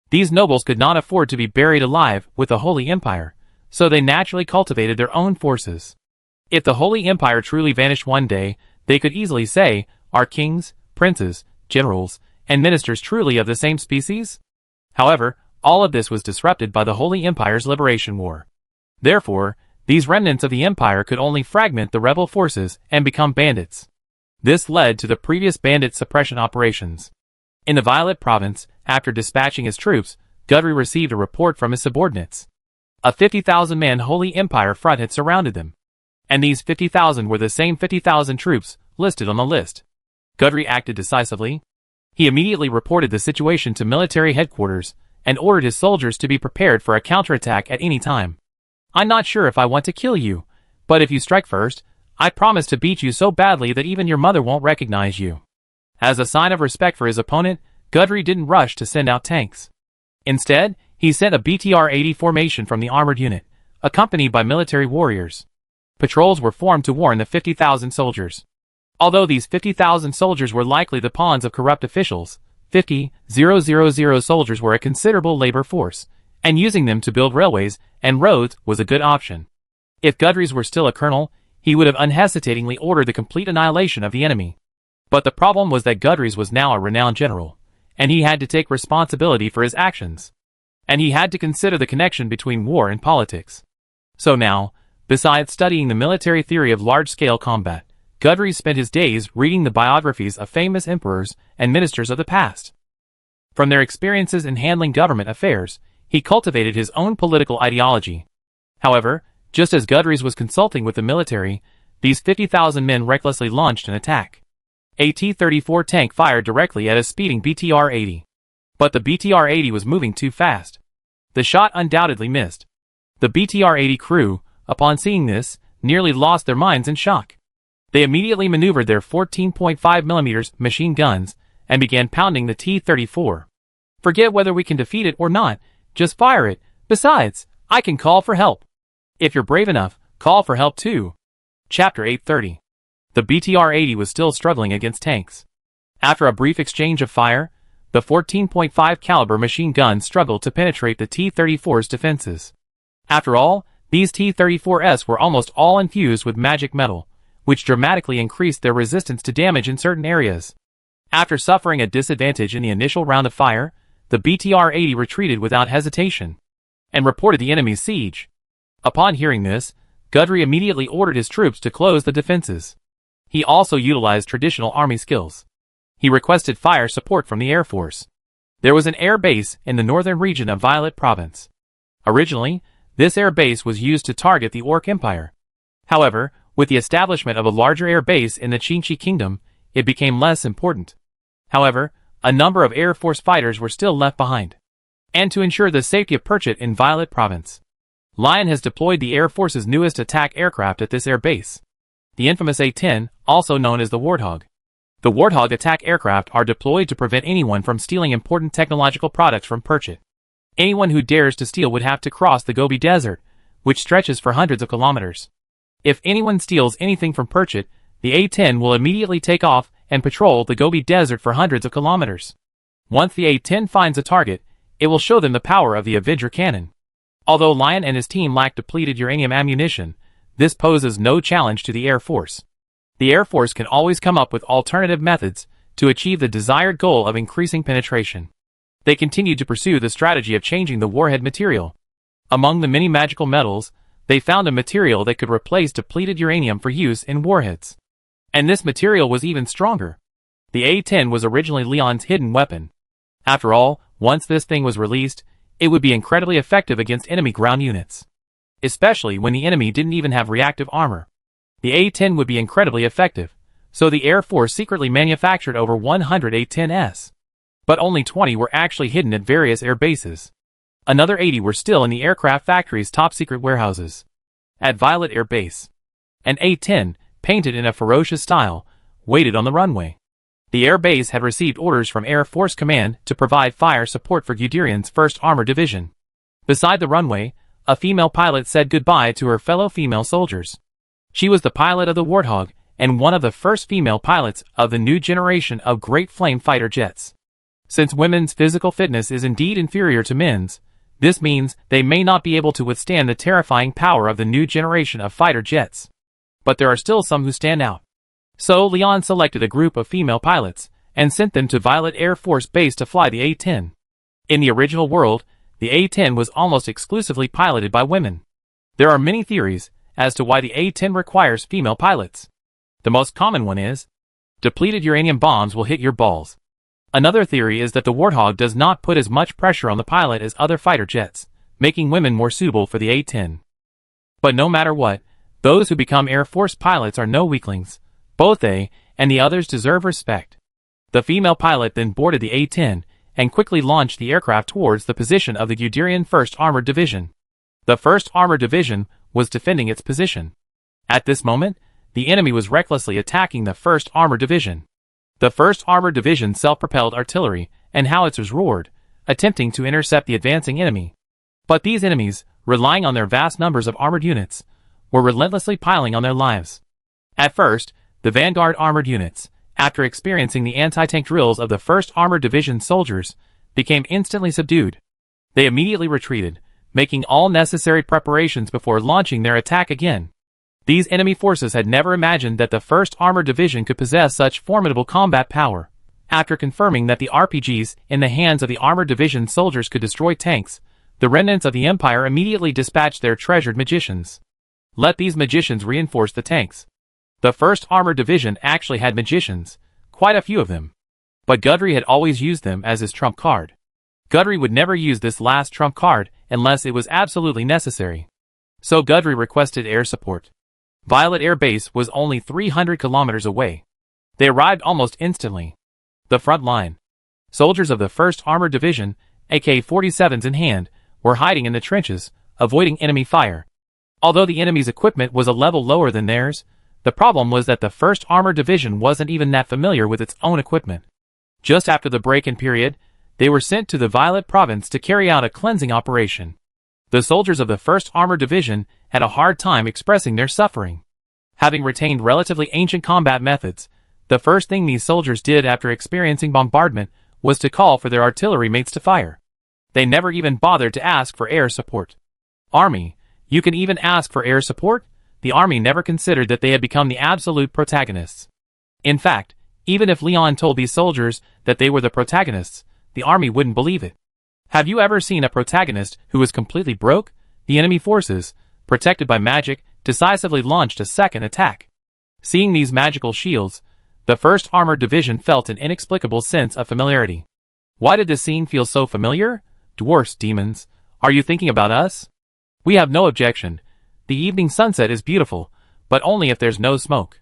These nobles could not afford to be buried alive with the Holy Empire, so they naturally cultivated their own forces. If the Holy Empire truly vanished one day, they could easily say, are kings, princes, generals, and ministers truly of the same species? However, all of this was disrupted by the Holy Empire's Liberation War. Therefore, these remnants of the empire could only fragment the rebel forces and become bandits. This led to the previous bandit suppression operations. In the Violet Province, after dispatching his troops, Gudry received a report from his subordinates. A 50,000-man Holy Empire front had surrounded them. And these 50,000 were the same 50,000 troops listed on the list. Gudry acted decisively. He immediately reported the situation to military headquarters and ordered his soldiers to be prepared for a counterattack at any time. I'm not sure if I want to kill you, but if you strike first, I promise to beat you so badly that even your mother won't recognize you. As a sign of respect for his opponent, Gudry didn't rush to send out tanks. Instead, he sent a BTR-80 formation from the armored unit, accompanied by military warriors. Patrols were formed to warn the 50,000 soldiers. Although these 50,000 soldiers were likely the pawns of corrupt officials, 50,000 soldiers were a considerable labor force, and using them to build railways and roads was a good option. If Gudry's were still a colonel, he would have unhesitatingly ordered the complete annihilation of the enemy. But the problem was that Gudry's was now a renowned general, and he had to take responsibility for his actions. And he had to consider the connection between war and politics. So now, besides studying the military theory of large-scale combat, Gudry spent his days reading the biographies of famous emperors and ministers of the past. From their experiences in handling government affairs, he cultivated his own political ideology. However, just as Gudry's was consulting with the military, these 50,000 men recklessly launched an attack. A T-34 tank fired directly at a speeding BTR-80. But the BTR-80 was moving too fast. The shot undoubtedly missed. The BTR-80 crew, upon seeing this, nearly lost their minds in shock. They immediately maneuvered their 14.5mm machine guns and began pounding the T-34. Forget whether we can defeat it or not, just fire it. Besides, I can call for help. If you're brave enough, call for help too. Chapter 830. The BTR-80 was still struggling against tanks. After a brief exchange of fire, the 14.5 caliber machine gun struggled to penetrate the T-34's defenses. After all, these T-34s were almost all infused with magic metal, which dramatically increased their resistance to damage in certain areas. After suffering a disadvantage in the initial round of fire, the BTR-80 retreated without hesitation and reported the enemy's siege. Upon hearing this, Gudry immediately ordered his troops to close the defenses. He also utilized traditional army skills. He requested fire support from the Air Force. There was an air base in the northern region of Violet Province. Originally, this air base was used to target the Orc Empire. However, with the establishment of a larger air base in the Qingxi Kingdom, it became less important. However, a number of Air Force fighters were still left behind. And to ensure the safety of Purchit in Violet Province, Lion has deployed the Air Force's newest attack aircraft at this air base. The infamous A-10, also known as the Warthog. The Warthog attack aircraft are deployed to prevent anyone from stealing important technological products from Purchit. Anyone who dares to steal would have to cross the Gobi Desert, which stretches for hundreds of kilometers. If anyone steals anything from Purchit, the A-10 will immediately take off and patrol the Gobi Desert for hundreds of kilometers. Once the A-10 finds a target, it will show them the power of the Avenger cannon. Although Lion and his team lack depleted uranium ammunition, this poses no challenge to the Air Force. The Air Force can always come up with alternative methods to achieve the desired goal of increasing penetration. They continue to pursue the strategy of changing the warhead material. Among the many magical metals, they found a material that could replace depleted uranium for use in warheads. And this material was even stronger. The A-10 was originally Leon's hidden weapon. After all, once this thing was released, it would be incredibly effective against enemy ground units. Especially when the enemy didn't even have reactive armor. The A-10 would be incredibly effective, so the Air Force secretly manufactured over 100 A-10s. But only 20 were actually hidden at various air bases. Another 80 were still in the aircraft factory's top-secret warehouses. At Violet Air Base, an A-10, painted in a ferocious style, waited on the runway. The air base had received orders from Air Force Command to provide fire support for Guderian's 1st Armored Division. Beside the runway, a female pilot said goodbye to her fellow female soldiers. She was the pilot of the Warthog and one of the first female pilots of the new generation of Great Flame fighter jets. Since women's physical fitness is indeed inferior to men's, this means they may not be able to withstand the terrifying power of the new generation of fighter jets. But there are still some who stand out. So Leon selected a group of female pilots and sent them to Violet Air Force Base to fly the A-10. In the original world, the A-10 was almost exclusively piloted by women. There are many theories as to why the A-10 requires female pilots. The most common one is, depleted uranium bombs will hit your balls. Another theory is that the Warthog does not put as much pressure on the pilot as other fighter jets, making women more suitable for the A-10. But no matter what, those who become Air Force pilots are no weaklings. Both they and the others deserve respect. The female pilot then boarded the A-10 and quickly launched the aircraft towards the position of the Guderian 1st Armored Division. The 1st Armored Division was defending its position. At this moment, the enemy was recklessly attacking the 1st Armored Division. The 1st Armored Division self-propelled artillery and howitzers roared, attempting to intercept the advancing enemy. But these enemies, relying on their vast numbers of armored units, were relentlessly piling on their lives. At first, the vanguard armored units, after experiencing the anti-tank drills of the 1st Armored Division soldiers, became instantly subdued. They immediately retreated, making all necessary preparations before launching their attack again. These enemy forces had never imagined that the 1st Armored Division could possess such formidable combat power. After confirming that the RPGs in the hands of the Armored Division soldiers could destroy tanks, the remnants of the Empire immediately dispatched their treasured magicians. Let these magicians reinforce the tanks. The 1st Armored Division actually had magicians, quite a few of them. But Gudry had always used them as his trump card. Gudry would never use this last trump card unless it was absolutely necessary. So Gudry requested air support. Violet Air Base was only 300 kilometers away. They arrived almost instantly. The front line. Soldiers of the 1st Armored Division, AK-47s in hand, were hiding in the trenches, avoiding enemy fire. Although the enemy's equipment was a level lower than theirs, the problem was that the 1st Armored Division wasn't even that familiar with its own equipment. Just after the break-in period, they were sent to the Violet Province to carry out a cleansing operation. The soldiers of the 1st Armored Division had a hard time expressing their suffering. Having retained relatively ancient combat methods, the first thing these soldiers did after experiencing bombardment was to call for their artillery mates to fire. They never even bothered to ask for air support. Army, you can even ask for air support? The army never considered that they had become the absolute protagonists. In fact, even if Leon told these soldiers that they were the protagonists, the army wouldn't believe it. Have you ever seen a protagonist who was completely broke? The enemy forces, protected by magic, decisively launched a second attack. Seeing these magical shields, the 1st Armored Division felt an inexplicable sense of familiarity. Why did this scene feel so familiar? Dwarfs, demons, are you thinking about us? We have no objection. The evening sunset is beautiful, but only if there's no smoke.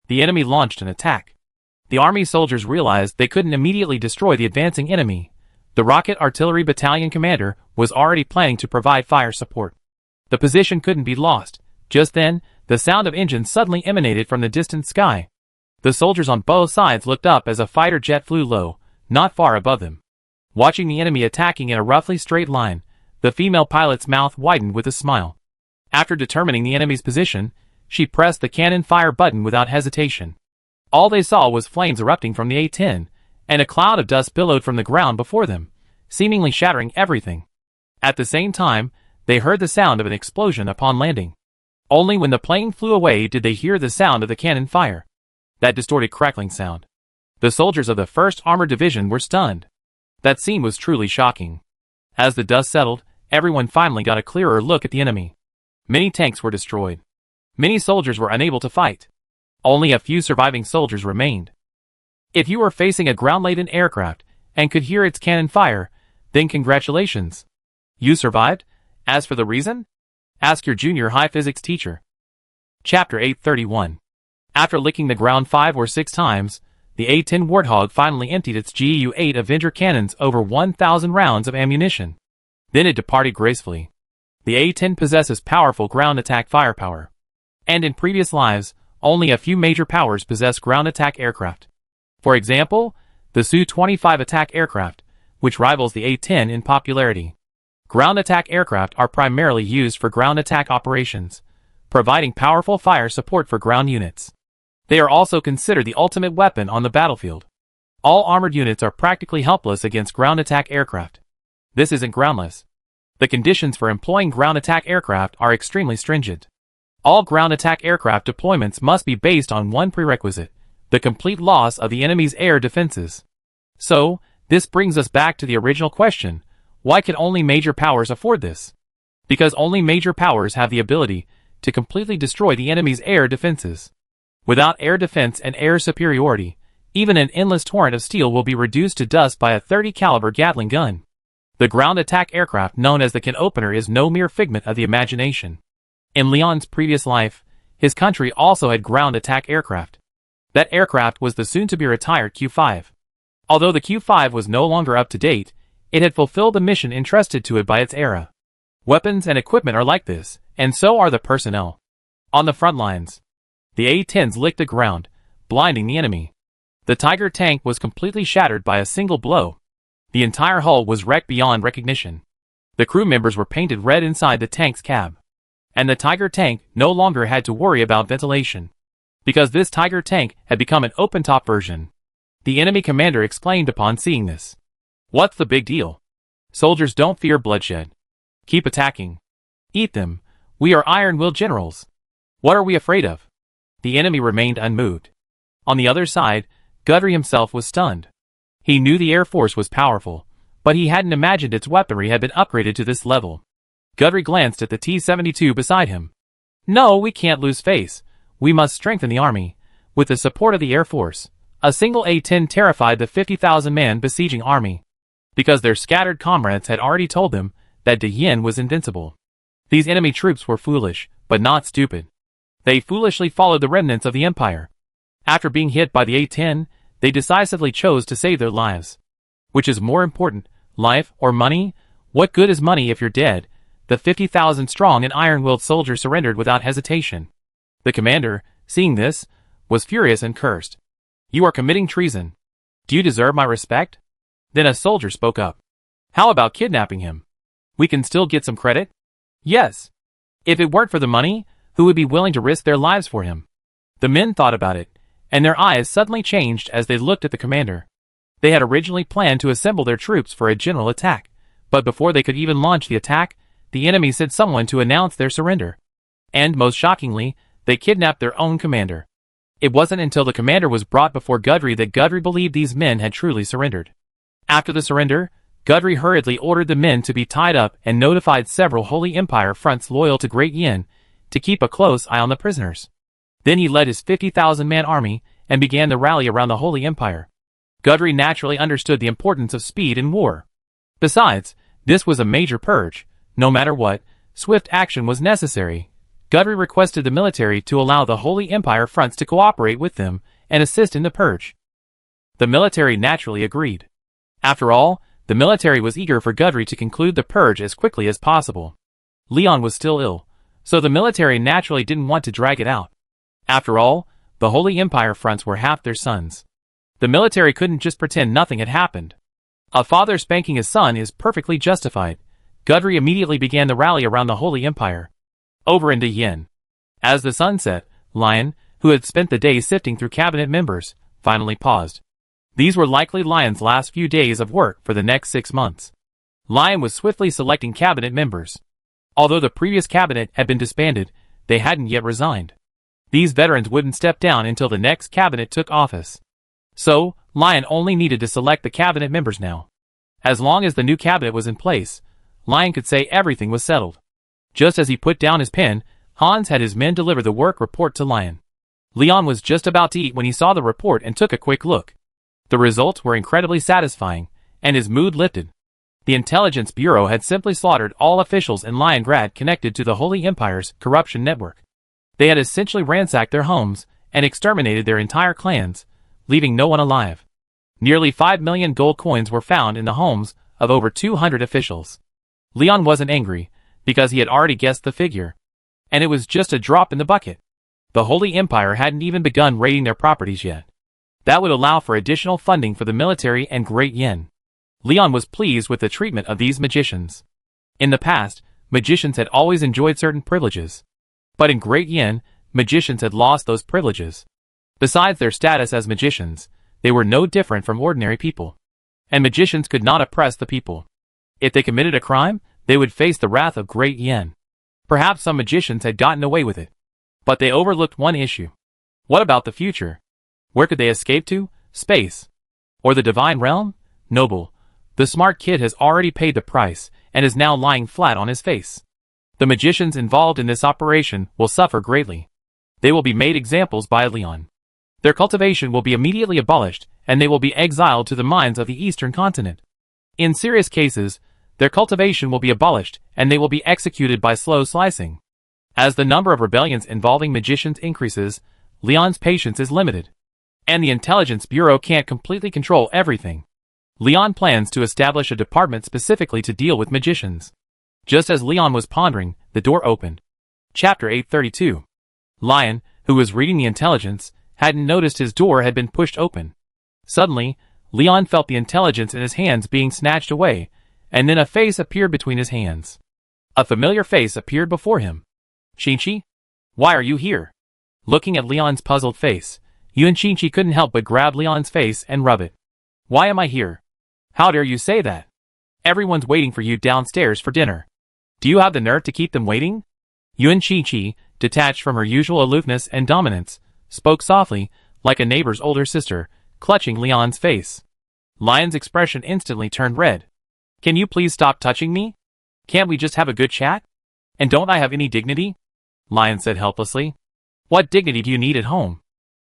The enemy launched an attack. The army soldiers realized they couldn't immediately destroy the advancing enemy. The Rocket Artillery Battalion commander was already planning to provide fire support. The position couldn't be lost. Just then, the sound of engines suddenly emanated from the distant sky. The soldiers on both sides looked up as a fighter jet flew low, not far above them. Watching the enemy attacking in a roughly straight line, the female pilot's mouth widened with a smile. After determining the enemy's position, she pressed the cannon fire button without hesitation. All they saw was flames erupting from the A-10, and a cloud of dust billowed from the ground before them, seemingly shattering everything. At the same time, they heard the sound of an explosion upon landing. Only when the plane flew away did they hear the sound of the cannon fire. That distorted crackling sound. The soldiers of the 1st Armored Division were stunned. That scene was truly shocking. As the dust settled, everyone finally got a clearer look at the enemy. Many tanks were destroyed. Many soldiers were unable to fight. Only a few surviving soldiers remained. If you were facing a ground-laden aircraft and could hear its cannon fire, then congratulations. You survived? As for the reason? Ask your junior high physics teacher. Chapter 831. After licking the ground 5 or 6 times, the A-10 Warthog finally emptied its GU-8 Avenger cannons over 1,000 rounds of ammunition. Then it departed gracefully. The A-10 possesses powerful ground attack firepower. And in previous lives, only a few major powers possess ground attack aircraft. For example, the Su-25 attack aircraft, which rivals the A-10 in popularity. Ground attack aircraft are primarily used for ground attack operations, providing powerful fire support for ground units. They are also considered the ultimate weapon on the battlefield. All armored units are practically helpless against ground attack aircraft. This isn't groundless. The conditions for employing ground attack aircraft are extremely stringent. All ground attack aircraft deployments must be based on one prerequisite: the complete loss of the enemy's air defenses. So, this brings us back to the original question: why can only major powers afford this? Because only major powers have the ability to completely destroy the enemy's air defenses. Without air defense and air superiority, even an endless torrent of steel will be reduced to dust by a .30 caliber Gatling gun. The ground attack aircraft known as the can opener is no mere figment of the imagination. In Leon's previous life, his country also had ground attack aircraft. That aircraft was the soon-to-be-retired Q-5. Although the Q-5 was no longer up to date, it had fulfilled the mission entrusted to it by its era. Weapons and equipment are like this, and so are the personnel. On the front lines, the A-10s licked the ground, blinding the enemy. The Tiger tank was completely shattered by a single blow. The entire hull was wrecked beyond recognition. The crew members were painted red inside the tank's cab. And the Tiger tank no longer had to worry about ventilation, because this Tiger tank had become an open-top version. The enemy commander exclaimed upon seeing this. "What's the big deal? Soldiers don't fear bloodshed. Keep attacking. Eat them. We are iron-willed generals. What are we afraid of?" The enemy remained unmoved. On the other side, Guthrie himself was stunned. He knew the Air Force was powerful, but he hadn't imagined its weaponry had been upgraded to this level. Guthrie glanced at the T-72 beside him. "No, we can't lose face. We must strengthen the army. With the support of the Air Force, a single A-10 terrified the 50,000-man besieging army. Because their scattered comrades had already told them that De Yen was invincible. These enemy troops were foolish, but not stupid. They foolishly followed the remnants of the Empire. After being hit by the A-10, they decisively chose to save their lives. Which is more important, life or money? What good is money if you're dead? The 50,000 strong and iron-willed soldier surrendered without hesitation. The commander, seeing this, was furious and cursed. "You are committing treason. Do you deserve my respect?" Then a soldier spoke up. "How about kidnapping him? We can still get some credit?" "Yes. If it weren't for the money, who would be willing to risk their lives for him?" The men thought about it, and their eyes suddenly changed as they looked at the commander. They had originally planned to assemble their troops for a general attack, but before they could even launch the attack, the enemy sent someone to announce their surrender. And most shockingly, they kidnapped their own commander. It wasn't until the commander was brought before Guthrie that Guthrie believed these men had truly surrendered. After the surrender, Guthrie hurriedly ordered the men to be tied up and notified several Holy Empire fronts loyal to Great Yin to keep a close eye on the prisoners. Then he led his 50,000-man army and began the rally around the Holy Empire. Guthrie naturally understood the importance of speed in war. Besides, this was a major purge. No matter what, swift action was necessary. Guthrie requested the military to allow the Holy Empire fronts to cooperate with them and assist in the purge. The military naturally agreed. After all, the military was eager for Guthrie to conclude the purge as quickly as possible. Leon was still ill, so the military naturally didn't want to drag it out. After all, the Holy Empire fronts were half their sons. The military couldn't just pretend nothing had happened. A father spanking his son is perfectly justified. Gudry immediately began the rally around the Holy Empire. Over into Yin. As the sun set, Lion, who had spent the day sifting through cabinet members, finally paused. These were likely Lion's last few days of work for the next 6 months. Lion was swiftly selecting cabinet members. Although the previous cabinet had been disbanded, they hadn't yet resigned. These veterans wouldn't step down until the next cabinet took office. So, Lion only needed to select the cabinet members now. As long as the new cabinet was in place, Lion could say everything was settled. Just as he put down his pen, Hans had his men deliver the work report to Lion. Leon was just about to eat when he saw the report and took a quick look. The results were incredibly satisfying, and his mood lifted. The Intelligence Bureau had simply slaughtered all officials in Liongrad connected to the Holy Empire's corruption network. They had essentially ransacked their homes and exterminated their entire clans, leaving no one alive. Nearly 5 million gold coins were found in the homes of over 200 officials. Leon wasn't angry, because he had already guessed the figure. And it was just a drop in the bucket. The Holy Empire hadn't even begun raiding their properties yet. That would allow for additional funding for the military and Great Yin. Leon was pleased with the treatment of these magicians. In the past, magicians had always enjoyed certain privileges. But in Great Yin, magicians had lost those privileges. Besides their status as magicians, they were no different from ordinary people. And magicians could not oppress the people. If they committed a crime, they would face the wrath of Great Yin. Perhaps some magicians had gotten away with it. But they overlooked one issue. What about the future? Where could they escape to? Space. Or the Divine Realm? Noble. The smart kid has already paid the price, and is now lying flat on his face. The magicians involved in this operation will suffer greatly. They will be made examples by Leon. Their cultivation will be immediately abolished, and they will be exiled to the mines of the eastern continent. In serious cases, their cultivation will be abolished, and they will be executed by slow slicing. As the number of rebellions involving magicians increases, Leon's patience is limited. And the Intelligence Bureau can't completely control everything. Leon plans to establish a department specifically to deal with magicians. Just as Leon was pondering, the door opened. Chapter 832. Lion, who was reading the intelligence, hadn't noticed his door had been pushed open. Suddenly, Leon felt the intelligence in his hands being snatched away, and then a face appeared between his hands. A familiar face appeared before him. Shinchi? Why are you here? Looking at Leon's puzzled face, Yuan Shinchi couldn't help but grab Leon's face and rub it. Why am I here? How dare you say that? Everyone's waiting for you downstairs for dinner. Do you have the nerve to keep them waiting? Yuan Shinchi, detached from her usual aloofness and dominance, spoke softly, like a neighbor's older sister, clutching Leon's face. Lion's expression instantly turned red. Can you please stop touching me? Can't we just have a good chat? And don't I have any dignity? Lion said helplessly. What dignity do you need at home?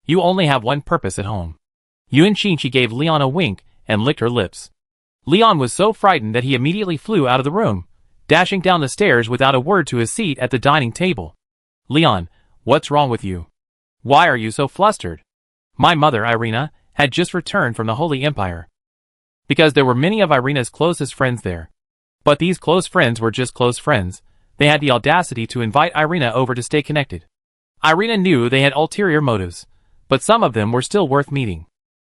You only have one purpose at home. Yuan Shinchi gave Leon a wink and licked her lips. Leon was so frightened that he immediately flew out of the room, dashing down the stairs without a word to his seat at the dining table. Leon, what's wrong with you? Why are you so flustered? My mother, Irina, had just returned from the Holy Empire. Because there were many of Irina's closest friends there. But these close friends were just close friends. They had the audacity to invite Irina over to stay connected. Irina knew they had ulterior motives, but some of them were still worth meeting.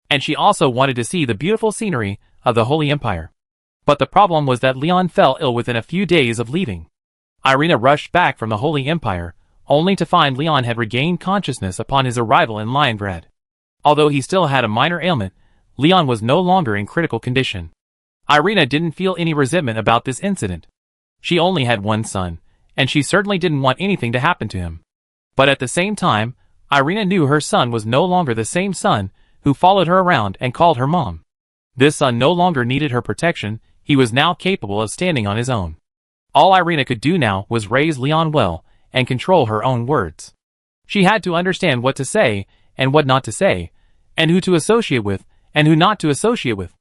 And she also wanted to see the beautiful scenery of the Holy Empire. But the problem was that Leon fell ill within a few days of leaving. Irina rushed back from the Holy Empire, only to find Leon had regained consciousness upon his arrival in Liongrad. Although he still had a minor ailment, Leon was no longer in critical condition. Irina didn't feel any resentment about this incident. She only had one son, and she certainly didn't want anything to happen to him. But at the same time, Irina knew her son was no longer the same son who followed her around and called her mom. This son no longer needed her protection, he was now capable of standing on his own. All Irina could do now was raise Leon well and control her own words. She had to understand what to say and what not to say, and who to associate with and who not to associate with.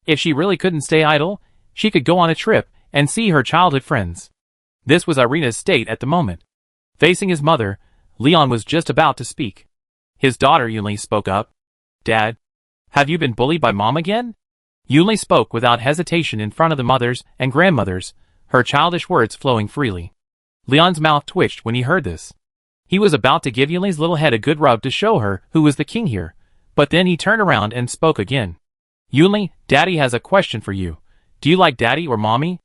If she really couldn't stay idle, she could go on a trip and see her childhood friends. This was Irina's state at the moment. Facing his mother, Leon was just about to speak. His daughter Yunli spoke up. Dad, have you been bullied by mom again? Yunli spoke without hesitation in front of the mothers and grandmothers, her childish words flowing freely. Leon's mouth twitched when he heard this. He was about to give Yunli's little head a good rub to show her who was the king here, but then he turned around and spoke again. Yunli, Daddy has a question for you. Do you like Daddy or Mommy?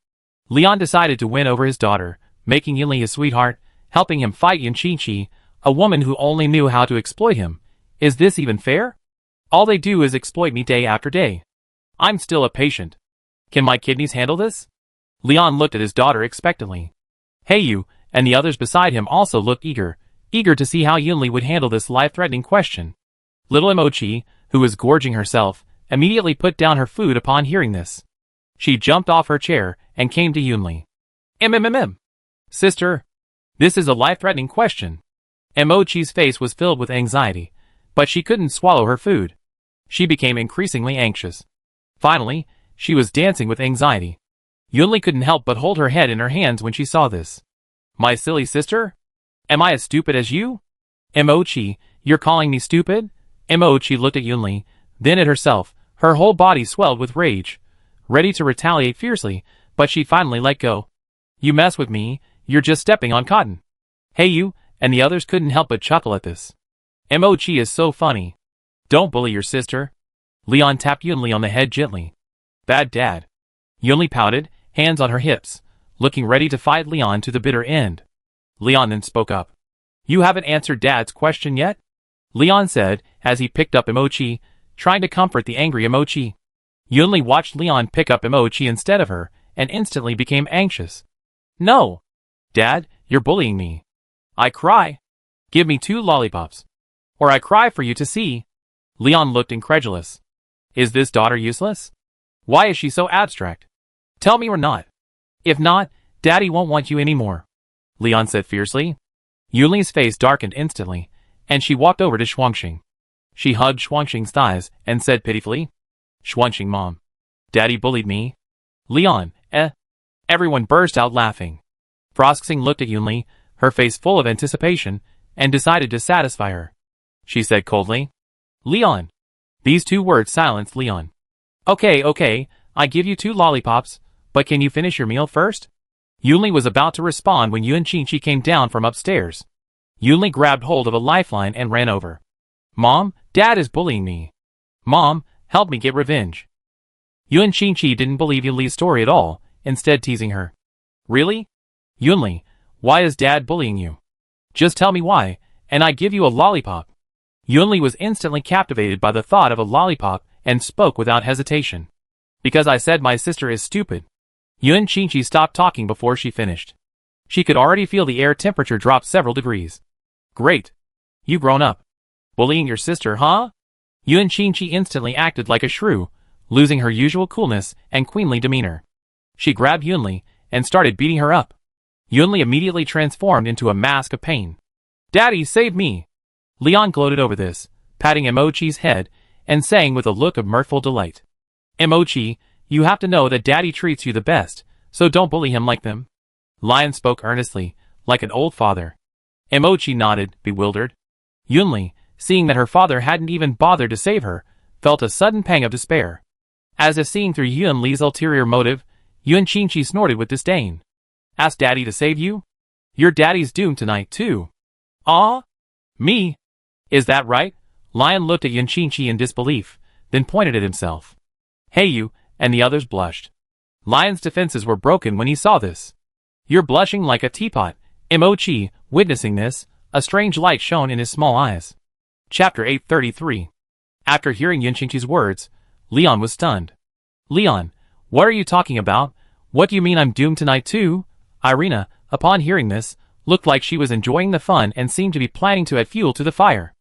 Leon decided to win over his daughter, making Yunli his sweetheart, helping him fight Yunqingqi, a woman who only knew how to exploit him. Is this even fair? All they do is exploit me day after day. I'm still a patient. Can my kidneys handle this? Leon looked at his daughter expectantly. Hey you, and the others beside him also looked eager to see how Yunli would handle this life-threatening question. Little Mochi, who was gorging herself, immediately put down her food upon hearing this. She jumped off her chair and came to Yunli. Sister, this is a life-threatening question. Mochi's face was filled with anxiety, but she couldn't swallow her food. She became increasingly anxious. Finally, she was dancing with anxiety. Yunli couldn't help but hold her head in her hands when she saw this. My silly sister? Am I as stupid as you? Mochi, you're calling me stupid? Mochi looked at Yunli, then at herself, her whole body swelled with rage, ready to retaliate fiercely, but she finally let go. You mess with me, you're just stepping on cotton. Hey you, and the others couldn't help but chuckle at this. Mochi is so funny. Don't bully your sister. Leon tapped Yunli on the head gently. Bad dad. Yunli pouted, hands on her hips, looking ready to fight Leon to the bitter end. Leon then spoke up. You haven't answered Dad's question yet? Leon said, as he picked up Mochi, trying to comfort the angry Mochi. Yunli watched Leon pick up Mochi instead of her, and instantly became anxious. No! Dad, you're bullying me. I cry. Give me 2 lollipops. Or I cry for you to see. Leon looked incredulous. Is this daughter useless? Why is she so abstract? Tell me or not. If not, Daddy won't want you anymore. Leon said fiercely. Yunli's face darkened instantly, and she walked over to Xuanxing. She hugged Xuanxing's thighs and said pitifully, Xuanxing Mom. Daddy bullied me. Leon, Everyone burst out laughing. Froxing looked at Yunli, her face full of anticipation, and decided to satisfy her. She said coldly, Leon. These 2 words silenced Leon. Okay, I give you 2 lollipops, but can you finish your meal first? Yunli was about to respond when Yunqingqi came down from upstairs. Yunli grabbed hold of a lifeline and ran over. Mom, Dad is bullying me. Mom, help me get revenge. Yunqingqi didn't believe Yunli's story at all, instead teasing her. Really? Yunli, why is Dad bullying you? Just tell me why, and I give you a lollipop. Yunli was instantly captivated by the thought of a lollipop and spoke without hesitation. Because I said my sister is stupid. Yunqingqi stopped talking before she finished. She could already feel the air temperature drop several degrees. Great. You grown up. Bullying your sister, huh? Yunqingqi instantly acted like a shrew, losing her usual coolness and queenly demeanor. She grabbed Yunli and started beating her up. Yunli immediately transformed into a mask of pain. Daddy, save me! Leon gloated over this, patting Mochi's head and saying with a look of mirthful delight. Mochi, you have to know that Daddy treats you the best, so don't bully him like them. Lion spoke earnestly, like an old father. Mochi nodded, bewildered. Yunli, seeing that her father hadn't even bothered to save her, felt a sudden pang of despair. As if seeing through Yunli's ulterior motive, Yunqingqi snorted with disdain. Ask Daddy to save you? Your daddy's doomed tonight, too. Ah? Me? Is that right? Lion looked at Yunqingqi in disbelief, then pointed at himself. Hey you, and the others blushed. Lion's defenses were broken when he saw this. You're blushing like a teapot. Mochi, witnessing this, a strange light shone in his small eyes. Chapter 833. After hearing Yunqingqi's words, Leon was stunned. Leon, what are you talking about? What do you mean I'm doomed tonight too? Irina, upon hearing this, looked like she was enjoying the fun and seemed to be planning to add fuel to the fire.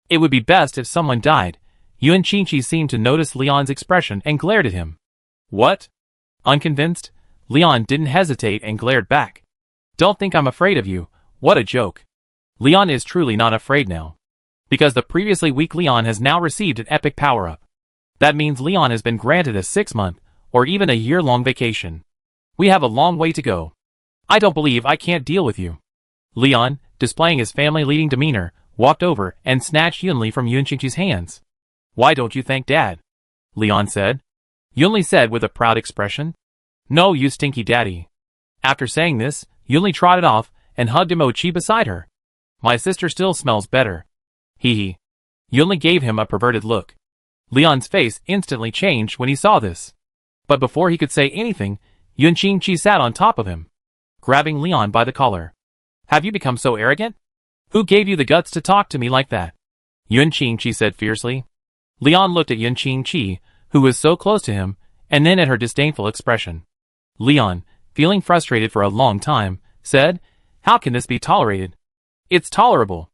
It would be best if someone died. Yunqingqi seemed to notice Leon's expression and glared at him. What? Unconvinced, Leon didn't hesitate and glared back. Don't think I'm afraid of you. What a joke. Leon is truly not afraid now. Because the previously weak Leon has now received an epic power-up. That means Leon has been granted a 6-month, or even a year-long vacation. We have a long way to go. I don't believe I can't deal with you. Leon, displaying his family-leading demeanor, walked over and snatched Yunli from Yunqingqi's hands. Why don't you thank Dad? Leon said. Yunli said with a proud expression. No, you stinky daddy. After saying this, Yunli trotted off and hugged Mochi beside her. My sister still smells better. Hee hee. Yunli gave him a perverted look. Leon's face instantly changed when he saw this. But before he could say anything, Yun Qingqi sat on top of him, grabbing Leon by the collar. Have you become so arrogant? Who gave you the guts to talk to me like that? Yun Qingqi said fiercely. Leon looked at Yun Qingqi, who was so close to him, and then at her disdainful expression. Leon, feeling frustrated for a long time, said, How can this be tolerated? It's tolerable.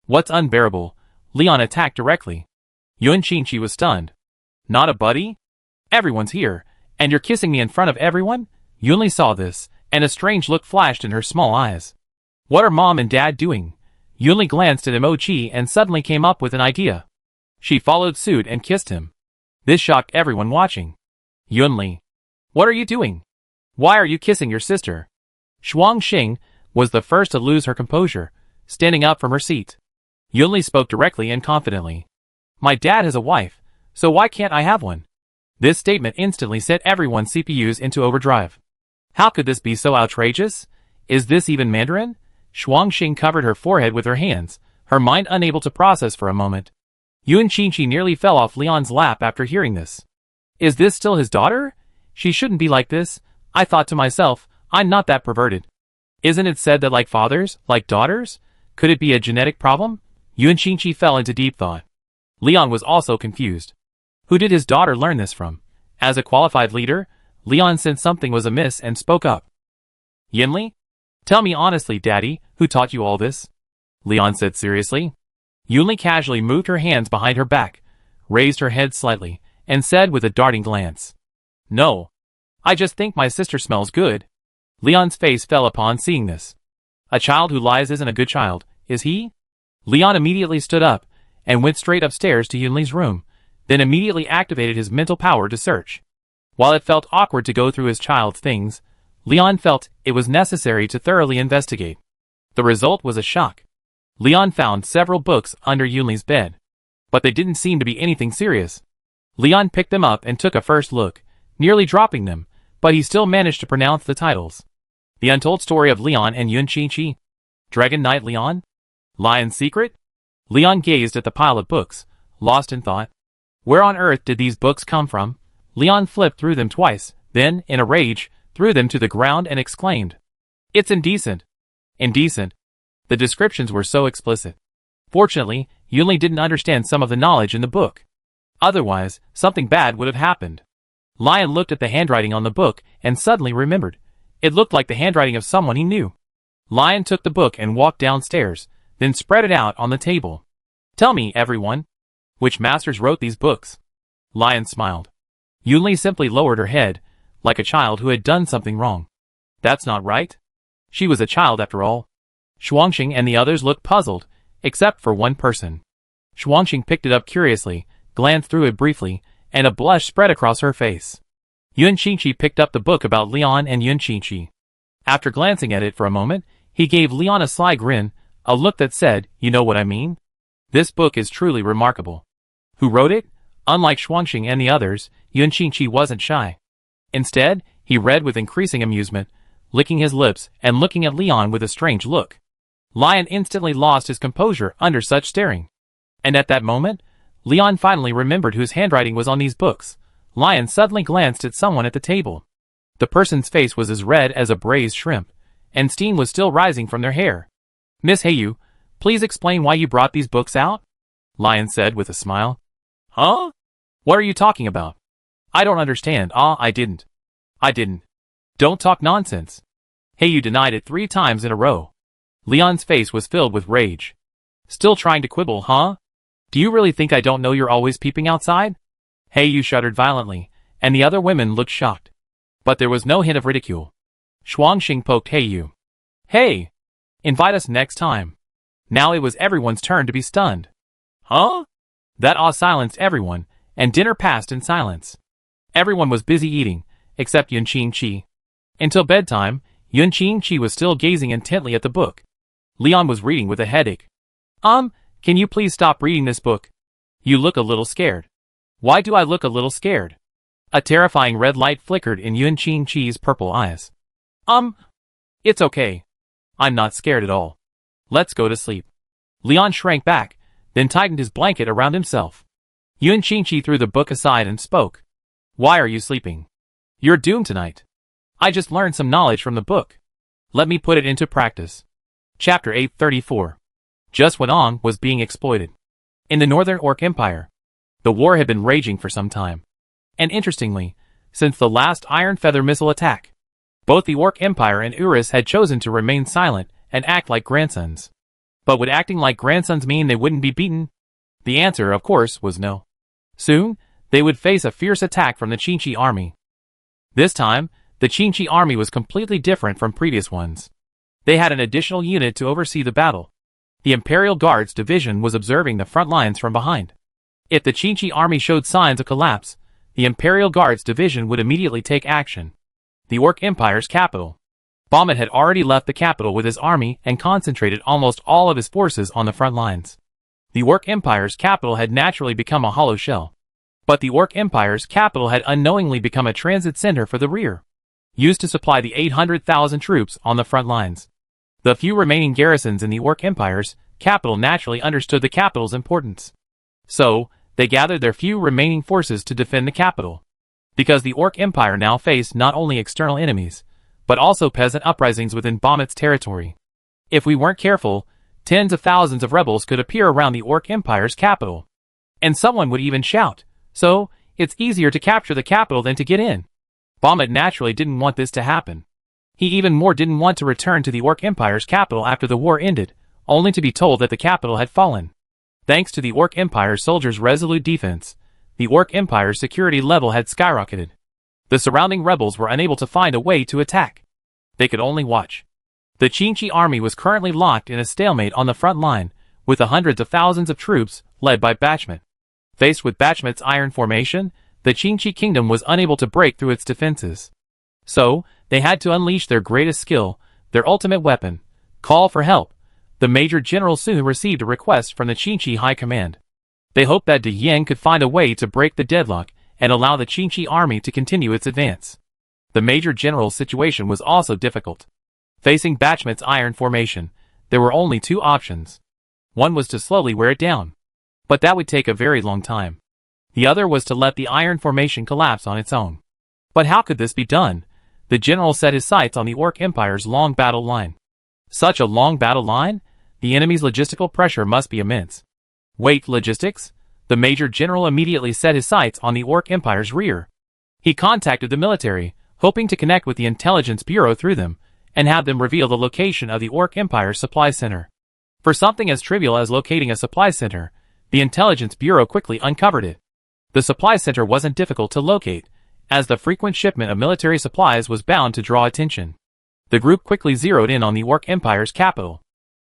What's unbearable? Leon attacked directly. Yun Qingqi was stunned. Not a buddy? Everyone's here, and you're kissing me in front of everyone? Yunli saw this, and a strange look flashed in her small eyes. What are Mom and Dad doing? Yunli glanced at Emochi and suddenly came up with an idea. She followed suit and kissed him. This shocked everyone watching. Yunli. What are you doing? Why are you kissing your sister? Shuang Xing was the first to lose her composure, standing up from her seat. Yunli spoke directly and confidently. My dad has a wife, so why can't I have one? This statement instantly set everyone's CPUs into overdrive. How could this be so outrageous? Is this even Mandarin? Shuang Xing covered her forehead with her hands, her mind unable to process for a moment. Yun Qingqi nearly fell off Leon's lap after hearing this. Is this still his daughter? She shouldn't be like this. I thought to myself, I'm not that perverted. Isn't it said that like fathers, like daughters? Could it be a genetic problem? Yun Qingqi fell into deep thought. Leon was also confused. Who did his daughter learn this from? As a qualified leader, Leon sensed something was amiss and spoke up. Yinli? Tell me honestly, Daddy, who taught you all this? Leon said seriously. Yunli casually moved her hands behind her back, raised her head slightly, and said with a darting glance. No. I just think my sister smells good. Leon's face fell upon seeing this. A child who lies isn't a good child, is he? Leon immediately stood up, and went straight upstairs to Yunli's room, then immediately activated his mental power to search. While it felt awkward to go through his child's things, Leon felt it was necessary to thoroughly investigate. The result was a shock. Leon found several books under Yunli's bed, but they didn't seem to be anything serious. Leon picked them up and took a first look, nearly dropping them, but he still managed to pronounce the titles. The Untold Story of Leon and Yun Qingqi. Dragon Knight Leon? Lion's Secret? Leon gazed at the pile of books, lost in thought. Where on earth did these books come from? Leon flipped through them twice, then, in a rage, threw them to the ground and exclaimed. It's indecent. Indecent. The descriptions were so explicit. Fortunately, Yunli didn't understand some of the knowledge in the book. Otherwise, something bad would have happened. Lion looked at the handwriting on the book and suddenly remembered. It looked like the handwriting of someone he knew. Lion took the book and walked downstairs, then spread it out on the table. Tell me, everyone, which masters wrote these books? Lion smiled. Yunli simply lowered her head, like a child who had done something wrong. That's not right. She was a child after all. Shuangxing and the others looked puzzled, except for one person. Shuangxing picked it up curiously, glanced through it briefly, and a blush spread across her face. Yun Qingqi picked up the book about Leon and Yun Qingqi. After glancing at it for a moment, he gave Leon a sly grin, a look that said, you know what I mean? This book is truly remarkable. Who wrote it? Unlike Shuangxing and the others, Yun Qingqi wasn't shy. Instead, he read with increasing amusement, licking his lips and looking at Leon with a strange look. Lion instantly lost his composure under such staring. And at that moment, Leon finally remembered whose handwriting was on these books. Lion suddenly glanced at someone at the table. The person's face was as red as a braised shrimp, and steam was still rising from their hair. Miss Hayu, please explain why you brought these books out? Lion said with a smile. Huh? What are you talking about? I don't understand. I didn't. Don't talk nonsense. Hayu denied it 3 times in a row. Leon's face was filled with rage. Still trying to quibble, huh? Do you really think I don't know you're always peeping outside? Hayu shuddered violently, and the other women looked shocked. But there was no hint of ridicule. Shuangxing poked Hayu. Hey! Invite us next time. Now it was everyone's turn to be stunned. Huh? That silenced everyone, and dinner passed in silence. Everyone was busy eating, except Yun Qingqi. Until bedtime, Yun Qingqi was still gazing intently at the book. Leon was reading with a headache. Can you please stop reading this book? You look a little scared. Why do I look a little scared? A terrifying red light flickered in Yun Qingqi's purple eyes. It's okay. I'm not scared at all. Let's go to sleep. Leon shrank back, then tightened his blanket around himself. Yuan Qingqi threw the book aside and spoke. Why are you sleeping? You're doomed tonight. I just learned some knowledge from the book. Let me put it into practice. Chapter 834. Just when On was being exploited. In the Northern Orc Empire, the war had been raging for some time. And interestingly, since the last Iron Feather missile attack, both the Orc Empire and Urus had chosen to remain silent and act like grandsons. But would acting like grandsons mean they wouldn't be beaten? The answer, of course, was no. Soon, they would face a fierce attack from the Qingqi army. This time, the Qingqi army was completely different from previous ones. They had an additional unit to oversee the battle. The Imperial Guards division was observing the front lines from behind. If the Qingqi army showed signs of collapse, the Imperial Guards division would immediately take action. The Orc Empire's capital. Bahamut had already left the capital with his army and concentrated almost all of his forces on the front lines. The Orc Empire's capital had naturally become a hollow shell. But the Orc Empire's capital had unknowingly become a transit center for the rear, used to supply the 800,000 troops on the front lines. The few remaining garrisons in the Orc Empire's capital naturally understood the capital's importance. So, they gathered their few remaining forces to defend the capital. Because the Orc Empire now faced not only external enemies, but also peasant uprisings within Bahamut's territory. If we weren't careful, tens of thousands of rebels could appear around the Orc Empire's capital. And someone would even shout, so, it's easier to capture the capital than to get in. Bahamut naturally didn't want this to happen. He even more didn't want to return to the Orc Empire's capital after the war ended, only to be told that the capital had fallen. Thanks to the Orc Empire's soldiers' resolute defense, the Orc Empire's security level had skyrocketed. The surrounding rebels were unable to find a way to attack. They could only watch. The Qingqi army was currently locked in a stalemate on the front line, with the hundreds of thousands of troops, led by Bachmut. Faced with Bachmut's iron formation, the Qingqi kingdom was unable to break through its defenses. So, they had to unleash their greatest skill, their ultimate weapon, call for help. The Major General soon received a request from the Qingqi High Command. They hoped that De Yang could find a way to break the deadlock and allow the Qingqi army to continue its advance. The Major General's situation was also difficult. Facing Bachmut's iron formation, there were only two options. One was to slowly wear it down. But that would take a very long time. The other was to let the iron formation collapse on its own. But how could this be done? The general set his sights on the Orc Empire's long battle line. Such a long battle line? The enemy's logistical pressure must be immense. Wait, logistics? The Major General immediately set his sights on the Orc Empire's rear. He contacted the military, hoping to connect with the Intelligence Bureau through them, and have them reveal the location of the Orc Empire's supply center. For something as trivial as locating a supply center, the Intelligence Bureau quickly uncovered it. The supply center wasn't difficult to locate, as the frequent shipment of military supplies was bound to draw attention. The group quickly zeroed in on the Orc Empire's capital.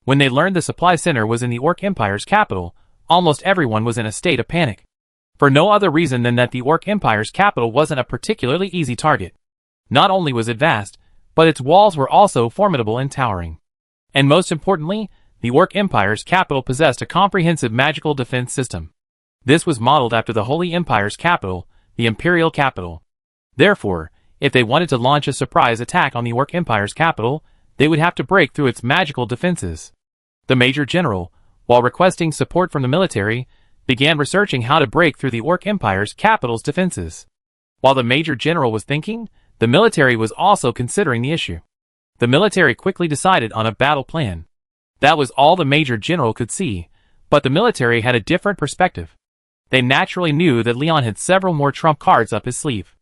When they learned the supply center was in the Orc Empire's capital, almost everyone was in a state of panic. For no other reason than that the Orc Empire's capital wasn't a particularly easy target. Not only was it vast, but its walls were also formidable and towering. And most importantly, the Orc Empire's capital possessed a comprehensive magical defense system. This was modeled after the Holy Empire's capital, the Imperial capital. Therefore, if they wanted to launch a surprise attack on the Orc Empire's capital, they would have to break through its magical defenses. The Major General, while requesting support from the military, began researching how to break through the Orc Empire's capital's defenses. While the Major General was thinking, the military was also considering the issue. The military quickly decided on a battle plan. That was all the Major General could see, but the military had a different perspective. They naturally knew that Leon had several more trump cards up his sleeve.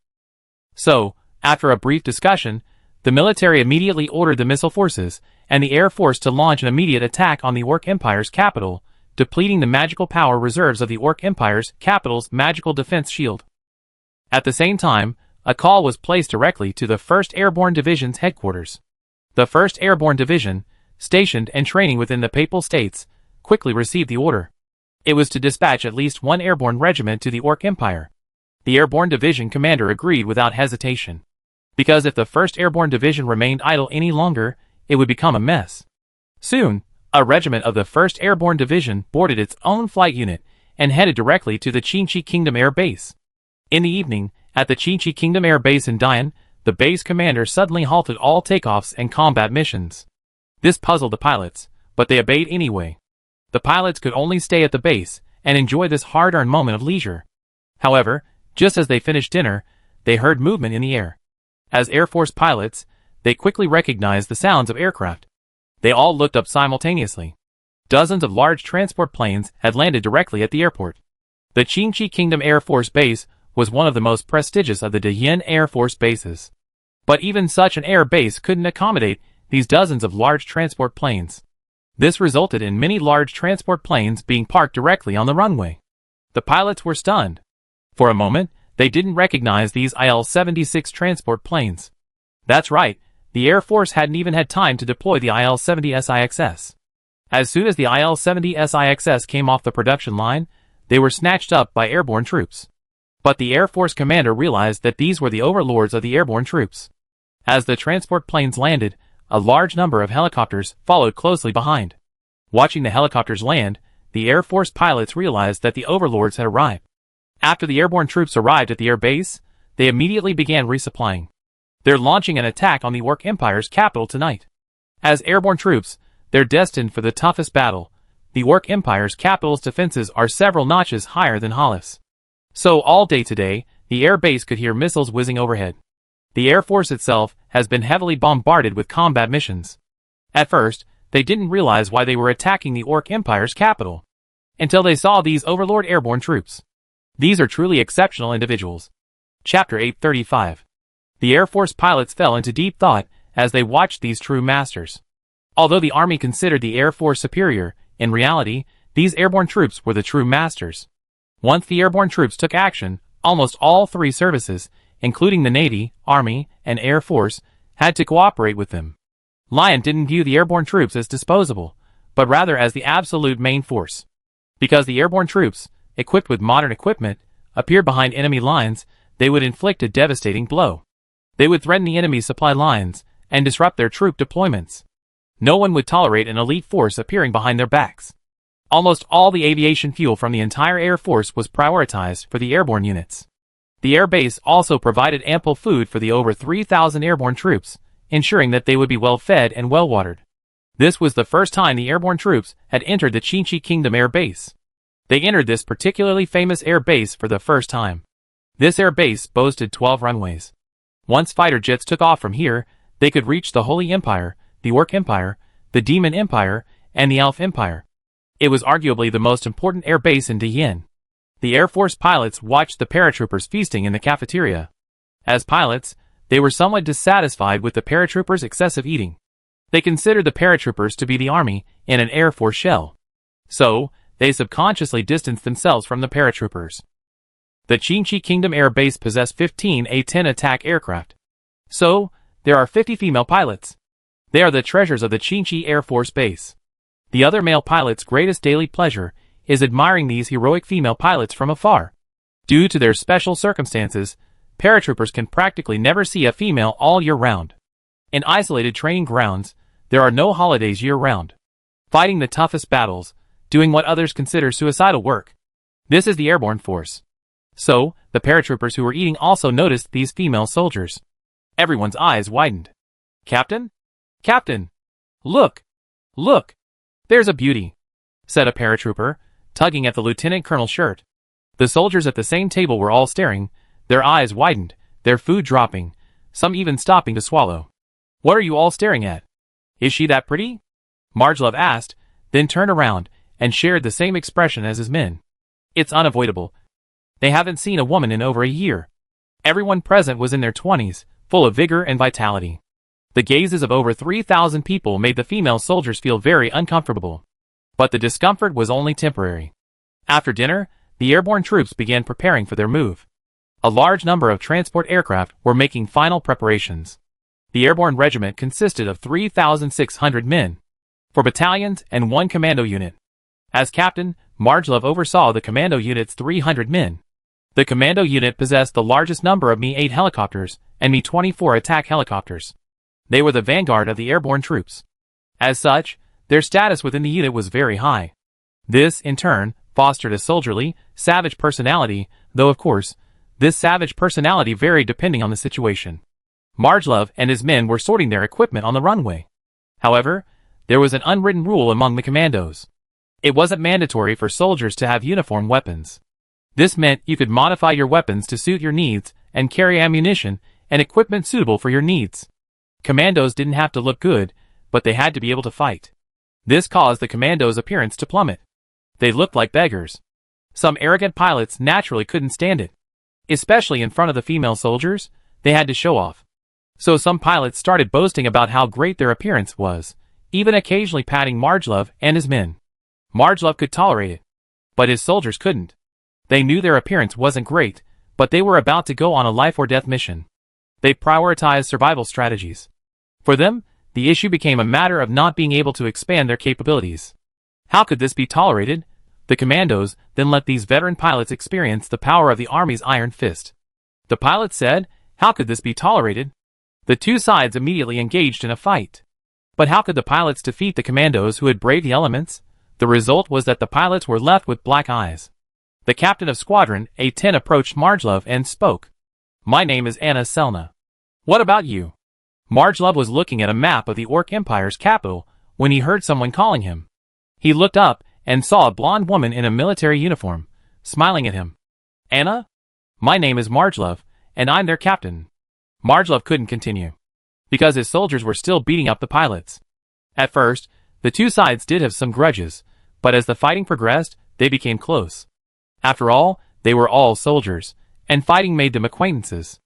So, after a brief discussion, the military immediately ordered the missile forces and the air force to launch an immediate attack on the Orc Empire's capital, depleting the magical power reserves of the Orc Empire's capital's magical defense shield. At the same time, a call was placed directly to the 1st Airborne Division's headquarters. The 1st Airborne Division, stationed and training within the Papal States, quickly received the order. It was to dispatch at least one airborne regiment to the Orc Empire. The Airborne Division commander agreed without hesitation. Because if the 1st Airborne Division remained idle any longer, it would become a mess. Soon, a regiment of the 1st Airborne Division boarded its own flight unit and headed directly to the Qingqi Kingdom Air Base. In the evening, at the Qingqi Kingdom Air Base in Dian, the base commander suddenly halted all takeoffs and combat missions. This puzzled the pilots, but they obeyed anyway. The pilots could only stay at the base and enjoy this hard-earned moment of leisure. However, just as they finished dinner, they heard movement in the air. As Air Force pilots, they quickly recognized the sounds of aircraft. They all looked up simultaneously. Dozens of large transport planes had landed directly at the airport. The Qingqi Kingdom Air Force Base was one of the most prestigious of the Dalian Air Force bases. But even such an air base couldn't accommodate these dozens of large transport planes. This resulted in many large transport planes being parked directly on the runway. The pilots were stunned. For a moment, they didn't recognize these IL-76 transport planes. That's right, the Air Force hadn't even had time to deploy the IL-70SIXS. As soon as the IL-70SIXS came off the production line, they were snatched up by airborne troops. But the Air Force commander realized that these were the overlords of the airborne troops. As the transport planes landed, a large number of helicopters followed closely behind. Watching the helicopters land, the Air Force pilots realized that the overlords had arrived. After the airborne troops arrived at the air base, they immediately began resupplying. They're launching an attack on the Orc Empire's capital tonight. As airborne troops, they're destined for the toughest battle. The Orc Empire's capital's defenses are several notches higher than Hollis. So all day today, the air base could hear missiles whizzing overhead. The Air Force itself has been heavily bombarded with combat missions. At first, they didn't realize why they were attacking the Orc Empire's capital, until they saw these overlord airborne troops. These are truly exceptional individuals. Chapter 835. The Air Force pilots fell into deep thought as they watched these true masters. Although the Army considered the Air Force superior, in reality, these airborne troops were the true masters. Once the airborne troops took action, almost all three services, including the Navy, Army, and Air Force, had to cooperate with them. Lion didn't view the airborne troops as disposable, but rather as the absolute main force. Because the airborne troops, equipped with modern equipment, appeared behind enemy lines, they would inflict a devastating blow. They would threaten the enemy's supply lines and disrupt their troop deployments. No one would tolerate an elite force appearing behind their backs. Almost all the aviation fuel from the entire Air Force was prioritized for the airborne units. The air base also provided ample food for the over 3,000 airborne troops, ensuring that they would be well fed and well watered. This was the first time the airborne troops had entered the Qingqi Kingdom Air Base. They entered this particularly famous air base for the first time. This air base boasted 12 runways. Once fighter jets took off from here, they could reach the Holy Empire, the Orc Empire, the Demon Empire, and the Elf Empire. It was arguably the most important air base in Diyin. The Air Force pilots watched the paratroopers feasting in the cafeteria. As pilots, they were somewhat dissatisfied with the paratroopers' excessive eating. They considered the paratroopers to be the Army in an Air Force shell. So, they subconsciously distanced themselves from the paratroopers. The Qingqi Kingdom Air Base possessed 15 A-10 attack aircraft. So, there are 50 female pilots. They are the treasures of the Qingqi Air Force Base. The other male pilot's greatest daily pleasure is admiring these heroic female pilots from afar. Due to their special circumstances, paratroopers can practically never see a female all year round. In isolated training grounds, there are no holidays year-round. Fighting the toughest battles, doing what others consider suicidal work. This is the airborne force. So, the paratroopers who were eating also noticed these female soldiers. Everyone's eyes widened. "Captain? Captain! Look! Look! There's a beauty," said a paratrooper, tugging at the lieutenant colonel's shirt. The soldiers at the same table were all staring, their eyes widened, their food dropping, some even stopping to swallow. "What are you all staring at? Is she that pretty?" Marjlov asked, then turned around and shared the same expression as his men. "It's unavoidable. They haven't seen a woman in over a year." Everyone present was in their 20s, full of vigor and vitality. The gazes of over 3,000 people made the female soldiers feel very uncomfortable. But the discomfort was only temporary. After dinner, the airborne troops began preparing for their move. A large number of transport aircraft were making final preparations. The airborne regiment consisted of 3,600 men, 4 battalions and 1 commando unit. As captain, Marjlov oversaw the commando unit's 300 men. The commando unit possessed the largest number of Mi-8 helicopters and Mi-24 attack helicopters. They were the vanguard of the airborne troops. As such, their status within the unit was very high. This, in turn, fostered a soldierly, savage personality, though of course, this savage personality varied depending on the situation. Marjlov and his men were sorting their equipment on the runway. However, there was an unwritten rule among the commandos. It wasn't mandatory for soldiers to have uniform weapons. This meant you could modify your weapons to suit your needs and carry ammunition and equipment suitable for your needs. Commandos didn't have to look good, but they had to be able to fight. This caused the commandos' appearance to plummet. They looked like beggars. Some arrogant pilots naturally couldn't stand it. Especially in front of the female soldiers, they had to show off. So some pilots started boasting about how great their appearance was, even occasionally patting Marjolov and his men. Marjolov could tolerate it, but his soldiers couldn't. They knew their appearance wasn't great, but they were about to go on a life-or-death mission. They prioritized survival strategies. For them, the issue became a matter of not being able to expand their capabilities. How could this be tolerated? The commandos then let these veteran pilots experience the power of the Army's iron fist. The pilots said, "How could this be tolerated?" The two sides immediately engaged in a fight. But how could the pilots defeat the commandos who had braved the elements? The result was that the pilots were left with black eyes. The captain of Squadron A-10 approached Marjolov and spoke. "My name is Anna Selna. What about you?" Marjolov was looking at a map of the Orc Empire's capital when he heard someone calling him. He looked up and saw a blonde woman in a military uniform, smiling at him. "Anna? My name is Marjolov, and I'm their captain." Marjolov couldn't continue, because his soldiers were still beating up the pilots. At first, the two sides did have some grudges, but as the fighting progressed, they became close. After all, they were all soldiers, and fighting made them acquaintances.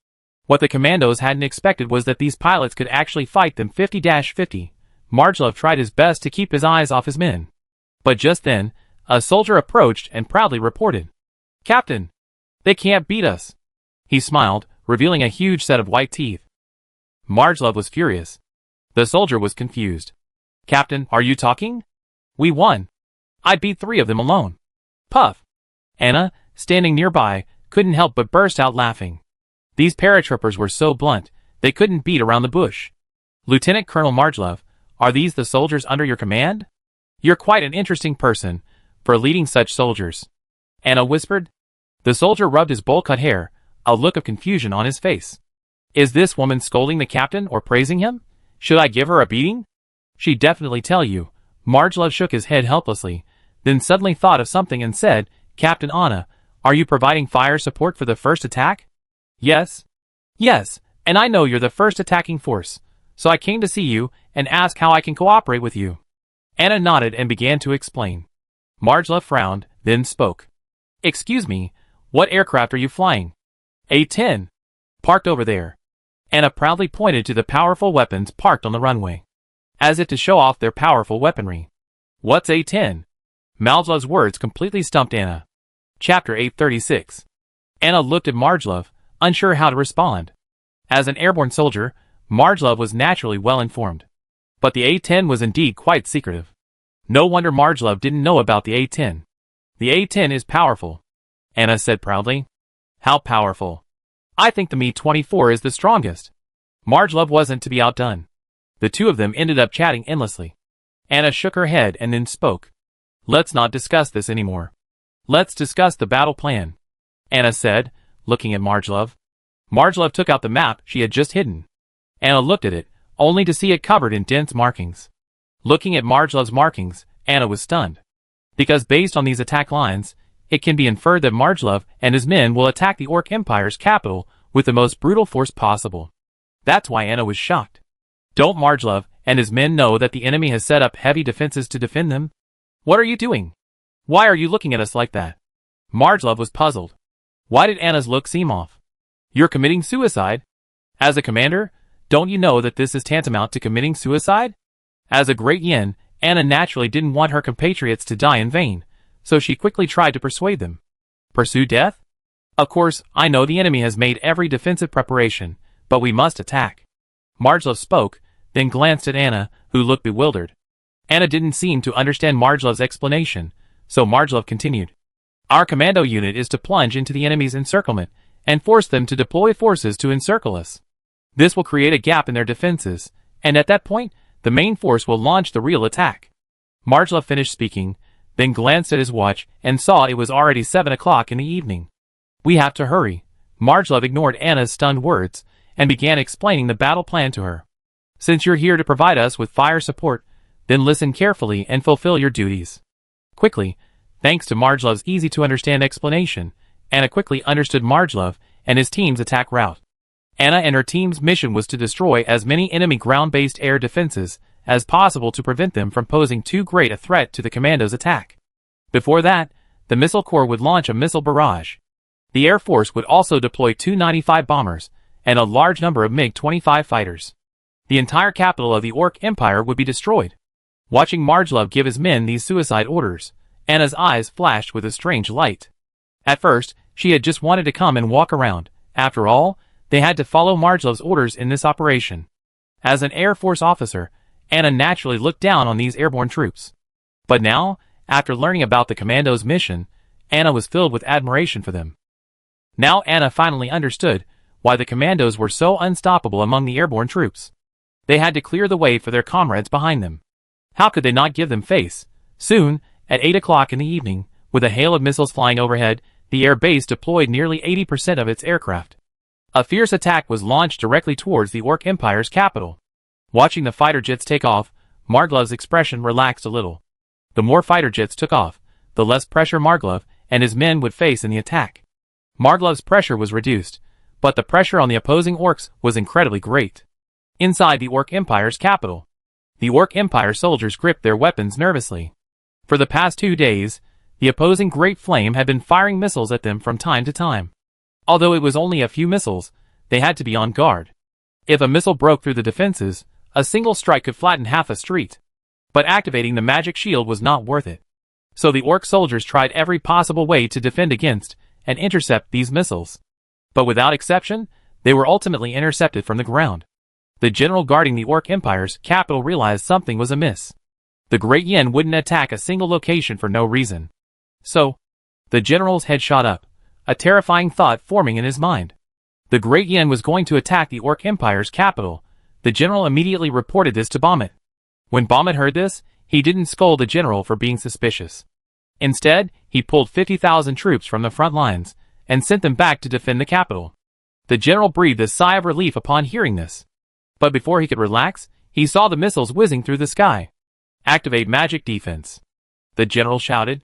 What the commandos hadn't expected was that these pilots could actually fight them 50-50. Marjolov tried his best to keep his eyes off his men. But just then, a soldier approached and proudly reported, "Captain, they can't beat us." He smiled, revealing a huge set of white teeth. Marjolov was furious. The soldier was confused. "Captain, are you talking? We won. I beat 3 of them alone." Puff. Anna, standing nearby, couldn't help but burst out laughing. These paratroopers were so blunt, they couldn't beat around the bush. "Lieutenant Colonel Marjolov, are these the soldiers under your command? You're quite an interesting person for leading such soldiers," Anna whispered. The soldier rubbed his bowl-cut hair, a look of confusion on his face. "Is this woman scolding the captain or praising him? Should I give her a beating?" "She'd definitely tell you." Marjolov shook his head helplessly, then suddenly thought of something and said, "Captain Anna, are you providing fire support for the first attack?" "Yes." "Yes, and I know you're the first attacking force, so I came to see you and ask how I can cooperate with you." Anna nodded and began to explain. Marjolov frowned, then spoke. "Excuse me, what aircraft are you flying?" "A-10. Parked over there." Anna proudly pointed to the powerful weapons parked on the runway, as if to show off their powerful weaponry. "What's A-10? Marjolov's words completely stumped Anna. Chapter 836. Anna looked at Marjolov, unsure how to respond. As an airborne soldier, Marjolov was naturally well informed. But the A-10 was indeed quite secretive. No wonder Marjolov didn't know about the A-10. "The A-10 is powerful," Anna said proudly. "How powerful?" "I think the Mi-24 is the strongest." Marjolov wasn't to be outdone. The two of them ended up chatting endlessly. Anna shook her head and then spoke. "Let's not discuss this anymore. Let's discuss the battle plan," Anna said, looking at Marjolov. Marjolov took out the map she had just hidden. Anna looked at it, only to see it covered in dense markings. Looking at Marjolov's markings, Anna was stunned. Because based on these attack lines, it can be inferred that Marjolov and his men will attack the Orc Empire's capital with the most brutal force possible. That's why Anna was shocked. Don't Marjolov and his men know that the enemy has set up heavy defenses to defend them? "What are you doing? Why are you looking at us like that?" Marjolov was puzzled. Why did Anna's look seem off? "You're committing suicide? As a commander, don't you know that this is tantamount to committing suicide?" As a great yin, Anna naturally didn't want her compatriots to die in vain, so she quickly tried to persuade them. "Pursue death? Of course, I know the enemy has made every defensive preparation, but we must attack." Marjolov spoke, then glanced at Anna, who looked bewildered. Anna didn't seem to understand Marjolov's explanation, so Marjolov continued. "Our commando unit is to plunge into the enemy's encirclement and force them to deploy forces to encircle us. This will create a gap in their defenses, and at that point, the main force will launch the real attack." Marjolov finished speaking, then glanced at his watch and saw it was already 7 o'clock in the evening. "We have to hurry." Marjolov ignored Anna's stunned words and began explaining the battle plan to her. "Since you're here to provide us with fire support, then listen carefully and fulfill your duties. Quickly, thanks to Marjlov's easy-to-understand explanation, Anna quickly understood Marjlov and his team's attack route. Anna and her team's mission was to destroy as many enemy ground-based air defenses as possible to prevent them from posing too great a threat to the commandos' attack. Before that, the missile corps would launch a missile barrage. The Air Force would also deploy Tu-95 bombers and a large number of MiG-25 fighters. The entire capital of the Orc Empire would be destroyed. Watching Marjlov give his men these suicide orders, Anna's eyes flashed with a strange light. At first, she had just wanted to come and walk around. After all, they had to follow Marjlov's orders in this operation. As an Air Force officer, Anna naturally looked down on these airborne troops. But now, after learning about the commandos' mission, Anna was filled with admiration for them. Now Anna finally understood why the commandos were so unstoppable among the airborne troops. They had to clear the way for their comrades behind them. How could they not give them face? Soon, at 8 o'clock in the evening, with a hail of missiles flying overhead, the air base deployed nearly 80% of its aircraft. A fierce attack was launched directly towards the Orc Empire's capital. Watching the fighter jets take off, Marjlov's expression relaxed a little. The more fighter jets took off, the less pressure Marjlov and his men would face in the attack. Marjlov's pressure was reduced, but the pressure on the opposing orcs was incredibly great. Inside the Orc Empire's capital, the Orc Empire soldiers gripped their weapons nervously. For the past 2 days, the opposing Great Flame had been firing missiles at them from time to time. Although it was only a few missiles, they had to be on guard. If a missile broke through the defenses, a single strike could flatten half a street. But activating the magic shield was not worth it. So the orc soldiers tried every possible way to defend against and intercept these missiles. But without exception, they were ultimately intercepted from the ground. The general guarding the Orc Empire's capital realized something was amiss. The Great Yin wouldn't attack a single location for no reason. So, the general's head shot up, a terrifying thought forming in his mind. The Great Yin was going to attack the Orc Empire's capital. The general immediately reported this to Bahamut. When Bahamut heard this, he didn't scold the general for being suspicious. Instead, he pulled 50,000 troops from the front lines and sent them back to defend the capital. The general breathed a sigh of relief upon hearing this. But before he could relax, he saw the missiles whizzing through the sky. "Activate magic defense," the general shouted.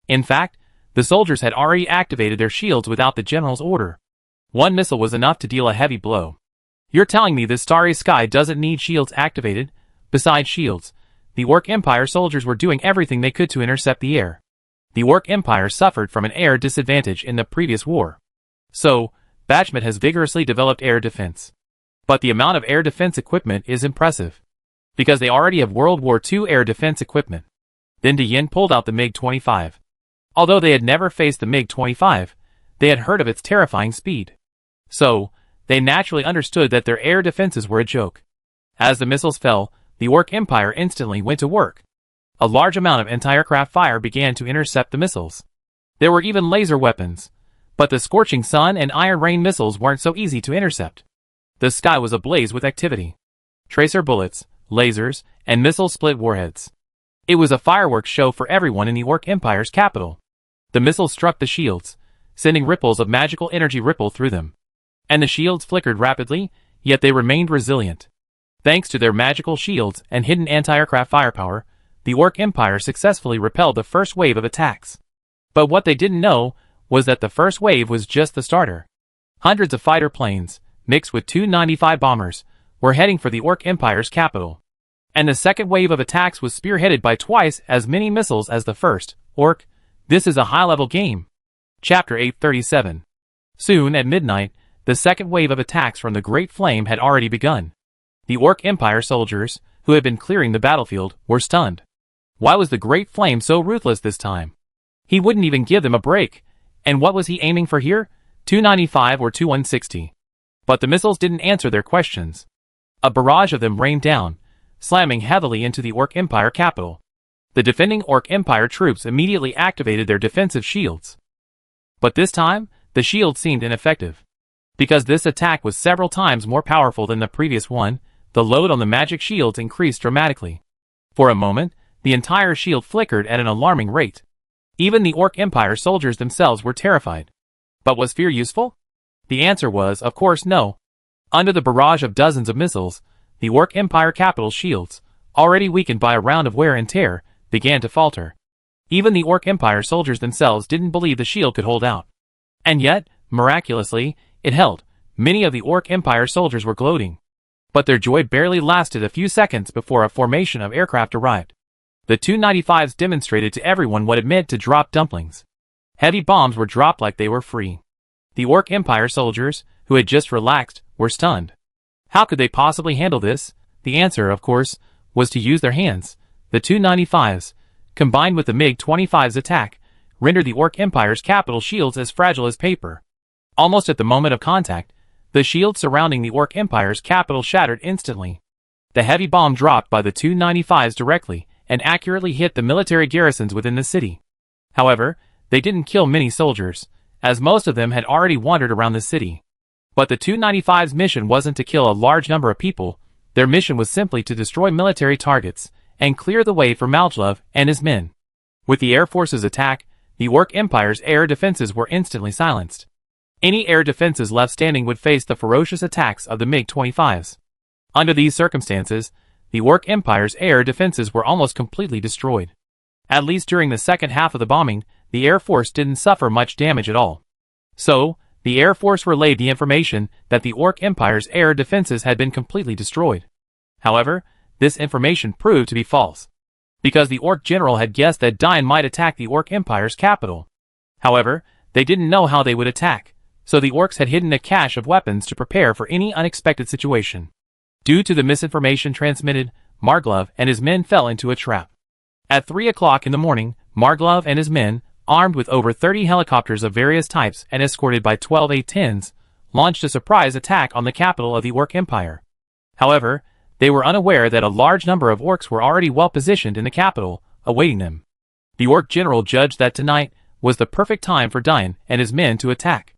In fact, the soldiers had already activated their shields without the general's order. One missile was enough to deal a heavy blow. "You're telling me this starry sky doesn't need shields activated?" Besides shields, the Orc Empire soldiers were doing everything they could to intercept the air. The Orc Empire suffered from an air disadvantage in the previous war. So, Bahamut has vigorously developed air defense. But the amount of air defense equipment is impressive. Because they already have World War II air defense equipment. Then De Yin pulled out the MiG-25. Although they had never faced the MiG-25, they had heard of its terrifying speed. So, they naturally understood that their air defenses were a joke. As the missiles fell, the Orc Empire instantly went to work. A large amount of anti-aircraft fire began to intercept the missiles. There were even laser weapons. But the Scorching Sun and Iron Rain missiles weren't so easy to intercept. The sky was ablaze with activity. Tracer bullets, lasers, and missiles split warheads. It was a fireworks show for everyone in the Orc Empire's capital. The missiles struck the shields, sending ripples of magical energy ripple through them. And the shields flickered rapidly, yet they remained resilient. Thanks to their magical shields and hidden anti-aircraft firepower, the Orc Empire successfully repelled the first wave of attacks. But what they didn't know was that the first wave was just the starter. Hundreds of fighter planes, mixed with Tu-95 bombers, were heading for the Orc Empire's capital. And the second wave of attacks was spearheaded by twice as many missiles as the first. Orc, this is a high-level game. Chapter 837. Soon, at midnight, the second wave of attacks from the Great Flame had already begun. The Orc Empire soldiers, who had been clearing the battlefield, were stunned. Why was the Great Flame so ruthless this time? He wouldn't even give them a break. And what was he aiming for here? Tu-95 or Tu-160? But the missiles didn't answer their questions. A barrage of them rained down, slamming heavily into the Orc Empire capital. The defending Orc Empire troops immediately activated their defensive shields. But this time, the shield seemed ineffective. Because this attack was several times more powerful than the previous one, the load on the magic shields increased dramatically. For a moment, the entire shield flickered at an alarming rate. Even the Orc Empire soldiers themselves were terrified. But was fear useful? The answer was, of course, no. Under the barrage of dozens of missiles, the Orc Empire capital's shields, already weakened by a round of wear and tear, began to falter. Even the Orc Empire soldiers themselves didn't believe the shield could hold out. And yet, miraculously, it held. Many of the Orc Empire soldiers were gloating. But their joy barely lasted a few seconds before a formation of aircraft arrived. The Tu-95s demonstrated to everyone what it meant to drop dumplings. Heavy bombs were dropped like they were free. The Orc Empire soldiers, who had just relaxed, were stunned. How could they possibly handle this? The answer, of course, was to use their hands. The Tu-95s, combined with the MiG-25's attack, rendered the Orc Empire's capital shields as fragile as paper. Almost at the moment of contact, the shield surrounding the Orc Empire's capital shattered instantly. The heavy bomb dropped by the Tu-95s directly and accurately hit the military garrisons within the city. However, they didn't kill many soldiers, as most of them had already wandered around the city. But the Tu-95's mission wasn't to kill a large number of people. Their mission was simply to destroy military targets and clear the way for Majlov and his men. With the Air Force's attack, the Orc Empire's air defenses were instantly silenced. Any air defenses left standing would face the ferocious attacks of the MiG-25s. Under these circumstances, the Orc Empire's air defenses were almost completely destroyed. At least during the second half of the bombing, the Air Force didn't suffer much damage at all. So, the Air Force relayed the information that the Orc Empire's air defenses had been completely destroyed. However, this information proved to be false, because the Orc general had guessed that Dian might attack the Orc Empire's capital. However, they didn't know how they would attack, so the Orcs had hidden a cache of weapons to prepare for any unexpected situation. Due to the misinformation transmitted, Marglov and his men fell into a trap. At 3 o'clock in the morning, Marglov and his men, armed with over 30 helicopters of various types and escorted by 12 A-10s, launched a surprise attack on the capital of the Orc Empire. However, they were unaware that a large number of Orcs were already well positioned in the capital, awaiting them. The Orc general judged that tonight was the perfect time for Dian and his men to attack.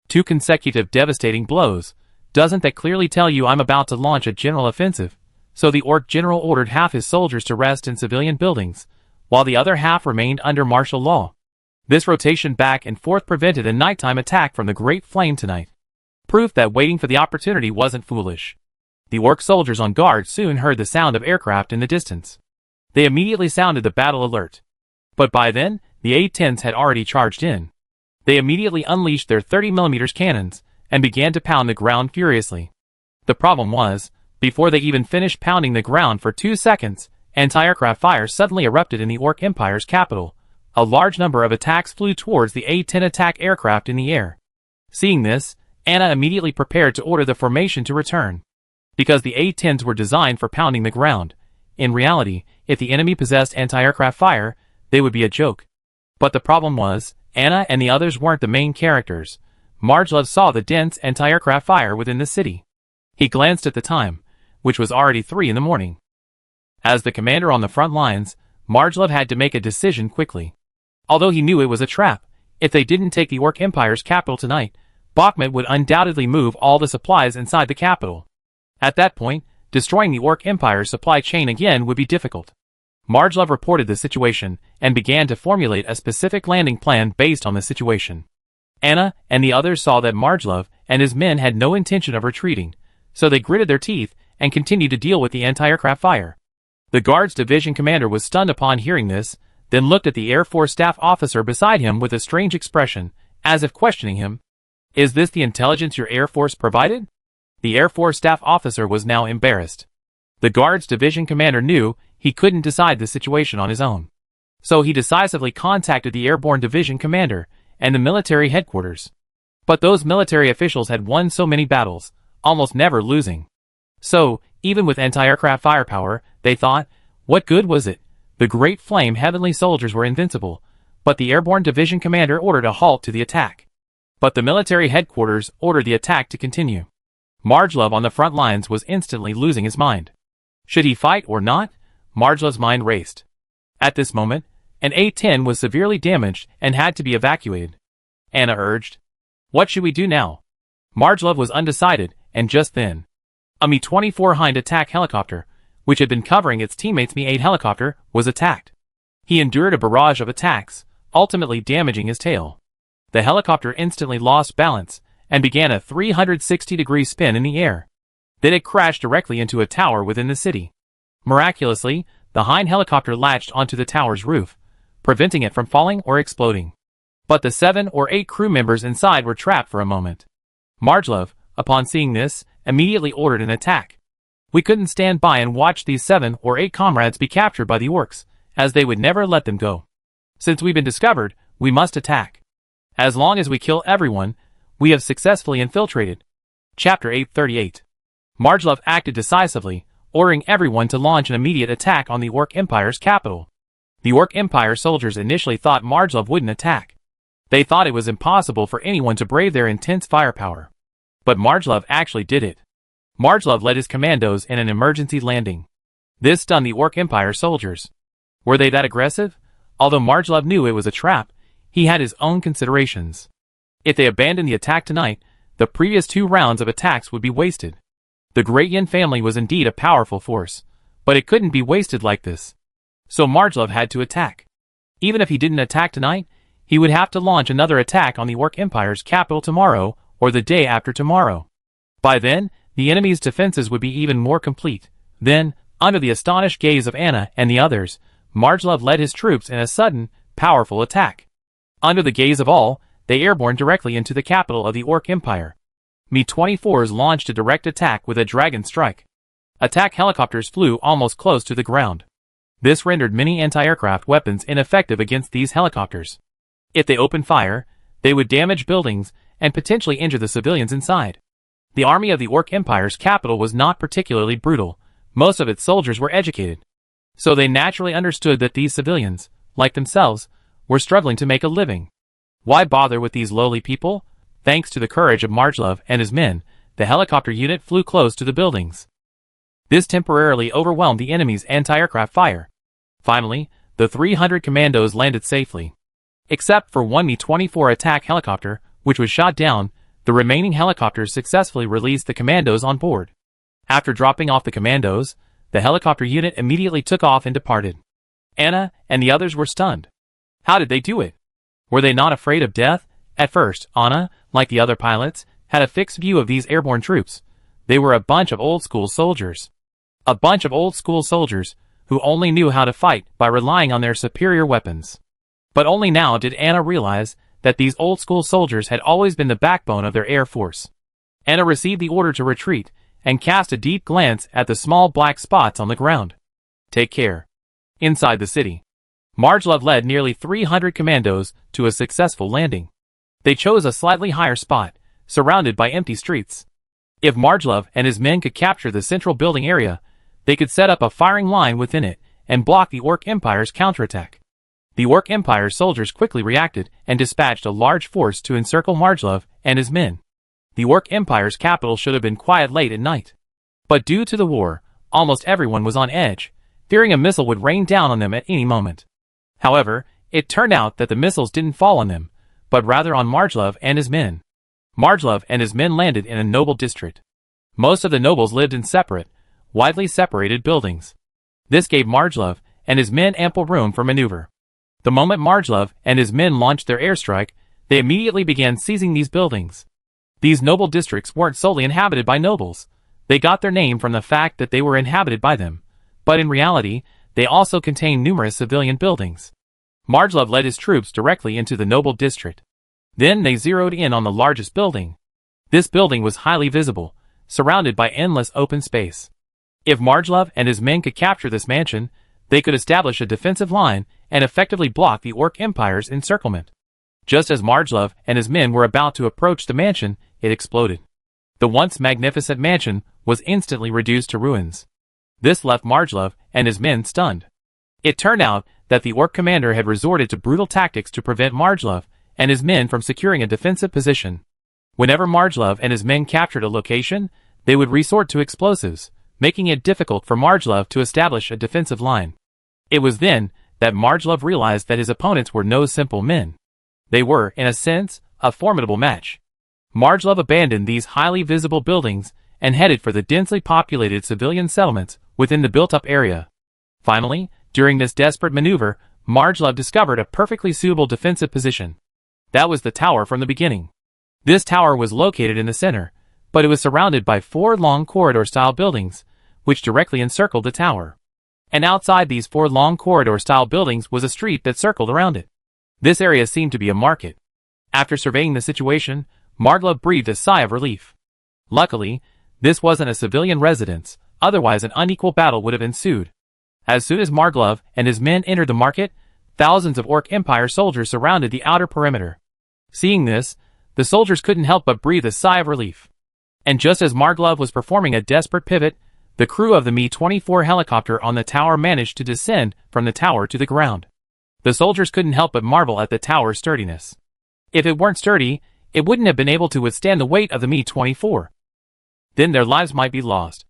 2 consecutive devastating blows. Doesn't that clearly tell you I'm about to launch a general offensive? So the Orc general ordered half his soldiers to rest in civilian buildings, while the other half remained under martial law. This rotation back and forth prevented a nighttime attack from the Great Flame tonight. Proof that waiting for the opportunity wasn't foolish. The Orc soldiers on guard soon heard the sound of aircraft in the distance. They immediately sounded the battle alert. But by then, the A-10s had already charged in. They immediately unleashed their 30mm cannons and began to pound the ground furiously. The problem was, before they even finished pounding the ground for 2 seconds, anti-aircraft fire suddenly erupted in the Orc Empire's capital. A large number of attacks flew towards the A-10 attack aircraft in the air. Seeing this, Anna immediately prepared to order the formation to return. Because the A-10s were designed for pounding the ground. In reality, if the enemy possessed anti-aircraft fire, they would be a joke. But the problem was, Anna and the others weren't the main characters. Marglov saw the dense anti-aircraft fire within the city. He glanced at the time, which was already 3 in the morning. As the commander on the front lines, Marglov had to make a decision quickly. Although he knew it was a trap, if they didn't take the Orc Empire's capital tonight, Bakhmut would undoubtedly move all the supplies inside the capital. At that point, destroying the Orc Empire's supply chain again would be difficult. Marglov reported the situation and began to formulate a specific landing plan based on the situation. Anna and the others saw that Marglov and his men had no intention of retreating, so they gritted their teeth and continued to deal with the anti-aircraft fire. The Guards Division commander was stunned upon hearing this, then looked at the Air Force staff officer beside him with a strange expression, as if questioning him. Is this the intelligence your Air Force provided? The Air Force staff officer was now embarrassed. The Guards Division commander knew he couldn't decide the situation on his own. So he decisively contacted the Airborne Division commander and the military headquarters. But those military officials had won so many battles, almost never losing. So, even with anti-aircraft firepower, they thought, what good was it? The Great Flame Heavenly soldiers were invincible, but the Airborne Division commander ordered a halt to the attack. But the military headquarters ordered the attack to continue. Marglov on the front lines was instantly losing his mind. Should he fight or not? Marglov's mind raced. At this moment, an A-10 was severely damaged and had to be evacuated. Anna urged. What should we do now? Marglov was undecided, and just then, a Mi-24 Hind attack helicopter, which had been covering its teammate's Mi-8 helicopter, was attacked. He endured a barrage of attacks, ultimately damaging his tail. The helicopter instantly lost balance and began a 360-degree spin in the air. Then it crashed directly into a tower within the city. Miraculously, the Hind helicopter latched onto the tower's roof, preventing it from falling or exploding. But the 7 or 8 crew members inside were trapped for a moment. Marjolov, upon seeing this, immediately ordered an attack. We couldn't stand by and watch these 7 or 8 comrades be captured by the orcs, as they would never let them go. Since we've been discovered, we must attack. As long as we kill everyone, we have successfully infiltrated. Chapter 838. Marjolov acted decisively, ordering everyone to launch an immediate attack on the Orc Empire's capital. The Orc Empire soldiers initially thought Marjolov wouldn't attack. They thought it was impossible for anyone to brave their intense firepower. But Marjolov actually did it. Marjolov led his commandos in an emergency landing. This stunned the Orc Empire soldiers. Were they that aggressive? Although Marjolov knew it was a trap, he had his own considerations. If they abandoned the attack tonight, the previous 2 rounds of attacks would be wasted. The Great Yin family was indeed a powerful force, but it couldn't be wasted like this. So Marjolov had to attack. Even if he didn't attack tonight, he would have to launch another attack on the Orc Empire's capital tomorrow or the day after tomorrow. By then, the enemy's defenses would be even more complete. Then, under the astonished gaze of Anna and the others, Marjolov led his troops in a sudden, powerful attack. Under the gaze of all, they airborne directly into the capital of the Orc Empire. Me-24s launched a direct attack with a dragon strike. Attack helicopters flew almost close to the ground. This rendered many anti-aircraft weapons ineffective against these helicopters. If they opened fire, they would damage buildings and potentially injure the civilians inside. The army of the Orc Empire's capital was not particularly brutal. Most of its soldiers were educated. So they naturally understood that these civilians, like themselves, were struggling to make a living. Why bother with these lowly people? Thanks to the courage of Marjolov and his men, the helicopter unit flew close to the buildings. This temporarily overwhelmed the enemy's anti-aircraft fire. Finally, the 300 commandos landed safely. Except for one Me-24 attack helicopter, which was shot down, the remaining helicopters successfully released the commandos on board. After dropping off the commandos, the helicopter unit immediately took off and departed. Anna and the others were stunned. How did they do it? Were they not afraid of death? At first, Anna, like the other pilots, had a fixed view of these airborne troops. They were a bunch of old-school soldiers. A bunch of old-school soldiers who only knew how to fight by relying on their superior weapons. But only now did Anna realize that these old-school soldiers had always been the backbone of their air force. Anna received the order to retreat and cast a deep glance at the small black spots on the ground. Take care. Inside the city, Marjolov led nearly 300 commandos to a successful landing. They chose a slightly higher spot, surrounded by empty streets. If Marjolov and his men could capture the central building area, they could set up a firing line within it and block the Orc Empire's counterattack. The Orc Empire's soldiers quickly reacted and dispatched a large force to encircle Marjolov and his men. The Orc Empire's capital should have been quiet late at night. But due to the war, almost everyone was on edge, fearing a missile would rain down on them at any moment. However, it turned out that the missiles didn't fall on them, but rather on Marjolov and his men. Marjolov and his men landed in a noble district. Most of the nobles lived in separate, widely separated buildings. This gave Marjolov and his men ample room for maneuver. The moment Marjolov and his men launched their airstrike, they immediately began seizing these buildings. These noble districts weren't solely inhabited by nobles. They got their name from the fact that they were inhabited by them. But in reality, they also contained numerous civilian buildings. Marjolov led his troops directly into the noble district. Then they zeroed in on the largest building. This building was highly visible, surrounded by endless open space. If Marjolov and his men could capture this mansion, they could establish a defensive line and effectively block the Orc Empire's encirclement. Just as Marjolov and his men were about to approach the mansion, it exploded. The once magnificent mansion was instantly reduced to ruins. This left Marjolov and his men stunned. It turned out that the Orc commander had resorted to brutal tactics to prevent Marjolov and his men from securing a defensive position. Whenever Marjolov and his men captured a location, they would resort to explosives, making it difficult for Marjolov to establish a defensive line. It was then that Marjolov realized that his opponents were no simple men. They were, in a sense, a formidable match. Marjolov abandoned these highly visible buildings and headed for the densely populated civilian settlements within the built-up area. Finally, during this desperate maneuver, Marjolov discovered a perfectly suitable defensive position. That was the tower from the beginning. This tower was located in the center, but it was surrounded by 4 long corridor-style buildings, which directly encircled the tower. And outside these 4 long corridor-style buildings was a street that circled around it. This area seemed to be a market. After surveying the situation, Marglove breathed a sigh of relief. Luckily, this wasn't a civilian residence, otherwise an unequal battle would have ensued. As soon as Marglove and his men entered the market, thousands of Orc Empire soldiers surrounded the outer perimeter. Seeing this, the soldiers couldn't help but breathe a sigh of relief. And just as Marglove was performing a desperate pivot, the crew of the Mi-24 helicopter on the tower managed to descend from the tower to the ground. The soldiers couldn't help but marvel at the tower's sturdiness. If it weren't sturdy, it wouldn't have been able to withstand the weight of the Mi-24. Then their lives might be lost.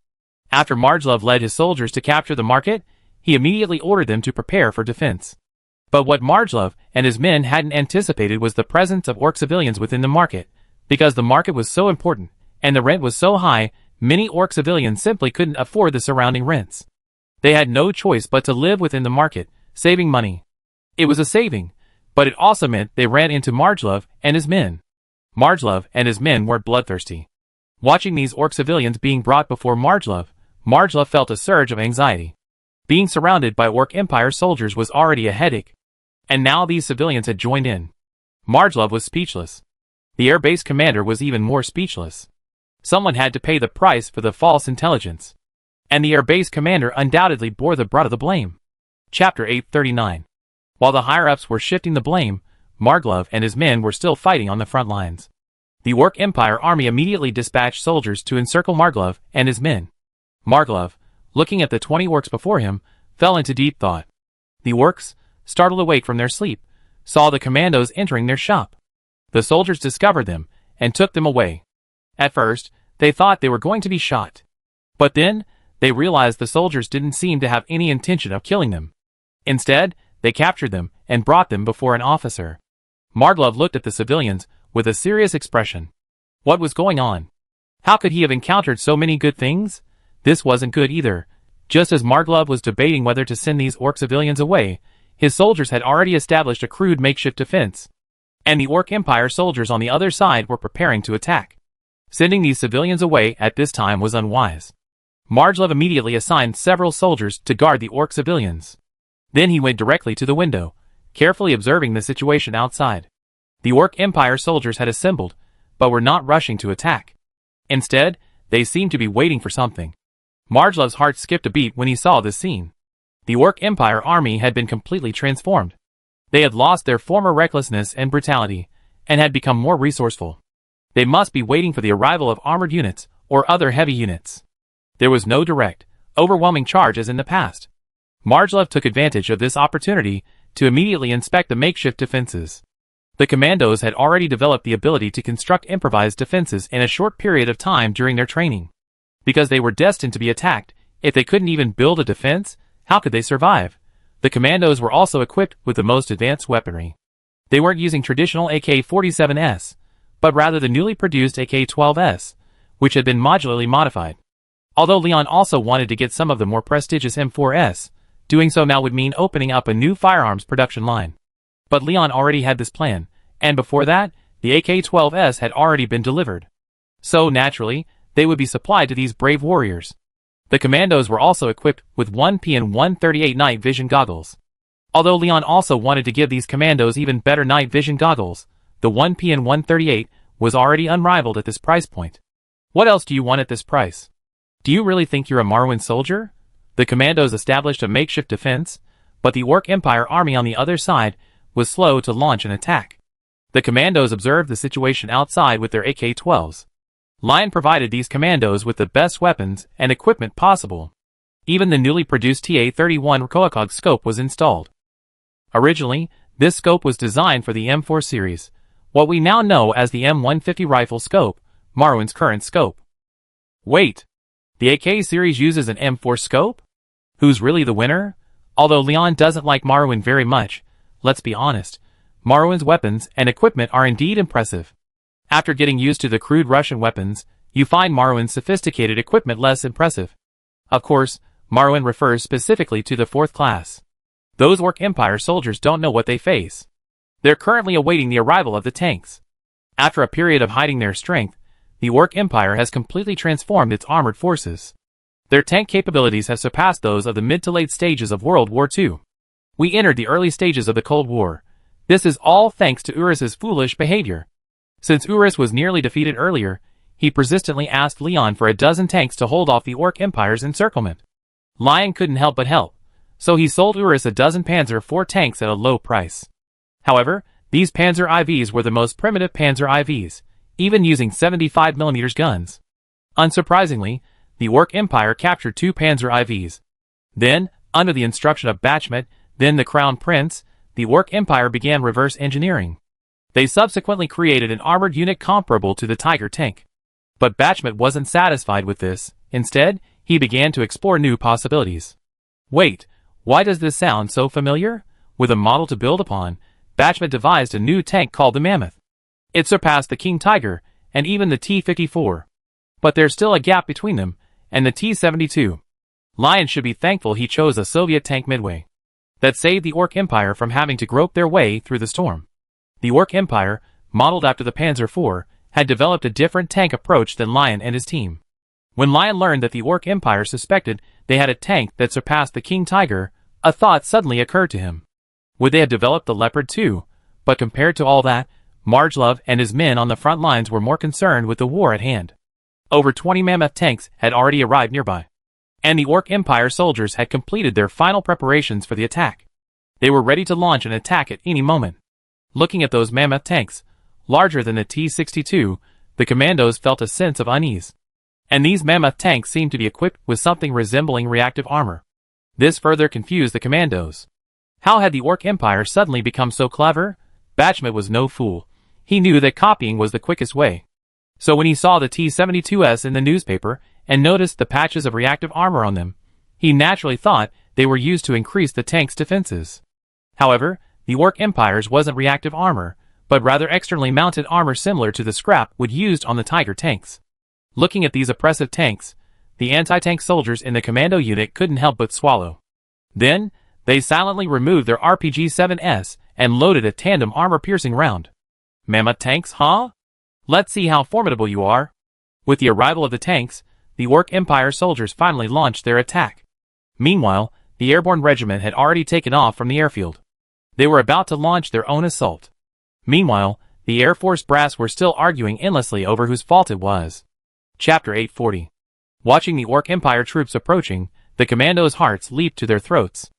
After Marglove led his soldiers to capture the market, he immediately ordered them to prepare for defense. But what Marglove and his men hadn't anticipated was the presence of Orc civilians within the market. Because the market was so important, and the rent was so high, many Orc civilians simply couldn't afford the surrounding rents. They had no choice but to live within the market, saving money. It was a saving, but it also meant they ran into Marglove and his men. Marglove and his men were bloodthirsty. Watching these Orc civilians being brought before Marglove felt a surge of anxiety. Being surrounded by Orc Empire soldiers was already a headache. And now these civilians had joined in. Marglove was speechless. The air base commander was even more speechless. Someone had to pay the price for the false intelligence. And the air base commander undoubtedly bore the brunt of the blame. Chapter 839. While the higher-ups were shifting the blame, Marglove and his men were still fighting on the front lines. The Orc Empire army immediately dispatched soldiers to encircle Marglove and his men. Marglove, looking at the 20 orcs before him, fell into deep thought. The orcs, startled awake from their sleep, saw the commandos entering their shop. The soldiers discovered them and took them away. At first, they thought they were going to be shot. But then, they realized the soldiers didn't seem to have any intention of killing them. Instead, they captured them and brought them before an officer. Marglove looked at the civilians with a serious expression. What was going on? How could he have encountered so many good things? This wasn't good either. Just as Marglove was debating whether to send these Orc civilians away, his soldiers had already established a crude makeshift defense. And the Orc Empire soldiers on the other side were preparing to attack. Sending these civilians away at this time was unwise. Marglove immediately assigned several soldiers to guard the Orc civilians. Then he went directly to the window, carefully observing the situation outside. The Orc Empire soldiers had assembled, but were not rushing to attack. Instead, they seemed to be waiting for something. Marglove's heart skipped a beat when he saw this scene. The Orc Empire army had been completely transformed. They had lost their former recklessness and brutality, and had become more resourceful. They must be waiting for the arrival of armored units, or other heavy units. There was no direct, overwhelming charge as in the past. Marglove took advantage of this opportunity to immediately inspect the makeshift defenses. The commandos had already developed the ability to construct improvised defenses in a short period of time during their training. Because they were destined to be attacked, if they couldn't even build a defense, how could they survive? The commandos were also equipped with the most advanced weaponry. They weren't using traditional AK-47s, but rather the newly produced AK-12s, which had been modularly modified. Although Leon also wanted to get some of the more prestigious M4s, doing so now would mean opening up a new firearms production line. But Leon already had this plan, and before that, the AK-12s had already been delivered. So, naturally, they would be supplied to these brave warriors. The commandos were also equipped with 1P and 138 night vision goggles. Although Leon also wanted to give these commandos even better night vision goggles, the 1P and 138 was already unrivaled at this price point. What else do you want at this price? Do you really think you're a Marwyn soldier? The commandos established a makeshift defense, but the Orc Empire army on the other side was slow to launch an attack. The commandos observed the situation outside with their AK-12s. Lion provided these commandos with the best weapons and equipment possible. Even the newly produced TA-31 Recoilcog scope was installed. Originally, this scope was designed for the M4 series, what we now know as the M150 rifle scope, Marwyn's current scope. Wait! The AK series uses an M4 scope? Who's really the winner? Although Leon doesn't like Marwyn very much, let's be honest, Marwyn's weapons and equipment are indeed impressive. After getting used to the crude Russian weapons, you find Marwyn's sophisticated equipment less impressive. Of course, Marwyn refers specifically to the 4th class. Those Orc Empire soldiers don't know what they face. They're currently awaiting the arrival of the tanks. After a period of hiding their strength, the Orc Empire has completely transformed its armored forces. Their tank capabilities have surpassed those of the mid to late stages of World War II. We entered the early stages of the Cold War. This is all thanks to Urus's foolish behavior. Since Urus was nearly defeated earlier, he persistently asked Leon for a dozen tanks to hold off the Orc Empire's encirclement. Lion couldn't help but help, so he sold Urus a dozen Panzer IV tanks at a low price. However, these Panzer IVs were the most primitive Panzer IVs, even using 75mm guns. Unsurprisingly, the Orc Empire captured 2 Panzer IVs. Then, under the instruction of Bachmet, then the Crown Prince, the Orc Empire began reverse engineering. They subsequently created an armored unit comparable to the Tiger tank. But Bachmet wasn't satisfied with this. Instead, he began to explore new possibilities. Wait, why does this sound so familiar? With a model to build upon, Bachmet devised a new tank called the Mammoth. It surpassed the King Tiger, and even the T-54. But there's still a gap between them, and the T-72. Lion should be thankful he chose a Soviet tank midway. That saved the Orc Empire from having to grope their way through the storm. The Orc Empire, modeled after the Panzer IV, had developed a different tank approach than Lion and his team. When Lion learned that the Orc Empire suspected they had a tank that surpassed the King Tiger, a thought suddenly occurred to him. Would they have developed the Leopard too? But compared to all that, Margelov and his men on the front lines were more concerned with the war at hand. Over 20 Mammoth tanks had already arrived nearby, and the Orc Empire soldiers had completed their final preparations for the attack. They were ready to launch an attack at any moment. Looking at those Mammoth tanks, larger than the T-62, the commandos felt a sense of unease. And these Mammoth tanks seemed to be equipped with something resembling reactive armor. This further confused the commandos. How had the Orc Empire suddenly become so clever? Bachmet was no fool. He knew that copying was the quickest way. So when he saw the T-72s in the newspaper and noticed the patches of reactive armor on them, he naturally thought they were used to increase the tank's defenses. However, the Orc Empire's wasn't reactive armor, but rather externally mounted armor similar to the scrap wood used on the Tiger tanks. Looking at these oppressive tanks, the anti-tank soldiers in the commando unit couldn't help but swallow. Then, they silently removed their RPG-7s and loaded a tandem armor-piercing round. Mammoth tanks, huh? Let's see how formidable you are. With the arrival of the tanks, the Orc Empire soldiers finally launched their attack. Meanwhile, the airborne regiment had already taken off from the airfield. They were about to launch their own assault. Meanwhile, the Air Force brass were still arguing endlessly over whose fault it was. Chapter 840. Watching the Orc Empire troops approaching, the commandos' hearts leaped to their throats.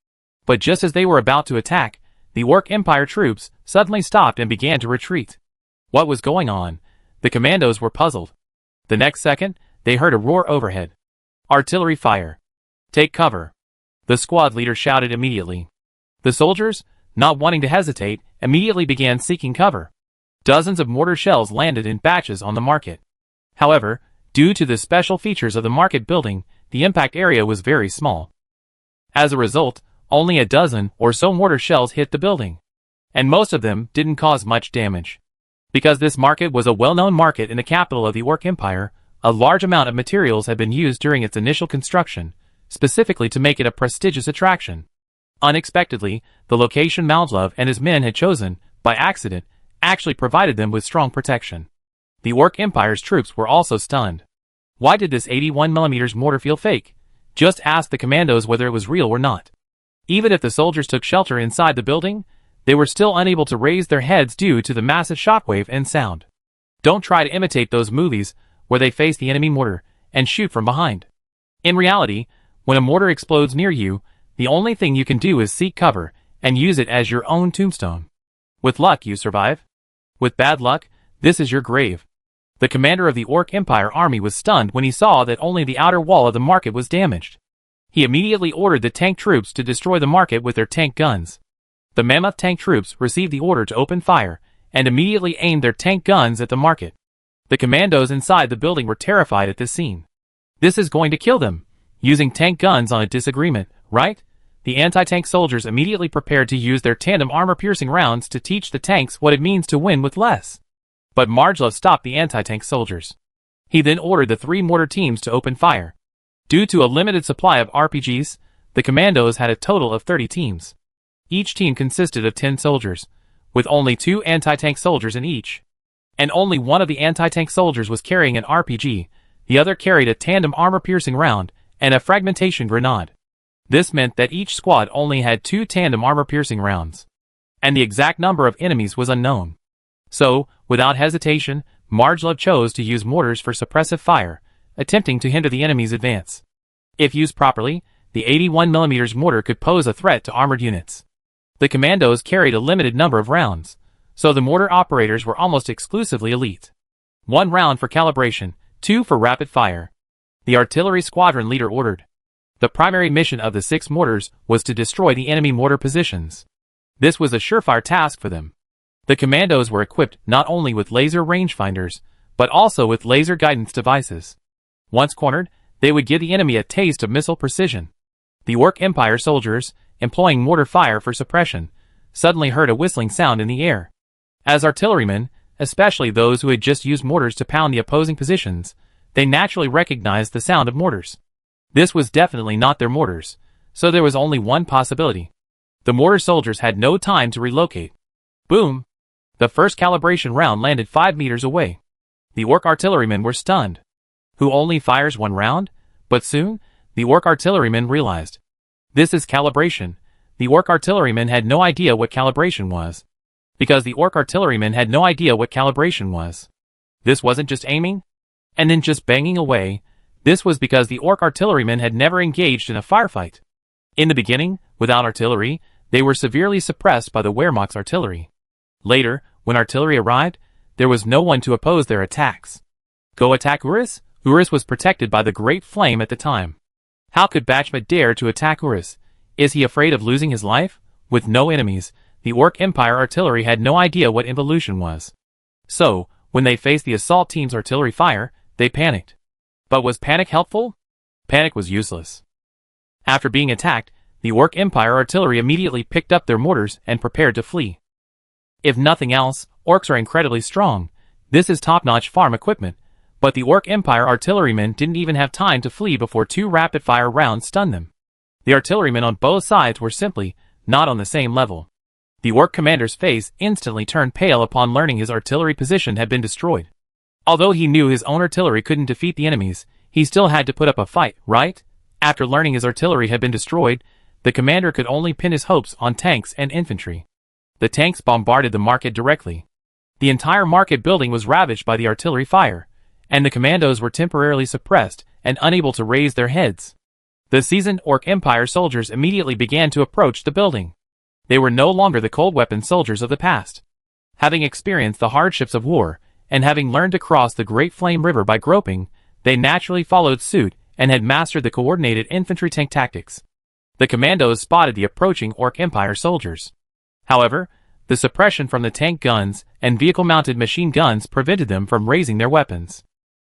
But just as they were about to attack, the Orc Empire troops suddenly stopped and began to retreat. What was going on? The commandos were puzzled. The next second, they heard a roar overhead. Artillery fire. Take cover. The squad leader shouted immediately. The soldiers, not wanting to hesitate, immediately began seeking cover. Dozens of mortar shells landed in batches on the market. However, due to the special features of the market building, the impact area was very small. As a result, only a dozen or so mortar shells hit the building, and most of them didn't cause much damage. Because this market was a well-known market in the capital of the Orc Empire, a large amount of materials had been used during its initial construction, specifically to make it a prestigious attraction. Unexpectedly, the location Margelov and his men had chosen, by accident, actually provided them with strong protection. The Orc Empire's troops were also stunned. Why did this 81mm mortar feel fake? Just ask the commandos whether it was real or not. Even if the soldiers took shelter inside the building, they were still unable to raise their heads due to the massive shockwave and sound. Don't try to imitate those movies where they face the enemy mortar and shoot from behind. In reality, when a mortar explodes near you, the only thing you can do is seek cover and use it as your own tombstone. With luck, you survive. With bad luck, this is your grave. The commander of the Orc Empire army was stunned when he saw that only the outer wall of the market was damaged. He immediately ordered the tank troops to destroy the market with their tank guns. The Mammoth tank troops received the order to open fire and immediately aimed their tank guns at the market. The commandos inside the building were terrified at this scene. This is going to kill them. Using tank guns on a disagreement, right? The anti-tank soldiers immediately prepared to use their tandem armor-piercing rounds to teach the tanks what it means to win with less. But Margelov stopped the anti-tank soldiers. He then ordered the 3 mortar teams to open fire. Due to a limited supply of RPGs, the commandos had a total of 30 teams. Each team consisted of 10 soldiers, with only 2 anti-tank soldiers in each. And only one of the anti-tank soldiers was carrying an RPG, the other carried a tandem armor-piercing round, and a fragmentation grenade. This meant that each squad only had 2 tandem armor-piercing rounds, and the exact number of enemies was unknown. So, without hesitation, Marjolove chose to use mortars for suppressive fire, attempting to hinder the enemy's advance. If used properly, the 81mm mortar could pose a threat to armored units. The commandos carried a limited number of rounds, so the mortar operators were almost exclusively elite. 1 round for calibration, 2 for rapid fire. The artillery squadron leader ordered. The primary mission of the 6 mortars was to destroy the enemy mortar positions. This was a surefire task for them. The commandos were equipped not only with laser rangefinders, but also with laser guidance devices. Once cornered, they would give the enemy a taste of missile precision. The Orc Empire soldiers, employing mortar fire for suppression, suddenly heard a whistling sound in the air. As artillerymen, especially those who had just used mortars to pound the opposing positions, they naturally recognized the sound of mortars. This was definitely not their mortars, so there was only one possibility. The mortar soldiers had no time to relocate. Boom! The first calibration round landed 5 meters away. The Orc artillerymen were stunned. Who only fires 1 round? But soon, the Orc artillerymen realized. This is calibration. The Orc artillerymen had no idea what calibration was. Because the Orc artillerymen had no idea what calibration was. This wasn't just aiming, and then just banging away. This was because the Orc artillerymen had never engaged in a firefight. In the beginning, without artillery, they were severely suppressed by the Wehrmacht's artillery. Later, when artillery arrived, there was no one to oppose their attacks. Go attack Urus? Urus was protected by the Great Flame at the time. How could Bachmet dare to attack Urus? Is he afraid of losing his life? With no enemies, the Orc Empire artillery had no idea what involution was. So, when they faced the assault team's artillery fire, they panicked. But was panic helpful? Panic was useless. After being attacked, the Orc Empire artillery immediately picked up their mortars and prepared to flee. If nothing else, Orcs are incredibly strong. This is top-notch farm equipment, but the Orc Empire artillerymen didn't even have time to flee before 2 rapid-fire rounds stunned them. The artillerymen on both sides were simply not on the same level. The Orc commander's face instantly turned pale upon learning his artillery position had been destroyed. Although he knew his own artillery couldn't defeat the enemies, he still had to put up a fight, right? After learning his artillery had been destroyed, the commander could only pin his hopes on tanks and infantry. The tanks bombarded the market directly. The entire market building was ravaged by the artillery fire, and the commandos were temporarily suppressed and unable to raise their heads. The seasoned Orc Empire soldiers immediately began to approach the building. They were no longer the cold weapon soldiers of the past. Having experienced the hardships of war, and having learned to cross the Great Flame River by groping, they naturally followed suit and had mastered the coordinated infantry tank tactics. The commandos spotted the approaching Orc Empire soldiers. However, the suppression from the tank guns and vehicle-mounted machine guns prevented them from raising their weapons.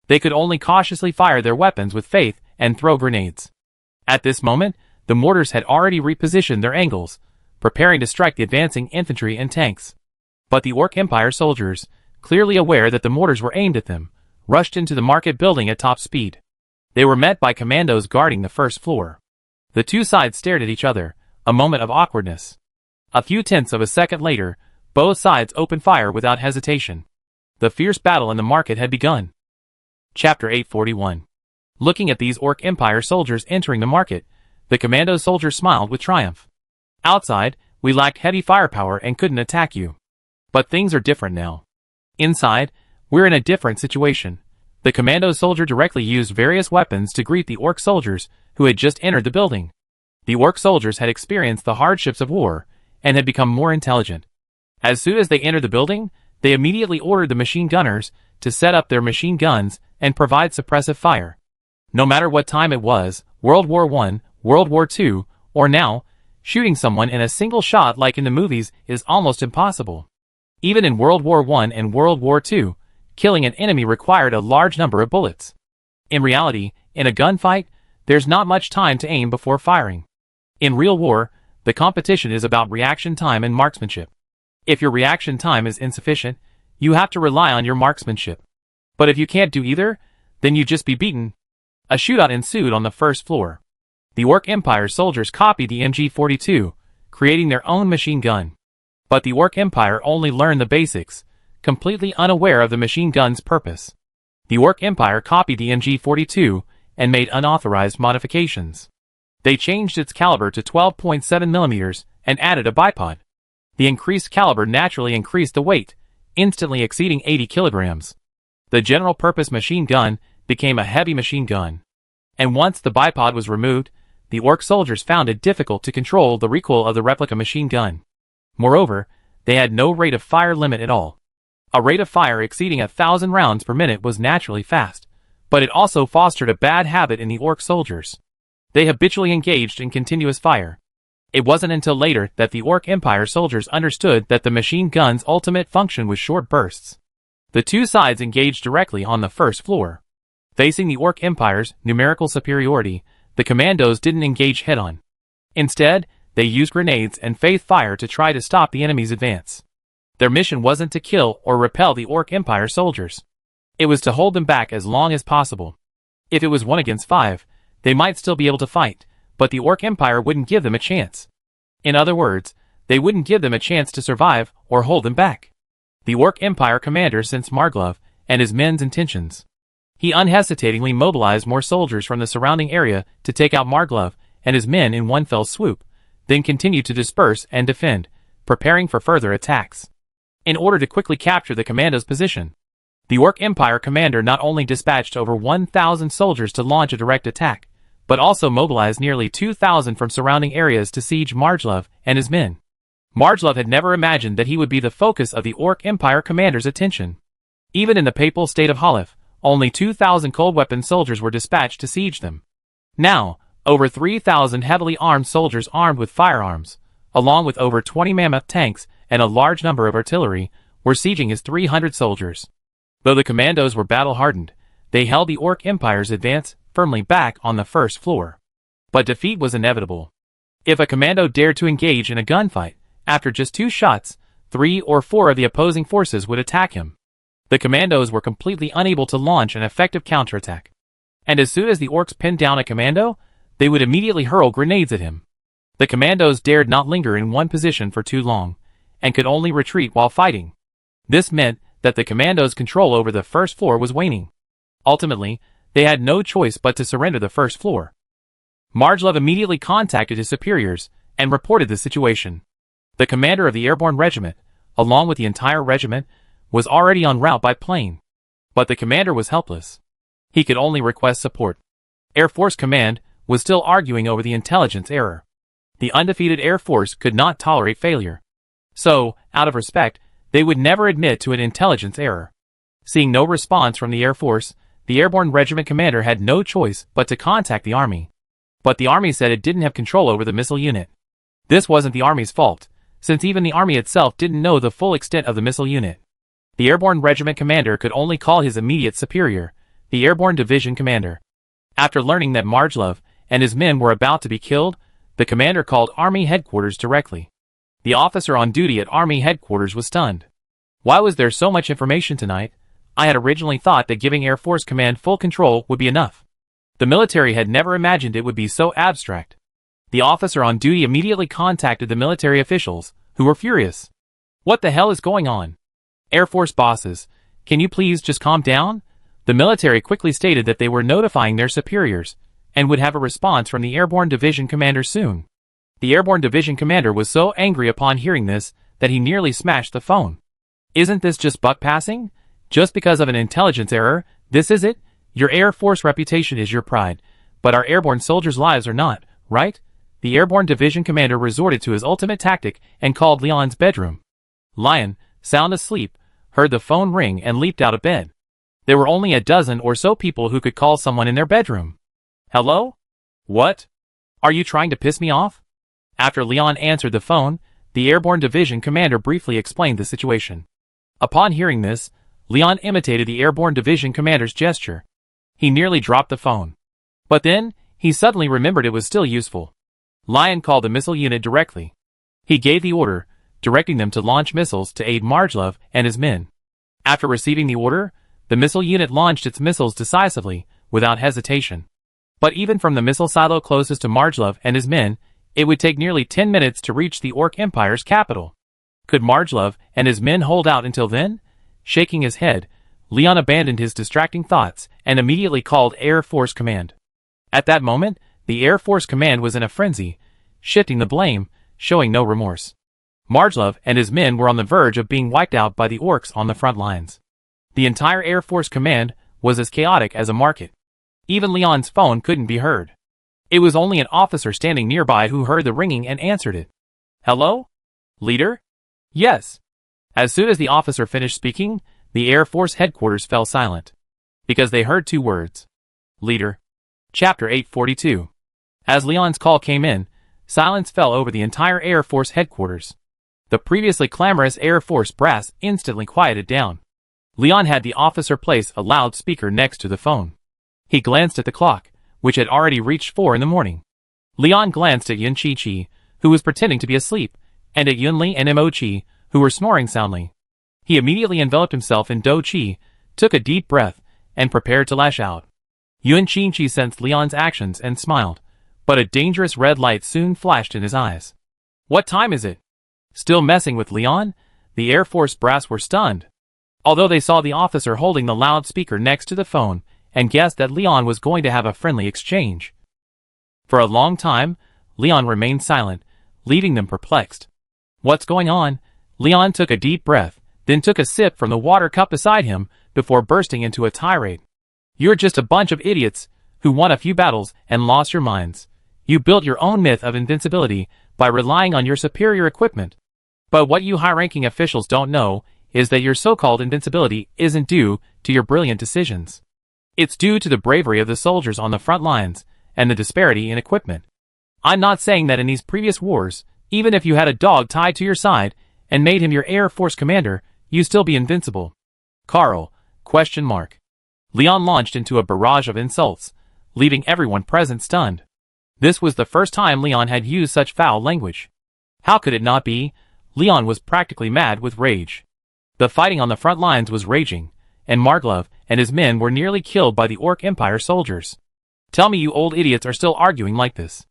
They could only cautiously fire their weapons with faith and throw grenades. At this moment, the mortars had already repositioned their angles, preparing to strike the advancing infantry and tanks. But the Orc Empire soldiers, clearly aware that the mortars were aimed at them, rushed into the market building at top speed. They were met by commandos guarding the first floor. The two sides stared at each other, a moment of awkwardness. A few tenths of a second later, both sides opened fire without hesitation. The fierce battle in the market had begun. Chapter 841. Looking at these Orc Empire soldiers entering the market, the commando soldiers smiled with triumph. Outside, we lacked heavy firepower and couldn't attack you. But things are different now. Inside, we're in a different situation. The commando soldier directly used various weapons to greet the Orc soldiers who had just entered the building. The Orc soldiers had experienced the hardships of war and had become more intelligent. As soon as they entered the building, they immediately ordered the machine gunners to set up their machine guns and provide suppressive fire. No matter what time it was, World War I, World War II, or now, shooting someone in a single shot like in the movies is almost impossible. Even in World War I and World War II, killing an enemy required a large number of bullets. In reality, in a gunfight, there's not much time to aim before firing. In real war, the competition is about reaction time and marksmanship. If your reaction time is insufficient, you have to rely on your marksmanship. But if you can't do either, then you just be beaten. A shootout ensued on the first floor. The Orc Empire soldiers copied the MG42, creating their own machine gun. But the Orc Empire only learned the basics, completely unaware of the machine gun's purpose. The Orc Empire copied the MG42 and made unauthorized modifications. They changed its caliber to 12.7 millimeters and added a bipod. The increased caliber naturally increased the weight, instantly exceeding 80 kilograms. The general-purpose machine gun became a heavy machine gun. And once the bipod was removed, the Orc soldiers found it difficult to control the recoil of the replica machine gun. Moreover, they had no rate of fire limit at all. A rate of fire exceeding 1,000 rounds per minute was naturally fast, but it also fostered a bad habit in the Orc soldiers. They habitually engaged in continuous fire. It wasn't until later that the Orc Empire soldiers understood that the machine gun's ultimate function was short bursts. The two sides engaged directly on the first floor. Facing the Orc Empire's numerical superiority, the commandos didn't engage head-on. Instead, they used grenades and faith fire to try to stop the enemy's advance. Their mission wasn't to kill or repel the Orc Empire soldiers. It was to hold them back as long as possible. If it was 1 against 5, they might still be able to fight, but the Orc Empire wouldn't give them a chance. In other words, they wouldn't give them a chance to survive or hold them back. The Orc Empire commander sensed Marglov and his men's intentions. He unhesitatingly mobilized more soldiers from the surrounding area to take out Marglov and his men in one fell swoop, then continued to disperse and defend, preparing for further attacks. In order to quickly capture the commando's position, the Orc Empire commander not only dispatched over 1,000 soldiers to launch a direct attack, but also mobilized nearly 2,000 from surrounding areas to siege Marglov and his men. Marglov had never imagined that he would be the focus of the Orc Empire commander's attention. Even in the papal state of Halef, only 2,000 cold weapon soldiers were dispatched to siege them. Now, over 3,000 heavily armed soldiers armed with firearms, along with over 20 mammoth tanks and a large number of artillery, were sieging his 300 soldiers. Though the commandos were battle-hardened, they held the Orc Empire's advance firmly back on the first floor. But defeat was inevitable. If a commando dared to engage in a gunfight, after just 2 shots, 3 or 4 of the opposing forces would attack him. The commandos were completely unable to launch an effective counterattack. And as soon as the Orcs pinned down a commando, they would immediately hurl grenades at him. The commandos dared not linger in one position for too long, and could only retreat while fighting. This meant that the commandos' control over the first floor was waning. Ultimately, they had no choice but to surrender the first floor. Marglov immediately contacted his superiors and reported the situation. The commander of the airborne regiment, along with the entire regiment, was already en route by plane. But the commander was helpless. He could only request support. Air Force Command was still arguing over the intelligence error. The undefeated Air Force could not tolerate failure. So, out of respect, they would never admit to an intelligence error. Seeing no response from the Air Force, the airborne regiment commander had no choice but to contact the Army. But the Army said it didn't have control over the missile unit. This wasn't the Army's fault, since even the Army itself didn't know the full extent of the missile unit. The airborne regiment commander could only call his immediate superior, the airborne division commander. After learning that Marglov and his men were about to be killed, the commander called Army headquarters directly. The officer on duty at Army headquarters was stunned. Why was there so much information tonight? I had originally thought that giving Air Force Command full control would be enough. The military had never imagined it would be so abstract. The officer on duty immediately contacted the military officials, who were furious. What the hell is going on? Air Force bosses, can you please just calm down? The military quickly stated that they were notifying their superiors, and would have a response from the airborne division commander soon. The airborne division commander was so angry upon hearing this, that he nearly smashed the phone. Isn't this just buck passing? Just because of an intelligence error, this is it? Your Air Force reputation is your pride, but our airborne soldiers' lives are not, right? The airborne division commander resorted to his ultimate tactic and called Leon's bedroom. Lion, sound asleep, heard the phone ring and leaped out of bed. There were only a dozen or so people who could call someone in their bedroom. Hello? What? Are you trying to piss me off? After Leon answered the phone, the airborne division commander briefly explained the situation. Upon hearing this, Leon imitated the airborne division commander's gesture. He nearly dropped the phone. But then, he suddenly remembered it was still useful. Lion called the missile unit directly. He gave the order, directing them to launch missiles to aid Marglov and his men. After receiving the order, the missile unit launched its missiles decisively, without hesitation. But even from the missile silo closest to Marglov and his men, it would take nearly 10 minutes to reach the Orc Empire's capital. Could Marglov and his men hold out until then? Shaking his head, Leon abandoned his distracting thoughts and immediately called Air Force Command. At that moment, the Air Force Command was in a frenzy, shifting the blame, showing no remorse. Marglov and his men were on the verge of being wiped out by the orcs on the front lines. The entire Air Force Command was as chaotic as a market. Even Leon's phone couldn't be heard. It was only an officer standing nearby who heard the ringing and answered it. "Hello? Leader?" "Yes." As soon as the officer finished speaking, the Air Force headquarters fell silent. Because they heard two words. Leader. Chapter 842. As Leon's call came in, silence fell over the entire Air Force headquarters. The previously clamorous Air Force brass instantly quieted down. Leon had the officer place a loudspeaker next to the phone. He glanced at the clock, which had already reached 4 in the morning. Leon glanced at Yun Chi-Chi, who was pretending to be asleep, and at Yun Li and Mo Chi, who were snoring soundly. He immediately enveloped himself in Do Chi, took a deep breath, and prepared to lash out. Yun Chi-Chi sensed Leon's actions and smiled, but a dangerous red light soon flashed in his eyes. "What time is it?" Still messing with Leon, the Air Force brass were stunned. Although they saw the officer holding the loudspeaker next to the phone, and guessed that Leon was going to have a friendly exchange. For a long time, Leon remained silent, leaving them perplexed. "What's going on?" Leon took a deep breath, then took a sip from the water cup beside him, before bursting into a tirade. "You're just a bunch of idiots, who won a few battles and lost your minds. You built your own myth of invincibility by relying on your superior equipment. But what you high-ranking officials don't know is that your so-called invincibility isn't due to your brilliant decisions. It's due to the bravery of the soldiers on the front lines, and the disparity in equipment. I'm not saying that in these previous wars, even if you had a dog tied to your side, and made him your Air Force commander, you'd still be invincible. Carl, ? Leon launched into a barrage of insults, leaving everyone present stunned. This was the first time Leon had used such foul language. How could it not be? Leon was practically mad with rage. The fighting on the front lines was raging, and Marglov and his men were nearly killed by the Orc Empire soldiers. Tell me you old idiots are still arguing like this.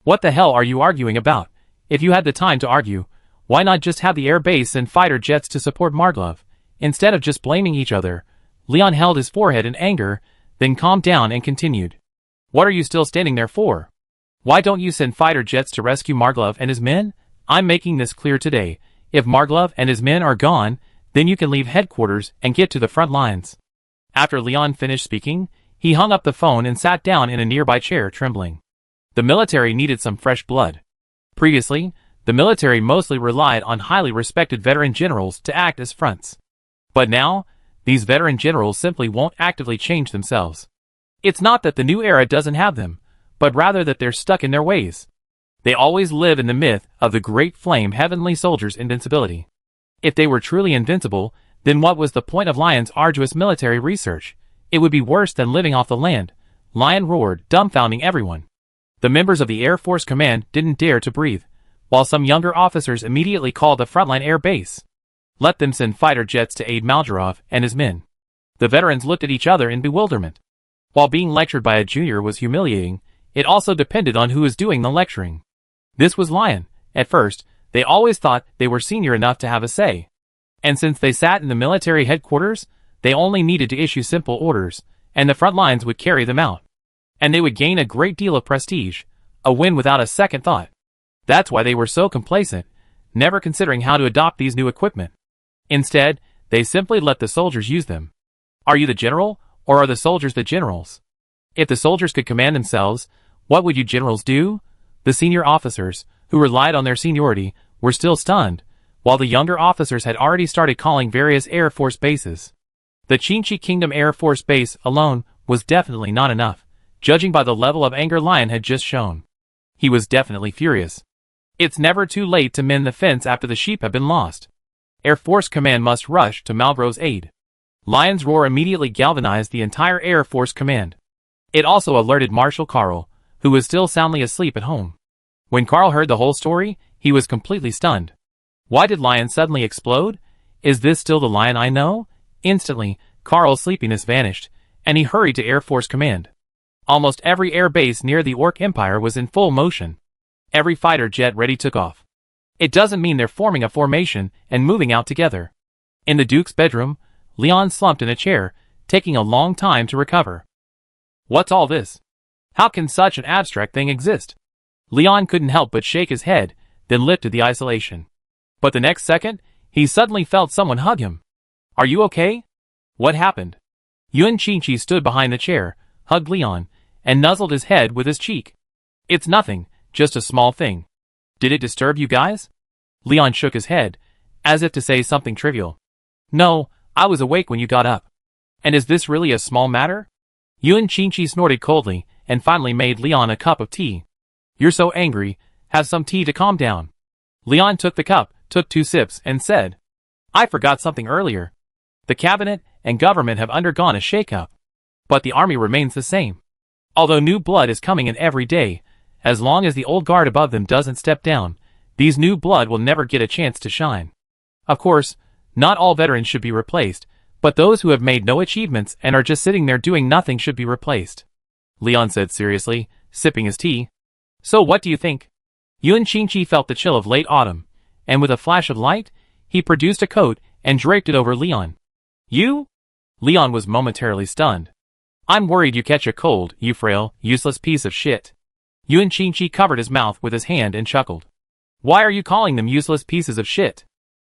What the hell are you arguing about? If you had the time to argue, why not just have the air base and fighter jets to support Marglov, instead of just blaming each other? Leon held his forehead in anger, then calmed down and continued. What are you still standing there for? Why don't you send fighter jets to rescue Marglov and his men? I'm making this clear today. If Marglov and his men are gone, then you can leave headquarters and get to the front lines. After Leon finished speaking, he hung up the phone and sat down in a nearby chair, trembling. The military needed some fresh blood. Previously, the military mostly relied on highly respected veteran generals to act as fronts. But now, these veteran generals simply won't actively change themselves. It's not that the new era doesn't have them, but rather that they're stuck in their ways. They always live in the myth of the great flame heavenly soldier's invincibility. If they were truly invincible, then what was the point of Lion's arduous military research? It would be worse than living off the land. Lion roared, dumbfounding everyone. The members of the Air Force Command didn't dare to breathe, while some younger officers immediately called the frontline air base. Let them send fighter jets to aid Marglov and his men. The veterans looked at each other in bewilderment. While being lectured by a junior was humiliating, it also depended on who was doing the lecturing. This was Lion. At first, they always thought they were senior enough to have a say. And since they sat in the military headquarters, they only needed to issue simple orders, and the front lines would carry them out. And they would gain a great deal of prestige, a win without a second thought. That's why they were so complacent, never considering how to adopt these new equipment. Instead, they simply let the soldiers use them. Are you the general, or are the soldiers the generals? If the soldiers could command themselves, what would you generals do? The senior officers, who relied on their seniority, were still stunned, while the younger officers had already started calling various Air Force bases. The Qinchi Kingdom Air Force Base alone was definitely not enough, judging by the level of anger Lion had just shown. He was definitely furious. It's never too late to mend the fence after the sheep have been lost. Air Force Command must rush to Malbro's aid. Lion's roar immediately galvanized the entire Air Force Command. It also alerted Marshal Carl, who was still soundly asleep at home. When Carl heard the whole story, he was completely stunned. Why did Lion suddenly explode? Is this still the Lion I know? Instantly, Carl's sleepiness vanished, and he hurried to Air Force Command. Almost every air base near the Orc Empire was in full motion. Every fighter jet ready took off. It doesn't mean they're forming a formation and moving out together. In the Duke's bedroom, Leon slumped in a chair, taking a long time to recover. What's all this? How can such an abstract thing exist? Leon couldn't help but shake his head, then lifted the isolation. But the next second, he suddenly felt someone hug him. Are you okay? What happened? Yuan Qingqi stood behind the chair, hugged Leon, and nuzzled his head with his cheek. It's nothing, just a small thing. Did it disturb you guys? Leon shook his head, as if to say something trivial. No, I was awake when you got up. And is this really a small matter? Yuan Qingqi snorted coldly, and finally made Leon a cup of tea. You're so angry, have some tea to calm down. Leon took the cup, took 2 sips, and said, I forgot something earlier. The cabinet and government have undergone a shake-up. But the army remains the same. Although new blood is coming in every day, as long as the old guard above them doesn't step down, these new blood will never get a chance to shine. Of course, not all veterans should be replaced, but those who have made no achievements and are just sitting there doing nothing should be replaced. Leon said seriously, sipping his tea. So what do you think? Yuan Qingqi felt the chill of late autumn, and with a flash of light, he produced a coat and draped it over Leon. You? Leon was momentarily stunned. I'm worried you catch a cold, you frail, useless piece of shit. Yuan Qingqi covered his mouth with his hand and chuckled. Why are you calling them useless pieces of shit?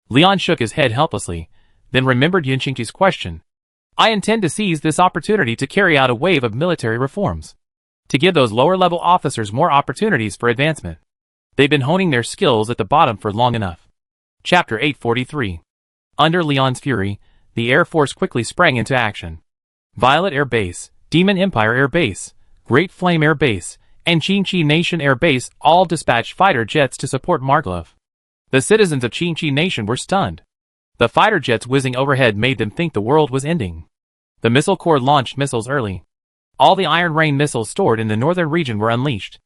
Leon shook his head helplessly, then remembered Yuan Qingqi's question. I intend to seize this opportunity to carry out a wave of military reforms. To give those lower-level officers more opportunities for advancement. They've been honing their skills at the bottom for long enough. Chapter 843. Under Leon's fury, the Air Force quickly sprang into action. Violet Air Base, Demon Empire Air Base, Great Flame Air Base, and Qingqi Nation Air Base all dispatched fighter jets to support Marglov. The citizens of Qingqi Nation were stunned. The fighter jets whizzing overhead made them think the world was ending. The Missile Corps launched missiles early. All the Iron Rain missiles stored in the northern region were unleashed.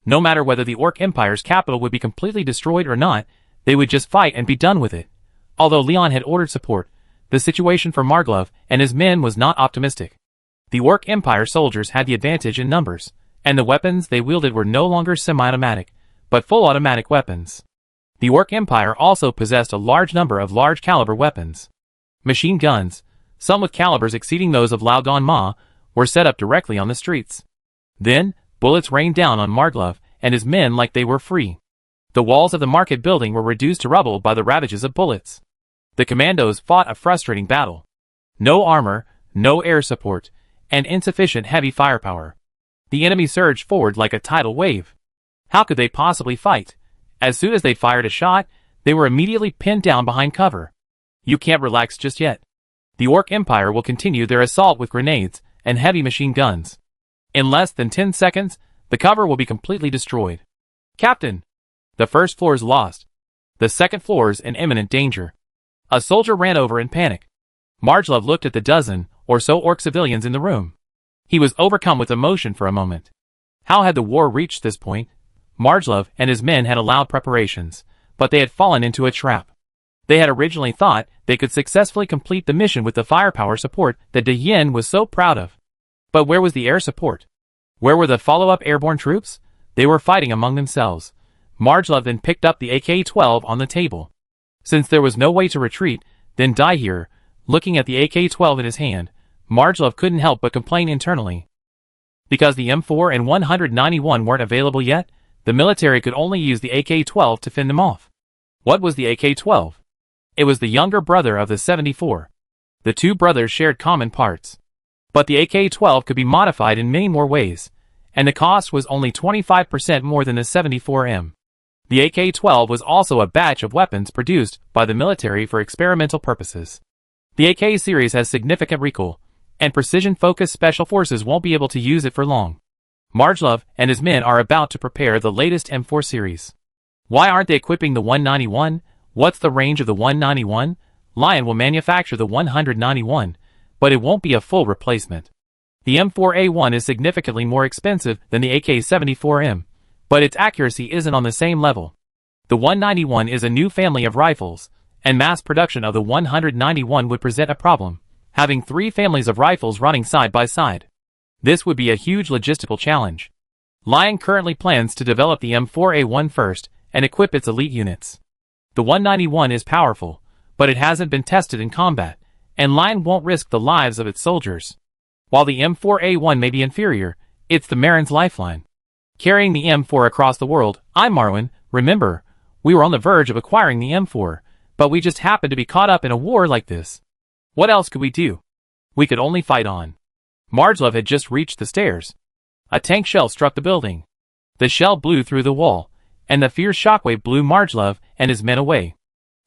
No matter whether the Orc Empire's capital would be completely destroyed or not, they would just fight and be done with it. Although Leon had ordered support, the situation for Marglov and his men was not optimistic. The Orc Empire soldiers had the advantage in numbers, and the weapons they wielded were no longer semi-automatic, but full automatic weapons. The Orc Empire also possessed a large number of large-caliber weapons. Machine guns, some with calibers exceeding those of Lao Gan Ma, were set up directly on the streets. Then, bullets rained down on Marglov and his men like they were free. The walls of the market building were reduced to rubble by the ravages of bullets. The commandos fought a frustrating battle. No armor, no air support, and insufficient heavy firepower. The enemy surged forward like a tidal wave. How could they possibly fight? As soon as they fired a shot, they were immediately pinned down behind cover. You can't relax just yet. The Orc Empire will continue their assault with grenades and heavy machine guns. In less than 10 seconds, the cover will be completely destroyed. Captain! The first floor is lost. The second floor is in imminent danger. A soldier ran over in panic. Marglov looked at the dozen or so Orc civilians in the room. He was overcome with emotion for a moment. How had the war reached this point? Marglov and his men had allowed preparations, but they had fallen into a trap. They had originally thought they could successfully complete the mission with the firepower support that De Yin was so proud of. But where was the air support? Where were the follow-up airborne troops? They were fighting among themselves. Marglov then picked up the AK-12 on the table. Since there was no way to retreat, then die here, looking at the AK-12 in his hand, Marglov couldn't help but complain internally. Because the M4 and 191 weren't available yet, the military could only use the AK-12 to fend them off. What was the AK-12? It was the younger brother of the 74. The two brothers shared common parts. But the AK-12 could be modified in many more ways, and the cost was only 25% more than the 74M. The AK-12 was also a batch of weapons produced by the military for experimental purposes. The AK series has significant recoil, and precision-focused special forces won't be able to use it for long. Marglov and his men are about to prepare the latest M4 series. Why aren't they equipping the 191? What's the range of the 191? Lion will manufacture the 191, but it won't be a full replacement. The M4A1 is significantly more expensive than the AK-74M, but its accuracy isn't on the same level. The 191 is a new family of rifles, and mass production of the 191 would present a problem, having 3 families of rifles running side by side. This would be a huge logistical challenge. Lion currently plans to develop the M4A1 first and equip its elite units. The 191 is powerful, but it hasn't been tested in combat, and Lion won't risk the lives of its soldiers. While the M4A1 may be inferior, It's the Marin's lifeline. Carrying the M4 across the world, I'm Marwin. Remember, we were on the verge of acquiring the M4, but we just happened to be caught up in a war like this. What else could we do? We could only fight on. Marjlov had just reached the stairs. A tank shell struck the building. The shell blew through the wall, and the fierce shockwave blew Marjlov and his men away.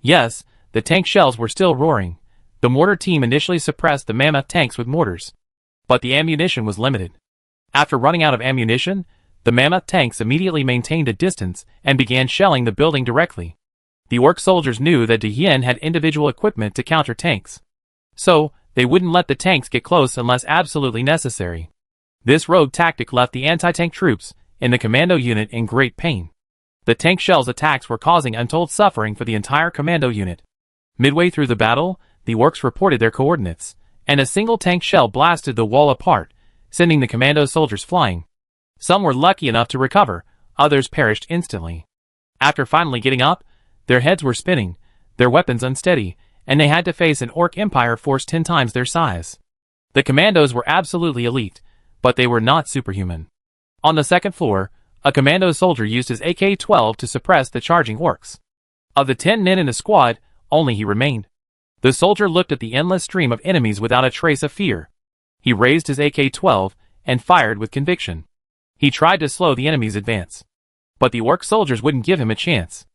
Yes, the tank shells were still roaring. The mortar team initially suppressed the mammoth tanks with mortars. But the ammunition was limited. After running out of ammunition, the mammoth tanks immediately maintained a distance and began shelling the building directly. The orc soldiers knew that De Hien had individual equipment to counter tanks. So, they wouldn't let the tanks get close unless absolutely necessary. This rogue tactic left the anti-tank troops in the commando unit in great pain. The tank shells attacks were causing untold suffering for the entire commando unit. Midway through the battle, the orcs reported their coordinates, and a single tank shell blasted the wall apart, sending the commando soldiers flying. Some were lucky enough to recover, others perished instantly. After finally getting up, their heads were spinning, their weapons unsteady, and they had to face an orc empire force 10 times their size. The commandos were absolutely elite, but they were not superhuman. On the second floor, a commando soldier used his AK-12 to suppress the charging orcs. Of the 10 men in the squad, only he remained. The soldier looked at the endless stream of enemies without a trace of fear. He raised his AK-12 and fired with conviction. He tried to slow the enemy's advance. But the orc soldiers wouldn't give him a chance.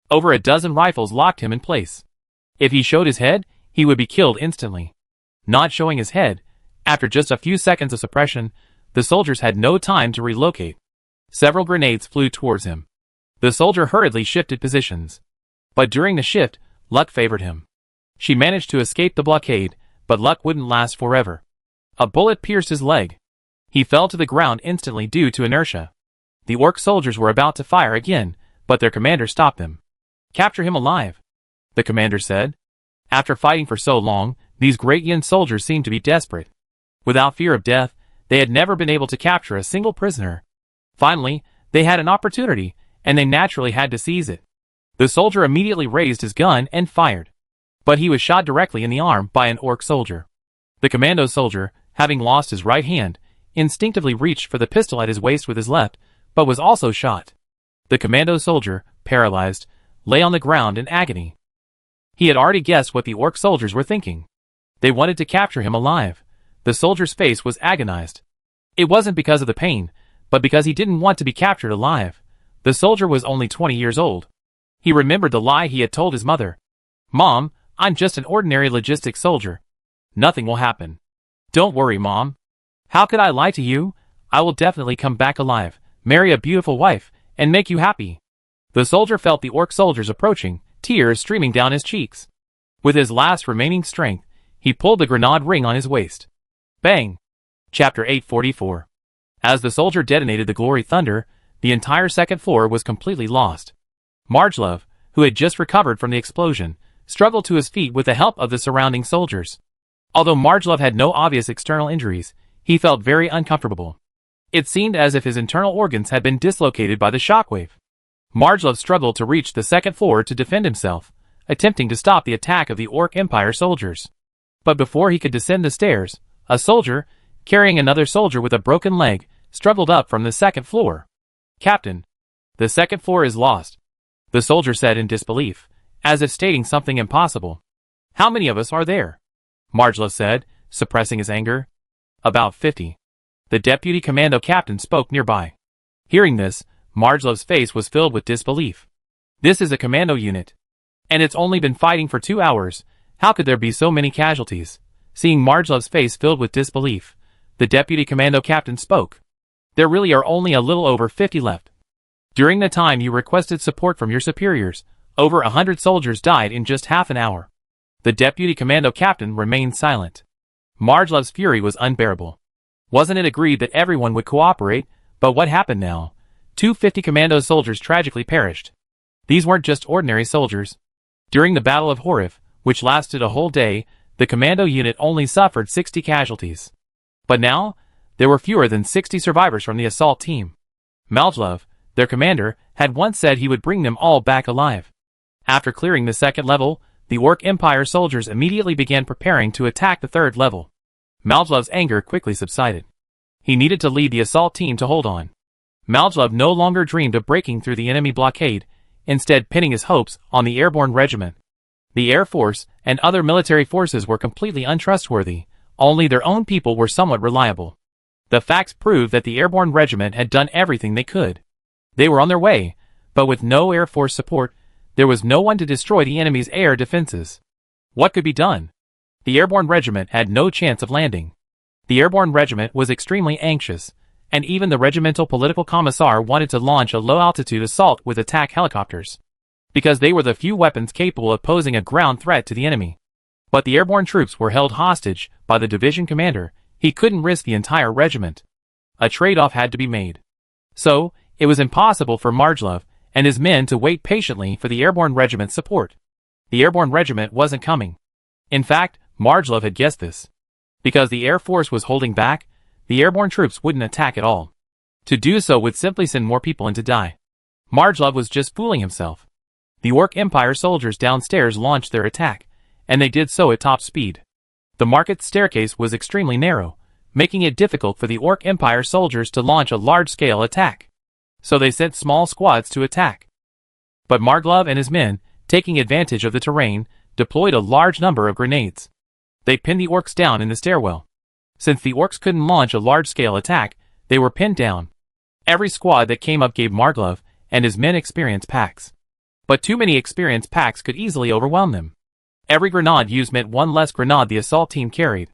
Over a dozen rifles locked him in place. If he showed his head, he would be killed instantly. Not showing his head, after just a few seconds of suppression, the soldiers had no time to relocate. Several grenades flew towards him. The soldier hurriedly shifted positions. But during the shift, luck favored him. She managed to escape the blockade, but luck wouldn't last forever. A bullet pierced his leg. He fell to the ground instantly due to inertia. The orc soldiers were about to fire again, but their commander stopped them. "Capture him alive," the commander said. After fighting for so long, these great Yin soldiers seemed to be desperate. Without fear of death, they had never been able to capture a single prisoner. Finally, they had an opportunity, and they naturally had to seize it. The soldier immediately raised his gun and fired. But he was shot directly in the arm by an orc soldier. The commando soldier, having lost his right hand, instinctively reached for the pistol at his waist with his left, but was also shot. The commando soldier, paralyzed, lay on the ground in agony. He had already guessed what the orc soldiers were thinking. They wanted to capture him alive. The soldier's face was agonized. It wasn't because of the pain, but because he didn't want to be captured alive. The soldier was only 20 years old. He remembered the lie he had told his mother. "Mom, I'm just an ordinary logistics soldier. Nothing will happen." "Don't worry, Mom. How could I lie to you? I will definitely come back alive, marry a beautiful wife, and make you happy." The soldier felt the orc soldiers approaching, tears streaming down his cheeks. With his last remaining strength, he pulled the grenade ring on his waist. Bang! Chapter 844. As the soldier detonated the glory thunder, the entire second floor was completely lost. Marjlov, who had just recovered from the explosion, struggled to his feet with the help of the surrounding soldiers. Although Marjlov had no obvious external injuries, he felt very uncomfortable. It seemed as if his internal organs had been dislocated by the shockwave. Marjlov struggled to reach the second floor to defend himself, attempting to stop the attack of the Orc Empire soldiers. But before he could descend the stairs, a soldier, carrying another soldier with a broken leg, struggled up from the second floor. "Captain, the second floor is lost," the soldier said in disbelief, as if stating something impossible. "How many of us are there?" Marjlov said, suppressing his anger. "About 50. The deputy commando captain spoke nearby. Hearing this, Marjlov's face was filled with disbelief. This is a commando unit. And it's only been fighting for 2 hours. How could there be so many casualties? Seeing Marjlov's face filled with disbelief, the deputy commando captain spoke. "There really are only a little over 50 left. During the time you requested support from your superiors, over 100 soldiers died in just half an hour." The deputy commando captain remained silent. Marjlov's fury was unbearable. Wasn't it agreed that everyone would cooperate? But what happened now? 250 commando soldiers tragically perished. These weren't just ordinary soldiers. During the Battle of Horif, which lasted a whole day, the commando unit only suffered 60 casualties. But now, there were fewer than 60 survivors from the assault team. Marjlov, their commander, had once said he would bring them all back alive. After clearing the second level, the Orc Empire soldiers immediately began preparing to attack the third level. Marjlov's anger quickly subsided. He needed to lead the assault team to hold on. Maljlov no longer dreamed of breaking through the enemy blockade, instead pinning his hopes on the airborne regiment. The Air Force and other military forces were completely untrustworthy, only their own people were somewhat reliable. The facts proved that the airborne regiment had done everything they could. They were on their way, but with no Air Force support, there was no one to destroy the enemy's air defenses. What could be done? The airborne regiment had no chance of landing. The airborne regiment was extremely anxious, and even the regimental political commissar wanted to launch a low-altitude assault with attack helicopters, because they were the few weapons capable of posing a ground threat to the enemy. But the airborne troops were held hostage by the division commander. He couldn't risk the entire regiment. A trade-off had to be made. So, it was impossible for Maljlov and his men to wait patiently for the airborne regiment's support. The airborne regiment wasn't coming. In fact, Maljlov had guessed this. Because the Air Force was holding back, the airborne troops wouldn't attack at all. To do so would simply send more people in to die. Maljlov was just fooling himself. The Orc Empire soldiers downstairs launched their attack, and they did so at top speed. The market staircase was extremely narrow, making it difficult for the Orc Empire soldiers to launch a large-scale attack. So they sent small squads to attack. But Maljlov and his men, taking advantage of the terrain, deployed a large number of grenades. They pinned the orcs down in the stairwell. Since the orcs couldn't launch a large-scale attack, they were pinned down. Every squad that came up gave Maljlov and his men experience packs. But too many experience packs could easily overwhelm them. Every grenade used meant one less grenade the assault team carried.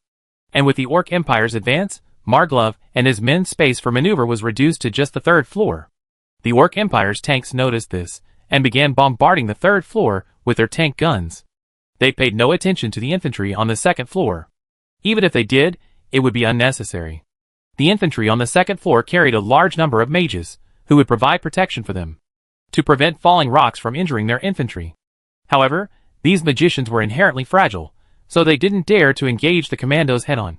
And with the Orc Empire's advance, Maljlov and his men's space for maneuver was reduced to just the third floor. The Orc Empire's tanks noticed this, and began bombarding the third floor with their tank guns. They paid no attention to the infantry on the second floor. Even if they did, it would be unnecessary. The infantry on the second floor carried a large number of mages, who would provide protection for them, to prevent falling rocks from injuring their infantry. However, these magicians were inherently fragile, so they didn't dare to engage the commandos head-on.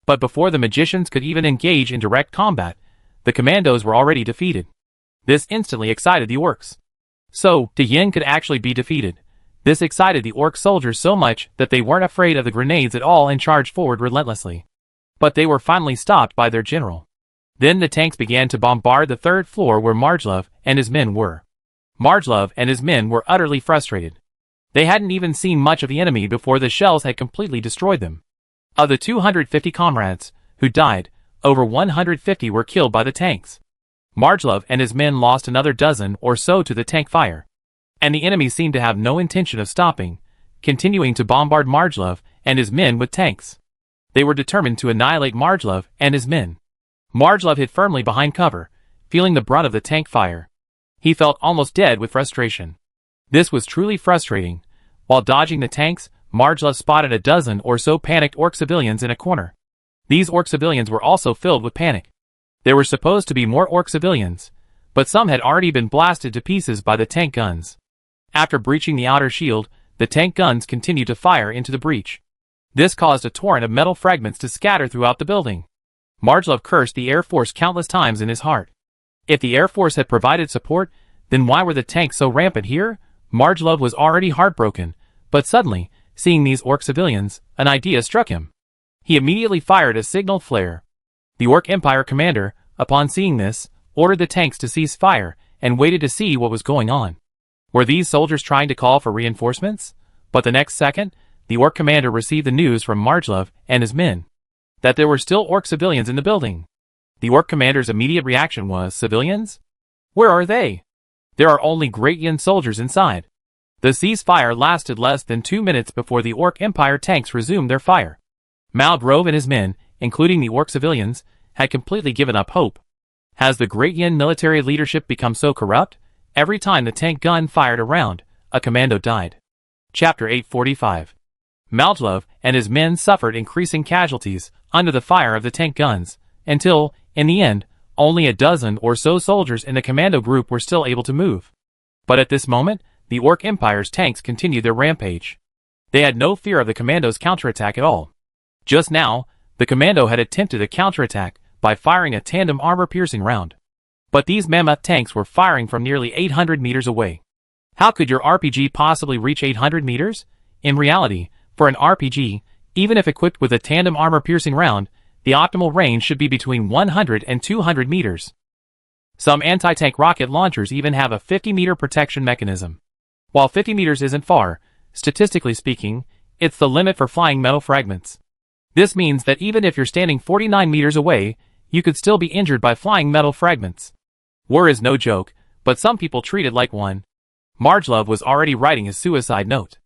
But before the magicians could even engage in direct combat, the commandos were already defeated. This instantly excited the orcs. So, Yin could actually be defeated. This excited the orc soldiers so much that they weren't afraid of the grenades at all and charged forward relentlessly. But they were finally stopped by their general. Then the tanks began to bombard the third floor where Maljlov and his men were. Maljlov and his men were utterly frustrated. They hadn't even seen much of the enemy before the shells had completely destroyed them. Of the 250 comrades who died, over 150 were killed by the tanks. Maljlov and his men lost another dozen or so to the tank fire. And the enemy seemed to have no intention of stopping, continuing to bombard Maljlov and his men with tanks. They were determined to annihilate Maljlov and his men. Maljlov hid firmly behind cover, feeling the brunt of the tank fire. He felt almost dead with frustration. This was truly frustrating. While dodging the tanks, Maljlov spotted a dozen or so panicked orc civilians in a corner. These orc civilians were also filled with panic. There were supposed to be more orc civilians, but some had already been blasted to pieces by the tank guns. After breaching the outer shield, the tank guns continued to fire into the breach. This caused a torrent of metal fragments to scatter throughout the building. Maljlov cursed the Air Force countless times in his heart. If the Air Force had provided support, then why were the tanks so rampant here? Maljlov was already heartbroken, but suddenly, seeing these orc civilians, an idea struck him. He immediately fired a signal flare. The Orc Empire commander, upon seeing this, ordered the tanks to cease fire and waited to see what was going on. Were these soldiers trying to call for reinforcements? But the next second, the Orc commander received the news from Maljlov and his men that there were still Orc civilians in the building. The Orc commander's immediate reaction was, "Civilians? Where are they? There are only Great Yin soldiers inside." The ceasefire lasted less than 2 minutes before the Orc Empire tanks resumed their fire. Maljlov and his men, including the Orc civilians, had completely given up hope. Has the Great Yin military leadership become so corrupt? Every time the tank gun fired a round, a commando died. Chapter 845. Maljlov and his men suffered increasing casualties under the fire of the tank guns, until, in the end, only a dozen or so soldiers in the commando group were still able to move. But at this moment, the Orc Empire's tanks continued their rampage. They had no fear of the commando's counterattack at all. Just now, the commando had attempted a counterattack by firing a tandem armor-piercing round. But these mammoth tanks were firing from nearly 800 meters away. How could your RPG possibly reach 800 meters? In reality, for an RPG, even if equipped with a tandem armor-piercing round, The optimal range should be between 100 and 200 meters. Some anti-tank rocket launchers even have a 50-meter protection mechanism. While 50 meters isn't far, statistically speaking, it's the limit for flying metal fragments. This means that even if you're standing 49 meters away, you could still be injured by flying metal fragments. War is no joke, but some people treat it like one. Margelove was already writing his suicide note.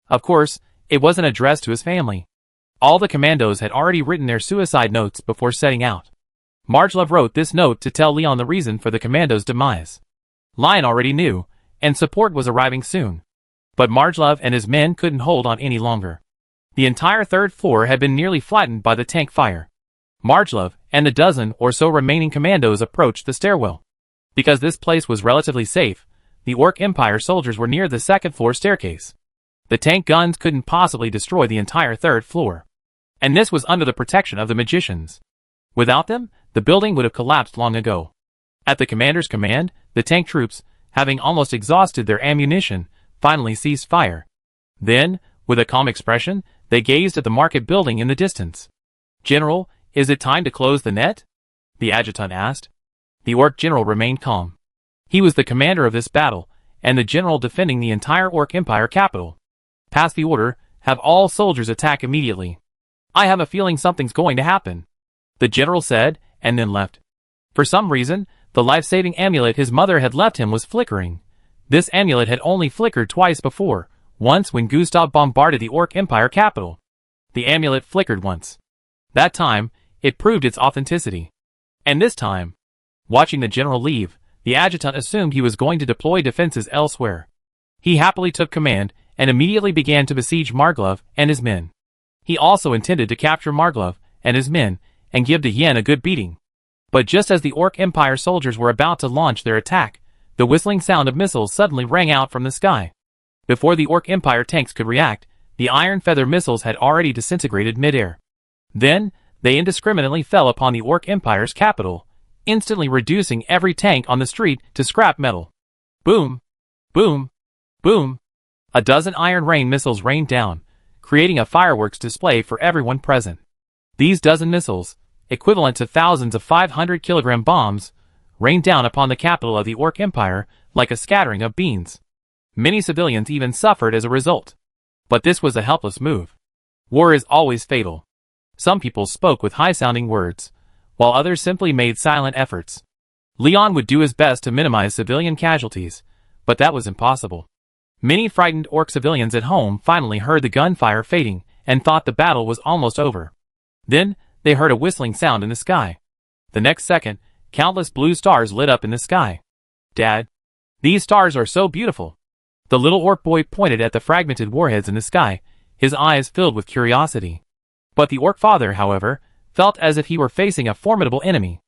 Of course, it wasn't addressed to his family. All the commandos had already written their suicide notes before setting out. Margelove wrote this note to tell Leon the reason for the commandos' demise. Lion already knew, and support was arriving soon. But Margelove and his men couldn't hold on any longer. The entire third floor had been nearly flattened by the tank fire. Margelove and the dozen or so remaining commandos approached the stairwell. Because this place was relatively safe, the Orc Empire soldiers were near the second floor staircase. The tank guns couldn't possibly destroy the entire third floor. And this was under the protection of the magicians. Without them, the building would have collapsed long ago. At the commander's command, the tank troops, having almost exhausted their ammunition, finally ceased fire. Then, with a calm expression, they gazed at the market building in the distance. "General, is it time to close the net?" the adjutant asked. The Orc general remained calm. He was the commander of this battle, and the general defending the entire Orc Empire capital. "Pass the order, have all soldiers attack immediately. I have a feeling something's going to happen," the general said, and then left. For some reason, the life-saving amulet his mother had left him was flickering. This amulet had only flickered twice before, once when Gustav bombarded the Orc Empire capital. The amulet flickered once. That time, it proved its authenticity. And this time, watching the general leave, the adjutant assumed he was going to deploy defenses elsewhere. He happily took command and immediately began to besiege Margelove and his men. He also intended to capture Margelove and his men and give the Yen a good beating. But just as the Orc Empire soldiers were about to launch their attack, the whistling sound of missiles suddenly rang out from the sky. Before the Orc Empire tanks could react, the Iron Feather missiles had already disintegrated mid-air. Then, they indiscriminately fell upon the Orc Empire's capital, instantly reducing every tank on the street to scrap metal. Boom! Boom! Boom! A dozen Iron Rain missiles rained down, creating a fireworks display for everyone present. These dozen missiles, equivalent to thousands of 500-kilogram bombs, rained down upon the capital of the Orc Empire like a scattering of beans. Many civilians even suffered as a result. But this was a helpless move. War is always fatal. Some people spoke with high-sounding words, while others simply made silent efforts. Leon would do his best to minimize civilian casualties, but that was impossible. Many frightened Orc civilians at home finally heard the gunfire fading and thought the battle was almost over. Then, they heard a whistling sound in the sky. The next second, countless blue stars lit up in the sky. "Dad, these stars are so beautiful." The little Orc boy pointed at the fragmented warheads in the sky, his eyes filled with curiosity. But the Orc father, however, felt as if he were facing a formidable enemy.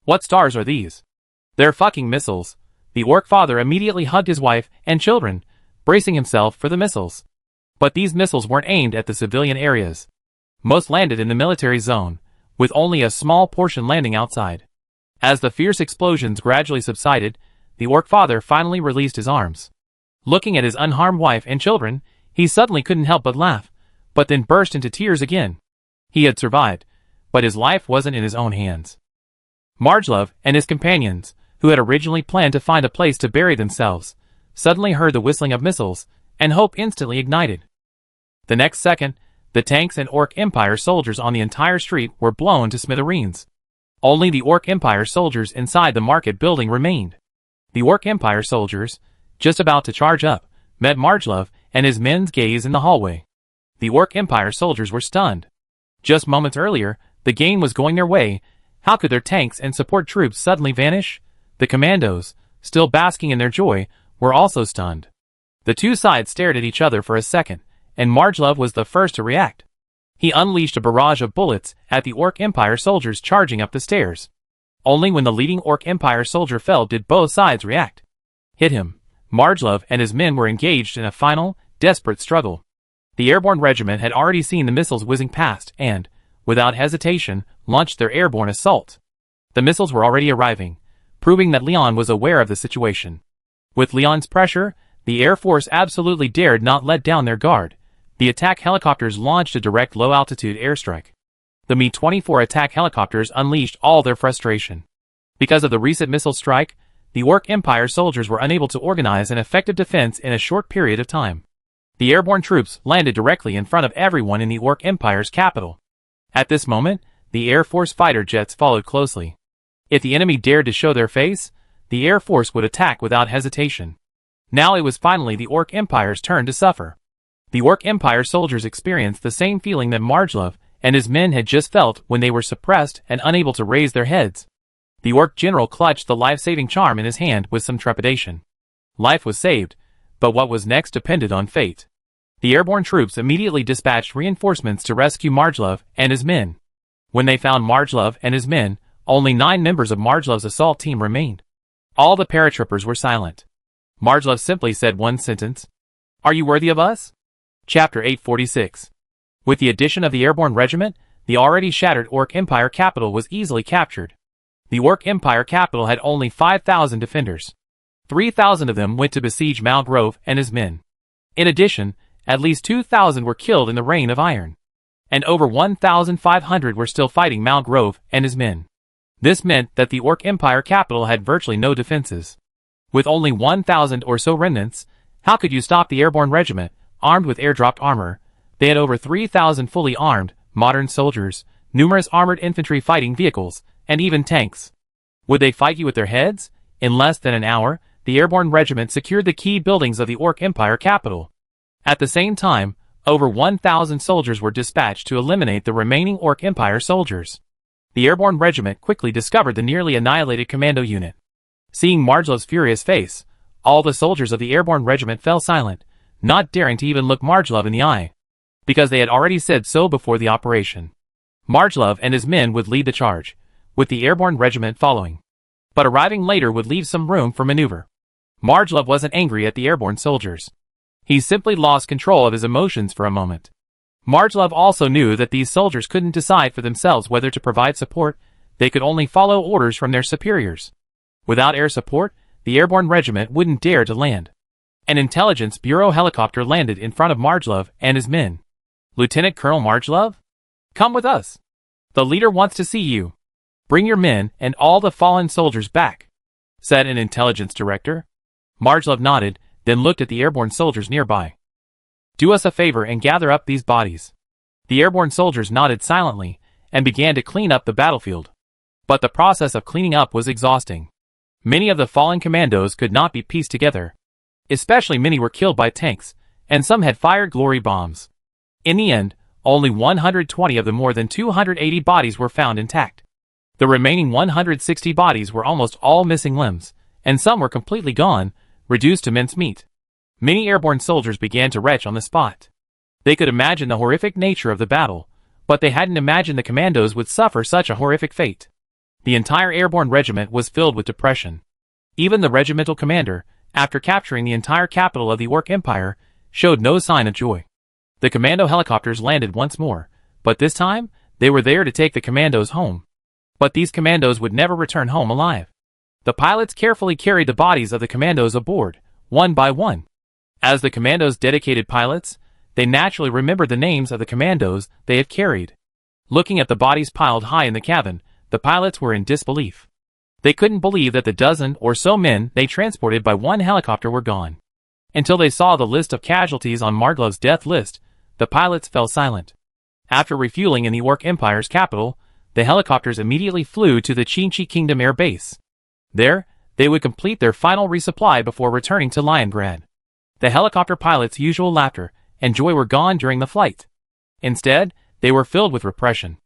"What stars are these?" "They're fucking missiles." The Orc father immediately hugged his wife and children, bracing himself for the missiles. But these missiles weren't aimed at the civilian areas. Most landed in the military zone, with only a small portion landing outside. As the fierce explosions gradually subsided, the Orc father finally released his arms. Looking at his unharmed wife and children, he suddenly couldn't help but laugh, but then burst into tears again. He had survived, but his life wasn't in his own hands. Margelove and his companions, who had originally planned to find a place to bury themselves, suddenly heard the whistling of missiles, and hope instantly ignited. The next second, the tanks and Orc Empire soldiers on the entire street were blown to smithereens. Only the Orc Empire soldiers inside the market building remained. The Orc Empire soldiers, just about to charge up, met Margelove and his men's gaze in the hallway. The Orc Empire soldiers were stunned. Just moments earlier, the game was going their way. How could their tanks and support troops suddenly vanish? The commandos, still basking in their joy, were also stunned. The two sides stared at each other for a second, and Margelove was the first to react. He unleashed a barrage of bullets at the Orc Empire soldiers charging up the stairs. Only when the leading Orc Empire soldier fell did both sides react. Hit him. Margelove and his men were engaged in a final, desperate struggle. The airborne regiment had already seen the missiles whizzing past and, without hesitation, launched their airborne assault. The missiles were already arriving, proving that Leon was aware of the situation. With Leon's pressure, the Air Force absolutely dared not let down their guard. The attack helicopters launched a direct low-altitude airstrike. The Mi-24 attack helicopters unleashed all their frustration. Because of the recent missile strike, the Orc Empire soldiers were unable to organize an effective defense in a short period of time. The airborne troops landed directly in front of everyone in the Orc Empire's capital. At this moment, the Air Force fighter jets followed closely. If the enemy dared to show their face, the Air Force would attack without hesitation. Now it was finally the Orc Empire's turn to suffer. The Orc Empire soldiers experienced the same feeling that Marjlov and his men had just felt when they were suppressed and unable to raise their heads. The Orc general clutched the life-saving charm in his hand with some trepidation. Life was saved, but what was next depended on fate. The airborne troops immediately dispatched reinforcements to rescue Marjlov and his men. When they found Marjlov and his men, only 9 members of Marjlov's assault team remained. All the paratroopers were silent. Marjlov simply said one sentence. "Are you worthy of us?" Chapter 846. With the addition of the airborne regiment, the already shattered Orc Empire capital was easily captured. The Orc Empire capital had only 5,000 defenders. 3,000 of them went to besiege Malgrove and his men. In addition, at least 2,000 were killed in the Reign of Iron. And over 1,500 were still fighting Malgrove and his men. This meant that the Orc Empire capital had virtually no defenses. With only 1,000 or so remnants, how could you stop the airborne regiment, armed with airdropped armor? They had over 3,000 fully armed, modern soldiers, numerous armored infantry fighting vehicles, and even tanks. Would they fight you with their heads? In less than an hour, the airborne regiment secured the key buildings of the Orc Empire capital. At the same time, over 1,000 soldiers were dispatched to eliminate the remaining Orc Empire soldiers. The airborne regiment quickly discovered the nearly annihilated commando unit. Seeing Marjlov's furious face, all the soldiers of the airborne regiment fell silent, not daring to even look Marjlov in the eye, because they had already said so before the operation. Marjlov and his men would lead the charge, with the airborne regiment following. But arriving later would leave some room for maneuver. Marjlov wasn't angry at the airborne soldiers. He simply lost control of his emotions for a moment. Marjlov also knew that these soldiers couldn't decide for themselves whether to provide support, they could only follow orders from their superiors. Without air support, the airborne regiment wouldn't dare to land. An intelligence bureau helicopter landed in front of Marjlov and his men. "Lieutenant Colonel Marjlov? Come with us. The leader wants to see you. Bring your men and all the fallen soldiers back," said an intelligence director. Marjlov nodded, then looked at the airborne soldiers nearby. "Do us a favor and gather up these bodies." The airborne soldiers nodded silently and began to clean up the battlefield. But the process of cleaning up was exhausting. Many of the fallen commandos could not be pieced together. Especially many were killed by tanks, and some had fired glory bombs. In the end, only 120 of the more than 280 bodies were found intact. The remaining 160 bodies were almost all missing limbs, and some were completely gone, reduced to mincemeat. Many airborne soldiers began to retch on the spot. They could imagine the horrific nature of the battle, but they hadn't imagined the commandos would suffer such a horrific fate. The entire airborne regiment was filled with depression. Even the regimental commander, after capturing the entire capital of the Orc Empire, showed no sign of joy. The commando helicopters landed once more, but this time, they were there to take the commandos home. But these commandos would never return home alive. The pilots carefully carried the bodies of the commandos aboard, one by one. As the commandos' dedicated pilots, they naturally remembered the names of the commandos they had carried. Looking at the bodies piled high in the cabin, the pilots were in disbelief. They couldn't believe that the dozen or so men they transported by one helicopter were gone. Until they saw the list of casualties on Marjlov's death list, the pilots fell silent. After refueling in the Orc Empire's capital, the helicopters immediately flew to the Chinchi Kingdom Air Base. There, they would complete their final resupply before returning to Leningrad. The helicopter pilots' usual laughter and joy were gone during the flight. Instead, they were filled with repression.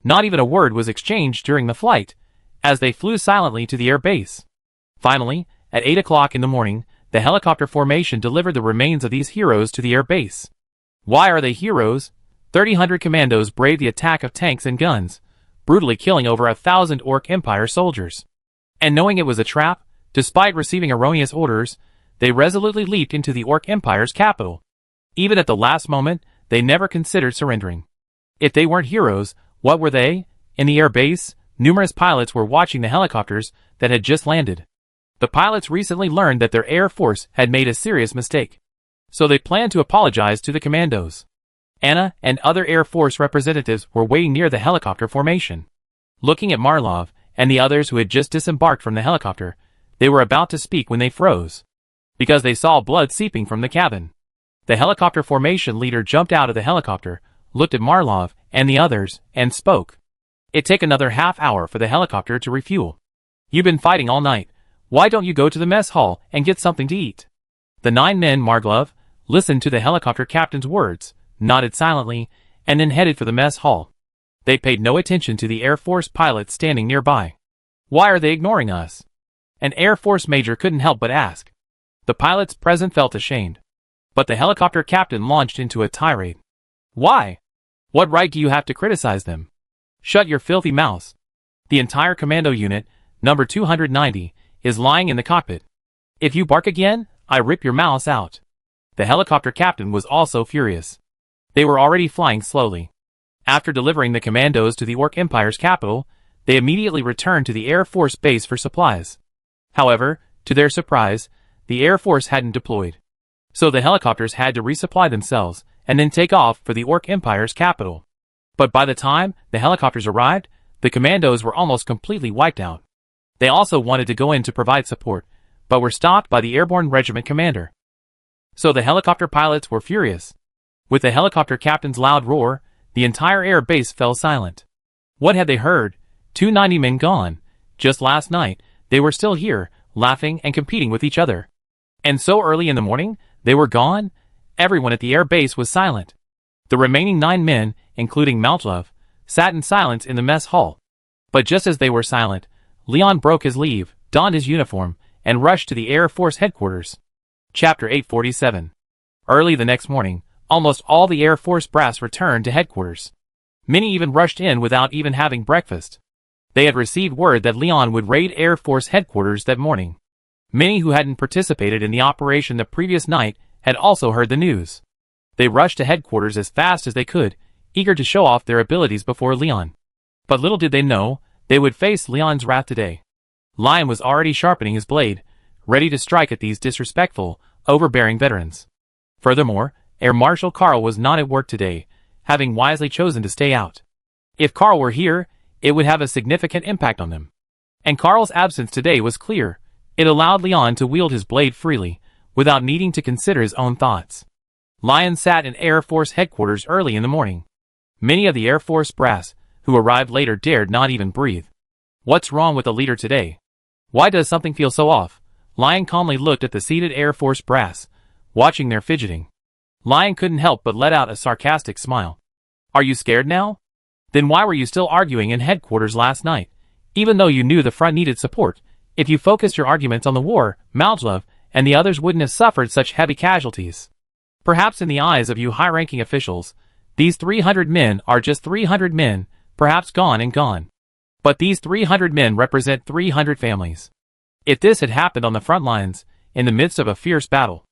Not even a word was exchanged during the flight, as they flew silently to the air base. Finally, at 8 o'clock in the morning, the helicopter formation delivered the remains of these heroes to the air base. Why are they heroes? 300 commandos braved the attack of tanks and guns, brutally killing over 1,000 Orc Empire soldiers. And knowing it was a trap, despite receiving erroneous orders, they resolutely leaped into the Orc Empire's capital. Even at the last moment, they never considered surrendering. If they weren't heroes, what were they? In the air base, numerous pilots were watching the helicopters that had just landed. The pilots recently learned that their air force had made a serious mistake. So they planned to apologize to the commandos. Anna and other Air Force representatives were waiting near the helicopter formation. Looking at Marlov and the others who had just disembarked from the helicopter, they were about to speak when they froze, because they saw blood seeping from the cabin. The helicopter formation leader jumped out of the helicopter, looked at Marlov and the others, and spoke. It'd take another half-hour for the helicopter to refuel. You've been fighting all night. Why don't you go to the mess hall and get something to eat? The 9 men, Marlov, listened to the helicopter captain's words, nodded silently, and then headed for the mess hall. They paid no attention to the Air Force pilots standing nearby. Why are they ignoring us? An Air Force major couldn't help but ask. The pilots present felt ashamed. But the helicopter captain launched into a tirade. Why? What right do you have to criticize them? Shut your filthy mouths. The entire commando unit, number 290, is lying in the cockpit. If you bark again, I rip your mouths out. The helicopter captain was also furious. They were already flying slowly. After delivering the commandos to the Orc Empire's capital, they immediately returned to the Air Force base for supplies. However, to their surprise, the Air Force hadn't deployed. So the helicopters had to resupply themselves and then take off for the Orc Empire's capital. But by the time the helicopters arrived, the commandos were almost completely wiped out. They also wanted to go in to provide support, but were stopped by the airborne regiment commander. So the helicopter pilots were furious. With the helicopter captain's loud roar, the entire air base fell silent. What had they heard? 290 men gone. Just last night, they were still here, laughing and competing with each other. And so early in the morning, they were gone? Everyone at the air base was silent. The remaining 9 men, including Maltlov, sat in silence in the mess hall. But just as they were silent, Leon broke his leave, donned his uniform, and rushed to the Air Force headquarters. Chapter 847. Early the next morning, almost all the Air Force brass returned to headquarters. Many even rushed in without even having breakfast. They had received word that Leon would raid Air Force headquarters that morning. Many who hadn't participated in the operation the previous night had also heard the news. They rushed to headquarters as fast as they could, eager to show off their abilities before Leon. But little did they know, they would face Leon's wrath today. Leon was already sharpening his blade, ready to strike at these disrespectful, overbearing veterans. Furthermore, Air Marshal Karl was not at work today, having wisely chosen to stay out. If Karl were here, it would have a significant impact on them. And Karl's absence today was clear. It allowed Leon to wield his blade freely, without needing to consider his own thoughts. Leon sat in Air Force headquarters early in the morning. Many of the Air Force brass, who arrived later, dared not even breathe. What's wrong with the leader today? Why does something feel so off? Leon calmly looked at the seated Air Force brass, watching their fidgeting. Leon couldn't help but let out a sarcastic smile. Are you scared now? Then why were you still arguing in headquarters last night? Even though you knew the front needed support, if you focused your arguments on the war, Maltlov and the others wouldn't have suffered such heavy casualties. Perhaps in the eyes of you high-ranking officials, these 300 men are just 300 men, perhaps gone and gone. But these 300 men represent 300 families. If this had happened on the front lines, in the midst of a fierce battle,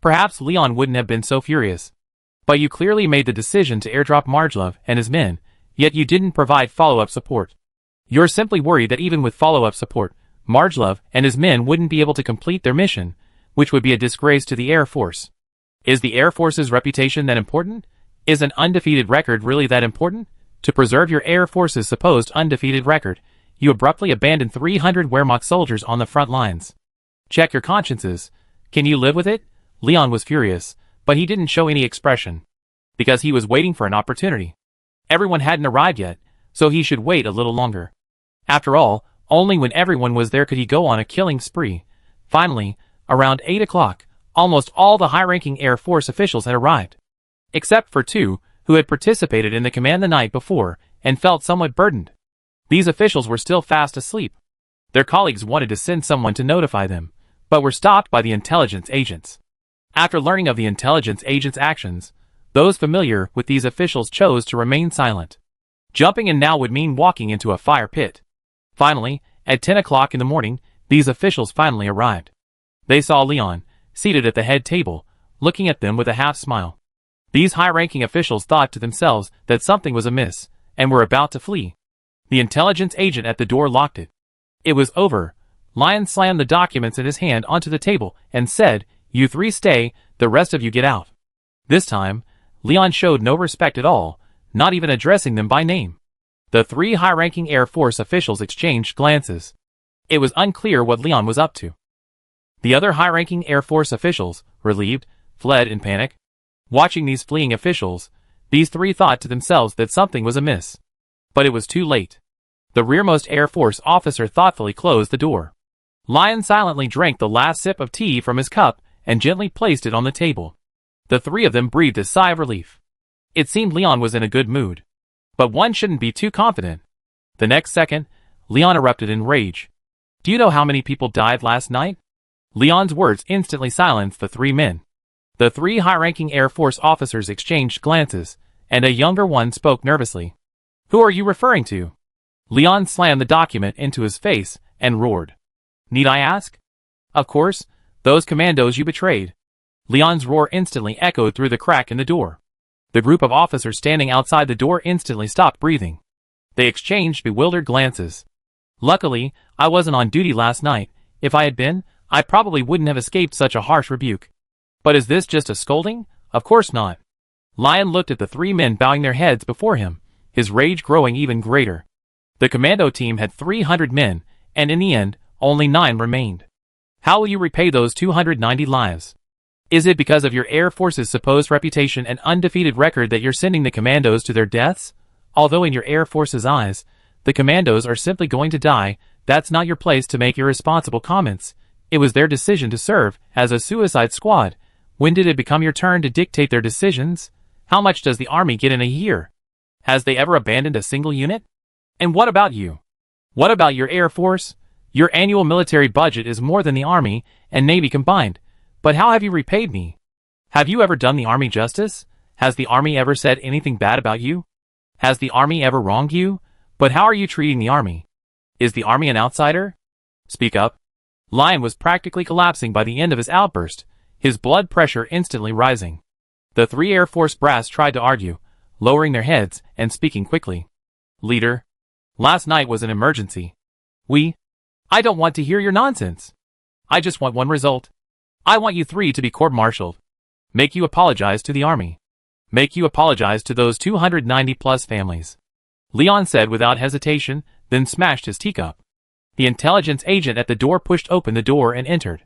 perhaps Leon wouldn't have been so furious. But you clearly made the decision to airdrop Marlov and his men, yet you didn't provide follow-up support. You're simply worried that even with follow-up support, Marlov and his men wouldn't be able to complete their mission, which would be a disgrace to the Air Force. Is the Air Force's reputation that important? Is an undefeated record really that important? To preserve your Air Force's supposed undefeated record, you abruptly abandoned 300 Wehrmacht soldiers on the front lines. Check your consciences. Can you live with it? Leon was furious, but he didn't show any expression. Because he was waiting for an opportunity. Everyone hadn't arrived yet, so he should wait a little longer. After all, only when everyone was there could he go on a killing spree. Finally, around 8 o'clock, almost all the high-ranking Air Force officials had arrived. Except for 2, who had participated in the command the night before, and felt somewhat burdened. These officials were still fast asleep. Their colleagues wanted to send someone to notify them, but were stopped by the intelligence agents. After learning of the intelligence agents' actions, those familiar with these officials chose to remain silent. Jumping in now would mean walking into a fire pit. Finally, at 10 o'clock in the morning, these officials finally arrived. They saw Leon, seated at the head table, looking at them with a half-smile. These high-ranking officials thought to themselves that something was amiss, and were about to flee. The intelligence agent at the door locked it. It was over. Leon slammed the documents in his hand onto the table and said, "You 3 stay, the rest of you get out." This time, Leon showed no respect at all, not even addressing them by name. The three high-ranking Air Force officials exchanged glances. It was unclear what Leon was up to. The other high-ranking Air Force officials, relieved, fled in panic. Watching these fleeing officials, these three thought to themselves that something was amiss. But it was too late. The rearmost Air Force officer thoughtfully closed the door. Lion silently drank the last sip of tea from his cup and gently placed it on the table. The three of them breathed a sigh of relief. It seemed Leon was in a good mood. But one shouldn't be too confident. The next second, Leon erupted in rage. Do you know how many people died last night? Leon's words instantly silenced the three men. The three high-ranking Air Force officers exchanged glances, and a younger one spoke nervously. Who are you referring to? Leon slammed the document into his face and roared. Need I ask? Of course, those commandos you betrayed. Leon's roar instantly echoed through the crack in the door. The group of officers standing outside the door instantly stopped breathing. They exchanged bewildered glances. Luckily, I wasn't on duty last night. If I had been, I probably wouldn't have escaped such a harsh rebuke. But is this just a scolding? Of course not. Lion looked at the three men bowing their heads before him, his rage growing even greater. The commando team had 300 men, and in the end, only 9 remained. How will you repay those 290 lives? Is it because of your Air Force's supposed reputation and undefeated record that you're sending the commandos to their deaths? Although in your Air Force's eyes, the commandos are simply going to die, that's not your place to make irresponsible comments. It was their decision to serve as a suicide squad. When did it become your turn to dictate their decisions? How much does the Army get in a year? Has they ever abandoned a single unit? And what about you? What about your Air Force? Your annual military budget is more than the Army and Navy combined. But how have you repaid me? Have you ever done the Army justice? Has the Army ever said anything bad about you? Has the Army ever wronged you? But how are you treating the Army? Is the Army an outsider? Speak up. Lion was practically collapsing by the end of his outburst, his blood pressure instantly rising. The three Air Force brass tried to argue, lowering their heads and speaking quickly. Leader, last night was an emergency. I don't want to hear your nonsense. I just want one result. I want you three to be court-martialed. Make you apologize to the Army. Make you apologize to those 290-plus families. Leon said without hesitation, then smashed his teacup. The intelligence agent at the door pushed open the door and entered.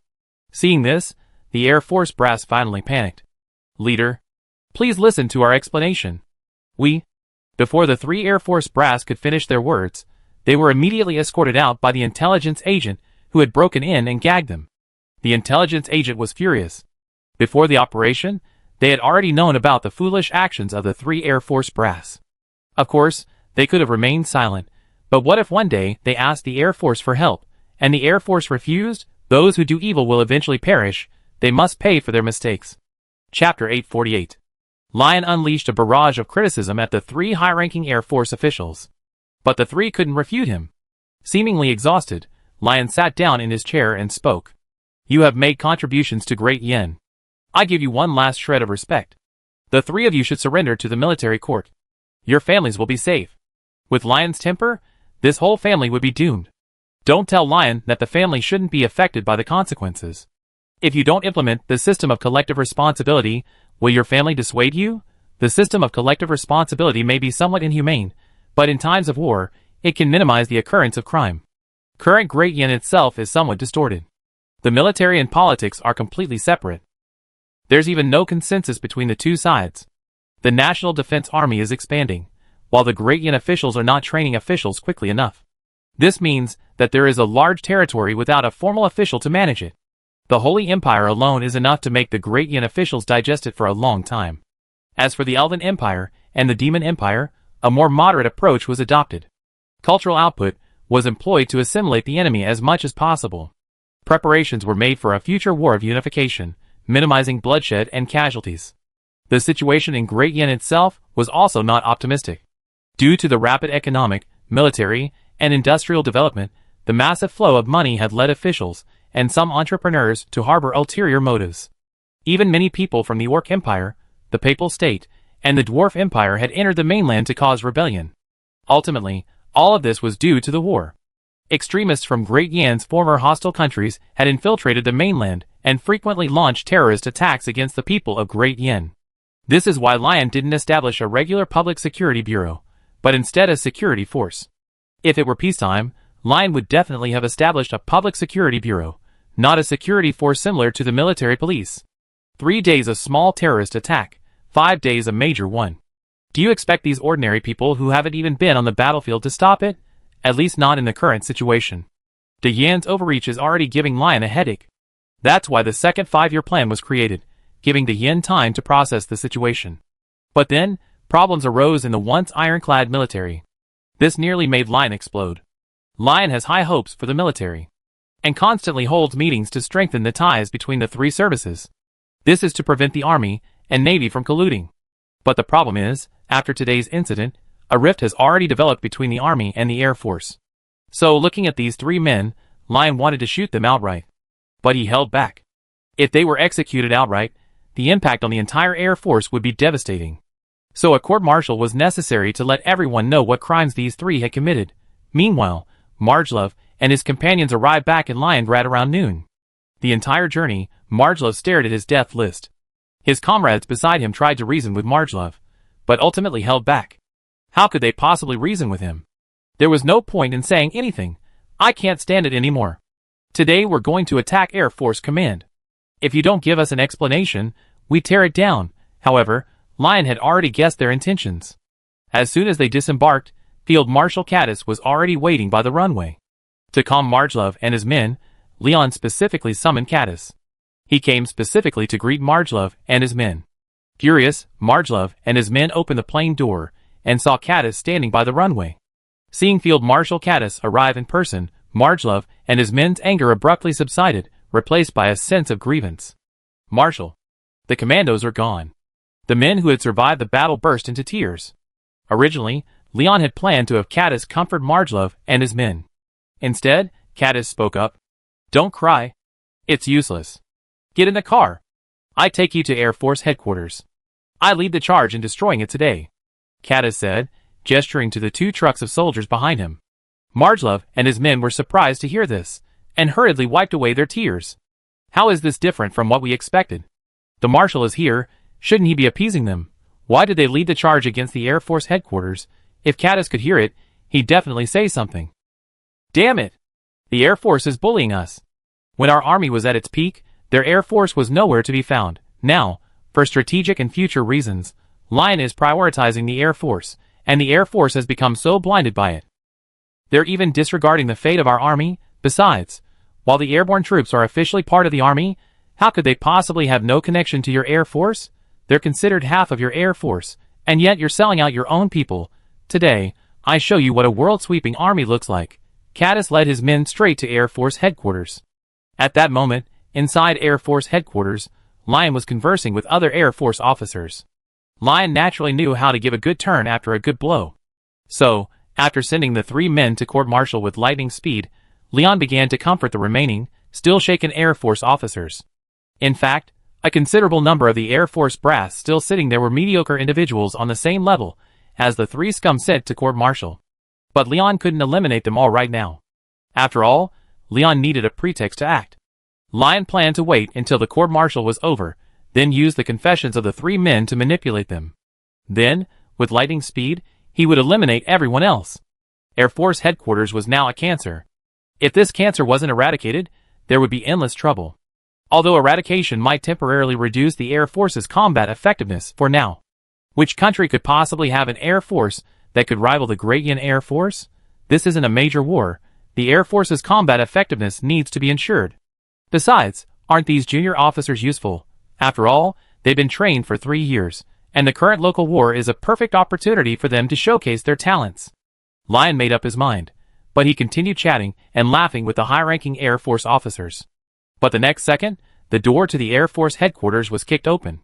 Seeing this, the Air Force brass finally panicked. Leader, please listen to our explanation. Before the three Air Force brass could finish their words, they were immediately escorted out by the intelligence agent who had broken in and gagged them. The intelligence agent was furious. Before the operation, they had already known about the foolish actions of the three Air Force brass. Of course, they could have remained silent, but what if one day they asked the Air Force for help, and the Air Force refused? Those who do evil will eventually perish. They must pay for their mistakes. Chapter 848. Lion unleashed a barrage of criticism at the three high-ranking Air Force officials. But the three couldn't refute him. Seemingly exhausted, Lion sat down in his chair and spoke. You have made contributions to Great Yen. I give you one last shred of respect. The three of you should surrender to the military court. Your families will be safe. With Lion's temper, this whole family would be doomed. Don't tell Lion that the family shouldn't be affected by the consequences. If you don't implement the system of collective responsibility, will your family dissuade you? The system of collective responsibility may be somewhat inhumane, but in times of war, it can minimize the occurrence of crime. Current Great Yen itself is somewhat distorted. The military and politics are completely separate. There's even no consensus between the two sides. The National Defense Army is expanding, while the Great Yen officials are not training officials quickly enough. This means that there is a large territory without a formal official to manage it. The Holy Empire alone is enough to make the Great Yen officials digest it for a long time. As for the Elven Empire and the Demon Empire, a more moderate approach was adopted. Cultural output was employed to assimilate the enemy as much as possible. Preparations were made for a future war of unification, minimizing bloodshed and casualties. The situation in Great Yen itself was also not optimistic. Due to the rapid economic, military, and industrial development, the massive flow of money had led officials and some entrepreneurs to harbor ulterior motives. Even many people from the Orc Empire, the Papal State, and the Dwarf Empire had entered the mainland to cause rebellion. Ultimately, all of this was due to the war. Extremists from Great Yen's former hostile countries had infiltrated the mainland and frequently launched terrorist attacks against the people of Great Yen. This is why Lion didn't establish a regular public security bureau, but instead a security force. If it were peacetime, Lion would definitely have established a public security bureau, not a security force similar to the military police. 3 days of small terrorist attack, 5 days a major one. Do you expect these ordinary people who haven't even been on the battlefield to stop it? At least not in the current situation. De Yan's overreach is already giving Lion a headache. That's why the second 5-year plan was created, giving De Yan time to process the situation. But then, problems arose in the once ironclad military. This nearly made Lion explode. Lion has high hopes for the military, and constantly holds meetings to strengthen the ties between the 3 services. This is to prevent the Army and Navy from colluding. But the problem is, after today's incident, a rift has already developed between the Army and the Air Force. So looking at these 3 men, Lion wanted to shoot them outright. But he held back. If they were executed outright, the impact on the entire Air Force would be devastating. So a court-martial was necessary to let everyone know what crimes these 3 had committed. Meanwhile, Margelov and his companions arrived back in Liongrad around noon. The entire journey, Margelov stared at his death list. His comrades beside him tried to reason with Margelov, but ultimately held back. How could they possibly reason with him? There was no point in saying anything. I can't stand it anymore. Today we're going to attack Air Force Command. If you don't give us an explanation, we tear it down. However, Lion had already guessed their intentions. As soon as they disembarked, Field Marshal Caddis was already waiting by the runway. To calm Margelov and his men, Leon specifically summoned Caddis. He came specifically to greet Margelov and his men. Furious, Margelov and his men opened the plane door and saw Caddis standing by the runway. Seeing Field Marshal Caddis arrive in person, Margelov and his men's anger abruptly subsided, replaced by a sense of grievance. Marshal, the commandos are gone. The men who had survived the battle burst into tears. Originally, Leon had planned to have Caddis comfort Margelov and his men. Instead, Caddis spoke up. Don't cry. It's useless. Get in the car. I take you to Air Force headquarters. I lead the charge in destroying it today, Caddis said, gesturing to the 2 trucks of soldiers behind him. Margelov and his men were surprised to hear this, and hurriedly wiped away their tears. How is this different from what we expected? The Marshal is here, shouldn't he be appeasing them? Why did they lead the charge against the Air Force headquarters? If Caddis could hear it, he'd definitely say something. Damn it! The Air Force is bullying us. When our army was at its peak, their Air Force was nowhere to be found. Now, for strategic and future reasons, Lion is prioritizing the Air Force, and the Air Force has become so blinded by it. They're even disregarding the fate of our army. Besides, while the airborne troops are officially part of the army, how could they possibly have no connection to your Air Force? They're considered half of your Air Force, and yet you're selling out your own people. Today, I show you what a world-sweeping army looks like. Caddis led his men straight to Air Force headquarters. At that moment, inside Air Force headquarters, Lion was conversing with other Air Force officers. Lion naturally knew how to give a good turn after a good blow. So, after sending the 3 men to court-martial with lightning speed, Leon began to comfort the remaining, still shaken Air Force officers. In fact, a considerable number of the Air Force brass still sitting there were mediocre individuals on the same level as the 3 scum sent to court-martial. But Leon couldn't eliminate them all right now. After all, Leon needed a pretext to act. Lion planned to wait until the court-martial was over, then use the confessions of the 3 men to manipulate them. Then, with lightning speed, he would eliminate everyone else. Air Force headquarters was now a cancer. If this cancer wasn't eradicated, there would be endless trouble. Although eradication might temporarily reduce the Air Force's combat effectiveness for now. Which country could possibly have an Air Force that could rival the Great Yin Air Force? This isn't a major war. The Air Force's combat effectiveness needs to be ensured. Besides, aren't these junior officers useful? After all, they've been trained for 3 years, and the current local war is a perfect opportunity for them to showcase their talents. Lion made up his mind, but he continued chatting and laughing with the high-ranking Air Force officers. But the next second, the door to the Air Force headquarters was kicked open.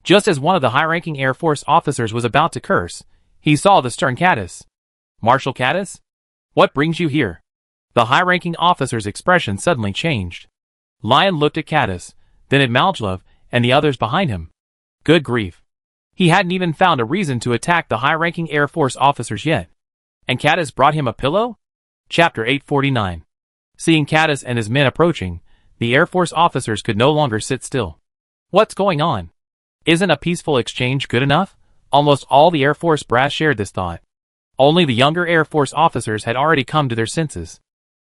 Just as one of the high-ranking Air Force officers was about to curse, he saw the stern Caddis. Marshal Caddis? What brings you here? The high-ranking officer's expression suddenly changed. Lion looked at Caddis, then at Margelov and the others behind him. Good grief. He hadn't even found a reason to attack the high-ranking Air Force officers yet. And Caddis brought him a pillow? Chapter 849. Seeing Caddis and his men approaching, the Air Force officers could no longer sit still. What's going on? Isn't a peaceful exchange good enough? Almost all the Air Force brass shared this thought. Only the younger Air Force officers had already come to their senses.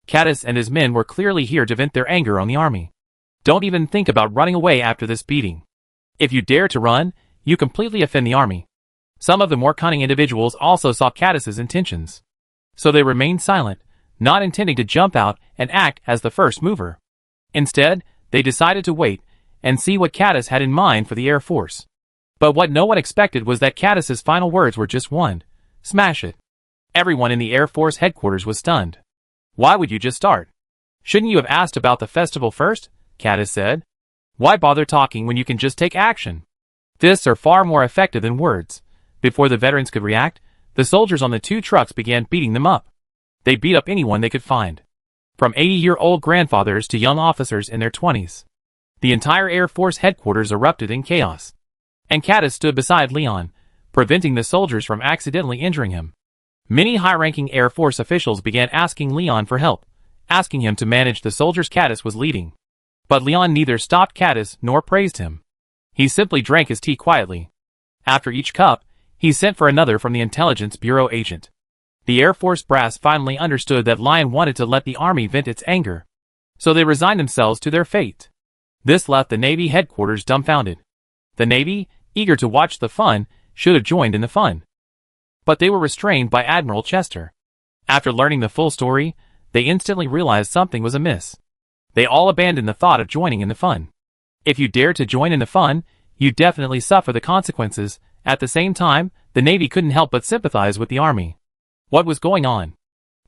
Caddis and his men were clearly here to vent their anger on the Army. Don't even think about running away after this beating. If you dare to run, you completely offend the Army. Some of the more cunning individuals also saw Caddis's intentions. So they remained silent, not intending to jump out and act as the first mover. Instead, they decided to wait and see what Caddis had in mind for the Air Force. But what no one expected was that Caddis's final words were just one: smash it. Everyone in the Air Force headquarters was stunned. Why would you just start? Shouldn't you have asked about the festival first? Caddis said. Why bother talking when you can just take action? Fists are far more effective than words. Before the veterans could react, the soldiers on the two trucks began beating them up. They beat up anyone they could find. From 80-year-old grandfathers to young officers in their 20s. The entire Air Force headquarters erupted in chaos. And Caddis stood beside Leon, preventing the soldiers from accidentally injuring him. Many high-ranking Air Force officials began asking Leon for help, asking him to manage the soldiers Caddis was leading. But Leon neither stopped Caddis nor praised him. He simply drank his tea quietly. After each cup, he sent for another from the Intelligence Bureau agent. The Air Force brass finally understood that Lion wanted to let the Army vent its anger. So they resigned themselves to their fate. This left the Navy headquarters dumbfounded. The Navy, eager to watch the fun, should have joined in the fun. But they were restrained by Admiral Chester. After learning the full story, they instantly realized something was amiss. They all abandoned the thought of joining in the fun. If you dare to join in the fun, you definitely suffer the consequences. At the same time, the Navy couldn't help but sympathize with the Army. What was going on?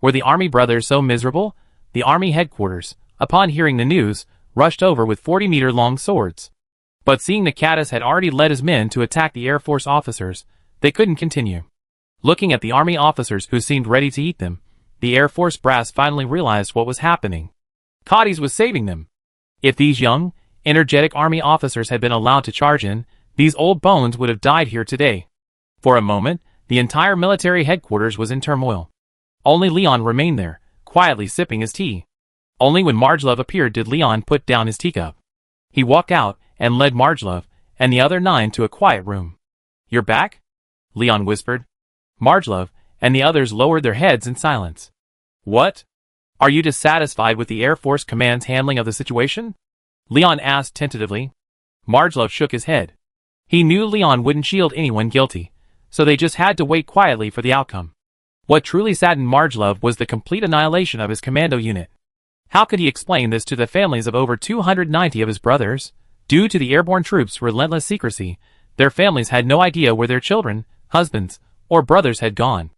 Were the Army brothers so miserable? The Army headquarters, upon hearing the news, rushed over with 40-meter-long swords. But seeing that Caddis had already led his men to attack the Air Force officers, they couldn't continue. Looking at the Army officers who seemed ready to eat them, the Air Force brass finally realized what was happening. Caddis was saving them. If these young, energetic Army officers had been allowed to charge in, these old bones would have died here today. For a moment, the entire military headquarters was in turmoil. Only Leon remained there, quietly sipping his tea. Only when Margelove appeared did Leon put down his teacup. He walked out and led Margelove and the other 9 to a quiet room. You're back? Leon whispered. Margelove and the others lowered their heads in silence. What? Are you dissatisfied with the Air Force Command's handling of the situation? Leon asked tentatively. Margelove shook his head. He knew Leon wouldn't shield anyone guilty, so they just had to wait quietly for the outcome. What truly saddened Margelove was the complete annihilation of his commando unit. How could he explain this to the families of over 290 of his brothers? Due to the airborne troops' relentless secrecy, their families had no idea where their children, husbands, or brothers had gone.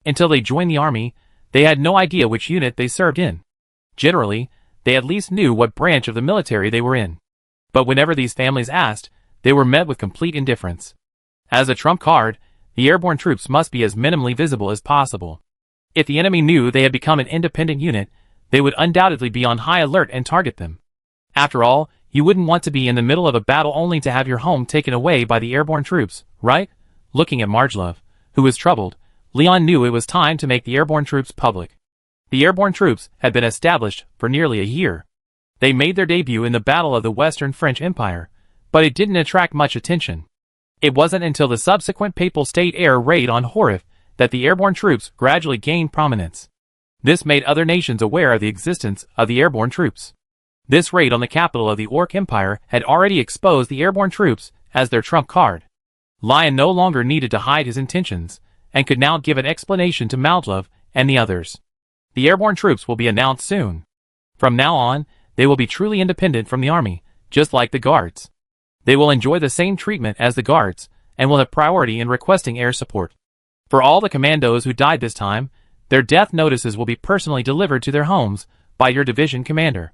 Until they joined the Army, they had no idea which unit they served in. Generally, they at least knew what branch of the military they were in. But whenever these families asked, they were met with complete indifference. As a trump card, the airborne troops must be as minimally visible as possible. If the enemy knew they had become an independent unit, they would undoubtedly be on high alert and target them. After all, you wouldn't want to be in the middle of a battle only to have your home taken away by the airborne troops, right? Looking at Margelove, who was troubled, Leon knew it was time to make the airborne troops public. The airborne troops had been established for nearly a year. They made their debut in the Battle of the Western French Empire, but it didn't attract much attention. It wasn't until the subsequent Papal State air raid on Horif that the airborne troops gradually gained prominence. This made other nations aware of the existence of the airborne troops. This raid on the capital of the Orc Empire had already exposed the airborne troops as their trump card. Lion no longer needed to hide his intentions, and could now give an explanation to Margelove and the others. The airborne troops will be announced soon. From now on, they will be truly independent from the Army, just like the Guards. They will enjoy the same treatment as the Guards, and will have priority in requesting air support. For all the commandos who died this time, their death notices will be personally delivered to their homes by your division commander.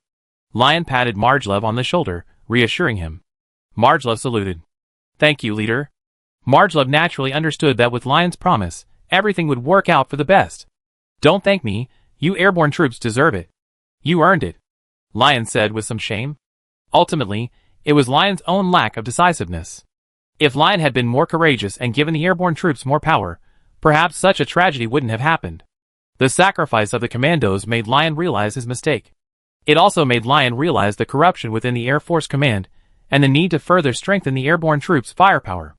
Lion patted Margelove on the shoulder, reassuring him. Margelove saluted. Thank you, leader. Margelove naturally understood that with Lion's promise, everything would work out for the best. Don't thank me, you airborne troops deserve it. You earned it, Lion said with some shame. Ultimately, it was Lion's own lack of decisiveness. If Lion had been more courageous and given the airborne troops more power, perhaps such a tragedy wouldn't have happened. The sacrifice of the commandos made Lion realize his mistake. It also made Lion realize the corruption within the Air Force Command, and the need to further strengthen the airborne troops' firepower.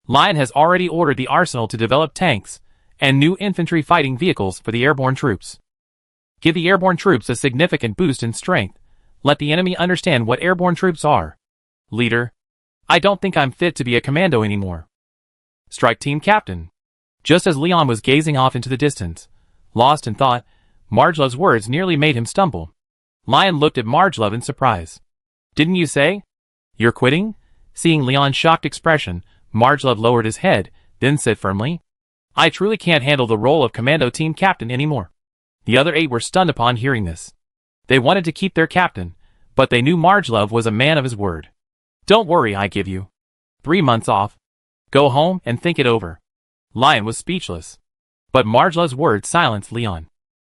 Lion has already ordered the arsenal to develop tanks and new infantry fighting vehicles for the airborne troops. Give the airborne troops a significant boost in strength. Let the enemy understand what airborne troops are. Leader, I don't think I'm fit to be a commando anymore. Strike Team Captain. Just as Leon was gazing off into the distance, lost in thought, Margelove's words nearly made him stumble. Lion looked at Margelove in surprise. Didn't you say you're quitting? Seeing Leon's shocked expression, Margelove lowered his head, then said firmly, I truly can't handle the role of commando team captain anymore. The other 8 were stunned upon hearing this. They wanted to keep their captain, but they knew Margelove was a man of his word. Don't worry, I give you 3 months off. Go home and think it over. Lion was speechless. But Margelove's words silenced Leon.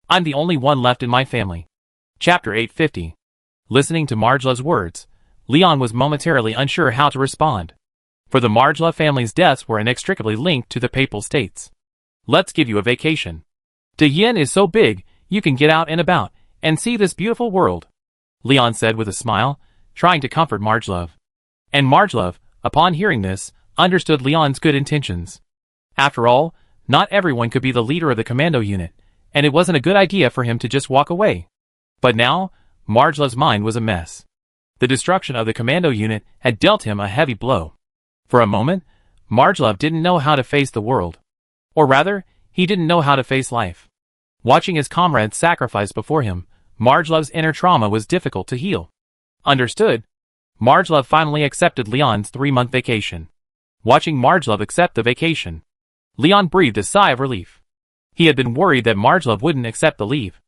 I'm the only one left in my family. Chapter 850. Listening to Margelove's words, Leon was momentarily unsure how to respond. For the Margelove family's deaths were inextricably linked to the Papal States. Let's give you a vacation. De Yin is so big, you can get out and about, and see this beautiful world, Leon said with a smile, trying to comfort Margelove. And Margelove, upon hearing this, understood Leon's good intentions. After all, not everyone could be the leader of the commando unit, and it wasn't a good idea for him to just walk away. But now, Margelove's mind was a mess. The destruction of the commando unit had dealt him a heavy blow. For a moment, Margelove didn't know how to face the world. Or rather, he didn't know how to face life. Watching his comrades sacrifice before him, Margelove's inner trauma was difficult to heal. Understood. Margelove finally accepted Leon's 3-month vacation. Watching Margelove accept the vacation, Leon breathed a sigh of relief. He had been worried that Margelove wouldn't accept the leave.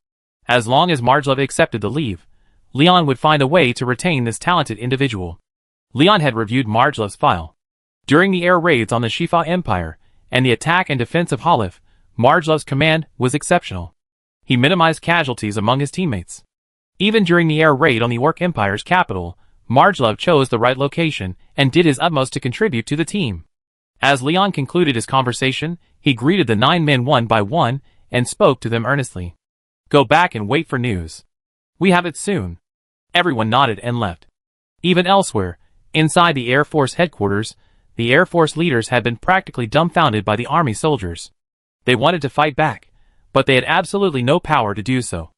As long as Margelove accepted the leave, Leon would find a way to retain this talented individual. Leon had reviewed Margelove's file. During the air raids on the Shifa Empire and the attack and defense of Halif, Margelove's command was exceptional. He minimized casualties among his teammates. Even during the air raid on the Orc Empire's capital, Margelove chose the right location and did his utmost to contribute to the team. As Leon concluded his conversation, he greeted the 9 men one by one and spoke to them earnestly. Go back and wait for news. We have it soon. Everyone nodded and left. Even elsewhere, inside the Air Force headquarters, the Air Force leaders had been practically dumbfounded by the Army soldiers. They wanted to fight back, but they had absolutely no power to do so.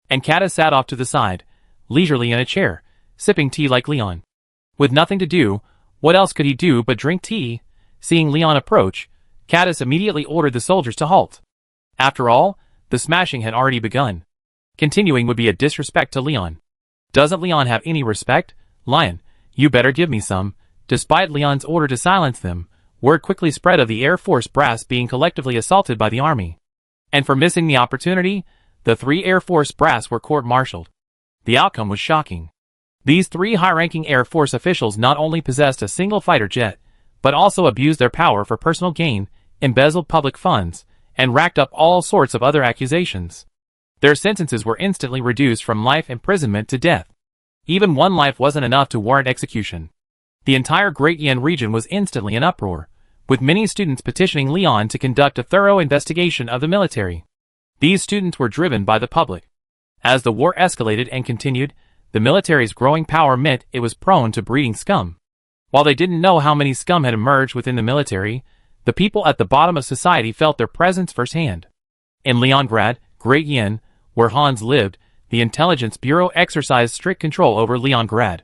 And Kata sat off to the side, leisurely in a chair, sipping tea like Leon. With nothing to do, what else could he do but drink tea? Seeing Leon approach, Catus immediately ordered the soldiers to halt. After all, the smashing had already begun. Continuing would be a disrespect to Leon. Doesn't Leon have any respect? Lion, you better give me some. Despite Leon's order to silence them, word quickly spread of the Air Force brass being collectively assaulted by the Army. And for missing the opportunity, the 3 Air Force brass were court-martialed. The outcome was shocking. These 3 high-ranking Air Force officials not only possessed a single fighter jet, but also abused their power for personal gain, embezzled public funds, and racked up all sorts of other accusations. Their sentences were instantly reduced from life imprisonment to death. Even 1 life wasn't enough to warrant execution. The entire Great Yin region was instantly in uproar, with many students petitioning Leon to conduct a thorough investigation of the military. These students were driven by the public. As the war escalated and continued, the military's growing power meant it was prone to breeding scum. While they didn't know how many scum had emerged within the military, the people at the bottom of society felt their presence firsthand. In Leongrad, Great Yin, where Hans lived, the Intelligence Bureau exercised strict control over Leongrad.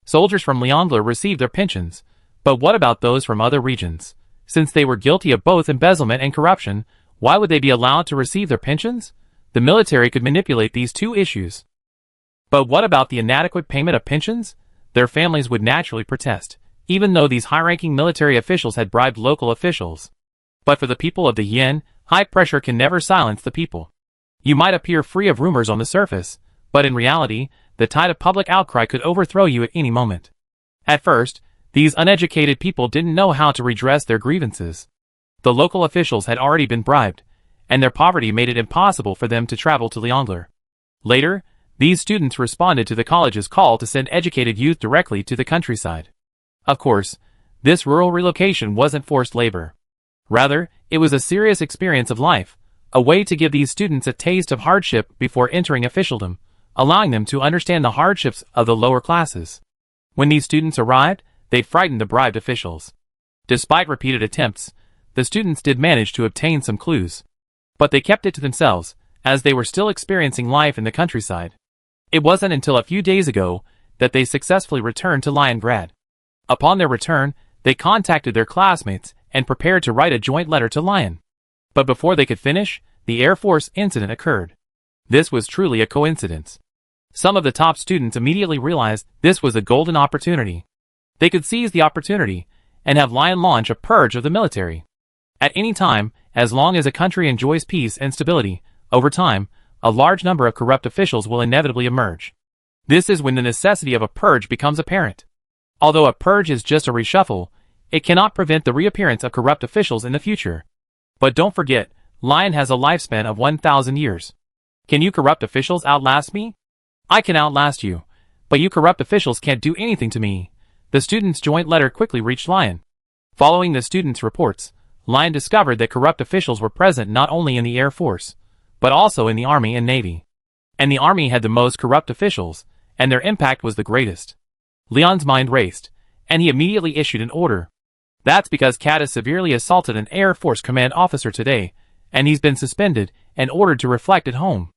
Soldiers from Leongler received their pensions, but what about those from other regions? Since they were guilty of both embezzlement and corruption, why would they be allowed to receive their pensions? The military could manipulate these 2 issues. But what about the inadequate payment of pensions? Their families would naturally protest, even though these high-ranking military officials had bribed local officials. But for the people of the Yin, high pressure can never silence the people. You might appear free of rumors on the surface, but in reality, the tide of public outcry could overthrow you at any moment. At first, these uneducated people didn't know how to redress their grievances. The local officials had already been bribed, and their poverty made it impossible for them to travel to Leongler. Later, these students responded to the college's call to send educated youth directly to the countryside. Of course, this rural relocation wasn't forced labor. Rather, it was a serious experience of life, a way to give these students a taste of hardship before entering officialdom, allowing them to understand the hardships of the lower classes. When these students arrived, they frightened the bribed officials. Despite repeated attempts, the students did manage to obtain some clues. But they kept it to themselves, as they were still experiencing life in the countryside. It wasn't until a few days ago that they successfully returned to Leningrad. Upon their return, they contacted their classmates and prepared to write a joint letter to Lion. But before they could finish, the Air Force incident occurred. This was truly a coincidence. Some of the top students immediately realized this was a golden opportunity. They could seize the opportunity and have Lion launch a purge of the military. At any time, as long as a country enjoys peace and stability, over time, a large number of corrupt officials will inevitably emerge. This is when the necessity of a purge becomes apparent. Although a purge is just a reshuffle, it cannot prevent the reappearance of corrupt officials in the future. But don't forget, Lion has a lifespan of 1,000 years. Can you corrupt officials outlast me? I can outlast you, but you corrupt officials can't do anything to me. The students' joint letter quickly reached Lion. Following the students' reports, Lion discovered that corrupt officials were present not only in the Air Force, but also in the Army and Navy. And the Army had the most corrupt officials, and their impact was the greatest. Leon's mind raced, and he immediately issued an order. That's because Kat has severely assaulted an Air Force command officer today, and he's been suspended and ordered to reflect at home.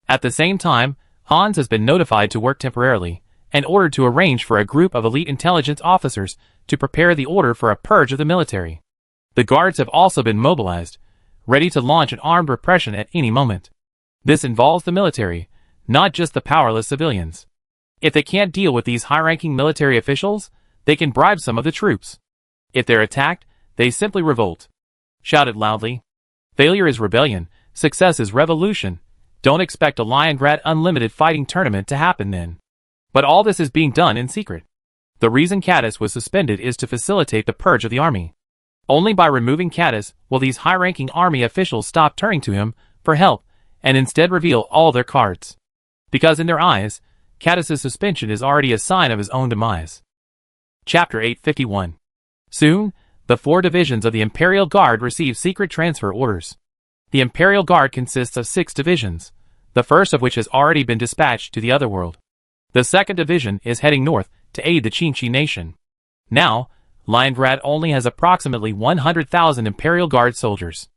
At the same time, Hans has been notified to work temporarily, and ordered to arrange for a group of elite intelligence officers to prepare the order for a purge of the military. The guards have also been mobilized, ready to launch an armed repression at any moment. This involves the military, not just the powerless civilians. If they can't deal with these high-ranking military officials, they can bribe some of the troops. If they're attacked, they simply revolt. Shout it loudly. Failure is rebellion, success is revolution. Don't expect a Leningrad Unlimited fighting tournament to happen then. But all this is being done in secret. The reason Caddis was suspended is to facilitate the purge of the army. Only by removing Caddis will these high-ranking army officials stop turning to him for help and instead reveal all their cards. Because in their eyes, Caddis's suspension is already a sign of his own demise. Chapter 851. Soon, the 4 divisions of the Imperial Guard receive secret transfer orders. The Imperial Guard consists of 6 divisions, the first of which has already been dispatched to the Otherworld. The second division is heading north to aid the Qingxi nation. Now, Leningrad only has approximately 100,000 Imperial Guard soldiers.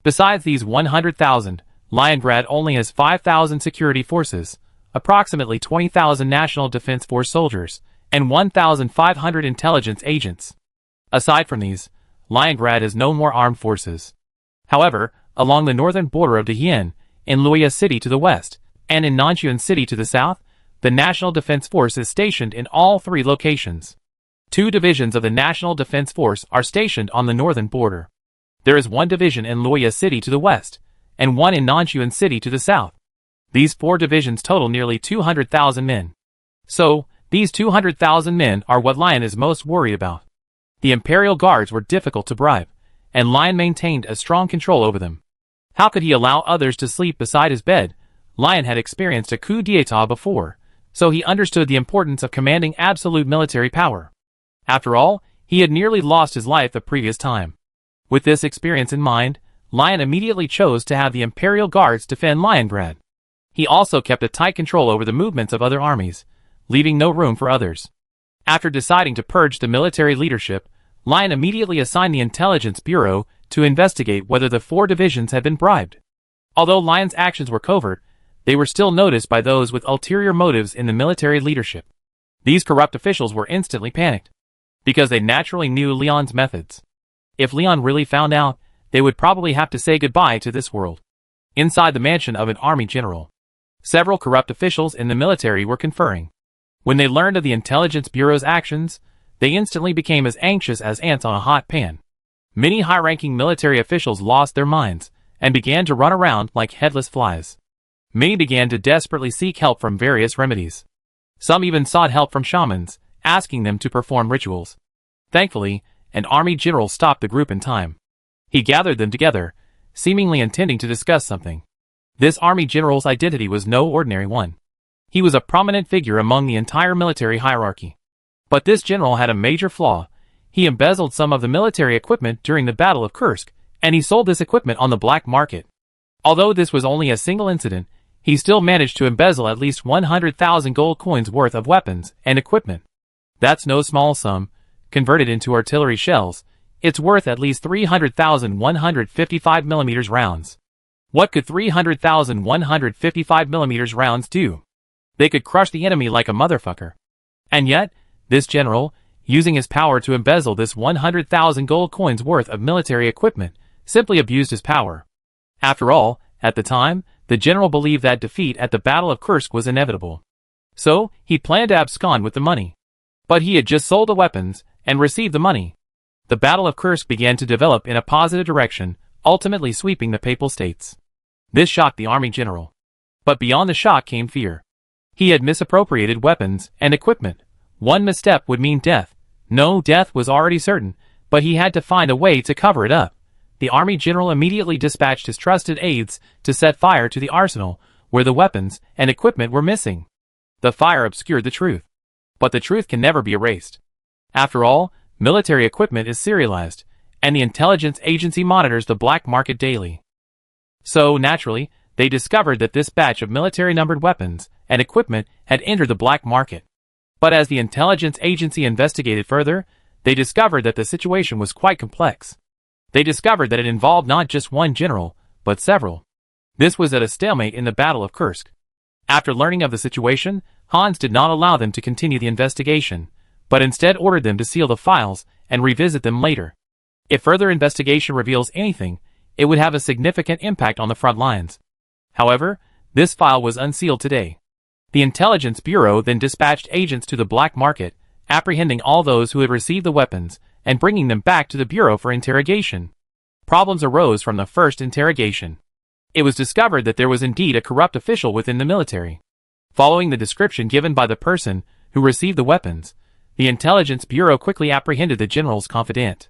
Besides these 100,000, Leningrad only has 5,000 security forces, approximately 20,000 National Defense Force soldiers, and 1,500 intelligence agents. Aside from these, Leningrad has no more armed forces. However, along the northern border of Dehien, in Luoya City to the west, and in Nanchuan City to the south, the National Defense Force is stationed in all 3 locations. 2 divisions of the National Defense Force are stationed on the northern border. There is 1 division in Luoya City to the west, and 1 in Nanchuan City to the south. These 4 divisions total nearly 200,000 men. So, these 200,000 men are what Lion is most worried about. The Imperial Guards were difficult to bribe, and Lion maintained a strong control over them. How could he allow others to sleep beside his bed? Lion had experienced a coup d'état before, so he understood the importance of commanding absolute military power. After all, he had nearly lost his life the previous time. With this experience in mind, Lion immediately chose to have the Imperial Guards defend Leningrad. He also kept a tight control over the movements of other armies, leaving no room for others. After deciding to purge the military leadership, Lion immediately assigned the Intelligence Bureau to investigate whether the 4 divisions had been bribed. Although Lion's actions were covert, they were still noticed by those with ulterior motives in the military leadership. These corrupt officials were instantly panicked, because they naturally knew Leon's methods. If Leon really found out, they would probably have to say goodbye to this world. Inside the mansion of an army general, several corrupt officials in the military were conferring. When they learned of the Intelligence Bureau's actions, they instantly became as anxious as ants on a hot pan. Many high-ranking military officials lost their minds and began to run around like headless flies. Many began to desperately seek help from various remedies. Some even sought help from shamans, asking them to perform rituals. Thankfully, an army general stopped the group in time. He gathered them together, seemingly intending to discuss something. This army general's identity was no ordinary one. He was a prominent figure among the entire military hierarchy. But this general had a major flaw. He embezzled some of the military equipment during the Battle of Kursk, and he sold this equipment on the black market. Although this was only a single incident, he still managed to embezzle at least 100,000 gold coins worth of weapons and equipment. That's no small sum. Converted into artillery shells, it's worth at least 300,000 155mm rounds. What could 300,000 155mm rounds do? They could crush the enemy like a motherfucker. And yet, this general, using his power to embezzle this 100,000 gold coins worth of military equipment, simply abused his power. After all, at the time, the general believed that defeat at the Battle of Kursk was inevitable. So, he planned to abscond with the money. But he had just sold the weapons and received the money. The Battle of Kursk began to develop in a positive direction, ultimately sweeping the Papal States. This shocked the army general. But beyond the shock came fear. He had misappropriated weapons and equipment. One misstep would mean death. No, death was already certain, but he had to find a way to cover it up. The army general immediately dispatched his trusted aides to set fire to the arsenal, where the weapons and equipment were missing. The fire obscured the truth. But the truth can never be erased. After all, military equipment is serialized, and the intelligence agency monitors the black market daily. So, naturally, they discovered that this batch of military-numbered weapons and equipment had entered the black market. But as the intelligence agency investigated further, they discovered that the situation was quite complex. They discovered that it involved not just one general, but several. This was at a stalemate in the Battle of Kursk. After learning of the situation, Hans did not allow them to continue the investigation, but instead ordered them to seal the files and revisit them later. If further investigation reveals anything, it would have a significant impact on the front lines. However, this file was unsealed today. The Intelligence Bureau then dispatched agents to the black market, apprehending all those who had received the weapons and bringing them back to the Bureau for interrogation. Problems arose from the first interrogation. It was discovered that there was indeed a corrupt official within the military. Following the description given by the person who received the weapons, the Intelligence Bureau quickly apprehended the general's confidant.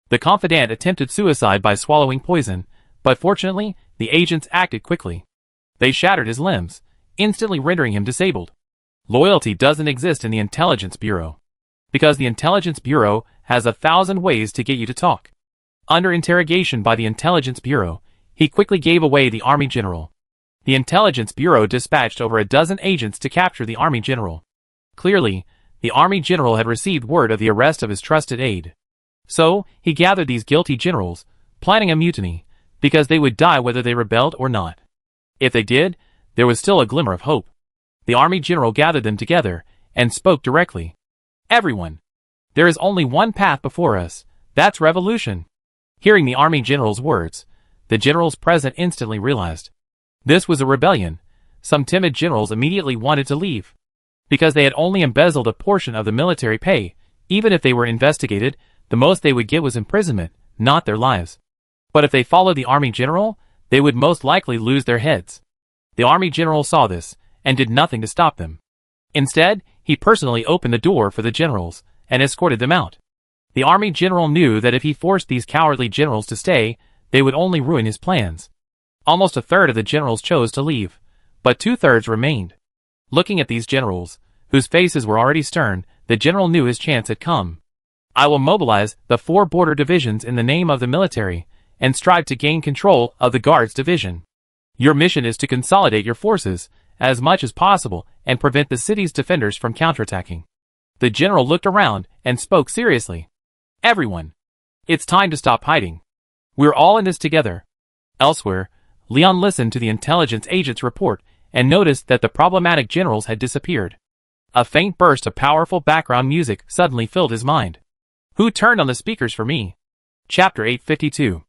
The confidant attempted suicide by swallowing poison, but fortunately, the agents acted quickly. They shattered his limbs, instantly rendering him disabled. Loyalty doesn't exist in the Intelligence Bureau. Because the Intelligence Bureau has 1,000 ways to get you to talk. Under interrogation by the Intelligence Bureau, he quickly gave away the army general. The Intelligence Bureau dispatched over a dozen agents to capture the army general. Clearly, the army general had received word of the arrest of his trusted aide. So, he gathered these guilty generals, planning a mutiny, because they would die whether they rebelled or not. If they did, there was still a glimmer of hope. The army general gathered them together and spoke directly. Everyone! There is only one path before us, that's revolution. Hearing the army general's words, the generals present instantly realized. This was a rebellion. Some timid generals immediately wanted to leave. Because they had only embezzled a portion of the military pay, even if they were investigated, the most they would get was imprisonment, not their lives. But if they followed the army general, they would most likely lose their heads. The army general saw this, and did nothing to stop them. Instead, he personally opened the door for the generals, and escorted them out. The army general knew that if he forced these cowardly generals to stay, they would only ruin his plans. Almost a third of the generals chose to leave, but 2/3 remained. Looking at these generals, whose faces were already stern, the general knew his chance had come. I will mobilize the 4 border divisions in the name of the military, and strive to gain control of the Guards Division. Your mission is to consolidate your forces, as much as possible, and prevent the city's defenders from counterattacking. The general looked around, and spoke seriously. Everyone! It's time to stop hiding. We're all in this together. Elsewhere, Leon listened to the intelligence agent's report, and noticed that the problematic generals had disappeared. A faint burst of powerful background music suddenly filled his mind. Who turned on the speakers for me? Chapter 852.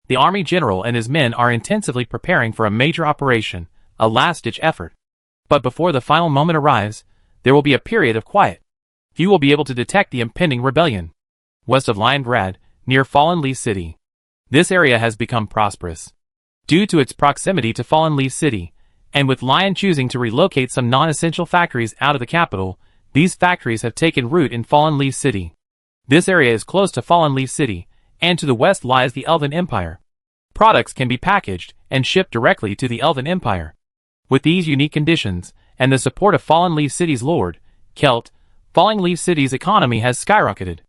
The army general and his men are intensively preparing for a major operation, a last-ditch effort. But before the final moment arrives, there will be a period of quiet. Few will be able to detect the impending rebellion. West of Leningrad, near Fallen Leaf City. This area has become prosperous. Due to its proximity to Fallen Leaf City, and with Lion choosing to relocate some non-essential factories out of the capital, these factories have taken root in Fallen Leaf City. This area is close to Fallen Leaf City, and to the west lies the Elven Empire. Products can be packaged and shipped directly to the Elven Empire. With these unique conditions, and the support of Fallen Leaf City's lord, Kelt, Fallen Leaf City's economy has skyrocketed.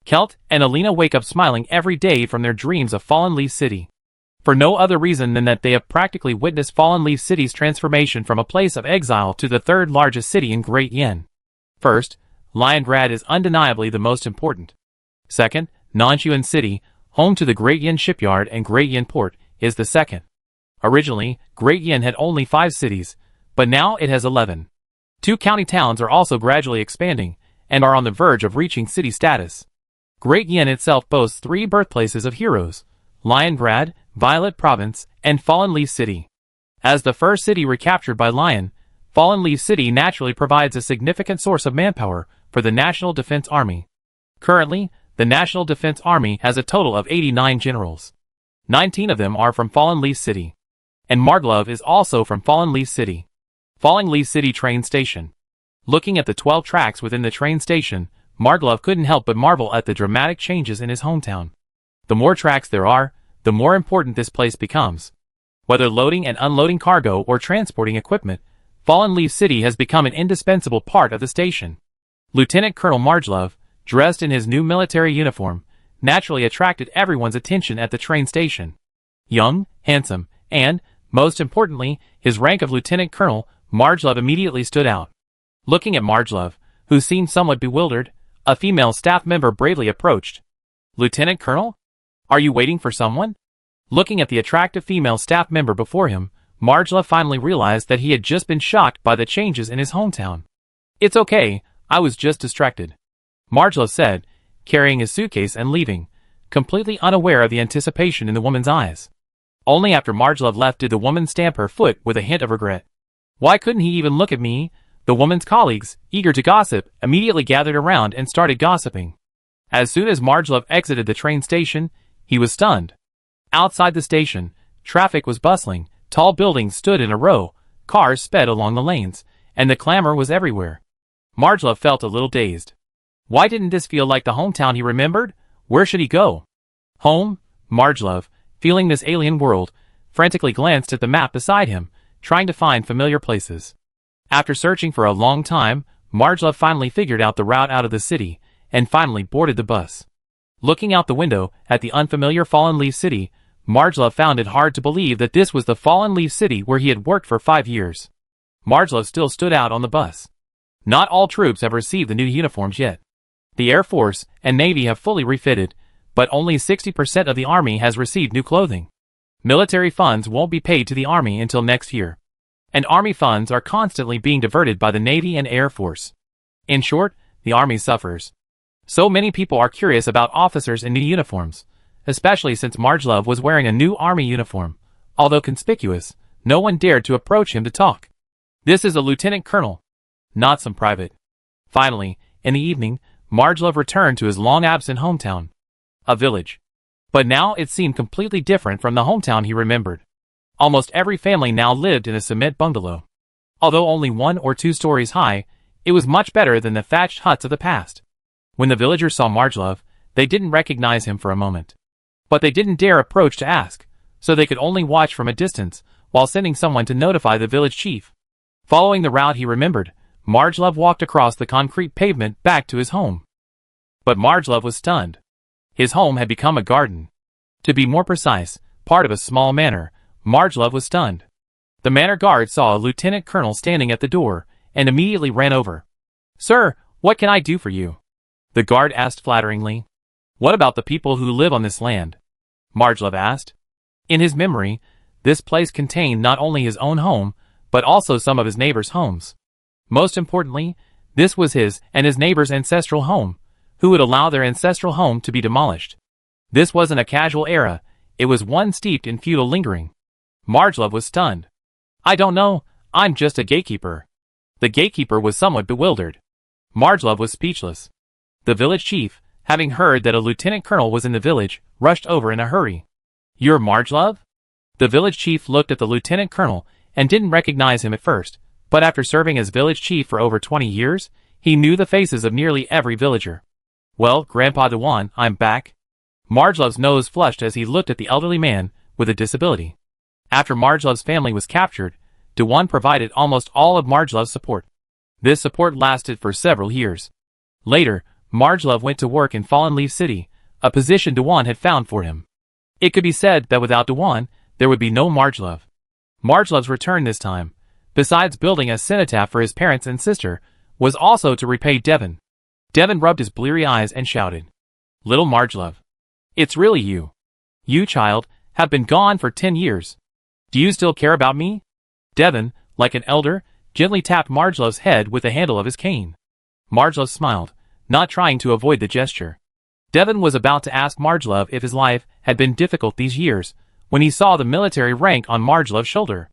Kelt and Alina wake up smiling every day from their dreams of Fallen Leaf City. For no other reason than that they have practically witnessed Fallen Leaf City's transformation from a place of exile to the 3rd largest city in Great Yen. First, Liongrad is undeniably the most important. Second, Nanshuan City, home to the Great Yin Shipyard and Great Yin Port, is the second. Originally, Great Yin had only 5 cities, but now it has 11. 2 county towns are also gradually expanding, and are on the verge of reaching city status. Great Yin itself boasts 3 birthplaces of heroes: Liongrad, Violet Province, and Fallen Leaf City. As the first city recaptured by Lion, Fallen Leaf City naturally provides a significant source of manpower for the National Defense Army. Currently, the National Defense Army has a total of 89 generals. 19 of them are from Fallen Leaf City. And Marglove is also from Fallen Leaf City. Fallen Leaf City Train Station. Looking at the 12 tracks within the train station, Marglove couldn't help but marvel at the dramatic changes in his hometown. The more tracks there are, the more important this place becomes. Whether loading and unloading cargo or transporting equipment, Fallen Leaf City has become an indispensable part of the station. Lieutenant Colonel Marglove, dressed in his new military uniform, naturally attracted everyone's attention at the train station. Young, handsome, and, most importantly, his rank of Lieutenant Colonel, Marglove immediately stood out. Looking at Marglove, who seemed somewhat bewildered, a female staff member bravely approached. "Lieutenant Colonel? Are you waiting for someone?" Looking at the attractive female staff member before him, Marglove finally realized that he had just been shocked by the changes in his hometown. "It's okay, I was just distracted," Marglove said, carrying his suitcase and leaving, completely unaware of the anticipation in the woman's eyes. Only after Marglove left did the woman stamp her foot with a hint of regret. "Why couldn't he even look at me?" The woman's colleagues, eager to gossip, immediately gathered around and started gossiping. As soon as Marglove exited the train station, he was stunned. Outside the station, traffic was bustling, tall buildings stood in a row, cars sped along the lanes, and the clamor was everywhere. Marglove felt a little dazed. Why didn't this feel like the hometown he remembered? Where should he go? Home? Marglove, feeling this alien world, frantically glanced at the map beside him, trying to find familiar places. After searching for a long time, Marglove finally figured out the route out of the city, and finally boarded the bus. Looking out the window at the unfamiliar Fallen Leaf City, Marglove found it hard to believe that this was the Fallen Leaf City where he had worked for 5 years. Marglove still stood out on the bus. Not all troops have received the new uniforms yet. The Air Force and Navy have fully refitted, but only 60% of the Army has received new clothing. Military funds won't be paid to the Army until next year. And Army funds are constantly being diverted by the Navy and Air Force. In short, the Army suffers. So many people are curious about officers in new uniforms, especially since Marglove was wearing a new Army uniform. Although conspicuous, no one dared to approach him to talk. "This is a lieutenant colonel, not some private." Finally, in the evening, Marglove returned to his long-absent hometown. A village. But now it seemed completely different from the hometown he remembered. Almost every family now lived in a cement bungalow. Although only 1 or 2 stories high, it was much better than the thatched huts of the past. When the villagers saw Marglove, they didn't recognize him for a moment. But they didn't dare approach to ask, so they could only watch from a distance, while sending someone to notify the village chief. Following the route he remembered, Marglove walked across the concrete pavement back to his home. But Marglove was stunned. His home had become a garden. To be more precise, part of a small manor. Marglove was stunned. The manor guard saw a lieutenant colonel standing at the door, and immediately ran over. "Sir, what can I do for you?" the guard asked flatteringly. "What about the people who live on this land?" Marglove asked. In his memory, this place contained not only his own home, but also some of his neighbors' homes. Most importantly, this was his and his neighbors' ancestral home. Who would allow their ancestral home to be demolished? This wasn't a casual era, it was one steeped in feudal lingering. Marglove was stunned. "I don't know, I'm just a gatekeeper." The gatekeeper was somewhat bewildered. Marglove was speechless. The village chief, having heard that a lieutenant colonel was in the village, rushed over in a hurry. "You're Marglove?" The village chief looked at the lieutenant colonel and didn't recognize him at first, but after serving as village chief for over 20 years, he knew the faces of nearly every villager. "Well, Grandpa Dewan, I'm back." Marglove's nose flushed as he looked at the elderly man with a disability. After Marglove's family was captured, Dewan provided almost all of Marglove's support. This support lasted for several years. Later, Marglove went to work in Fallen Leaf City, a position Dewan had found for him. It could be said that without Dewan, there would be no Marglove. Marglove's return this time, besides building a cenotaph for his parents and sister, was also to repay Devon. Devon rubbed his bleary eyes and shouted, "Little Margelove. It's really you. You, child, have been gone for 10 years. Do you still care about me?" Devon, like an elder, gently tapped Margelove's head with the handle of his cane. Margelove smiled, not trying to avoid the gesture. Devon was about to ask Margelove if his life had been difficult these years, when he saw the military rank on Margelove's shoulder.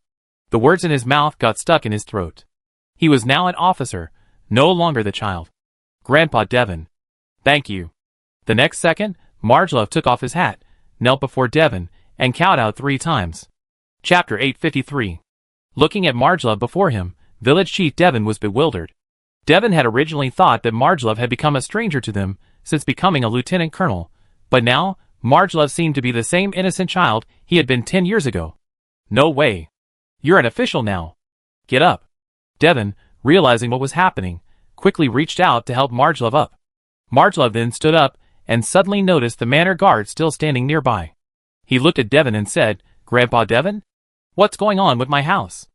The words in his mouth got stuck in his throat. He was now an officer, no longer the child. "Grandpa Devon. Thank you." The next second, Margelove took off his hat, knelt before Devon, and cowed out 3 times. Chapter 853. Looking at Margelove before him, Village Chief Devon was bewildered. Devon had originally thought that Margelove had become a stranger to them since becoming a lieutenant colonel, but now, Margelove seemed to be the same innocent child he had been 10 years ago. "No way. You're an official now. Get up." Devon, realizing what was happening, quickly reached out to help Margelove up. Margelove then stood up and suddenly noticed the manor guard still standing nearby. He looked at Devon and said, "Grandpa Devon? What's going on with my house?"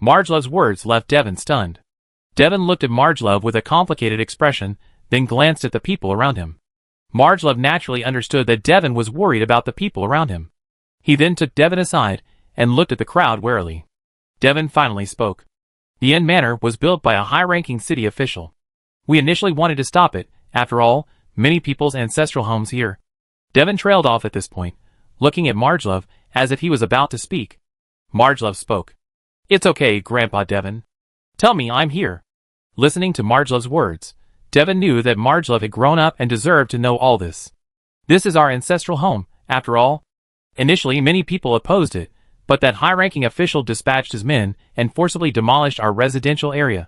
Margelove's words left Devon stunned. Devon looked at Margelove with a complicated expression, then glanced at the people around him. Margelove naturally understood that Devon was worried about the people around him. He then took Devon aside and looked at the crowd warily. Devon finally spoke. "The Inn Manor was built by a high-ranking city official. We initially wanted to stop it. After all, many people's ancestral homes here." Devon trailed off at this point, looking at Margelove as if he was about to speak. Margelove spoke. "It's okay, Grandpa Devon. Tell me I'm here." Listening to Margelove's words, Devon knew that Margelove had grown up and deserved to know all this. "This is our ancestral home, after all." Initially, many people opposed it, but that high-ranking official dispatched his men and forcibly demolished our residential area.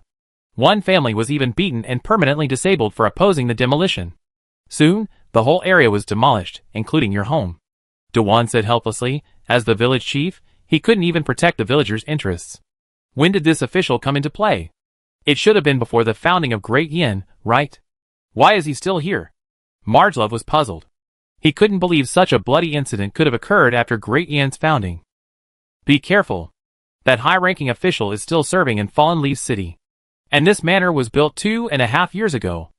One family was even beaten and permanently disabled for opposing the demolition. Soon, the whole area was demolished, including your home. Dewan said helplessly. As the village chief, he couldn't even protect the villagers' interests. When did this official come into play? It should have been before the founding of Great Yin, right? Why is he still here? Margelove was puzzled. He couldn't believe such a bloody incident could have occurred after Great Yin's founding. Be careful. That high-ranking official is still serving in Fallen Leaf City. And this manor was built 2.5 years ago.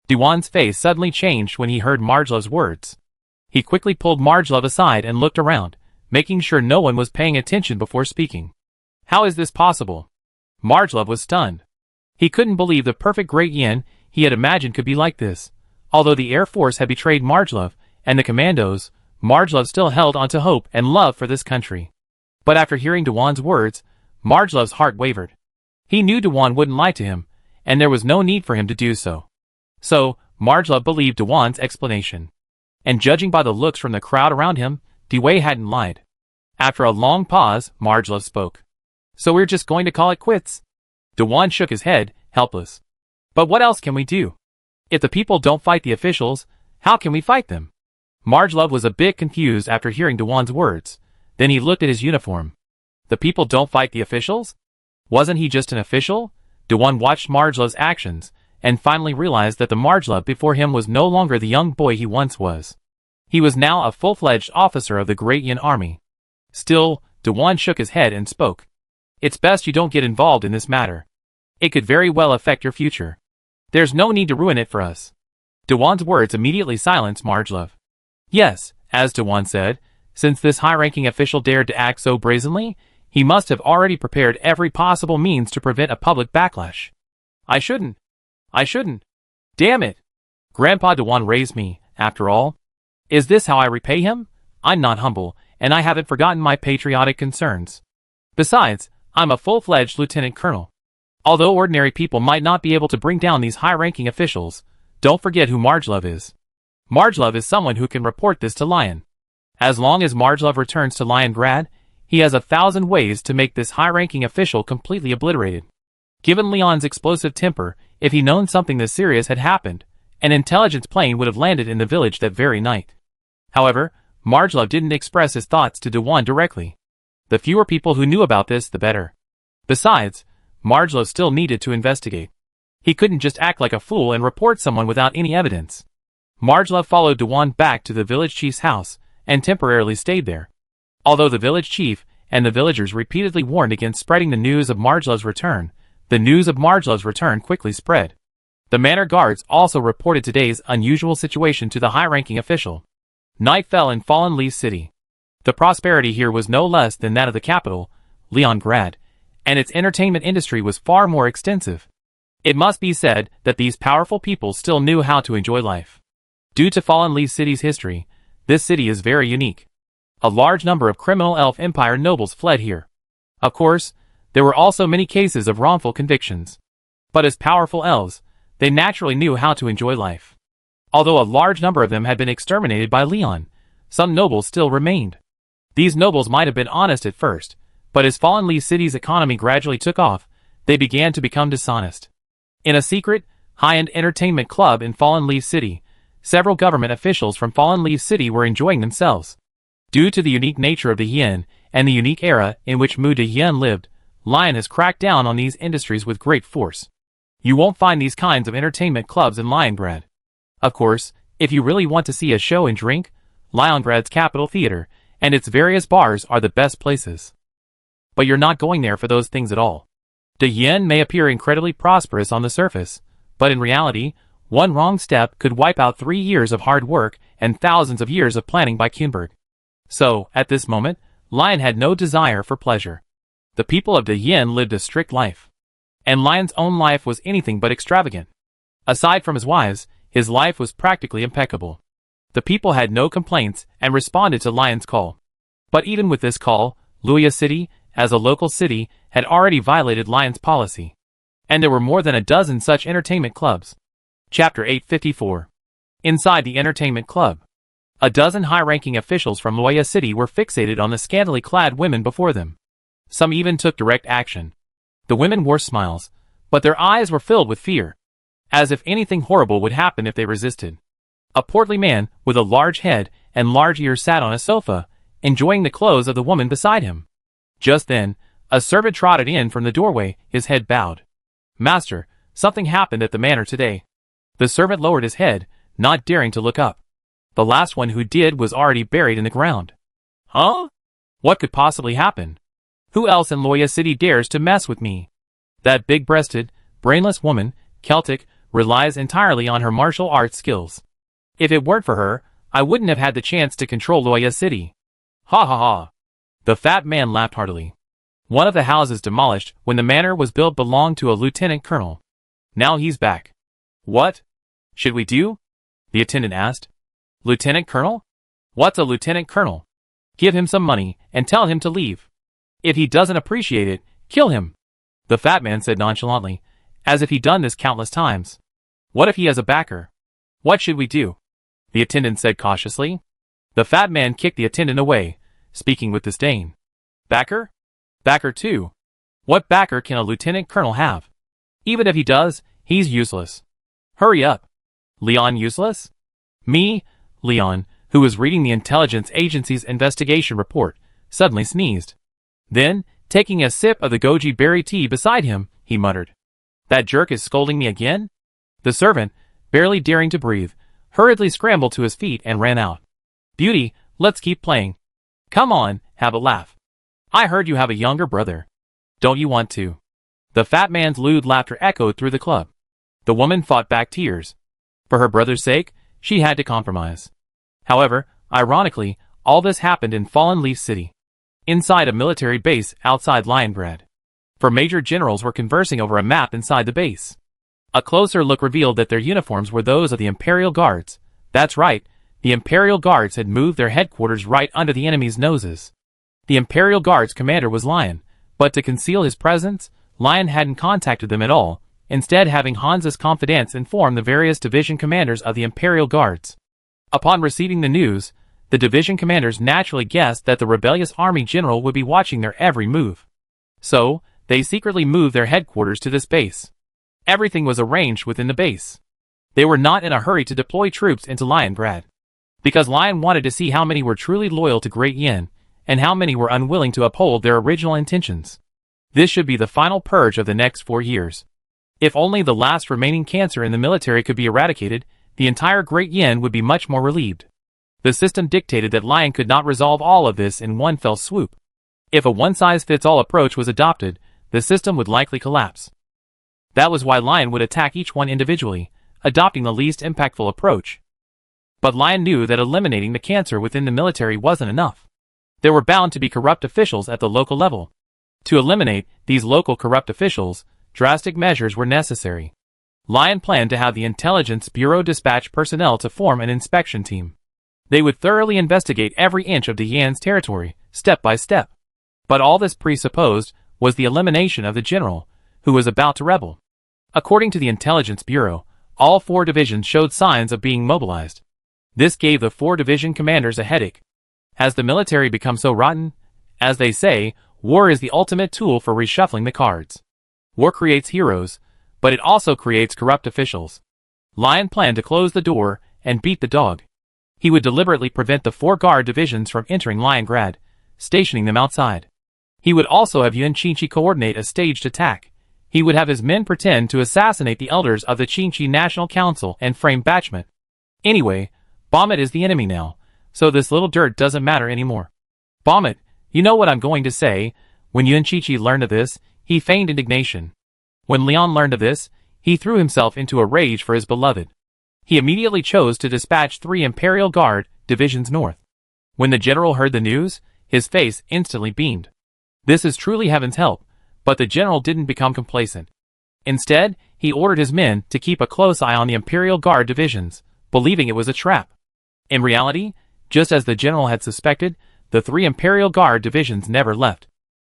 Dewan's face suddenly changed when he heard Margelove's words. He quickly pulled Margelove aside and looked around, making sure no one was paying attention before speaking. How is this possible? Margelove was stunned. He couldn't believe the perfect Great Yin he had imagined could be like this. Although the Air Force had betrayed Margelove and the commandos, Margelove still held onto hope and love for this country. But after hearing Dewan's words, Margelove's heart wavered. He knew Dewan wouldn't lie to him, and there was no need for him to do so. So, Margelove believed Dewan's explanation. And judging by the looks from the crowd around him, Dewey hadn't lied. After a long pause, Margelove spoke. "So we're just going to call it quits?" Dewan shook his head, helpless. "But what else can we do? If the people don't fight the officials, how can we fight them?" Margelove was a bit confused after hearing Dewan's words. Then he looked at his uniform. The people don't fight the officials? Wasn't he just an official? Dewan watched Margelove's actions, and finally realized that the Margelove before him was no longer the young boy he once was. He was now a full-fledged officer of the Great Yin Army. Still, Dewan shook his head and spoke. "It's best you don't get involved in this matter. It could very well affect your future. There's no need to ruin it for us." Dewan's words immediately silenced Margelove. Yes, as Dewan said, since this high-ranking official dared to act so brazenly, he must have already prepared every possible means to prevent a public backlash. I shouldn't. Damn it. Grandpa Dewan raised me, after all. Is this how I repay him? I'm not humble, and I haven't forgotten my patriotic concerns. Besides, I'm a full-fledged lieutenant colonel. Although ordinary people might not be able to bring down these high-ranking officials, don't forget who Margelove is. Margelove is someone who can report this to Lion. As long as Margelove returns to Liongrad, he has 1,000 ways to make this high-ranking official completely obliterated. Given Leon's explosive temper, if he'd known something this serious had happened, an intelligence plane would have landed in the village that very night. However, Margelove didn't express his thoughts to Dewan directly. The fewer people who knew about this, the better. Besides, Margelove still needed to investigate. He couldn't just act like a fool and report someone without any evidence. Margelove followed Dewan back to the village chief's house, and temporarily stayed there. Although the village chief and the villagers repeatedly warned against spreading the news of Margelove's return, the news of Margelove's return quickly spread. The manor guards also reported today's unusual situation to the high-ranking official. Night fell in Fallen Leaf City. The prosperity here was no less than that of the capital, Leningrad, and its entertainment industry was far more extensive. It must be said that these powerful people still knew how to enjoy life. Due to Fallen Leaf City's history, this city is very unique. A large number of criminal elf empire nobles fled here. Of course, there were also many cases of wrongful convictions. But as powerful elves, they naturally knew how to enjoy life. Although a large number of them had been exterminated by Leon, some nobles still remained. These nobles might have been honest at first, but as Fallen Leaf City's economy gradually took off, they began to become dishonest. In a secret, high-end entertainment club in Fallen Leaf City, several government officials from Fallen Leaf City were enjoying themselves. Due to the unique nature of the Yin and the unique era in which Mu de Yin lived, Lion has cracked down on these industries with great force. You won't find these kinds of entertainment clubs in Leningrad. Of course, if you really want to see a show and drink, Leningrad's Capitol Theater and its various bars are the best places. But you're not going there for those things at all. De Yin may appear incredibly prosperous on the surface, but in reality, one wrong step could wipe out 3 years of hard work and thousands of years of planning by Kunberg. So, at this moment, Lion had no desire for pleasure. The people of De Yin lived a strict life. And Lion's own life was anything but extravagant. Aside from his wives, his life was practically impeccable. The people had no complaints and responded to Lion's call. But even with this call, Luya City, as a local city, had already violated Lion's policy. And there were more than a dozen such entertainment clubs. Chapter 854. Inside the entertainment club. A dozen high-ranking officials from Luya City were fixated on the scantily clad women before them. Some even took direct action. The women wore smiles, but their eyes were filled with fear, as if anything horrible would happen if they resisted. A portly man with a large head and large ears sat on a sofa, enjoying the clothes of the woman beside him. Just then, a servant trotted in from the doorway, his head bowed. "Master, something happened at the manor today." The servant lowered his head, not daring to look up. The last one who did was already buried in the ground. Huh? What could possibly happen? Who else in Luya City dares to mess with me? That big-breasted, brainless woman, Celtic, relies entirely on her martial arts skills. If it weren't for her, I wouldn't have had the chance to control Luya City. Ha ha ha. The fat man laughed heartily. One of the houses demolished when the manor was built belonged to a lieutenant colonel. Now he's back. What should we do? The attendant asked. Lieutenant colonel? What's a lieutenant colonel? Give him some money and tell him to leave. If he doesn't appreciate it, kill him. The fat man said nonchalantly, as if he'd done this countless times. What if he has a backer? What should we do? The attendant said cautiously. The fat man kicked the attendant away, speaking with disdain. Backer? Backer too. What backer can a lieutenant colonel have? Even if he does, he's useless. Hurry up. Leon useless? Me, Leon, who was reading the intelligence agency's investigation report, suddenly sneezed. Then, taking a sip of the goji berry tea beside him, he muttered. That jerk is scolding me again? The servant, barely daring to breathe, hurriedly scrambled to his feet and ran out. Beauty, let's keep playing. Come on, have a laugh. I heard you have a younger brother. Don't you want to? The fat man's lewd laughter echoed through the club. The woman fought back tears. For her brother's sake, she had to compromise. However, ironically, all this happened in Fallen Leaf City, inside a military base outside Leningrad. For major generals were conversing over a map inside the base. A closer look revealed that their uniforms were those of the Imperial Guards. That's right, the Imperial Guards had moved their headquarters right under the enemy's noses. The Imperial Guards commander was Lion, but to conceal his presence, Lion hadn't contacted them at all, instead having Hansa's confidants inform the various division commanders of the Imperial Guards. Upon receiving the news, the division commanders naturally guessed that the rebellious army general would be watching their every move. So, they secretly moved their headquarters to this base. Everything was arranged within the base. They were not in a hurry to deploy troops into Leningrad, because Lion wanted to see how many were truly loyal to Great Yin, and how many were unwilling to uphold their original intentions. This should be the final purge of the next 4 years. If only the last remaining cancer in the military could be eradicated, the entire Great Yin would be much more relieved. The system dictated that Lion could not resolve all of this in one fell swoop. If a one-size-fits-all approach was adopted, the system would likely collapse. That was why Lion would attack each one individually, adopting the least impactful approach. But Lion knew that eliminating the cancer within the military wasn't enough. There were bound to be corrupt officials at the local level. To eliminate these local corrupt officials, drastic measures were necessary. Lion planned to have the Intelligence Bureau dispatch personnel to form an inspection team. They would thoroughly investigate every inch of the Yan's territory, step by step. But all this presupposed was the elimination of the general, who was about to rebel. According to the Intelligence Bureau, all 4 divisions showed signs of being mobilized. This gave the 4 division commanders a headache. Has the military become so rotten? As they say, war is the ultimate tool for reshuffling the cards. War creates heroes, but it also creates corrupt officials. Lion planned to close the door and beat the dog. He would deliberately prevent the 4 guard divisions from entering Liongrad, stationing them outside. He would also have Yuan Qinchi coordinate a staged attack. He would have his men pretend to assassinate the elders of the Qinchi National Council and frame Bachmet. Anyway, Bachmet is the enemy now, so this little dirt doesn't matter anymore. Bachmet, you know what I'm going to say. When Yuan Qinchi learned of this, he feigned indignation. When Leon learned of this, he threw himself into a rage for his beloved. He immediately chose to dispatch 3 Imperial Guard divisions north. When the general heard the news, his face instantly beamed. This is truly heaven's help, but the general didn't become complacent. Instead, he ordered his men to keep a close eye on the Imperial Guard divisions, believing it was a trap. In reality, just as the general had suspected, the 3 Imperial Guard divisions never left.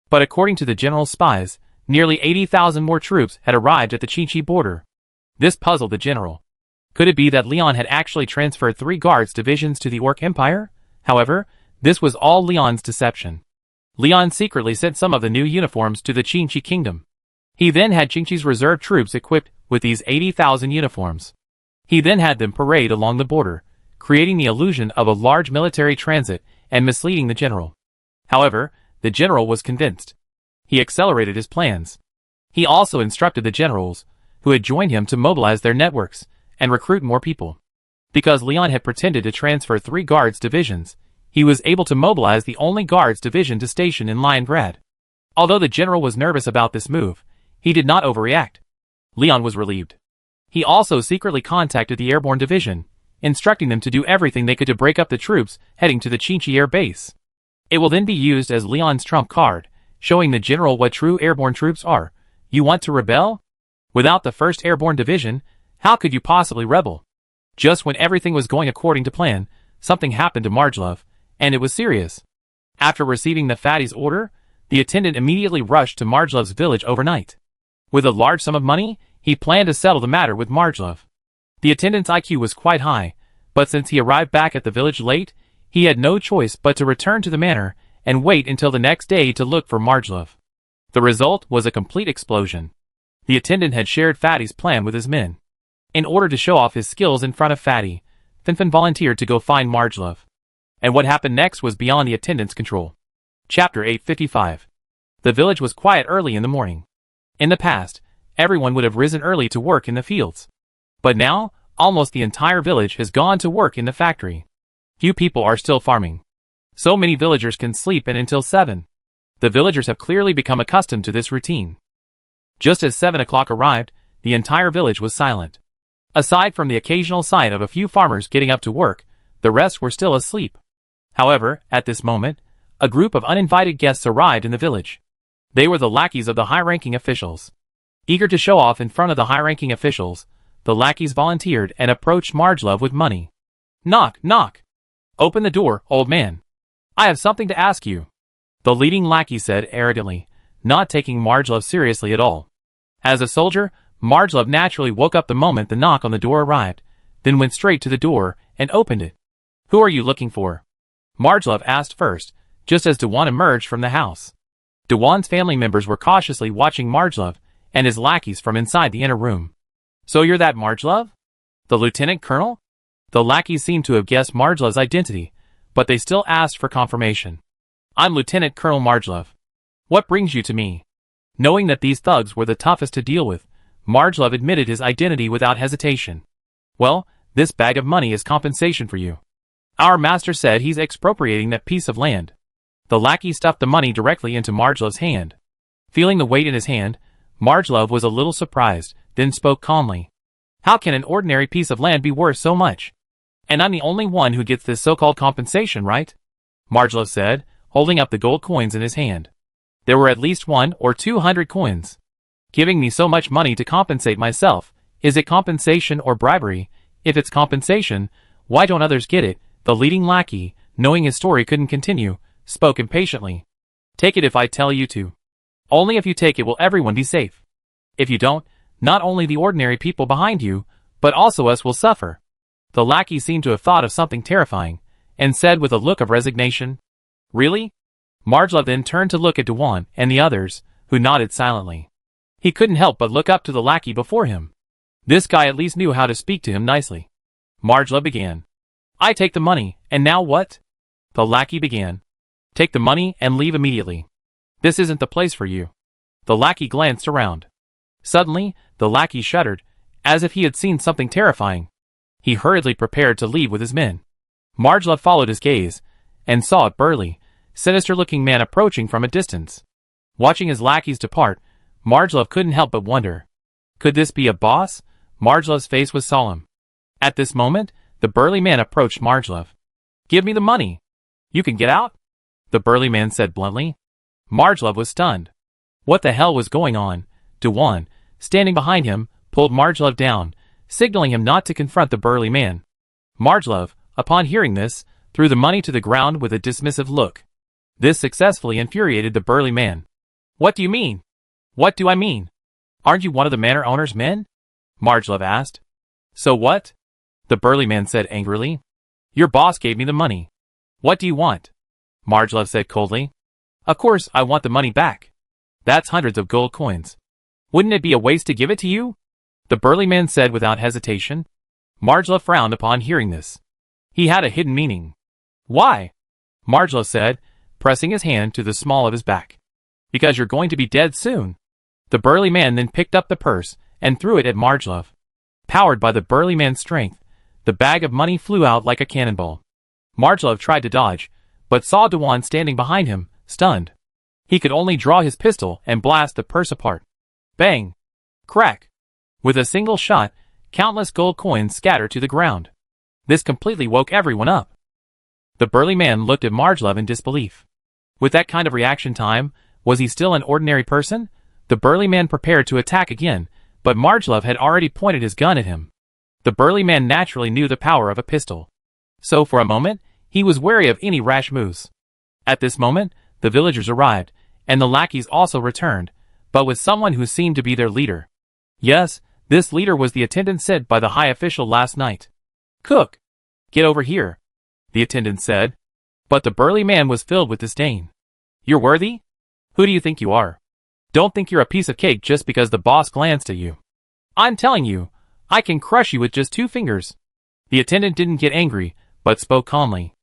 But according to the general's spies, nearly 80,000 more troops had arrived at the Qinchi border. This puzzled the general. Could it be that Leon had actually transferred 3 guards divisions to the Orc Empire? However, this was all Leon's deception. Leon secretly sent some of the new uniforms to the Qinchi kingdom. He then had Qinchi's reserve troops equipped with these 80,000 uniforms. He then had them parade along the border, creating the illusion of a large military transit and misleading the general. However, the general was convinced. He accelerated his plans. He also instructed the generals, who had joined him, to mobilize their networks and recruit more people. Because Leon had pretended to transfer 3 guards divisions, he was able to mobilize the only guards division to station in Liongrad. Although the general was nervous about this move, he did not overreact. Leon was relieved. He also secretly contacted the airborne division, instructing them to do everything they could to break up the troops heading to the Qinchi air base. It will then be used as Leon's trump card, showing the general what true airborne troops are. You want to rebel? Without the 1st Airborne Division, how could you possibly rebel? Just when everything was going according to plan, something happened to Marjlov, and it was serious. After receiving the fatty's order, the attendant immediately rushed to Marjlov's village overnight. With a large sum of money, he planned to settle the matter with Marjlov. The attendant's IQ was quite high, but since he arrived back at the village late, he had no choice but to return to the manor and wait until the next day to look for Marjlov. The result was a complete explosion. The attendant had shared Fatty's plan with his men. In order to show off his skills in front of Fatty, Finfin volunteered to go find Marjlov. And what happened next was beyond the attendant's control. Chapter 855. The village was quiet early in the morning. In the past, everyone would have risen early to work in the fields. But now, almost the entire village has gone to work in the factory. Few people are still farming. So many villagers can sleep in until 7. The villagers have clearly become accustomed to this routine. Just as 7 o'clock arrived, the entire village was silent. Aside from the occasional sight of a few farmers getting up to work, the rest were still asleep. However, at this moment, a group of uninvited guests arrived in the village. They were the lackeys of the high-ranking officials. Eager to show off in front of the high-ranking officials, the lackeys volunteered and approached Marjlov with money. Knock, knock. Open the door, old man. I have something to ask you. The leading lackey said arrogantly, not taking Marjlov seriously at all. As a soldier, Marjlov naturally woke up the moment the knock on the door arrived, then went straight to the door and opened it. Who are you looking for? Marjlov asked first, just as Dewan emerged from the house. Dewan's family members were cautiously watching Marjlov and his lackeys from inside the inner room. So you're that Marjlov? The lieutenant colonel? The lackeys seemed to have guessed Marjlov's identity, but they still asked for confirmation. I'm Lieutenant Colonel Marjlov. What brings you to me? Knowing that these thugs were the toughest to deal with, Marjlov admitted his identity without hesitation. Well, this bag of money is compensation for you. Our master said he's expropriating that piece of land. The lackey stuffed the money directly into Marjlov's hand. Feeling the weight in his hand, Marjolove was a little surprised, then spoke calmly. How can an ordinary piece of land be worth so much? And I'm the only one who gets this so-called compensation, right? Marjolove said, holding up the gold coins in his hand. There were at least 100 or 200 coins. Giving me so much money to compensate myself, is it compensation or bribery? If it's compensation, why don't others get it? The leading lackey, knowing his story couldn't continue, spoke impatiently. Take it if I tell you to. Only if you take it will everyone be safe. If you don't, not only the ordinary people behind you, but also us will suffer. The lackey seemed to have thought of something terrifying, and said with a look of resignation, Really? Marjolove then turned to look at Dewan and the others, who nodded silently. He couldn't help but look up to the lackey before him. This guy at least knew how to speak to him nicely. Marjolove began. I take the money, and now what? The lackey began. Take the money and leave immediately. This isn't the place for you. The lackey glanced around. Suddenly, the lackey shuddered, as if he had seen something terrifying. He hurriedly prepared to leave with his men. Marjolove followed his gaze, and saw a burly, sinister-looking man approaching from a distance. Watching his lackeys depart, Marjolove couldn't help but wonder. Could this be a boss? Marjolove's face was solemn. At this moment, the burly man approached Marjolove. Give me the money. You can get out? The burly man said bluntly. Marjolove was stunned. What the hell was going on? Dewan, standing behind him, pulled Marjolove down, signaling him not to confront the burly man. Marjolove, upon hearing this, threw the money to the ground with a dismissive look. This successfully infuriated the burly man. What do you mean? What do I mean? Aren't you one of the manor owner's men? Marjolove asked. So what? The burly man said angrily. Your boss gave me the money. What do you want? Marjolove said coldly. Of course I want the money back. That's hundreds of gold coins. Wouldn't it be a waste to give it to you? The burly man said without hesitation. Marjolove frowned upon hearing this. He had a hidden meaning. Why? Marjolove said, pressing his hand to the small of his back. Because you're going to be dead soon. The burly man then picked up the purse and threw it at Marjolove. Powered by the burly man's strength, the bag of money flew out like a cannonball. Marjolove tried to dodge, but saw Dewan standing behind him, stunned. He could only draw his pistol and blast the purse apart. Bang! Crack! With a single shot, countless gold coins scattered to the ground. This completely woke everyone up. The burly man looked at Marjolove in disbelief. With that kind of reaction time, was he still an ordinary person? The burly man prepared to attack again, but Marjolove had already pointed his gun at him. The burly man naturally knew the power of a pistol. So for a moment, he was wary of any rash moves. At this moment, the villagers arrived, and the lackeys also returned, but with someone who seemed to be their leader. Yes, this leader was the attendant sent by the high official last night. Cook! Get over here, the attendant said. But the burly man was filled with disdain. You're worthy? Who do you think you are? Don't think you're a piece of cake just because the boss glanced at you. I'm telling you, I can crush you with just 2 fingers. The attendant didn't get angry, but spoke calmly.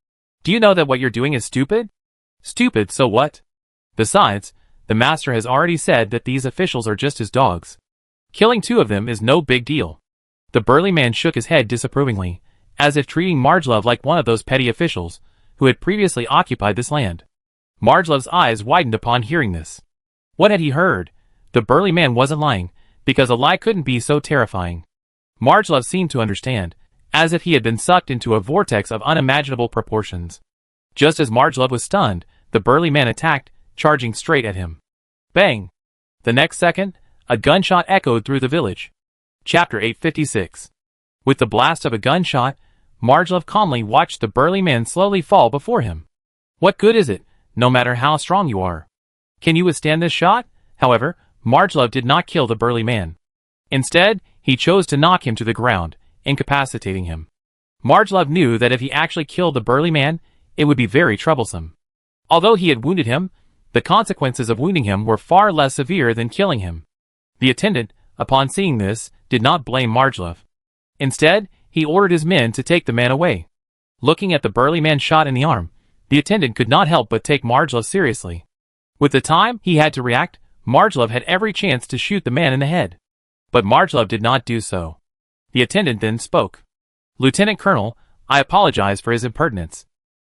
Do you know that what you're doing is stupid? Stupid, so what? Besides, the master has already said that these officials are just his dogs. Killing 2 of them is no big deal. The burly man shook his head disapprovingly, as if treating Marjolove like one of those petty officials who had previously occupied this land. Marjolove's eyes widened upon hearing this. What had he heard? The burly man wasn't lying, because a lie couldn't be so terrifying. Marjolove seemed to understand, as if he had been sucked into a vortex of unimaginable proportions. Just as Marjolove was stunned, the burly man attacked, charging straight at him. Bang! The next second, a gunshot echoed through the village. Chapter 856. With the blast of a gunshot, Marjolove calmly watched the burly man slowly fall before him. What good is it, no matter how strong you are? Can you withstand this shot? However, Marjolove did not kill the burly man. Instead, he chose to knock him to the ground, incapacitating him. Marjolove knew that if he actually killed the burly man, it would be very troublesome. Although he had wounded him, the consequences of wounding him were far less severe than killing him. The attendant, upon seeing this, did not blame Marjolove. Instead, he ordered his men to take the man away. Looking at the burly man shot in the arm, the attendant could not help but take Marjolove seriously. With the time he had to react, Marjolove had every chance to shoot the man in the head. But Marjolove did not do so. The attendant then spoke. Lieutenant Colonel, I apologize for his impertinence.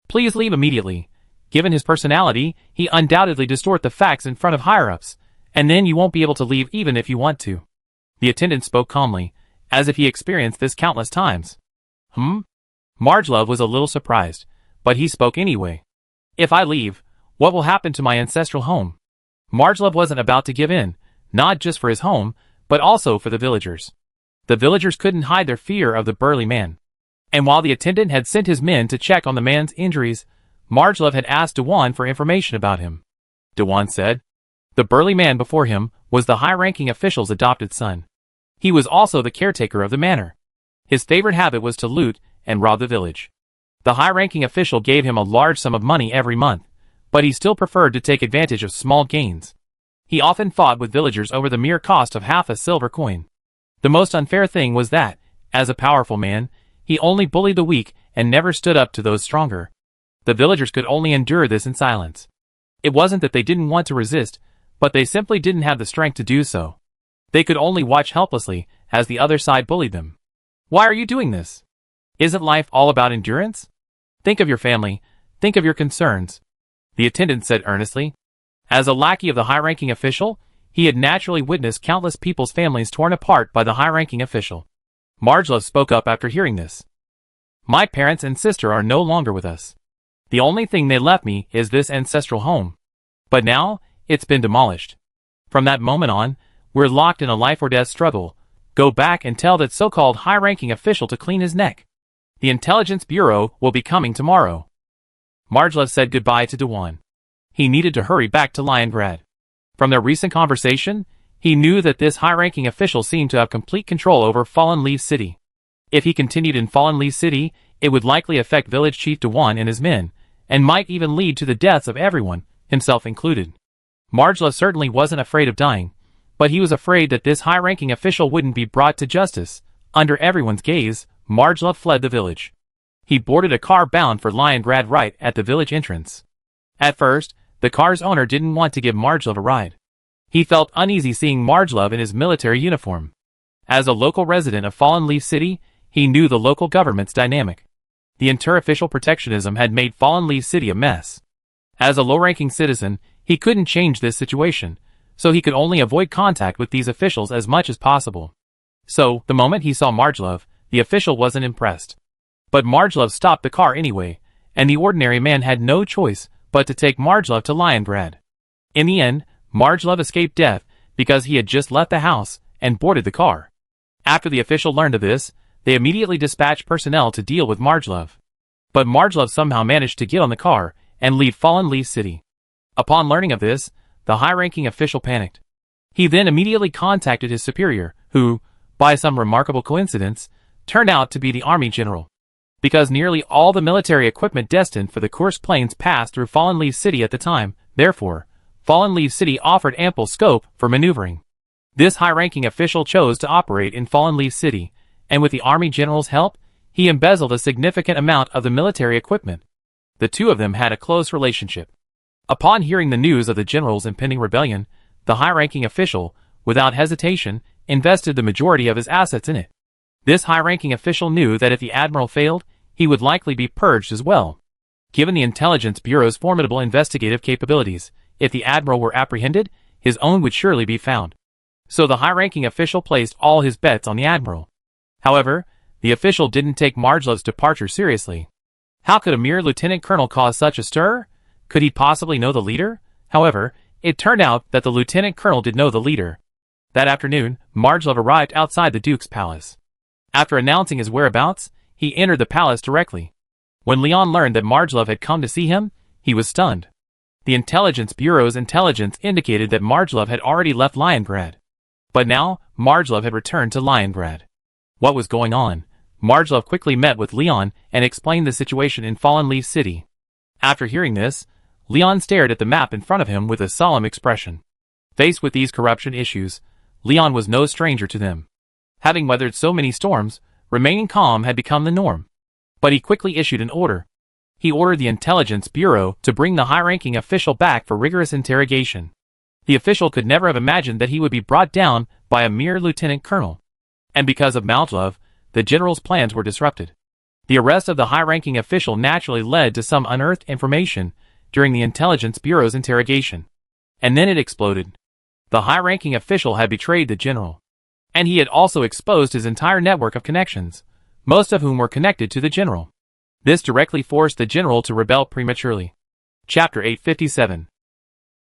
Please leave immediately. Given his personality, he undoubtedly distort the facts in front of higher-ups, And then you won't be able to leave even if you want to. The attendant spoke calmly, as if he experienced this countless times. Margelove was a little surprised, but he spoke anyway. If I leave, what will happen to my ancestral home? Margelove wasn't about to give in, not just for his home, but also for the villagers. The villagers couldn't hide their fear of the burly man. And while the attendant had sent his men to check on the man's injuries, Margelove had asked Dewan for information about him. Dewan said. The burly man before him was the high-ranking official's adopted son. He was also the caretaker of the manor. His favorite habit was to loot and rob the village. The high-ranking official gave him a large sum of money every month, but he still preferred to take advantage of small gains. He often fought with villagers over the mere cost of half a silver coin. The most unfair thing was that, as a powerful man, he only bullied the weak and never stood up to those stronger. The villagers could only endure this in silence. It wasn't that they didn't want to resist, but they simply didn't have the strength to do so. They could only watch helplessly as the other side bullied them. Why are you doing this? Isn't life all about endurance? Think of your family, think of your concerns, the attendant said earnestly. As a lackey of the high-ranking official, he had naturally witnessed countless people's families torn apart by the high-ranking official. Margelove spoke up after hearing this. My parents and sister are no longer with us. The only thing they left me is this ancestral home. But now, it's been demolished. From that moment on, we're locked in a life-or-death struggle. Go back and tell that so-called high-ranking official to clean his neck. The Intelligence Bureau will be coming tomorrow. Margelove said goodbye to Dewan. He needed to hurry back to Liongrad. From their recent conversation, he knew that this high-ranking official seemed to have complete control over Fallen Leaf City. If he continued in Fallen Leaf City, it would likely affect Village Chief Dewan and his men, and might even lead to the deaths of everyone, himself included. Margelove certainly wasn't afraid of dying, but he was afraid that this high-ranking official wouldn't be brought to justice. Under everyone's gaze, Margelove fled the village. He boarded a car bound for Liongrad right at the village entrance. At first, the car's owner didn't want to give Margelove a ride. He felt uneasy seeing Margelove in his military uniform. As a local resident of Fallen Leaf City, he knew the local government's dynamic. The inter-official protectionism had made Fallen Leaf City a mess. As a low-ranking citizen, he couldn't change this situation, so he could only avoid contact with these officials as much as possible. So, the moment he saw Margelove, the official wasn't impressed. But Margelove stopped the car anyway, and the ordinary man had no choice but to take Margelove to Liongrad. In the end, Margelove escaped death because he had just left the house and boarded the car. After the official learned of this, they immediately dispatched personnel to deal with Margelove. But Margelove somehow managed to get on the car and leave Fallen Leaf City. Upon learning of this, the high-ranking official panicked. He then immediately contacted his superior, who, by some remarkable coincidence, turned out to be the army general. Because nearly all the military equipment destined for the Kursk Plains passed through Fallen Leaf City at the time, therefore, Fallen Leaf City offered ample scope for maneuvering. This high-ranking official chose to operate in Fallen Leaf City, and with the army general's help, he embezzled a significant amount of the military equipment. The two of them had a close relationship. Upon hearing the news of the general's impending rebellion, the high-ranking official, without hesitation, invested the majority of his assets in it. This high-ranking official knew that if the admiral failed, he would likely be purged as well. Given the Intelligence Bureau's formidable investigative capabilities, if the admiral were apprehended, his own would surely be found. So the high-ranking official placed all his bets on the admiral. However, the official didn't take Margelove's departure seriously. How could a mere lieutenant colonel cause such a stir? Could he possibly know the leader? However, it turned out that the lieutenant colonel did know the leader. That afternoon, Margelove arrived outside the Duke's palace. After announcing his whereabouts, he entered the palace directly. When Leon learned that Margelove had come to see him, he was stunned. The Intelligence Bureau's intelligence indicated that Margelove had already left Liongrad. But now, Margelove had returned to Liongrad. What was going on? Margelove quickly met with Leon and explained the situation in Fallen Leaf City. After hearing this, Leon stared at the map in front of him with a solemn expression. Faced with these corruption issues, Leon was no stranger to them. Having weathered so many storms, remaining calm had become the norm. But he quickly issued an order. He ordered the Intelligence Bureau to bring the high-ranking official back for rigorous interrogation. The official could never have imagined that he would be brought down by a mere lieutenant colonel. And because of Margelove, the general's plans were disrupted. The arrest of the high-ranking official naturally led to some unearthed information during the Intelligence Bureau's interrogation. And then it exploded. The high-ranking official had betrayed the general. And he had also exposed his entire network of connections, most of whom were connected to the general. This directly forced the general to rebel prematurely. Chapter 857.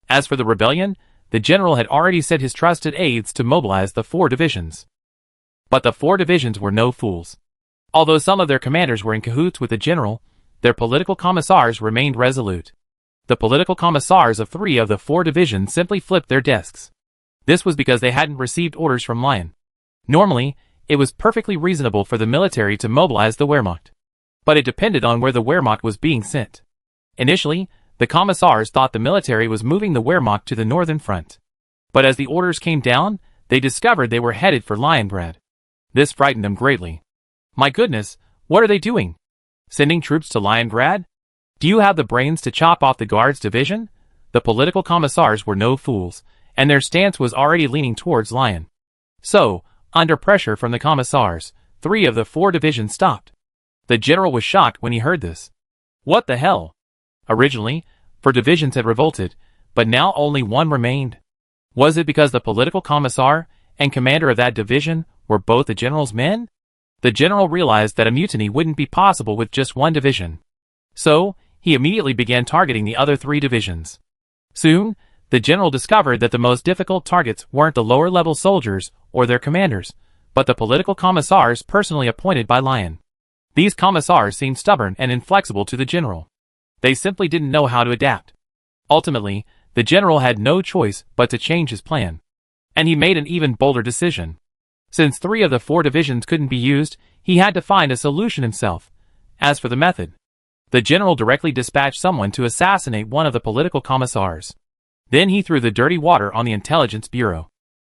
As for the rebellion, the general had already sent his trusted aides to mobilize the 4 divisions. But the 4 divisions were no fools. Although some of their commanders were in cahoots with the general, their political commissars remained resolute. The political commissars of 3 of the 4 divisions simply flipped their desks. This was because they hadn't received orders from Lyon. Normally, it was perfectly reasonable for the military to mobilize the Wehrmacht. But it depended on where the Wehrmacht was being sent. Initially, the commissars thought the military was moving the Wehrmacht to the northern front. But as the orders came down, they discovered they were headed for Leningrad. This frightened them greatly. My goodness, what are they doing? Sending troops to Leningrad? Do you have the brains to chop off the Guards division? The political commissars were no fools, and their stance was already leaning towards Lyon. So, under pressure from the commissars, 3 of the 4 divisions stopped. The general was shocked when he heard this. What the hell? Originally, 4 divisions had revolted, but now only 1 remained. Was it because the political commissar and commander of that division were both the general's men? The general realized that a mutiny wouldn't be possible with just 1 division. So, he immediately began targeting the other 3 divisions. Soon, the general discovered that the most difficult targets weren't the lower-level soldiers or their commanders, but the political commissars personally appointed by Lyon. These commissars seemed stubborn and inflexible to the general. They simply didn't know how to adapt. Ultimately, the general had no choice but to change his plan. And he made an even bolder decision. Since 3 of the 4 divisions couldn't be used, he had to find a solution himself. As for the method, the general directly dispatched someone to assassinate one of the political commissars. Then he threw the dirty water on the Intelligence Bureau.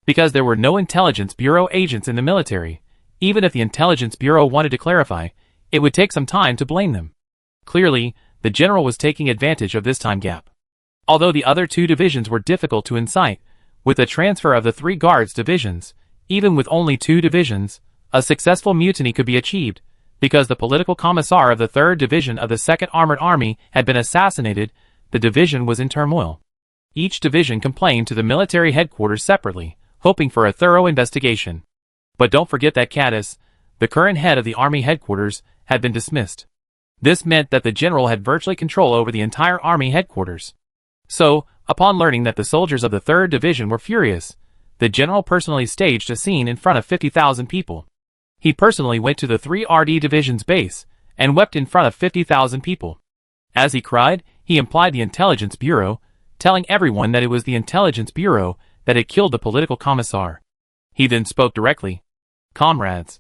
Because there were no Intelligence Bureau agents in the military, even if the Intelligence Bureau wanted to clarify, it would take some time to blame them. Clearly, the general was taking advantage of this time gap. Although the other 2 divisions were difficult to incite, with the transfer of the 3 Guards divisions, even with only 2 divisions, a successful mutiny could be achieved, because the political commissar of the 3rd Division of the 2nd Armored Army had been assassinated. The division was in turmoil. Each division complained to the military headquarters separately, hoping for a thorough investigation. But don't forget that Caddis, the current head of the army headquarters, had been dismissed. This meant that the general had virtually control over the entire army headquarters. So, upon learning that the soldiers of the 3rd Division were furious, the general personally staged a scene in front of 50,000 people. He personally went to the 3rd Division's base and wept in front of 50,000 people. As he cried, he implied the Intelligence Bureau, telling everyone that it was the Intelligence Bureau that had killed the political commissar. He then spoke directly. Comrades,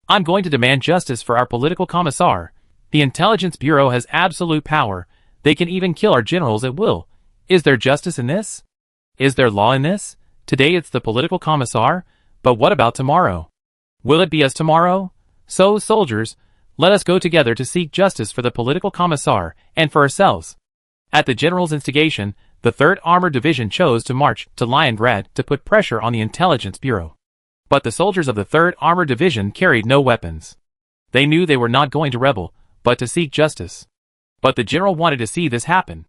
I'm going to demand justice for our political commissar. The Intelligence Bureau has absolute power. They can even kill our generals at will. Is there justice in this? Is there law in this? Today it's the political commissar, but what about tomorrow? Will it be us tomorrow? So, soldiers, let us go together to seek justice for the political commissar and for ourselves. At the general's instigation, the 3rd Armored Division chose to march to Leningrad to put pressure on the Intelligence Bureau. But the soldiers of the 3rd Armored Division carried no weapons. They knew they were not going to rebel, but to seek justice. But the general wanted to see this happen.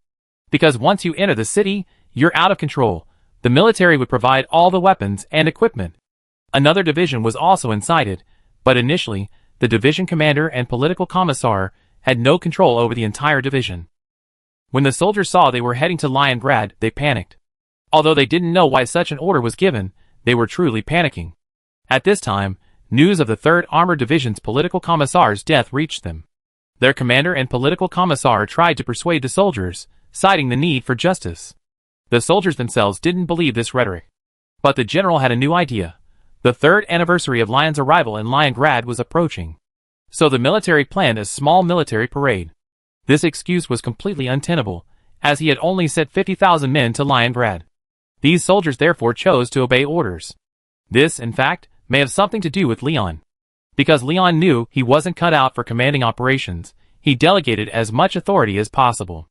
Because once you enter the city, you're out of control. The military would provide all the weapons and equipment. Another division was also incited, but initially, the division commander and political commissar had no control over the entire division. When the soldiers saw they were heading to Leningrad, they panicked. Although they didn't know why such an order was given, they were truly panicking. At this time, news of the 3rd Armored Division's political commissar's death reached them. Their commander and political commissar tried to persuade the soldiers, citing the need for justice. The soldiers themselves didn't believe this rhetoric. But the general had a new idea. The 3rd anniversary of Lyon's arrival in Leningrad was approaching. So the military planned a small military parade. This excuse was completely untenable, as he had only sent 50,000 men to Leningrad. These soldiers therefore chose to obey orders. This, in fact, may have something to do with Leon. Because Leon knew he wasn't cut out for commanding operations, he delegated as much authority as possible.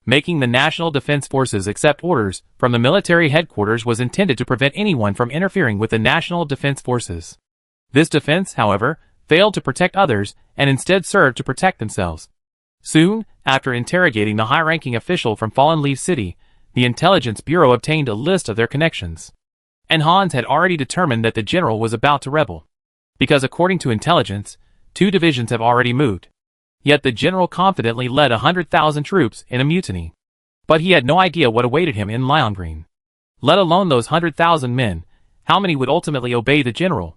Making the National Defense Forces accept orders from the military headquarters was intended to prevent anyone from interfering with the National Defense Forces. This defense, however, failed to protect others and instead served to protect themselves. Soon, after interrogating the high-ranking official from Fallen Leaf City, the Intelligence Bureau obtained a list of their connections. And Hans had already determined that the general was about to rebel. Because according to intelligence, 2 divisions have already moved. Yet the general confidently led 100,000 troops in a mutiny. But he had no idea what awaited him in Lohengrin. Let alone those 100,000 men, how many would ultimately obey the general?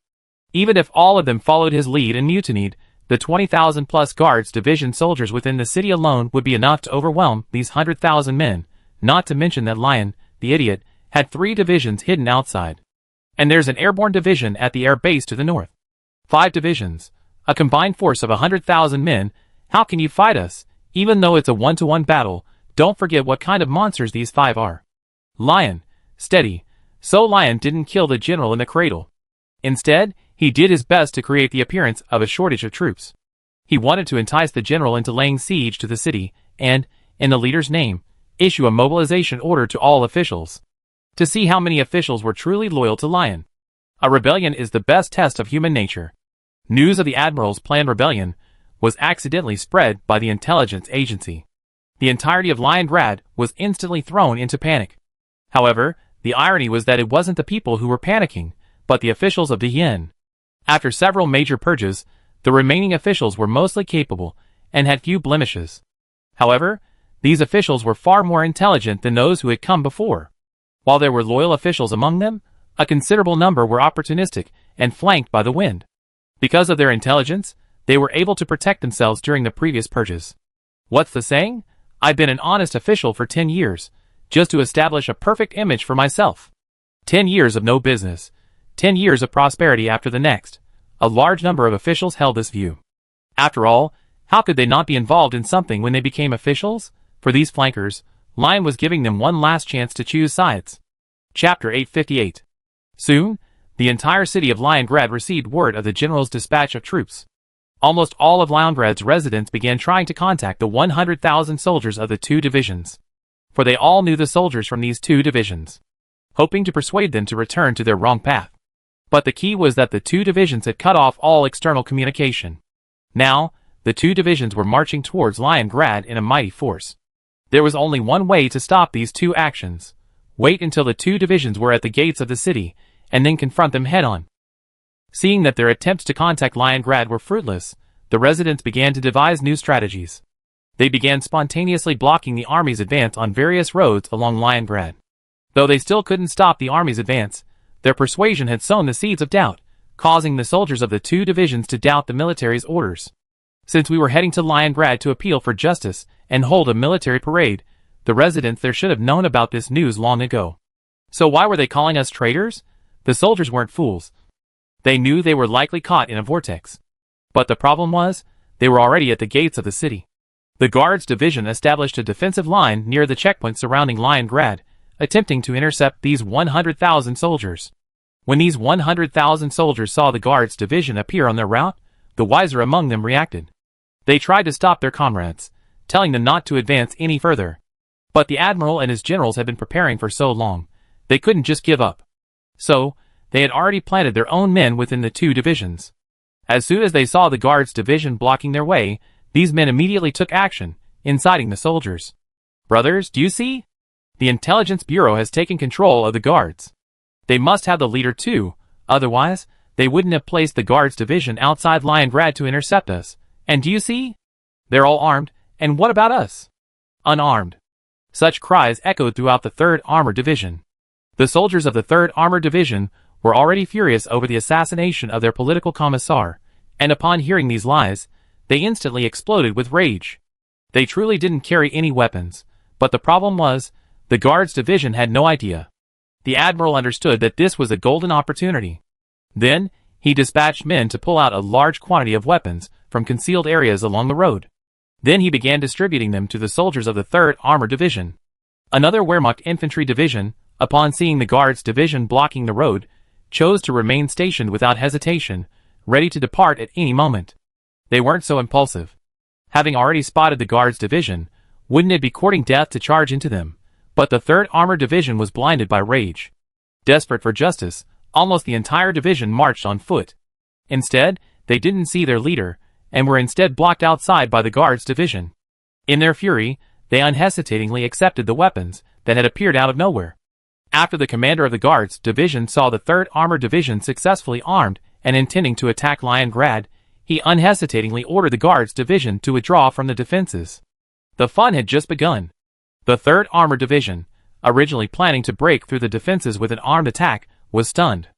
Even if all of them followed his lead and mutinied, the 20,000 plus Guards division soldiers within the city alone would be enough to overwhelm these 100,000 men, not to mention that Lion, the idiot, had 3 divisions hidden outside. And there's an airborne division at the air base to the north. 5 divisions, a combined force of 100,000 men. How can you fight us? Even though it's a 1-to-1 battle, don't forget what kind of monsters these 5 are. Lion, steady. So Lion didn't kill the general in the cradle. Instead, he did his best to create the appearance of a shortage of troops. He wanted to entice the general into laying siege to the city and, in the leader's name, issue a mobilization order to all officials. To see how many officials were truly loyal to Lion. A rebellion is the best test of human nature. News of the admiral's planned rebellion was accidentally spread by the intelligence agency. The entirety of Leningrad was instantly thrown into panic. However, the irony was that it wasn't the people who were panicking, but the officials of Diyen. After several major purges, the remaining officials were mostly capable and had few blemishes. However, these officials were far more intelligent than those who had come before. While there were loyal officials among them, a considerable number were opportunistic and flanked by the wind. Because of their intelligence, they were able to protect themselves during the previous purges. What's the saying? I've been an honest official for 10 years, just to establish a perfect image for myself. 10 years of no business. 10 years of prosperity after the next. A large number of officials held this view. After all, how could they not be involved in something when they became officials? For these flankers, Lion was giving them one last chance to choose sides. Chapter 858. Soon, the entire city of Leningrad received word of the general's dispatch of troops. Almost all of Leningrad's residents began trying to contact the 100,000 soldiers of the 2 divisions. For they all knew the soldiers from these 2 divisions, hoping to persuade them to return to their wrong path. But the key was that the 2 divisions had cut off all external communication. Now, the 2 divisions were marching towards Leningrad in a mighty force. There was only one way to stop these 2 actions. Wait until the 2 divisions were at the gates of the city, and then confront them head-on. Seeing that their attempts to contact Leningrad were fruitless, the residents began to devise new strategies. They began spontaneously blocking the army's advance on various roads along Leningrad. Though they still couldn't stop the army's advance, their persuasion had sown the seeds of doubt, causing the soldiers of the 2 divisions to doubt the military's orders. Since we were heading to Leningrad to appeal for justice and hold a military parade, the residents there should have known about this news long ago. So why were they calling us traitors? The soldiers weren't fools. They knew they were likely caught in a vortex. But the problem was, they were already at the gates of the city. The Guards division established a defensive line near the checkpoint surrounding Leningrad, attempting to intercept these 100,000 soldiers. When these 100,000 soldiers saw the Guards division appear on their route, the wiser among them reacted. They tried to stop their comrades, telling them not to advance any further. But the admiral and his generals had been preparing for so long, they couldn't just give up. So, they had already planted their own men within the 2 divisions. As soon as they saw the Guards division blocking their way, these men immediately took action, inciting the soldiers. Brothers, do you see? The Intelligence Bureau has taken control of the Guards. They must have the leader too, otherwise, they wouldn't have placed the Guards division outside Leningrad to intercept us. And do you see? They're all armed, and what about us? Unarmed. Such cries echoed throughout the 3rd Armored Division. The soldiers of the 3rd Armored Division were already furious over the assassination of their political commissar, and upon hearing these lies, they instantly exploded with rage. They truly didn't carry any weapons, but the problem was, the Guards division had no idea. The admiral understood that this was a golden opportunity. Then, he dispatched men to pull out a large quantity of weapons from concealed areas along the road. Then he began distributing them to the soldiers of the 3rd Armored Division. Another Wehrmacht infantry division, upon seeing the Guards division blocking the road, chose to remain stationed without hesitation, ready to depart at any moment. They weren't so impulsive. Having already spotted the Guards division, wouldn't it be courting death to charge into them? But the 3rd Armored Division was blinded by rage. Desperate for justice, almost the entire division marched on foot. Instead, they didn't see their leader, and were instead blocked outside by the Guards division. In their fury, they unhesitatingly accepted the weapons that had appeared out of nowhere. After the commander of the Guards Division saw the 3rd Armored Division successfully armed and intending to attack Leningrad, he unhesitatingly ordered the Guards Division to withdraw from the defenses. The fun had just begun. The 3rd Armored Division, originally planning to break through the defenses with an armed attack, was stunned.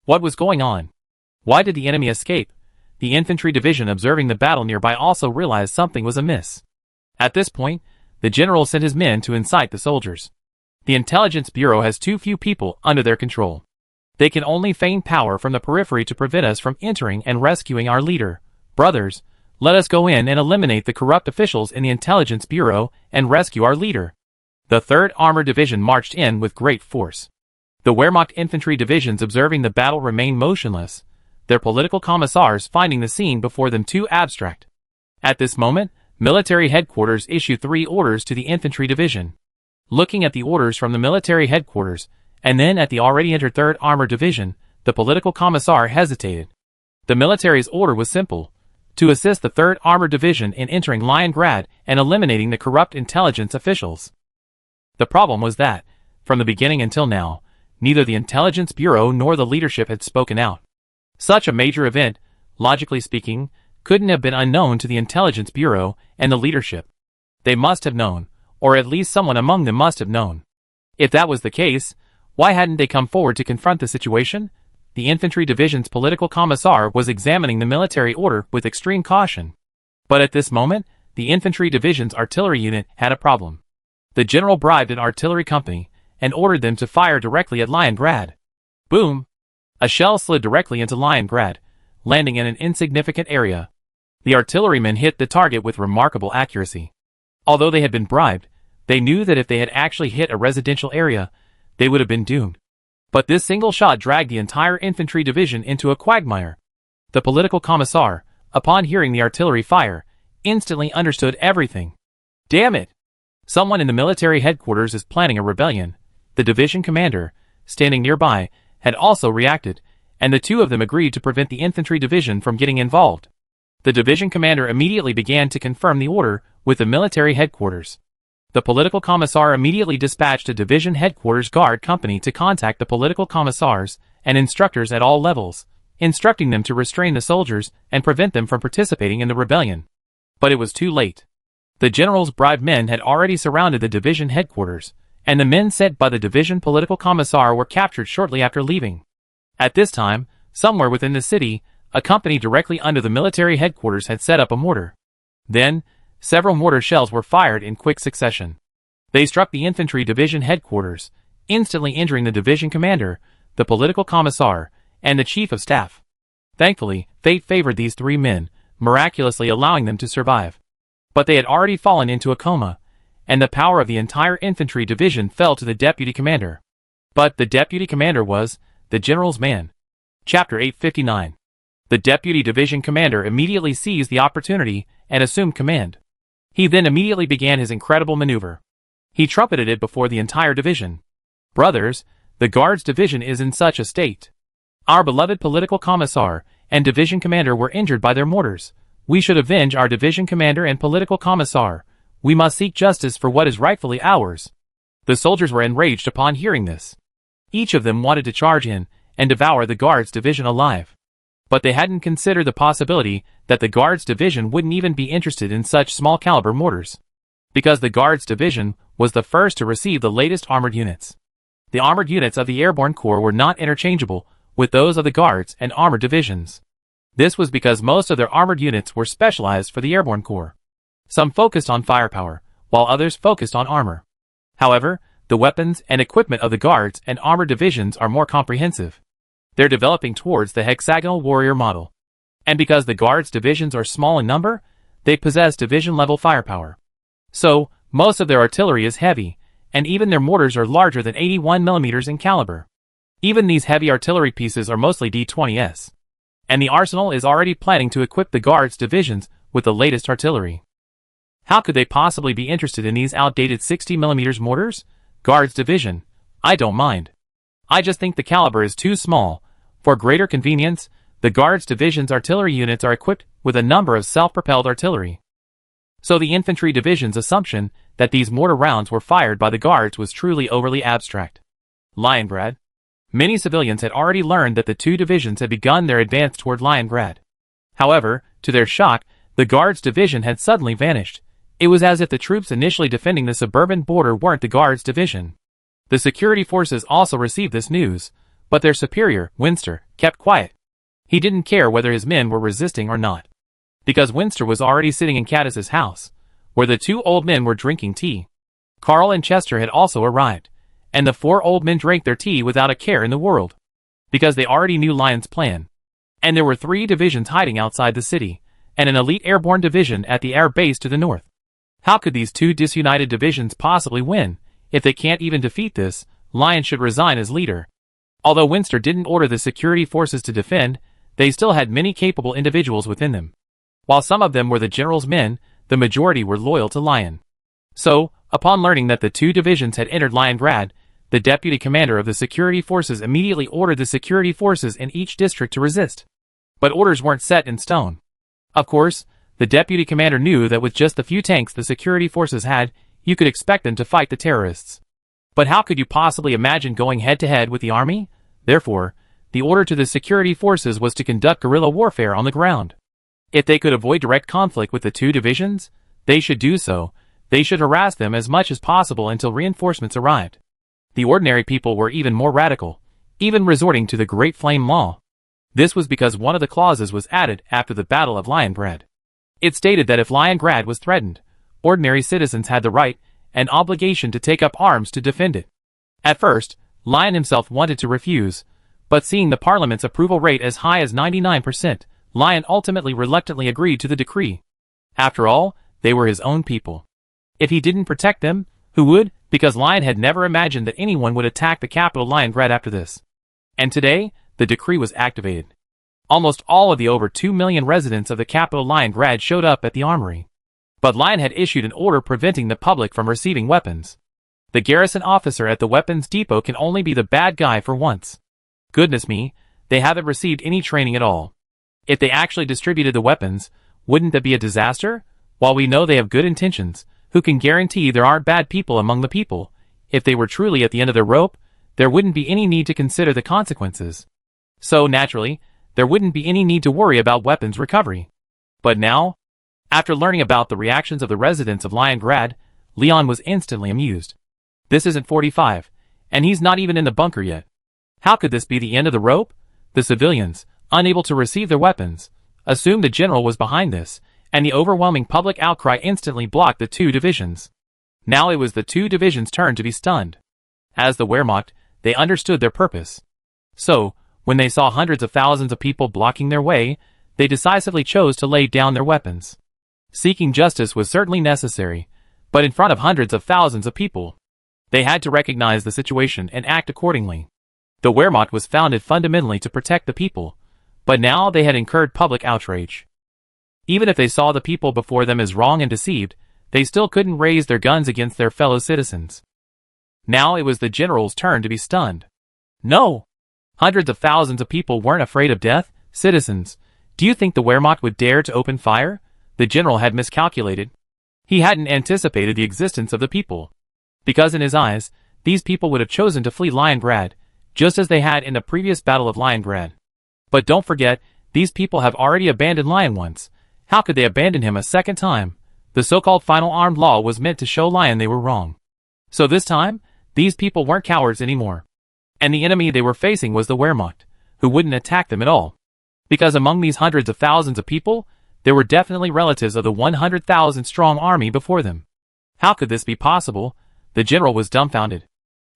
What was going on? Why did the enemy escape? The Infantry Division, observing the battle nearby, also realized something was amiss. At this point, the general sent his men to incite the soldiers. The Intelligence Bureau has too few people under their control. They can only feign power from the periphery to prevent us from entering and rescuing our leader. Brothers, let us go in and eliminate the corrupt officials in the Intelligence Bureau and rescue our leader. The 3rd Armored Division marched in with great force. The Wehrmacht infantry divisions, observing the battle, remained motionless, their political commissars finding the scene before them too abstract. At this moment, military headquarters issued 3 orders to the infantry division. Looking at the orders from the military headquarters, and then at the already entered 3rd Armored Division, the political commissar hesitated. The military's order was simple: to assist the 3rd Armored Division in entering Leningrad and eliminating the corrupt intelligence officials. The problem was that, from the beginning until now, neither the Intelligence Bureau nor the leadership had spoken out. Such a major event, logically speaking, couldn't have been unknown to the Intelligence Bureau and the leadership. They must have known, or at least someone among them must have known. If that was the case, why hadn't they come forward to confront the situation? The infantry division's political commissar was examining the military order with extreme caution. But at this moment, the infantry division's artillery unit had a problem. The general bribed an artillery company and ordered them to fire directly at Leningrad. Boom! A shell slid directly into Leningrad, landing in an insignificant area. The artillerymen hit the target with remarkable accuracy. Although they had been bribed, they knew that if they had actually hit a residential area, they would have been doomed. But this single shot dragged the entire infantry division into a quagmire. The political commissar, upon hearing the artillery fire, instantly understood everything. Damn it! Someone in the military headquarters is planning a rebellion. The division commander, standing nearby, had also reacted, and the two of them agreed to prevent the infantry division from getting involved. The division commander immediately began to confirm the order with the military headquarters. The political commissar immediately dispatched a division headquarters guard company to contact the political commissars and instructors at all levels, instructing them to restrain the soldiers and prevent them from participating in the rebellion. But it was too late. The general's bribed men had already surrounded the division headquarters, and the men sent by the division political commissar were captured shortly after leaving. At this time, somewhere within the city, a company directly under the military headquarters had set up a mortar. Then, several mortar shells were fired in quick succession. They struck the infantry division headquarters, instantly injuring the division commander, the political commissar, and the chief of staff. Thankfully, fate favored these 3 men, miraculously allowing them to survive. But they had already fallen into a coma, and the power of the entire infantry division fell to the deputy commander. But the deputy commander was the general's man. Chapter 859. The deputy division commander immediately seized the opportunity and assumed command. He then immediately began his incredible maneuver. He trumpeted it before the entire division. Brothers, the Guards division is in such a state. Our beloved political commissar and division commander were injured by their mortars. We should avenge our division commander and political commissar. We must seek justice for what is rightfully ours. The soldiers were enraged upon hearing this. Each of them wanted to charge in and devour the Guards division alive. But they hadn't considered the possibility that the Guards division wouldn't even be interested in such small caliber mortars. Because the Guards division was the first to receive the latest armored units. The armored units of the Airborne Corps were not interchangeable with those of the Guards and armored divisions. This was because most of their armored units were specialized for the Airborne Corps. Some focused on firepower, while others focused on armor. However, the weapons and equipment of the Guards and armored divisions are more comprehensive. They're developing towards the hexagonal warrior model. And because the Guards divisions are small in number, they possess division-level firepower. So, most of their artillery is heavy, and even their mortars are larger than 81 mm in caliber. Even these heavy artillery pieces are mostly D-20s. And the arsenal is already planning to equip the Guards divisions with the latest artillery. How could they possibly be interested in these outdated 60 mm mortars? Guards division, I don't mind. I just think the caliber is too small. For greater convenience, the Guards division's artillery units are equipped with a number of self-propelled artillery. So the infantry division's assumption that these mortar rounds were fired by the Guards was truly overly abstract. Leningrad. Many civilians had already learned that the two divisions had begun their advance toward Leningrad. However, to their shock, the Guards division had suddenly vanished. It was as if the troops initially defending the suburban border weren't the Guards division. The security forces also received this news, but their superior, Winster, kept quiet. He didn't care whether his men were resisting or not. Because Winster was already sitting in Caddis's house, where the two old men were drinking tea. Carl and Chester had also arrived, and the four old men drank their tea without a care in the world, because they already knew Lion's plan. And there were 3 divisions hiding outside the city, and an elite airborne division at the air base to the north. How could these two disunited divisions possibly win? If they can't even defeat this, Lion should resign as leader. Although Winster didn't order the security forces to defend, they still had many capable individuals within them. While some of them were the general's men, the majority were loyal to Lion. So, upon learning that the two divisions had entered Leningrad, the deputy commander of the security forces immediately ordered the security forces in each district to resist. But orders weren't set in stone. Of course, the deputy commander knew that with just the few tanks the security forces had, you could expect them to fight the terrorists. But how could you possibly imagine going head-to-head with the army? Therefore, the order to the security forces was to conduct guerrilla warfare on the ground. If they could avoid direct conflict with the two divisions, they should do so. They should harass them as much as possible until reinforcements arrived. The ordinary people were even more radical, even resorting to the Great Flame Law. This was because one of the clauses was added after the Battle of Leningrad. It stated that if Leningrad was threatened, ordinary citizens had the right and obligation to take up arms to defend it. At first, Lion himself wanted to refuse, but seeing the parliament's approval rate as high as 99%, Lion ultimately reluctantly agreed to the decree. After all, they were his own people. If he didn't protect them, who would? Because Lion had never imagined that anyone would attack the capital Leningrad after this. And today, the decree was activated. Almost all of the over 2 million residents of the capital Leningrad showed up at the armory. But Lion had issued an order preventing the public from receiving weapons. The garrison officer at the weapons depot can only be the bad guy for once. Goodness me, they haven't received any training at all. If they actually distributed the weapons, wouldn't that be a disaster? While we know they have good intentions, who can guarantee there aren't bad people among the people? If they were truly at the end of their rope, there wouldn't be any need to consider the consequences. So naturally, there wouldn't be any need to worry about weapons recovery. But now, after learning about the reactions of the residents of Leningrad, Leon was instantly amused. This isn't 45, and he's not even in the bunker yet. How could this be the end of the rope? The civilians, unable to receive their weapons, assumed the general was behind this, and the overwhelming public outcry instantly blocked the two divisions. Now it was the two divisions' turn to be stunned. As the Wehrmacht, they understood their purpose. So, when they saw hundreds of thousands of people blocking their way, they decisively chose to lay down their weapons. Seeking justice was certainly necessary, but in front of hundreds of thousands of people, they had to recognize the situation and act accordingly. The Wehrmacht was founded fundamentally to protect the people, but now they had incurred public outrage. Even if they saw the people before them as wrong and deceived, they still couldn't raise their guns against their fellow citizens. Now it was the general's turn to be stunned. No! Hundreds of thousands of people weren't afraid of death. Citizens, do you think the Wehrmacht would dare to open fire? The general had miscalculated. He hadn't anticipated the existence of the people. Because in his eyes, these people would have chosen to flee Leningrad, just as they had in the previous Battle of Leningrad. But don't forget, these people have already abandoned Lion once. How could they abandon him a second time? The so-called final armed law was meant to show Lion they were wrong. So this time, these people weren't cowards anymore. And the enemy they were facing was the Wehrmacht, who wouldn't attack them at all. Because among these hundreds of thousands of people, there were definitely relatives of the 100,000-strong army before them. How could this be possible? The general was dumbfounded.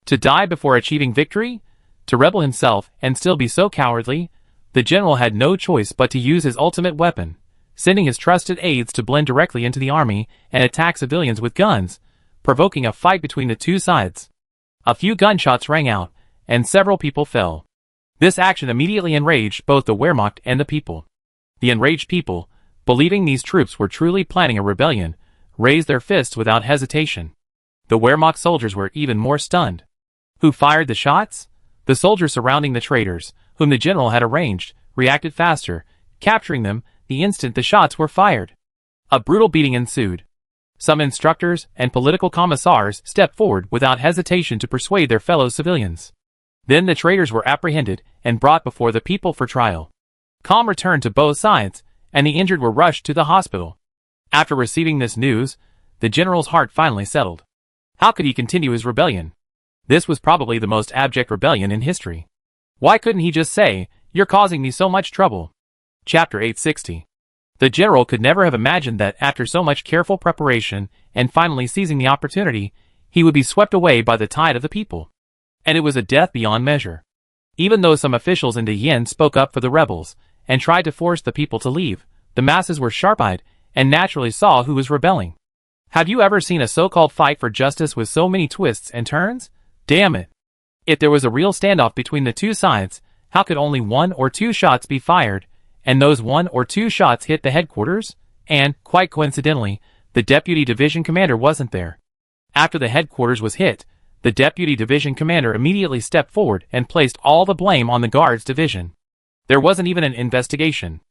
To die before achieving victory? To rebel himself and still be so cowardly? The general had no choice but to use his ultimate weapon, sending his trusted aides to blend directly into the army and attack civilians with guns, provoking a fight between the two sides. A few gunshots rang out, and several people fell. This action immediately enraged both the Wehrmacht and the people. The enraged people, believing these troops were truly planning a rebellion, raised their fists without hesitation. The Wehrmacht soldiers were even more stunned. Who fired the shots? The soldiers surrounding the traitors, whom the general had arranged, reacted faster, capturing them the instant the shots were fired. A brutal beating ensued. Some instructors and political commissars stepped forward without hesitation to persuade their fellow civilians. Then the traitors were apprehended and brought before the people for trial. Calm returned to both sides, and the injured were rushed to the hospital. After receiving this news, the general's heart finally settled. How could he continue his rebellion? This was probably the most abject rebellion in history. Why couldn't he just say, "You're causing me so much trouble"? Chapter 860. The general could never have imagined that after so much careful preparation and finally seizing the opportunity, he would be swept away by the tide of the people. And it was a death beyond measure. Even though some officials in Yin spoke up for the rebels and tried to force the people to leave, the masses were sharp-eyed and naturally saw who was rebelling. Have you ever seen a so-called fight for justice with so many twists and turns? Damn it. If there was a real standoff between the two sides, how could only 1 or 2 shots be fired, and those 1 or 2 shots hit the headquarters? And, quite coincidentally, the deputy division commander wasn't there. After the headquarters was hit, the deputy division commander immediately stepped forward and placed all the blame on the guards division. There wasn't even an investigation.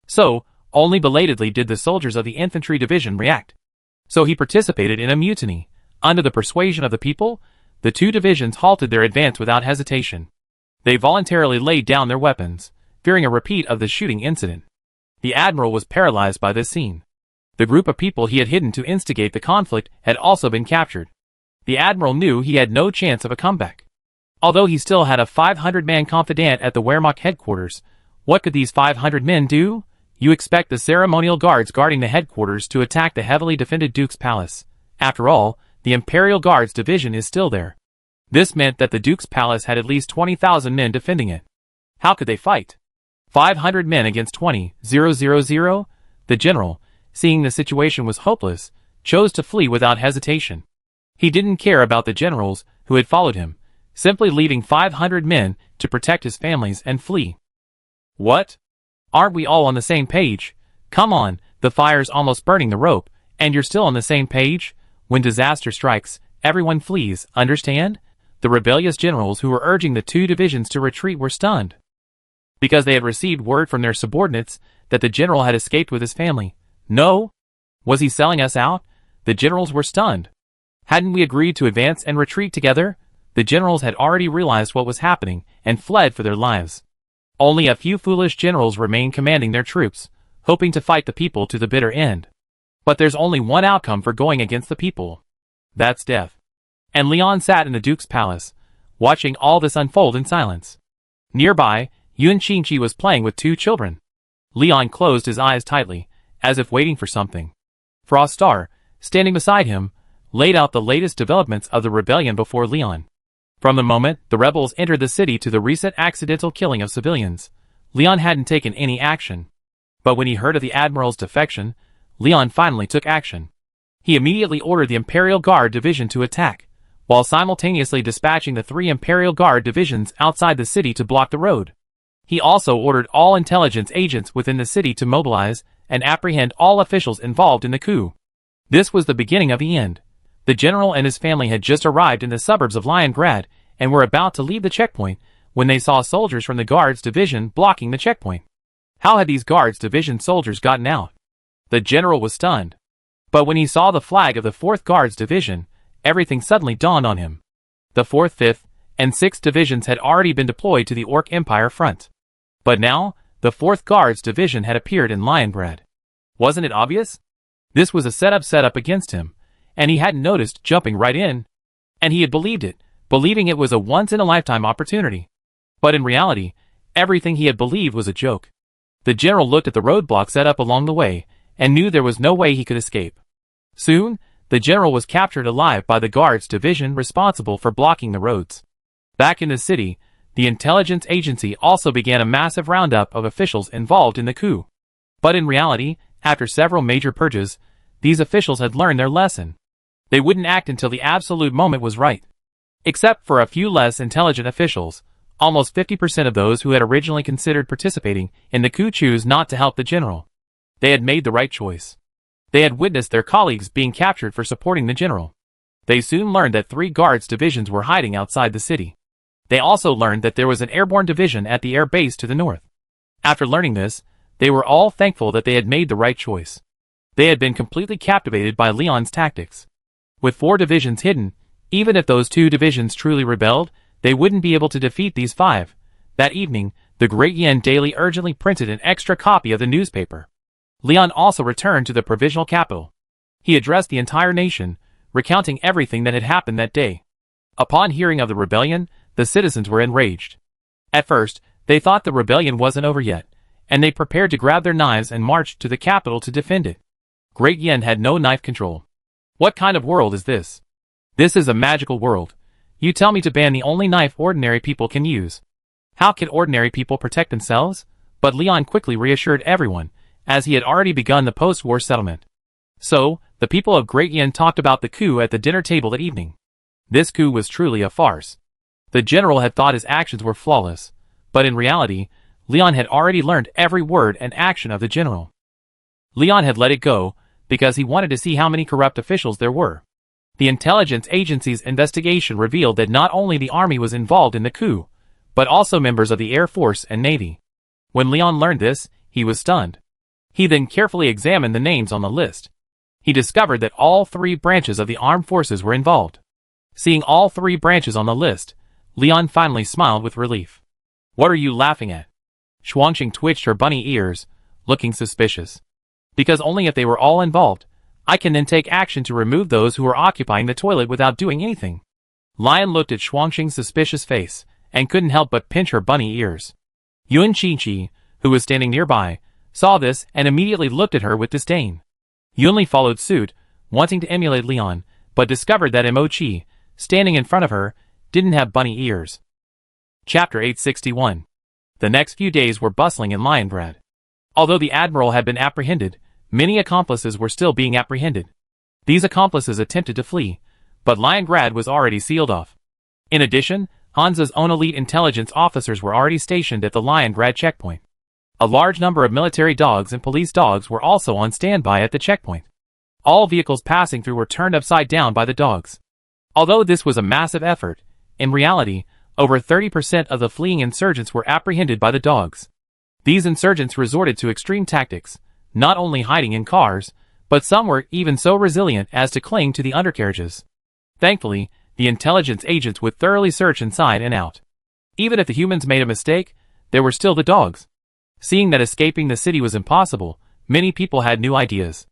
So, only belatedly did the soldiers of the infantry division react. So he participated in a mutiny. Under the persuasion of the people, the 2 divisions halted their advance without hesitation. They voluntarily laid down their weapons, fearing a repeat of the shooting incident. The admiral was paralyzed by this scene. The group of people he had hidden to instigate the conflict had also been captured. The admiral knew he had no chance of a comeback. Although he still had a 500-man confidant at the Wehrmacht headquarters, what could these 500 men do? You expect the ceremonial guards guarding the headquarters to attack the heavily defended Duke's palace. After all, the Imperial Guards division is still there. This meant that the Duke's palace had at least 20,000 men defending it. How could they fight? 500 men against 20,000? The general, seeing the situation was hopeless, chose to flee without hesitation. He didn't care about the generals who had followed him, simply leaving 500 men to protect his families and flee. What? Aren't we all on the same page? Come on, the fire's almost burning the rope, and you're still on the same page? When disaster strikes, everyone flees, understand? The rebellious generals who were urging the 2 divisions to retreat were stunned. Because they had received word from their subordinates that the general had escaped with his family. No? Was he selling us out? The generals were stunned. Hadn't we agreed to advance and retreat together? The generals had already realized what was happening and fled for their lives. Only a few foolish generals remained commanding their troops, hoping to fight the people to the bitter end. But there's only one outcome for going against the people. That's death. And Leon sat in the Duke's palace, watching all this unfold in silence. Nearby, Yun Qingqi was playing with 2 children. Leon closed his eyes tightly, as if waiting for something. Frostar, standing beside him, laid out the latest developments of the rebellion before Leon. From the moment the rebels entered the city to the recent accidental killing of civilians, Leon hadn't taken any action. But when he heard of the admiral's defection, Leon finally took action. He immediately ordered the Imperial Guard division to attack, while simultaneously dispatching the 3 Imperial Guard divisions outside the city to block the road. He also ordered all intelligence agents within the city to mobilize and apprehend all officials involved in the coup. This was the beginning of the end. The general and his family had just arrived in the suburbs of Leningrad and were about to leave the checkpoint when they saw soldiers from the Guards division blocking the checkpoint. How had these Guards division soldiers gotten out? The general was stunned. But when he saw the flag of the 4th Guards division, everything suddenly dawned on him. The 4th, 5th, and 6th divisions had already been deployed to the Orc Empire front. But now, the 4th Guards division had appeared in Leningrad. Wasn't it obvious? This was a setup against him, and he hadn't noticed, jumping right in. And he had believed it, believing it was a once-in-a-lifetime opportunity. But in reality, everything he had believed was a joke. The general looked at the roadblock set up along the way, and knew there was no way he could escape. Soon, the general was captured alive by the Guards division responsible for blocking the roads. Back in the city, the intelligence agency also began a massive roundup of officials involved in the coup. But in reality, after several major purges, these officials had learned their lesson. They wouldn't act until the absolute moment was right. Except for a few less intelligent officials, almost 50% of those who had originally considered participating in the coup chose not to help the general. They had made the right choice. They had witnessed their colleagues being captured for supporting the general. They soon learned that 3 Guards divisions were hiding outside the city. They also learned that there was an airborne division at the air base to the north. After learning this, they were all thankful that they had made the right choice. They had been completely captivated by Leon's tactics. With 4 divisions hidden, even if those 2 divisions truly rebelled, They wouldn't be able to defeat these 5. That evening, the Great Yin Daily urgently printed an extra copy of the newspaper. Leon also returned to the provisional capital. He addressed the entire nation, recounting everything that had happened that day. Upon hearing of the rebellion, the citizens were enraged. At first, they thought the rebellion wasn't over yet, and they prepared to grab their knives and march to the capital to defend it. Great Yin had no knife control. What kind of world is this? This is a magical world. You tell me to ban the only knife ordinary people can use. How can ordinary people protect themselves? But Leon quickly reassured everyone, as he had already begun the post-war settlement. So, the people of Great Yin talked about the coup at the dinner table that evening. This coup was truly a farce. The general had thought his actions were flawless, but in reality, Leon had already learned every word and action of the general. Leon had let it go, because he wanted to see how many corrupt officials there were. The intelligence agency's investigation revealed that not only the army was involved in the coup, but also members of the Air Force and Navy. When Leon learned this, he was stunned. He then carefully examined the names on the list. He discovered that all 3 branches of the armed forces were involved. Seeing all 3 branches on the list, Leon finally smiled with relief. What are you laughing at? Xuanqing twitched her bunny ears, looking suspicious. Because only if they were all involved, I can then take action to remove those who are occupying the toilet without doing anything. Lion looked at Xuanqing's suspicious face, and couldn't help but pinch her bunny ears. Yuan Qi, who was standing nearby, saw this and immediately looked at her with disdain. Yunli followed suit, wanting to emulate Leon, but discovered that Mo Qi, standing in front of her, didn't have bunny ears. Chapter 861. The next few days were bustling in Liongrad. Although the admiral had been apprehended, many accomplices were still being apprehended. These accomplices attempted to flee, but Liongrad was already sealed off. In addition, Hansa's own elite intelligence officers were already stationed at the Liongrad checkpoint. A large number of military dogs and police dogs were also on standby at the checkpoint. All vehicles passing through were turned upside down by the dogs. Although this was a massive effort, in reality, over 30% of the fleeing insurgents were apprehended by the dogs. These insurgents resorted to extreme tactics, not only hiding in cars, but some were even so resilient as to cling to the undercarriages. Thankfully, the intelligence agents would thoroughly search inside and out. Even if the humans made a mistake, there were still the dogs. Seeing that escaping the city was impossible, many people had new ideas.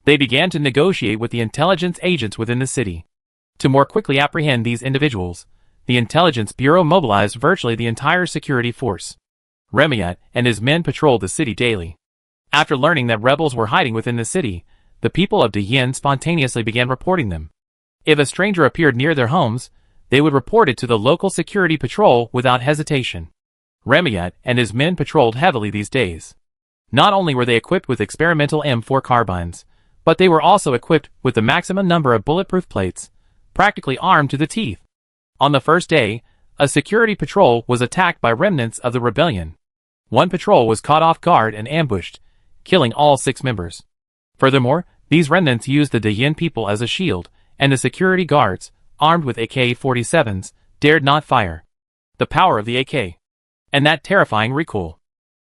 They began to negotiate with the intelligence agents within the city. To more quickly apprehend these individuals, the Intelligence Bureau mobilized virtually the entire security force. Remiat and his men patrolled the city daily. After learning that rebels were hiding within the city, the people of Diyin spontaneously began reporting them. If a stranger appeared near their homes, they would report it to the local security patrol without hesitation. Remiat and his men patrolled heavily these days. Not only were they equipped with experimental M4 carbines, but they were also equipped with the maximum number of bulletproof plates, practically armed to the teeth. On the first day, a security patrol was attacked by remnants of the rebellion. One patrol was caught off guard and ambushed, killing all 6 members. Furthermore, these remnants used the Diyin people as a shield, and the security guards, armed with AK-47s, dared not fire. The power of the AK. And that terrifying recoil.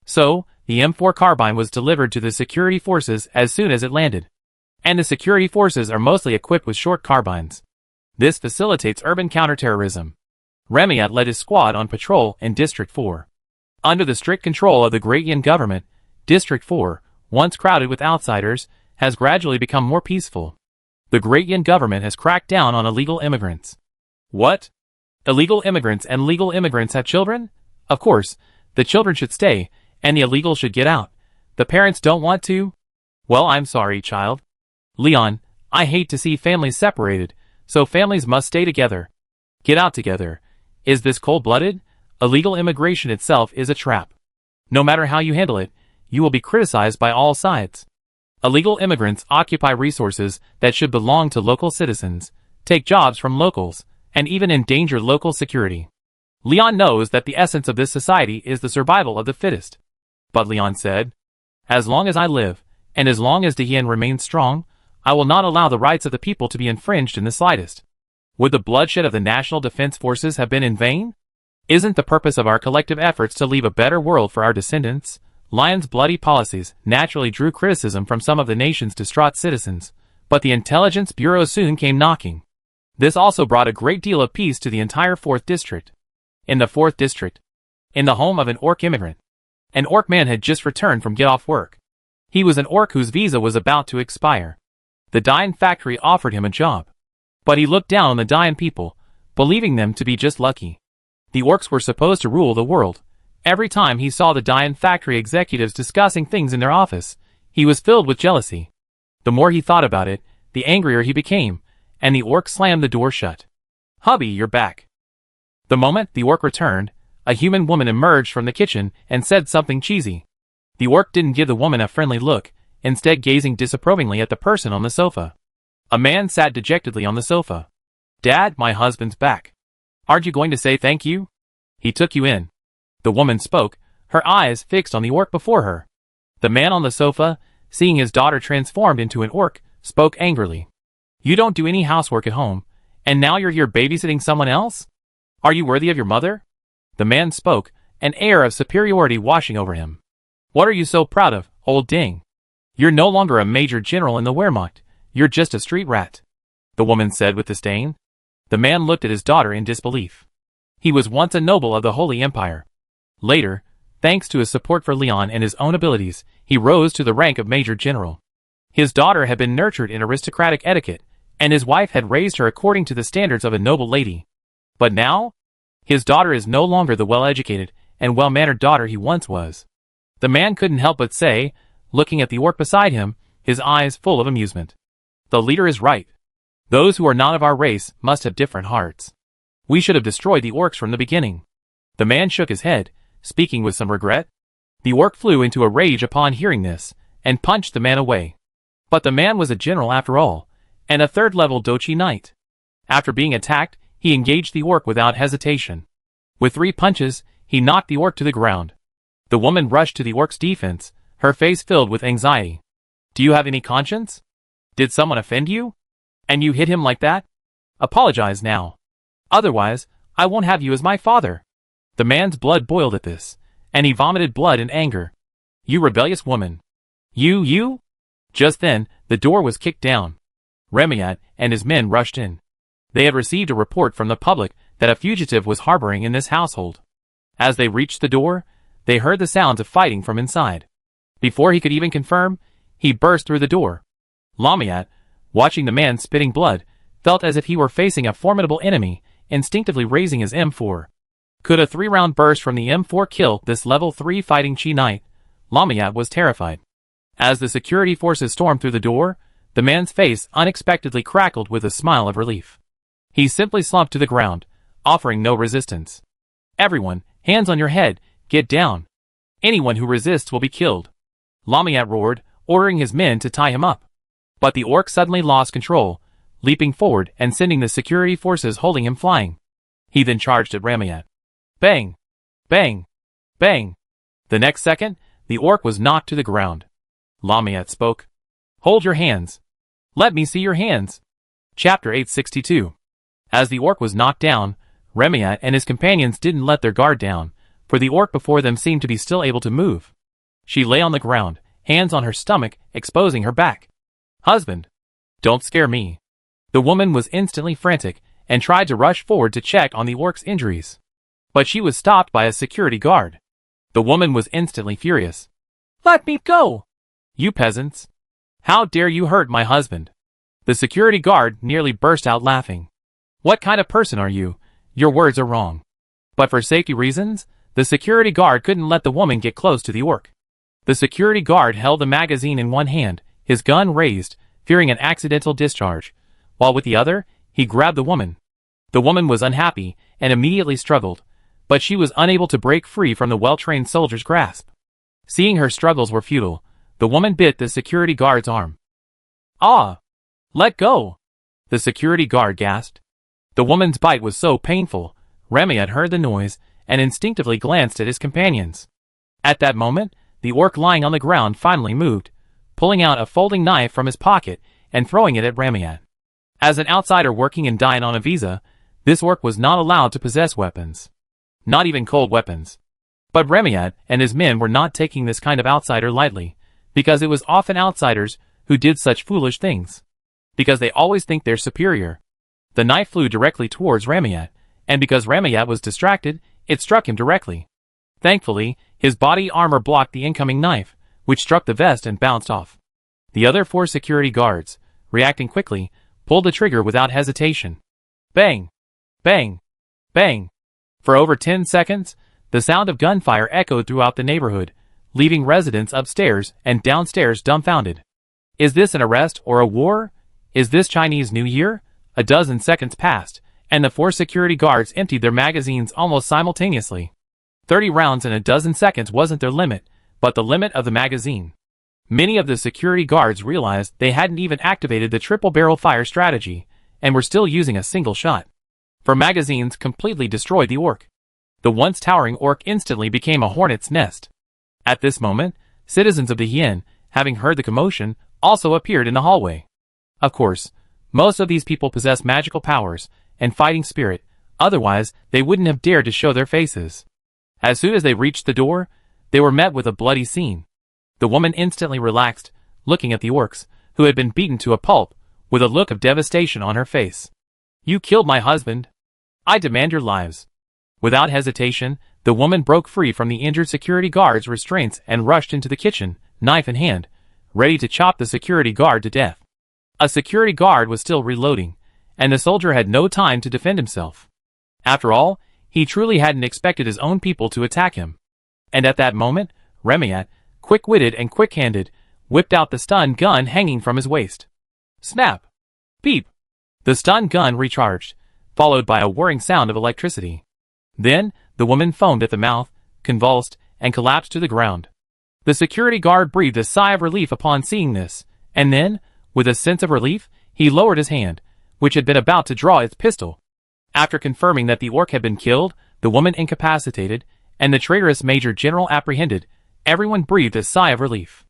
So, the M4 carbine was delivered to the security forces as soon as it landed. And the security forces are mostly equipped with short carbines. This facilitates urban counterterrorism. Remiat led his squad on patrol in District 4. Under the strict control of the Great Yin government, District 4, once crowded with outsiders, has gradually become more peaceful. The Great Yin government has cracked down on illegal immigrants. What? Illegal immigrants and legal immigrants have children? Of course, the children should stay, and the illegal should get out. The parents don't want to? Well, I'm sorry, child. Leon, I hate to see families separated, so families must stay together. Get out together. Is this cold-blooded? Illegal immigration itself is a trap. No matter how you handle it, you will be criticized by all sides. Illegal immigrants occupy resources that should belong to local citizens, take jobs from locals, and even endanger local security. Leon knows that the essence of this society is the survival of the fittest. But Leon said, as long as I live, and as long as Diyin remains strong, I will not allow the rights of the people to be infringed in the slightest. Would the bloodshed of the National Defense Forces have been in vain? Isn't the purpose of our collective efforts to leave a better world for our descendants? Lion's bloody policies naturally drew criticism from some of the nation's distraught citizens, but the Intelligence Bureau soon came knocking. This also brought a great deal of peace to the entire 4th District. in the 4th district, in the home of an orc immigrant. An orc man had just returned from get-off work. He was an orc whose visa was about to expire. The Dayan factory offered him a job. But he looked down on the Dayan people, believing them to be just lucky. The orcs were supposed to rule the world. Every time he saw the Dayan factory executives discussing things in their office, he was filled with jealousy. The more he thought about it, the angrier he became, and the orc slammed the door shut. "Hubby, you're back." The moment the orc returned, a human woman emerged from the kitchen and said something cheesy. The orc didn't give the woman a friendly look, instead gazing disapprovingly at the person on the sofa. A man sat dejectedly on the sofa. "Dad, my husband's back. Aren't you going to say thank you? He took you in." The woman spoke, her eyes fixed on the orc before her. The man on the sofa, seeing his daughter transformed into an orc, spoke angrily. "You don't do any housework at home, and now you're here babysitting someone else? Are you worthy of your mother?" The man spoke, an air of superiority washing over him. "What are you so proud of, old ding? You're no longer a major general in the Wehrmacht, you're just a street rat," the woman said with disdain. The man looked at his daughter in disbelief. He was once a noble of the Holy Empire. Later, thanks to his support for Leon and his own abilities, he rose to the rank of major general. His daughter had been nurtured in aristocratic etiquette, and his wife had raised her according to the standards of a noble lady. But now, his daughter is no longer the well-educated and well-mannered daughter he once was. The man couldn't help but say, looking at the orc beside him, his eyes full of amusement. "The leader is right. Those who are not of our race must have different hearts. We should have destroyed the orcs from the beginning." The man shook his head, speaking with some regret. The orc flew into a rage upon hearing this, and punched the man away. But the man was a general after all, and a third-level Dochi knight. After being attacked, he engaged the orc without hesitation. With 3 punches, he knocked the orc to the ground. The woman rushed to the orc's defense, her face filled with anxiety. "Do you have any conscience? Did someone offend you? And you hit him like that? Apologize now. Otherwise, I won't have you as my father." The man's blood boiled at this, and he vomited blood in anger. "You rebellious woman. You! Just then, the door was kicked down. Remiat and his men rushed in. They had received a report from the public that a fugitive was harboring in this household. As they reached the door, they heard the sounds of fighting from inside. Before he could even confirm, he burst through the door. Lamiat, watching the man spitting blood, felt as if he were facing a formidable enemy, instinctively raising his M4. Could a 3-round burst from the M4 kill this level 3 fighting Chi Knight? Lamiat was terrified. As the security forces stormed through the door, the man's face unexpectedly crackled with a smile of relief. He simply slumped to the ground, offering no resistance. "Everyone, hands on your head, get down. Anyone who resists will be killed," Lamiat roared, ordering his men to tie him up. But the orc suddenly lost control, leaping forward and sending the security forces holding him flying. He then charged at Ramiat. Bang! Bang! Bang! The next second, the orc was knocked to the ground. Lamiat spoke. "Hold your hands. Let me see your hands." Chapter 862. As the orc was knocked down, Remiat and his companions didn't let their guard down, for the orc before them seemed to be still able to move. She lay on the ground, hands on her stomach, exposing her back. "Husband! Don't scare me." The woman was instantly frantic, and tried to rush forward to check on the orc's injuries. But she was stopped by a security guard. The woman was instantly furious. "Let me go! You peasants! How dare you hurt my husband?" The security guard nearly burst out laughing. "What kind of person are you? Your words are wrong." But for safety reasons, the security guard couldn't let the woman get close to the orc. The security guard held the magazine in one hand, his gun raised, fearing an accidental discharge, while with the other, he grabbed the woman. The woman was unhappy and immediately struggled, but she was unable to break free from the well-trained soldier's grasp. Seeing her struggles were futile, the woman bit the security guard's arm. "Ah! Let go!" the security guard gasped. The woman's bite was so painful, Remiat heard the noise and instinctively glanced at his companions. At that moment, the orc lying on the ground finally moved, pulling out a folding knife from his pocket and throwing it at Remiat. As an outsider working in Dayan on a visa, this orc was not allowed to possess weapons. Not even cold weapons. But Remiat and his men were not taking this kind of outsider lightly, because it was often outsiders who did such foolish things. Because they always think they're superior. The knife flew directly towards Remiat, and because Remiat was distracted, It struck him directly. Thankfully, his body armor blocked the incoming knife, which struck the vest and bounced off. The other 4 security guards, reacting quickly, pulled the trigger without hesitation. Bang! Bang! Bang! For over 10 seconds, the sound of gunfire echoed throughout the neighborhood, leaving residents upstairs and downstairs dumbfounded. Is this an arrest or a war? Is this Chinese New Year? A dozen seconds passed, and the 4 security guards emptied their magazines almost simultaneously. 30 rounds in a dozen seconds wasn't their limit, but the limit of the magazine. Many of the security guards realized they hadn't even activated the triple-barrel fire strategy, and were still using a single shot. 4 magazines completely destroyed the orc. The once towering orc instantly became a hornet's nest. At this moment, citizens of the Yin, having heard the commotion, also appeared in the hallway. Of course, most of these people possess magical powers and fighting spirit, otherwise they wouldn't have dared to show their faces. As soon as they reached the door, they were met with a bloody scene. The woman instantly relaxed, looking at the orcs, who had been beaten to a pulp, with a look of devastation on her face. You killed my husband. I demand your lives. Without hesitation, the woman broke free from the injured security guard's restraints and rushed into the kitchen, knife in hand, ready to chop the security guard to death. A security guard was still reloading, and the soldier had no time to defend himself. After all, he truly hadn't expected his own people to attack him. And at that moment, Remiat, quick-witted and quick-handed, whipped out the stun gun hanging from his waist. Snap! Beep! The stun gun recharged, followed by a whirring sound of electricity. Then, the woman foamed at the mouth, convulsed, and collapsed to the ground. The security guard breathed a sigh of relief upon seeing this, and then, with a sense of relief, he lowered his hand, which had been about to draw its pistol. After confirming that the orc had been killed, the woman incapacitated, and the traitorous Major General apprehended, everyone breathed a sigh of relief.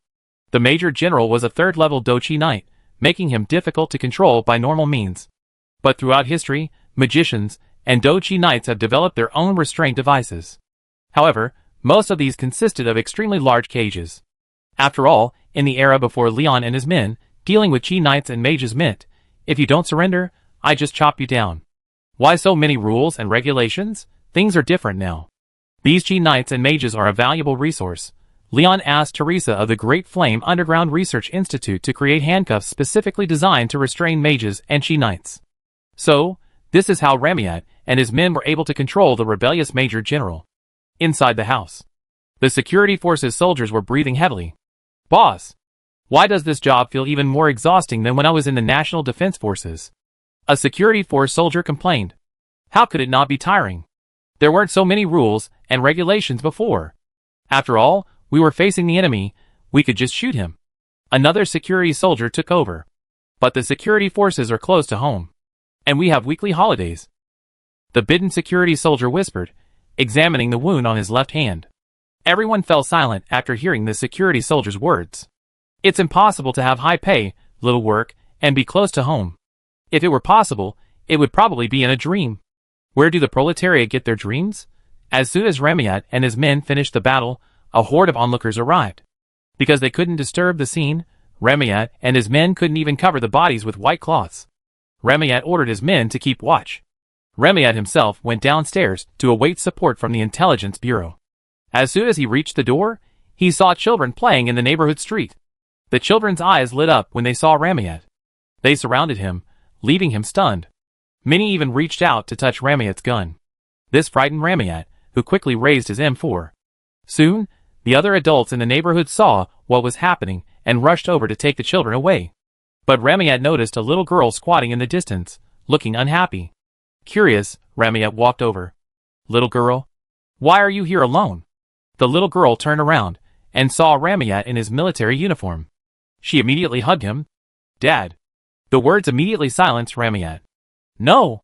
The Major General was a 3rd-level Dochi Knight, making him difficult to control by normal means. But throughout history, magicians and Dochi Knights have developed their own restraint devices. However, most of these consisted of extremely large cages. After all, in the era before Leon and his men, dealing with Chi Knights and mages meant, if you don't surrender, I just chop you down. Why so many rules and regulations? Things are different now. These Chi Knights and mages are a valuable resource. Leon asked Teresa of the Great Flame Underground Research Institute to create handcuffs specifically designed to restrain mages and Chi Knights. So, this is how Remiat and his men were able to control the rebellious Major General. Inside the house, the security forces soldiers were breathing heavily. Boss, why does this job feel even more exhausting than when I was in the National Defense Forces? A security force soldier complained. How could it not be tiring? There weren't so many rules and regulations before. After all, we were facing the enemy, we could just shoot him. Another security soldier took over. But the security forces are close to home. And we have weekly holidays. The bidden security soldier whispered, examining the wound on his left hand. Everyone fell silent after hearing the security soldier's words. It's impossible to have high pay, little work, and be close to home. If it were possible, it would probably be in a dream. Where do the proletariat get their dreams? As soon as Remiat and his men finished the battle, a horde of onlookers arrived. Because they couldn't disturb the scene, Remiat and his men couldn't even cover the bodies with white cloths. Remiat ordered his men to keep watch. Remiat himself went downstairs to await support from the Intelligence Bureau. As soon as he reached the door, he saw children playing in the neighborhood street. The children's eyes lit up when they saw Remiat. They surrounded him, leaving him stunned. Many even reached out to touch Remiat's gun. This frightened Remiat, who quickly raised his M4. Soon, the other adults in the neighborhood saw what was happening and rushed over to take the children away. But Remiat noticed a little girl squatting in the distance, looking unhappy. Curious, Remiat walked over. Little girl, why are you here alone? The little girl turned around and saw Remiat in his military uniform. She immediately hugged him. Dad. The words immediately silenced Remiat. No!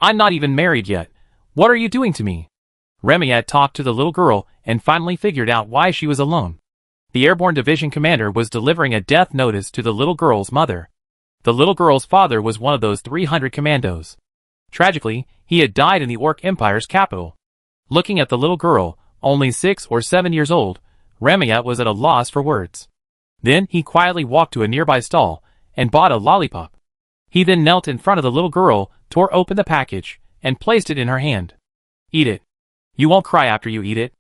I'm not even married yet. What are you doing to me? Remiat talked to the little girl and finally figured out why she was alone. The Airborne Division commander was delivering a death notice to the little girl's mother. The little girl's father was one of those 300 commandos. Tragically, he had died in the Orc Empire's capital. Looking at the little girl, only 6 or 7 years old, Remiat was at a loss for words. Then he quietly walked to a nearby stall and bought a lollipop. He then knelt in front of the little girl, tore open the package, and placed it in her hand. Eat it. You won't cry after you eat it.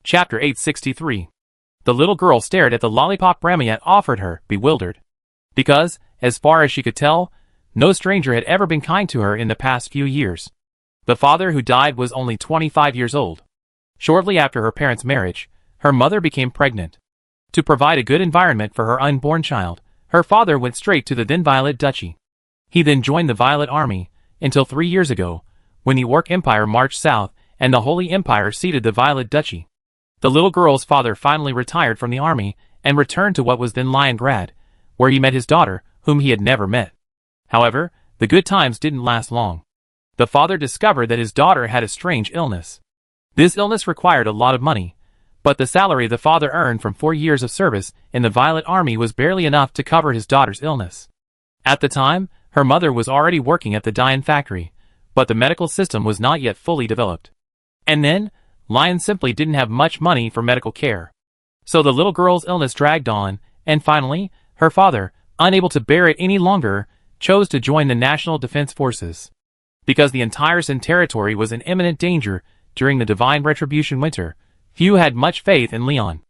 Chapter 863. The little girl stared at the lollipop Ramyet offered her, bewildered. Because, as far as she could tell, no stranger had ever been kind to her in the past few years. The father who died was only 25 years old. Shortly after her parents' marriage, her mother became pregnant. To provide a good environment for her unborn child, her father went straight to the then Violet Duchy. He then joined the Violet Army, until 3 years ago, when the Orc Empire marched south and the Holy Empire ceded the Violet Duchy. The little girl's father finally retired from the army and returned to what was then Liongrad, where he met his daughter, whom he had never met. However, the good times didn't last long. The father discovered that his daughter had a strange illness. This illness required a lot of money, but the salary the father earned from 4 years of service in the Violet Army was barely enough to cover his daughter's illness. At the time, her mother was already working at the Dian factory, but the medical system was not yet fully developed. And then, Lion simply didn't have much money for medical care. So the little girl's illness dragged on, and finally, her father, unable to bear it any longer, chose to join the National Defense Forces. Because the entire Sin territory was in imminent danger during the Divine Retribution winter, few had much faith in Leon.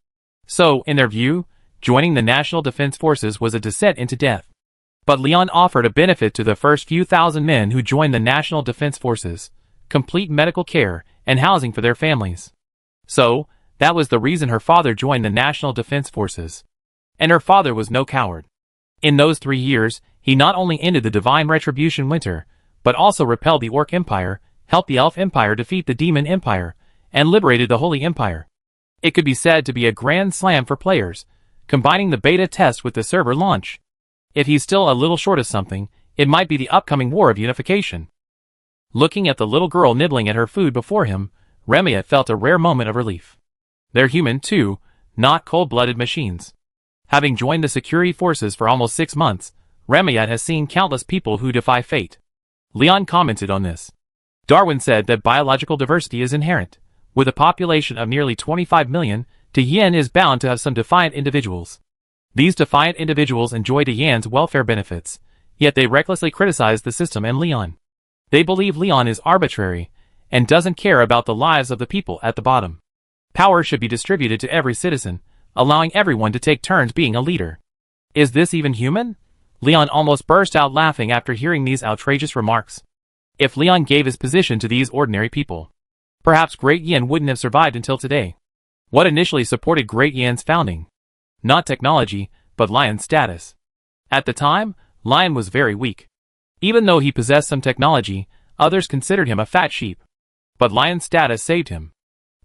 So, in their view, joining the National Defense Forces was a descent into death. But Leon offered a benefit to the first few thousand men who joined the National Defense Forces: complete medical care and housing for their families. So, that was the reason her father joined the National Defense Forces. And her father was no coward. In those 3 years, he not only ended the Divine Retribution winter, but also repelled the Orc Empire, helped the Elf Empire defeat the Demon Empire, and liberated the Holy Empire. It could be said to be a grand slam for players, combining the beta test with the server launch. If he's still a little short of something, it might be the upcoming War of Unification. Looking at the little girl nibbling at her food before him, Ramyet felt a rare moment of relief. They're human too, not cold-blooded machines. Having joined the security forces for almost 6 months, Ramyet has seen countless people who defy fate. Leon commented on this. Darwin said that biological diversity is inherent. With a population of nearly 25 million, Tian is bound to have some defiant individuals. These defiant individuals enjoy Tian's welfare benefits, yet they recklessly criticize the system and Leon. They believe Leon is arbitrary, and doesn't care about the lives of the people at the bottom. Power should be distributed to every citizen, allowing everyone to take turns being a leader. Is this even human? Leon almost burst out laughing after hearing these outrageous remarks. If Leon gave his position to these ordinary people, perhaps Great Yin wouldn't have survived until today. What initially supported Great Yin's founding? Not technology, but Lion's status. At the time, Lion was very weak. Even though he possessed some technology, others considered him a fat sheep. But Lion's status saved him.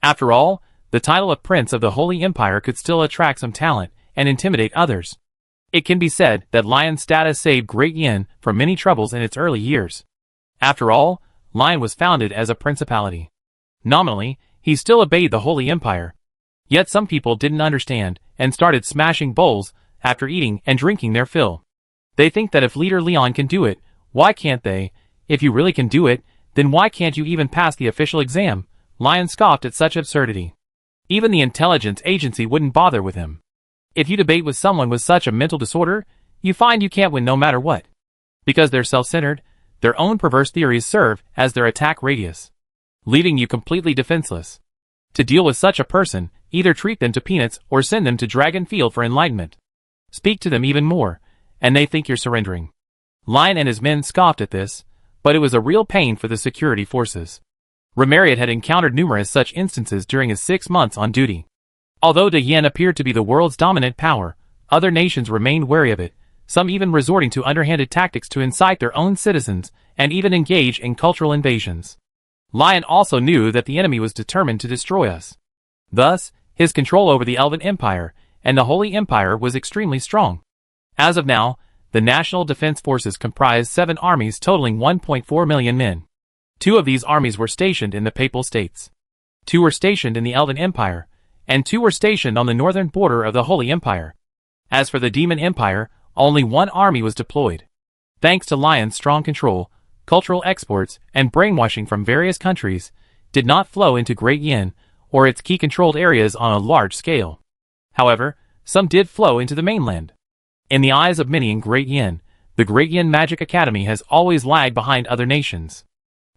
After all, the title of Prince of the Holy Empire could still attract some talent and intimidate others. It can be said that Lion's status saved Great Yin from many troubles in its early years. After all, Lion was founded as a principality. Nominally, he still obeyed the Holy Empire. Yet some people didn't understand and started smashing bowls after eating and drinking their fill. They think that if leader Leon can do it, why can't they? If you really can do it, then why can't you even pass the official exam? Lion scoffed at such absurdity. Even the intelligence agency wouldn't bother with him. If you debate with someone with such a mental disorder, you find you can't win no matter what. Because they're self-centered, their own perverse theories serve as their attack radius, leaving you completely defenseless. To deal with such a person, either treat them to peanuts or send them to Dragon Field for enlightenment. Speak to them even more, and they think you're surrendering. Lion and his men scoffed at this, but it was a real pain for the security forces. Ramyet had encountered numerous such instances during his 6 months on duty. Although Tian appeared to be the world's dominant power, other nations remained wary of it, some even resorting to underhanded tactics to incite their own citizens and even engage in cultural invasions. Lion also knew that the enemy was determined to destroy us. Thus, his control over the Elven Empire and the Holy Empire was extremely strong. As of now, the National Defense Forces comprised 7 armies totaling 1.4 million men. 2 of these armies were stationed in the Papal States. 2 were stationed in the Elven Empire, and 2 were stationed on the northern border of the Holy Empire. As for the Demon Empire, only 1 army was deployed. Thanks to Lion's strong control, cultural exports and brainwashing from various countries did not flow into Great Yin or its key controlled areas on a large scale. However, some did flow into the mainland. In the eyes of many in Great Yin, the Great Yin Magic Academy has always lagged behind other nations.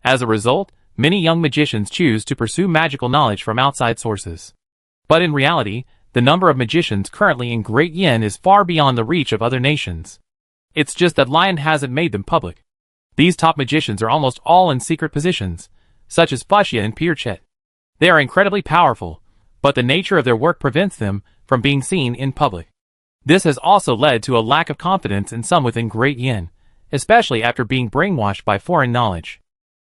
As a result, many young magicians choose to pursue magical knowledge from outside sources. But in reality, the number of magicians currently in Great Yin is far beyond the reach of other nations. It's just that Lion hasn't made them public. These top magicians are almost all in secret positions, such as Fuxia and Pierchet. They are incredibly powerful, but the nature of their work prevents them from being seen in public. This has also led to a lack of confidence in some within Great Yin, especially after being brainwashed by foreign knowledge.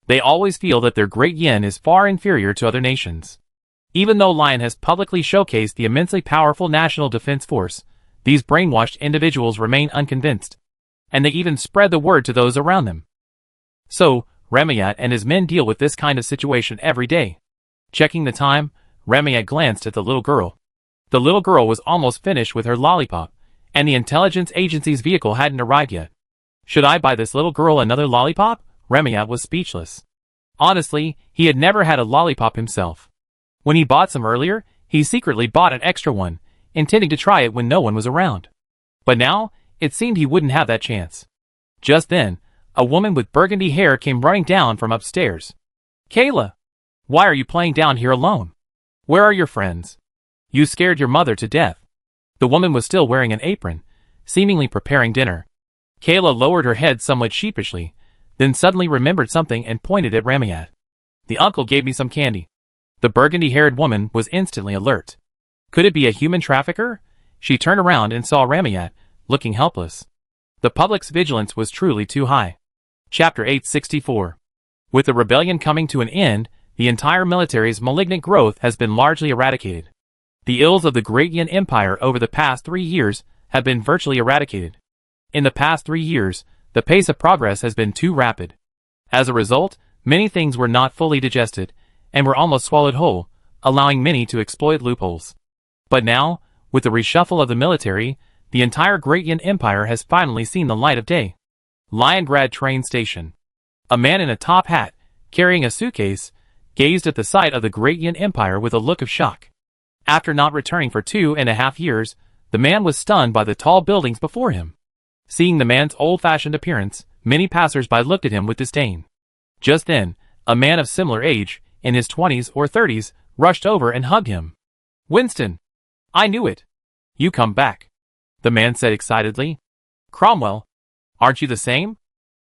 They always feel that their Great Yin is far inferior to other nations. Even though Lion has publicly showcased the immensely powerful National Defense Force, these brainwashed individuals remain unconvinced, and they even spread the word to those around them. So, Remayat and his men deal with this kind of situation every day. Checking the time, Remayat glanced at the little girl. The little girl was almost finished with her lollipop, and the intelligence agency's vehicle hadn't arrived yet. Should I buy this little girl another lollipop? Remayat was speechless. Honestly, he had never had a lollipop himself. When he bought some earlier, he secretly bought an extra one, intending to try it when no one was around. But now, it seemed he wouldn't have that chance. Just then, a woman with burgundy hair came running down from upstairs. Kayla! Why are you playing down here alone? Where are your friends? You scared your mother to death. The woman was still wearing an apron, seemingly preparing dinner. Kayla lowered her head somewhat sheepishly, then suddenly remembered something and pointed at Remayat. The uncle gave me some candy. The burgundy-haired woman was instantly alert. Could it be a human trafficker? She turned around and saw Remayat, looking helpless. The public's vigilance was truly too high. Chapter 864. With the rebellion coming to an end, the entire military's malignant growth has been largely eradicated. The ills of the Great Yin Empire over the past 3 years have been virtually eradicated. In the past 3 years, the pace of progress has been too rapid. As a result, many things were not fully digested, and were almost swallowed whole, allowing many to exploit loopholes. But now, with the reshuffle of the military, the entire Great Yin Empire has finally seen the light of day. Liongrad train station. A man in a top hat, carrying a suitcase, gazed at the sight of the Great Yin Empire with a look of shock. After not returning for 2.5 years, the man was stunned by the tall buildings before him. Seeing the man's old-fashioned appearance, many passers-by looked at him with disdain. Just then, a man of similar age, in his 20s or 30s, rushed over and hugged him. Winston! I knew it! You come back! The man said excitedly. Cromwell! Aren't you the same?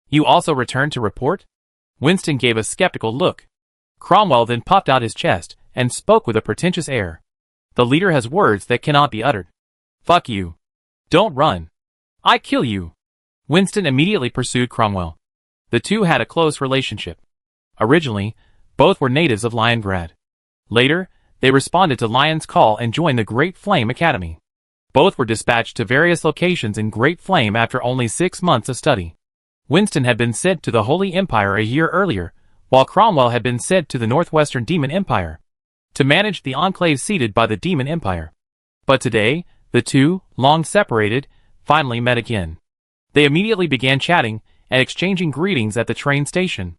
You also returned to report? Winston gave a skeptical look. Cromwell then puffed out his chest, and spoke with a pretentious air. The leader has words that cannot be uttered. Fuck you. Don't run. I kill you. Winston immediately pursued Cromwell. The two had a close relationship. Originally, both were natives of Liongrad. Later, they responded to Lion's call and joined the Great Flame Academy. Both were dispatched to various locations in Great Flame after only 6 months of study. Winston had been sent to the Holy Empire a year earlier, while Cromwell had been sent to the Northwestern Demon Empire to manage the enclave ceded by the Demon Empire. But today, the two, long separated, finally met again. They immediately began chatting and exchanging greetings at the train station.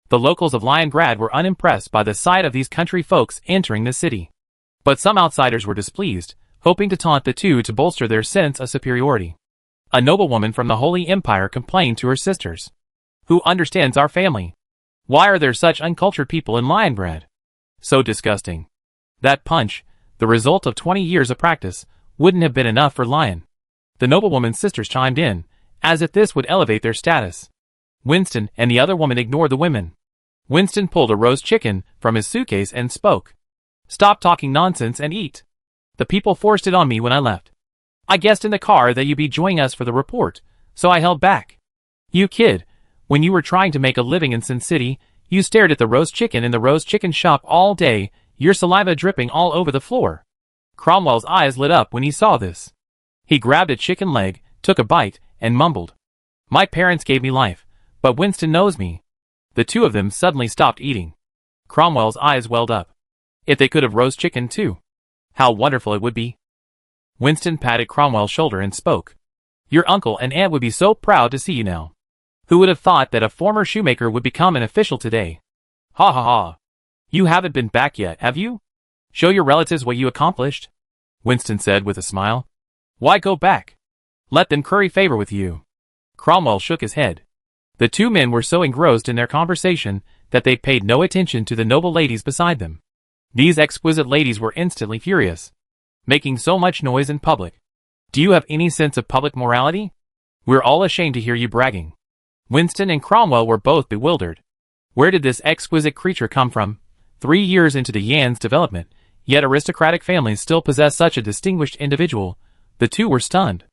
The locals of Liongrad were unimpressed by the sight of these country folks entering the city. But some outsiders were displeased, hoping to taunt the two to bolster their sense of superiority. A noblewoman from the Holy Empire complained to her sisters. Who understands our family? Why are there such uncultured people in Liongrad? So disgusting. That punch, the result of 20 years of practice, wouldn't have been enough for Lion. The noblewoman's sisters chimed in, as if this would elevate their status. Winston and the other woman ignored the women. Winston pulled a roast chicken from his suitcase and spoke. Stop talking nonsense and eat. The people forced it on me when I left. I guessed in the car that you'd be joining us for the report, so I held back. You kid, when you were trying to make a living in Sin City, you stared at the roast chicken in the roast chicken shop all day, your saliva dripping all over the floor. Cromwell's eyes lit up when he saw this. He grabbed a chicken leg, took a bite, and mumbled. My parents gave me life, but Winston knows me. The two of them suddenly stopped eating. Cromwell's eyes welled up. If they could have roast chicken too. How wonderful it would be. Winston patted Cromwell's shoulder and spoke. Your uncle and aunt would be so proud to see you now. Who would have thought that a former shoemaker would become an official today? Ha ha ha. You haven't been back yet, have you? Show your relatives what you accomplished, Winston said with a smile. Why go back? Let them curry favor with you. Cromwell shook his head. The two men were so engrossed in their conversation that they paid no attention to the noble ladies beside them. These exquisite ladies were instantly furious. Making so much noise in public. Do you have any sense of public morality? We're all ashamed to hear you bragging. Winston and Cromwell were both bewildered. Where did this exquisite creature come from? 3 years into the Yan's development, yet aristocratic families still possess such a distinguished individual. The two were stunned.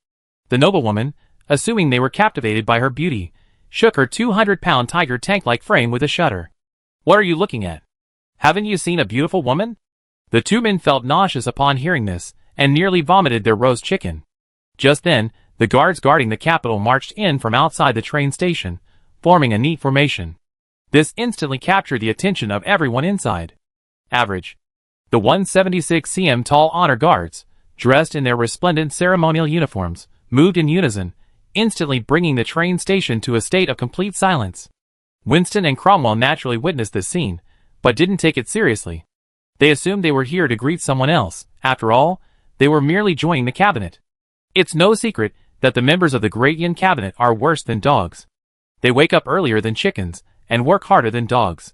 The noblewoman, assuming they were captivated by her beauty, shook her 200-pound tiger tank-like frame with a shudder. What are you looking at? Haven't you seen a beautiful woman? The two men felt nauseous upon hearing this, and nearly vomited their roast chicken. Just then, the guards guarding the capital marched in from outside the train station, forming a neat formation. This instantly captured the attention of everyone inside. Average. The 176 cm tall honor guards, dressed in their resplendent ceremonial uniforms, moved in unison, instantly bringing the train station to a state of complete silence. Winston and Cromwell naturally witnessed this scene, but didn't take it seriously. They assumed they were here to greet someone else. After all, they were merely joining the cabinet. It's no secret that the members of the Great Yan cabinet are worse than dogs. They wake up earlier than chickens, and work harder than dogs.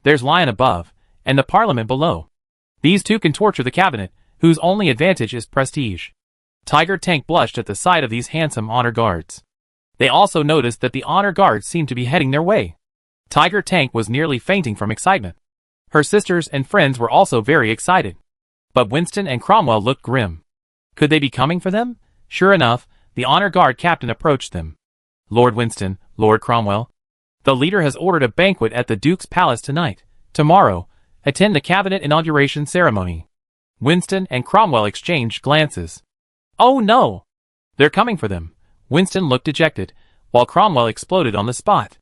There's lion above, and the parliament below. These two can torture the cabinet, whose only advantage is prestige. Tiger Tank blushed at the sight of these handsome honor guards. They also noticed that the honor guards seemed to be heading their way. Tiger Tank was nearly fainting from excitement. Her sisters and friends were also very excited. But Winston and Cromwell looked grim. Could they be coming for them? Sure enough, the honor guard captain approached them. Lord Winston, Lord Cromwell. The leader has ordered a banquet at the Duke's palace tonight. Tomorrow, attend the cabinet inauguration ceremony. Winston and Cromwell exchanged glances. Oh no! They're coming for them. Winston looked dejected, while Cromwell exploded on the spot.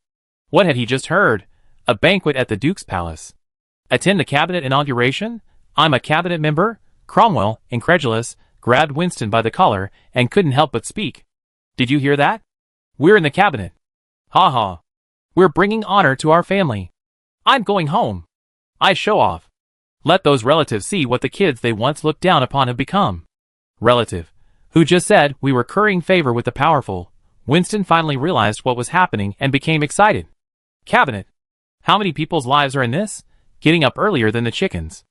What had he just heard? A banquet at the Duke's palace. Attend the cabinet inauguration? I'm a cabinet member? Cromwell, incredulous, grabbed Winston by the collar and couldn't help but speak. Did you hear that? We're in the cabinet. Ha ha. We're bringing honor to our family. I'm going home. I show off. Let those relatives see what the kids they once looked down upon have become. Relative, who just said we were currying favor with the powerful. Winston finally realized what was happening and became excited. Cabinet. How many people's lives are in this? Getting up earlier than the chickens.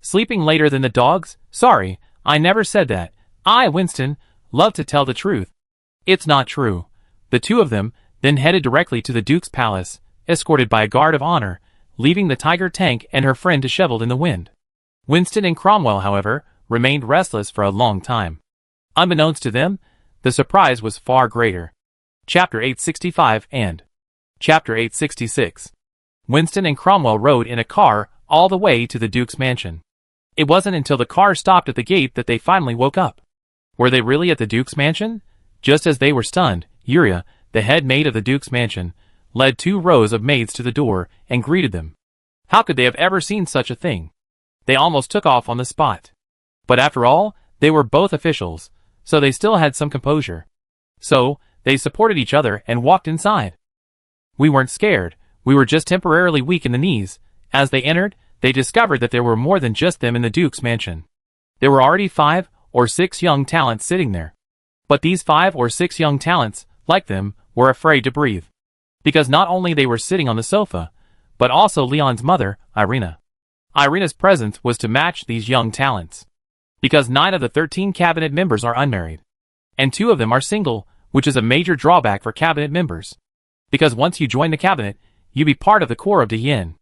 Sleeping later than the dogs? Sorry, I never said that. I, Winston, love to tell the truth. It's not true. The two of them then headed directly to the Duke's palace, escorted by a guard of honor, leaving the Tiger Tank and her friend disheveled in the wind. Winston and Cromwell, however, remained restless for a long time. Unbeknownst to them, the surprise was far greater. Chapter 865 and Chapter 866. Winston and Cromwell rode in a car all the way to the Duke's mansion. It wasn't until the car stopped at the gate that they finally woke up. Were they really at the Duke's mansion? Just as they were stunned, Uriah, the head maid of the Duke's mansion, led 2 rows of maids to the door and greeted them. How could they have ever seen such a thing? They almost took off on the spot. But after all, they were both officials, so they still had some composure. So, they supported each other and walked inside. We weren't scared, we were just temporarily weak in the knees. As they entered, they discovered that there were more than just them in the Duke's mansion. There were already 5 or 6 young talents sitting there. But these 5 or 6 young talents, like them, were afraid to breathe. Because not only they were sitting on the sofa, but also Leon's mother, Irina. Irina's presence was to match these young talents. Because 9 of the 13 cabinet members are unmarried. And 2 of them are single, which is a major drawback for cabinet members. Because once you join the cabinet, you be part of the core of the Yin.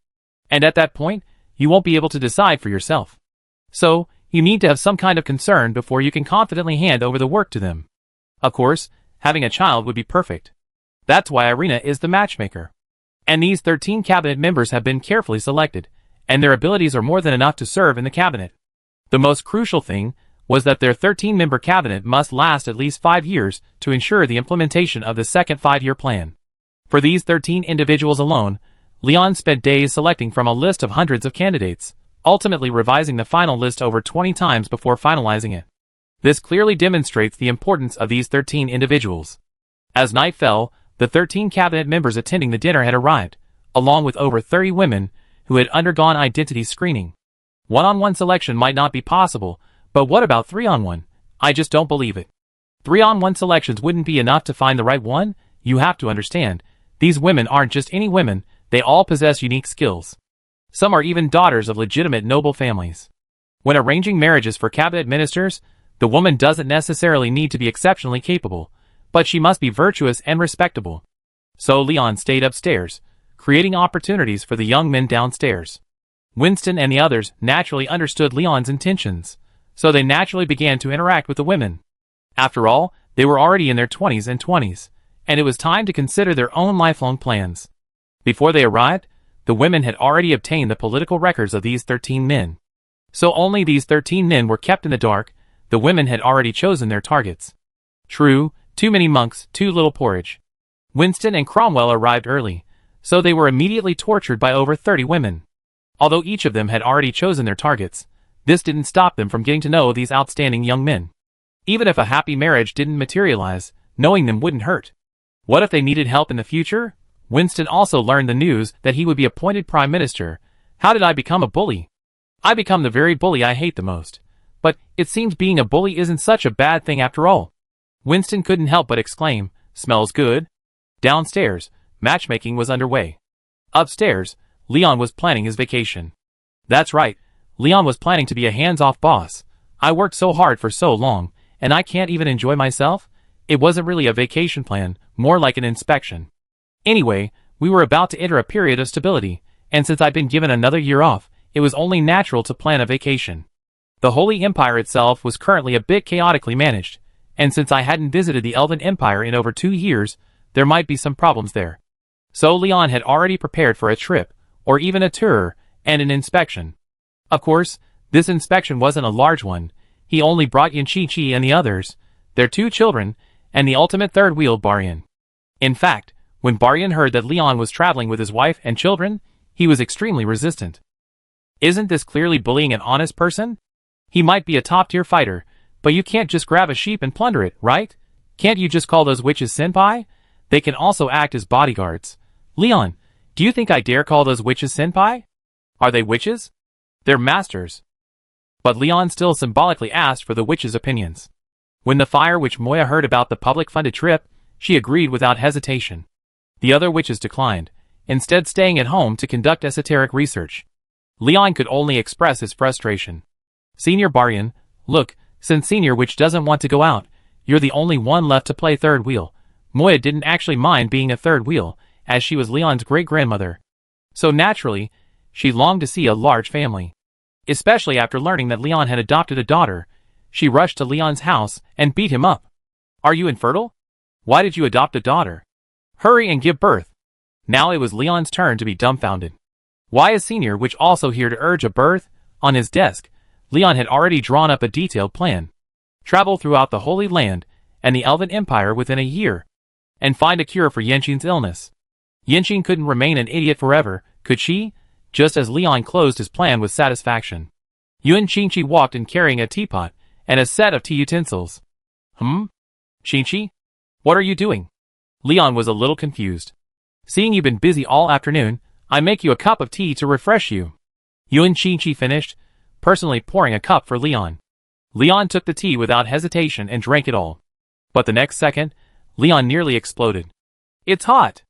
And at that point, you won't be able to decide for yourself. So, you need to have some kind of concern before you can confidently hand over the work to them. Of course, having a child would be perfect. That's why Irina is the matchmaker. And these 13 cabinet members have been carefully selected, and their abilities are more than enough to serve in the cabinet. The most crucial thing was that their 13-member cabinet must last at least 5 years to ensure the implementation of the second 5-year plan. For these 13 individuals alone, Leon spent days selecting from a list of hundreds of candidates, ultimately revising the final list over 20 times before finalizing it. This clearly demonstrates the importance of these 13 individuals. As night fell, the 13 cabinet members attending the dinner had arrived, along with over 30 women who had undergone identity screening. One-on-one selection might not be possible, but what about 3-on-1? I just don't believe it. 3-on-1 selections wouldn't be enough to find the right one? You have to understand, these women aren't just any women, They all possess unique skills. Some are even daughters of legitimate noble families. When arranging marriages for cabinet ministers, the woman doesn't necessarily need to be exceptionally capable, but she must be virtuous and respectable. So Leon stayed upstairs, creating opportunities for the young men downstairs. Winston and the others naturally understood Leon's intentions, so they naturally began to interact with the women. After all, they were already in their 20s, and it was time to consider their own lifelong plans. Before they arrived, the women had already obtained the political records of these 13 men. So only these 13 men were kept in the dark. The women had already chosen their targets. True, too many monks, too little porridge. Winston and Cromwell arrived early, so they were immediately tortured by over 30 women. Although each of them had already chosen their targets, this didn't stop them from getting to know these outstanding young men. Even if a happy marriage didn't materialize, knowing them wouldn't hurt. What if they needed help in the future? Winston also learned the news that he would be appointed prime minister. How did I become a bully? I become the very bully I hate the most. But it seems being a bully isn't such a bad thing after all. Winston couldn't help but exclaim, "Smells good." Downstairs, matchmaking was underway. Upstairs, Leon was planning his vacation. That's right, Leon was planning to be a hands-off boss. I worked so hard for so long, and I can't even enjoy myself? It wasn't really a vacation plan, more like an inspection. Anyway, we were about to enter a period of stability, and since I'd been given another year off, it was only natural to plan a vacation. The Holy Empire itself was currently a bit chaotically managed, and since I hadn't visited the Elven Empire in over 2 years, there might be some problems there. So Leon had already prepared for a trip, or even a tour, and an inspection. Of course, this inspection wasn't a large one. He only brought in Chi-Chi and the others, their 2 children, and the ultimate third wheel, Baryan. In fact, when Baryan heard that Leon was traveling with his wife and children, he was extremely resistant. Isn't this clearly bullying an honest person? He might be a top-tier fighter, but you can't just grab a sheep and plunder it, right? Can't you just call those witches senpai? They can also act as bodyguards. Leon, do you think I dare call those witches senpai? Are they witches? They're masters. But Leon still symbolically asked for the witches' opinions. When the Fire Witch Moya heard about the public-funded trip, she agreed without hesitation. The other witches declined, instead staying at home to conduct esoteric research. Leon could only express his frustration. Senior Baryan, look, since Senior Witch doesn't want to go out, you're the only one left to play third wheel. Moya didn't actually mind being a third wheel, as she was Leon's great-grandmother. So naturally, she longed to see a large family. Especially after learning that Leon had adopted a daughter, she rushed to Leon's house and beat him up. Are you infertile? Why did you adopt a daughter? Hurry and give birth. Now it was Leon's turn to be dumbfounded. Why is Senior Witch also here to urge a birth? On his desk, Leon had already drawn up a detailed plan. Travel throughout the Holy Land and the Elven Empire within a year, and find a cure for Yen'Shin's illness. Yen'Shin couldn't remain an idiot forever, could she? Just as Leon closed his plan with satisfaction, Yuan Qingqi walked in carrying a teapot and a set of tea utensils. Qingqi? What are you doing? Leon was a little confused. Seeing you've been busy all afternoon, I make you a cup of tea to refresh you. Yuan Qingqi finished, personally pouring a cup for Leon. Leon took the tea without hesitation and drank it all. But the next second, Leon nearly exploded. It's hot.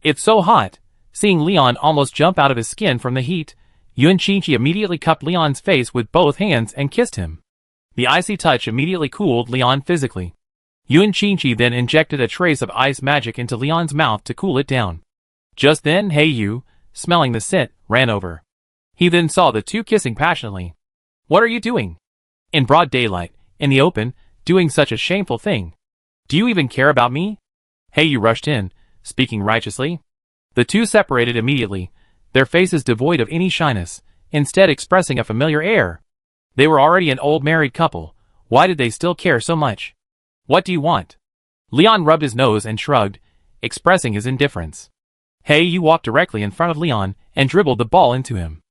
It's so hot. Seeing Leon almost jump out of his skin from the heat, Yuan Qingqi immediately cupped Leon's face with both hands and kissed him. The icy touch immediately cooled Leon physically. Yuan Qingqi then injected a trace of ice magic into Leon's mouth to cool it down. Just then Hey Yu, smelling the scent, ran over. He then saw the two kissing passionately. What are you doing? In broad daylight, in the open, doing such a shameful thing. Do you even care about me? Hey Yu rushed in, speaking righteously. The two separated immediately, their faces devoid of any shyness, instead expressing a familiar air. They were already an old married couple. Why did they still care so much? What do you want? Leon rubbed his nose and shrugged, expressing his indifference. Hey Yu walked directly in front of Leon and dribbled the ball into him.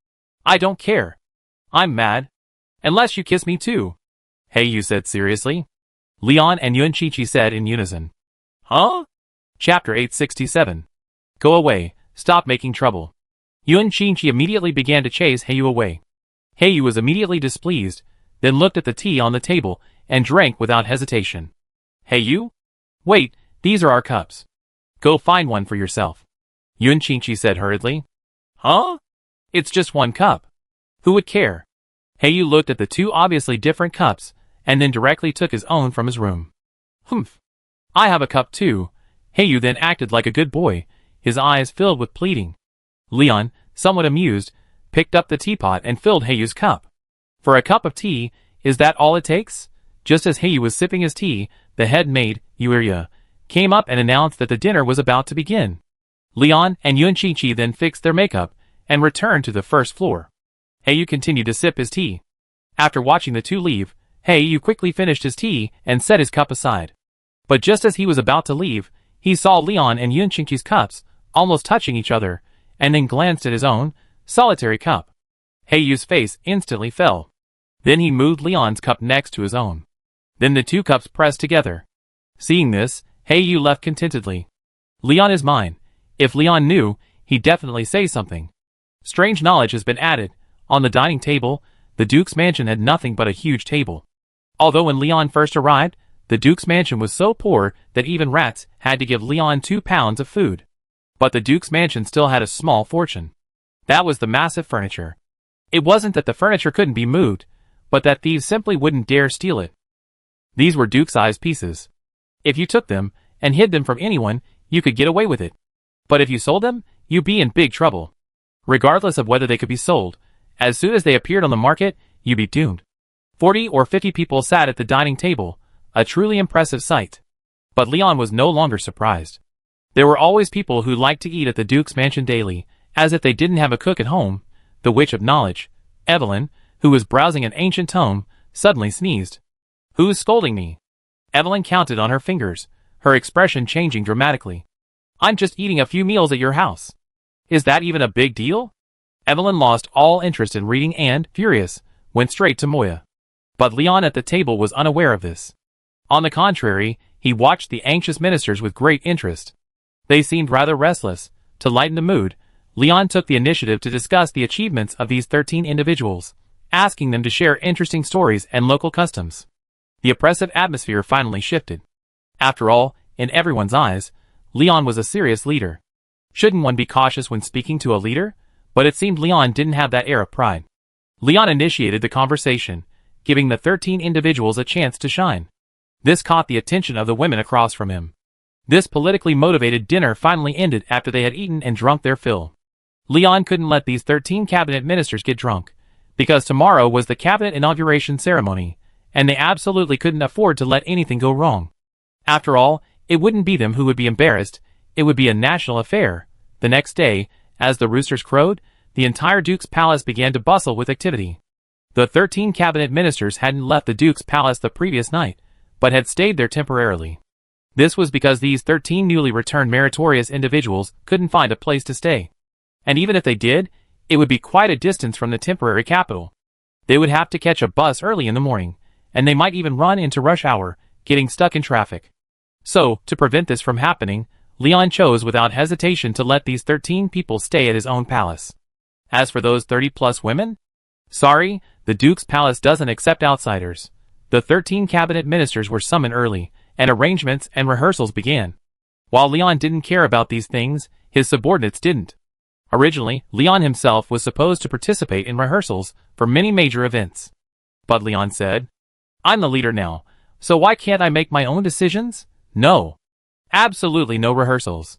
I don't care. I'm mad. Unless you kiss me too. Hey Yu said seriously. Leon and Yuan Qingqi said in unison. Huh? Chapter 867. Go away, stop making trouble. Yuan Qingqi immediately began to chase Hey Yu away. Hey Yu was immediately displeased, then looked at the tea on the table and drank without hesitation. Hey Yu? Wait, these are our cups. Go find one for yourself. Yun Qingqi said hurriedly. Huh? It's just one cup. Who would care? Heiyu looked at the two obviously different cups, and then directly took his own from his room. Humph. I have a cup too. Heiyu then acted like a good boy, his eyes filled with pleading. Leon, somewhat amused, picked up the teapot and filled Heiyu's cup. For a cup of tea, is that all it takes? Just as Heiyu was sipping his tea, the head maid, Yuria, came up and announced that the dinner was about to begin. Leon and Yun Qingqi then fixed their makeup and returned to the first floor. Heiyu continued to sip his tea. After watching the two leave, Heiyu quickly finished his tea and set his cup aside. But just as he was about to leave, he saw Leon and Yun Qingqi's cups almost touching each other, and then glanced at his own solitary cup. Heiyu's face instantly fell. Then he moved Leon's cup next to his own. Then the two cups pressed together. Seeing this, Heiyu left contentedly. Leon is mine. If Leon knew, he'd definitely say something. Strange knowledge has been added. On the dining table, the Duke's mansion had nothing but a huge table. Although when Leon first arrived, the Duke's mansion was so poor that even rats had to give Leon 2 pounds of food. But the Duke's mansion still had a small fortune. That was the massive furniture. It wasn't that the furniture couldn't be moved, but that thieves simply wouldn't dare steal it. These were Duke-sized pieces. If you took them and hid them from anyone, you could get away with it. But if you sold them, you'd be in big trouble. Regardless of whether they could be sold, as soon as they appeared on the market, you'd be doomed. 40 or 50 people sat at the dining table, a truly impressive sight. But Leon was no longer surprised. There were always people who liked to eat at the Duke's mansion daily, as if they didn't have a cook at home. The Witch of Knowledge, Evelyn, who was browsing an ancient tome, suddenly sneezed. Who's scolding me? Evelyn counted on her fingers, her expression changing dramatically. I'm just eating a few meals at your house. Is that even a big deal? Evelyn lost all interest in reading and, furious, went straight to Moya. But Leon at the table was unaware of this. On the contrary, he watched the anxious ministers with great interest. They seemed rather restless. To lighten the mood, Leon took the initiative to discuss the achievements of these 13 individuals, asking them to share interesting stories and local customs. The oppressive atmosphere finally shifted. After all, in everyone's eyes, Leon was a serious leader. Shouldn't one be cautious when speaking to a leader? But it seemed Leon didn't have that air of pride. Leon initiated the conversation, giving the 13 individuals a chance to shine. This caught the attention of the women across from him. This politically motivated dinner finally ended after they had eaten and drunk their fill. Leon couldn't let these 13 cabinet ministers get drunk, because tomorrow was the cabinet inauguration ceremony, and they absolutely couldn't afford to let anything go wrong. After all, it wouldn't be them who would be embarrassed, it would be a national affair. The next day, as the roosters crowed, the entire Duke's palace began to bustle with activity. The 13 cabinet ministers hadn't left the Duke's palace the previous night, but had stayed there temporarily. This was because these 13 newly returned meritorious individuals couldn't find a place to stay. And even if they did, it would be quite a distance from the temporary capital. They would have to catch a bus early in the morning, and they might even run into rush hour, getting stuck in traffic. So, to prevent this from happening, Leon chose without hesitation to let these 13 people stay at his own palace. As for those 30-plus women? Sorry, the Duke's palace doesn't accept outsiders. The 13 cabinet ministers were summoned early, and arrangements and rehearsals began. While Leon didn't care about these things, his subordinates didn't. Originally, Leon himself was supposed to participate in rehearsals for many major events. But Leon said, I'm the leader now, so why can't I make my own decisions? No. Absolutely no rehearsals.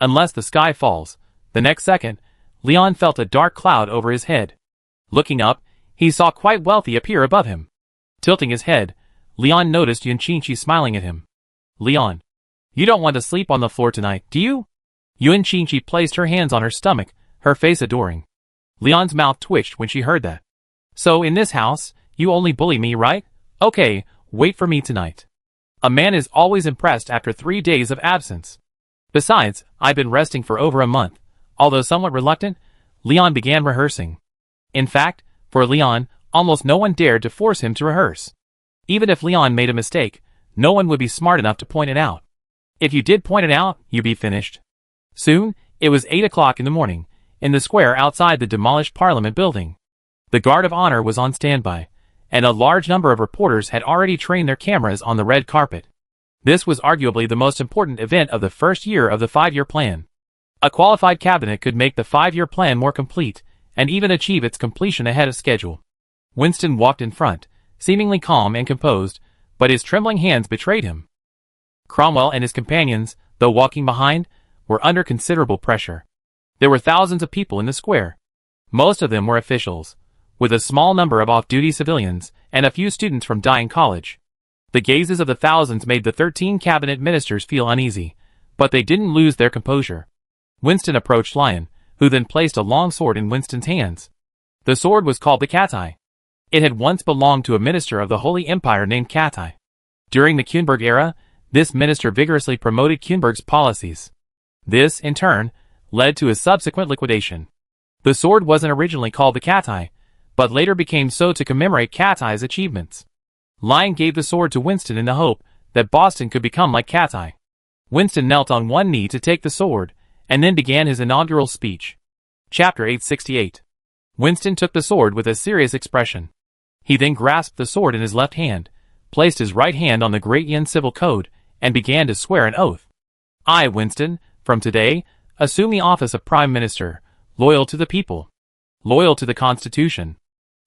Unless the sky falls. The next second, Leon felt a dark cloud over his head. Looking up, he saw quite wealthy appear above him. Tilting his head, Leon noticed Yun Qingqi smiling at him. Leon, you don't want to sleep on the floor tonight, do you? Yun Qingqi placed her hands on her stomach, her face adoring. Leon's mouth twitched when she heard that. So in this house, you only bully me, right? Okay, wait for me tonight. A man is always impressed after 3 days of absence. Besides, I've been resting for over a month. Although somewhat reluctant, Leon began rehearsing. In fact, for Leon, almost no one dared to force him to rehearse. Even if Leon made a mistake, no one would be smart enough to point it out. If you did point it out, you'd be finished. Soon, it was 8 o'clock in the morning, in the square outside the demolished Parliament building. The Guard of Honor was on standby, and a large number of reporters had already trained their cameras on the red carpet. This was arguably the most important event of the first year of the 5-year plan. A qualified cabinet could make the 5-year plan more complete, and even achieve its completion ahead of schedule. Winston walked in front, seemingly calm and composed, but his trembling hands betrayed him. Cromwell and his companions, though walking behind, were under considerable pressure. There were thousands of people in the square. Most of them were officials, with a small number of off-duty civilians and a few students from Dying College. The gazes of the thousands made the 13 cabinet ministers feel uneasy, but they didn't lose their composure. Winston approached Lyon, who then placed a long sword in Winston's hands. The sword was called the Cattai. It had once belonged to a minister of the Holy Empire named Cattai. During the Kuenberg era, this minister vigorously promoted Kuenberg's policies. This, in turn, led to his subsequent liquidation. The sword wasn't originally called the Cattai, but later became so to commemorate Cattai's achievements. Lyon gave the sword to Winston in the hope that Boston could become like Cattai. Winston knelt on one knee to take the sword, and then began his inaugural speech. Chapter 868. Winston took the sword with a serious expression. He then grasped the sword in his left hand, placed his right hand on the Great Yin Civil Code, and began to swear an oath. I, Winston, from today, assume the office of Prime Minister, loyal to the people, loyal to the Constitution,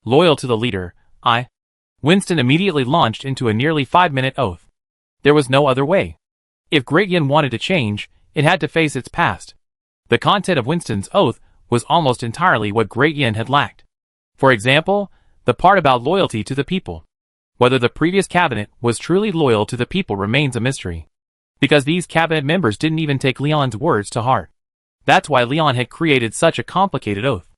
loyal to the leader, I. Winston immediately launched into a nearly 5-minute oath. There was no other way. If Great Yin wanted to change, it had to face its past. The content of Winston's oath was almost entirely what Great Yin had lacked. For example, the part about loyalty to the people. Whether the previous cabinet was truly loyal to the people remains a mystery. Because these cabinet members didn't even take Leon's words to heart. That's why Leon had created such a complicated oath.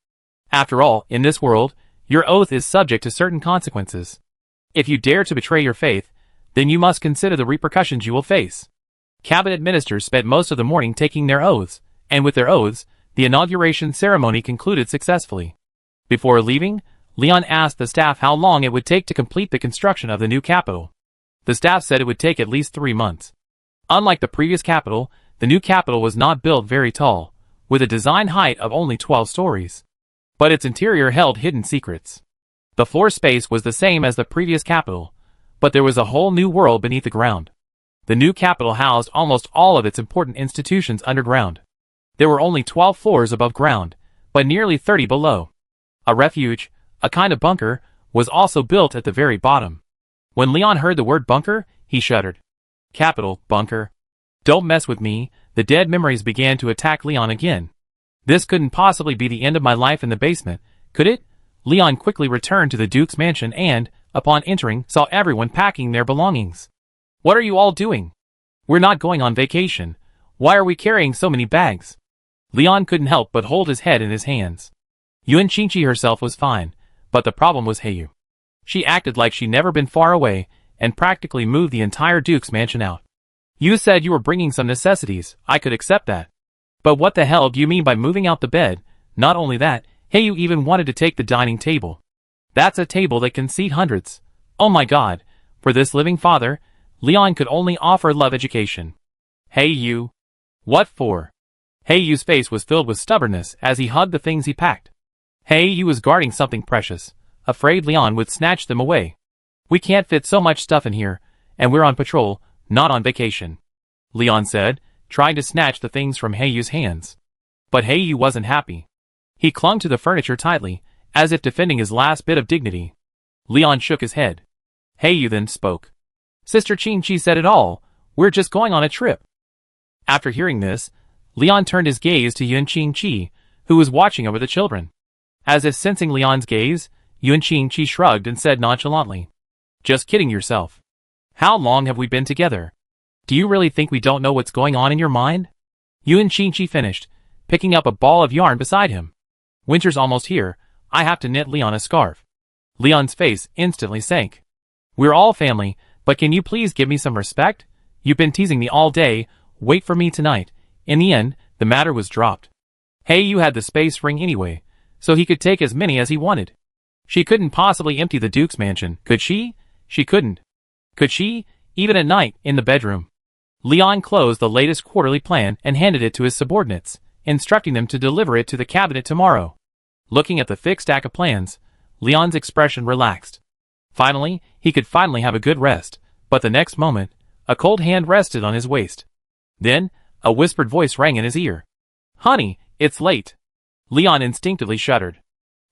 After all, in this world, your oath is subject to certain consequences. If you dare to betray your faith, then you must consider the repercussions you will face. Cabinet ministers spent most of the morning taking their oaths, and with their oaths, the inauguration ceremony concluded successfully. Before leaving, Leon asked the staff how long it would take to complete the construction of the new Capitol. The staff said it would take at least 3 months. Unlike the previous Capitol, the new Capitol was not built very tall, with a design height of only 12 stories. But its interior held hidden secrets. The floor space was the same as the previous Capitol, but there was a whole new world beneath the ground. The new Capitol housed almost all of its important institutions underground. There were only 12 floors above ground, but nearly 30 below. A refuge, a kind of bunker, was also built at the very bottom. When Leon heard the word bunker, he shuddered. Capitol, bunker. Don't mess with me. The dead memories began to attack Leon again. This couldn't possibly be the end of my life in the basement, could it? Leon quickly returned to the Duke's mansion and, upon entering, saw everyone packing their belongings. What are you all doing? We're not going on vacation. Why are we carrying so many bags? Leon couldn't help but hold his head in his hands. Yuan Qingqi herself was fine, but the problem was Heiyu. She acted like she'd never been far away, and practically moved the entire Duke's mansion out. You said you were bringing some necessities, I could accept that. But what the hell do you mean by moving out the bed? Not only that, Heiyu even wanted to take the dining table. That's a table that can seat hundreds. Oh my god, for this living father, Leon could only offer love education. Heiyu. What for? Heiyu's face was filled with stubbornness as he hugged the things he packed. Heiyu was guarding something precious, afraid Leon would snatch them away. We can't fit so much stuff in here, and we're on patrol, not on vacation. Leon said, trying to snatch the things from Heiyu's hands. But Heiyu wasn't happy. He clung to the furniture tightly, as if defending his last bit of dignity. Leon shook his head. Heiyu then spoke. Sister Qingqi said it all, we're just going on a trip. After hearing this, Leon turned his gaze to Yuan Qingqi, who was watching over the children. As if sensing Leon's gaze, Yuan Qingqi shrugged and said nonchalantly. Just kidding yourself. How long have we been together? Do you really think we don't know what's going on in your mind? Yuan Qingqi finished, picking up a ball of yarn beside him. Winter's almost here, I have to knit Leon a scarf. Leon's face instantly sank. We're all family, but can you please give me some respect? You've been teasing me all day, wait for me tonight. In the end, the matter was dropped. Heiyu had the space ring anyway, so he could take as many as he wanted. She couldn't possibly empty the Duke's mansion, could she? She couldn't. Could she? Even at night, in the bedroom. Leon closed the latest quarterly plan and handed it to his subordinates, instructing them to deliver it to the cabinet tomorrow. Looking at the thick stack of plans, Leon's expression relaxed. Finally, he could finally have a good rest, but the next moment, a cold hand rested on his waist. Then, a whispered voice rang in his ear. Honey, it's late. Leon instinctively shuddered.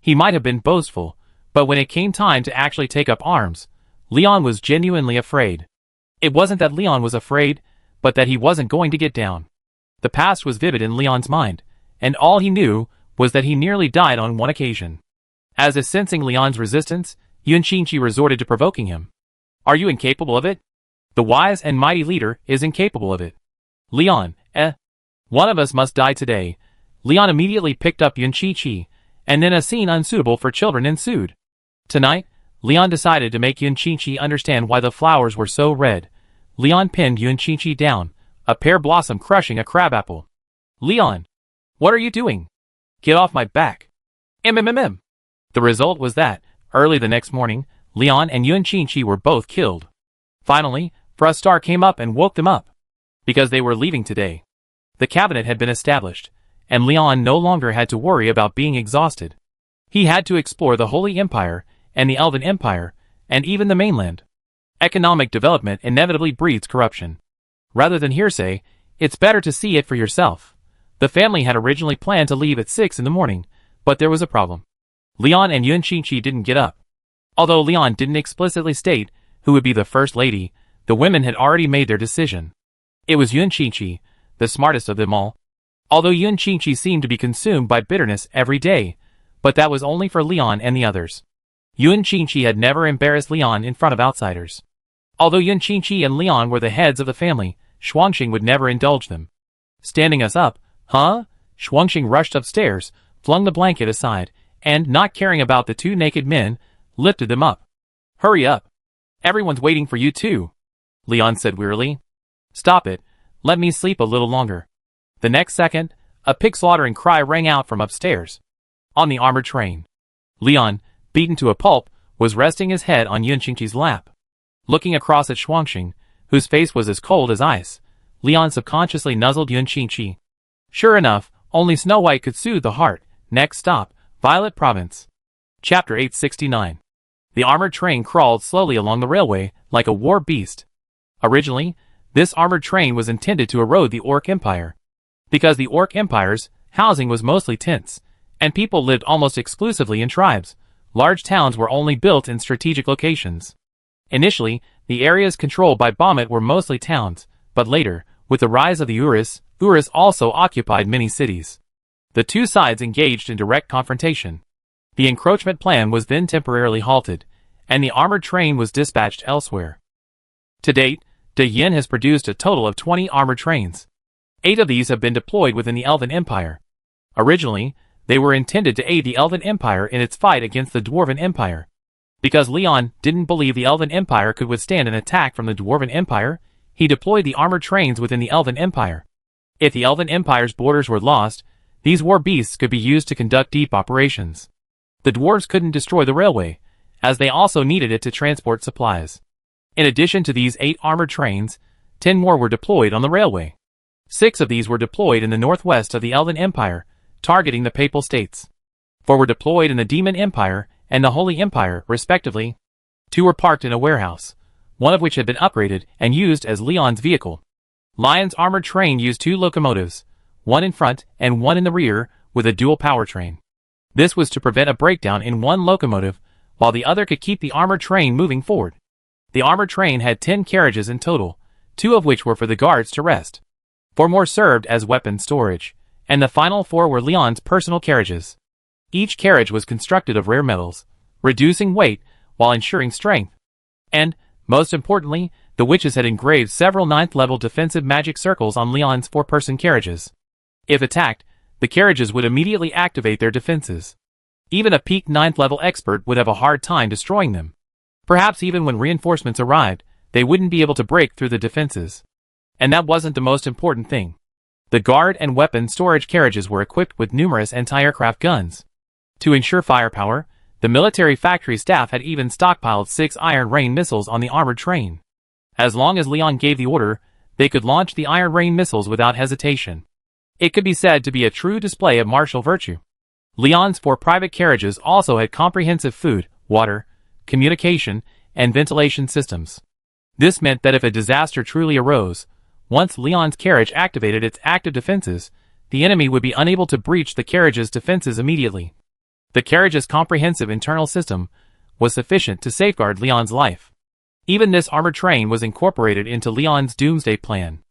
He might have been boastful, but when it came time to actually take up arms, Leon was genuinely afraid. It wasn't that Leon was afraid, but that he wasn't going to get down. The past was vivid in Leon's mind, and all he knew was that he nearly died on one occasion. As if sensing Leon's resistance, Yun Qingqi resorted to provoking him. Are you incapable of it? The wise and mighty leader is incapable of it. Leon, one of us must die today. Leon immediately picked up Yun Qingqi, and then a scene unsuitable for children ensued. Tonight, Leon decided to make Yun Qingqi understand why the flowers were so red. Leon pinned Yun Qingqi down, a pear blossom crushing a crabapple. Leon! What are you doing? Get off my back! The result was that, early the next morning, Leon and Yun Qingqi were both killed. Finally, Frustar came up and woke them up. Because they were leaving today. The cabinet had been established, and Leon no longer had to worry about being exhausted. He had to explore the Holy Empire, and the Elven Empire, and even the mainland. Economic development inevitably breeds corruption. Rather than hearsay, it's better to see it for yourself. The family had originally planned to leave at 6 in the morning, but there was a problem. Leon and Yun Qingqi didn't get up. Although Leon didn't explicitly state who would be the first lady, the women had already made their decision. It was Yun Qingqi, the smartest of them all. Although Yun Qingqi seemed to be consumed by bitterness every day, but that was only for Leon and the others. Yun Qingqi had never embarrassed Leon in front of outsiders. Although Yun Qingqi and Leon were the heads of the family, Shuangxing would never indulge them. Standing us up, huh? Shuangxing rushed upstairs, flung the blanket aside, and, not caring about the two naked men, lifted them up. Hurry up. Everyone's waiting for you too, Leon said wearily. Stop it, let me sleep a little longer. The next second, a pig slaughtering cry rang out from upstairs. On the armored train. Leon, beaten to a pulp, was resting his head on Yun Qingqi's lap. Looking across at Shuangxing, whose face was as cold as ice, Leon subconsciously nuzzled Yun Qingqi. Sure enough, only Snow White could soothe the heart. Next stop, Violet Province. Chapter 869. The armored train crawled slowly along the railway, like a war beast. Originally, this armored train was intended to erode the Orc Empire. Because the Orc Empire's housing was mostly tents, and people lived almost exclusively in tribes, large towns were only built in strategic locations. Initially, the areas controlled by Bahamut were mostly towns, but later, with the rise of the Urus also occupied many cities. The two sides engaged in direct confrontation. The encroachment plan was then temporarily halted, and the armored train was dispatched elsewhere. To date, De Yin has produced a total of 20 armored trains. 8 of these have been deployed within the Elven Empire. Originally, they were intended to aid the Elven Empire in its fight against the Dwarven Empire. Because Leon didn't believe the Elven Empire could withstand an attack from the Dwarven Empire, he deployed the armored trains within the Elven Empire. If the Elven Empire's borders were lost, these war beasts could be used to conduct deep operations. The dwarves couldn't destroy the railway, as they also needed it to transport supplies. In addition to these 8 armored trains, 10 more were deployed on the railway. 6 of these were deployed in the northwest of the Elven Empire, targeting the Papal States. 4 were deployed in the Demon Empire and the Holy Empire, respectively. 2 were parked in a warehouse, one of which had been upgraded and used as Leon's vehicle. Lion's armored train used 2 locomotives, one in front and one in the rear, with a dual powertrain. This was to prevent a breakdown in one locomotive, while the other could keep the armored train moving forward. The armored train had 10 carriages in total, 2 of which were for the guards to rest. 4 more served as weapon storage, and the final 4 were Leon's personal carriages. Each carriage was constructed of rare metals, reducing weight while ensuring strength. And, most importantly, the witches had engraved several 9th-level defensive magic circles on Leon's 4-person carriages. If attacked, the carriages would immediately activate their defenses. Even a peaked 9th-level expert would have a hard time destroying them. Perhaps even when reinforcements arrived, they wouldn't be able to break through the defenses. And that wasn't the most important thing. The guard and weapon storage carriages were equipped with numerous anti-aircraft guns. To ensure firepower, the military factory staff had even stockpiled 6 Iron Rain missiles on the armored train. As long as Leon gave the order, they could launch the Iron Rain missiles without hesitation. It could be said to be a true display of martial virtue. Leon's 4 private carriages also had comprehensive food, water, communication, and ventilation systems. This meant that if a disaster truly arose, once Leon's carriage activated its active defenses, the enemy would be unable to breach the carriage's defenses immediately. The carriage's comprehensive internal system was sufficient to safeguard Leon's life. Even this armored train was incorporated into Leon's doomsday plan.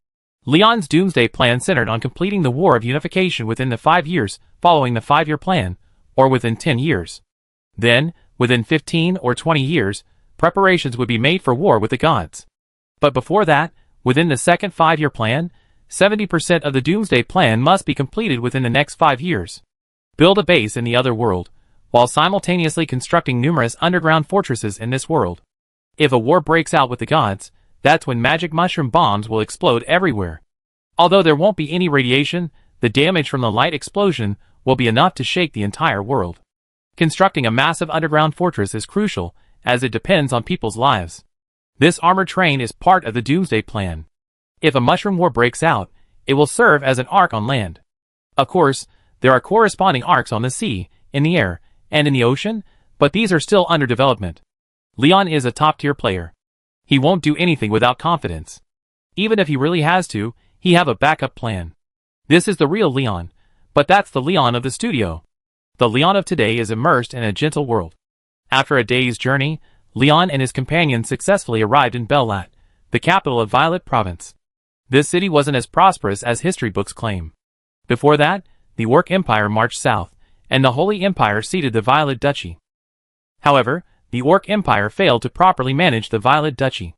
Leon's doomsday plan centered on completing the War of Unification within the 5 years following the 5-year plan, or within 10 years. Then, within 15 or 20 years, preparations would be made for war with the gods. But before that, within the second 5-year plan, 70% of the doomsday plan must be completed within the next 5 years. Build a base in the other world, while simultaneously constructing numerous underground fortresses in this world. If a war breaks out with the gods, that's when magic mushroom bombs will explode everywhere. Although there won't be any radiation, the damage from the light explosion will be enough to shake the entire world. Constructing a massive underground fortress is crucial, as it depends on people's lives. This armored train is part of the doomsday plan. If a mushroom war breaks out, it will serve as an ark on land. Of course, there are corresponding arks on the sea, in the air, and in the ocean, but these are still under development. Leon is a top-tier player. He won't do anything without confidence. Even if he really has to, he have a backup plan. This is the real Leon, but that's the Leon of the studio. The Leon of today is immersed in a gentle world. After a day's journey, Leon and his companions successfully arrived in Bellat, the capital of Violet Province. This city wasn't as prosperous as history books claim. Before that, the Orc Empire marched south, and the Holy Empire ceded the Violet Duchy. However, the Orc Empire failed to properly manage the Violet Duchy.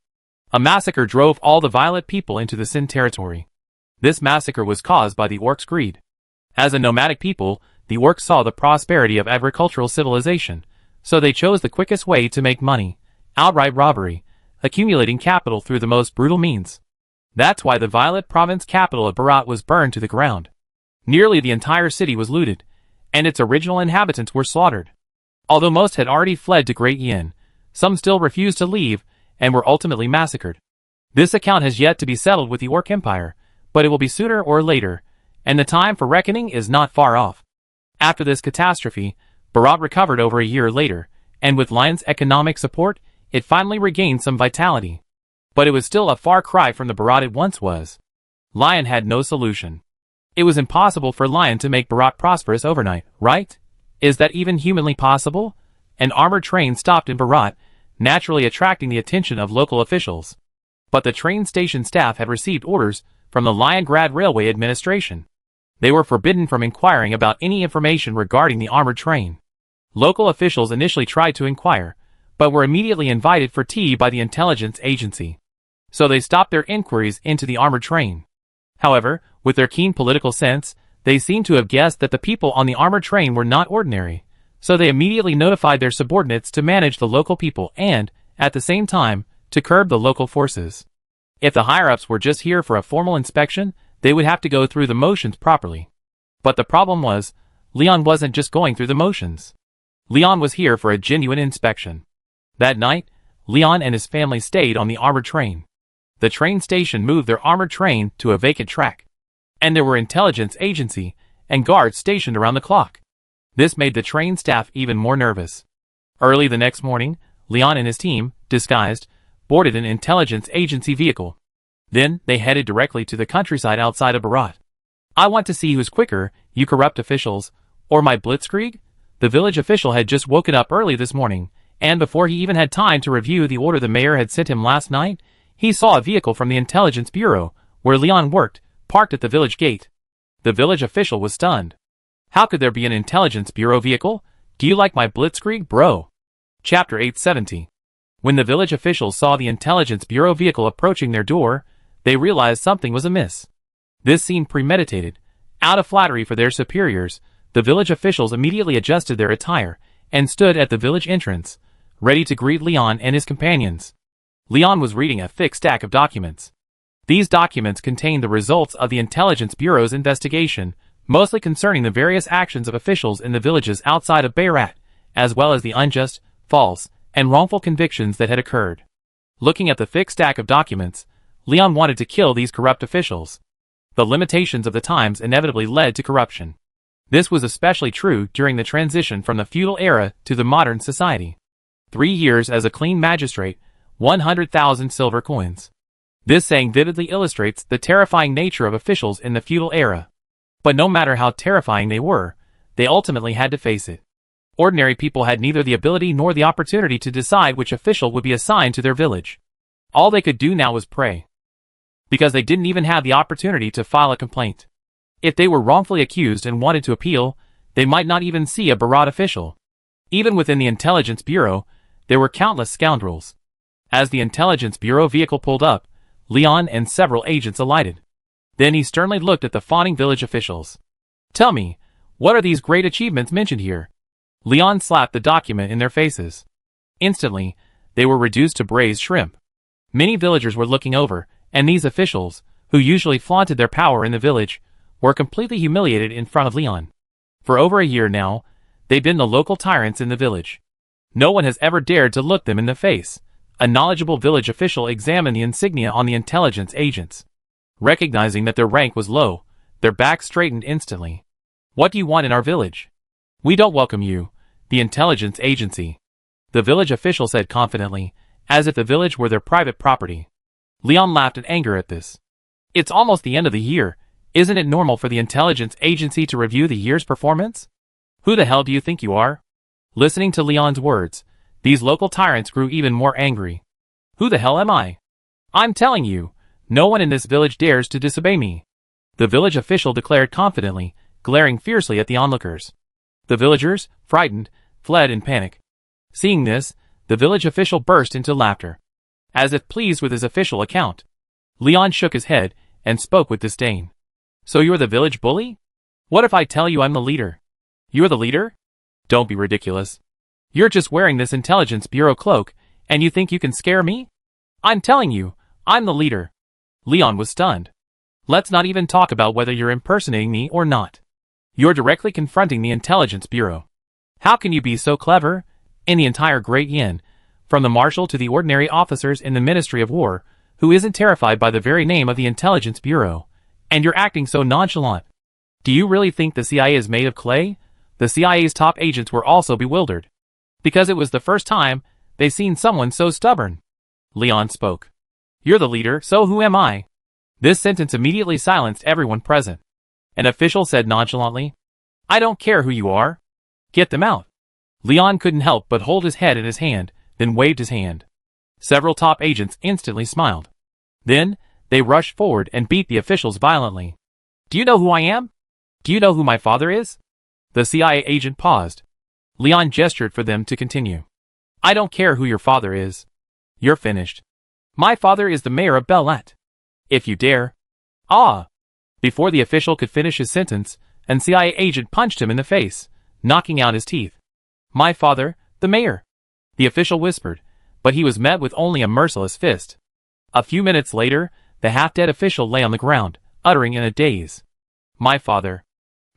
A massacre drove all the Violet people into the Sin territory. This massacre was caused by the Orcs' greed. As a nomadic people, the Orcs saw the prosperity of agricultural civilization, so they chose the quickest way to make money, outright robbery, accumulating capital through the most brutal means. That's why the Violet Province capital of Barat was burned to the ground. Nearly the entire city was looted, and its original inhabitants were slaughtered. Although most had already fled to Great Yin, some still refused to leave and were ultimately massacred. This account has yet to be settled with the Orc Empire, but it will be sooner or later, and the time for reckoning is not far off. After this catastrophe, Barat recovered over a year later, and with Lion's economic support, it finally regained some vitality. But it was still a far cry from the Barat it once was. Lion had no solution. It was impossible for Lion to make Barat prosperous overnight, right? Is that even humanly possible? An armored train stopped in Barat, naturally attracting the attention of local officials. But the train station staff had received orders from the Liongrad Railway Administration. They were forbidden from inquiring about any information regarding the armored train. Local officials initially tried to inquire, but were immediately invited for tea by the intelligence agency. So they stopped their inquiries into the armored train. However, with their keen political sense, they seemed to have guessed that the people on the armored train were not ordinary, so they immediately notified their subordinates to manage the local people and, at the same time, to curb the local forces. If the higher-ups were just here for a formal inspection, they would have to go through the motions properly. But the problem was, Leon wasn't just going through the motions. Leon was here for a genuine inspection. That night, Leon and his family stayed on the armored train. The train station moved their armored train to a vacant track, and there were intelligence agency and guards stationed around the clock. This made the train staff even more nervous. Early the next morning, Leon and his team, disguised, boarded an intelligence agency vehicle. Then, they headed directly to the countryside outside of Barat. I want to see who's quicker, you corrupt officials, or my blitzkrieg? The village official had just woken up early this morning, and before he even had time to review the order the mayor had sent him last night, he saw a vehicle from the intelligence bureau, where Leon worked, parked at the village gate. The village official was stunned. How could there be an intelligence bureau vehicle? Do you like my blitzkrieg, bro? Chapter 870. When the village officials saw the intelligence bureau vehicle approaching their door, they realized something was amiss. This seemed premeditated. Out of flattery for their superiors, the village officials immediately adjusted their attire and stood at the village entrance, ready to greet Leon and his companions. Leon was reading a thick stack of documents. These documents contained the results of the Intelligence Bureau's investigation, mostly concerning the various actions of officials in the villages outside of Barat, as well as the unjust, false, and wrongful convictions that had occurred. Looking at the thick stack of documents, Leon wanted to kill these corrupt officials. The limitations of the times inevitably led to corruption. This was especially true during the transition from the feudal era to the modern society. 3 years as a clean magistrate, 100,000 silver coins. This saying vividly illustrates the terrifying nature of officials in the feudal era. But no matter how terrifying they were, they ultimately had to face it. Ordinary people had neither the ability nor the opportunity to decide which official would be assigned to their village. All they could do now was pray. Because they didn't even have the opportunity to file a complaint. If they were wrongfully accused and wanted to appeal, they might not even see a Bharat official. Even within the Intelligence Bureau, there were countless scoundrels. As the Intelligence Bureau vehicle pulled up, Leon and several agents alighted. Then he sternly looked at the fawning village officials. "Tell me, what are these great achievements mentioned here?" Leon slapped the document in their faces. Instantly, they were reduced to braised shrimp. Many villagers were looking over, and these officials, who usually flaunted their power in the village, were completely humiliated in front of Leon. For over a year now, they've been the local tyrants in the village. No one has ever dared to look them in the face. A knowledgeable village official examined the insignia on the intelligence agents. Recognizing that their rank was low, their backs straightened instantly. "What do you want in our village?" "We don't welcome you, the intelligence agency," the village official said confidently, as if the village were their private property. Leon laughed in anger at this. "It's almost the end of the year. Isn't it normal for the intelligence agency to review the year's performance? Who the hell do you think you are?" Listening to Leon's words, these local tyrants grew even more angry. "Who the hell am I? I'm telling you, no one in this village dares to disobey me," the village official declared confidently, glaring fiercely at the onlookers. The villagers, frightened, fled in panic. Seeing this, the village official burst into laughter. As if pleased with his official account, Leon shook his head and spoke with disdain. "So you're the village bully? What if I tell you I'm the leader?" "You're the leader? Don't be ridiculous. You're just wearing this Intelligence Bureau cloak, and you think you can scare me? I'm telling you, I'm the leader." Leon was stunned. "Let's not even talk about whether you're impersonating me or not. You're directly confronting the Intelligence Bureau. How can you be so clever? In the entire Great Yin, from the marshal to the ordinary officers in the Ministry of War, who isn't terrified by the very name of the Intelligence Bureau, and you're acting so nonchalant. Do you really think the CIA is made of clay?" The CIA's top agents were also bewildered. Because it was the first time they'd seen someone so stubborn. Leon spoke. "You're the leader, so who am I?" This sentence immediately silenced everyone present. An official said nonchalantly, "I don't care who you are. Get them out." Leon couldn't help but hold his head in his hand, then waved his hand. Several top agents instantly smiled. Then, they rushed forward and beat the officials violently. "Do you know who I am? Do you know who my father is?" The CIA agent paused. Leon gestured for them to continue. "I don't care who your father is. You're finished. My father is the mayor of Belat. If you dare." "Ah!" Before the official could finish his sentence, an CIA agent punched him in the face, knocking out his teeth. "My father, the mayor," the official whispered, but he was met with only a merciless fist. A few minutes later, the half-dead official lay on the ground, uttering in a daze, "My father.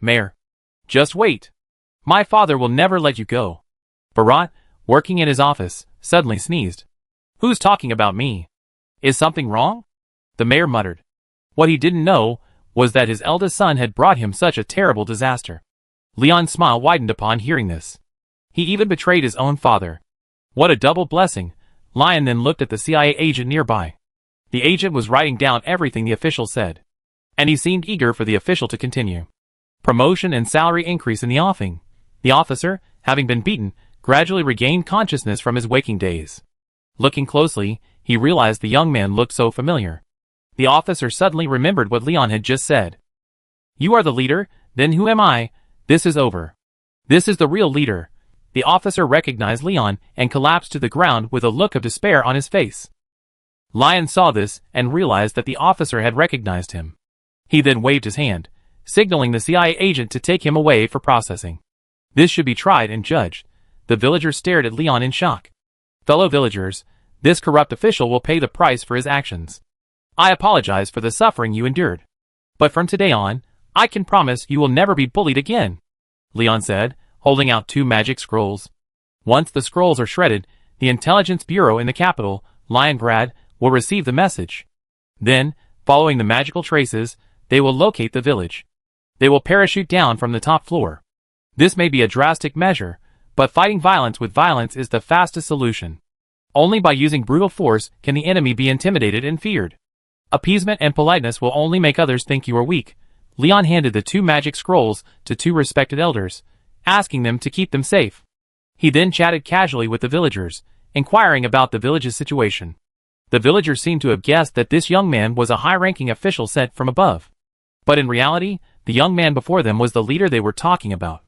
Mayor. Just wait. My father will never let you go." Bharat, working in his office, suddenly sneezed. "Who's talking about me? Is something wrong?" the mayor muttered. What he didn't know was that his eldest son had brought him such a terrible disaster. Leon's smile widened upon hearing this. He even betrayed his own father. What a double blessing. Lion then looked at the CIA agent nearby. The agent was writing down everything the official said. And he seemed eager for the official to continue. Promotion and salary increase in the offing. The officer, having been beaten, gradually regained consciousness from his waking days. Looking closely, he realized the young man looked so familiar. The officer suddenly remembered what Leon had just said. "You are the leader, then who am I? This is over. This is the real leader." The officer recognized Leon and collapsed to the ground with a look of despair on his face. Lion saw this and realized that the officer had recognized him. He then waved his hand, signaling the CIA agent to take him away for processing. This should be tried and judged. The villagers stared at Leon in shock. "Fellow villagers, this corrupt official will pay the price for his actions. I apologize for the suffering you endured. But from today on, I can promise you will never be bullied again," Leon said, holding out 2 magic scrolls. Once the scrolls are shredded, the Intelligence Bureau in the capital, Liongrad, will receive the message. Then, following the magical traces, they will locate the village. They will parachute down from the top floor. This may be a drastic measure, but fighting violence with violence is the fastest solution. Only by using brutal force can the enemy be intimidated and feared. Appeasement and politeness will only make others think you are weak. Leon handed the 2 magic scrolls to 2 respected elders, asking them to keep them safe. He then chatted casually with the villagers, inquiring about the village's situation. The villagers seemed to have guessed that this young man was a high-ranking official sent from above. But in reality, the young man before them was the leader they were talking about.